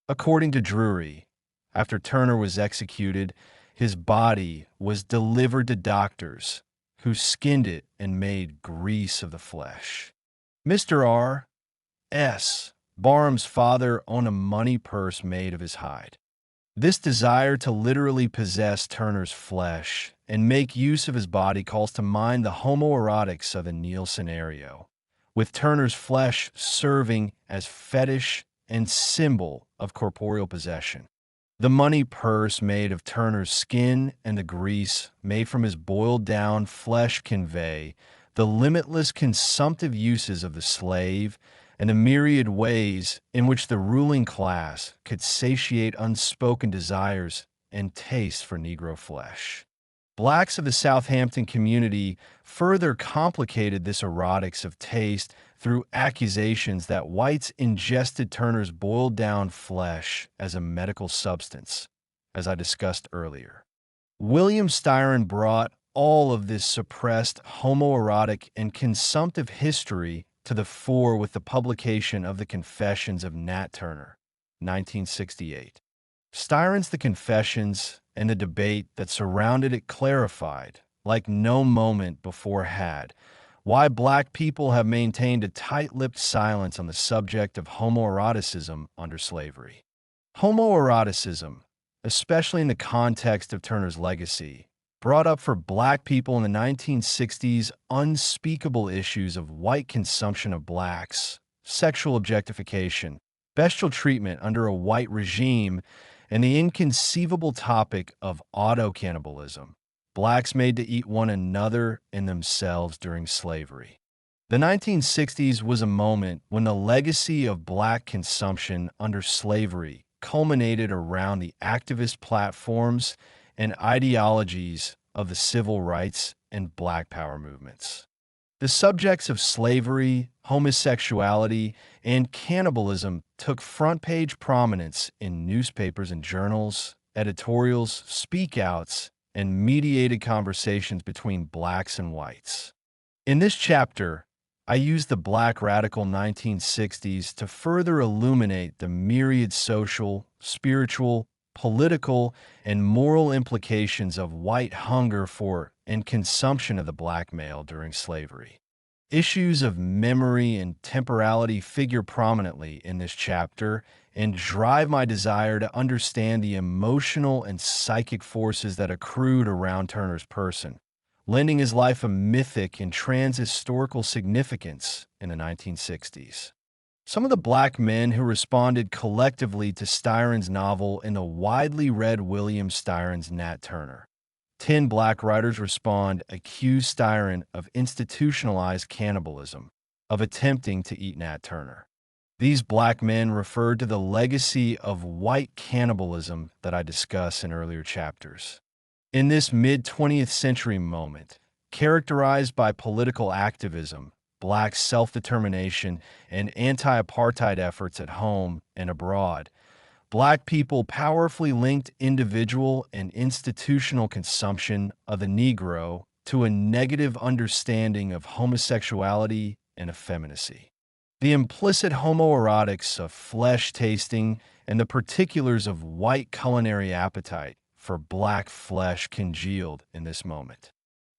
According to Drury, after Turner was executed, his body was delivered to doctors who skinned it and made grease of the flesh. Mr. R. S. Barham's father owned a money purse made of his hide. This desire to literally possess Turner's flesh and make use of his body calls to mind the homoerotics of the Neil scenario, with Turner's flesh serving as fetish and symbol of corporeal possession. The money purse made of Turner's skin and the grease made from his boiled-down flesh convey the limitless consumptive uses of the slave and the myriad ways in which the ruling class could satiate unspoken desires and taste for Negro flesh. Blacks of the Southampton community further complicated this erotics of taste through accusations that whites ingested Turner's boiled-down flesh as a medical substance, as I discussed earlier. William Styron brought all of this suppressed homoerotic and consumptive history to the fore with the publication of the Confessions of Nat Turner, 1968. Styron's The Confessions and the debate that surrounded it clarified, like no moment before had, why black people have maintained a tight-lipped silence on the subject of homoeroticism under slavery. Homoeroticism, especially in the context of Turner's legacy, brought up for black people in the 1960s unspeakable issues of white consumption of blacks, sexual objectification, bestial treatment under a white regime, and the inconceivable topic of auto-cannibalism, blacks made to eat one another and themselves during slavery. The 1960s was a moment when the legacy of black consumption under slavery culminated around the activist platforms and ideologies of the civil rights and black power movements. The subjects of slavery, homosexuality, and cannibalism took front-page prominence in newspapers and journals, editorials, speak-outs, and mediated conversations between blacks and whites. In this chapter, I used the Black Radical 1960s to further illuminate the myriad social, spiritual, political, and moral implications of white hunger for and consumption of the black male during slavery. Issues of memory and temporality figure prominently in this chapter and drive my desire to understand the emotional and psychic forces that accrued around Turner's person, lending his life a mythic and trans-historical significance in the 1960s. Some of the black men who responded collectively to Styron's novel in the widely read William Styron's Nat Turner. 10 black writers accuse Styron of institutionalized cannibalism, of attempting to eat Nat Turner. These black men referred to the legacy of white cannibalism that I discuss in earlier chapters. In this mid-20th century moment, characterized by political activism, black self-determination, and anti-apartheid efforts at home and abroad, black people powerfully linked individual and institutional consumption of the Negro to a negative understanding of homosexuality and effeminacy. The implicit homoerotics of flesh tasting and the particulars of white culinary appetite for black flesh congealed in this moment.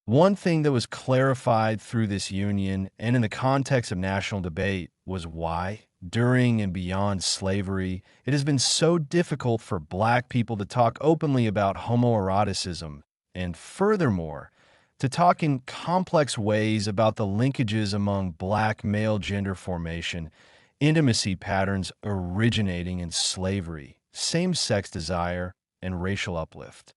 One thing that was clarified through this union and in the context of national debate was why, during and beyond slavery, it has been so difficult for black people to talk openly about homoeroticism and, furthermore, to talk in complex ways about the linkages among black male gender formation, intimacy patterns originating in slavery, same-sex desire, and racial uplift.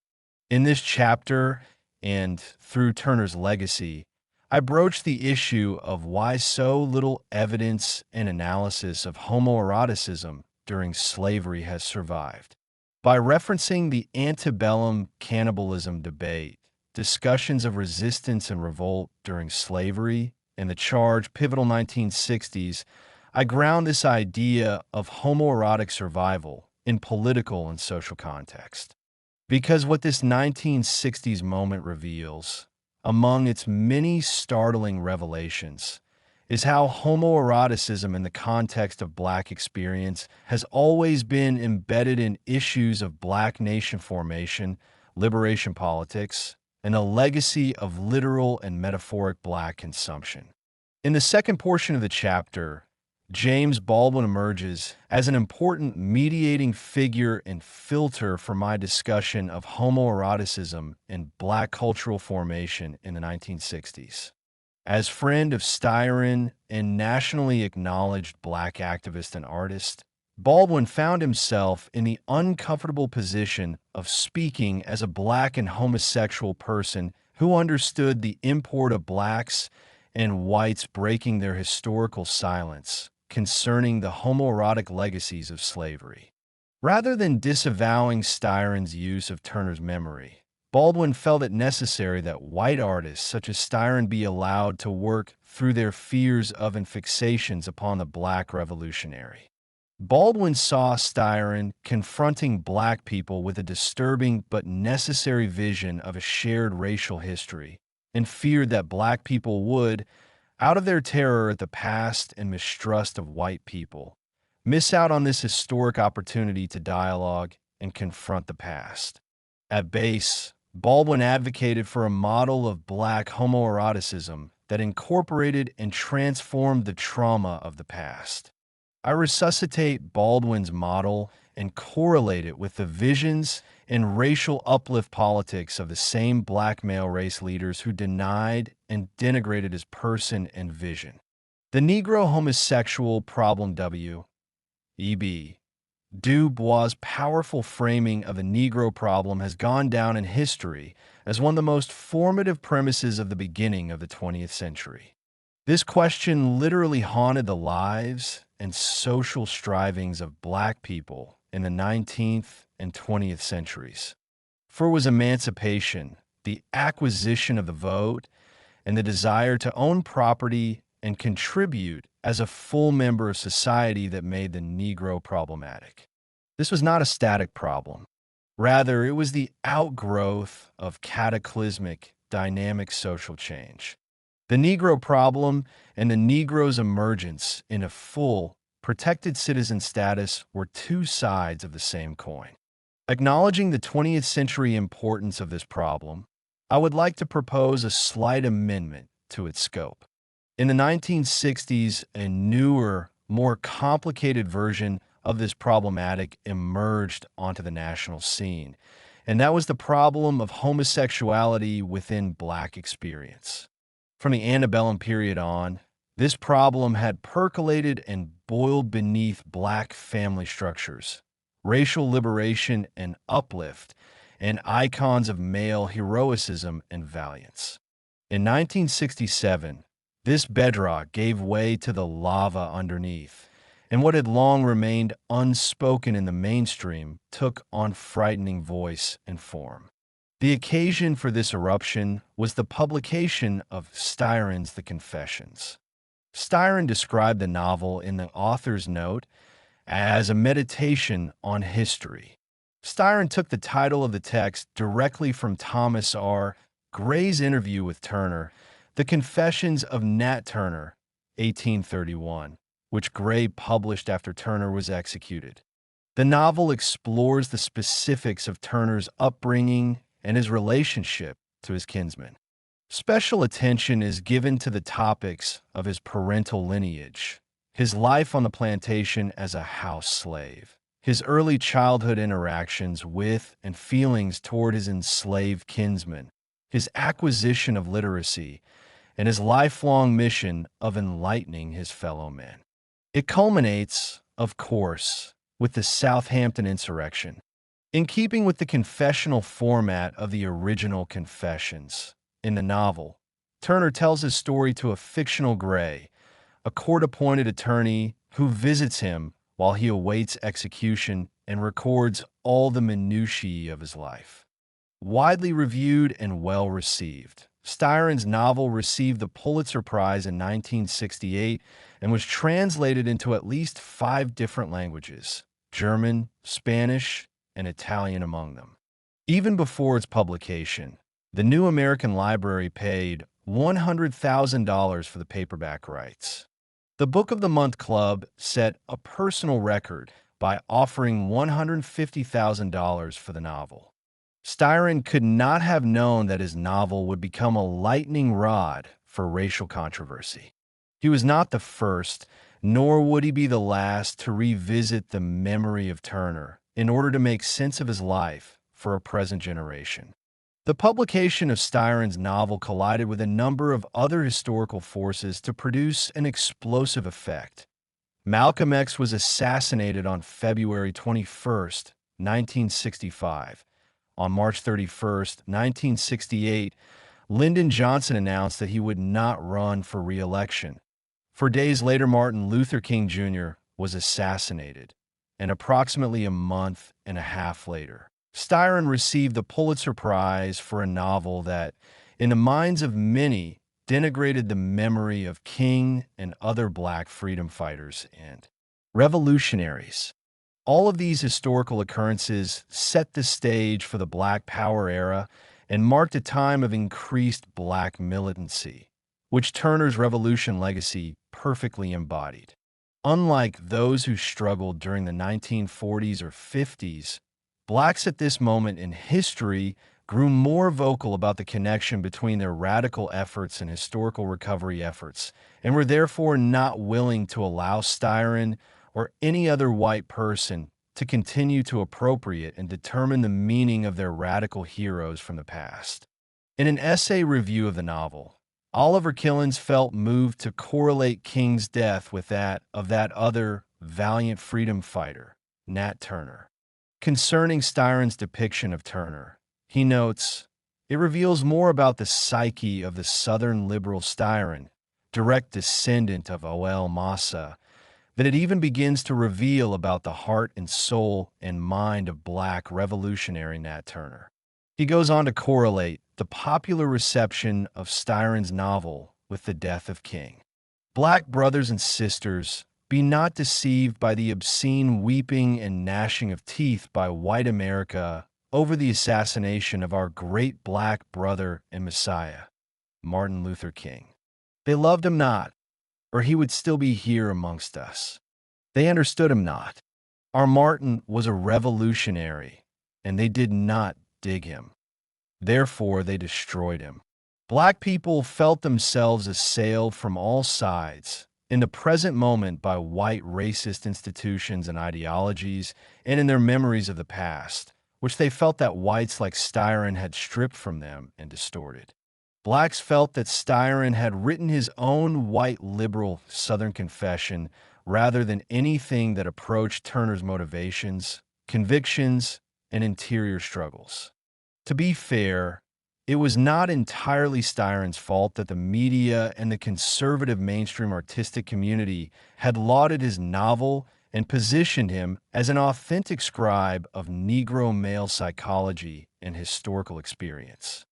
In this chapter, and through Turner's legacy, I broach the issue of why so little evidence and analysis of homoeroticism during slavery has survived. By referencing the antebellum cannibalism debate, discussions of resistance and revolt during slavery, and the charged pivotal 1960s, I ground this idea of homoerotic survival in political and social context. Because what this 1960s moment reveals, among its many startling revelations, is how homoeroticism in the context of Black experience has always been embedded in issues of Black nation formation, liberation politics, and a legacy of literal and metaphoric Black consumption. In the second portion of the chapter, James Baldwin emerges as an important mediating figure and filter for my discussion of homoeroticism and Black cultural formation in the 1960s. As friend of Styron and nationally acknowledged Black activist and artist, Baldwin found himself in the uncomfortable position of speaking as a Black and homosexual person who understood the import of Blacks and whites breaking their historical silence concerning the homoerotic legacies of slavery. Rather than disavowing Styron's use of Turner's memory, Baldwin felt it necessary that white artists such as Styron be allowed to work through their fears of and fixations upon the Black revolutionary. Baldwin saw Styron confronting Black people with a disturbing but necessary vision of a shared racial history, and feared that Black people would, out of their terror at the past and mistrust of white people, miss out on this historic opportunity to dialogue and confront the past. At base, Baldwin advocated for a model of Black homoeroticism that incorporated and transformed the trauma of the past. I resuscitate Baldwin's model and correlate it with the visions and racial uplift politics of the same Black male race leaders who denied and denigrated his person and vision. The Negro homosexual problem W.E.B. Du Bois' powerful framing of the Negro problem has gone down in history as one of the most formative premises of the beginning of the 20th century. This question literally haunted the lives and social strivings of Black people in the 19th and 20th centuries. For it was emancipation, the acquisition of the vote, and the desire to own property and contribute as a full member of society that made the Negro problematic. This was not a static problem. Rather, it was the outgrowth of cataclysmic, dynamic social change. The Negro problem and the Negro's emergence in a full, protected citizen status were two sides of the same coin. Acknowledging the 20th century importance of this problem, I would like to propose a slight amendment to its scope. In the 1960s, a newer, more complicated version of this problematic emerged onto the national scene, and that was the problem of homosexuality within Black experience. From the antebellum period on, this problem had percolated and boiled beneath Black family structures, racial liberation and uplift, and icons of male heroicism and valiance. In 1967, this bedrock gave way to the lava underneath, and what had long remained unspoken in the mainstream took on frightening voice and form. The occasion for this eruption was the publication of Styron's The Confessions. Styron described the novel in the author's note as a meditation on history. Styron took the title of the text directly from Thomas R. Gray's interview with Turner, The Confessions of Nat Turner, 1831, which Gray published after Turner was executed. The novel explores the specifics of Turner's upbringing and his relationship to his kinsmen. Special attention is given to the topics of his parental lineage, his life on the plantation as a house slave, his early childhood interactions with and feelings toward his enslaved kinsmen, his acquisition of literacy, and his lifelong mission of enlightening his fellow men. It culminates, of course, with the Southampton insurrection. In keeping with the confessional format of the original Confessions, in the novel, Turner tells his story to a fictional Gray, a court-appointed attorney who visits him while he awaits execution and records all the minutiae of his life. Widely reviewed and well-received, Styron's novel received the Pulitzer Prize in 1968 and was translated into at least 5 different languages, German, Spanish, and Italian among them. Even before its publication, the New American Library paid $100,000 for the paperback rights. The Book of the Month Club set a personal record by offering $150,000 for the novel. Styron could not have known that his novel would become a lightning rod for racial controversy. He was not the first, nor would he be the last to revisit the memory of Turner in order to make sense of his life for a present generation. The publication of Styron's novel collided with a number of other historical forces to produce an explosive effect. Malcolm X was assassinated on February 21, 1965. On March 31, 1968, Lyndon Johnson announced that he would not run for re-election. 4 days later, Martin Luther King Jr. was assassinated, and approximately a month and a half later, Styron received the Pulitzer Prize for a novel that, in the minds of many, denigrated the memory of King and other black freedom fighters and revolutionaries. All of these historical occurrences set the stage for the Black Power era and marked a time of increased black militancy, which Turner's revolution legacy perfectly embodied. Unlike those who struggled during the 1940s or 50s, blacks at this moment in history grew more vocal about the connection between their radical efforts and historical recovery efforts, and were therefore not willing to allow Styron or any other white person to continue to appropriate and determine the meaning of their radical heroes from the past. In an essay review of the novel, Oliver Killens felt moved to correlate King's death with that of that other valiant freedom fighter, Nat Turner. Concerning Styron's depiction of Turner, he notes, "It reveals more about the psyche of the Southern liberal Styron, direct descendant of O.L. Massa, than it even begins to reveal about the heart and soul and mind of black revolutionary Nat Turner." He goes on to correlate the popular reception of Styron's novel with the death of King. Black brothers and sisters, be not deceived by the obscene weeping and gnashing of teeth by white America over the assassination of our great black brother and Messiah, Martin Luther King. They loved him not, or he would still be here amongst us. They understood him not. Our Martin was a revolutionary, and they did not dig him. Therefore, they destroyed him. Black people felt themselves assailed from all sides in the present moment by white racist institutions and ideologies, and in their memories of the past, which they felt that whites like Styron had stripped from them and distorted. Blacks felt that Styron had written his own white liberal Southern confession rather than anything that approached Turner's motivations, convictions, and interior struggles. To be fair, it was not entirely Styron's fault that the media and the conservative mainstream artistic community had lauded his novel and positioned him as an authentic scribe of Negro male psychology and historical experience.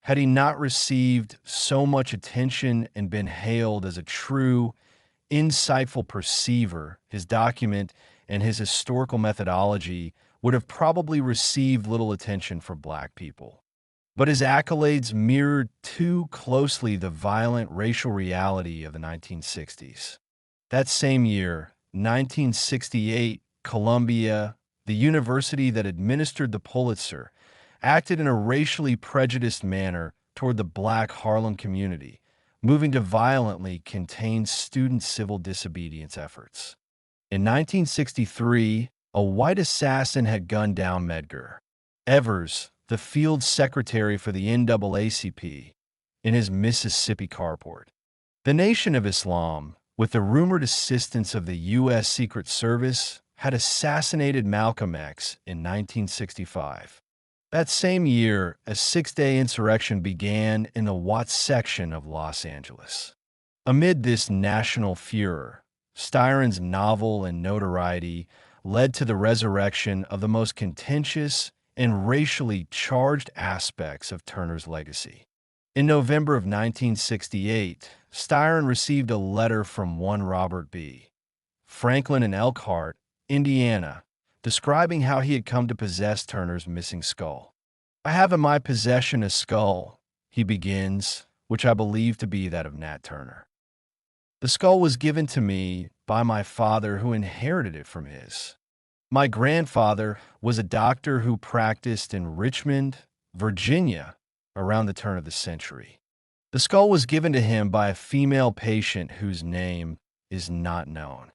Had he not received so much attention and been hailed as a true, insightful perceiver, his document and his historical methodology would have probably received little attention from black people. But his accolades mirrored too closely the violent racial reality of the 1960s. That same year, 1968, Columbia, the university that administered the Pulitzer, acted in a racially prejudiced manner toward the black Harlem community, moving to violently contain student civil disobedience efforts. In 1963, a white assassin had gunned down Medgar Evers, the field secretary for the NAACP, in his Mississippi carport. The Nation of Islam, with the rumored assistance of the U.S. Secret Service, had assassinated Malcolm X in 1965. That same year, a six-day insurrection began in the Watts section of Los Angeles. Amid this national furor, Styron's novel and notoriety led to the resurrection of the most contentious and racially charged aspects of Turner's legacy. In November of 1968, Styron received a letter from one Robert B. Franklin in Elkhart, Indiana, describing how he had come to possess Turner's missing skull. "I have in my possession a skull," he begins, "which I believe to be that of Nat Turner. The skull was given to me by my father, who inherited it from his. My grandfather was a doctor who practiced in Richmond, Virginia, around the turn of the century. The skull was given to him by a female patient whose name is not known.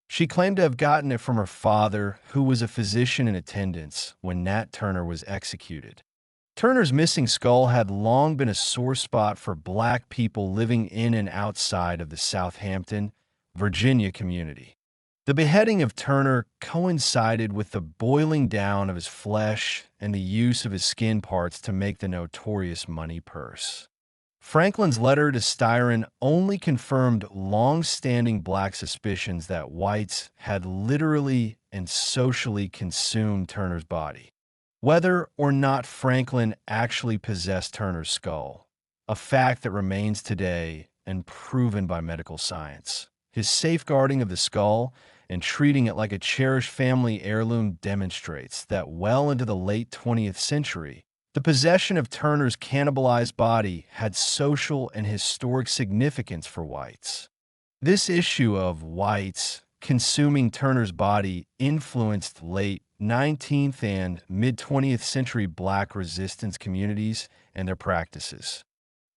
She claimed to have gotten it from her father, who was a physician in attendance when Nat Turner was executed. Turner's missing skull had long been a sore spot for black people living in and outside of the Southampton, Virginia community. The beheading of Turner coincided with the boiling down of his flesh and the use of his skin parts to make the notorious money purse. Franklin's letter to Styron only confirmed long-standing black suspicions that whites had literally and socially consumed Turner's body. Whether or not Franklin actually possessed Turner's skull, a fact that remains today and proven by medical science, his safeguarding of the skull and treating it like a cherished family heirloom demonstrates that well into the late 20th century, the possession of Turner's cannibalized body had social and historic significance for whites. This issue of whites consuming Turner's body influenced late 19th and mid-20th century black resistance communities and their practices.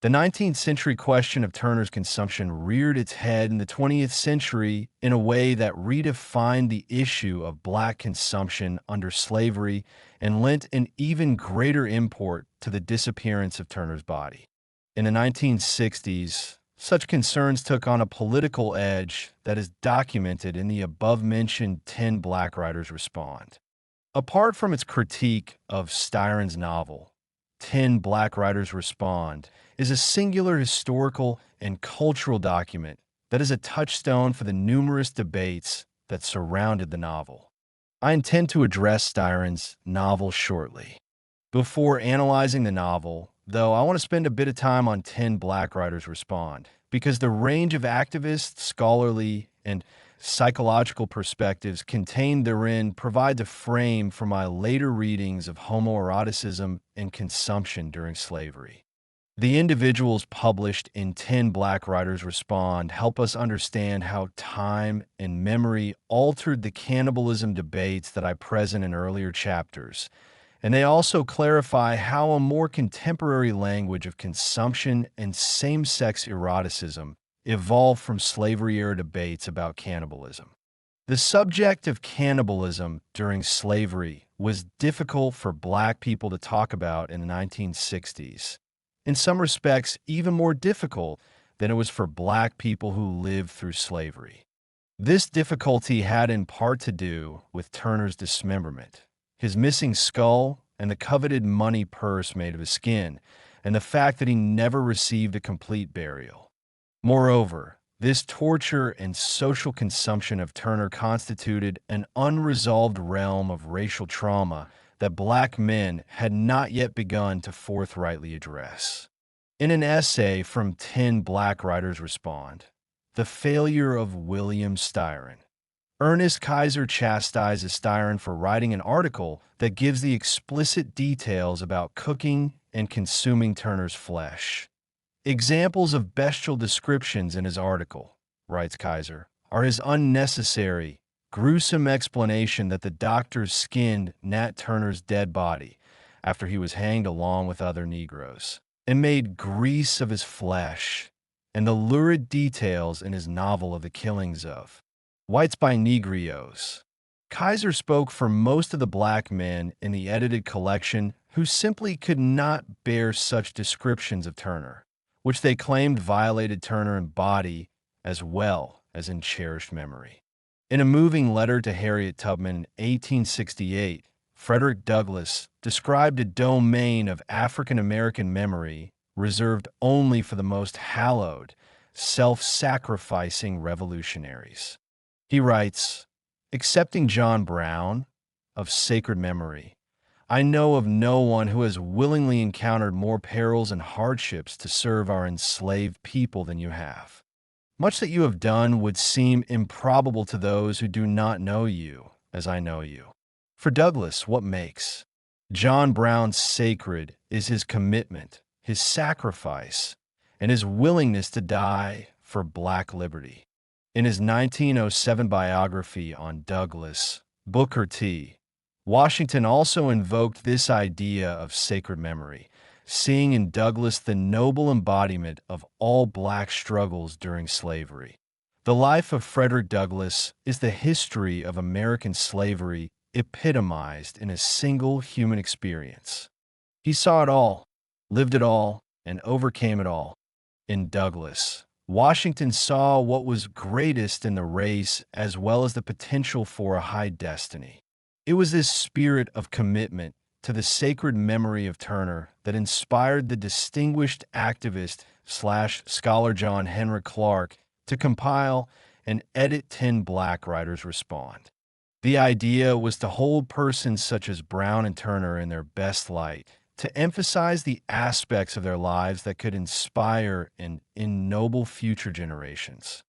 The 19th century question of Turner's consumption reared its head in the 20th century in a way that redefined the issue of black consumption under slavery and lent an even greater import to the disappearance of Turner's body. In the 1960s, such concerns took on a political edge that is documented in the above-mentioned 10 Black Writers Respond. Apart from its critique of Styron's novel, 10 Black Writers Respond is a singular historical and cultural document that is a touchstone for the numerous debates that surrounded the novel. I intend to address Styron's novel shortly. Before analyzing the novel, though, I want to spend a bit of time on 10 Black Writers Respond, because the range of activist, scholarly, and psychological perspectives contained therein provides a frame for my later readings of homoeroticism and consumption during slavery. The individuals published in 10 Black Writers Respond help us understand how time and memory altered the cannibalism debates that I present in earlier chapters, and they also clarify how a more contemporary language of consumption and same-sex eroticism evolved from slavery-era debates about cannibalism. The subject of cannibalism during slavery was difficult for black people to talk about in the 1960s. In some respects, even more difficult than it was for black people who lived through slavery. This difficulty had in part to do with Turner's dismemberment, his missing skull, and the coveted money purse made of his skin, and the fact that he never received a complete burial. Moreover, this torture and social consumption of Turner constituted an unresolved realm of racial trauma that black men had not yet begun to forthrightly address. In an essay from 10 Black Writers Respond, The Failure of William Styron, Ernest Kaiser chastises Styron for writing an article that gives the explicit details about cooking and consuming Turner's flesh. Examples of bestial descriptions in his article, writes Kaiser, are his unnecessary, gruesome explanation that the doctors skinned Nat Turner's dead body after he was hanged along with other Negroes, and made grease of his flesh, and the lurid details in his novel of the killings of whites by Negrios. Kaiser spoke for most of the black men in the edited collection who simply could not bear such descriptions of Turner, which they claimed violated Turner in body as well as in cherished memory. In a moving letter to Harriet Tubman in 1868, Frederick Douglass described a domain of African American memory reserved only for the most hallowed, self-sacrificing revolutionaries. He writes, "Excepting John Brown, of sacred memory, I know of no one who has willingly encountered more perils and hardships to serve our enslaved people than you have. Much that you have done would seem improbable to those who do not know you as I know you." For Douglass, what makes John Brown sacred is his commitment, his sacrifice, and his willingness to die for Black liberty. In his 1907 biography on Douglass, Booker T. Washington also invoked this idea of sacred memory, seeing in Douglass the noble embodiment of all Black struggles during slavery. The life of Frederick Douglass is the history of American slavery epitomized in a single human experience. He saw it all, lived it all, and overcame it all. In Douglass, Washington saw what was greatest in the race as well as the potential for a high destiny. It was this spirit of commitment to the sacred memory of Turner that inspired the distinguished activist/scholar John Henrik Clarke to compile and edit 10 Black Writers Respond. The idea was to hold persons such as Brown and Turner in their best light, to emphasize the aspects of their lives that could inspire and ennoble future generations.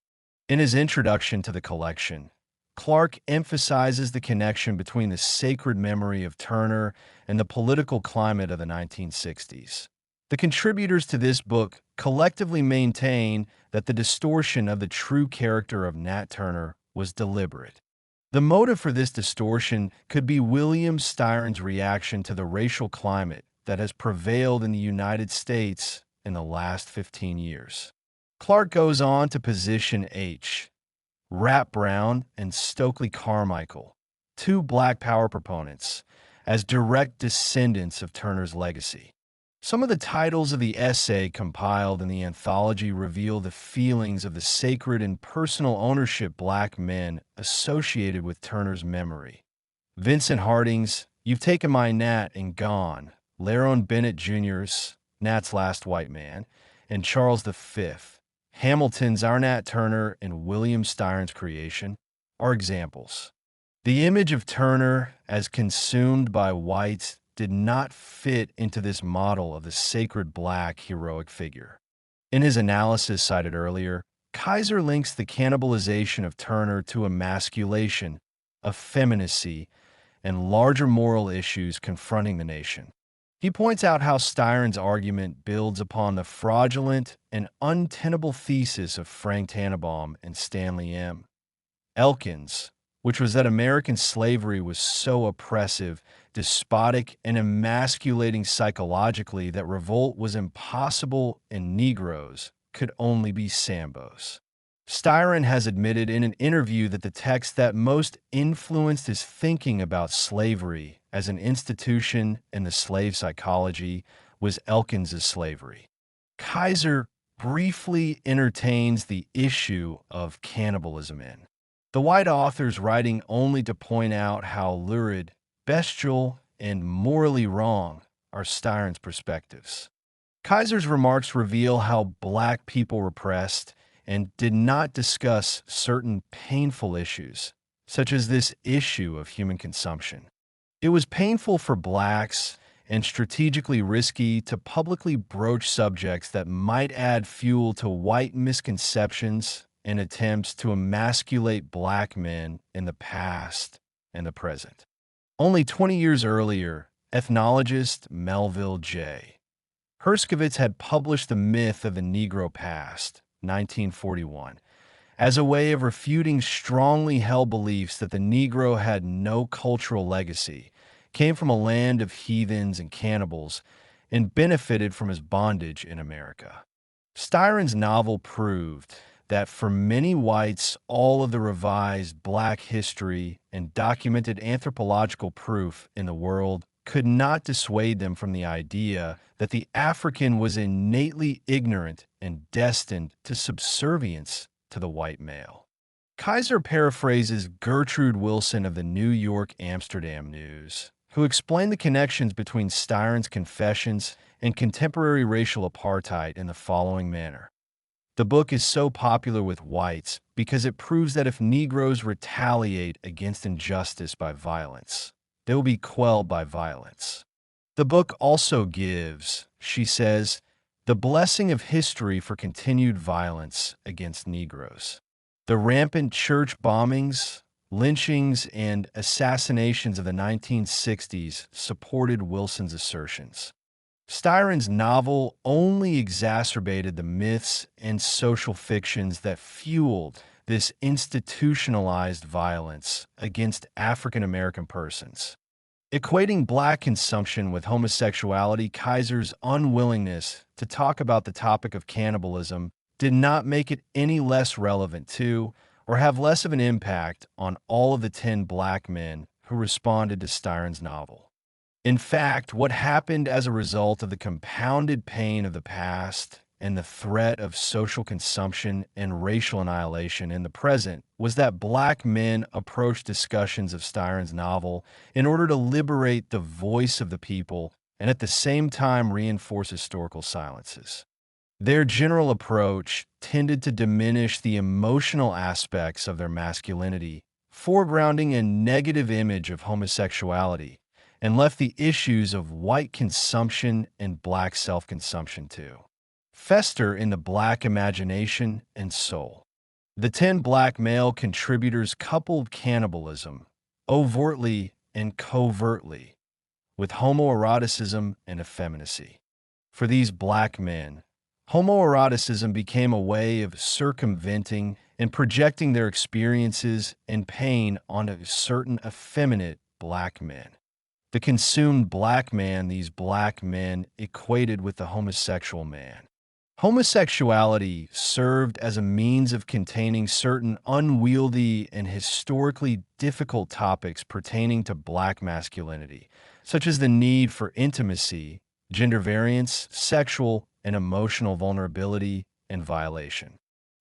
In his introduction to the collection, Clarke emphasizes the connection between the sacred memory of Turner and the political climate of the 1960s. The contributors to this book collectively maintain that the distortion of the true character of Nat Turner was deliberate. The motive for this distortion could be William Styron's reaction to the racial climate that has prevailed in the United States in the last 15 years. Clarke goes on to position H. Rap Brown and Stokely Carmichael, two Black Power proponents, as direct descendants of Turner's legacy. Some of the titles of the essay compiled in the anthology reveal the feelings of the sacred and personal ownership Black men associated with Turner's memory. Vincent Harding's "You've Taken My Nat and Gone," Laron Bennett Jr.'s "Nat's Last White Man," and Charles V. Hamilton's "Our Nat Turner" and William Styron's "Creation" are examples. The image of Turner as consumed by whites did not fit into this model of the sacred Black heroic figure. In his analysis cited earlier, Kaiser links the cannibalization of Turner to emasculation, effeminacy, and larger moral issues confronting the nation. He points out how Styron's argument builds upon the fraudulent and untenable thesis of Frank Tannenbaum and Stanley M. Elkins, which was that American slavery was so oppressive, despotic, and emasculating psychologically that revolt was impossible and Negroes could only be Sambos. Styron has admitted in an interview that the text that most influenced his thinking about slavery as an institution in the slave psychology was Elkins's Slavery. Kaiser briefly entertains the issue of cannibalism in the white authors, writing only to point out how lurid, bestial, and morally wrong are Styron's perspectives. Kaiser's remarks reveal how Black people repressed and did not discuss certain painful issues, such as this issue of human consumption. It was painful for Blacks and strategically risky to publicly broach subjects that might add fuel to white misconceptions and attempts to emasculate Black men in the past and the present. Only 20 years earlier, ethnologist Melville J. Herskovitz had published The Myth of the Negro Past, 1941, as a way of refuting strongly held beliefs that the Negro had no cultural legacy, came from a land of heathens and cannibals, and benefited from his bondage in America. Styron's novel proved that for many whites, all of the revised Black history and documented anthropological proof in the world could not dissuade them from the idea that the African was innately ignorant and destined to subservience to the white male. Kaiser paraphrases Gertrude Wilson of the New York Amsterdam News who explained the connections between Styron's confessions and contemporary racial apartheid in the following manner. The book is so popular with whites because it proves that if Negroes retaliate against injustice by violence, they will be quelled by violence. The book also gives, she says, the blessing of history for continued violence against Negroes. The rampant church bombings, lynchings, and assassinations of the 1960s supported Wilson's assertions. Styron's novel only exacerbated the myths and social fictions that fueled this institutionalized violence against African American persons. Equating black consumption with homosexuality, Kaiser's unwillingness to talk about the topic of cannibalism did not make it any less relevant to, or have less of an impact on all of the 10 black men who responded to Styron's novel. In fact, what happened as a result of the compounded pain of the past and the threat of social consumption and racial annihilation in the present was that black men approached discussions of Styron's novel in order to liberate the voice of the people and at the same time reinforce historical silences. Their general approach tended to diminish the emotional aspects of their masculinity, foregrounding a negative image of homosexuality, and left the issues of white consumption and black self-consumption to fester in the black imagination and soul. The 10 black male contributors coupled cannibalism, overtly and covertly, with homoeroticism and effeminacy. For these black men, homoeroticism became a way of circumventing and projecting their experiences and pain onto certain effeminate black men. The consumed black man these black men equated with the homosexual man. Homosexuality served as a means of containing certain unwieldy and historically difficult topics pertaining to black masculinity, such as the need for intimacy, gender variance, sexual and emotional vulnerability, and violation.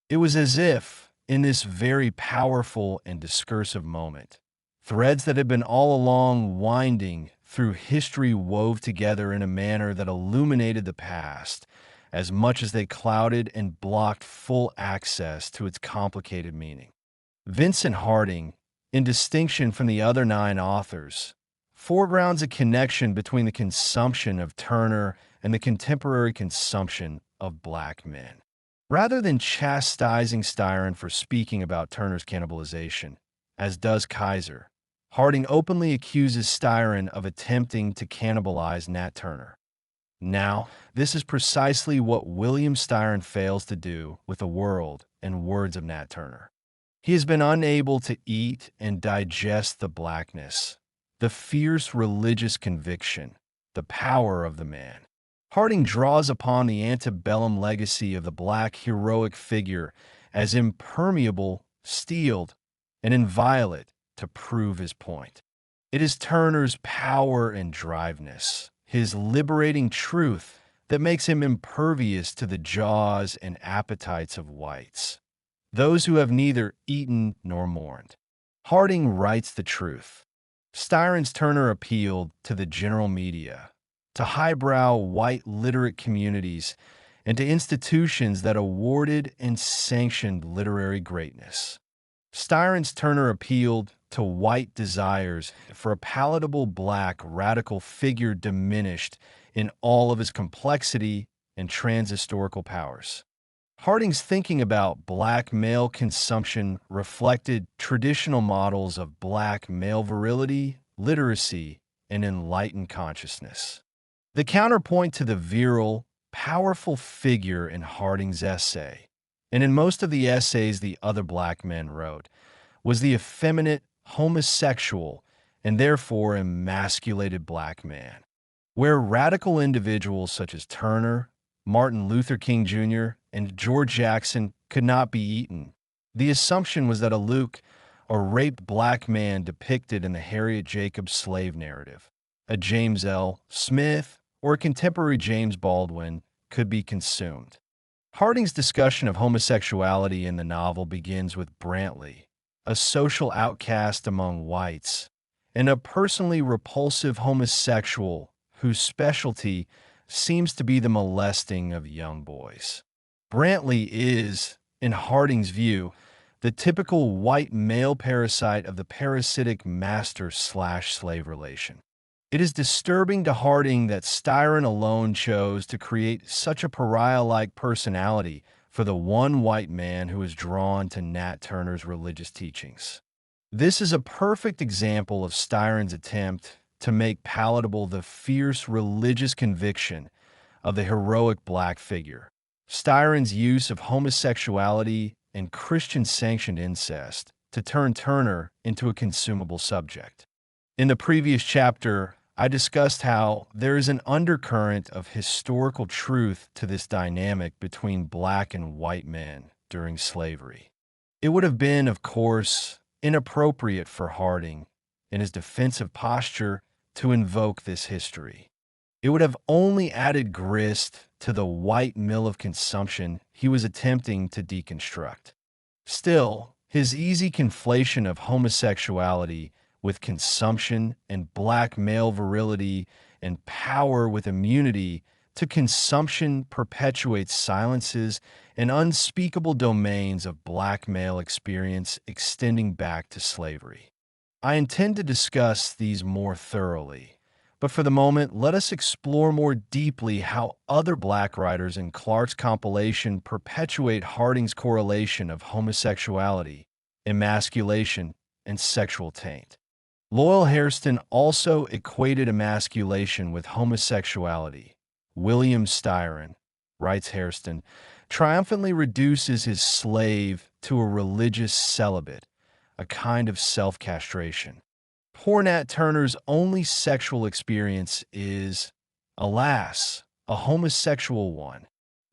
It was as if, in this very powerful and discursive moment, threads that had been all along winding through history wove together in a manner that illuminated the past as much as they clouded and blocked full access to its complicated meaning. Vincent Harding, in distinction from the other 9 authors, foregrounds a connection between the consumption of Turner and the contemporary consumption of black men. Rather than chastising Styron for speaking about Turner's cannibalization, as does Kaiser, Harding openly accuses Styron of attempting to cannibalize Nat Turner. Now, this is precisely what William Styron fails to do with the world and words of Nat Turner. He has been unable to eat and digest the blackness, the fierce religious conviction, the power of the man. Harding draws upon the antebellum legacy of the black heroic figure as impermeable, steeled, and inviolate to prove his point. It is Turner's power and driveness, his liberating truth, that makes him impervious to the jaws and appetites of whites, those who have neither eaten nor mourned. Harding writes the truth. Styron's Turner appealed to the general media, to highbrow white literate communities, and to institutions that awarded and sanctioned literary greatness. Styron's Turner appealed to white desires for a palatable black radical figure diminished in all of his complexity and transhistorical powers. Harding's thinking about black male consumption reflected traditional models of black male virility, literacy, and enlightened consciousness. The counterpoint to the virile, powerful figure in Harding's essay, and in most of the essays the other black men wrote, was the effeminate, homosexual, and therefore emasculated black man. Where radical individuals such as Turner, Martin Luther King Jr., and George Jackson could not be eaten, the assumption was that a Luke, a raped black man depicted in the Harriet Jacobs slave narrative, a James L. Smith, or a contemporary James Baldwin, could be consumed. Harding's discussion of homosexuality in the novel begins with Brantley, a social outcast among whites, and a personally repulsive homosexual whose specialty seems to be the molesting of young boys. Brantley is, in Harding's view, the typical white male parasite of the parasitic master/slave relation. It is disturbing to Harding that Styron alone chose to create such a pariah-like personality for the one white man who is drawn to Nat Turner's religious teachings. This is a perfect example of Styron's attempt to make palatable the fierce religious conviction of the heroic black figure. Styron's use of homosexuality and Christian-sanctioned incest to turn Turner into a consumable subject. In the previous chapter, I discussed how there is an undercurrent of historical truth to this dynamic between black and white men during slavery. It would have been, of course, inappropriate for Harding, in his defensive posture, to invoke this history. It would have only added grist to the white mill of consumption he was attempting to deconstruct. Still, his easy conflation of homosexuality with consumption and black male virility and power with immunity to consumption perpetuates silences and unspeakable domains of black male experience extending back to slavery. I intend to discuss these more thoroughly, but for the moment, let us explore more deeply how other black writers in Clark's compilation perpetuate Harding's correlation of homosexuality, emasculation, and sexual taint. Loyal Hairston also equated emasculation with homosexuality. William Styron, writes Hairston, triumphantly reduces his slave to a religious celibate, a kind of self-castration. Poor Nat Turner's only sexual experience is, alas, a homosexual one.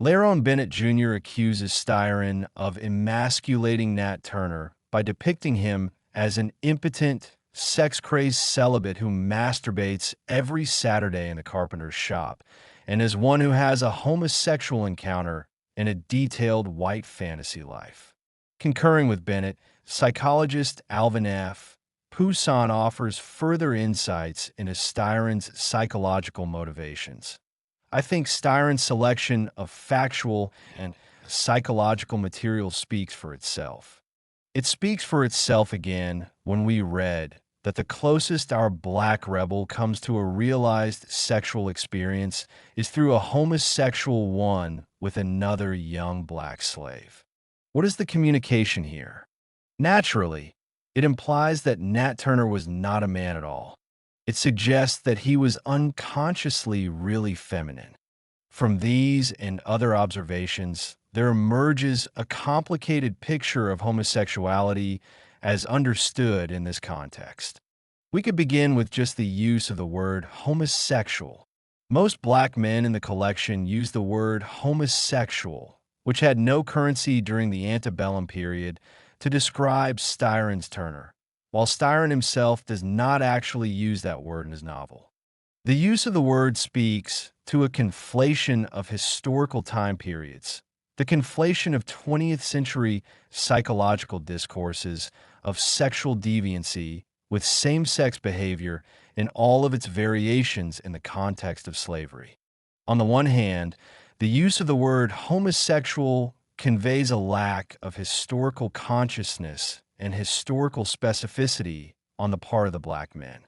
Laron Bennett Jr. accuses Styron of emasculating Nat Turner by depicting him as an impotent, sex-crazed celibate who masturbates every Saturday in a carpenter's shop, and as one who has a homosexual encounter in a detailed white fantasy life. Concurring with Bennett, psychologist Alvin F. Poussin offers further insights into Styron's psychological motivations. I think Styron's selection of factual and psychological material speaks for itself. It speaks for itself again when we read that the closest our black rebel comes to a realized sexual experience is through a homosexual one with another young black slave. What is the communication here? Naturally, it implies that Nat Turner was not a man at all. It suggests that he was unconsciously really feminine. From these and other observations, there emerges a complicated picture of homosexuality as understood in this context. We could begin with just the use of the word homosexual. Most black men in the collection use the word homosexual, which had no currency during the antebellum period, to describe Styron's Turner, while Styron himself does not actually use that word in his novel. The use of the word speaks to a conflation of historical time periods, the conflation of 20th century psychological discourses of sexual deviancy with same-sex behavior in all of its variations in the context of slavery. On the one hand, the use of the word homosexual conveys a lack of historical consciousness and historical specificity on the part of the black men.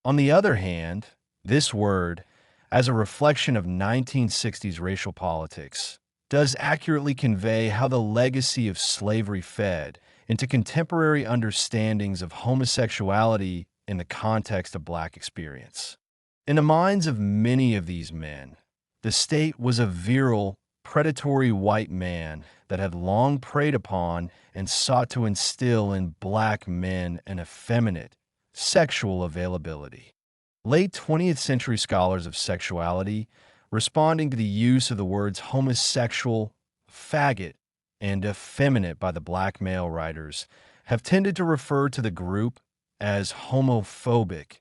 On the other hand, this word, as a reflection of 1960s racial politics, does accurately convey how the legacy of slavery fed into contemporary understandings of homosexuality in the context of black experience. In the minds of many of these men, the state was a virile, predatory white man that had long preyed upon and sought to instill in black men an effeminate, sexual availability. Late 20th century scholars of sexuality, responding to the use of the words homosexual, faggot, and effeminate by the black male writers, have tended to refer to the group as homophobic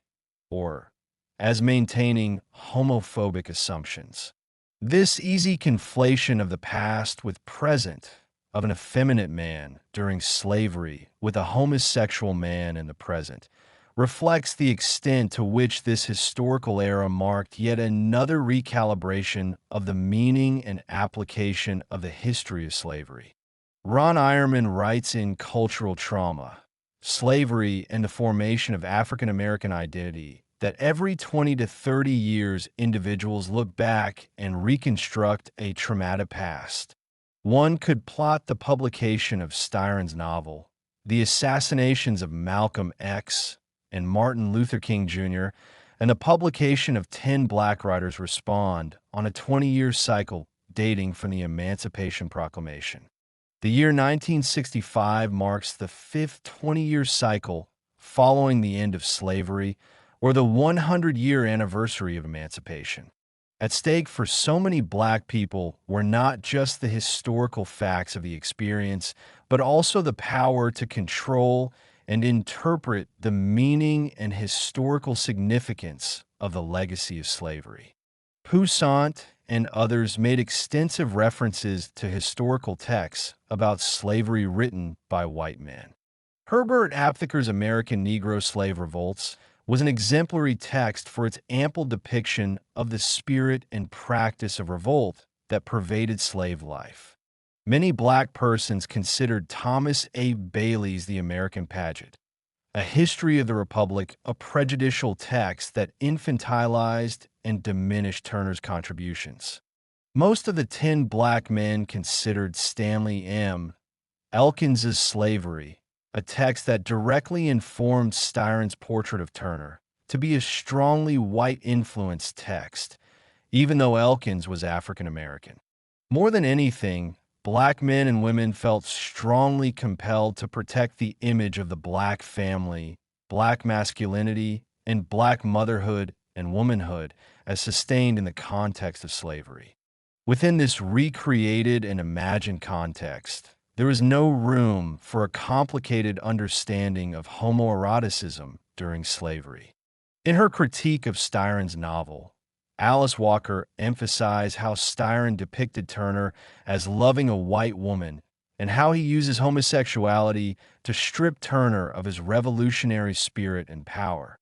or as maintaining homophobic assumptions. This easy conflation of the past with present, of an effeminate man during slavery with a homosexual man in the present, reflects the extent to which this historical era marked yet another recalibration of the meaning and application of the history of slavery. Ron Ironman writes in Cultural Trauma, Slavery and the Formation of African American Identity that every 20 to 30 years individuals look back and reconstruct a traumatic past. One could plot the publication of Styron's novel, The Assassinations of Malcolm X and Martin Luther King Jr., and the publication of 10 Black Writers Respond on a 20-year cycle dating from the Emancipation Proclamation. The year 1965 marks the fifth 20-year cycle following the end of slavery, or the 100-year anniversary of emancipation. At stake for so many Black people were not just the historical facts of the experience, but also the power to control and interpret the meaning and historical significance of the legacy of slavery. Poussaint and others made extensive references to historical texts about slavery written by white men. Herbert Aptheker's American Negro Slave Revolts was an exemplary text for its ample depiction of the spirit and practice of revolt that pervaded slave life. Many Black persons considered Thomas A. Bailey's The American Pageant, A History of the Republic, a prejudicial text that infantilized and diminished Turner's contributions. Most of the 10 Black men considered Stanley M. Elkins's Slavery, a text that directly informed Styron's portrait of Turner, to be a strongly white-influenced text, even though Elkins was African American. More than anything, Black men and women felt strongly compelled to protect the image of the Black family, Black masculinity, and Black motherhood and womanhood as sustained in the context of slavery. Within this recreated and imagined context, there is no room for a complicated understanding of homoeroticism during slavery. In her critique of Styron's novel, Alice Walker emphasized how Styron depicted Turner as loving a white woman and how he uses homosexuality to strip Turner of his revolutionary spirit and power.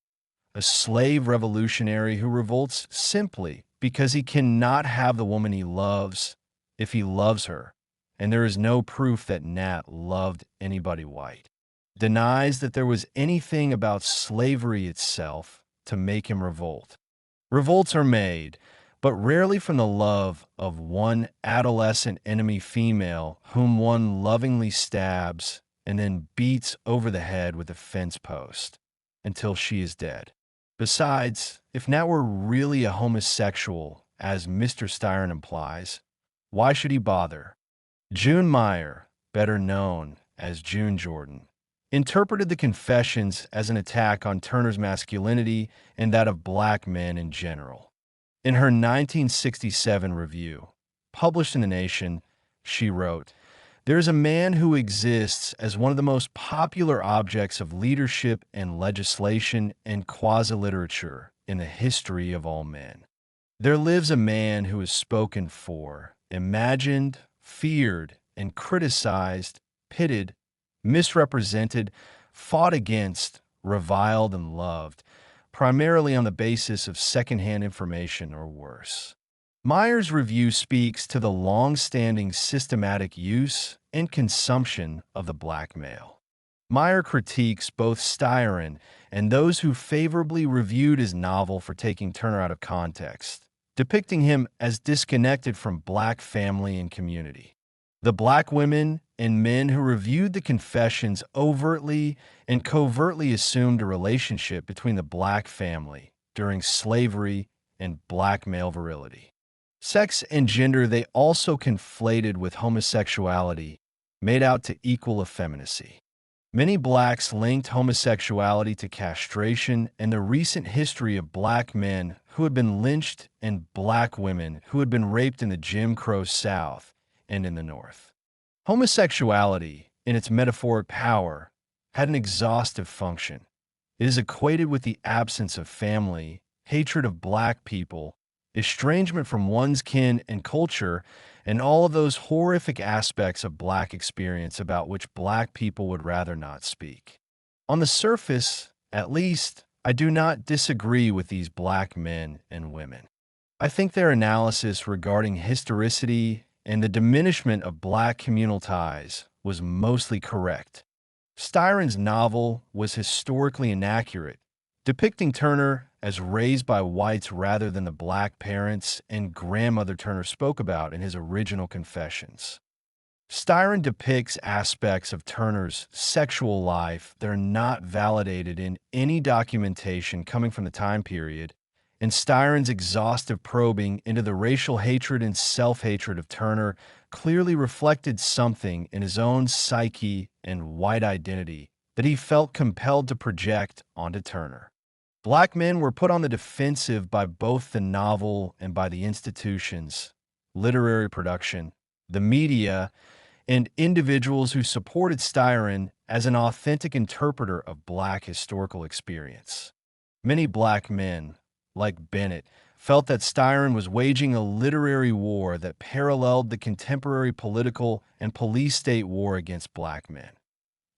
A slave revolutionary who revolts simply because he cannot have the woman he loves if he loves her, and there is no proof that Nat loved anybody white. Denies that there was anything about slavery itself to make him revolt. Revolts are made, but rarely from the love of one adolescent enemy female whom one lovingly stabs and then beats over the head with a fence post until she is dead. Besides, if Nat were really a homosexual, as Mr. Styron implies, why should he bother? June Meyer, better known as June Jordan, interpreted the confessions as an attack on Turner's masculinity and that of Black men in general. In her 1967 review, published in The Nation, she wrote, "There is a man who exists as one of the most popular objects of leadership and legislation and quasi-literature in the history of all men. There lives a man who is spoken for, imagined, feared, and criticized, pitted, misrepresented, fought against, reviled, and loved, primarily on the basis of secondhand information or worse." Meyer's review speaks to the long-standing systematic use and consumption of the Black male. Meyer critiques both Styron and those who favorably reviewed his novel for taking Turner out of context, depicting him as disconnected from Black family and community. The Black women and men who reviewed the confessions overtly and covertly assumed a relationship between the Black family during slavery and Black male virility. Sex and gender they also conflated with homosexuality, made out to equal effeminacy. Many Blacks linked homosexuality to castration and the recent history of Black men who had been lynched and Black women who had been raped in the Jim Crow South and in the North. Homosexuality, in its metaphoric power, had an exhaustive function. It is equated with the absence of family, hatred of Black people, estrangement from one's kin and culture, and all of those horrific aspects of Black experience about which Black people would rather not speak. On the surface, At least, I do not disagree with these black men and women. I think their analysis regarding historicity and the diminishment of black communal ties was mostly correct. Styron's novel was historically inaccurate, depicting Turner as raised by whites rather than the black parents and grandmother Turner spoke about in his original Confessions. Styron depicts aspects of Turner's sexual life that are not validated in any documentation coming from the time period, and Styron's exhaustive probing into the racial hatred and self-hatred of Turner clearly reflected something in his own psyche and white identity that he felt compelled to project onto Turner. Black men were put on the defensive by both the novel and by the institutions, literary production, the media, and individuals who supported Styron as an authentic interpreter of black historical experience. Many black men, like Bennett, felt that Styron was waging a literary war that paralleled the contemporary political and police state war against black men.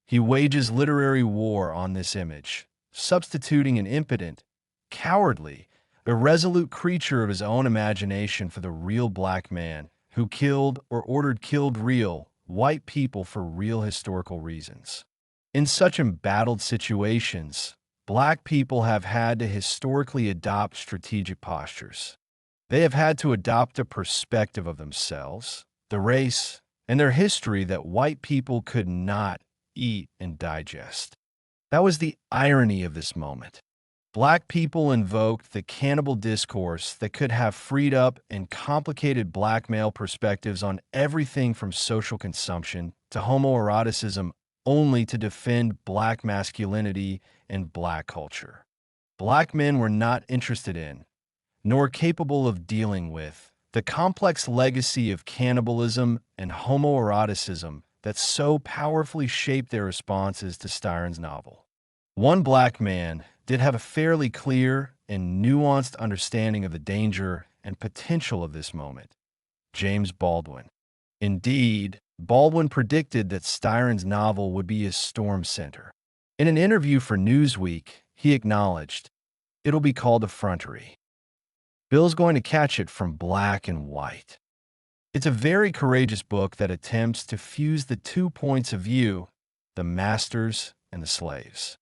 He wages literary war on this image, substituting an impotent, cowardly, irresolute creature of his own imagination for the real black man who killed or ordered killed real white people for real historical reasons. In such embattled situations, black people have had to historically adopt strategic postures. They have had to adopt a perspective of themselves, the race, and their history that white people could not eat and digest. That was the irony of this moment. Black people invoked the cannibal discourse that could have freed up and complicated black male perspectives on everything from social consumption to homoeroticism only to defend black masculinity and black culture. Black men were not interested in, nor capable of dealing with, the complex legacy of cannibalism and homoeroticism that so powerfully shaped their responses to Styron's novel. One black man did have a fairly clear and nuanced understanding of the danger and potential of this moment: James Baldwin. Indeed, Baldwin predicted that Styron's novel would be his storm center. In an interview for Newsweek, he acknowledged, "It'll be called effrontery. Bill's going to catch it from black and white." It's a very courageous book that attempts to fuse the 2 points of view, the masters and the slaves.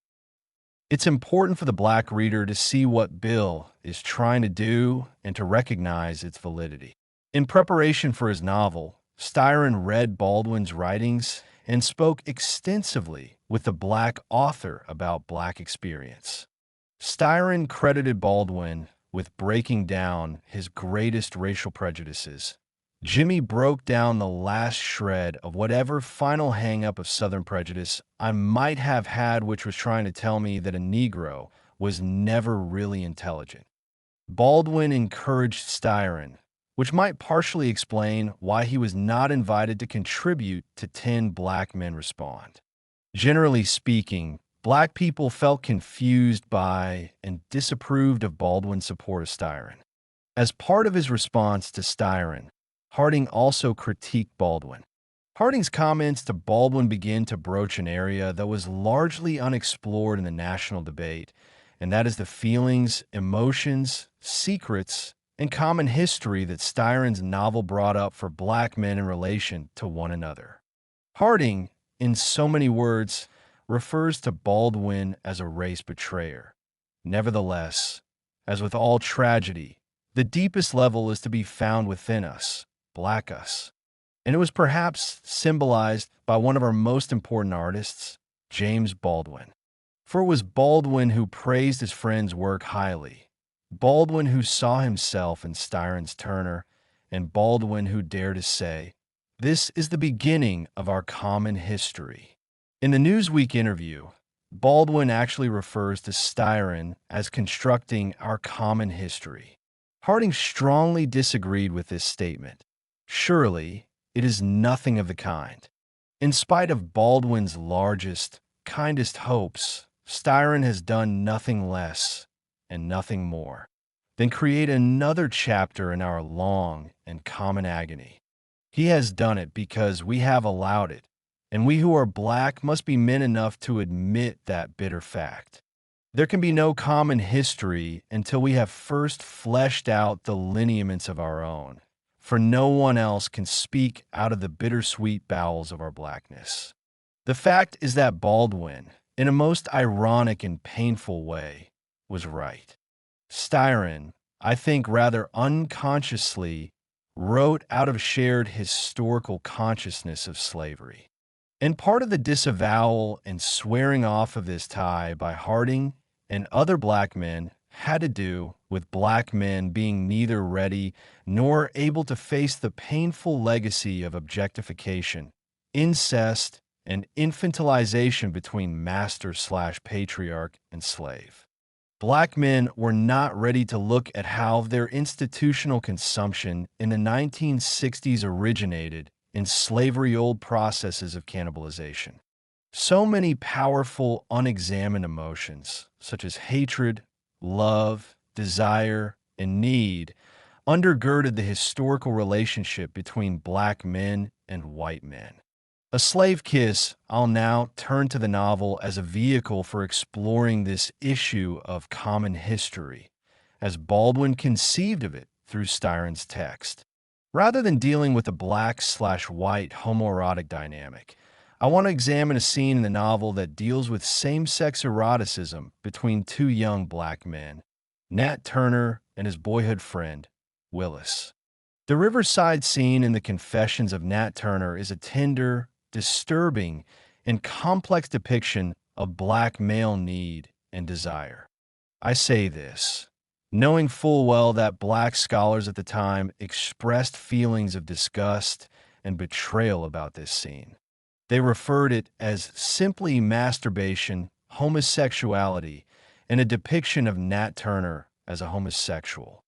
It's important for the black reader to see what Bill is trying to do and to recognize its validity. In preparation for his novel, Styron read Baldwin's writings and spoke extensively with the black author about black experience. Styron credited Baldwin with breaking down his greatest racial prejudices. Jimmy broke down the last shred of whatever final hang-up of Southern prejudice I might have had, which was trying to tell me that a Negro was never really intelligent. Baldwin encouraged Styron, which might partially explain why he was not invited to contribute to 10 Black Men Respond. Generally speaking, black people felt confused by and disapproved of Baldwin's support of Styron. As part of his response to Styron, Harding also critiqued Baldwin. Harding's comments to Baldwin begin to broach an area that was largely unexplored in the national debate, and that is the feelings, emotions, secrets, and common history that Styron's novel brought up for black men in relation to one another. Harding, in so many words, refers to Baldwin as a race betrayer. Nevertheless, as with all tragedy, the deepest level is to be found within us, black us. And it was perhaps symbolized by one of our most important artists, James Baldwin. For it was Baldwin who praised his friend's work highly, Baldwin who saw himself in Styron's Turner, and Baldwin who dared to say, "This is the beginning of our common history." In the Newsweek interview, Baldwin actually refers to Styron as constructing our common history. Harding strongly disagreed with this statement. Surely, it is nothing of the kind. In spite of Baldwin's largest, kindest hopes, Styron has done nothing less and nothing more than create another chapter in our long and common agony. He has done it because we have allowed it, and we who are black must be men enough to admit that bitter fact. There can be no common history until we have first fleshed out the lineaments of our own, for no one else can speak out of the bittersweet bowels of our blackness. The fact is that Baldwin, in a most ironic and painful way, was right. Styron, I think rather unconsciously, wrote out of shared historical consciousness of slavery. And part of the disavowal and swearing off of this tie by Harding and other black men had to do with black men being neither ready nor able to face the painful legacy of objectification, incest, and infantilization between master/patriarch and slave. Black men were not ready to look at how their institutional consumption in the 1960s originated in slavery-old processes of cannibalization. So many powerful, unexamined emotions, such as hatred, love, desire, and need, undergirded the historical relationship between black men and white men. A Slave Kiss, I'll now turn to the novel as a vehicle for exploring this issue of common history, as Baldwin conceived of it through Styron's text. Rather than dealing with a black/white homoerotic dynamic, I want to examine a scene in the novel that deals with same-sex eroticism between two young black men, Nat Turner and his boyhood friend, Willis. The riverside scene in The Confessions of Nat Turner is a tender, disturbing, and complex depiction of black male need and desire. I say this, knowing full well that black scholars at the time expressed feelings of disgust and betrayal about this scene. They referred it as simply masturbation, homosexuality, and a depiction of Nat Turner as a homosexual.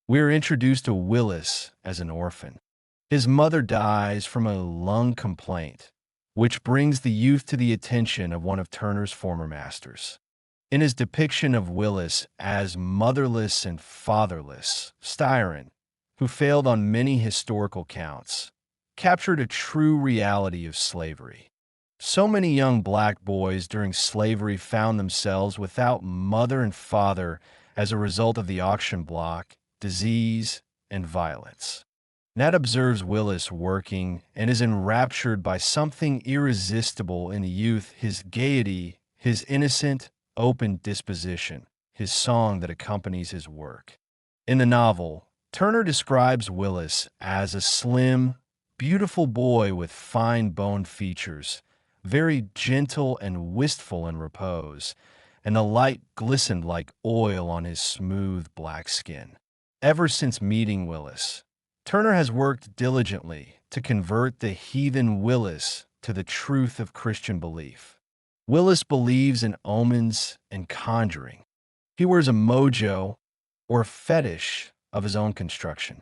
We are introduced to Willis as an orphan. His mother dies from a lung complaint, which brings the youth to the attention of one of Turner's former masters. In his depiction of Willis as motherless and fatherless, Styron, who failed on many historical counts, captured a true reality of slavery. So many young black boys during slavery found themselves without mother and father as a result of the auction block, disease, and violence. Nat observes Willis working and is enraptured by something irresistible in the youth, his gaiety, his innocent, open disposition, his song that accompanies his work. In the novel, Turner describes Willis as a slim, beautiful boy with fine-boned features, very gentle and wistful in repose, and the light glistened like oil on his smooth black skin. Ever since meeting Willis, Turner has worked diligently to convert the heathen Willis to the truth of Christian belief. Willis believes in omens and conjuring. He wears a mojo, or fetish, of his own construction.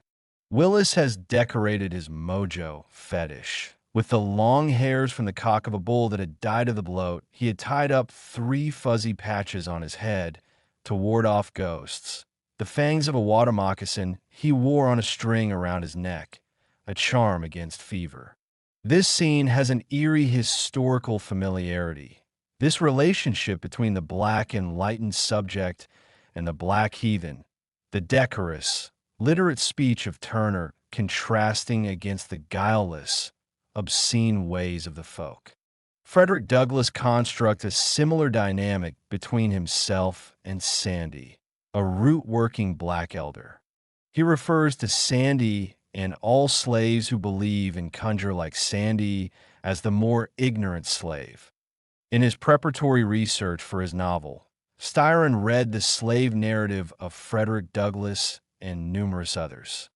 Willis has decorated his mojo fetish with the long hairs from the cock of a bull that had died of the bloat. He had tied up 3 fuzzy patches on his head to ward off ghosts. The fangs of a water moccasin he wore on a string around his neck, a charm against fever. This scene has an eerie historical familiarity. This relationship between the black enlightened subject and the black heathen, the decorous, literate speech of Turner contrasting against the guileless, obscene ways of the folk. Frederick Douglass constructs a similar dynamic between himself and Sandy, a root-working black elder. He refers to Sandy and all slaves who believe and conjure like Sandy as the more ignorant slave. In his preparatory research for his novel, Styron read the slave narrative of Frederick Douglass and numerous others.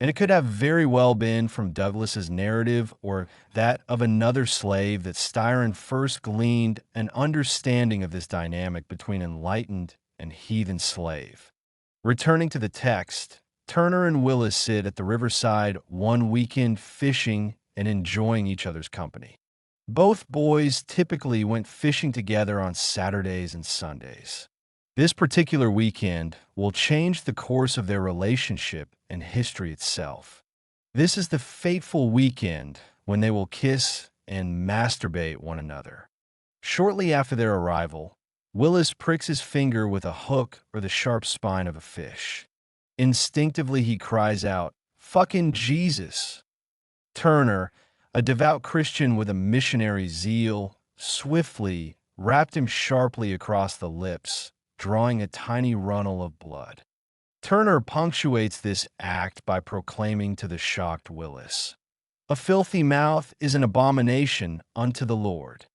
And it could have very well been from Douglass's narrative or that of another slave that Styron first gleaned an understanding of this dynamic between enlightened and heathen slave. Returning to the text, Turner and Willis sit at the riverside one weekend fishing and enjoying each other's company. Both boys typically went fishing together on Saturdays and Sundays. This particular weekend will change the course of their relationship and history itself. This is the fateful weekend when they will kiss and masturbate one another. Shortly after their arrival, Willis pricks his finger with a hook or the sharp spine of a fish. Instinctively, he cries out, "Fucking Jesus!" Turner, a devout Christian with a missionary zeal, swiftly rapped him sharply across the lips, drawing a tiny runnel of blood. Turner punctuates this act by proclaiming to the shocked Willis, "A filthy mouth is an abomination unto the Lord."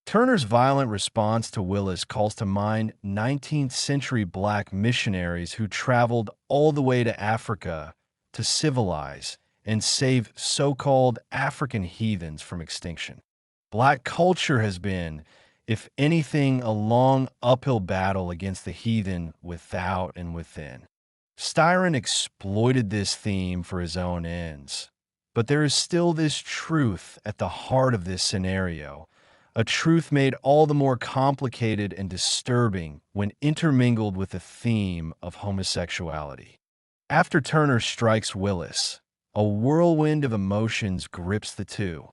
Turner's violent response to Willis calls to mind 19th century black missionaries who traveled all the way to Africa to civilize and save so-called African heathens from extinction. Black culture has been, if anything, a long uphill battle against the heathen without and within. Styron exploited this theme for his own ends, but there is still this truth at the heart of this scenario, a truth made all the more complicated and disturbing when intermingled with the theme of homosexuality. After Turner strikes Willis, a whirlwind of emotions grips the two.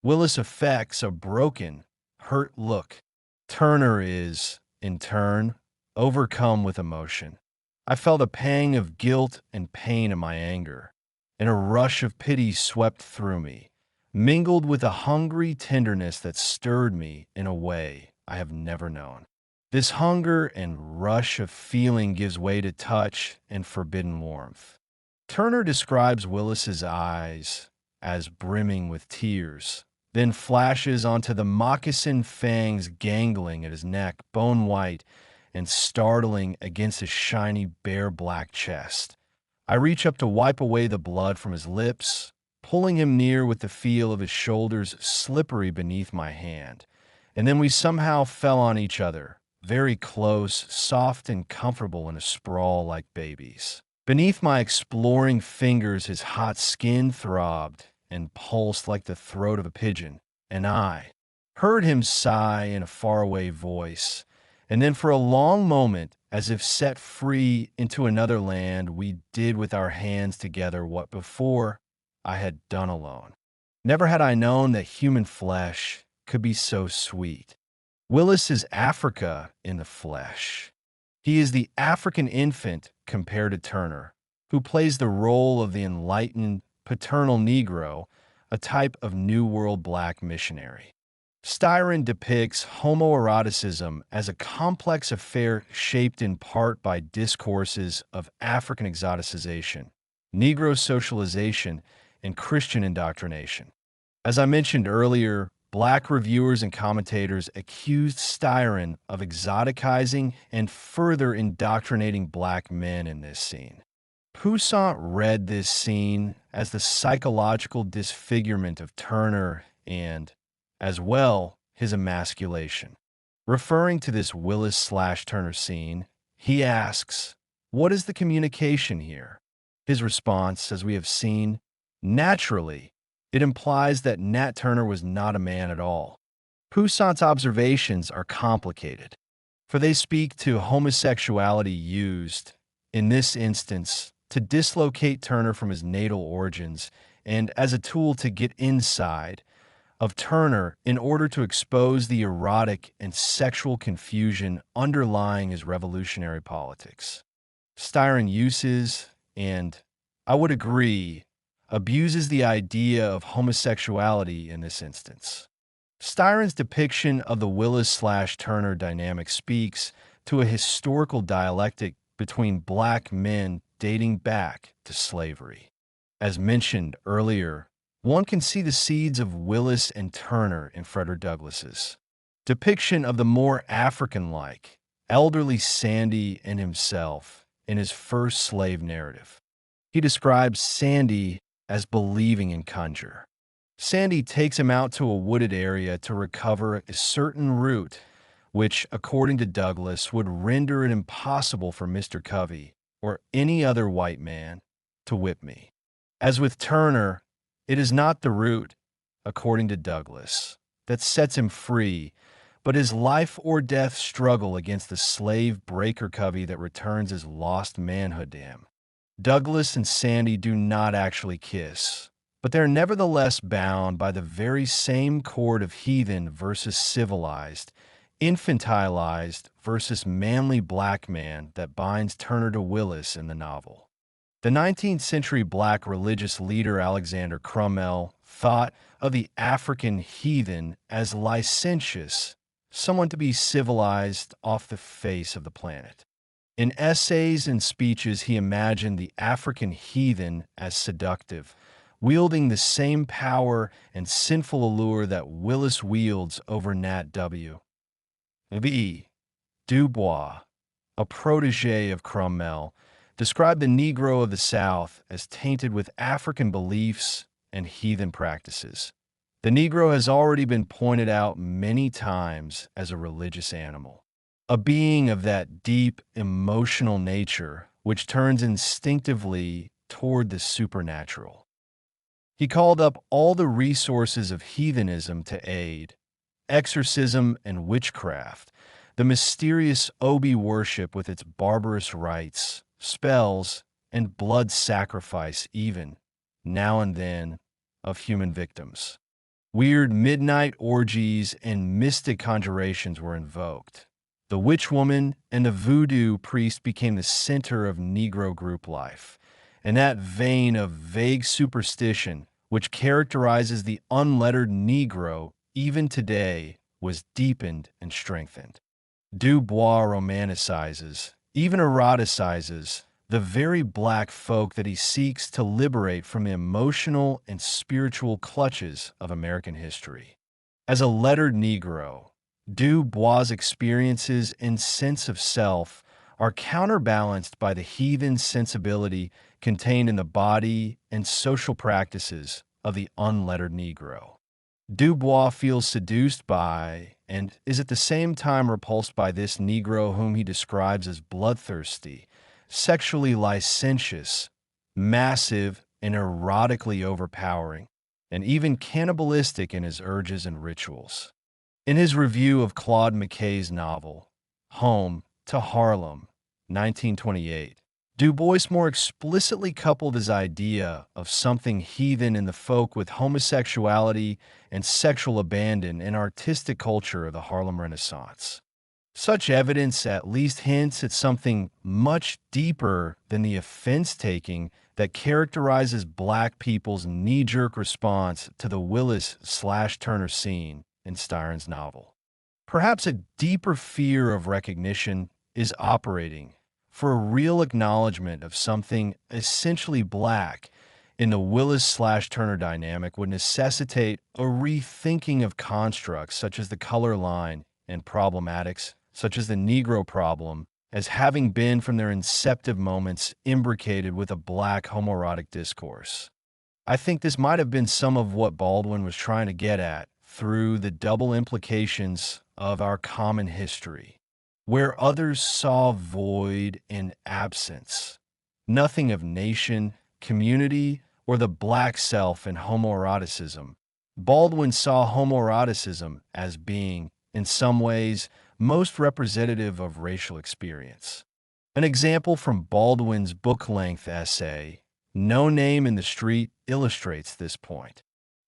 Willis affects a broken, hurt look. Turner is, in turn, overcome with emotion. I felt a pang of guilt and pain in my anger, and a rush of pity swept through me, mingled with a hungry tenderness that stirred me in a way I have never known. This hunger and rush of feeling gives way to touch and forbidden warmth. Turner describes Willis's eyes as brimming with tears, then flashes onto the moccasin fangs gangling at his neck, bone-white and startling against his shiny, bare black chest. I reach up to wipe away the blood from his lips, pulling him near with the feel of his shoulders slippery beneath my hand. And then we somehow fell on each other, very close, soft and comfortable in a sprawl like babies. Beneath my exploring fingers, his hot skin throbbed and pulsed like the throat of a pigeon, and I heard him sigh in a faraway voice. And then for a long moment, as if set free into another land, we did with our hands together what before I had done alone. Never had I known that human flesh could be so sweet. Willis is Africa in the flesh. He is the African infant compared to Turner, who plays the role of the enlightened paternal Negro, a type of New World black missionary. Styron depicts homoeroticism as a complex affair shaped in part by discourses of African exoticization, Negro socialization, and Christian indoctrination. As I mentioned earlier, black reviewers and commentators accused Styron of exoticizing and further indoctrinating black men in this scene. Poussin read this scene as the psychological disfigurement of Turner and, as well, his emasculation. Referring to this Willis/Turner scene, he asks, "What is the communication here?" His response, as we have seen, naturally, it implies that Nat Turner was not a man at all. Poussin's observations are complicated, for they speak to homosexuality used, in this instance, to dislocate Turner from his natal origins and as a tool to get inside of Turner in order to expose the erotic and sexual confusion underlying his revolutionary politics. Styron uses, and I would agree, abuses the idea of homosexuality in this instance. Styron's depiction of the Willis/Turner dynamic speaks to a historical dialectic between black men dating back to slavery. As mentioned earlier, one can see the seeds of Willis and Turner in Frederick Douglass's depiction of the more African-like, elderly Sandy and himself in his first slave narrative. He describes Sandy as believing in conjure. Sandy takes him out to a wooded area to recover a certain root, which, according to Douglass, would render it impossible for Mr. Covey or any other white man to whip me. As with Turner, it is not the root, according to Douglass, that sets him free, but his life or death struggle against the slave breaker Covey that returns his lost manhood to him. Douglass and Sandy do not actually kiss, but they're nevertheless bound by the very same cord of heathen versus civilized infantilized versus manly black man that binds Turner to Willis in the novel. The 19th century black religious leader Alexander Crummell thought of the African heathen as licentious, someone to be civilized off the face of the planet. In essays and speeches, he imagined the African heathen as seductive, wielding the same power and sinful allure that Willis wields over Nat W. V. Dubois, a protege of Crummell, described the Negro of the South as tainted with African beliefs and heathen practices. The Negro has already been pointed out many times as a religious animal, a being of that deep emotional nature which turns instinctively toward the supernatural. He called up all the resources of heathenism to aid: exorcism and witchcraft, the mysterious Obi worship with its barbarous rites, spells, and blood sacrifice even, now and then, of human victims. Weird midnight orgies and mystic conjurations were invoked. The witch woman and the voodoo priest became the center of Negro group life, and that vein of vague superstition which characterizes the unlettered Negro even today was deepened and strengthened. Dubois romanticizes, even eroticizes, the very black folk that he seeks to liberate from the emotional and spiritual clutches of American history. As a lettered Negro, Dubois' experiences and sense of self are counterbalanced by the heathen sensibility contained in the body and social practices of the unlettered Negro. Dubois feels seduced by, and is at the same time repulsed by, this Negro whom he describes as bloodthirsty, sexually licentious, massive, and erotically overpowering, and even cannibalistic in his urges and rituals. In his review of Claude McKay's novel, Home to Harlem, 1928, Du Bois more explicitly coupled his idea of something heathen in the folk with homosexuality and sexual abandon and artistic culture of the Harlem Renaissance. Such evidence at least hints at something much deeper than the offense-taking that characterizes black people's knee-jerk response to the Willis/Turner scene in Styron's novel. Perhaps a deeper fear of recognition is operating for a real acknowledgement of something essentially black in the Willis/Turner dynamic would necessitate a rethinking of constructs such as the color line and problematics such as the Negro problem as having been from their inceptive moments imbricated with a black homoerotic discourse. I think this might have been some of what Baldwin was trying to get at through the double implications of our common history. Where others saw void and absence, nothing of nation, community, or the black self in homoeroticism, Baldwin saw homoeroticism as being, in some ways, most representative of racial experience. An example from Baldwin's book-length essay, No Name in the Street, illustrates this point.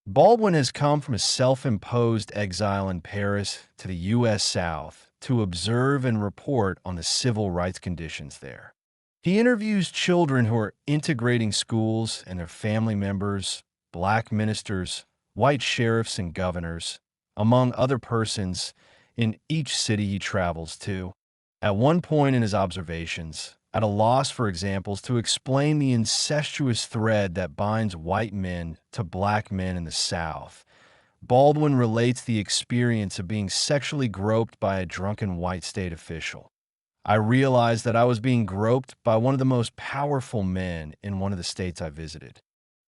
Baldwin has come from a self-imposed exile in Paris to the U.S. South to observe and report on the civil rights conditions there. He interviews children who are integrating schools and their family members, black ministers, white sheriffs and governors, among other persons, in each city he travels to. At one point in his observations, at a loss for examples to explain the incestuous thread that binds white men to black men in the South, Baldwin relates the experience of being sexually groped by a drunken white state official. I realized that I was being groped by one of the most powerful men in one of the states I visited.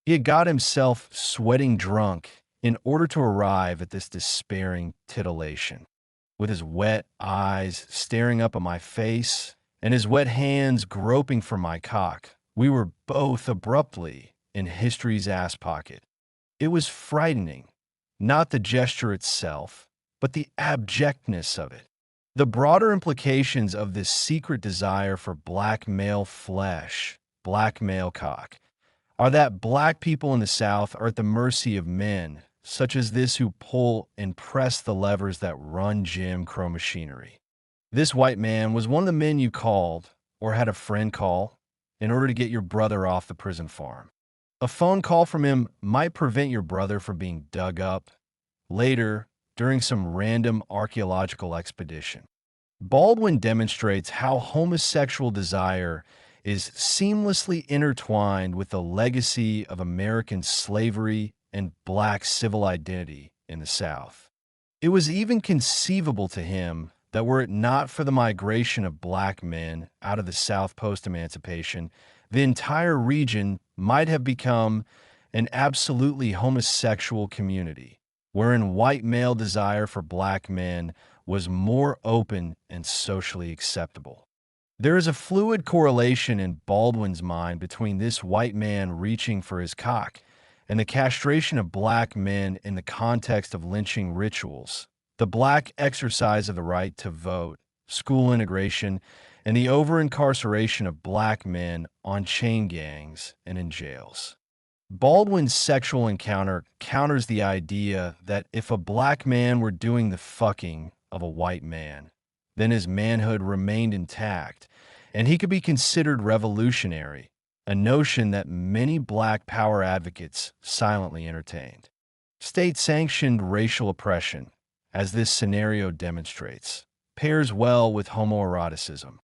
He had got himself sweating drunk in order to arrive at this despairing titillation. With his wet eyes staring up at my face and his wet hands groping for my cock, we were both abruptly in history's ass pocket. It was frightening. Not the gesture itself, but the abjectness of it. The broader implications of this secret desire for black male flesh, black male cock, are that black people in the South are at the mercy of men such as this who pull and press the levers that run Jim Crow machinery. This white man was one of the men you called, or had a friend call, in order to get your brother off the prison farm. A phone call from him might prevent your brother from being dug up later during some random archaeological expedition. Baldwin demonstrates how homosexual desire is seamlessly intertwined with the legacy of American slavery and Black civil identity in the South. It was even conceivable to him that were it not for the migration of Black men out of the South post-emancipation, the entire region might have become an absolutely homosexual community, wherein white male desire for Black men was more open and socially acceptable. There is a fluid correlation in Baldwin's mind between this white man reaching for his cock and the castration of Black men in the context of lynching rituals, the Black exercise of the right to vote, school integration, and the over-incarceration of Black men on chain gangs and in jails. Baldwin's sexual encounter counters the idea that if a Black man were doing the fucking of a white man, then his manhood remained intact, and he could be considered revolutionary, a notion that many Black power advocates silently entertained. State-sanctioned racial oppression, as this scenario demonstrates, pairs well with homoeroticism.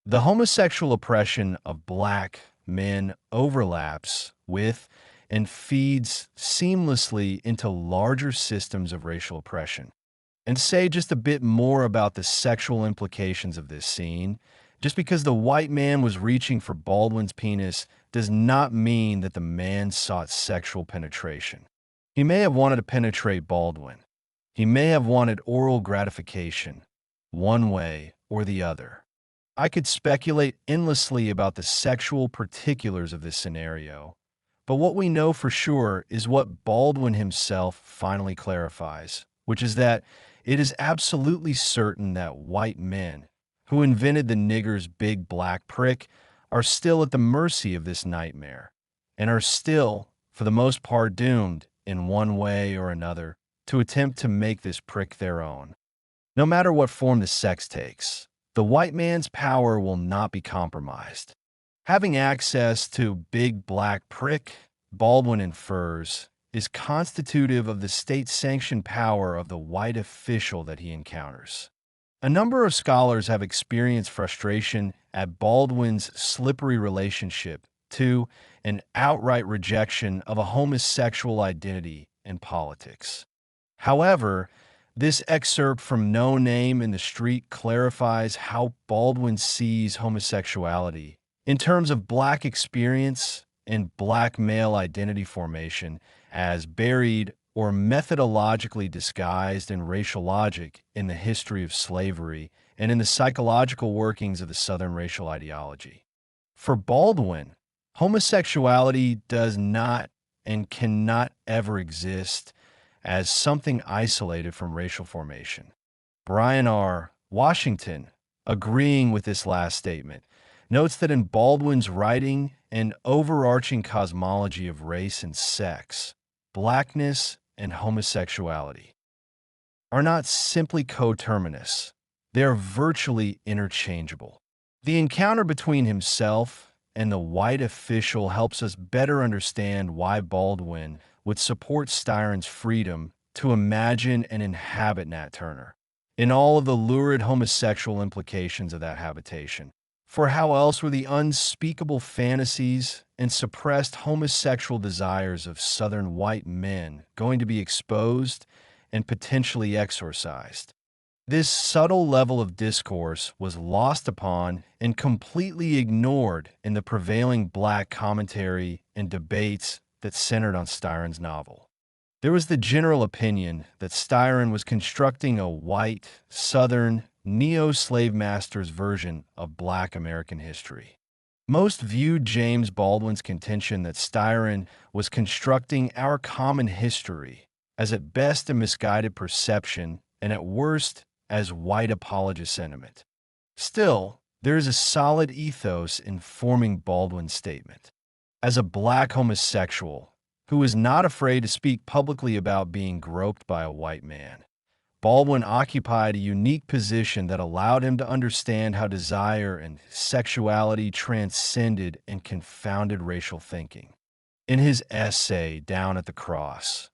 The homosexual oppression of Black men overlaps with and feeds seamlessly into larger systems of racial oppression. And say just a bit more about the sexual implications of this scene. Just because the white man was reaching for Baldwin's penis does not mean that the man sought sexual penetration. He may have wanted to penetrate Baldwin. He may have wanted oral gratification, one way or the other. I could speculate endlessly about the sexual particulars of this scenario, but what we know for sure is what Baldwin himself finally clarifies, which is that it is absolutely certain that white men, who invented the nigger's big black prick, are still at the mercy of this nightmare, and are still, for the most part, doomed, in one way or another, to attempt to make this prick their own. No matter what form the sex takes, the white man's power will not be compromised. Having access to big black prick, Baldwin infers, is constitutive of the state-sanctioned power of the white official that he encounters. A number of scholars have experienced frustration at Baldwin's slippery relationship to an outright rejection of a homosexual identity in politics. However, this excerpt from No Name in the Street clarifies how Baldwin sees homosexuality in terms of Black experience and Black male identity formation as buried or methodologically disguised in racial logic in the history of slavery and in the psychological workings of the Southern racial ideology. For Baldwin, homosexuality does not and cannot ever exist as something isolated from racial formation. Brian R. Washington, agreeing with this last statement, notes that in Baldwin's writing and overarching cosmology of race and sex, Blackness and homosexuality are not simply coterminous, they are virtually interchangeable. The encounter between himself and the white official helps us better understand why Baldwin would support Styron's freedom to imagine and inhabit Nat Turner, in all of the lurid homosexual implications of that habitation. For how else were the unspeakable fantasies and suppressed homosexual desires of Southern white men going to be exposed and potentially exorcised? This subtle level of discourse was lost upon and completely ignored in the prevailing Black commentary and debates that centered on Styron's novel. There was the general opinion that Styron was constructing a white, Southern, neo-slave master's version of Black American history. Most viewed James Baldwin's contention that Styron was constructing our common history as at best a misguided perception and at worst as white apologist sentiment. Still, there is a solid ethos informing Baldwin's statement. As a Black homosexual who was not afraid to speak publicly about being groped by a white man. Baldwin occupied a unique position that allowed him to understand how desire and sexuality transcended and confounded racial thinking. In his essay, Down at the Cross,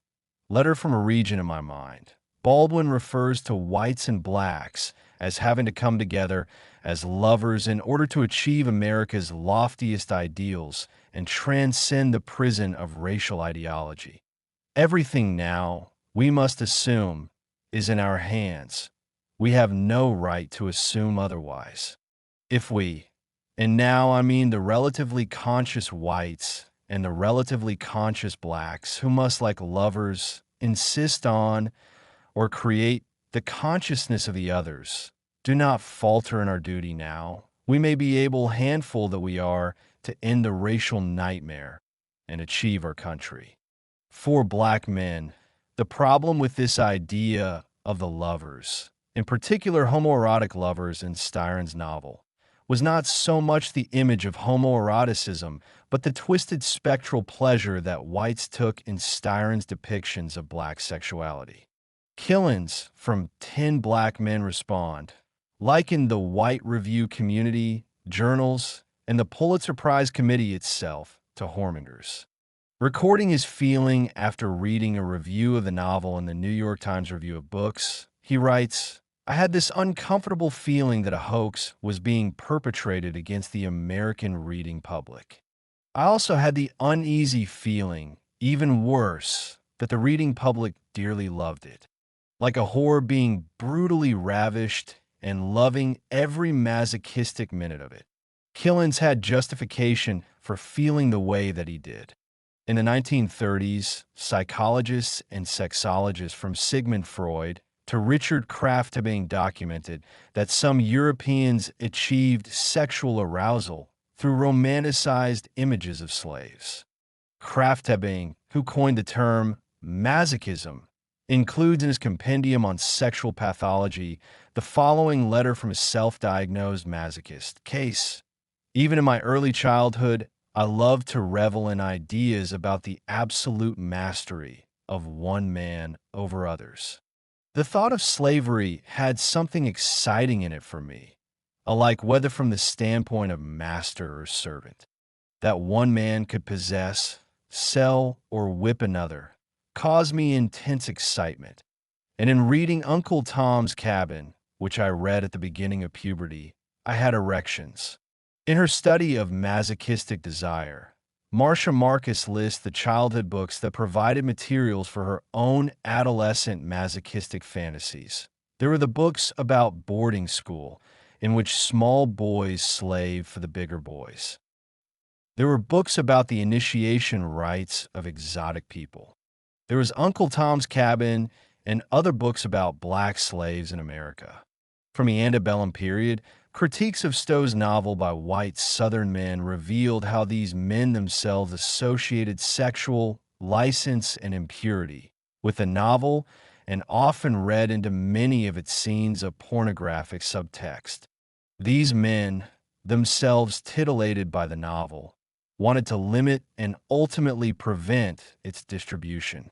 Letter from a Region in My Mind, Baldwin refers to whites and blacks as having to come together as lovers in order to achieve America's loftiest ideals and transcend the prison of racial ideology. Everything now, we must assume, is in our hands. We have no right to assume otherwise. If we, and now I mean the relatively conscious whites and the relatively conscious blacks who must, like lovers, insist on or create the consciousness of the others, do not falter in our duty now, we may be able, handful that we are, to end the racial nightmare and achieve our country. For black men, the problem with this idea of the lovers, in particular homoerotic lovers in Styron's novel, was not so much the image of homoeroticism, but the twisted spectral pleasure that whites took in Styron's depictions of black sexuality. Killens from 10 Black Men Respond likened the white review community, journals, and the Pulitzer Prize Committee itself to whoremongers. Recording his feeling after reading a review of the novel in the New York Times Review of Books, he writes, "I had this uncomfortable feeling that a hoax was being perpetrated against the American reading public. I also had the uneasy feeling, even worse, that the reading public dearly loved it, like a whore being brutally ravished and loving every masochistic minute of it." Killens had justification for feeling the way that he did. In the 1930s, psychologists and sexologists from Sigmund Freud to Richard Krafft documented that some Europeans achieved sexual arousal through romanticized images of slaves. Krafft, who coined the term masochism, includes in his compendium on sexual pathology the following letter from a self-diagnosed masochist. Case: "Even in my early childhood, I loved to revel in ideas about the absolute mastery of one man over others. The thought of slavery had something exciting in it for me, alike whether from the standpoint of master or servant. That one man could possess, sell, or whip another caused me intense excitement. And in reading Uncle Tom's Cabin, which I read at the beginning of puberty, I had erections." In her study of masochistic desire, Marcia Marcus lists the childhood books that provided materials for her own adolescent masochistic fantasies. There were the books about boarding school, in which small boys slaved for the bigger boys. There were books about the initiation rites of exotic people. There was Uncle Tom's Cabin and other books about black slaves in America. From the antebellum period, critiques of Stowe's novel by white Southern men revealed how these men themselves associated sexual license and impurity with the novel and often read into many of its scenes a pornographic subtext. These men, themselves titillated by the novel, wanted to limit and ultimately prevent its distribution.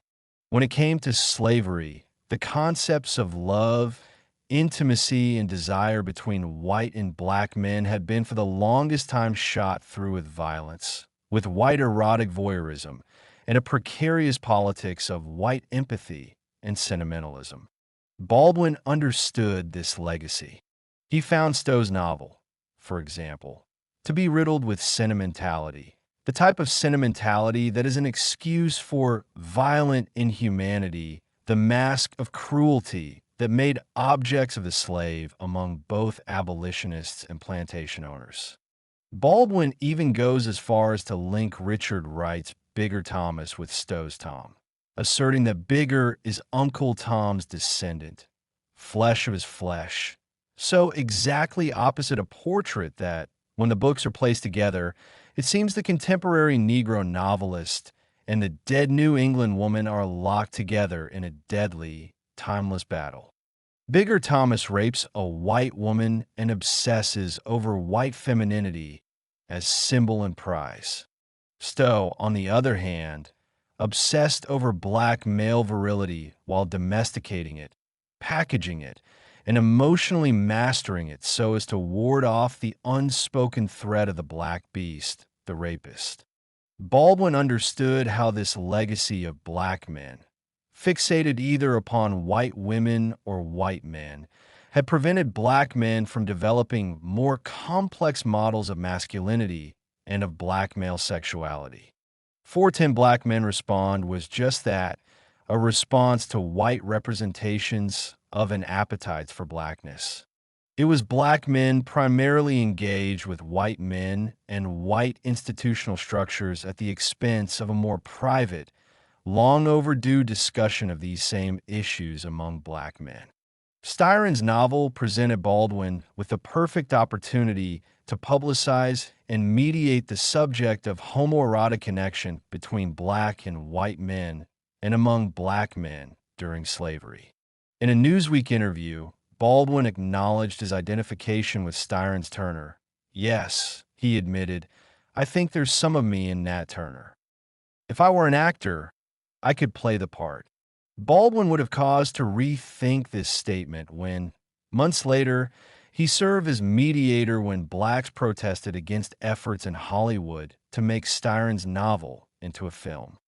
When it came to slavery, the concepts of love, intimacy, and desire between white and black men had been for the longest time shot through with violence, with white erotic voyeurism, and a precarious politics of white empathy and sentimentalism. Baldwin understood this legacy. He found Stowe's novel, for example, to be riddled with sentimentality, the type of sentimentality that is an excuse for violent inhumanity, the mask of cruelty that made objects of the slave among both abolitionists and plantation owners. Baldwin even goes as far as to link Richard Wright's Bigger Thomas with Stowe's Tom, asserting that Bigger is Uncle Tom's descendant, flesh of his flesh, so exactly opposite a portrait that, when the books are placed together, it seems the contemporary Negro novelist and the dead New England woman are locked together in a deadly, timeless battle. Bigger Thomas rapes a white woman and obsesses over white femininity as symbol and prize. Stowe, on the other hand, obsessed over black male virility while domesticating it, packaging it, and emotionally mastering it so as to ward off the unspoken threat of the black beast, the rapist. Baldwin understood how this legacy of black men, fixated either upon white women or white men, had prevented black men from developing more complex models of masculinity and of black male sexuality. 410 Black Men Respond was just that, a response to white representations of an appetite for blackness. It was black men primarily engaged with white men and white institutional structures at the expense of a more private, long overdue discussion of these same issues among black men. Styron's novel presented Baldwin with the perfect opportunity to publicize and mediate the subject of homoerotic connection between black and white men and among black men during slavery. In a Newsweek interview, Baldwin acknowledged his identification with Styron's Turner. Yes, he admitted, I think there's some of me in Nat Turner. If I were an actor, I could play the part. Baldwin would have cause to rethink this statement when, months later, he served as mediator when blacks protested against efforts in Hollywood to make Styron's novel into a film.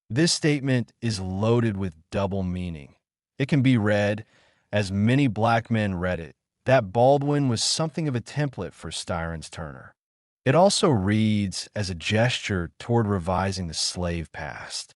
This statement is loaded with double meaning. It can be read, as many black men read it, that Baldwin was something of a template for Styron's Turner. It also reads as a gesture toward revising the slave past.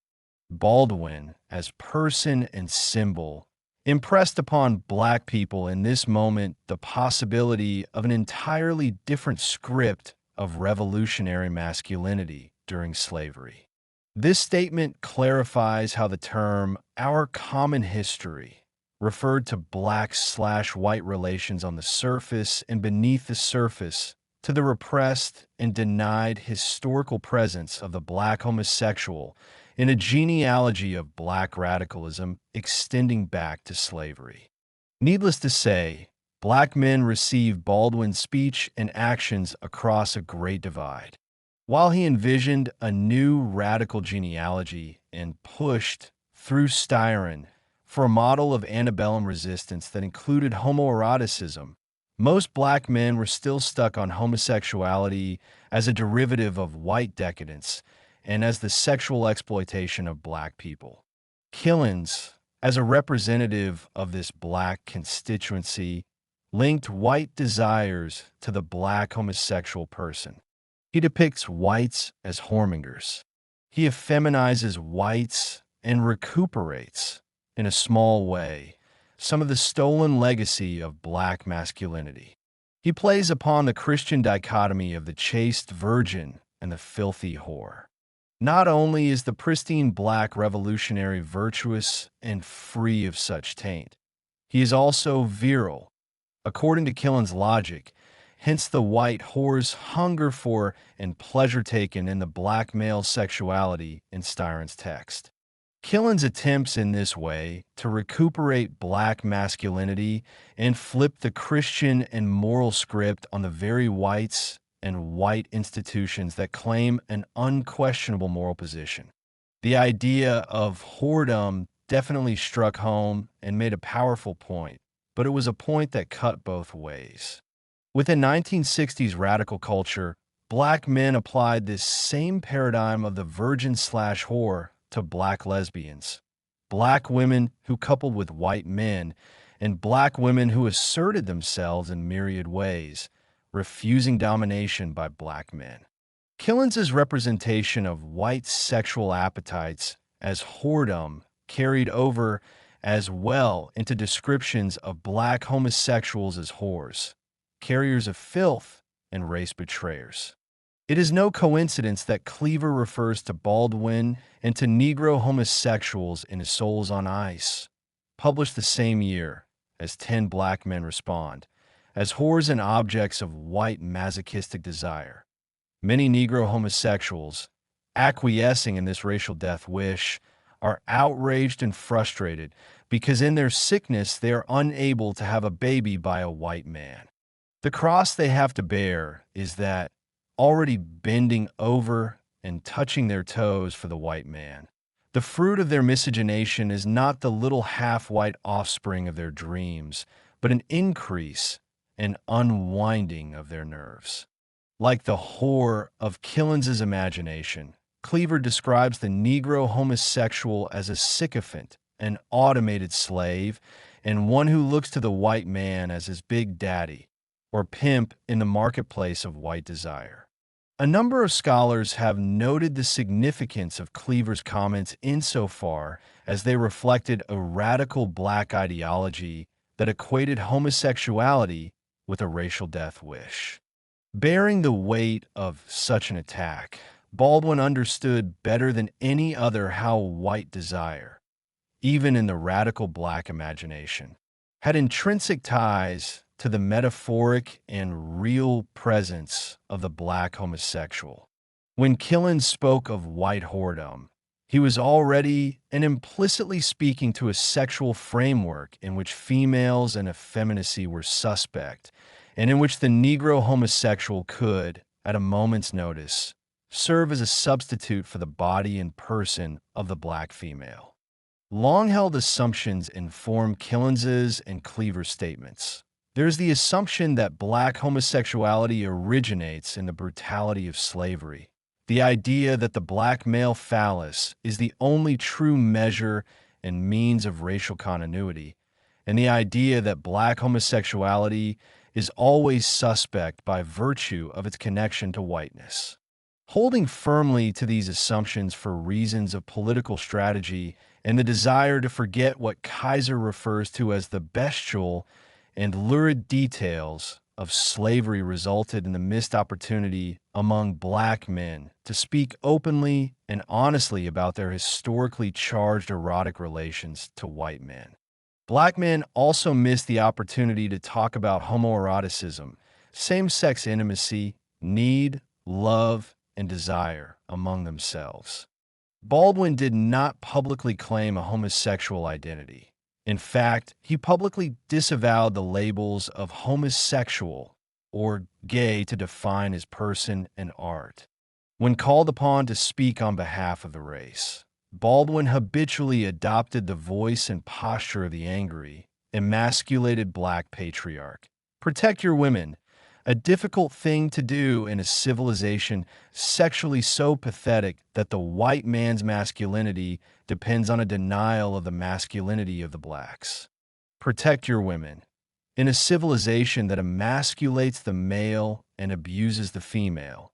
Baldwin, as person and symbol, impressed upon black people in this moment the possibility of an entirely different script of revolutionary masculinity during slavery. This statement clarifies how the term "our common history" referred to black/white relations on the surface and beneath the surface to the repressed and denied historical presence of the black homosexual in a genealogy of black radicalism extending back to slavery. Needless to say, black men received Baldwin's speech and actions across a great divide. While he envisioned a new radical genealogy and pushed, through Styron, for a model of antebellum resistance that included homoeroticism, most black men were still stuck on homosexuality as a derivative of white decadence and as the sexual exploitation of black people. Killens, as a representative of this black constituency, linked white desires to the black homosexual person. He depicts whites as whoremongers. He effeminizes whites and recuperates, in a small way, some of the stolen legacy of black masculinity. He plays upon the Christian dichotomy of the chaste virgin and the filthy whore. Not only is the pristine black revolutionary virtuous and free of such taint, he is also virile, according to Killen's logic, hence the white whore's hunger for and pleasure taken in the black male's sexuality in Styron's text. Killen's attempts in this way to recuperate black masculinity and flip the Christian and moral script on the very whites and white institutions that claim an unquestionable moral position. The idea of whoredom definitely struck home and made a powerful point, but it was a point that cut both ways. Within 1960s radical culture, black men applied this same paradigm of the virgin/whore to black lesbians, black women who coupled with white men, and black women who asserted themselves in myriad ways, refusing domination by black men. Killens' representation of white sexual appetites as whoredom carried over as well into descriptions of black homosexuals as whores, carriers of filth, and race betrayers. It is no coincidence that Cleaver refers to Baldwin and to Negro homosexuals in his Souls on Ice, published the same year as 10 Black Men Respond, as whores and objects of white masochistic desire. Many Negro homosexuals, acquiescing in this racial death wish, are outraged and frustrated because in their sickness they are unable to have a baby by a white man. The cross they have to bear is that, already bending over and touching their toes for the white man, The fruit of their miscegenation is not the little half-white offspring of their dreams, but an increase and unwinding of their nerves. Like the whore of Killins's imagination, Cleaver describes the Negro homosexual as a sycophant, an automated slave, and one who looks to the white man as his big daddy, or pimp in the marketplace of white desire. A number of scholars have noted the significance of Cleaver's comments insofar as they reflected a radical black ideology that equated homosexuality with a racial death wish. Bearing the weight of such an attack, Baldwin understood better than any other how white desire, even in the radical black imagination, had intrinsic ties to the metaphoric and real presence of the black homosexual. When Killins spoke of white whoredom, he was already and implicitly speaking to a sexual framework in which females and effeminacy were suspect, and in which the Negro homosexual could, at a moment's notice, serve as a substitute for the body and person of the black female. Long-held assumptions inform Killins's and Cleaver's statements. There's the assumption that black homosexuality originates in the brutality of slavery, the idea that the black male phallus is the only true measure and means of racial continuity, and the idea that black homosexuality is always suspect by virtue of its connection to whiteness. Holding firmly to these assumptions for reasons of political strategy and the desire to forget what Kaiser refers to as the bestial and lurid details of slavery resulted in the missed opportunity among black men to speak openly and honestly about their historically charged erotic relations to white men. Black men also missed the opportunity to talk about homoeroticism, same-sex intimacy, need, love, and desire among themselves. Baldwin did not publicly claim a homosexual identity. In fact, he publicly disavowed the labels of homosexual or gay to define his person and art. When called upon to speak on behalf of the race, Baldwin habitually adopted the voice and posture of the angry, emasculated black patriarch. Protect your women, a difficult thing to do in a civilization sexually so pathetic that the white man's masculinity depends on a denial of the masculinity of the blacks. Protect your women, in a civilization that emasculates the male and abuses the female,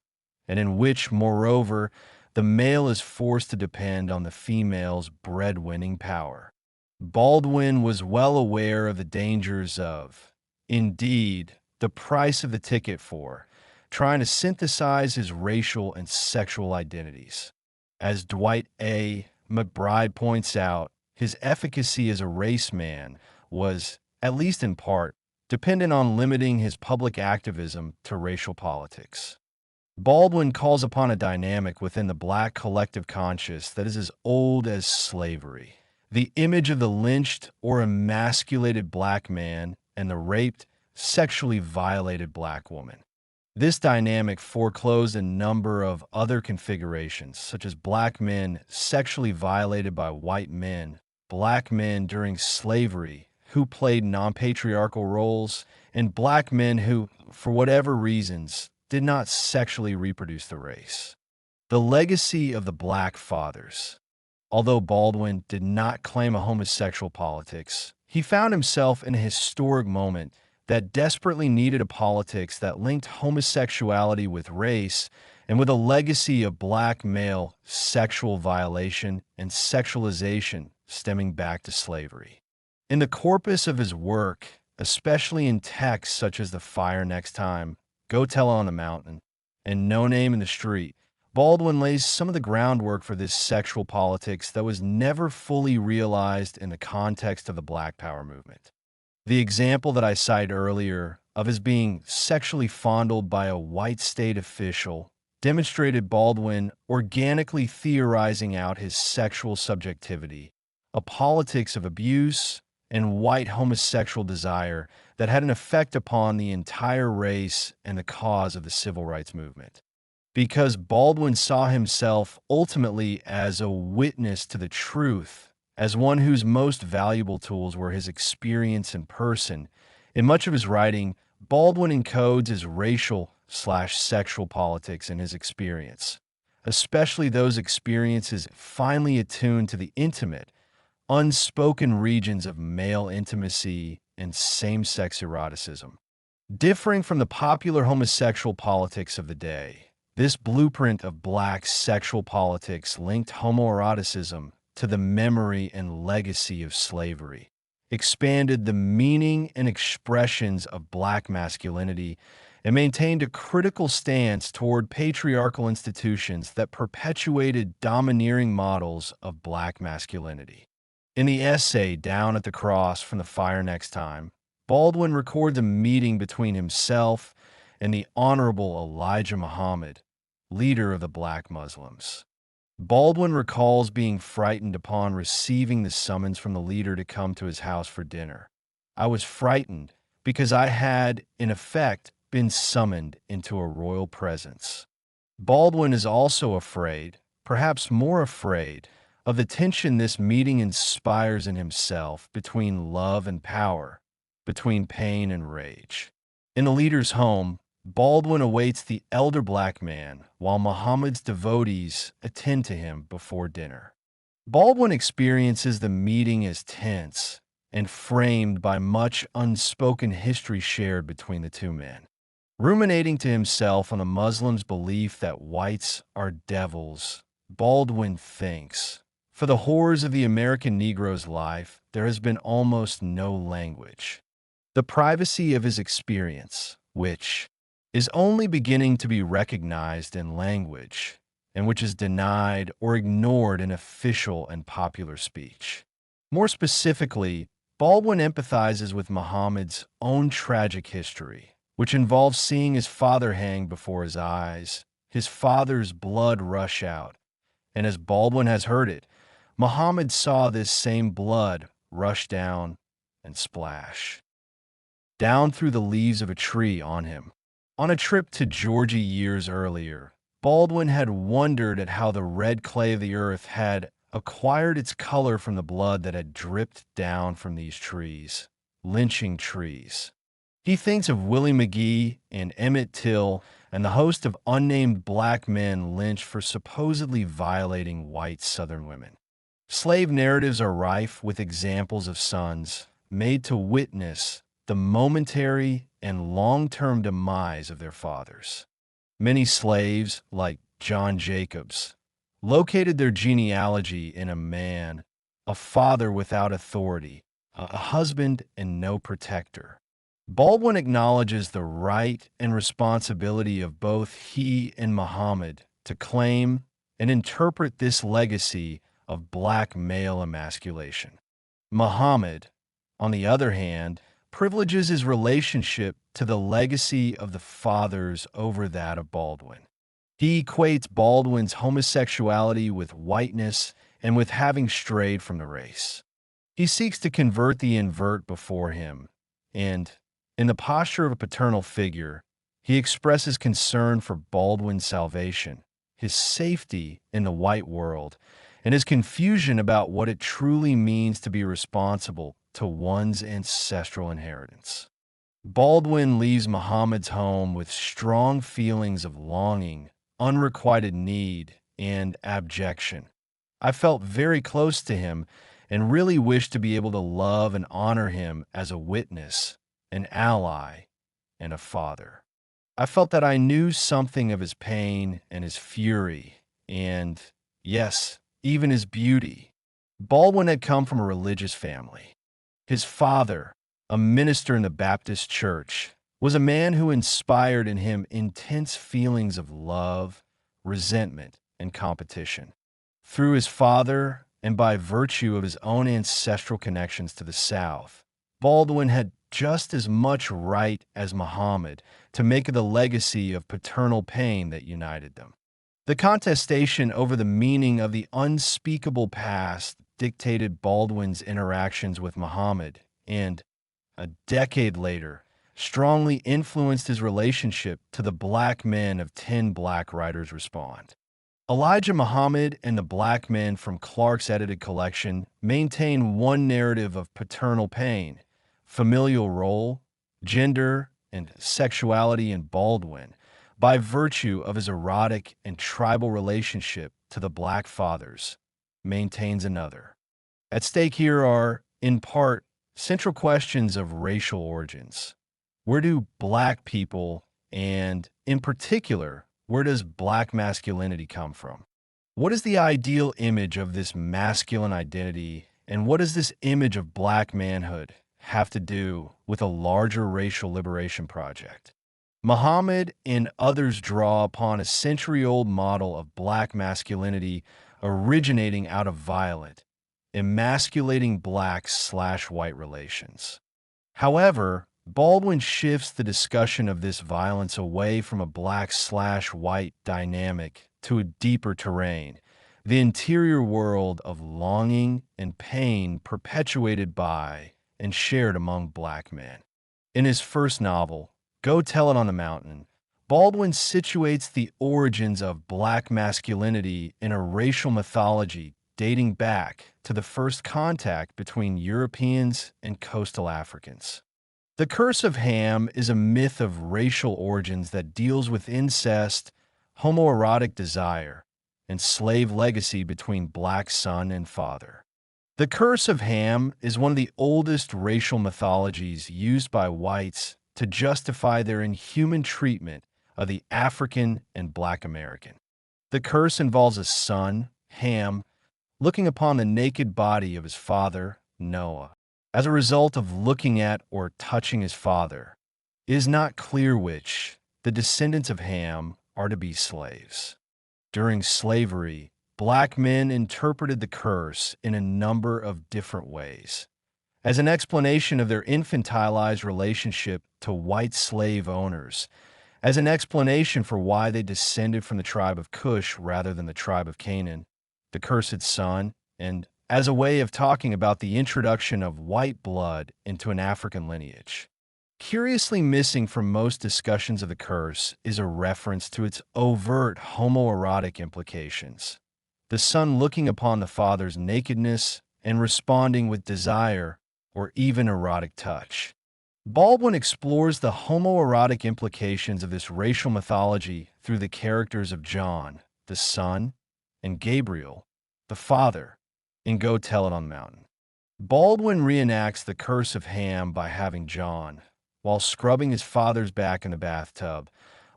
and in which, moreover, the male is forced to depend on the female's breadwinning power. Baldwin was well aware of the dangers of, indeed, the price of the ticket for trying to synthesize his racial and sexual identities. As Dwight A. McBride points out, his efficacy as a race man was, at least in part, dependent on limiting his public activism to racial politics. Baldwin calls upon a dynamic within the black collective conscious that is as old as slavery. The image of the lynched or emasculated black man and the raped, sexually violated black woman. This dynamic foreclosed a number of other configurations, such as black men sexually violated by white men, black men during slavery who played non-patriarchal roles, and black men who, for whatever reasons, did not sexually reproduce the race. The legacy of the black fathers. Although Baldwin did not claim a homosexual politics, he found himself in a historic moment that desperately needed a politics that linked homosexuality with race and with a legacy of black male sexual violation and sexualization stemming back to slavery. In the corpus of his work, especially in texts such as The Fire Next Time, Go Tell on the Mountain, and No Name in the Street, Baldwin lays some of the groundwork for this sexual politics that was never fully realized in the context of the Black Power movement. The example that I cited earlier of his being sexually fondled by a white state official demonstrated Baldwin organically theorizing out his sexual subjectivity, a politics of abuse and white homosexual desire that had an effect upon the entire race and the cause of the civil rights movement. because Baldwin saw himself ultimately as a witness to the truth, as one whose most valuable tools were his experience in person. In much of his writing, Baldwin encodes his racial/sexual politics in his experience, especially those experiences finely attuned to the intimate, unspoken regions of male intimacy and same-sex eroticism. Differing from the popular homosexual politics of the day, this blueprint of black sexual politics linked homoeroticism to the memory and legacy of slavery, expanded the meaning and expressions of black masculinity, and maintained a critical stance toward patriarchal institutions that perpetuated domineering models of black masculinity. In the essay Down at the Cross from the Fire Next Time, Baldwin records a meeting between himself and the Honorable Elijah Muhammad, leader of the Black Muslims. Baldwin recalls being frightened upon receiving the summons from the leader to come to his house for dinner. I was frightened because I had, in effect, been summoned into a royal presence. Baldwin is also afraid, perhaps more afraid, of the tension this meeting inspires in himself between love and power, between pain and rage. In the leader's home, Baldwin awaits the elder black man while Muhammad's devotees attend to him before dinner. Baldwin experiences the meeting as tense and framed by much unspoken history shared between the two men. Ruminating to himself on the Muslims' belief that whites are devils, Baldwin thinks, for the horrors of the American Negro's life, there has been almost no language. The privacy of his experience, which is only beginning to be recognized in language, and which is denied or ignored in official and popular speech. More specifically, Baldwin empathizes with Muhammad's own tragic history, which involves seeing his father hang before his eyes, his father's blood rush out, and as Baldwin has heard it, Muhammad saw this same blood rush down and splash down through the leaves of a tree on him. On a trip to Georgia years earlier, Baldwin had wondered at how the red clay of the earth had acquired its color from the blood that had dripped down from these trees, lynching trees. He thinks of Willie McGee and Emmett Till and the host of unnamed black men lynched for supposedly violating white Southern women. Slave narratives are rife with examples of sons made to witness the momentary and long-term demise of their fathers. Many slaves, like John Jacobs, located their genealogy in a man, a father without authority, a husband and no protector. Baldwin acknowledges the right and responsibility of both he and Muhammad to claim and interpret this legacy of black male emasculation. Muhammad, on the other hand, privileges his relationship to the legacy of the fathers over that of Baldwin. He equates Baldwin's homosexuality with whiteness and with having strayed from the race. He seeks to convert the invert before him, and, in the posture of a paternal figure, he expresses concern for Baldwin's salvation, his safety in the white world, and his confusion about what it truly means to be responsible to one's ancestral inheritance. Baldwin leaves Muhammad's home with strong feelings of longing, unrequited need, and abjection. I felt very close to him and really wished to be able to love and honor him as a witness, an ally, and a father. I felt that I knew something of his pain and his fury, and, yes, even his beauty. Baldwin had come from a religious family. His father, a minister in the Baptist church, was a man who inspired in him intense feelings of love, resentment, and competition. Through his father, and by virtue of his own ancestral connections to the South, Baldwin had just as much right as Muhammad to make of the legacy of paternal pain that united them. The contestation over the meaning of the unspeakable past dictated Baldwin's interactions with Muhammad, and, a decade later, strongly influenced his relationship to the black men of 10 Black Writers Respond. Elijah Muhammad and the Black Men from Clark's edited collection maintain one narrative of paternal pain, familial role, gender, and sexuality in Baldwin by virtue of his erotic and tribal relationship to the Black fathers, maintains another. At stake here are, in part, central questions of racial origins. Where do Black people, and in particular, where does Black masculinity come from? What is the ideal image of this masculine identity, and what does this image of Black manhood have to do with a larger racial liberation project? Muhammad and others draw upon a century-old model of Black masculinity originating out of violent, emasculating Black/white relations. However, Baldwin shifts the discussion of this violence away from a Black/white dynamic to a deeper terrain, the interior world of longing and pain perpetuated by and shared among Black men. In his first novel, Go Tell It on the Mountain, Baldwin situates the origins of Black masculinity in a racial mythology dating back to the first contact between Europeans and coastal Africans. The Curse of Ham is a myth of racial origins that deals with incest, homoerotic desire, and slave legacy between Black son and father. The Curse of Ham is one of the oldest racial mythologies used by whites to justify their inhuman treatment of the African and Black American. The curse involves a son, Ham, looking upon the naked body of his father, Noah. As a result of looking at or touching his father, it is not clear which, the descendants of Ham, are to be slaves. During slavery, Black men interpreted the curse in a number of different ways. As an explanation of their infantilized relationship to white slave owners, as an explanation for why they descended from the tribe of Cush rather than the tribe of Canaan, the cursed son, and as a way of talking about the introduction of white blood into an African lineage. Curiously missing from most discussions of the curse is a reference to its overt homoerotic implications. The son looking upon the father's nakedness and responding with desire or even erotic touch. Baldwin explores the homoerotic implications of this racial mythology through the characters of John, the son, and Gabriel, the father, in Go Tell It on the Mountain. Baldwin reenacts the curse of Ham by having John, while scrubbing his father's back in the bathtub,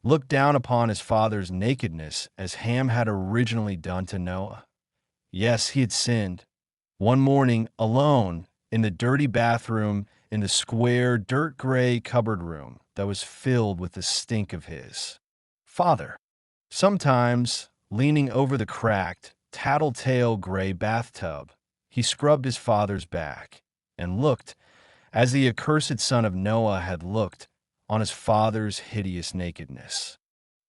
look down upon his father's nakedness as Ham had originally done to Noah. Yes, he had sinned. One morning, alone, in the dirty bathroom in the square, dirt-gray cupboard room that was filled with the stink of his father. Sometimes, leaning over the cracked, tattletale gray bathtub, he scrubbed his father's back and looked, as the accursed son of Noah had looked, on his father's hideous nakedness.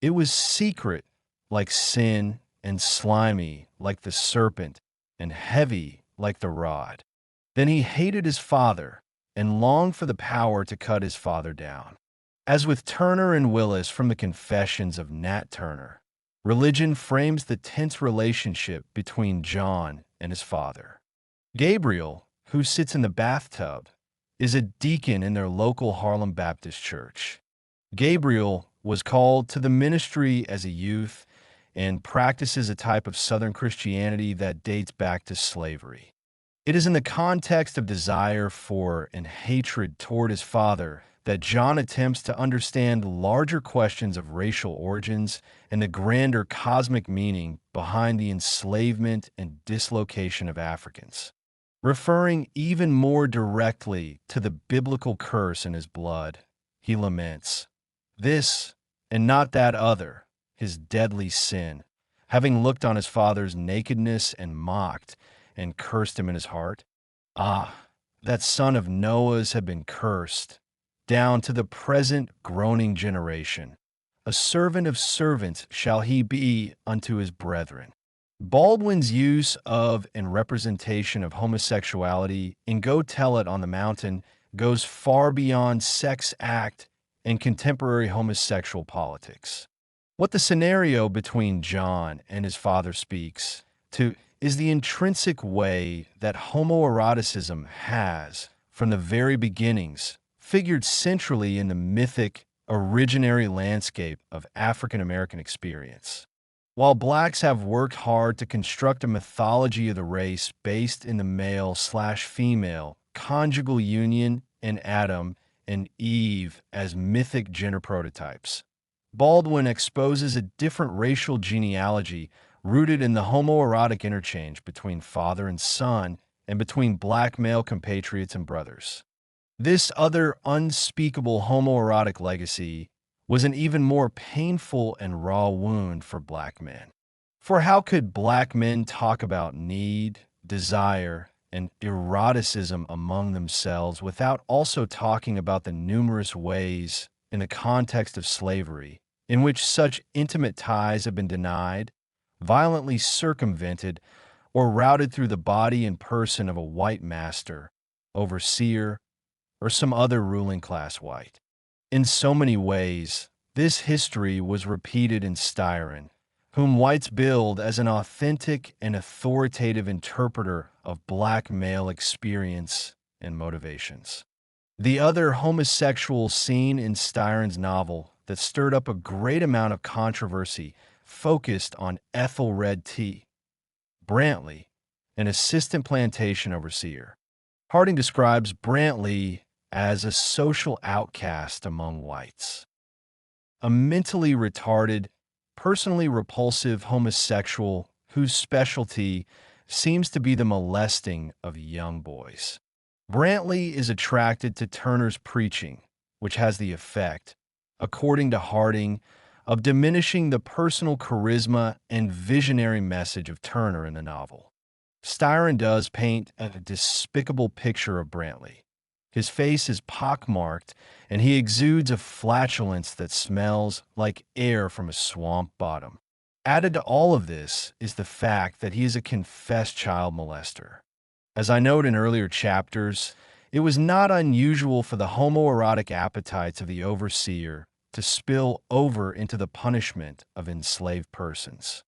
It was secret like sin and slimy like the serpent and heavy like the rod. Then he hated his father and longed for the power to cut his father down. As with Turner and Willis from the Confessions of Nat Turner, religion frames the tense relationship between John and his father. Gabriel, who sits in the bathtub, is a deacon in their local Harlem Baptist church. Gabriel was called to the ministry as a youth and practices a type of Southern Christianity that dates back to slavery. It is in the context of desire for and hatred toward his father that John attempts to understand larger questions of racial origins and the grander cosmic meaning behind the enslavement and dislocation of Africans. Referring even more directly to the biblical curse in his blood, he laments, "This, and not that other, his deadly sin, having looked on his father's nakedness and mocked, and cursed him in his heart. Ah, that son of Noah's had been cursed, down to the present groaning generation. A servant of servants shall he be unto his brethren." Baldwin's use of and representation of homosexuality in Go Tell It on the Mountain goes far beyond sex act and contemporary homosexual politics. What the scenario between John and his father speaks to is the intrinsic way that homoeroticism has, from the very beginnings, figured centrally in the mythic, originary landscape of African American experience. While blacks have worked hard to construct a mythology of the race based in the male/female conjugal union and Adam and Eve as mythic gender prototypes, Baldwin exposes a different racial genealogy rooted in the homoerotic interchange between father and son and between black male compatriots and brothers. This other unspeakable homoerotic legacy was an even more painful and raw wound for black men. For how could black men talk about need, desire, and eroticism among themselves without also talking about the numerous ways, in the context of slavery, in which such intimate ties have been denied, violently circumvented, or routed through the body and person of a white master, overseer, or some other ruling class white? In so many ways, this history was repeated in Styron, whom whites billed as an authentic and authoritative interpreter of black male experience and motivations. The other homosexual scene in Styron's novel that stirred up a great amount of controversy focused on Ethelred T. Brantley, an assistant plantation overseer. Harding describes Brantley as a social outcast among whites, a mentally retarded, personally repulsive homosexual whose specialty seems to be the molesting of young boys. Brantley is attracted to Turner's preaching, which has the effect, according to Harding, of diminishing the personal charisma and visionary message of Turner in the novel. Styron does paint a despicable picture of Brantley. His face is pockmarked, and he exudes a flatulence that smells like air from a swamp bottom. Added to all of this is the fact that he is a confessed child molester. As I noted in earlier chapters, it was not unusual for the homoerotic appetites of the overseer to spill over into the punishment of enslaved persons.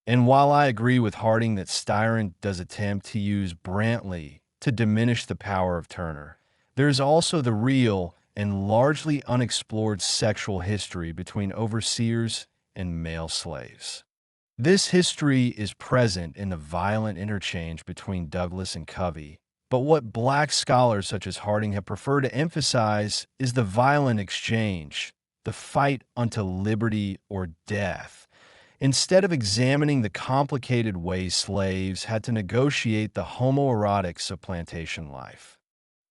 And while I agree with Harding that Styron does attempt to use Brantley to diminish the power of Turner, there is also the real and largely unexplored sexual history between overseers and male slaves. This history is present in the violent interchange between Douglas and Covey, but what black scholars such as Harding have preferred to emphasize is the violent exchange, the fight unto liberty or death, instead of examining the complicated ways slaves had to negotiate the homoerotics of plantation life.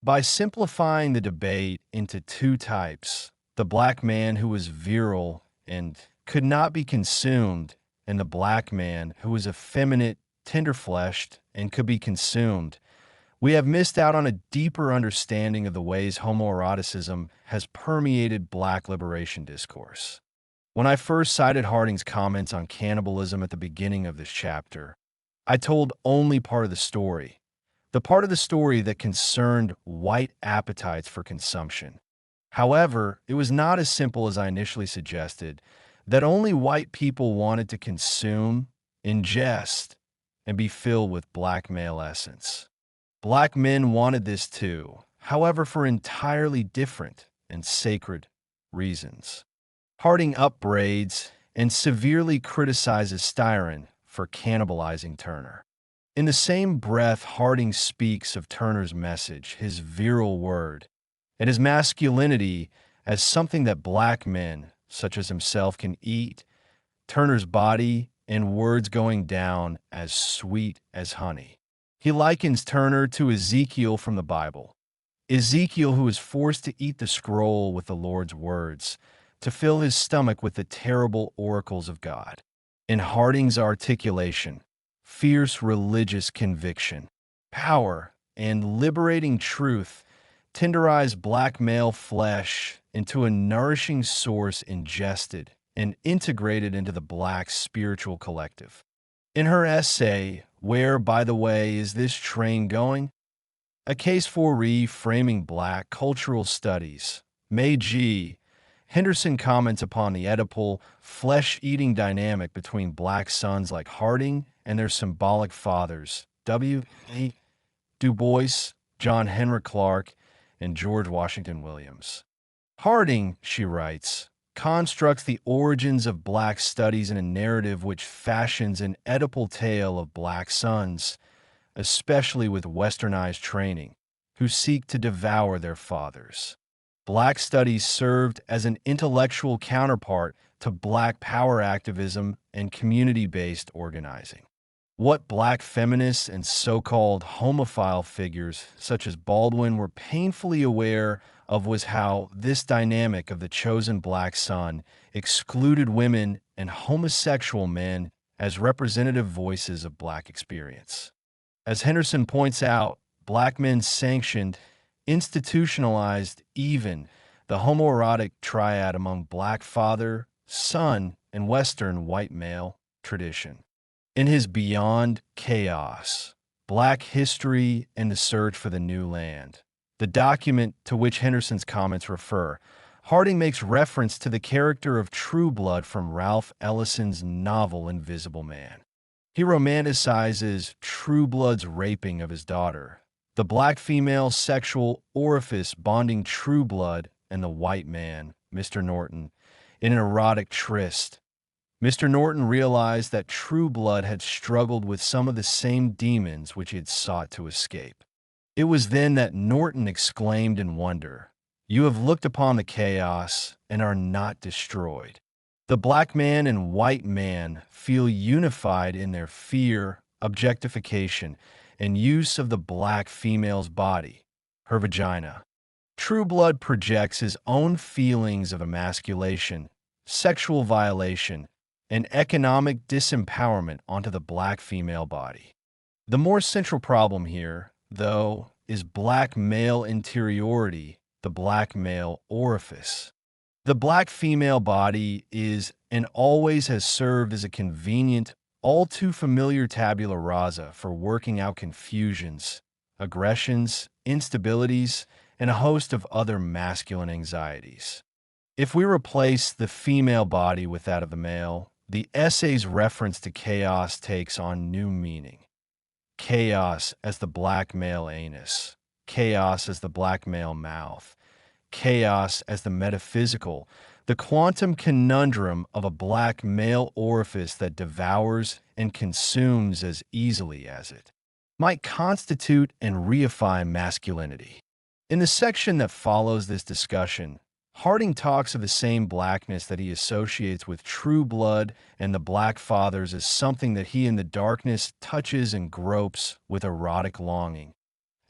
By simplifying the debate into two types, the black man who was virile and could not be consumed, and the black man who was effeminate, tender-fleshed, and could be consumed, we have missed out on a deeper understanding of the ways homoeroticism has permeated black liberation discourse. When I first cited Harding's comments on cannibalism at the beginning of this chapter, I told only part of the story, the part of the story that concerned white appetites for consumption. However, it was not as simple as I initially suggested, that only white people wanted to consume, ingest, and be filled with black male essence. Black men wanted this too, however, for entirely different and sacred reasons. Harding upbraids and severely criticizes Styron for cannibalizing Turner. In the same breath, Harding speaks of Turner's message, his virile word, and his masculinity as something that black men, such as himself, can eat, Turner's body and words going down as sweet as honey. He likens Turner to Ezekiel from the Bible, Ezekiel who is forced to eat the scroll with the Lord's words, to fill his stomach with the terrible oracles of God. In Harding's articulation, fierce religious conviction, power, and liberating truth tenderize black male flesh into a nourishing source ingested and integrated into the black spiritual collective. In her essay, Where, by the Way, Is This Train Going?, A Case for Reframing Black Cultural Studies. May G. Henderson comments upon the Oedipal, flesh-eating dynamic between black sons like Harding and their symbolic fathers, W. A. Du Bois, John Henrik Clark, and George Washington Williams. Harding, she writes, constructs the origins of black studies in a narrative which fashions an Oedipal tale of black sons, especially with westernized training, who seek to devour their fathers. Black studies served as an intellectual counterpart to black power activism and community-based organizing. What black feminists and so-called homophile figures such as Baldwin were painfully aware of was how this dynamic of the chosen black son excluded women and homosexual men as representative voices of black experience. As Henderson points out, black men sanctioned, institutionalized even the homoerotic triad among black father, son, and Western white male tradition. In his Beyond Chaos, Black History and the Search for the New Land, the document to which Henderson's comments refer, Harding makes reference to the character of True Blood from Ralph Ellison's novel Invisible Man. He romanticizes True Blood's raping of his daughter, the black female sexual orifice bonding True Blood and the white man, Mr. Norton, in an erotic tryst. Mr. Norton realized that True Blood had struggled with some of the same demons which he had sought to escape. It was then that Norton exclaimed in wonder, "You have looked upon the chaos and are not destroyed." The black man and white man feel unified in their fear, objectification, and use of the black female's body, her vagina. True Blood projects his own feelings of emasculation, sexual violation, and economic disempowerment onto the black female body. The more central problem here, though, is black male interiority, the black male orifice. The black female body is and always has served as a convenient, all too familiar tabula rasa for working out confusions, aggressions, instabilities, and a host of other masculine anxieties. If we replace the female body with that of the male, the essay's reference to chaos takes on new meaning. Chaos as the black male anus, chaos as the black male mouth, chaos as the metaphysical, the quantum conundrum of a black male orifice that devours and consumes as easily as it might constitute and reify masculinity. In the section that follows this discussion, Harding talks of the same blackness that he associates with True Blood and the Black Fathers as something that he in the darkness touches and gropes with erotic longing.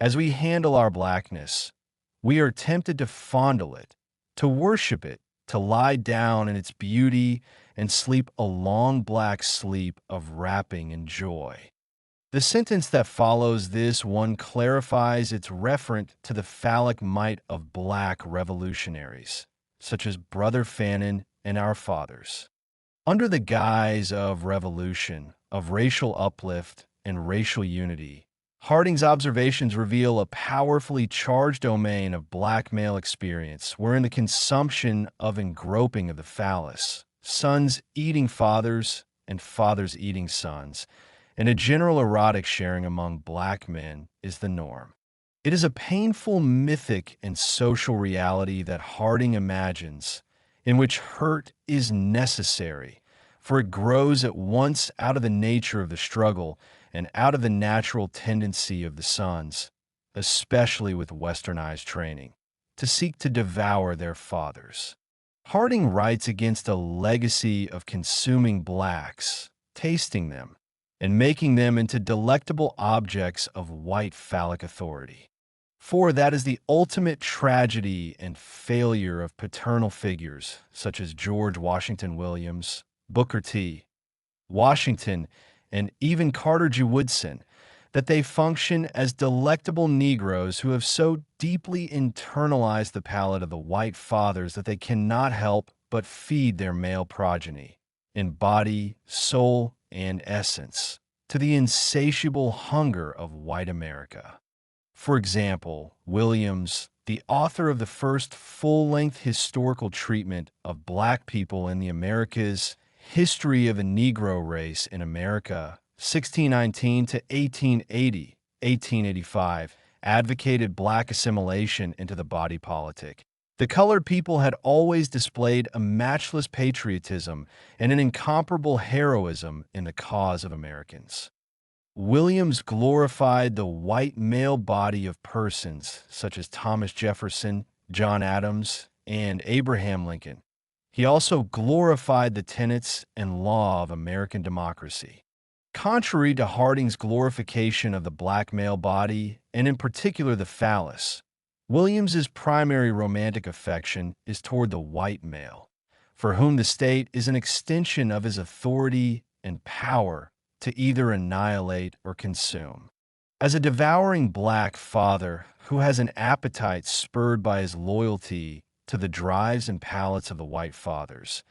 As we handle our blackness, we are tempted to fondle it, to worship it, to lie down in its beauty and sleep a long black sleep of wrapping and joy. The sentence that follows this one clarifies its referent to the phallic might of black revolutionaries, such as Brother Fannin and our fathers. Under the guise of revolution, of racial uplift, and racial unity, Harding's observations reveal a powerfully charged domain of black male experience, wherein the consumption of and groping of the phallus, sons eating fathers and fathers eating sons, and a general erotic sharing among black men is the norm. It is a painful mythic and social reality that Harding imagines, in which hurt is necessary, for it grows at once out of the nature of the struggle and out of the natural tendency of the sons, especially with westernized training, to seek to devour their fathers. Harding writes against a legacy of consuming blacks, tasting them, and making them into delectable objects of white phallic authority. For that is the ultimate tragedy and failure of paternal figures such as George Washington Williams, Booker T. Washington, and even Carter G. Woodson, that they function as delectable Negroes who have so deeply internalized the palate of the white fathers that they cannot help but feed their male progeny, in body, soul, and essence, to the insatiable hunger of white America. For example, Williams, the author of the first full-length historical treatment of Black people in the Americas, History of the Negro Race in America, 1619 to 1880, 1885, advocated Black assimilation into the body politic. The colored people had always displayed a matchless patriotism and an incomparable heroism in the cause of Americans. Williams glorified the white male body of persons such as Thomas Jefferson, John Adams, and Abraham Lincoln. He also glorified the tenets and law of American democracy. Contrary to Harding's glorification of the black male body, and in particular the phallus, Williams's primary romantic affection is toward the white male, for whom the state is an extension of his authority and power to either annihilate or consume. As a devouring black father who has an appetite spurred by his loyalty to the drives and palates of the white fathers,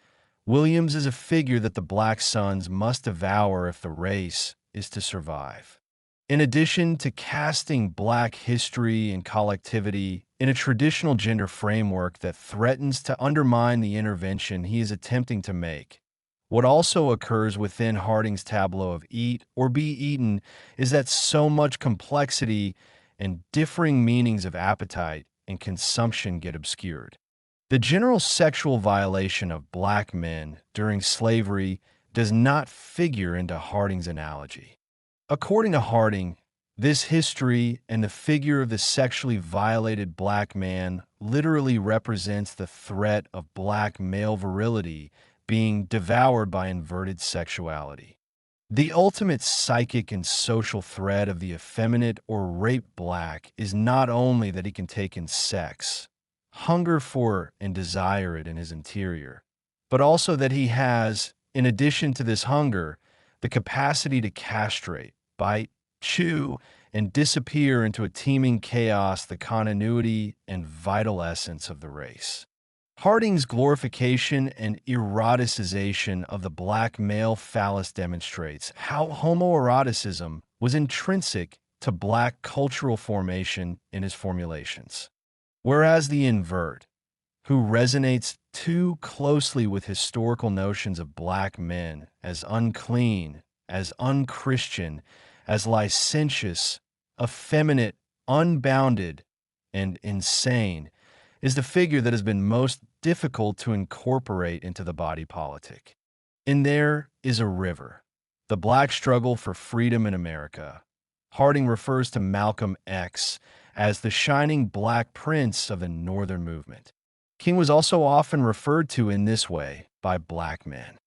Williams is a figure that the black sons must devour if the race is to survive. In addition to casting black history and collectivity in a traditional gender framework that threatens to undermine the intervention he is attempting to make, what also occurs within Harding's tableau of eat or be eaten is that so much complexity and differing meanings of appetite and consumption get obscured. The general sexual violation of black men during slavery does not figure into Harding's analogy. According to Harding, this history and the figure of the sexually violated black man literally represents the threat of black male virility being devoured by inverted sexuality. The ultimate psychic and social threat of the effeminate or raped black is not only that he can take in sex, hunger for and desire it in his interior, but also that he has, in addition to this hunger, the capacity to castrate, bite, chew, and disappear into a teeming chaos the continuity and vital essence of the race. Harding's glorification and eroticization of the black male phallus demonstrates how homoeroticism was intrinsic to black cultural formation in his formulations. Whereas the invert, who resonates too closely with historical notions of black men as unclean, as unchristian, as licentious, effeminate, unbounded, and insane, is the figure that has been most difficult to incorporate into the body politic. In There Is a River, the black struggle for freedom in America, Harding refers to Malcolm X as the shining black prince of the Northern movement. King was also often referred to in this way by black men.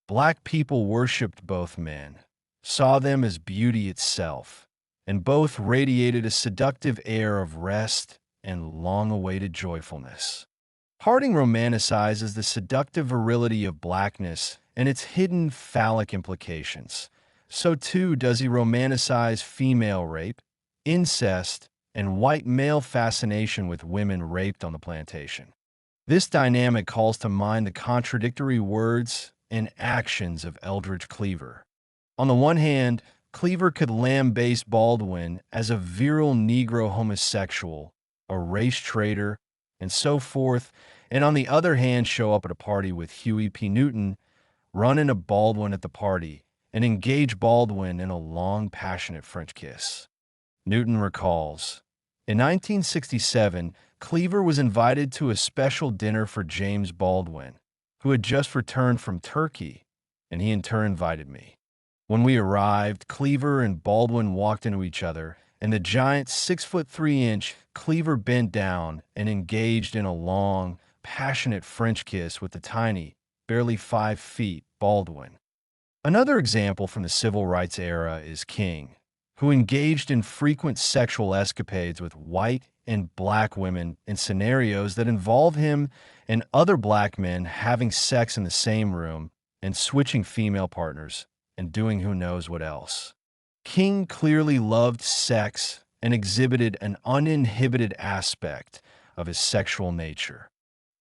Black people worshipped both men, saw them as beauty itself, and both radiated a seductive air of rest and long-awaited joyfulness. Harding romanticizes the seductive virility of blackness and its hidden phallic implications. So too does he romanticize female rape, incest, and white male fascination with women raped on the plantation. This dynamic calls to mind the contradictory words and actions of Eldridge Cleaver. On the one hand, Cleaver could lambaste Baldwin as a virile Negro homosexual, a race traitor, and so forth, and on the other hand show up at a party with Huey P. Newton, run into Baldwin at the party, and engage Baldwin in a long, passionate French kiss. Newton recalls, in 1967, Cleaver was invited to a special dinner for James Baldwin, who had just returned from Turkey, and he in turn invited me. When we arrived, Cleaver and Baldwin walked into each other, and the giant 6'3" Cleaver bent down and engaged in a long, passionate French kiss with the tiny, barely 5 feet, Baldwin. Another example from the civil rights era is King, who engaged in frequent sexual escapades with white and black women in scenarios that involve him and other black men having sex in the same room and switching female partners and doing who knows what else. King clearly loved sex and exhibited an uninhibited aspect of his sexual nature.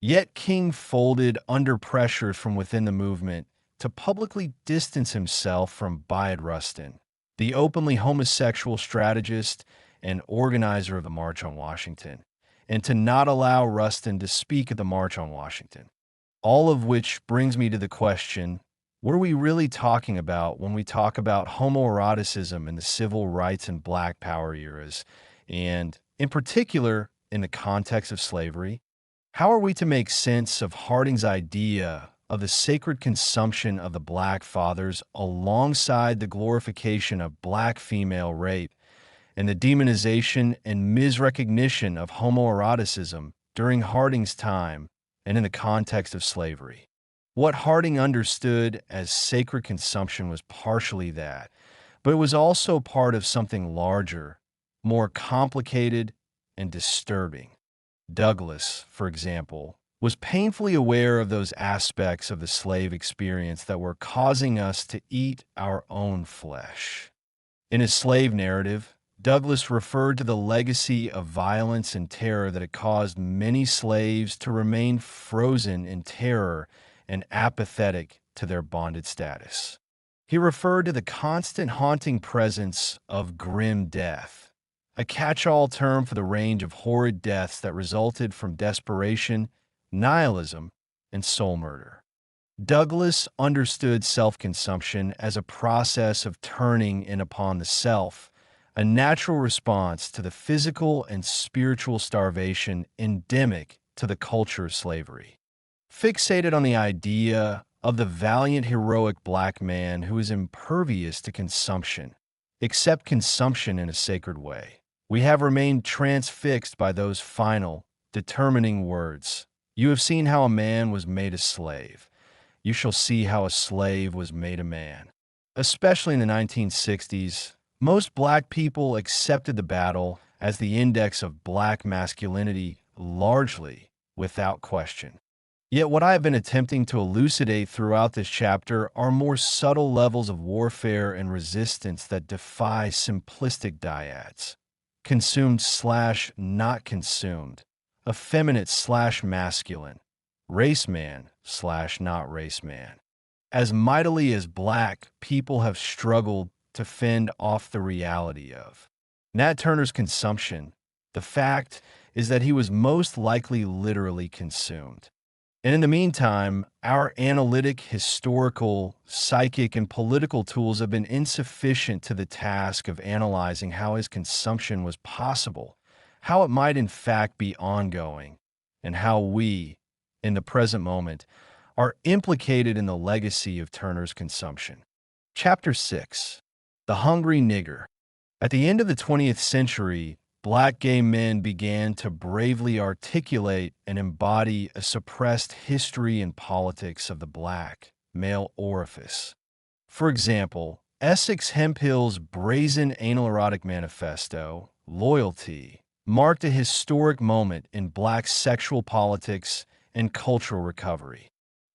Yet King folded under pressure from within the movement to publicly distance himself from Bayard Rustin, the openly homosexual strategist and organizer of the March on Washington, and to not allow Rustin to speak at the March on Washington. All of which brings me to the question, what are we really talking about when we talk about homoeroticism in the civil rights and Black Power eras, and in particular, in the context of slavery? How are we to make sense of Harding's idea of the sacred consumption of the Black fathers alongside the glorification of Black female rape and the demonization and misrecognition of homoeroticism during Harding's time and in the context of slavery? What Harding understood as sacred consumption was partially that, but it was also part of something larger, more complicated and disturbing. Douglass, for example, was painfully aware of those aspects of the slave experience that were causing us to eat our own flesh. In his slave narrative, Douglass referred to the legacy of violence and terror that had caused many slaves to remain frozen in terror and apathetic to their bonded status. He referred to the constant haunting presence of grim death, a catch-all term for the range of horrid deaths that resulted from desperation, nihilism, and soul murder. Douglass understood self-consumption as a process of turning in upon the self, a natural response to the physical and spiritual starvation endemic to the culture of slavery. Fixated on the idea of the valiant, heroic Black man who is impervious to consumption, except consumption in a sacred way, we have remained transfixed by those final, determining words. You have seen how a man was made a slave. You shall see how a slave was made a man. Especially in the 1960s, most Black people accepted the battle as the index of Black masculinity largely without question. Yet what I have been attempting to elucidate throughout this chapter are more subtle levels of warfare and resistance that defy simplistic dyads. Consumed/not consumed, effeminate/masculine, race man/not race man. As mightily as Black people have struggled to fend off the reality of Nat Turner's consumption, the fact is that he was most likely literally consumed. And in the meantime, our analytic, historical, psychic, and political tools have been insufficient to the task of analyzing how his consumption was possible, how it might in fact be ongoing, and how we, in the present moment, are implicated in the legacy of Turner's consumption. Chapter 6. The Hungry Nigger. At the end of the 20th century, Black gay men began to bravely articulate and embody a suppressed history and politics of the Black male orifice. For example, Essex Hemphill's brazen anal erotic manifesto, Loyalty, marked a historic moment in Black sexual politics and cultural recovery.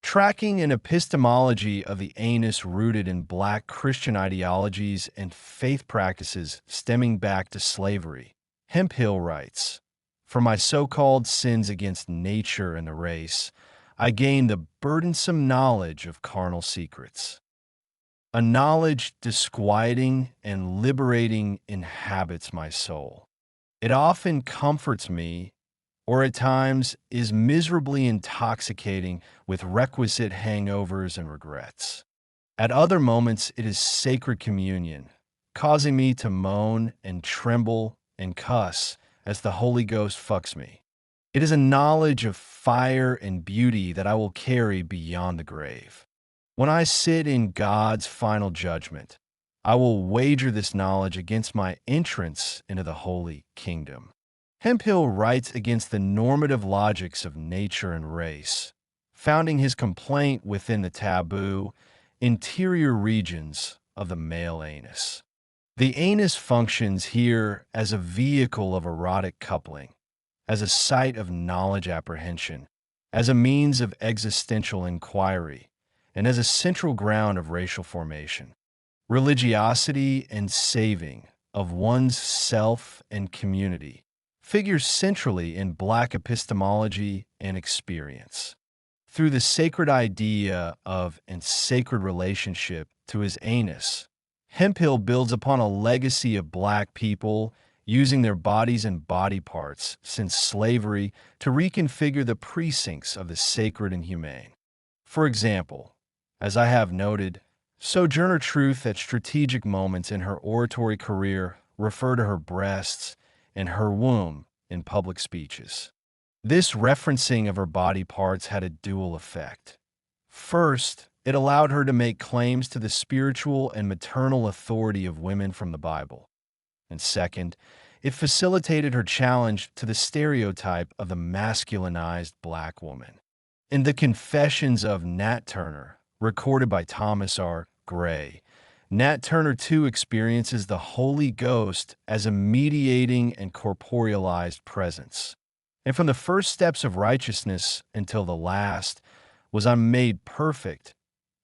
Tracking an epistemology of the anus rooted in Black Christian ideologies and faith practices stemming back to slavery, Hemphill writes, "For my so-called sins against nature and the race, I gained the burdensome knowledge of carnal secrets. A knowledge disquieting and liberating inhabits my soul. It often comforts me, or at times is miserably intoxicating with requisite hangovers and regrets. At other moments it is sacred communion, causing me to moan and tremble and cuss as the Holy Ghost fucks me. It is a knowledge of fire and beauty that I will carry beyond the grave. When I sit in God's final judgment, I will wager this knowledge against my entrance into the holy kingdom." Hemphill writes against the normative logics of nature and race, founding his complaint within the taboo, interior regions of the male anus. The anus functions here as a vehicle of erotic coupling, as a site of knowledge apprehension, as a means of existential inquiry, and as a central ground of racial formation. Religiosity and saving of one's self and community figures centrally in Black epistemology and experience. Through the sacred idea of and sacred relationship to his anus, Hemphill builds upon a legacy of Black people using their bodies and body parts since slavery to reconfigure the precincts of the sacred and humane. For example, as I have noted, Sojourner Truth at strategic moments in her oratory career refer to her breasts and her womb in public speeches. This referencing of her body parts had a dual effect. First, it allowed her to make claims to the spiritual and maternal authority of women from the Bible. And second, it facilitated her challenge to the stereotype of the masculinized black woman. In the Confessions of Nat Turner, recorded by Thomas R. Gray, Nat Turner too experiences the Holy Ghost as a mediating and corporealized presence. And from the first steps of righteousness until the last was I'm made perfect,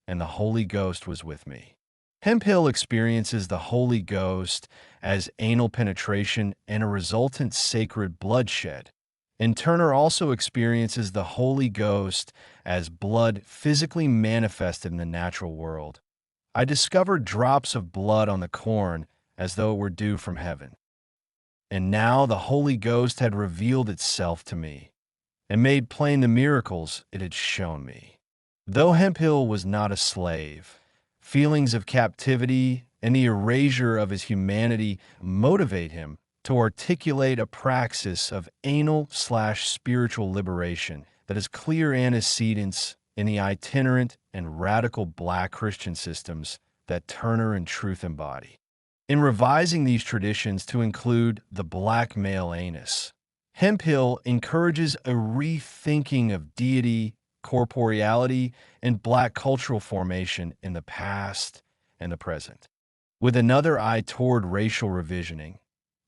and the Holy Ghost was with me. Hemphill experiences the Holy Ghost as anal penetration and a resultant sacred bloodshed. And Turner also experiences the Holy Ghost as blood physically manifested in the natural world. I discovered drops of blood on the corn as though it were dew from heaven. And now the Holy Ghost had revealed itself to me and made plain the miracles it had shown me. Though Hemphill was not a slave, feelings of captivity and the erasure of his humanity motivate him to articulate a praxis of anal/spiritual liberation that has clear antecedents in the itinerant and radical black Christian systems that Turner and Truth embody. In revising these traditions to include the black male anus, Hemphill encourages a rethinking of deity, corporeality, and black cultural formation in the past and the present. With another eye toward racial revisioning,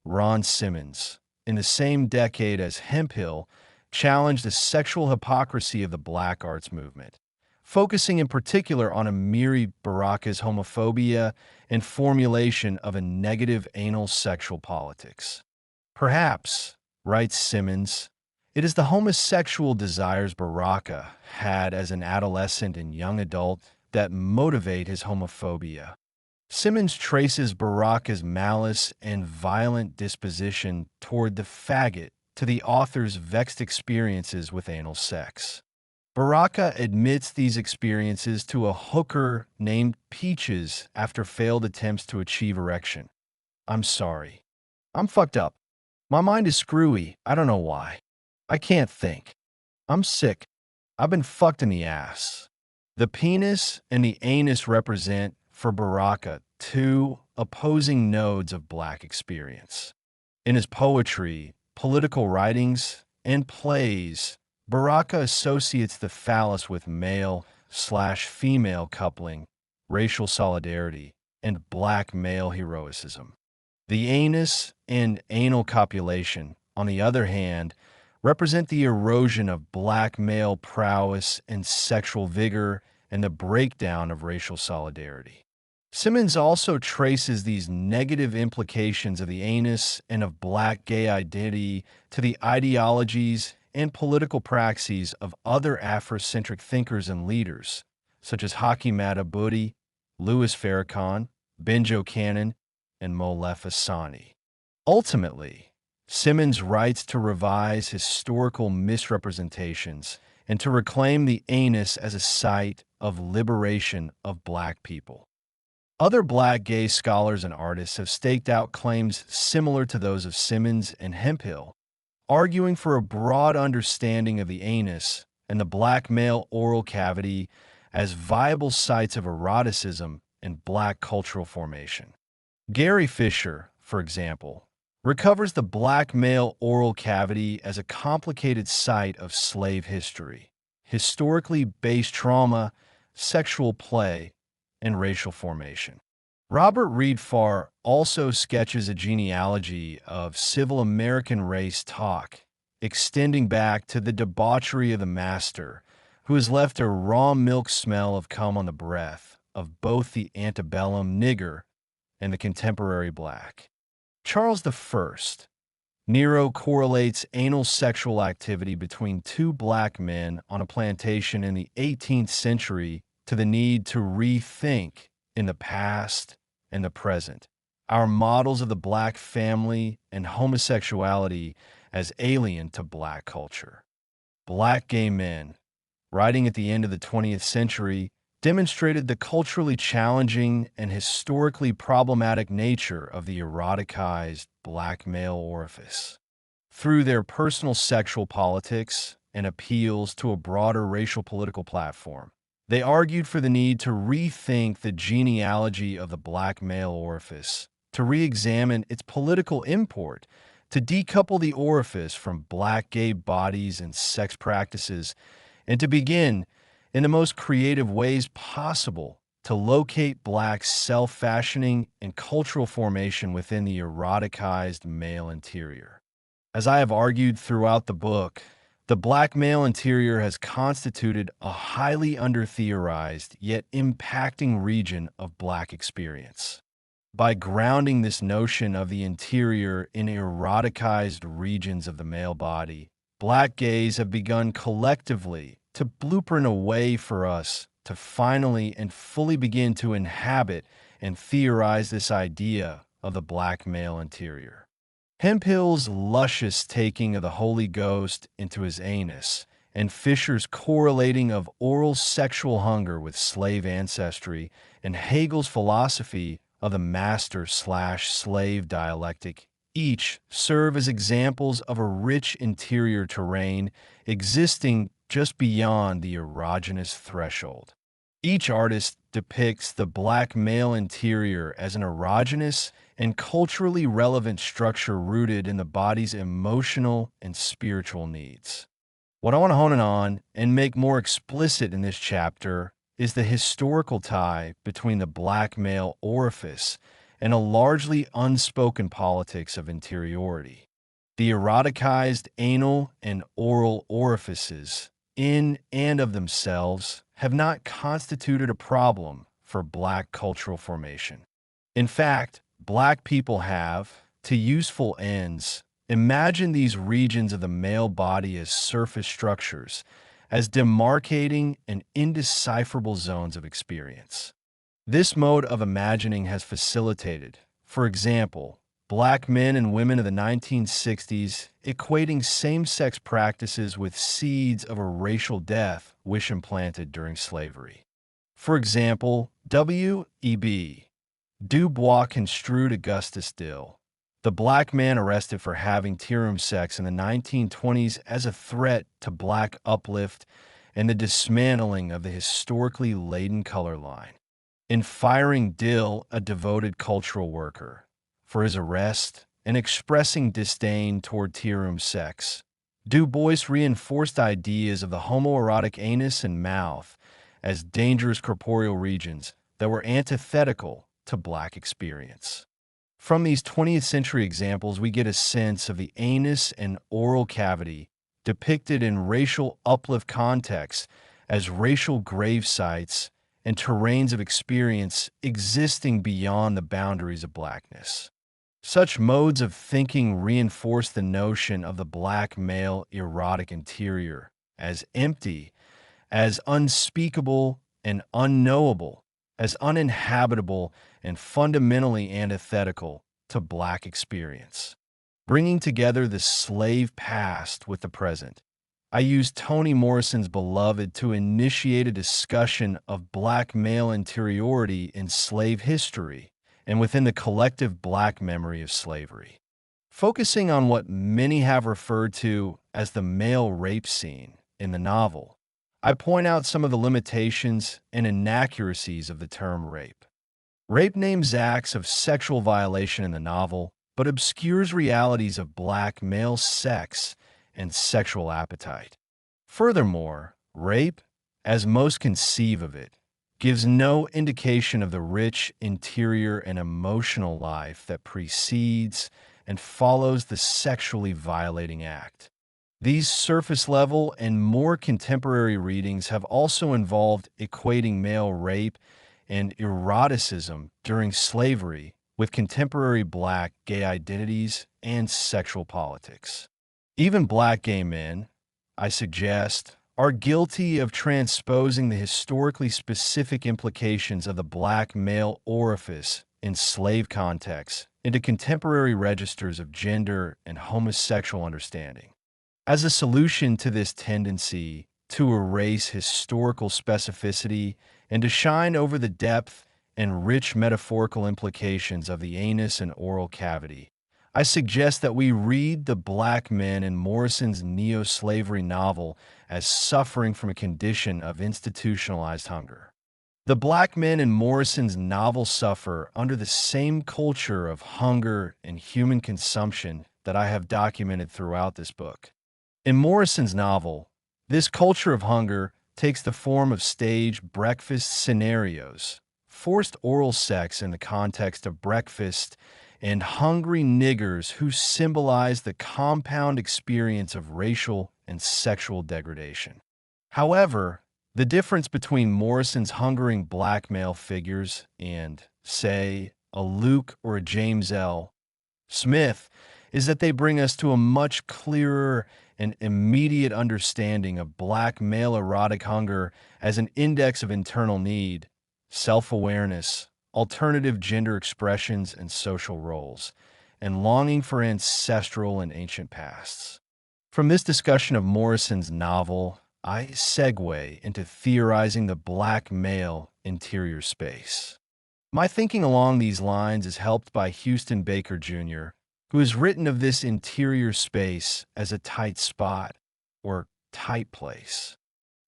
Ron Simmons, in the same decade as Hemphill, challenged the sexual hypocrisy of the black arts movement, focusing in particular on Amiri Baraka's homophobia and formulation of a negative anal sexual politics. Perhaps, writes Simmons, it is the homosexual desires Baraka had as an adolescent and young adult that motivate his homophobia. Simmons traces Baraka's malice and violent disposition toward the faggot to the author's vexed experiences with anal sex. Baraka admits these experiences to a hooker named Peaches after failed attempts to achieve erection. I'm sorry. I'm fucked up. My mind is screwy. I don't know why. I can't think. I'm sick. I've been fucked in the ass. The penis and the anus represent, for Baraka, two opposing nodes of black experience. In his poetry, political writings, and plays, Baraka associates the phallus with male/female coupling, racial solidarity, and black male heroicism. The anus and anal copulation, on the other hand, represent the erosion of black male prowess and sexual vigor and the breakdown of racial solidarity. Simmons also traces these negative implications of the anus and of black gay identity to the ideologies and political praxis of other Afrocentric thinkers and leaders, such as Haki Madhubuti, Louis Farrakhan, Benjo Cannon, and Molefa Sani. Ultimately, Simmons writes to revise historical misrepresentations and to reclaim the anus as a site of liberation of black people. Other black gay scholars and artists have staked out claims similar to those of Simmons and Hemphill, arguing for a broad understanding of the anus and the black male oral cavity as viable sites of eroticism and black cultural formation. Gary Fisher, for example, recovers the black male oral cavity as a complicated site of slave history, historically based trauma, sexual play, and racial formation. Robert Reed Farr also sketches a genealogy of civil American race talk, extending back to the debauchery of the master, who has left a raw milk smell of cum on the breath of both the antebellum nigger and the contemporary black. Charles I, Nero correlates anal sexual activity between two black men on a plantation in the 18th century to the need to rethink in the past and the present our models of the black family and homosexuality as alien to black culture. Black gay men, writing at the end of the 20th century, demonstrated the culturally challenging and historically problematic nature of the eroticized black male orifice. Through their personal sexual politics and appeals to a broader racial political platform, they argued for the need to rethink the genealogy of the black male orifice, to re-examine its political import, to decouple the orifice from black gay bodies and sex practices, and to begin, in the most creative ways possible, to locate black self-fashioning and cultural formation within the eroticized male interior. As I have argued throughout the book, the black male interior has constituted a highly under-theorized yet impacting region of black experience. By grounding this notion of the interior in eroticized regions of the male body, black gays have begun collectively to blueprint a way for us to finally and fully begin to inhabit and theorize this idea of the black male interior. Hemphill's luscious taking of the Holy Ghost into his anus, and Fisher's correlating of oral sexual hunger with slave ancestry, and Hegel's philosophy of the master/slave dialectic, each serve as examples of a rich interior terrain existing just beyond the erogenous threshold. Each artist depicts the black male interior as an erogenous and culturally relevant structure rooted in the body's emotional and spiritual needs. What I want to hone in on and make more explicit in this chapter is the historical tie between the black male orifice and a largely unspoken politics of interiority. The eroticized anal and oral orifices, in and of themselves, have not constituted a problem for black cultural formation. In fact, black people have, to useful ends, imagined these regions of the male body as surface structures, as demarcating and indecipherable zones of experience. This mode of imagining has facilitated, for example, black men and women of the 1960s equating same-sex practices with seeds of a racial death wish implanted during slavery. For example, W.E.B. Du Bois construed Augustus Dill, the black man arrested for having tea-room sex in the 1920s, as a threat to black uplift and the dismantling of the historically laden color line. In firing Dill, a devoted cultural worker, for his arrest and expressing disdain toward tea-room sex, Du Bois reinforced ideas of the homoerotic anus and mouth as dangerous corporeal regions that were antithetical to black experience. From these 20th century examples, we get a sense of the anus and oral cavity depicted in racial uplift contexts as racial grave sites and terrains of experience existing beyond the boundaries of blackness. Such modes of thinking reinforce the notion of the black male erotic interior as empty, as unspeakable and unknowable, as uninhabitable and fundamentally antithetical to black experience. Bringing together the slave past with the present, I used Toni Morrison's Beloved to initiate a discussion of black male interiority in slave history and within the collective black memory of slavery. Focusing on what many have referred to as the male rape scene in the novel, I point out some of the limitations and inaccuracies of the term rape. Rape names acts of sexual violation in the novel, but obscures realities of black male sex and sexual appetite. Furthermore, rape, as most conceive of it, gives no indication of the rich interior and emotional life that precedes and follows the sexually violating act. These surface-level and more contemporary readings have also involved equating male rape and eroticism during slavery with contemporary black gay identities and sexual politics. Even black gay men, I suggest, are guilty of transposing the historically specific implications of the black male orifice in slave contexts into contemporary registers of gender and homosexual understanding. As a solution to this tendency to erase historical specificity and to shine over the depth and rich metaphorical implications of the anus and oral cavity, I suggest that we read the black men in Morrison's neo-slavery novel as suffering from a condition of institutionalized hunger. The black men in Morrison's novel suffer under the same culture of hunger and human consumption that I have documented throughout this book. In Morrison's novel, this culture of hunger takes the form of staged breakfast scenarios, forced oral sex in the context of breakfast, and hungry niggers who symbolize the compound experience of racial and sexual degradation. However, the difference between Morrison's hungering black male figures and, say, a Luke or a James L. Smith is that they bring us to a much clearer and immediate understanding of black male erotic hunger as an index of internal need, self-awareness, alternative gender expressions and social roles, and longing for ancestral and ancient pasts. From this discussion of Morrison's novel, I segue into theorizing the black male interior space. My thinking along these lines is helped by Houston Baker Jr., who has written of this interior space as a tight spot, or tight place.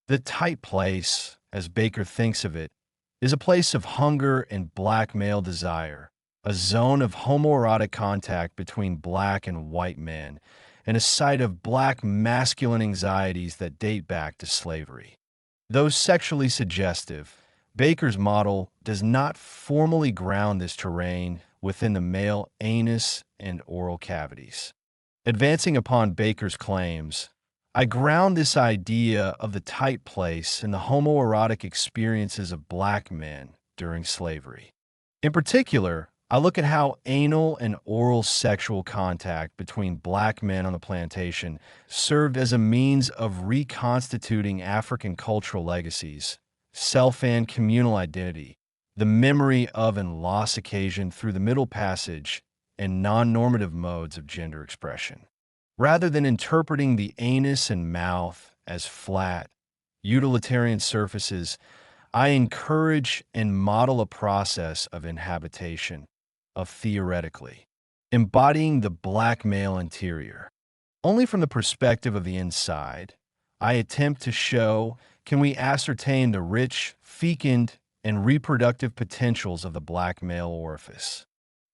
The tight place, as Baker thinks of it, is a place of hunger and black male desire, a zone of homoerotic contact between black and white men, and a site of black masculine anxieties that date back to slavery. Though sexually suggestive, Baker's model does not formally ground this terrain within the male anus and oral cavities. Advancing upon Baker's claims, I ground this idea of the tight place in the homoerotic experiences of black men during slavery. In particular, I look at how anal and oral sexual contact between black men on the plantation served as a means of reconstituting African cultural legacies, self and communal identity, the memory of and loss occasioned through the Middle Passage, and non-normative modes of gender expression. Rather than interpreting the anus and mouth as flat, utilitarian surfaces, I encourage and model a process of inhabitation, of theoretically, embodying the black male interior. Only from the perspective of the inside, I attempt to show, can we ascertain the rich, fecund, and reproductive potentials of the black male orifice.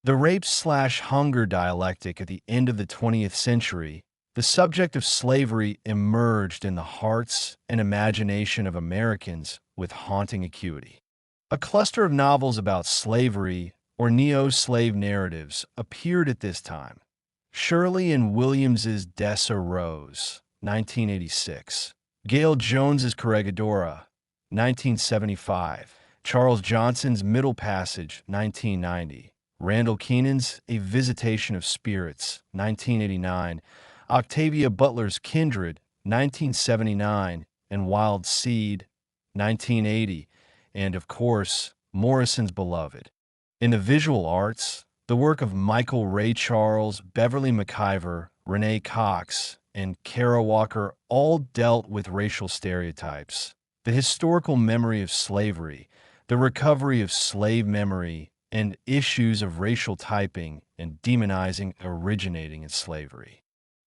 The rape/hunger dialectic at the end of the 20th century, the subject of slavery emerged in the hearts and imagination of Americans with haunting acuity. A cluster of novels about slavery or neo-slave narratives appeared at this time. Shirley and Williams's Dessa Rose, 1986. Gail Jones's Corregidora, 1975. Charles Johnson's Middle Passage, 1990. Randall Keenan's A Visitation of Spirits, 1989. Octavia Butler's Kindred, 1979. And Wild Seed, 1980. And, of course, Morrison's Beloved. In the visual arts, the work of Michael Ray Charles, Beverly McIver, Renee Cox, and Kara Walker all dealt with racial stereotypes, the historical memory of slavery, the recovery of slave memory, and issues of racial typing and demonizing originating in slavery.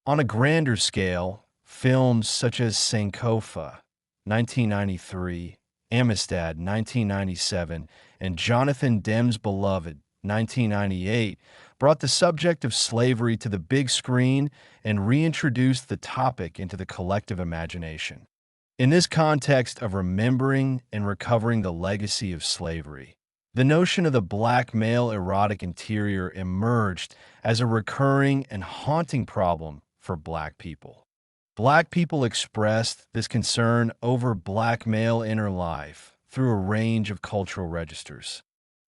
On a grander scale, films such as Sankofa, 1993, Amistad, 1997, and Jonathan Demme's Beloved, 1998, brought the subject of slavery to the big screen and reintroduced the topic into the collective imagination. In this context of remembering and recovering the legacy of slavery, the notion of the black male erotic interior emerged as a recurring and haunting problem for black people. Black people expressed this concern over black male inner life through a range of cultural registers.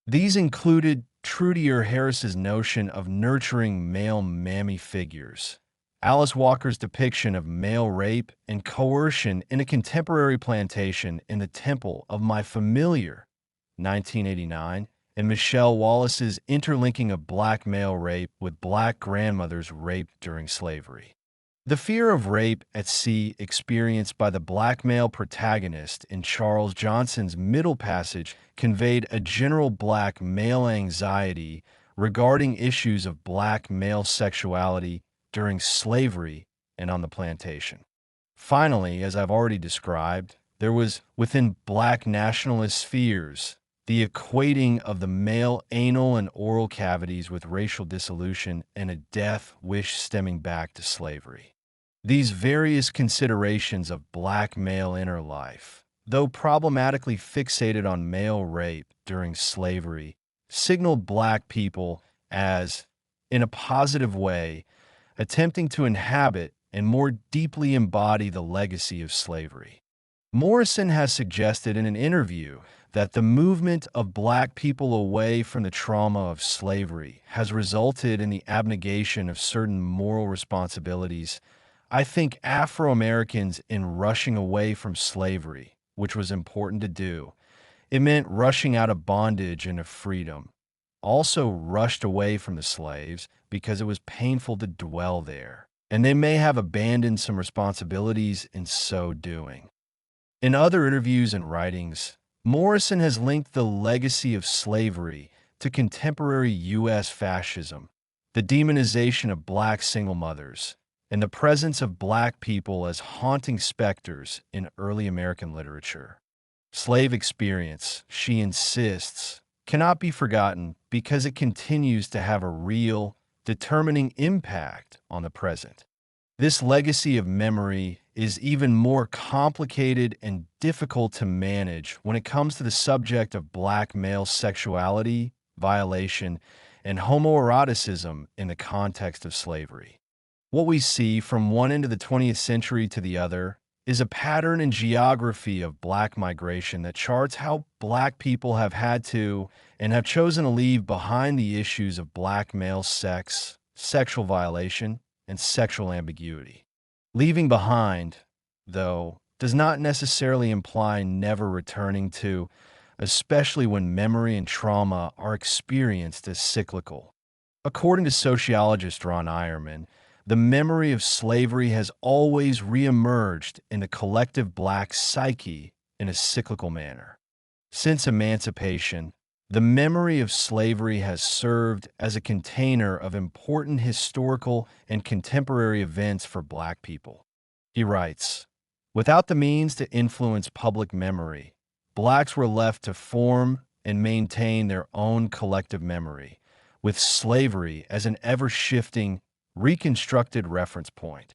These included Trudier Harris's notion of nurturing male mammy figures, Alice Walker's depiction of male rape and coercion in a contemporary plantation in the Temple of My Familiar, 1989, and Michelle Wallace's interlinking of black male rape with black grandmothers raped during slavery. The fear of rape at sea experienced by the black male protagonist in Charles Johnson's Middle Passage conveyed a general black male anxiety regarding issues of black male sexuality during slavery and on the plantation. Finally, as I've already described, there was, within black nationalist fears, the equating of the male anal and oral cavities with racial dissolution and a death wish stemming back to slavery. These various considerations of black male inner life, though problematically fixated on male rape during slavery, signaled black people as, in a positive way, attempting to inhabit and more deeply embody the legacy of slavery. Morrison has suggested in an interview that the movement of black people away from the trauma of slavery has resulted in the abnegation of certain moral responsibilities. I think Afro-Americans, in rushing away from slavery, which was important to do, it meant rushing out of bondage into freedom, also rushed away from the slaves because it was painful to dwell there, and they may have abandoned some responsibilities in so doing. In other interviews and writings, Morrison has linked the legacy of slavery to contemporary U.S. fascism, the demonization of black single mothers, and the presence of black people as haunting specters in early American literature. Slave experience, she insists, cannot be forgotten because it continues to have a real, determining impact on the present. This legacy of memory is even more complicated and difficult to manage when it comes to the subject of black male sexuality, violation, and homoeroticism in the context of slavery. What we see from one end of the 20th century to the other is a pattern in geography of black migration that charts how black people have had to and have chosen to leave behind the issues of black male sex, sexual violation, and sexual ambiguity. Leaving behind, though, does not necessarily imply never returning to, especially when memory and trauma are experienced as cyclical. According to sociologist Ron Eierman, the memory of slavery has always reemerged in the collective black psyche in a cyclical manner. Since emancipation, the memory of slavery has served as a container of important historical and contemporary events for black people. He writes, "Without the means to influence public memory, blacks were left to form and maintain their own collective memory, with slavery as an ever-shifting, reconstructed reference point.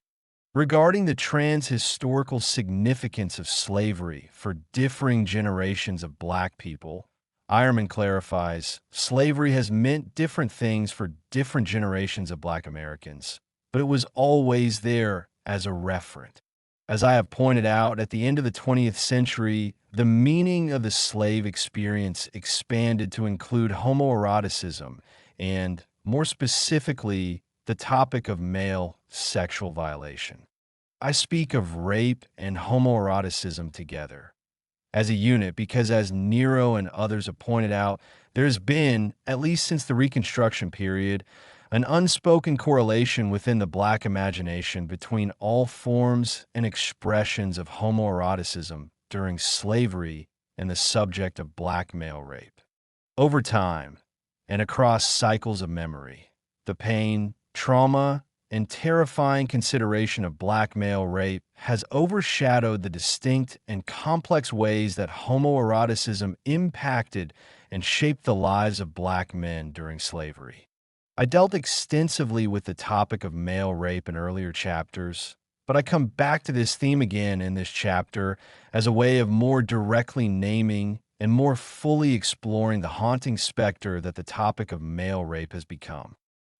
Regarding the trans-historical significance of slavery for differing generations of black people, Eierman clarifies, slavery has meant different things for different generations of black Americans, but it was always there as a referent. As I have pointed out, at the end of the 20th century, the meaning of the slave experience expanded to include homoeroticism and, more specifically, the topic of male sexual violation. I speak of rape and homoeroticism together as a unit because, as Nero and others have pointed out, there's been, at least since the Reconstruction period, an unspoken correlation within the black imagination between all forms and expressions of homoeroticism during slavery and the subject of black male rape. Over time, and across cycles of memory, the pain, trauma, and terrifying consideration of black male rape has overshadowed the distinct and complex ways that homoeroticism impacted and shaped the lives of black men during slavery. I dealt extensively with the topic of male rape in earlier chapters, but I come back to this theme again in this chapter as a way of more directly naming and more fully exploring the haunting specter that the topic of male rape has become.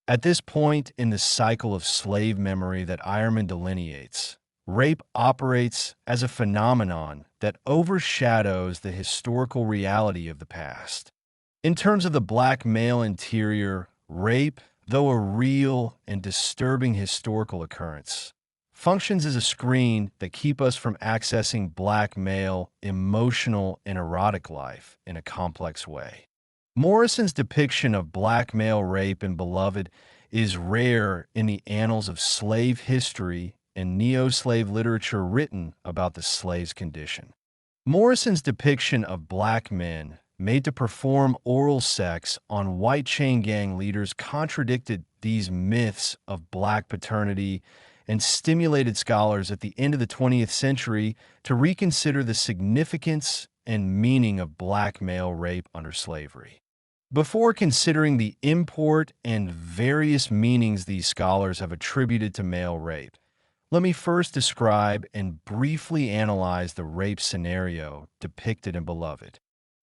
At this point in the cycle of slave memory that Eierman delineates, rape operates as a phenomenon that overshadows the historical reality of the past. In terms of the black male interior, rape, though a real and disturbing historical occurrence, functions as a screen that keeps us from accessing black male emotional and erotic life in a complex way. Morrison's depiction of black male rape in Beloved is rare in the annals of slave history and neo-slave literature written about the slave's condition. Morrison's depiction of black men made to perform oral sex on white chain gang leaders contradicted these myths of black paternity and stimulated scholars at the end of the 20th century to reconsider the significance and meaning of black male rape under slavery. Before considering the import and various meanings these scholars have attributed to male rape, let me first describe and briefly analyze the rape scenario depicted in Beloved.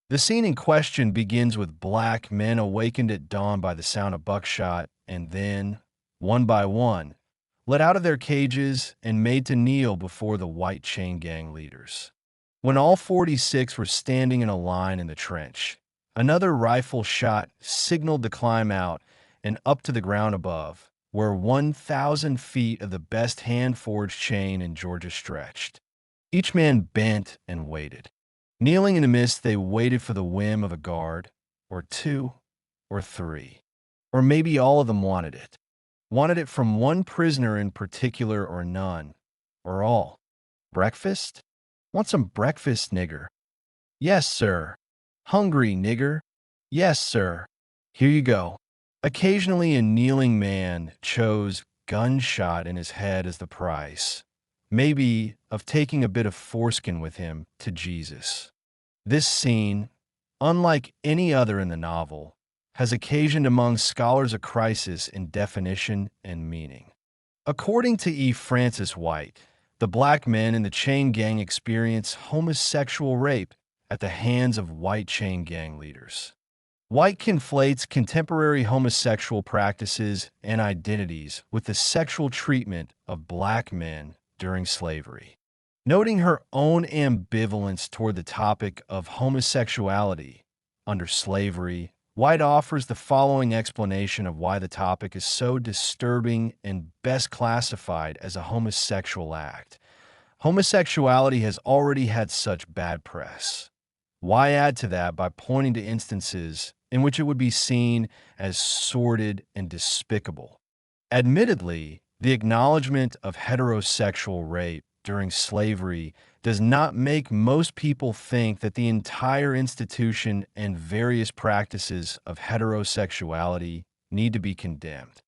The scene in question begins with black men awakened at dawn by the sound of buckshot and then, one by one, let out of their cages and made to kneel before the white chain gang leaders. When all 46 were standing in a line in the trench, another rifle shot signaled to climb out and up to the ground above, where 1,000 feet of the best hand-forged chain in Georgia stretched. Each man bent and waited. Kneeling in the mist, they waited for the whim of a guard, or two, or three. Or maybe all of them wanted it. Wanted it from one prisoner in particular or none, or all. Breakfast? Want some breakfast, nigger? Yes, sir. Hungry, nigger? Yes, sir. Here you go. Occasionally, a kneeling man chose gunshot in his head as the price, maybe of taking a bit of foreskin with him to Jesus. This scene, unlike any other in the novel, has occasioned among scholars a crisis in definition and meaning. According to E. Francis White, the black men in the chain gang experience homosexual rape at the hands of white chain gang leaders. White conflates contemporary homosexual practices and identities with the sexual treatment of black men during slavery. Noting her own ambivalence toward the topic of homosexuality under slavery, White offers the following explanation of why the topic is so disturbing and best classified as a homosexual act. Homosexuality has already had such bad press. Why add to that by pointing to instances in which it would be seen as sordid and despicable? Admittedly, the acknowledgement of heterosexual rape during slavery does not make most people think that the entire institution and various practices of heterosexuality need to be condemned.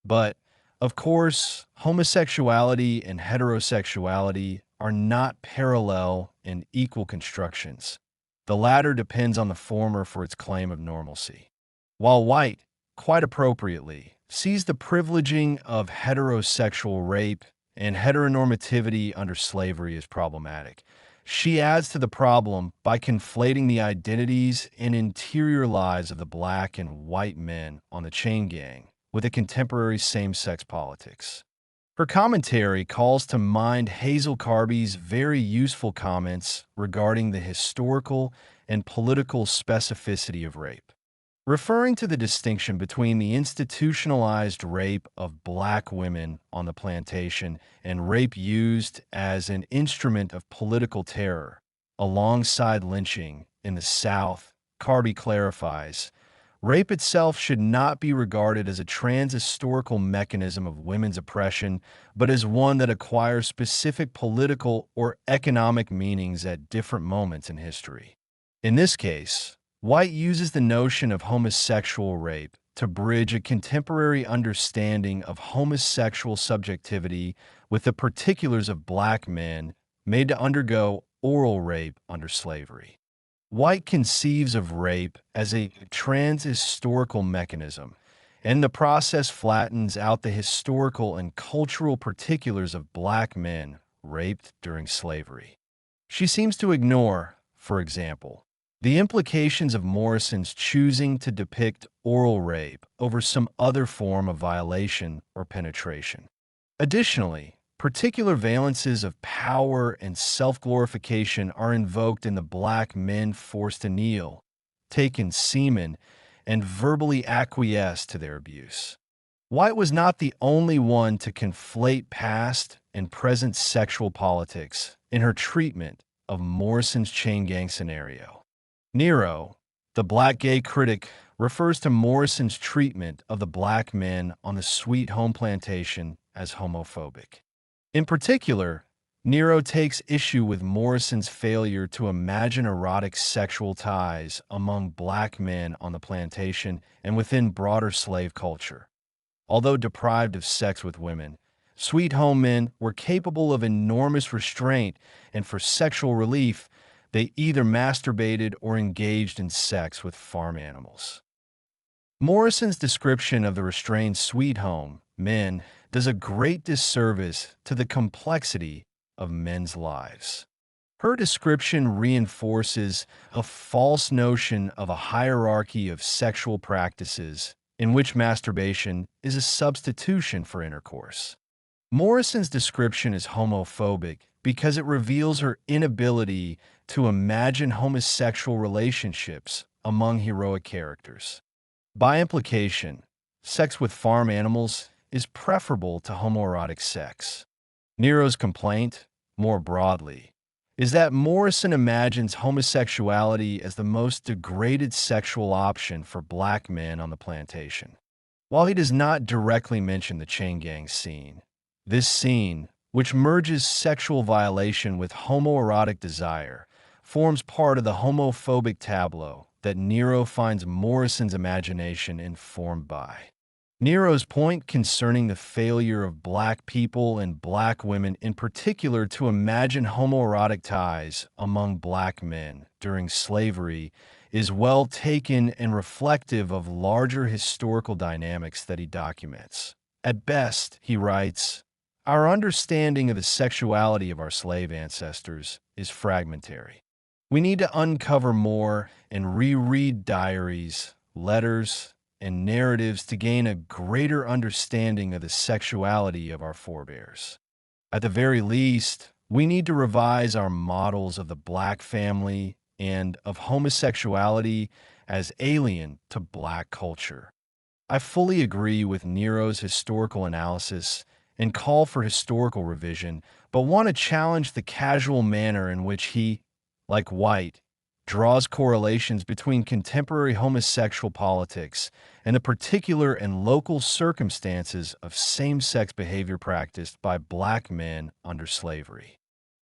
But, of course, homosexuality and heterosexuality are not parallel and equal constructions. The latter depends on the former for its claim of normalcy. While White, quite appropriately, sees the privileging of heterosexual rape and heteronormativity under slavery as problematic, she adds to the problem by conflating the identities and interior lives of the black and white men on the chain gang with the contemporary same-sex politics. Her commentary calls to mind Hazel Carby's very useful comments regarding the historical and political specificity of rape. Referring to the distinction between the institutionalized rape of black women on the plantation and rape used as an instrument of political terror, alongside lynching in the South, Carby clarifies, rape itself should not be regarded as a trans-historical mechanism of women's oppression, but as one that acquires specific political or economic meanings at different moments in history. In this case, White uses the notion of homosexual rape to bridge a contemporary understanding of homosexual subjectivity with the particulars of black men made to undergo oral rape under slavery. White conceives of rape as a trans-historical mechanism, and the process flattens out the historical and cultural particulars of black men raped during slavery. She seems to ignore, for example, the implications of Morrison's choosing to depict oral rape over some other form of violation or penetration. Additionally, particular valences of power and self-glorification are invoked in the black men forced to kneel, take in semen, and verbally acquiesce to their abuse. White was not the only one to conflate past and present sexual politics in her treatment of Morrison's chain gang scenario. Nero, The black gay critic refers to Morrison's treatment of the black men on the Sweet Home plantation as homophobic. In particular, Nero takes issue with Morrison's failure to imagine erotic sexual ties among black men on the plantation and within broader slave culture. Although deprived of sex with women, Sweet Home men were capable of enormous restraint, and for sexual relief, they either masturbated or engaged in sex with farm animals. Morrison's description of the restrained Sweet Home men does a great disservice to the complexity of men's lives. Her description reinforces a false notion of a hierarchy of sexual practices in which masturbation is a substitution for intercourse. Morrison's description is homophobic because it reveals her inability to imagine homosexual relationships among heroic characters. By implication, sex with farm animals is preferable to homoerotic sex. Nero's complaint, more broadly, is that Morrison imagines homosexuality as the most degraded sexual option for black men on the plantation. While he does not directly mention the chain gang scene, this scene, which merges sexual violation with homoerotic desire, forms part of the homophobic tableau that Nero finds Morrison's imagination informed by. Nero's point concerning the failure of black people and black women in particular to imagine homoerotic ties among black men during slavery is well taken and reflective of larger historical dynamics that he documents. At best, he writes, our understanding of the sexuality of our slave ancestors is fragmentary. We need to uncover more and reread diaries, letters, and narratives to gain a greater understanding of the sexuality of our forebears. At the very least, we need to revise our models of the black family and of homosexuality as alien to black culture. I fully agree with Nero's historical analysis and call for historical revision, but want to challenge the casual manner in which he, like White, draws correlations between contemporary homosexual politics and the particular and local circumstances of same-sex behavior practiced by black men under slavery.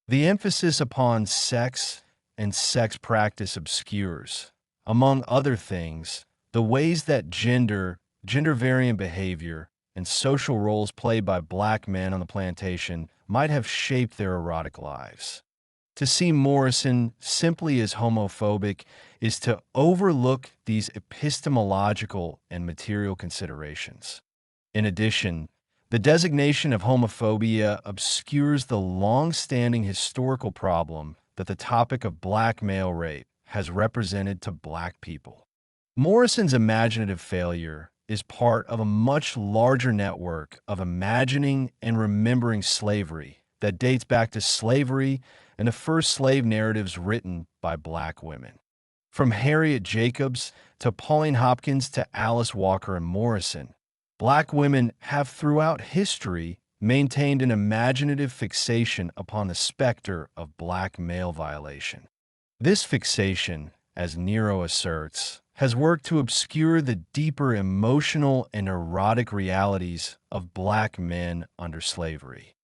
The emphasis upon sex and sex practice obscures, among other things, the ways that gender-variant behavior, and social roles played by black men on the plantation might have shaped their erotic lives. To see Morrison simply as homophobic is to overlook these epistemological and material considerations. In addition, the designation of homophobia obscures the long-standing historical problem that the topic of black male rape has represented to black people. Morrison's imaginative failure is part of a much larger network of imagining and remembering slavery that dates back to slavery and the first slave narratives written by black women. From Harriet Jacobs to Pauline Hopkins to Alice Walker and Morrison, black women have throughout history maintained an imaginative fixation upon the specter of black male violation. This fixation, as Nero asserts, has worked to obscure the deeper emotional and erotic realities of black men under slavery.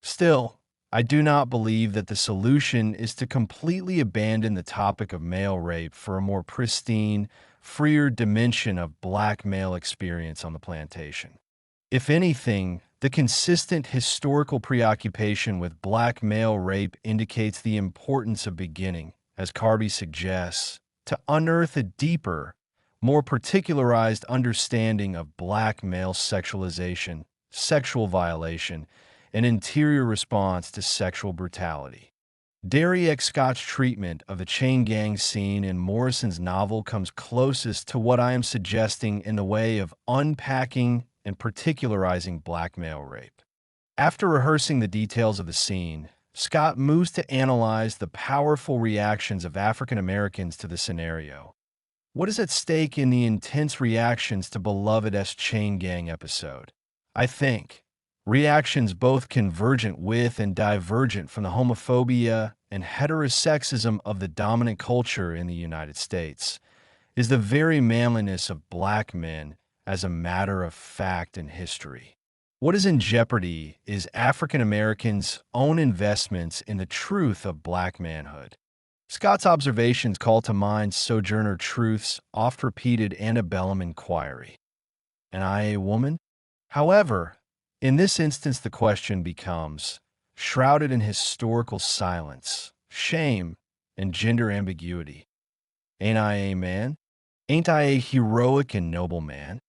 Still, I do not believe that the solution is to completely abandon the topic of male rape for a more pristine, freer dimension of black male experience on the plantation. If anything, the consistent historical preoccupation with black male rape indicates the importance of beginning, as Carby suggests, to unearth a deeper, more particularized understanding of black male sexualization, sexual violation, and interior response to sexual brutality. Derrick Scott's treatment of the chain gang scene in Morrison's novel comes closest to what I am suggesting in the way of unpacking and particularizing black male rape. After rehearsing the details of the scene, Scott moves to analyze the powerful reactions of African Americans to the scenario. What is at stake in the intense reactions to Beloved's chain gang episode? I think reactions both convergent with and divergent from the homophobia and heterosexism of the dominant culture in the United States, is the very manliness of black men as a matter of fact and history. What is in jeopardy is African Americans' own investments in the truth of black manhood. Scott's observations call to mind Sojourner Truth's oft-repeated antebellum inquiry. Am I a woman? However, in this instance the question becomes, shrouded in historical silence, shame, and gender ambiguity, ain't I a man? Ain't I a heroic and noble man?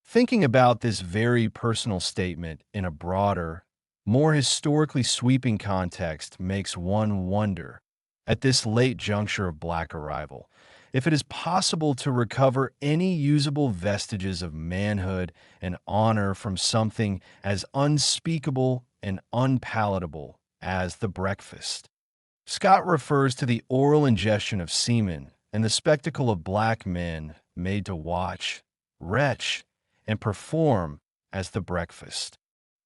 Thinking about this very personal statement in a broader, more historically sweeping context makes one wonder, at this late juncture of black arrival, if it is possible to recover any usable vestiges of manhood and honor from something as unspeakable and unpalatable as the breakfast. Scott refers to the oral ingestion of semen and the spectacle of black men made to watch, retch, and perform as the breakfast.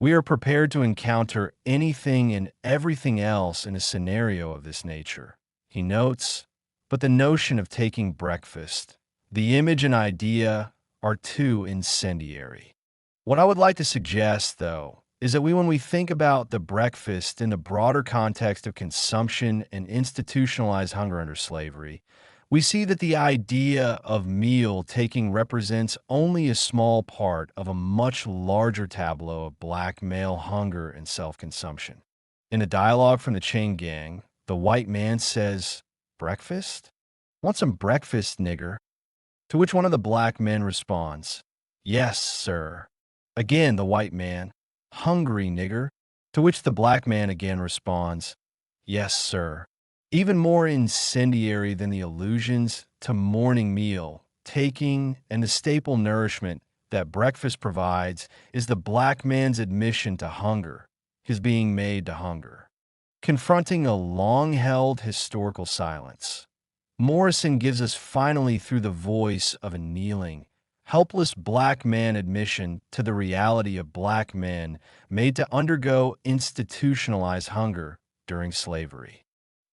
We are prepared to encounter anything and everything else in a scenario of this nature, he notes, but the notion of taking breakfast, the image and idea, are too incendiary. What I would like to suggest, though, is that when we think about the breakfast in the broader context of consumption and institutionalized hunger under slavery, we see that the idea of meal taking represents only a small part of a much larger tableau of black male hunger and self-consumption. In a dialogue from the Chain Gang, the white man says, "Breakfast? Want some breakfast, nigger?" To which one of the black men responds, "Yes, sir." Again, the white man, "Hungry, nigger?" To which the black man again responds, "Yes, sir." Even more incendiary than the allusions to morning meal, taking, and the staple nourishment that breakfast provides is the black man's admission to hunger, his being made to hunger. Confronting a long-held historical silence, Morrison gives us finally through the voice of a kneeling, helpless black man admission to the reality of black men made to undergo institutionalized hunger during slavery.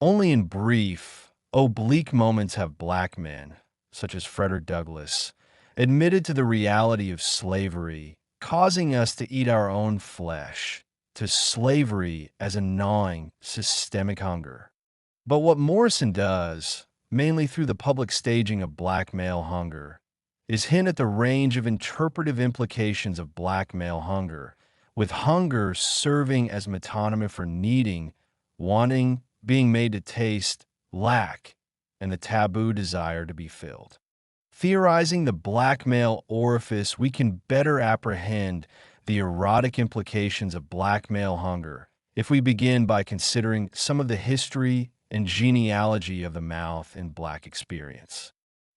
Only in brief, oblique moments have black men, such as Frederick Douglass, admitted to the reality of slavery, causing us to eat our own flesh, to slavery as a gnawing, systemic hunger. But what Morrison does, mainly through the public staging of black male hunger, is hint at the range of interpretive implications of black male hunger, with hunger serving as metonymy for needing, wanting, being made to taste, lack, and the taboo desire to be filled. Theorizing the black male orifice, we can better apprehend the erotic implications of black male hunger if we begin by considering some of the history and genealogy of the mouth in black experience.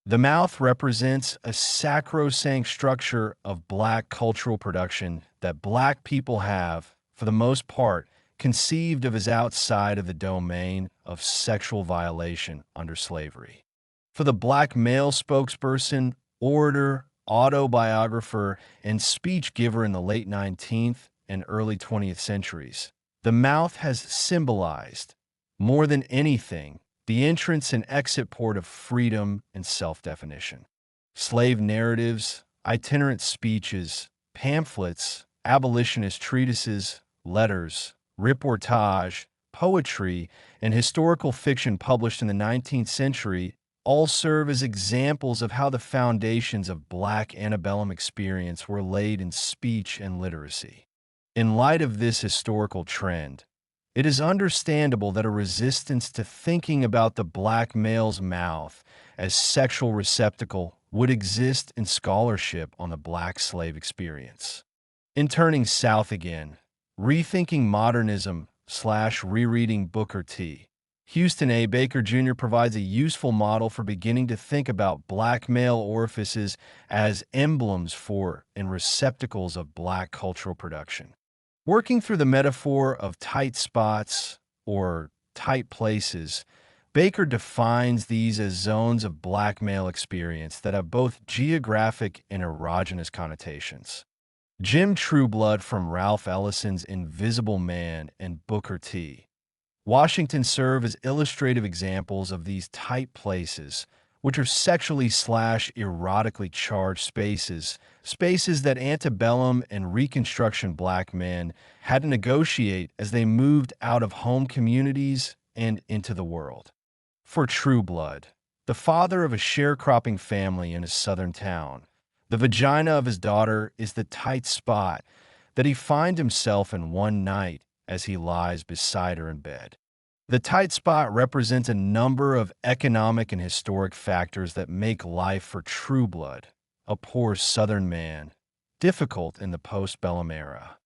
The mouth represents a sacrosanct structure of black cultural production that black people have, for the most part, conceived of as outside of the domain of sexual violation under slavery. For the black male spokesperson, orator, autobiographer, and speech giver in the late 19th and early 20th centuries, the mouth has symbolized, more than anything, the entrance and exit port of freedom and self-definition. Slave narratives, itinerant speeches, pamphlets, abolitionist treatises, letters, reportage, poetry, and historical fiction published in the 19th century all serve as examples of how the foundations of black antebellum experience were laid in speech and literacy. In light of this historical trend, it is understandable that a resistance to thinking about the black male's mouth as sexual receptacle would exist in scholarship on the black slave experience. In turning south again, rethinking modernism / rereading Booker T. Houston A. Baker Jr. provides a useful model for beginning to think about black male orifices as emblems for and receptacles of black cultural production. Working through the metaphor of tight spots or tight places, Baker defines these as zones of black male experience that have both geographic and erogenous connotations. Jim Trueblood from Ralph Ellison's Invisible Man and Booker T. Washington serve as illustrative examples of these tight places, which are sexually slash erotically charged spaces that antebellum and Reconstruction black men had to negotiate as they moved out of home communities and into the world. For True Blood, the father of a sharecropping family in a southern town, the vagina of his daughter is the tight spot that he finds himself in one night as he lies beside her in bed. The tight spot represents a number of economic and historic factors that make life for True Blood, a poor Southern man, difficult in the postbellum era.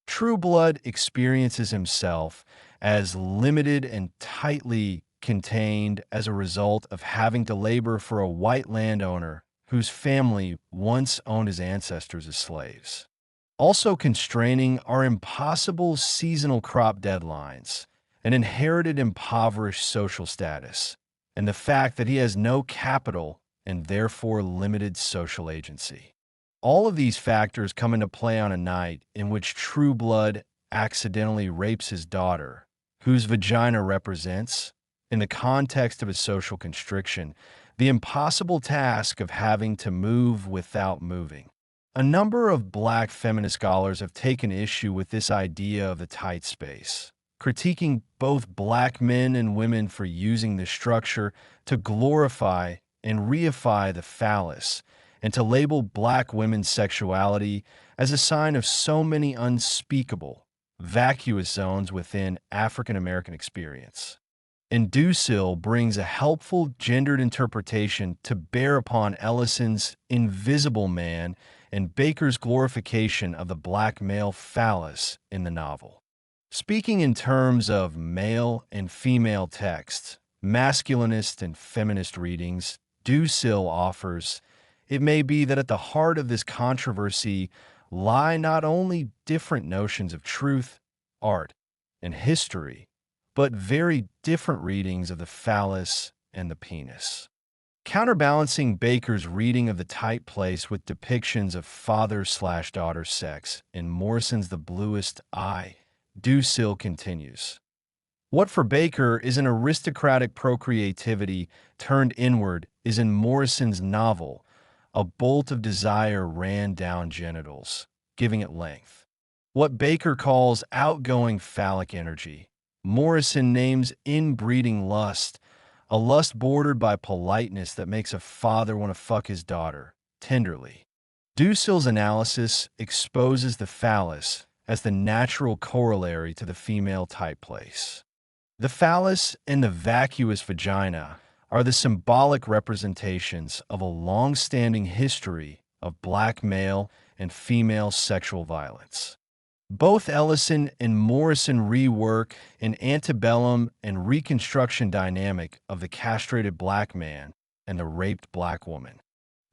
True Blood experiences himself as limited and tightly contained as a result of having to labor for a white landowner whose family once owned his ancestors as slaves. Also constraining are impossible seasonal crop deadlines, an inherited impoverished social status, and the fact that he has no capital and therefore limited social agency. All of these factors come into play on a night in which True Blood accidentally rapes his daughter, whose vagina represents, in the context of his social constriction, the impossible task of having to move without moving. A number of black feminist scholars have taken issue with this idea of the tight space, critiquing both black men and women for using this structure to glorify and reify the phallus, and to label black women's sexuality as a sign of so many unspeakable, vacuous zones within African American experience. And Dusil brings a helpful gendered interpretation to bear upon Ellison's Invisible Man and Baker's glorification of the black male phallus in the novel. Speaking in terms of male and female texts, masculinist and feminist readings, Dusil offers, it may be that at the heart of this controversy lie not only different notions of truth, art, and history, but very different readings of the phallus and the penis. Counterbalancing Baker's reading of the tight place with depictions of father/daughter sex in Morrison's The Bluest Eye, Dusil continues. What for Baker is an aristocratic procreativity turned inward is in Morrison's novel, a bolt of desire ran down genitals, giving it length. What Baker calls outgoing phallic energy, Morrison names inbreeding lust, a lust bordered by politeness that makes a father want to fuck his daughter, tenderly. Dusil's analysis exposes the phallus as the natural corollary to the female tight place. The phallus and the vacuous vagina are the symbolic representations of a long-standing history of black male and female sexual violence. Both Ellison and Morrison rework an antebellum and Reconstruction dynamic of the castrated black man and the raped black woman.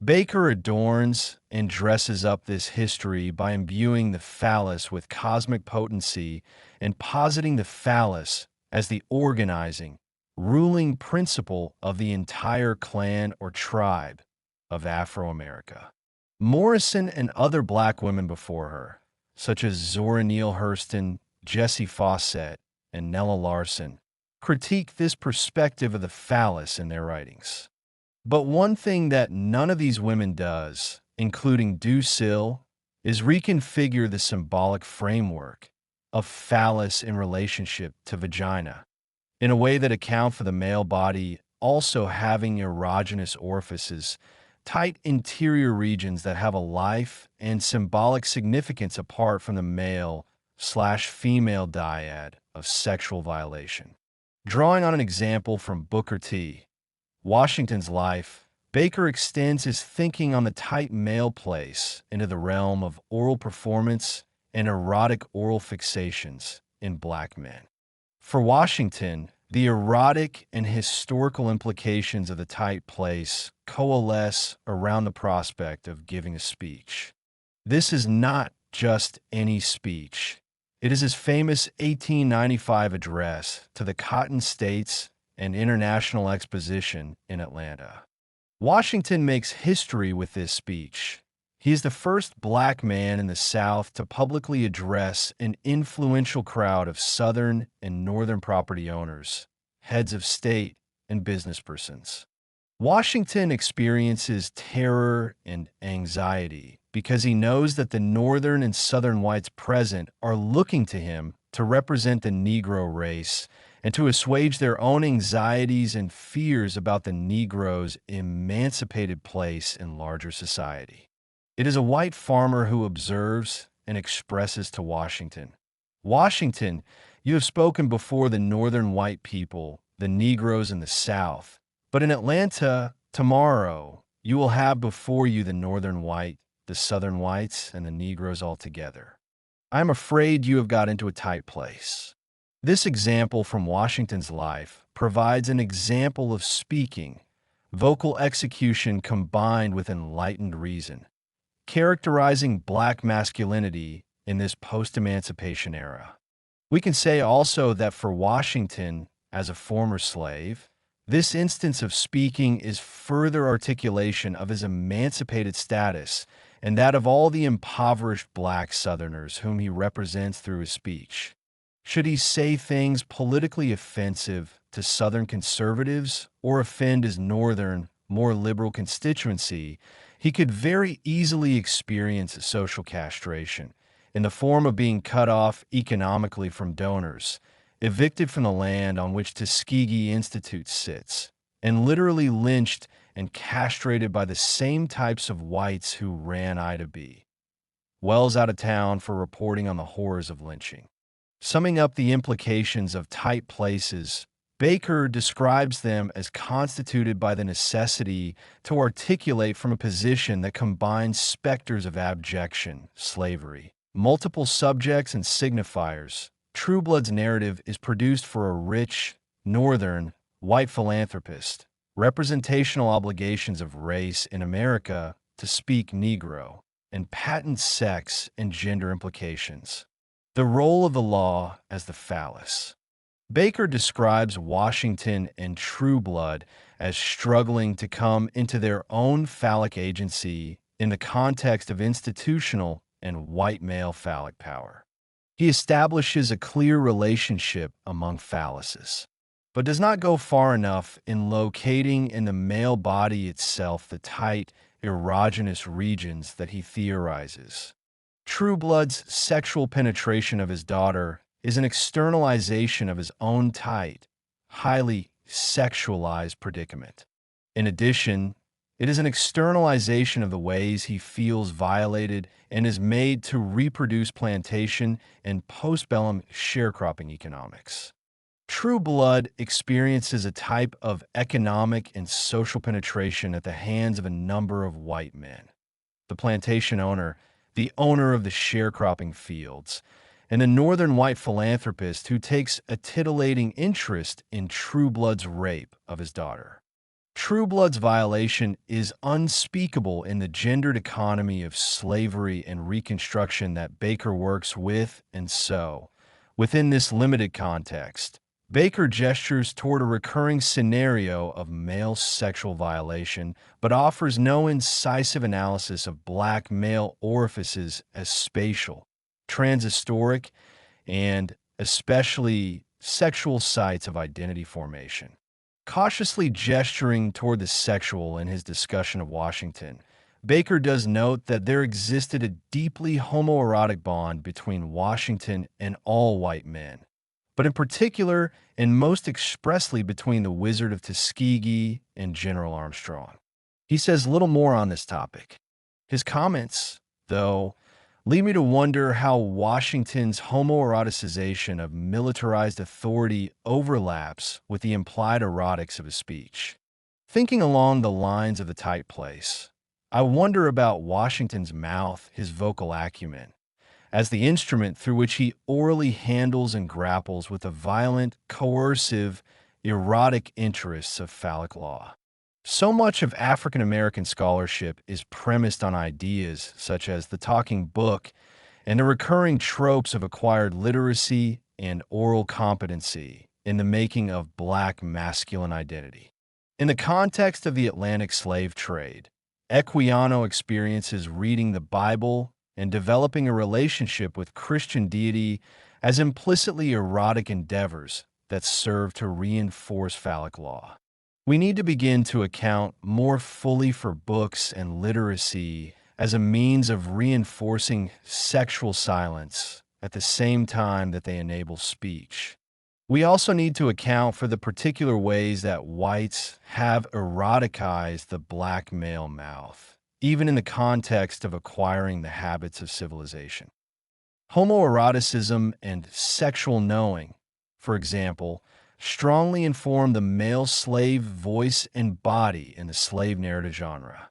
Baker adorns and dresses up this history by imbuing the phallus with cosmic potency and positing the phallus as the organizing, ruling principle of the entire clan or tribe of Afro-America. Morrison and other black women before her, such as Zora Neale Hurston, Jessie Fawcett, and Nella Larson, critique this perspective of the phallus in their writings. But one thing that none of these women does, including Dusil, is reconfigure the symbolic framework of phallus in relationship to vagina, in a way that account for the male body also having erogenous orifices, tight interior regions that have a life and symbolic significance apart from the male/female dyad of sexual violation. Drawing on an example from Booker T. Washington's life, Baker extends his thinking on the tight male place into the realm of oral performance and erotic oral fixations in black men. For Washington, the erotic and historical implications of the tight place coalesce around the prospect of giving a speech. This is not just any speech. It is his famous 1895 address to the Cotton States and International Exposition in Atlanta. Washington makes history with this speech. He is the first black man in the South to publicly address an influential crowd of Southern and Northern property owners, heads of state, and business persons. Washington experiences terror and anxiety because he knows that the northern and southern whites present are looking to him to represent the Negro race and to assuage their own anxieties and fears about the Negro's emancipated place in larger society. It is a white farmer who observes and expresses to Washington, Washington, you have spoken before the northern white people, the Negroes in the South, but in Atlanta, tomorrow, you will have before you the northern white, the southern whites, and the Negroes all together. I am afraid you have got into a tight place. This example from Washington's life provides an example of speaking, vocal execution combined with enlightened reason, characterizing black masculinity in this post-emancipation era. We can say also that for Washington, as a former slave, this instance of speaking is further articulation of his emancipated status and that of all the impoverished black Southerners whom he represents through his speech. Should he say things politically offensive to Southern conservatives or offend his Northern, more liberal constituency, he could very easily experience social castration in the form of being cut off economically from donors, evicted from the land on which Tuskegee Institute sits, and literally lynched and castrated by the same types of whites who ran Ida B. Wells out of town for reporting on the horrors of lynching. Summing up the implications of tight places, Baker describes them as constituted by the necessity to articulate from a position that combines specters of abjection, slavery, multiple subjects and signifiers. True Blood's narrative is produced for a rich, northern, white philanthropist, representational obligations of race in America to speak Negro, and patent sex and gender implications. The role of the law as the phallus. Baker describes Washington and True Blood as struggling to come into their own phallic agency in the context of institutional and white male phallic power. He establishes a clear relationship among phalluses, but does not go far enough in locating in the male body itself the tight, erogenous regions that he theorizes. True Blood's sexual penetration of his daughter is an externalization of his own tight, highly sexualized predicament. In addition, it is an externalization of the ways he feels violated and is made to reproduce plantation and postbellum sharecropping economics. True Blood experiences a type of economic and social penetration at the hands of a number of white men. The plantation owner, the owner of the sharecropping fields, and a northern white philanthropist who takes a titillating interest in True Blood's rape of his daughter. True Blood's violation is unspeakable in the gendered economy of slavery and Reconstruction that Baker works with, and so, within this limited context, Baker gestures toward a recurring scenario of male sexual violation, but offers no incisive analysis of black male orifices as spatial, transhistoric, and especially sexual sites of identity formation. Cautiously gesturing toward the sexual in his discussion of Washington, Baker does note that there existed a deeply homoerotic bond between Washington and all white men, but in particular and most expressly between the Wizard of Tuskegee and General Armstrong. He says little more on this topic. His comments, though, lead me to wonder how Washington's homoeroticization of militarized authority overlaps with the implied erotics of his speech. Thinking along the lines of the tight place, I wonder about Washington's mouth, his vocal acumen, as the instrument through which he orally handles and grapples with the violent, coercive, erotic interests of phallic law. So much of African American scholarship is premised on ideas such as the talking book and the recurring tropes of acquired literacy and oral competency in the making of black masculine identity. In the context of the Atlantic slave trade, Equiano experiences reading the Bible and developing a relationship with Christian deity as implicitly erotic endeavors that serve to reinforce phallic law. We need to begin to account more fully for books and literacy as a means of reinforcing sexual silence at the same time that they enable speech. We also need to account for the particular ways that whites have eroticized the black male mouth, even in the context of acquiring the habits of civilization. Homoeroticism and sexual knowing, for example, strongly inform the male slave voice and body in the slave narrative genre.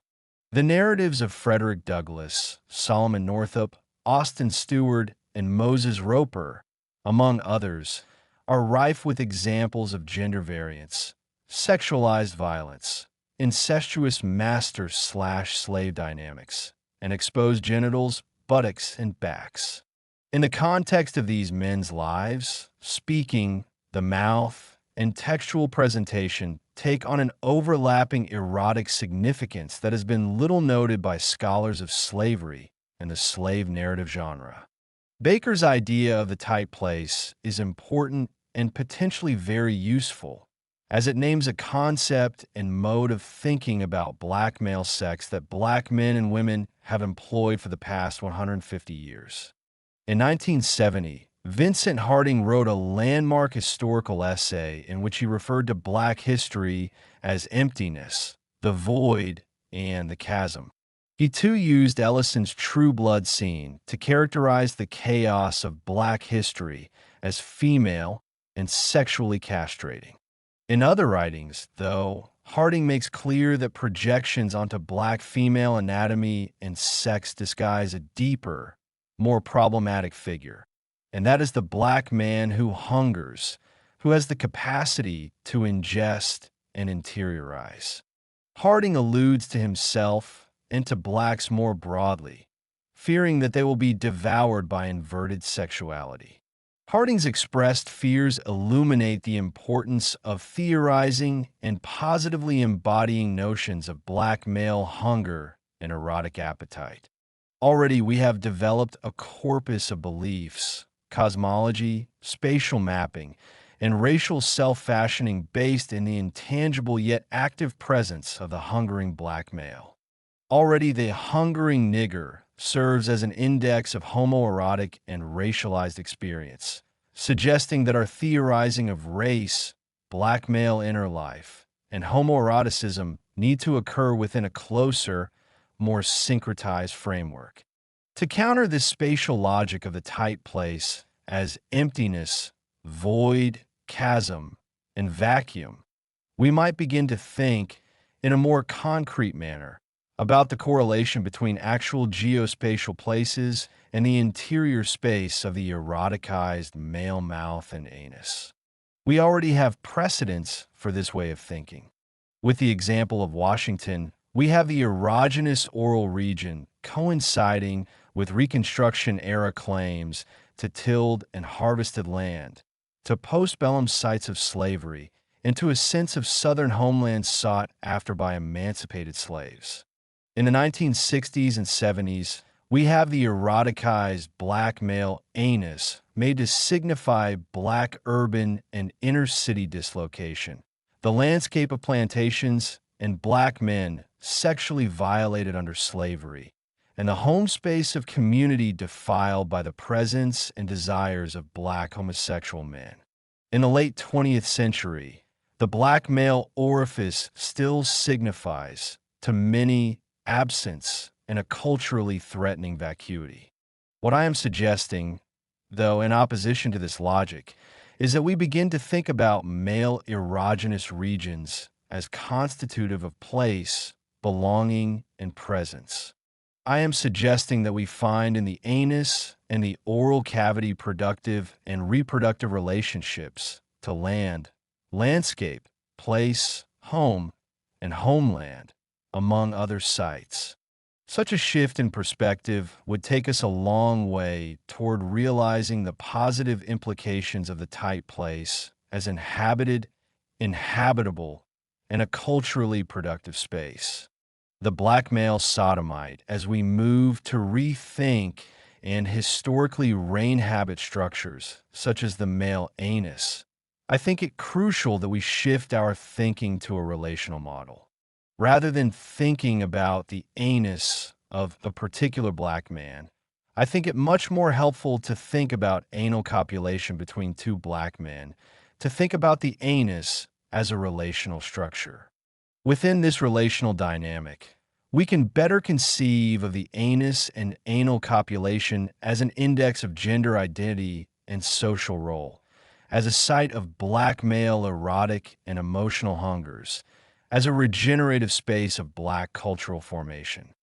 The narratives of Frederick Douglass, Solomon Northup, Austin Stewart, and Moses Roper, among others, are rife with examples of gender variance, sexualized violence, incestuous master/slave dynamics, and exposed genitals, buttocks, and backs. In the context of these men's lives, speaking, the mouth, and textual presentation take on an overlapping erotic significance that has been little noted by scholars of slavery and the slave narrative genre. Baker's idea of the tight place is important and potentially very useful, as it names a concept and mode of thinking about black male sex that black men and women have employed for the past 150 years. In 1970, Vincent Harding wrote a landmark historical essay in which he referred to black history as emptiness, the void, and the chasm. He too used Ellison's True Blood scene to characterize the chaos of black history as female and sexually castrating. In other writings, though, Harding makes clear that projections onto black female anatomy and sex disguise a deeper, more problematic figure, and that is the black man who hungers, who has the capacity to ingest and interiorize. Harding alludes to himself and to blacks more broadly, fearing that they will be devoured by inverted sexuality. Harding's expressed fears illuminate the importance of theorizing and positively embodying notions of black male hunger and erotic appetite. Already we have developed a corpus of beliefs, cosmology, spatial mapping, and racial self-fashioning based in the intangible yet active presence of the hungering black male. Already the hungering nigger serves as an index of homoerotic and racialized experience, suggesting that our theorizing of race, black male inner life, and homoeroticism need to occur within a closer, more syncretized framework. To counter this spatial logic of the tight place as emptiness, void, chasm, and vacuum, we might begin to think in a more concrete manner about the correlation between actual geospatial places and the interior space of the eroticized male mouth and anus. We already have precedents for this way of thinking. With the example of Washington, we have the erogenous oral region coinciding with Reconstruction-era claims to tilled and harvested land, to postbellum sites of slavery, and to a sense of Southern homeland sought after by emancipated slaves. In the 1960s and 70s, we have the eroticized black male anus made to signify black urban and inner-city dislocation, the landscape of plantations, and black men sexually violated under slavery, and the home space of community defiled by the presence and desires of black homosexual men. In the late 20th century, the black male orifice still signifies, to many, absence and a culturally threatening vacuity. What I am suggesting, though, in opposition to this logic, is that we begin to think about male erogenous regions as constitutive of place, belonging, and presence. I am suggesting that we find in the anus and the oral cavity productive and reproductive relationships to land, landscape, place, home, and homeland, among other sites. Such a shift in perspective would take us a long way toward realizing the positive implications of the tight place as inhabited, inhabitable, and a culturally productive space. The black male sodomite, as we move to rethink and historically reign habit structures, such as the male anus, I think it crucial that we shift our thinking to a relational model. Rather than thinking about the anus of a particular black man, I think it much more helpful to think about anal copulation between two black men, to think about the anus as a relational structure. Within this relational dynamic, we can better conceive of the anus and anal copulation as an index of gender identity and social role, as a site of black male erotic and emotional hungers, as a regenerative space of black cultural formation.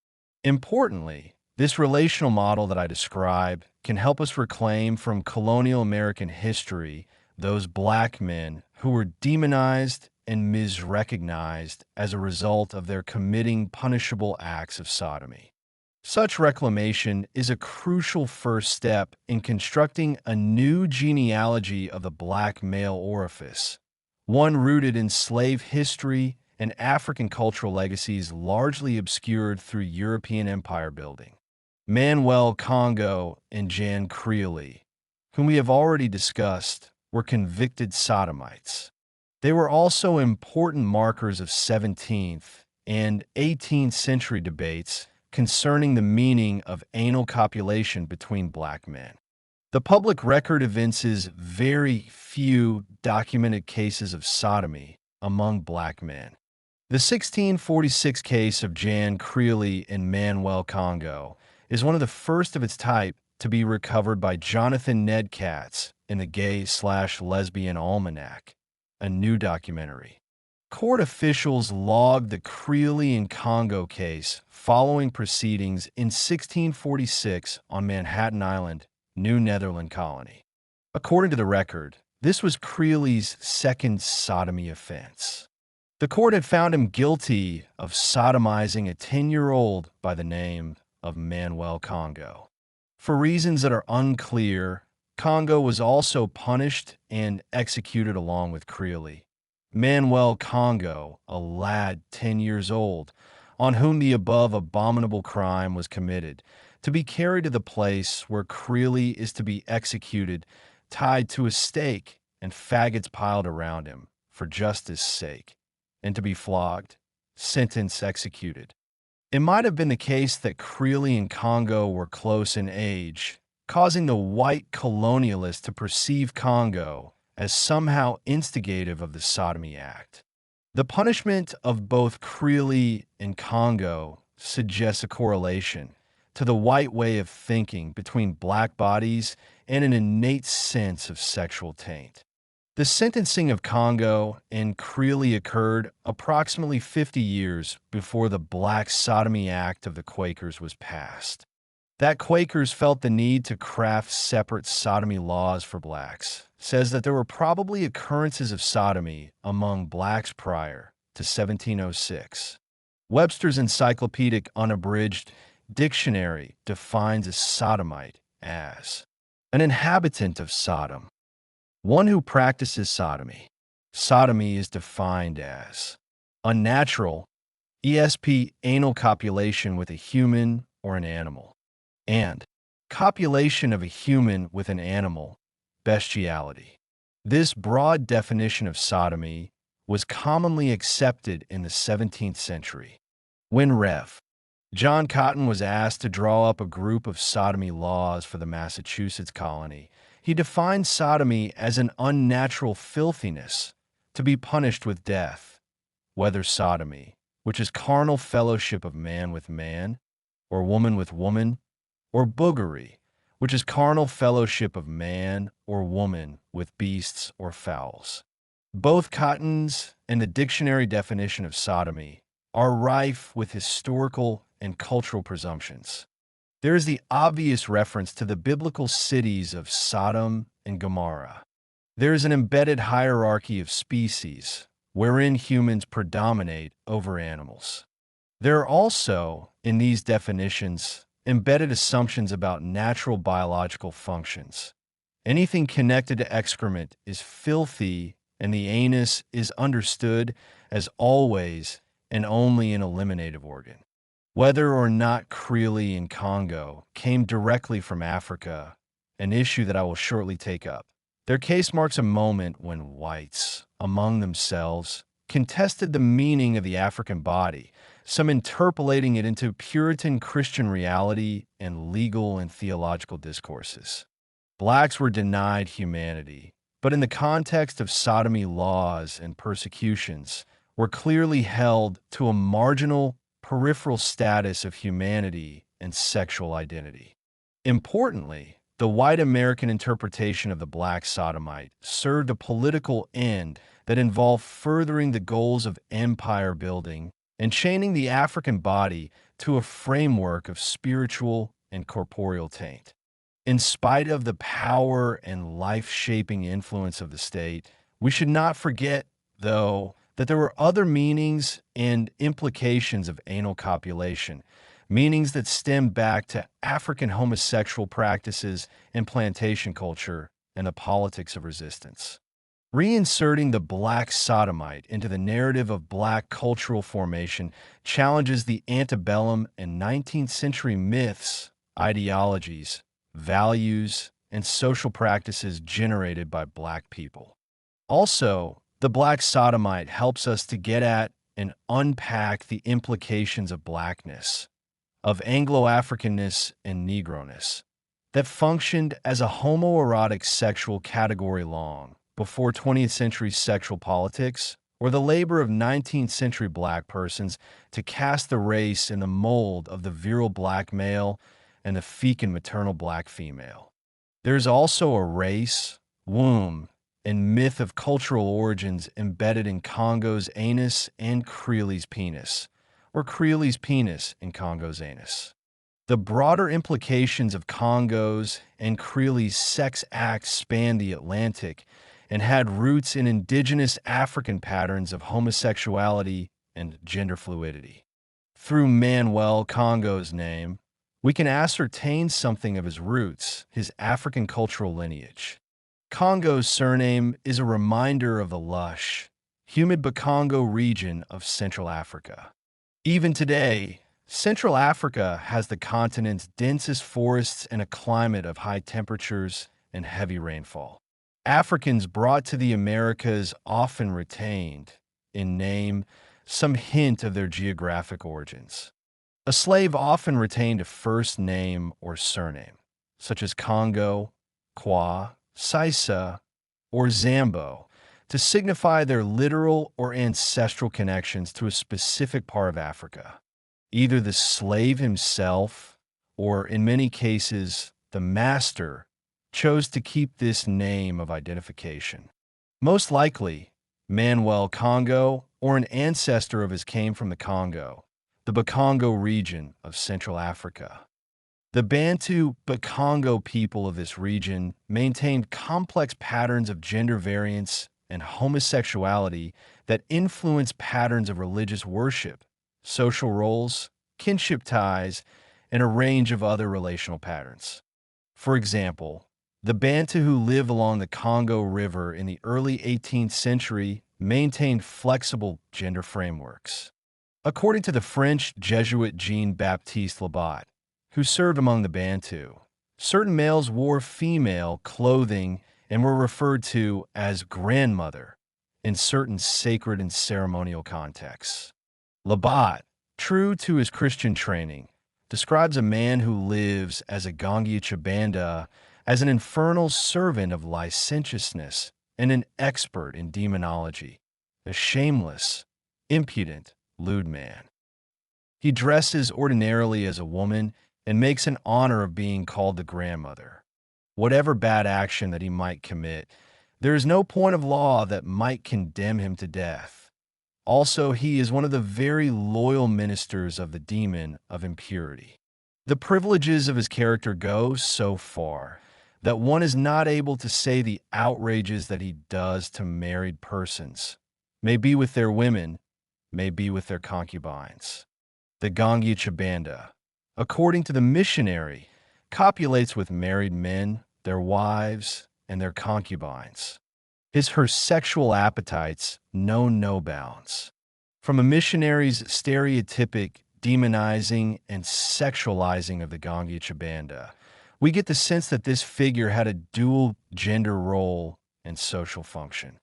Importantly, this relational model that I describe can help us reclaim from colonial American history those black men who were demonized and misrecognized as a result of their committing punishable acts of sodomy. Such reclamation is a crucial first step in constructing a new genealogy of the black male orifice, one rooted in slave history and African cultural legacies largely obscured through European empire building. Manuel Congo and Jan Creeley, whom we have already discussed, were convicted sodomites. They were also important markers of 17th and 18th century debates concerning the meaning of anal copulation between black men. The public record evinces very few documented cases of sodomy among black men. The 1646 case of Jan Creeley and Manuel Congo is one of the first of its type to be recovered by Jonathan Ned Katz in the Gay/Lesbian Almanac, a new documentary. Court officials logged the Creeley and Congo case following proceedings in 1646 on Manhattan Island, New Netherland colony. According to the record, this was Creeley's second sodomy offense. The court had found him guilty of sodomizing a 10-year-old by the name of Manuel Congo. For reasons that are unclear, Congo was also punished and executed along with Creeley. Manuel Congo, a lad 10 years old, on whom the above abominable crime was committed, to be carried to the place where Creeley is to be executed, tied to a stake and faggots piled around him, for justice' sake, and to be flogged, sentence executed. It might have been the case that Creeley and Congo were close in age, causing the white colonialists to perceive Congo as somehow instigative of the sodomy act. The punishment of both Creeley and Congo suggests a correlation to the white way of thinking between black bodies and an innate sense of sexual taint. The sentencing of Congo and Creeley occurred approximately 50 years before the Black Sodomy Act of the Quakers was passed. That Quakers felt the need to craft separate sodomy laws for blacks says that there were probably occurrences of sodomy among blacks prior to 1706. Webster's Encyclopedic Unabridged Dictionary defines a sodomite as an inhabitant of Sodom, one who practices sodomy. Sodomy is defined as unnatural, anal copulation with a human or an animal, and copulation of a human with an animal, bestiality. This broad definition of sodomy was commonly accepted in the 17th century. When Rev. John Cotton was asked to draw up a group of sodomy laws for the Massachusetts colony, he defined sodomy as an unnatural filthiness to be punished with death, whether sodomy, which is carnal fellowship of man with man, or woman with woman, or boogery, which is carnal fellowship of man or woman with beasts or fowls. Both Cotton's and the dictionary definition of sodomy are rife with historical and cultural presumptions. There is the obvious reference to the biblical cities of Sodom and Gomorrah. There is an embedded hierarchy of species wherein humans predominate over animals. There are also, in these definitions, embedded assumptions about natural biological functions. Anything connected to excrement is filthy, and the anus is understood as always and only an eliminative organ. Whether or not Creeley and Congo came directly from Africa, an issue that I will shortly take up, Their case marks a moment when whites, among themselves, contested the meaning of the African body, some interpolating it into Puritan Christian reality and legal and theological discourses. Blacks were denied humanity, but in the context of sodomy laws and persecutions, were clearly held to a marginal, peripheral status of humanity and sexual identity. Importantly, the white American interpretation of the black sodomite served a political end that involved furthering the goals of empire building and chaining the African body to a framework of spiritual and corporeal taint. In spite of the power and life-shaping influence of the state, we should not forget, though, that there were other meanings and implications of anal copulation, meanings that stem back to African homosexual practices and plantation culture and the politics of resistance. Reinserting the black sodomite into the narrative of black cultural formation challenges the antebellum and 19th century myths, ideologies, values, and social practices generated by black people. Also, the black sodomite helps us to get at and unpack the implications of blackness, of Anglo-Africanness and Negroness, that functioned as a homoerotic sexual category long before 20th century sexual politics or the labor of 19th century black persons to cast the race in the mold of the virile black male and the fecal maternal black female. There's also a race, womb, and myth of cultural origins embedded in Congo's anus and Creeley's penis, or Creeley's penis in Congo's anus. The broader implications of Congo's and Creeley's sex acts span the Atlantic and had roots in indigenous African patterns of homosexuality and gender fluidity. Through Manuel Congo's name, we can ascertain something of his roots, his African cultural lineage. Congo's surname is a reminder of the lush, humid Bakongo region of Central Africa. Even today, Central Africa has the continent's densest forests and a climate of high temperatures and heavy rainfall. Africans brought to the Americas often retained, in name, some hint of their geographic origins. A slave often retained a first name or surname, such as Congo, Kwa, Sisa, or Zambo, to signify their literal or ancestral connections to a specific part of Africa. Either the slave himself, or in many cases, the master, chose to keep this name of identification. Most likely, Manuel Congo or an ancestor of his came from the Congo, the Bakongo region of Central Africa. The Bantu Bakongo people of this region maintained complex patterns of gender variance and homosexuality that influence patterns of religious worship, social roles, kinship ties, and a range of other relational patterns. For example, the Bantu who live along the Congo River in the early 18th century maintained flexible gender frameworks. According to the French Jesuit Jean-Baptiste Labat, who served among the Bantu, certain males wore female clothing and were referred to as grandmother in certain sacred and ceremonial contexts. Labat, true to his Christian training, describes a man who lives as a Gangia Chibanda as an infernal servant of licentiousness and an expert in demonology, a shameless, impudent, lewd man. He dresses ordinarily as a woman and makes an honor of being called the grandmother. Whatever bad action that he might commit, there is no point of law that might condemn him to death. Also, he is one of the very loyal ministers of the demon of impurity. The privileges of his character go so far that one is not able to say the outrages that he does to married persons, may be with their women, may be with their concubines. The Gangia Chibanda, according to the missionary, copulates with married men, their wives, and their concubines. Her sexual appetites know no bounds. From a missionary's stereotypic demonizing and sexualizing of the Gangia Chibanda, we get the sense that this figure had a dual gender role and social function.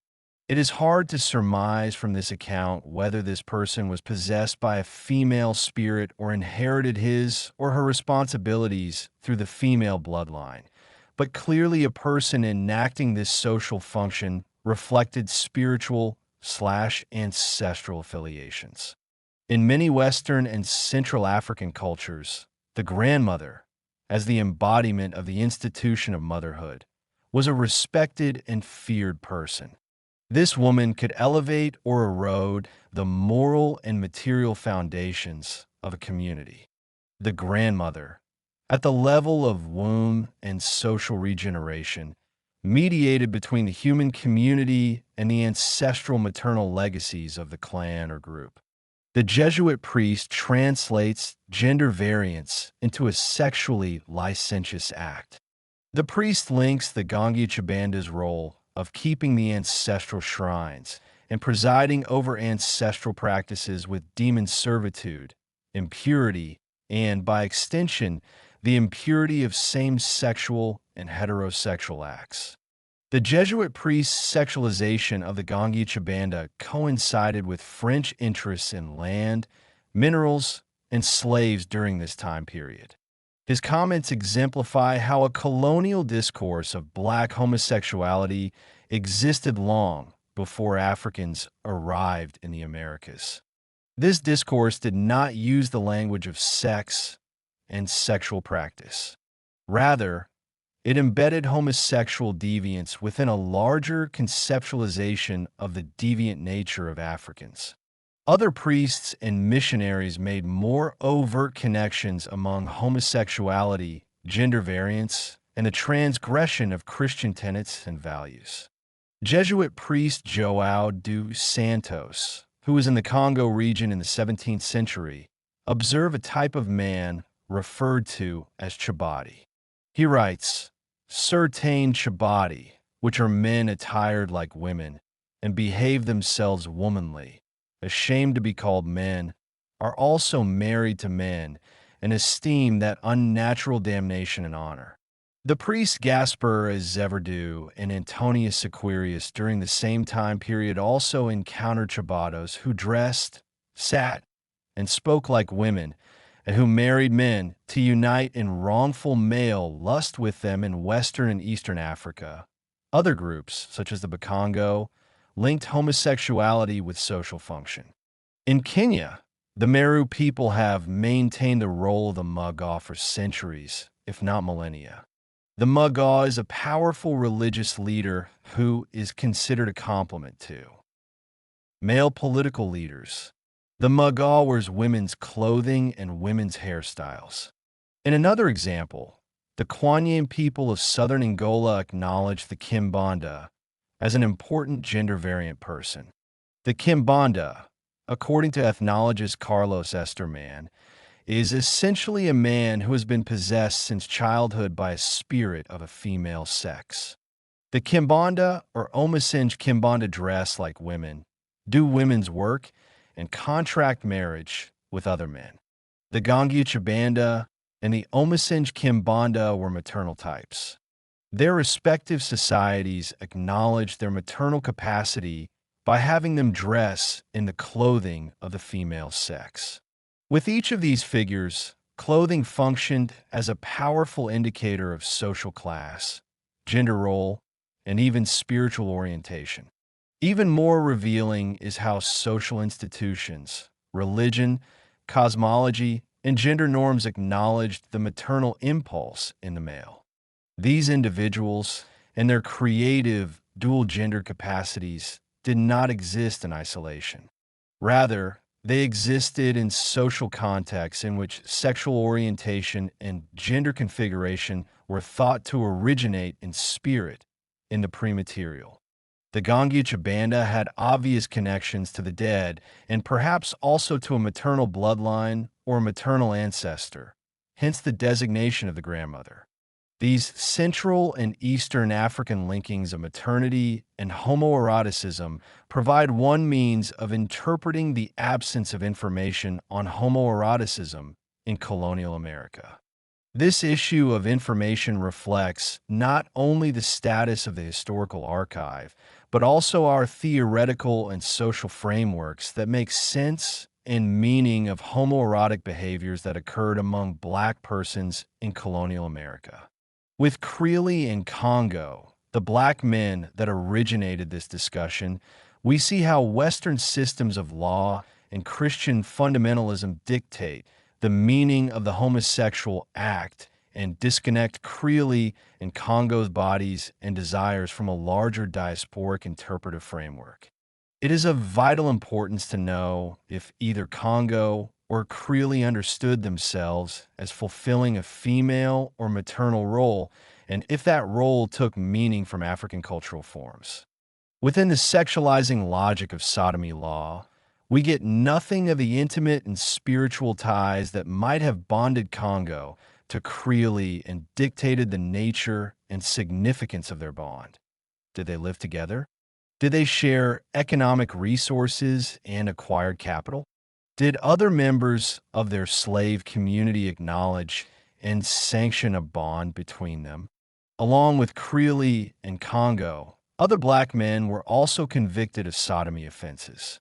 It is hard to surmise from this account whether this person was possessed by a female spirit or inherited his or her responsibilities through the female bloodline, but clearly a person enacting this social function reflected spiritual/ancestral affiliations. In many Western and Central African cultures, the grandmother, as the embodiment of the institution of motherhood, was a respected and feared person. This woman could elevate or erode the moral and material foundations of a community. The grandmother, at the level of womb and social regeneration, mediated between the human community and the ancestral maternal legacies of the clan or group. The Jesuit priest translates gender variance into a sexually licentious act. The priest links the Gangi Chibanda's role of keeping the ancestral shrines and presiding over ancestral practices with demon servitude, impurity, and, by extension, the impurity of same-sexual and heterosexual acts. The Jesuit priest's sexualization of the Gangi Chibanda coincided with French interests in land, minerals, and slaves during this time period. His comments exemplify how a colonial discourse of black homosexuality existed long before Africans arrived in the Americas. This discourse did not use the language of sex and sexual practice. Rather, it embedded homosexual deviance within a larger conceptualization of the deviant nature of Africans. Other priests and missionaries made more overt connections among homosexuality, gender variance, and the transgression of Christian tenets and values. Jesuit priest João dos Santos, who was in the Congo region in the 17th century, observed a type of man referred to as Chibadi. He writes, "Certain Chibadi, which are men attired like women, and behave themselves womanly, ashamed to be called men, are also married to men, and esteem that unnatural damnation and honor." The priests Gaspar Azevedo and Antonius Aquarius during the same time period also encountered Chibados who dressed, sat, and spoke like women, and who married men to unite in wrongful male lust with them in Western and Eastern Africa. Other groups, such as the Bakongo, linked homosexuality with social function. In Kenya, the Meru people have maintained the role of the Mughal for centuries, if not millennia. The Mughal is a powerful religious leader who is considered a complement to male political leaders. The Mughal wears women's clothing and women's hairstyles. In another example, the Kwanyin people of southern Angola acknowledge the Kimbanda as an important gender-variant person. The Kimbanda, according to ethnologist Carlos Esterman, is essentially a man who has been possessed since childhood by a spirit of a female sex. The Kimbanda or Omasenj Kimbanda dress like women, do women's work, and contract marriage with other men. The Gangi Chibanda and the Omasenj Kimbanda were maternal types. Their respective societies acknowledged their maternal capacity by having them dress in the clothing of the female sex. With each of these figures, clothing functioned as a powerful indicator of social class, gender role, and even spiritual orientation. Even more revealing is how social institutions, religion, cosmology, and gender norms acknowledged the maternal impulse in the male. These individuals and their creative dual-gender capacities did not exist in isolation. Rather, they existed in social contexts in which sexual orientation and gender configuration were thought to originate in spirit, in the prematerial. The Gangi Chibanda had obvious connections to the dead and perhaps also to a maternal bloodline or a maternal ancestor, hence the designation of the grandmother. These Central and Eastern African linkings of maternity and homoeroticism provide one means of interpreting the absence of information on homoeroticism in colonial America. This issue of information reflects not only the status of the historical archive, but also our theoretical and social frameworks that make sense and meaning of homoerotic behaviors that occurred among Black persons in colonial America. With Creeley and Congo, the Black men that originated this discussion, we see how Western systems of law and Christian fundamentalism dictate the meaning of the homosexual act and disconnect Creeley and Congo's bodies and desires from a larger diasporic interpretive framework. It is of vital importance to know if either Congo or Creeley understood themselves as fulfilling a female or maternal role, and if that role took meaning from African cultural forms. Within the sexualizing logic of sodomy law, we get nothing of the intimate and spiritual ties that might have bonded Congo to Creeley and dictated the nature and significance of their bond. Did they live together? Did they share economic resources and acquired capital? Did other members of their slave community acknowledge and sanction a bond between them? Along with Creeley and Congo, other Black men were also convicted of sodomy offenses.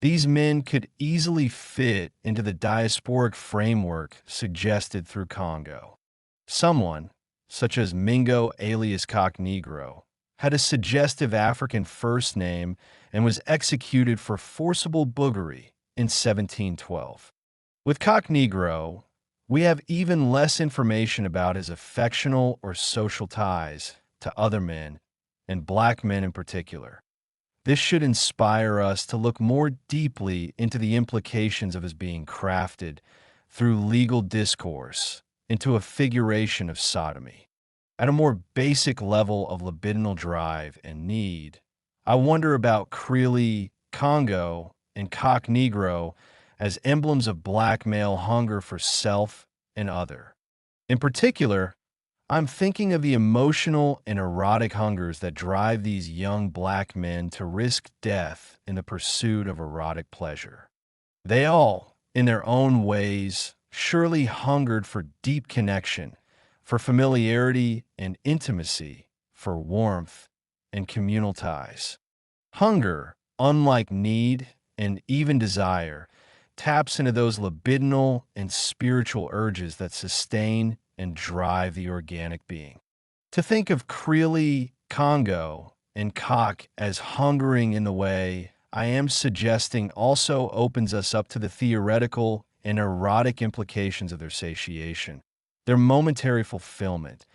These men could easily fit into the diasporic framework suggested through Congo. Someone, such as Mingo alias Cock Negro, had a suggestive African first name and was executed for forcible boogery in 1712. With Cock Negro, we have even less information about his affectional or social ties to other men, and Black men in particular. This should inspire us to look more deeply into the implications of his being crafted through legal discourse into a figuration of sodomy. At a more basic level of libidinal drive and need, I wonder about Creeley, Congo, and Cock Negro as emblems of Black male hunger for self and other. In particular, I'm thinking of the emotional and erotic hungers that drive these young Black men to risk death in the pursuit of erotic pleasure. They all, in their own ways, surely hungered for deep connection, for familiarity and intimacy, for warmth and communal ties. Hunger, unlike need and even desire, taps into those libidinal and spiritual urges that sustain and drive the organic being. To think of Creeley, Congo, and Cock as hungering in the way I am suggesting also opens us up to the theoretical and erotic implications of their satiation, their momentary fulfillment,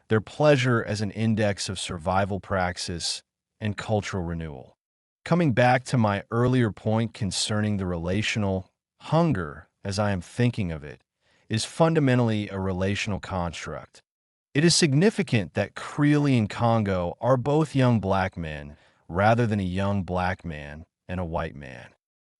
their pleasure as an index of survival praxis and cultural renewal. Coming back to my earlier point concerning the relational, hunger, as I am thinking of it, is fundamentally a relational construct. It is significant that Creeley and Congo are both young Black men rather than a young Black man and a white man.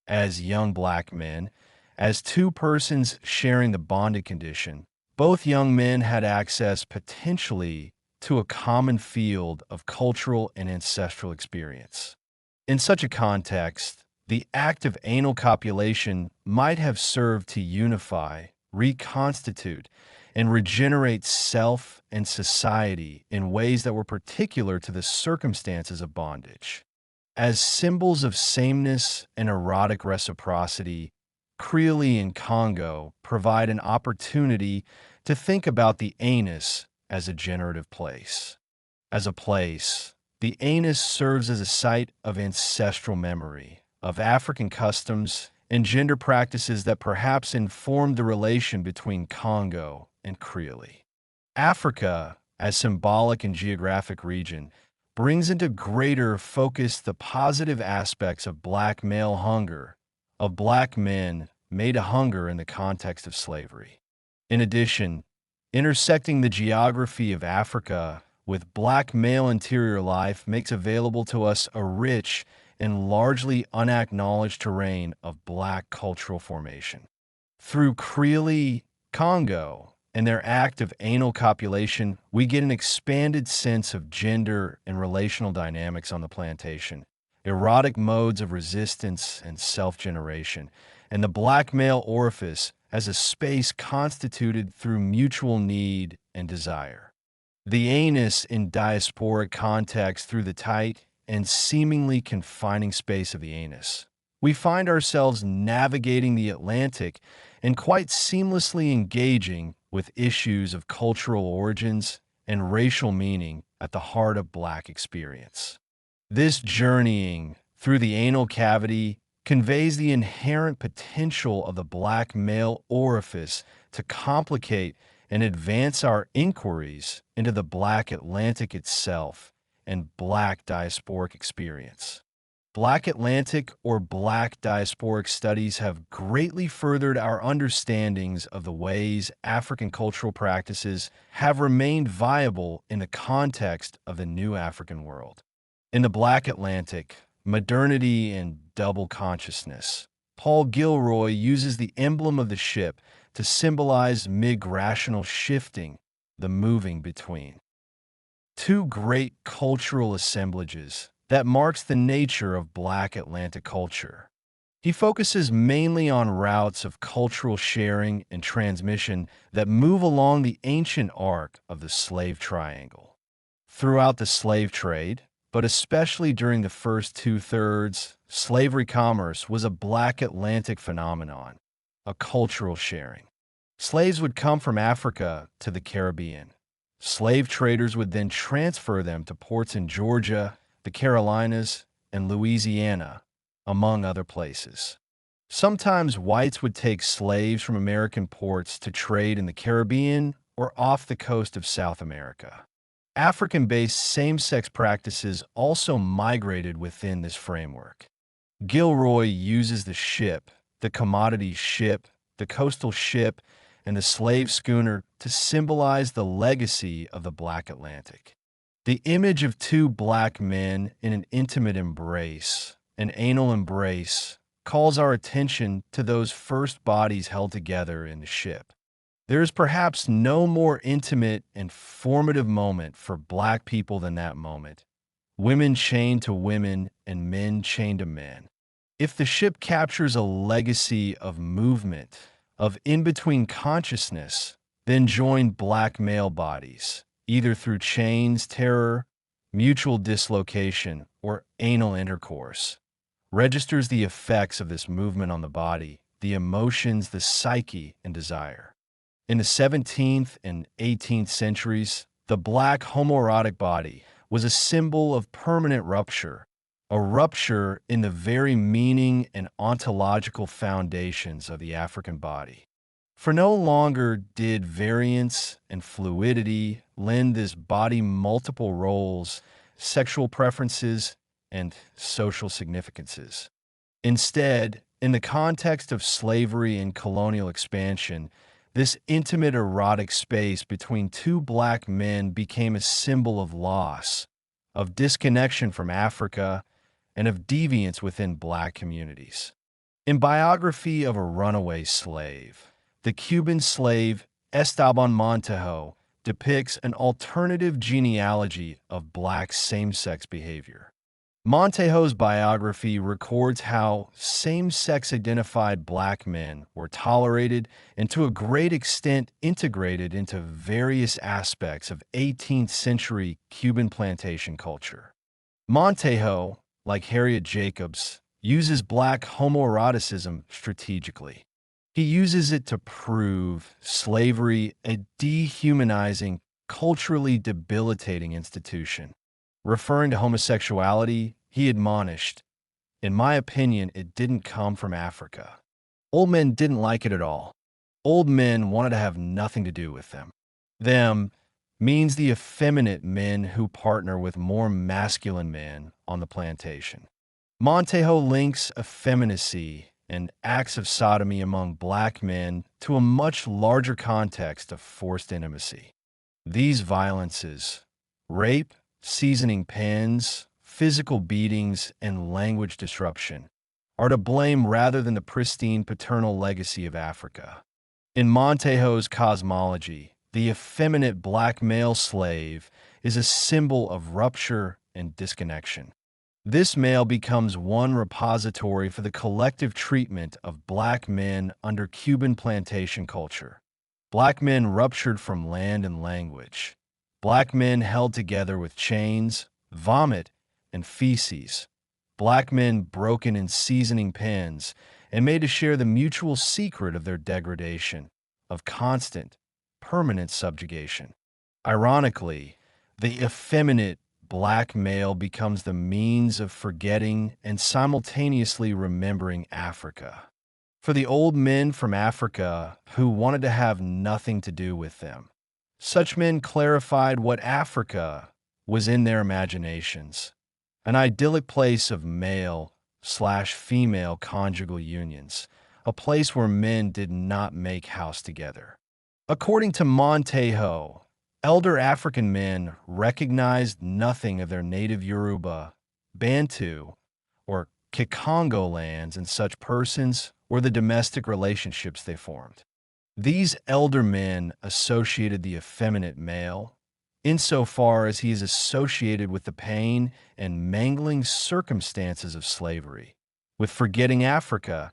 As young Black men, as two persons sharing the bonded condition, both young men had access potentially to a common field of cultural and ancestral experience. In such a context, the act of anal copulation might have served to unify, reconstitute, and regenerate self and society in ways that were particular to the circumstances of bondage. As symbols of sameness and erotic reciprocity, Creeley and Congo provide an opportunity to think about the anus as a generative place. As a place, the anus serves as a site of ancestral memory, of African customs, and gender practices that perhaps informed the relation between Congo and Creeley. Africa, as symbolic and geographic region, brings into greater focus the positive aspects of Black male hunger, of Black men made to hunger in the context of slavery. In addition, intersecting the geography of Africa with Black male interior life makes available to us a rich and largely unacknowledged terrain of Black cultural formation. Through Creeley, Congo, and their act of anal copulation, we get an expanded sense of gender and relational dynamics on the plantation, erotic modes of resistance and self-generation, and the Black male orifice as a space constituted through mutual need and desire. The anus in diasporic context through the tight and seemingly confining space of the anus. We find ourselves navigating the Atlantic and quite seamlessly engaging with issues of cultural origins and racial meaning at the heart of Black experience. This journeying through the anal cavity conveys the inherent potential of the Black male orifice to complicate and advance our inquiries into the Black Atlantic itself and Black diasporic experience. Black Atlantic or Black diasporic studies have greatly furthered our understandings of the ways African cultural practices have remained viable in the context of the new African world. In the Black Atlantic, modernity and double consciousness, Paul Gilroy uses the emblem of the ship to symbolize migrational shifting, the moving between two great cultural assemblages that marks the nature of Black Atlantic culture. He focuses mainly on routes of cultural sharing and transmission that move along the ancient arc of the slave triangle. Throughout the slave trade, but especially during the first two-thirds, slavery commerce was a Black Atlantic phenomenon, a cultural sharing. Slaves would come from Africa to the Caribbean. Slave traders would then transfer them to ports in Georgia, the Carolinas, and Louisiana, among other places. Sometimes whites would take slaves from American ports to trade in the Caribbean or off the coast of South America. African-based same-sex practices also migrated within this framework. Gilroy uses the ship, the commodity ship, the coastal ship, and the slave schooner to symbolize the legacy of the Black Atlantic. The image of two Black men in an intimate embrace, an anal embrace, calls our attention to those first bodies held together in the ship. There is perhaps no more intimate and formative moment for Black people than that moment. Women chained to women and men chained to men. If the ship captures a legacy of movement, of in-between consciousness, then join Black male bodies, either through chains, terror, mutual dislocation, or anal intercourse, registers the effects of this movement on the body, the emotions, the psyche, and desire. In the 17th and 18th centuries, the Black homoerotic body was a symbol of permanent rupture, a rupture in the very meaning and ontological foundations of the African body. For no longer did variance and fluidity lend this body multiple roles, sexual preferences, and social significances. Instead, in the context of slavery and colonial expansion, this intimate erotic space between two Black men became a symbol of loss, of disconnection from Africa, and of deviance within Black communities. In Biography of a Runaway Slave, the Cuban slave Esteban Montejo depicts an alternative genealogy of Black same-sex behavior. Montejo's biography records how same-sex identified Black men were tolerated and to a great extent integrated into various aspects of 18th century Cuban plantation culture. Montejo, like Harriet Jacobs, uses Black homoeroticism strategically. He uses it to prove slavery a dehumanizing, culturally debilitating institution. Referring to homosexuality, he admonished, "In my opinion, it didn't come from Africa. Old men didn't like it at all. Old men wanted to have nothing to do with them." Them means the effeminate men who partner with more masculine men on the plantation. Montejo links effeminacy and acts of sodomy among Black men to a much larger context of forced intimacy. These violences, rape, seasoning pens, physical beatings, and language disruption, are to blame rather than the pristine paternal legacy of Africa. In Montejo's cosmology, the effeminate Black male slave is a symbol of rupture and disconnection. This male becomes one repository for the collective treatment of black men under Cuban plantation culture. Black men ruptured from land and language. Black men held together with chains, vomit, and feces. Black men broken in seasoning pens and made to share the mutual secret of their degradation, of constant, permanent subjugation. Ironically, the effeminate black male becomes the means of forgetting and simultaneously remembering Africa. For the old men from Africa who wanted to have nothing to do with them, such men clarified what Africa was in their imaginations, an idyllic place of male/female conjugal unions, a place where men did not make house together. According to Montejo, elder African men recognized nothing of their native Yoruba, Bantu, or Kikongo lands in such persons or the domestic relationships they formed. These elder men associated the effeminate male, insofar as he is associated with the pain and mangling circumstances of slavery, with forgetting Africa,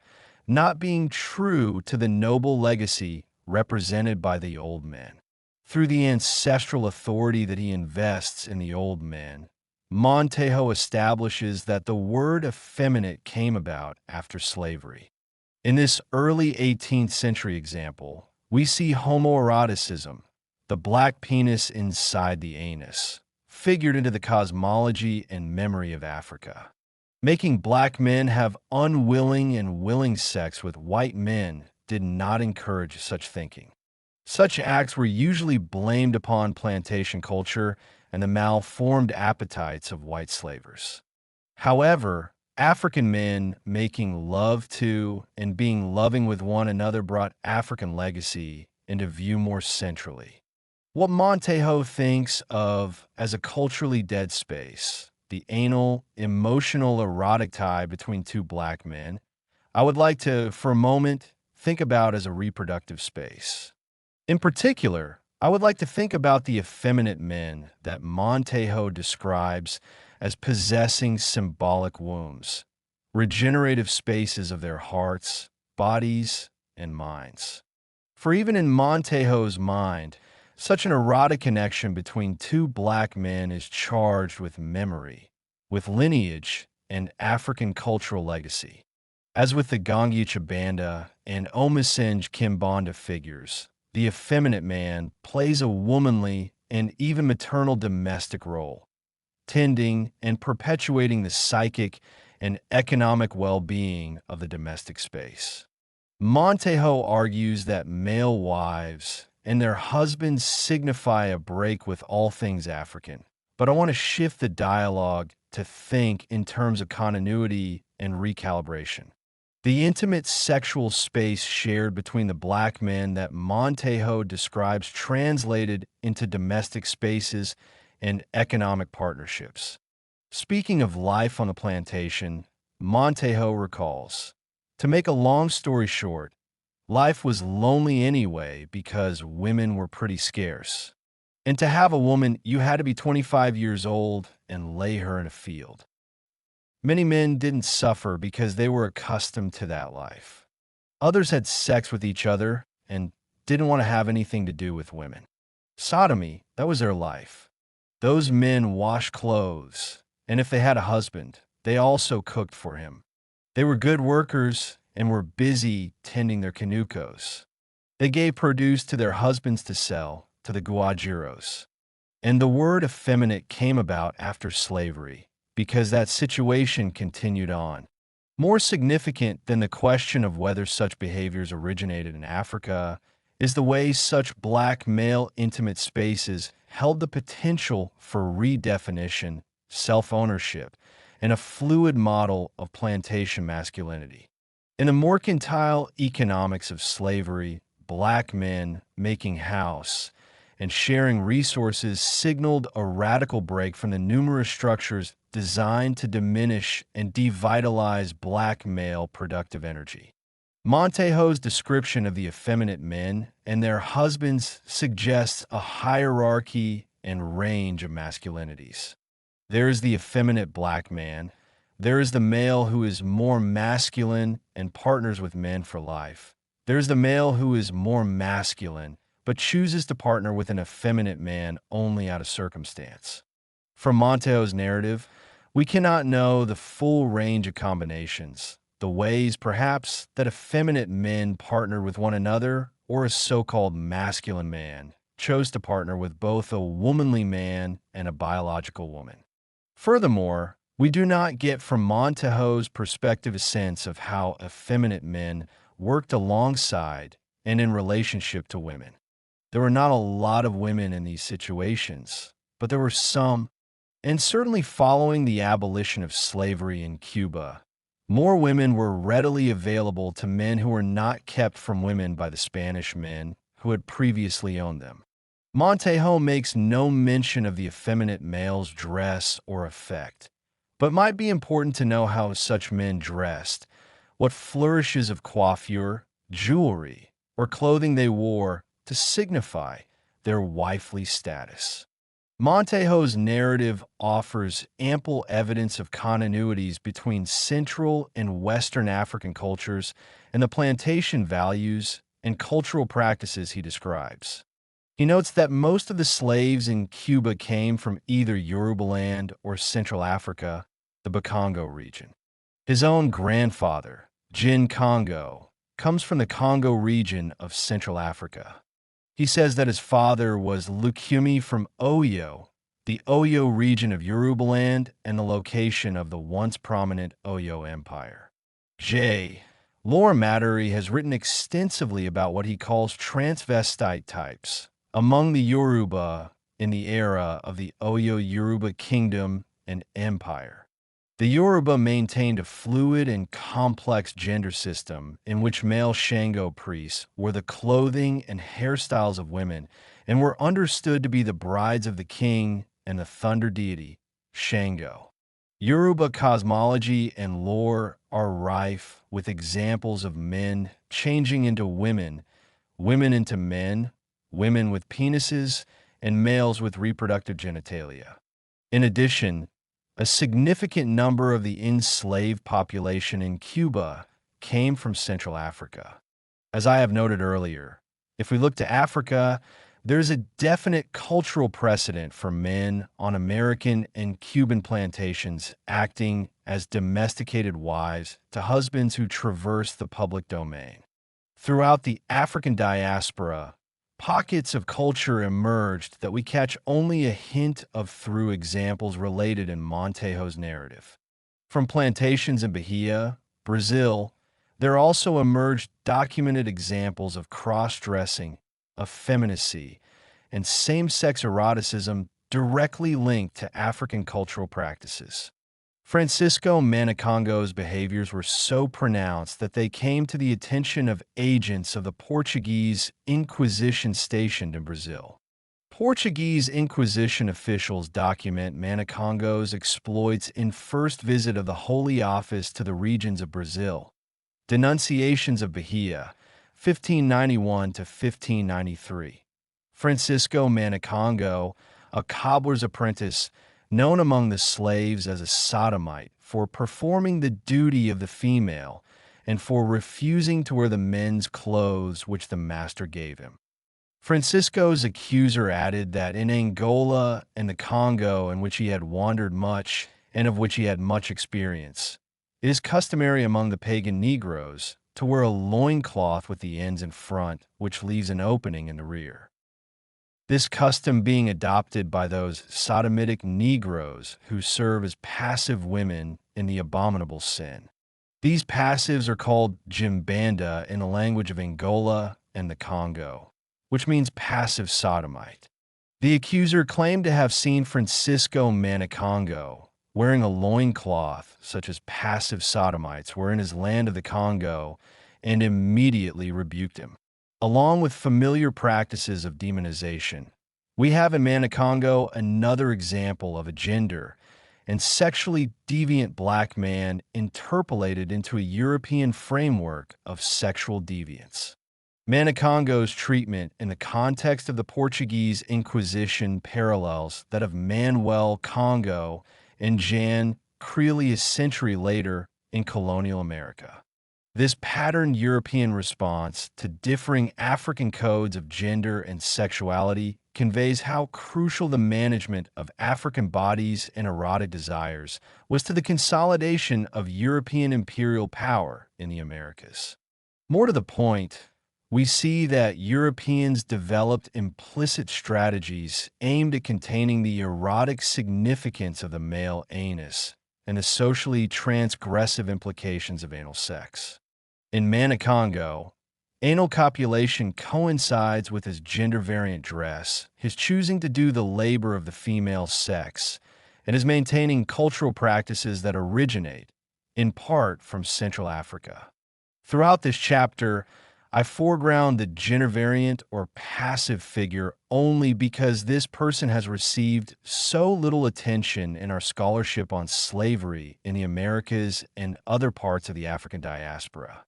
not being true to the noble legacy represented by the old men. Through the ancestral authority that he invests in the old men, Montejo establishes that the word effeminate came about after slavery. In this early 18th century example, we see homoeroticism, the black penis inside the anus, figured into the cosmology and memory of Africa. Making black men have unwilling and willing sex with white men did not encourage such thinking. Such acts were usually blamed upon plantation culture and the malformed appetites of white slavers. However, African men making love to and being loving with one another brought African legacy into view more centrally. What Montejo thinks of as a culturally dead space, the anal, emotional, erotic tie between two black men, I would like to, for a moment, think about as a reproductive space. In particular, I would like to think about the effeminate men that Montejo describes as possessing symbolic wombs, regenerative spaces of their hearts, bodies, and minds. For even in Montejo's mind, such an erotic connection between two black men is charged with memory, with lineage, and African cultural legacy. As with the Gongi Chibanda and Omisenj Kimbanda figures, the effeminate man plays a womanly and even maternal domestic role, tending and perpetuating the psychic and economic well-being of the domestic space. Montejo argues that male wives and their husbands signify a break with all things African, but I want to shift the dialogue to think in terms of continuity and recalibration. The intimate sexual space shared between the black men that Montejo describes translated into domestic spaces and economic partnerships. Speaking of life on the plantation, Montejo recalls, to make a long story short, life was lonely anyway because women were pretty scarce. And to have a woman, you had to be 25 years old and lay her in a field. Many men didn't suffer because they were accustomed to that life. Others had sex with each other and didn't want to have anything to do with women. Sodomy, that was their life. Those men washed clothes, and if they had a husband, they also cooked for him. They were good workers and were busy tending their canucos. They gave produce to their husbands to sell to the guajiros. And the word effeminate came about after slavery, because that situation continued on. More significant than the question of whether such behaviors originated in Africa is the way such black male intimate spaces held the potential for redefinition, self-ownership, and a fluid model of plantation masculinity. In the mercantile economics of slavery, black men making house and sharing resources signaled a radical break from the numerous structures designed to diminish and devitalize black male productive energy. Montejo's description of the effeminate men and their husbands suggests a hierarchy and range of masculinities. There is the effeminate black man, There is the male who is more masculine and partners with men for life. There is the male who is more masculine but chooses to partner with an effeminate man only out of circumstance. From Montejo's narrative, we cannot know the full range of combinations, the ways, perhaps, that effeminate men partnered with one another, or a so-called masculine man chose to partner with both a womanly man and a biological woman. Furthermore, we do not get from Montejo's perspective a sense of how effeminate men worked alongside and in relationship to women. There were not a lot of women in these situations, but there were some, and certainly following the abolition of slavery in Cuba, more women were readily available to men who were not kept from women by the Spanish men who had previously owned them. Montejo makes no mention of the effeminate male's dress or effect, but it might be important to know how such men dressed, what flourishes of coiffure, jewelry, or clothing they wore to signify their wifely status. Montejo's narrative offers ample evidence of continuities between Central and Western African cultures and the plantation values and cultural practices he describes. He notes that most of the slaves in Cuba came from either Yorubaland or Central Africa, the Bakongo region. His own grandfather, Jin Congo, comes from the Congo region of Central Africa. He says that his father was Lukumi from Oyo, the Oyo region of Yorubaland and the location of the once prominent Oyo Empire. J. Laura Mattery has written extensively about what he calls transvestite types among the Yoruba in the era of the Oyo Yoruba Kingdom and Empire. The Yoruba maintained a fluid and complex gender system in which male Shango priests wore the clothing and hairstyles of women and were understood to be the brides of the king and the thunder deity, Shango. Yoruba cosmology and lore are rife with examples of men changing into women, women into men, women with penises, and males with reproductive genitalia. In addition, a significant number of the enslaved population in Cuba came from Central Africa. As I have noted earlier, if we look to Africa, there's a definite cultural precedent for men on American and Cuban plantations acting as domesticated wives to husbands who traverse the public domain. Throughout the African diaspora, pockets of culture emerged that we catch only a hint of through examples related in Montejo's narrative. From plantations in Bahia, Brazil, there also emerged documented examples of cross-dressing, effeminacy, and same-sex eroticism directly linked to African cultural practices. Francisco Manicongo's behaviors were so pronounced that they came to the attention of agents of the Portuguese Inquisition stationed in Brazil. Portuguese Inquisition officials document Manicongo's exploits in first visit of the Holy Office to the regions of Brazil. Denunciations of Bahia, 1591 to 1593. Francisco Manicongo, a cobbler's apprentice, known among the slaves as a Sodomite, for performing the duty of the female and for refusing to wear the men's clothes which the master gave him. Francisco's accuser added that in Angola and the Congo, in which he had wandered much and of which he had much experience, it is customary among the pagan Negroes to wear a loincloth with the ends in front, which leaves an opening in the rear. This custom being adopted by those sodomitic Negroes who serve as passive women in the abominable sin. These passives are called jimbanda in the language of Angola and the Congo, which means passive sodomite. The accuser claimed to have seen Francisco Manicongo wearing a loincloth such as passive sodomites were in his land of the Congo and immediately rebuked him. Along with familiar practices of demonization, we have in Manicongo another example of a gender and sexually deviant black man interpolated into a European framework of sexual deviance. Manicongo's treatment in the context of the Portuguese Inquisition parallels that of Manuel Congo and Jan clearly a century later in colonial America. This patterned European response to differing African codes of gender and sexuality conveys how crucial the management of African bodies and erotic desires was to the consolidation of European imperial power in the Americas. More to the point, we see that Europeans developed implicit strategies aimed at containing the erotic significance of the male anus and the socially transgressive implications of anal sex. In Manicongo, anal copulation coincides with his gender-variant dress, his choosing to do the labor of the female sex, and his maintaining cultural practices that originate, in part, from Central Africa. Throughout this chapter, I foreground the gender-variant or passive figure only because this person has received so little attention in our scholarship on slavery in the Americas and other parts of the African diaspora.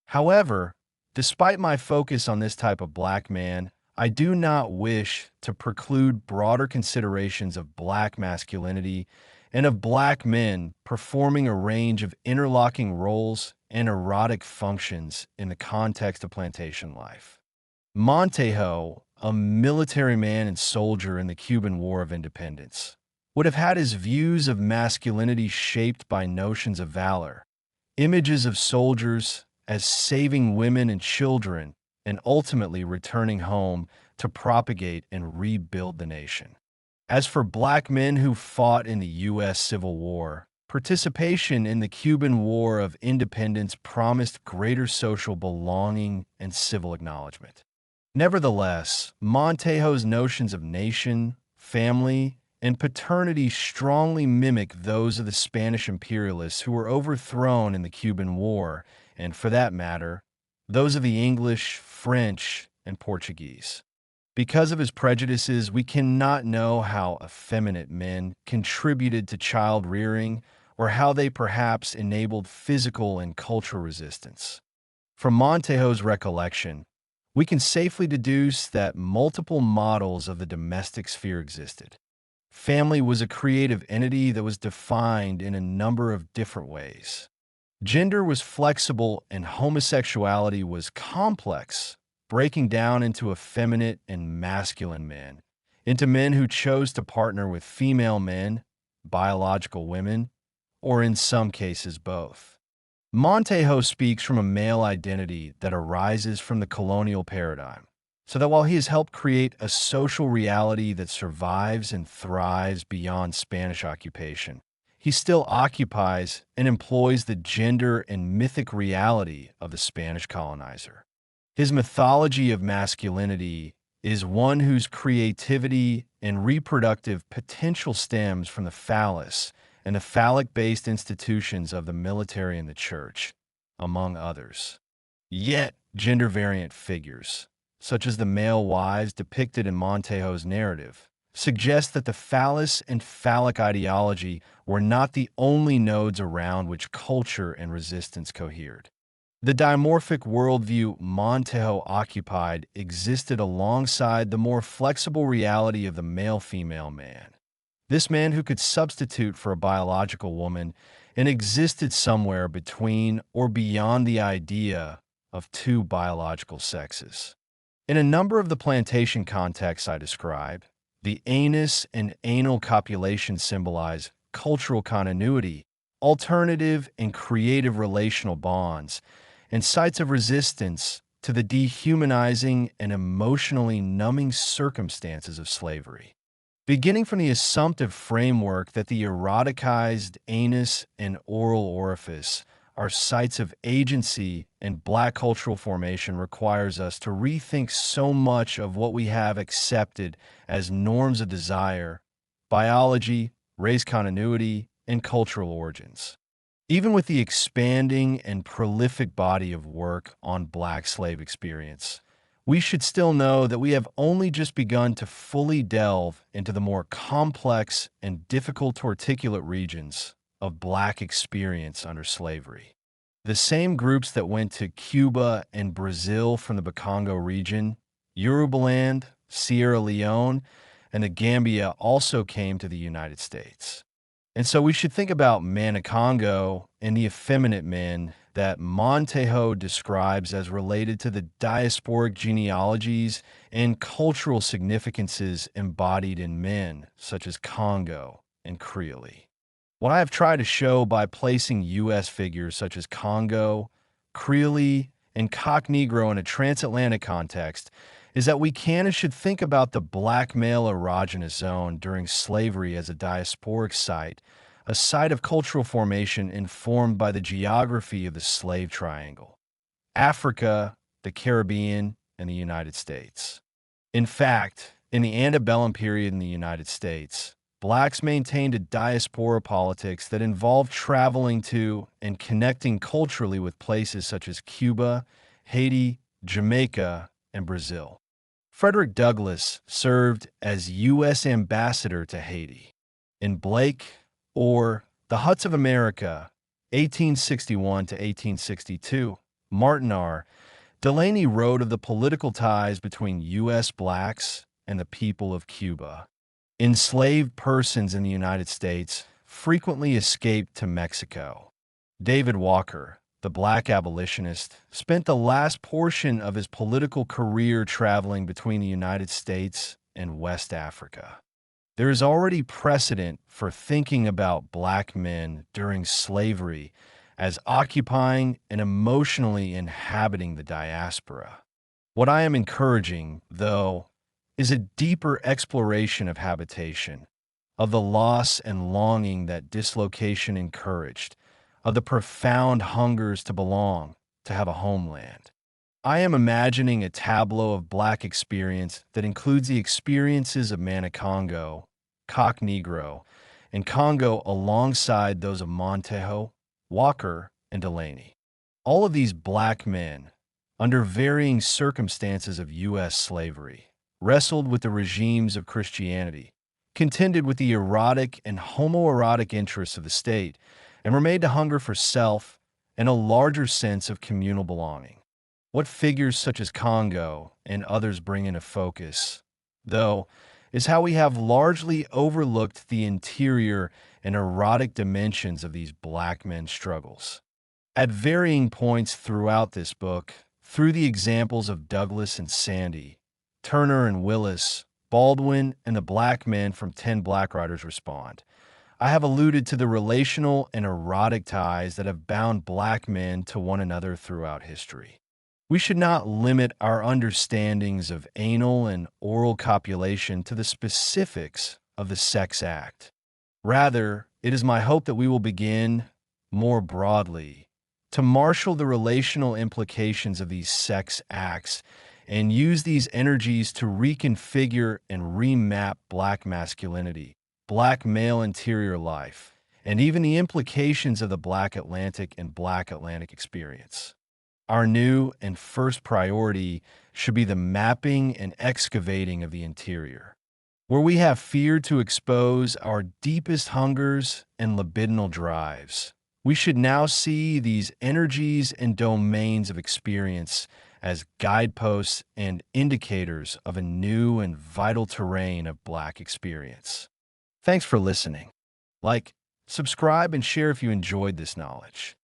However, despite my focus on this type of black man, I do not wish to preclude broader considerations of black masculinity and of black men performing a range of interlocking roles and erotic functions in the context of plantation life. Montejo, a military man and soldier in the Cuban War of Independence, would have had his views of masculinity shaped by notions of valor, images of soldiers as saving women and children and ultimately returning home to propagate and rebuild the nation. As for black men who fought in the U.S. Civil War, participation in the Cuban War of Independence promised greater social belonging and civil acknowledgement. Nevertheless, Montejo's notions of nation, family, and paternity strongly mimic those of the Spanish imperialists who were overthrown in the Cuban War, and for that matter, those of the English, French, and Portuguese. Because of his prejudices, we cannot know how effeminate men contributed to child rearing or how they perhaps enabled physical and cultural resistance. From Montejo's recollection, we can safely deduce that multiple models of the domestic sphere existed. Family was a creative entity that was defined in a number of different ways. Gender was flexible and homosexuality was complex, breaking down into effeminate and masculine men, into men who chose to partner with female men, biological women, or in some cases both. Montejo speaks from a male identity that arises from the colonial paradigm, so that while he has helped create a social reality that survives and thrives beyond Spanish occupation, he still occupies and employs the gender and mythic reality of the Spanish colonizer. His mythology of masculinity is one whose creativity and reproductive potential stems from the phallus and the phallic-based institutions of the military and the church, among others. Yet, gender-variant figures, such as the male wives depicted in Montejo's narrative, suggest that the phallus and phallic ideology were not the only nodes around which culture and resistance cohered. The dimorphic worldview Montejo occupied existed alongside the more flexible reality of the male-female man. This man who could substitute for a biological woman and existed somewhere between or beyond the idea of two biological sexes. In a number of the plantation contexts I described, the anus and anal copulation symbolize cultural continuity, alternative and creative relational bonds, and sites of resistance to the dehumanizing and emotionally numbing circumstances of slavery. Beginning from the assumptive framework that the eroticized anus and oral orifice are sites of agency and black cultural formation requires us to rethink so much of what we have accepted as norms of desire, biology, race continuity, and cultural origins. Even with the expanding and prolific body of work on black slave experience, we should still know that we have only just begun to fully delve into the more complex and difficult to articulate regions of black experience under slavery. The same groups that went to Cuba and Brazil from the Bakongo region, Yorubaland, Sierra Leone, and the Gambia also came to the United States. And so we should think about Manicongo and the effeminate men that Montejo describes as related to the diasporic genealogies and cultural significances embodied in men, such as Congo and Creole. What I have tried to show by placing U.S. figures such as Congo, Creole, and Cock Negro in a transatlantic context is that we can and should think about the black male erogenous zone during slavery as a diasporic site, a site of cultural formation informed by the geography of the slave triangle: Africa, the Caribbean, and the United States. In fact, in the antebellum period in the United States, blacks maintained a diaspora politics that involved traveling to and connecting culturally with places such as Cuba, Haiti, Jamaica, and Brazil. Frederick Douglass served as U.S. ambassador to Haiti. In Blake, or The Huts of America, 1861 to 1862, Martin R. Delaney wrote of the political ties between U.S. blacks and the people of Cuba. Enslaved persons in the United States frequently escaped to Mexico. David Walker, the black abolitionist, spent the last portion of his political career traveling between the United States and West Africa. There is already precedent for thinking about black men during slavery as occupying and emotionally inhabiting the diaspora. What I am encouraging, though, is a deeper exploration of habitation, of the loss and longing that dislocation encouraged, of the profound hungers to belong, to have a homeland. I am imagining a tableau of black experience that includes the experiences of Manicongo, Cock Negro, and Congo alongside those of Montejo, Walker, and Delaney. All of these black men, under varying circumstances of U.S. slavery, wrestled with the regimes of Christianity, contended with the erotic and homoerotic interests of the state, and were made to hunger for self and a larger sense of communal belonging. What figures such as Congo and others bring into focus, though, is how we have largely overlooked the interior and erotic dimensions of these black men's struggles. At varying points throughout this book, through the examples of Douglass and Sandy, Turner and Willis, Baldwin, and the black men from 10 Black Writers Respond, I have alluded to the relational and erotic ties that have bound black men to one another throughout history. We should not limit our understandings of anal and oral copulation to the specifics of the sex act. Rather, it is my hope that we will begin, more broadly, to marshal the relational implications of these sex acts and use these energies to reconfigure and remap black masculinity, black male interior life, and even the implications of the Black Atlantic and Black Atlantic experience. Our new and first priority should be the mapping and excavating of the interior, where we have feared to expose our deepest hungers and libidinal drives. We should now see these energies and domains of experience as guideposts and indicators of a new and vital terrain of Black experience. Thanks for listening. Like, subscribe, and share if you enjoyed this knowledge.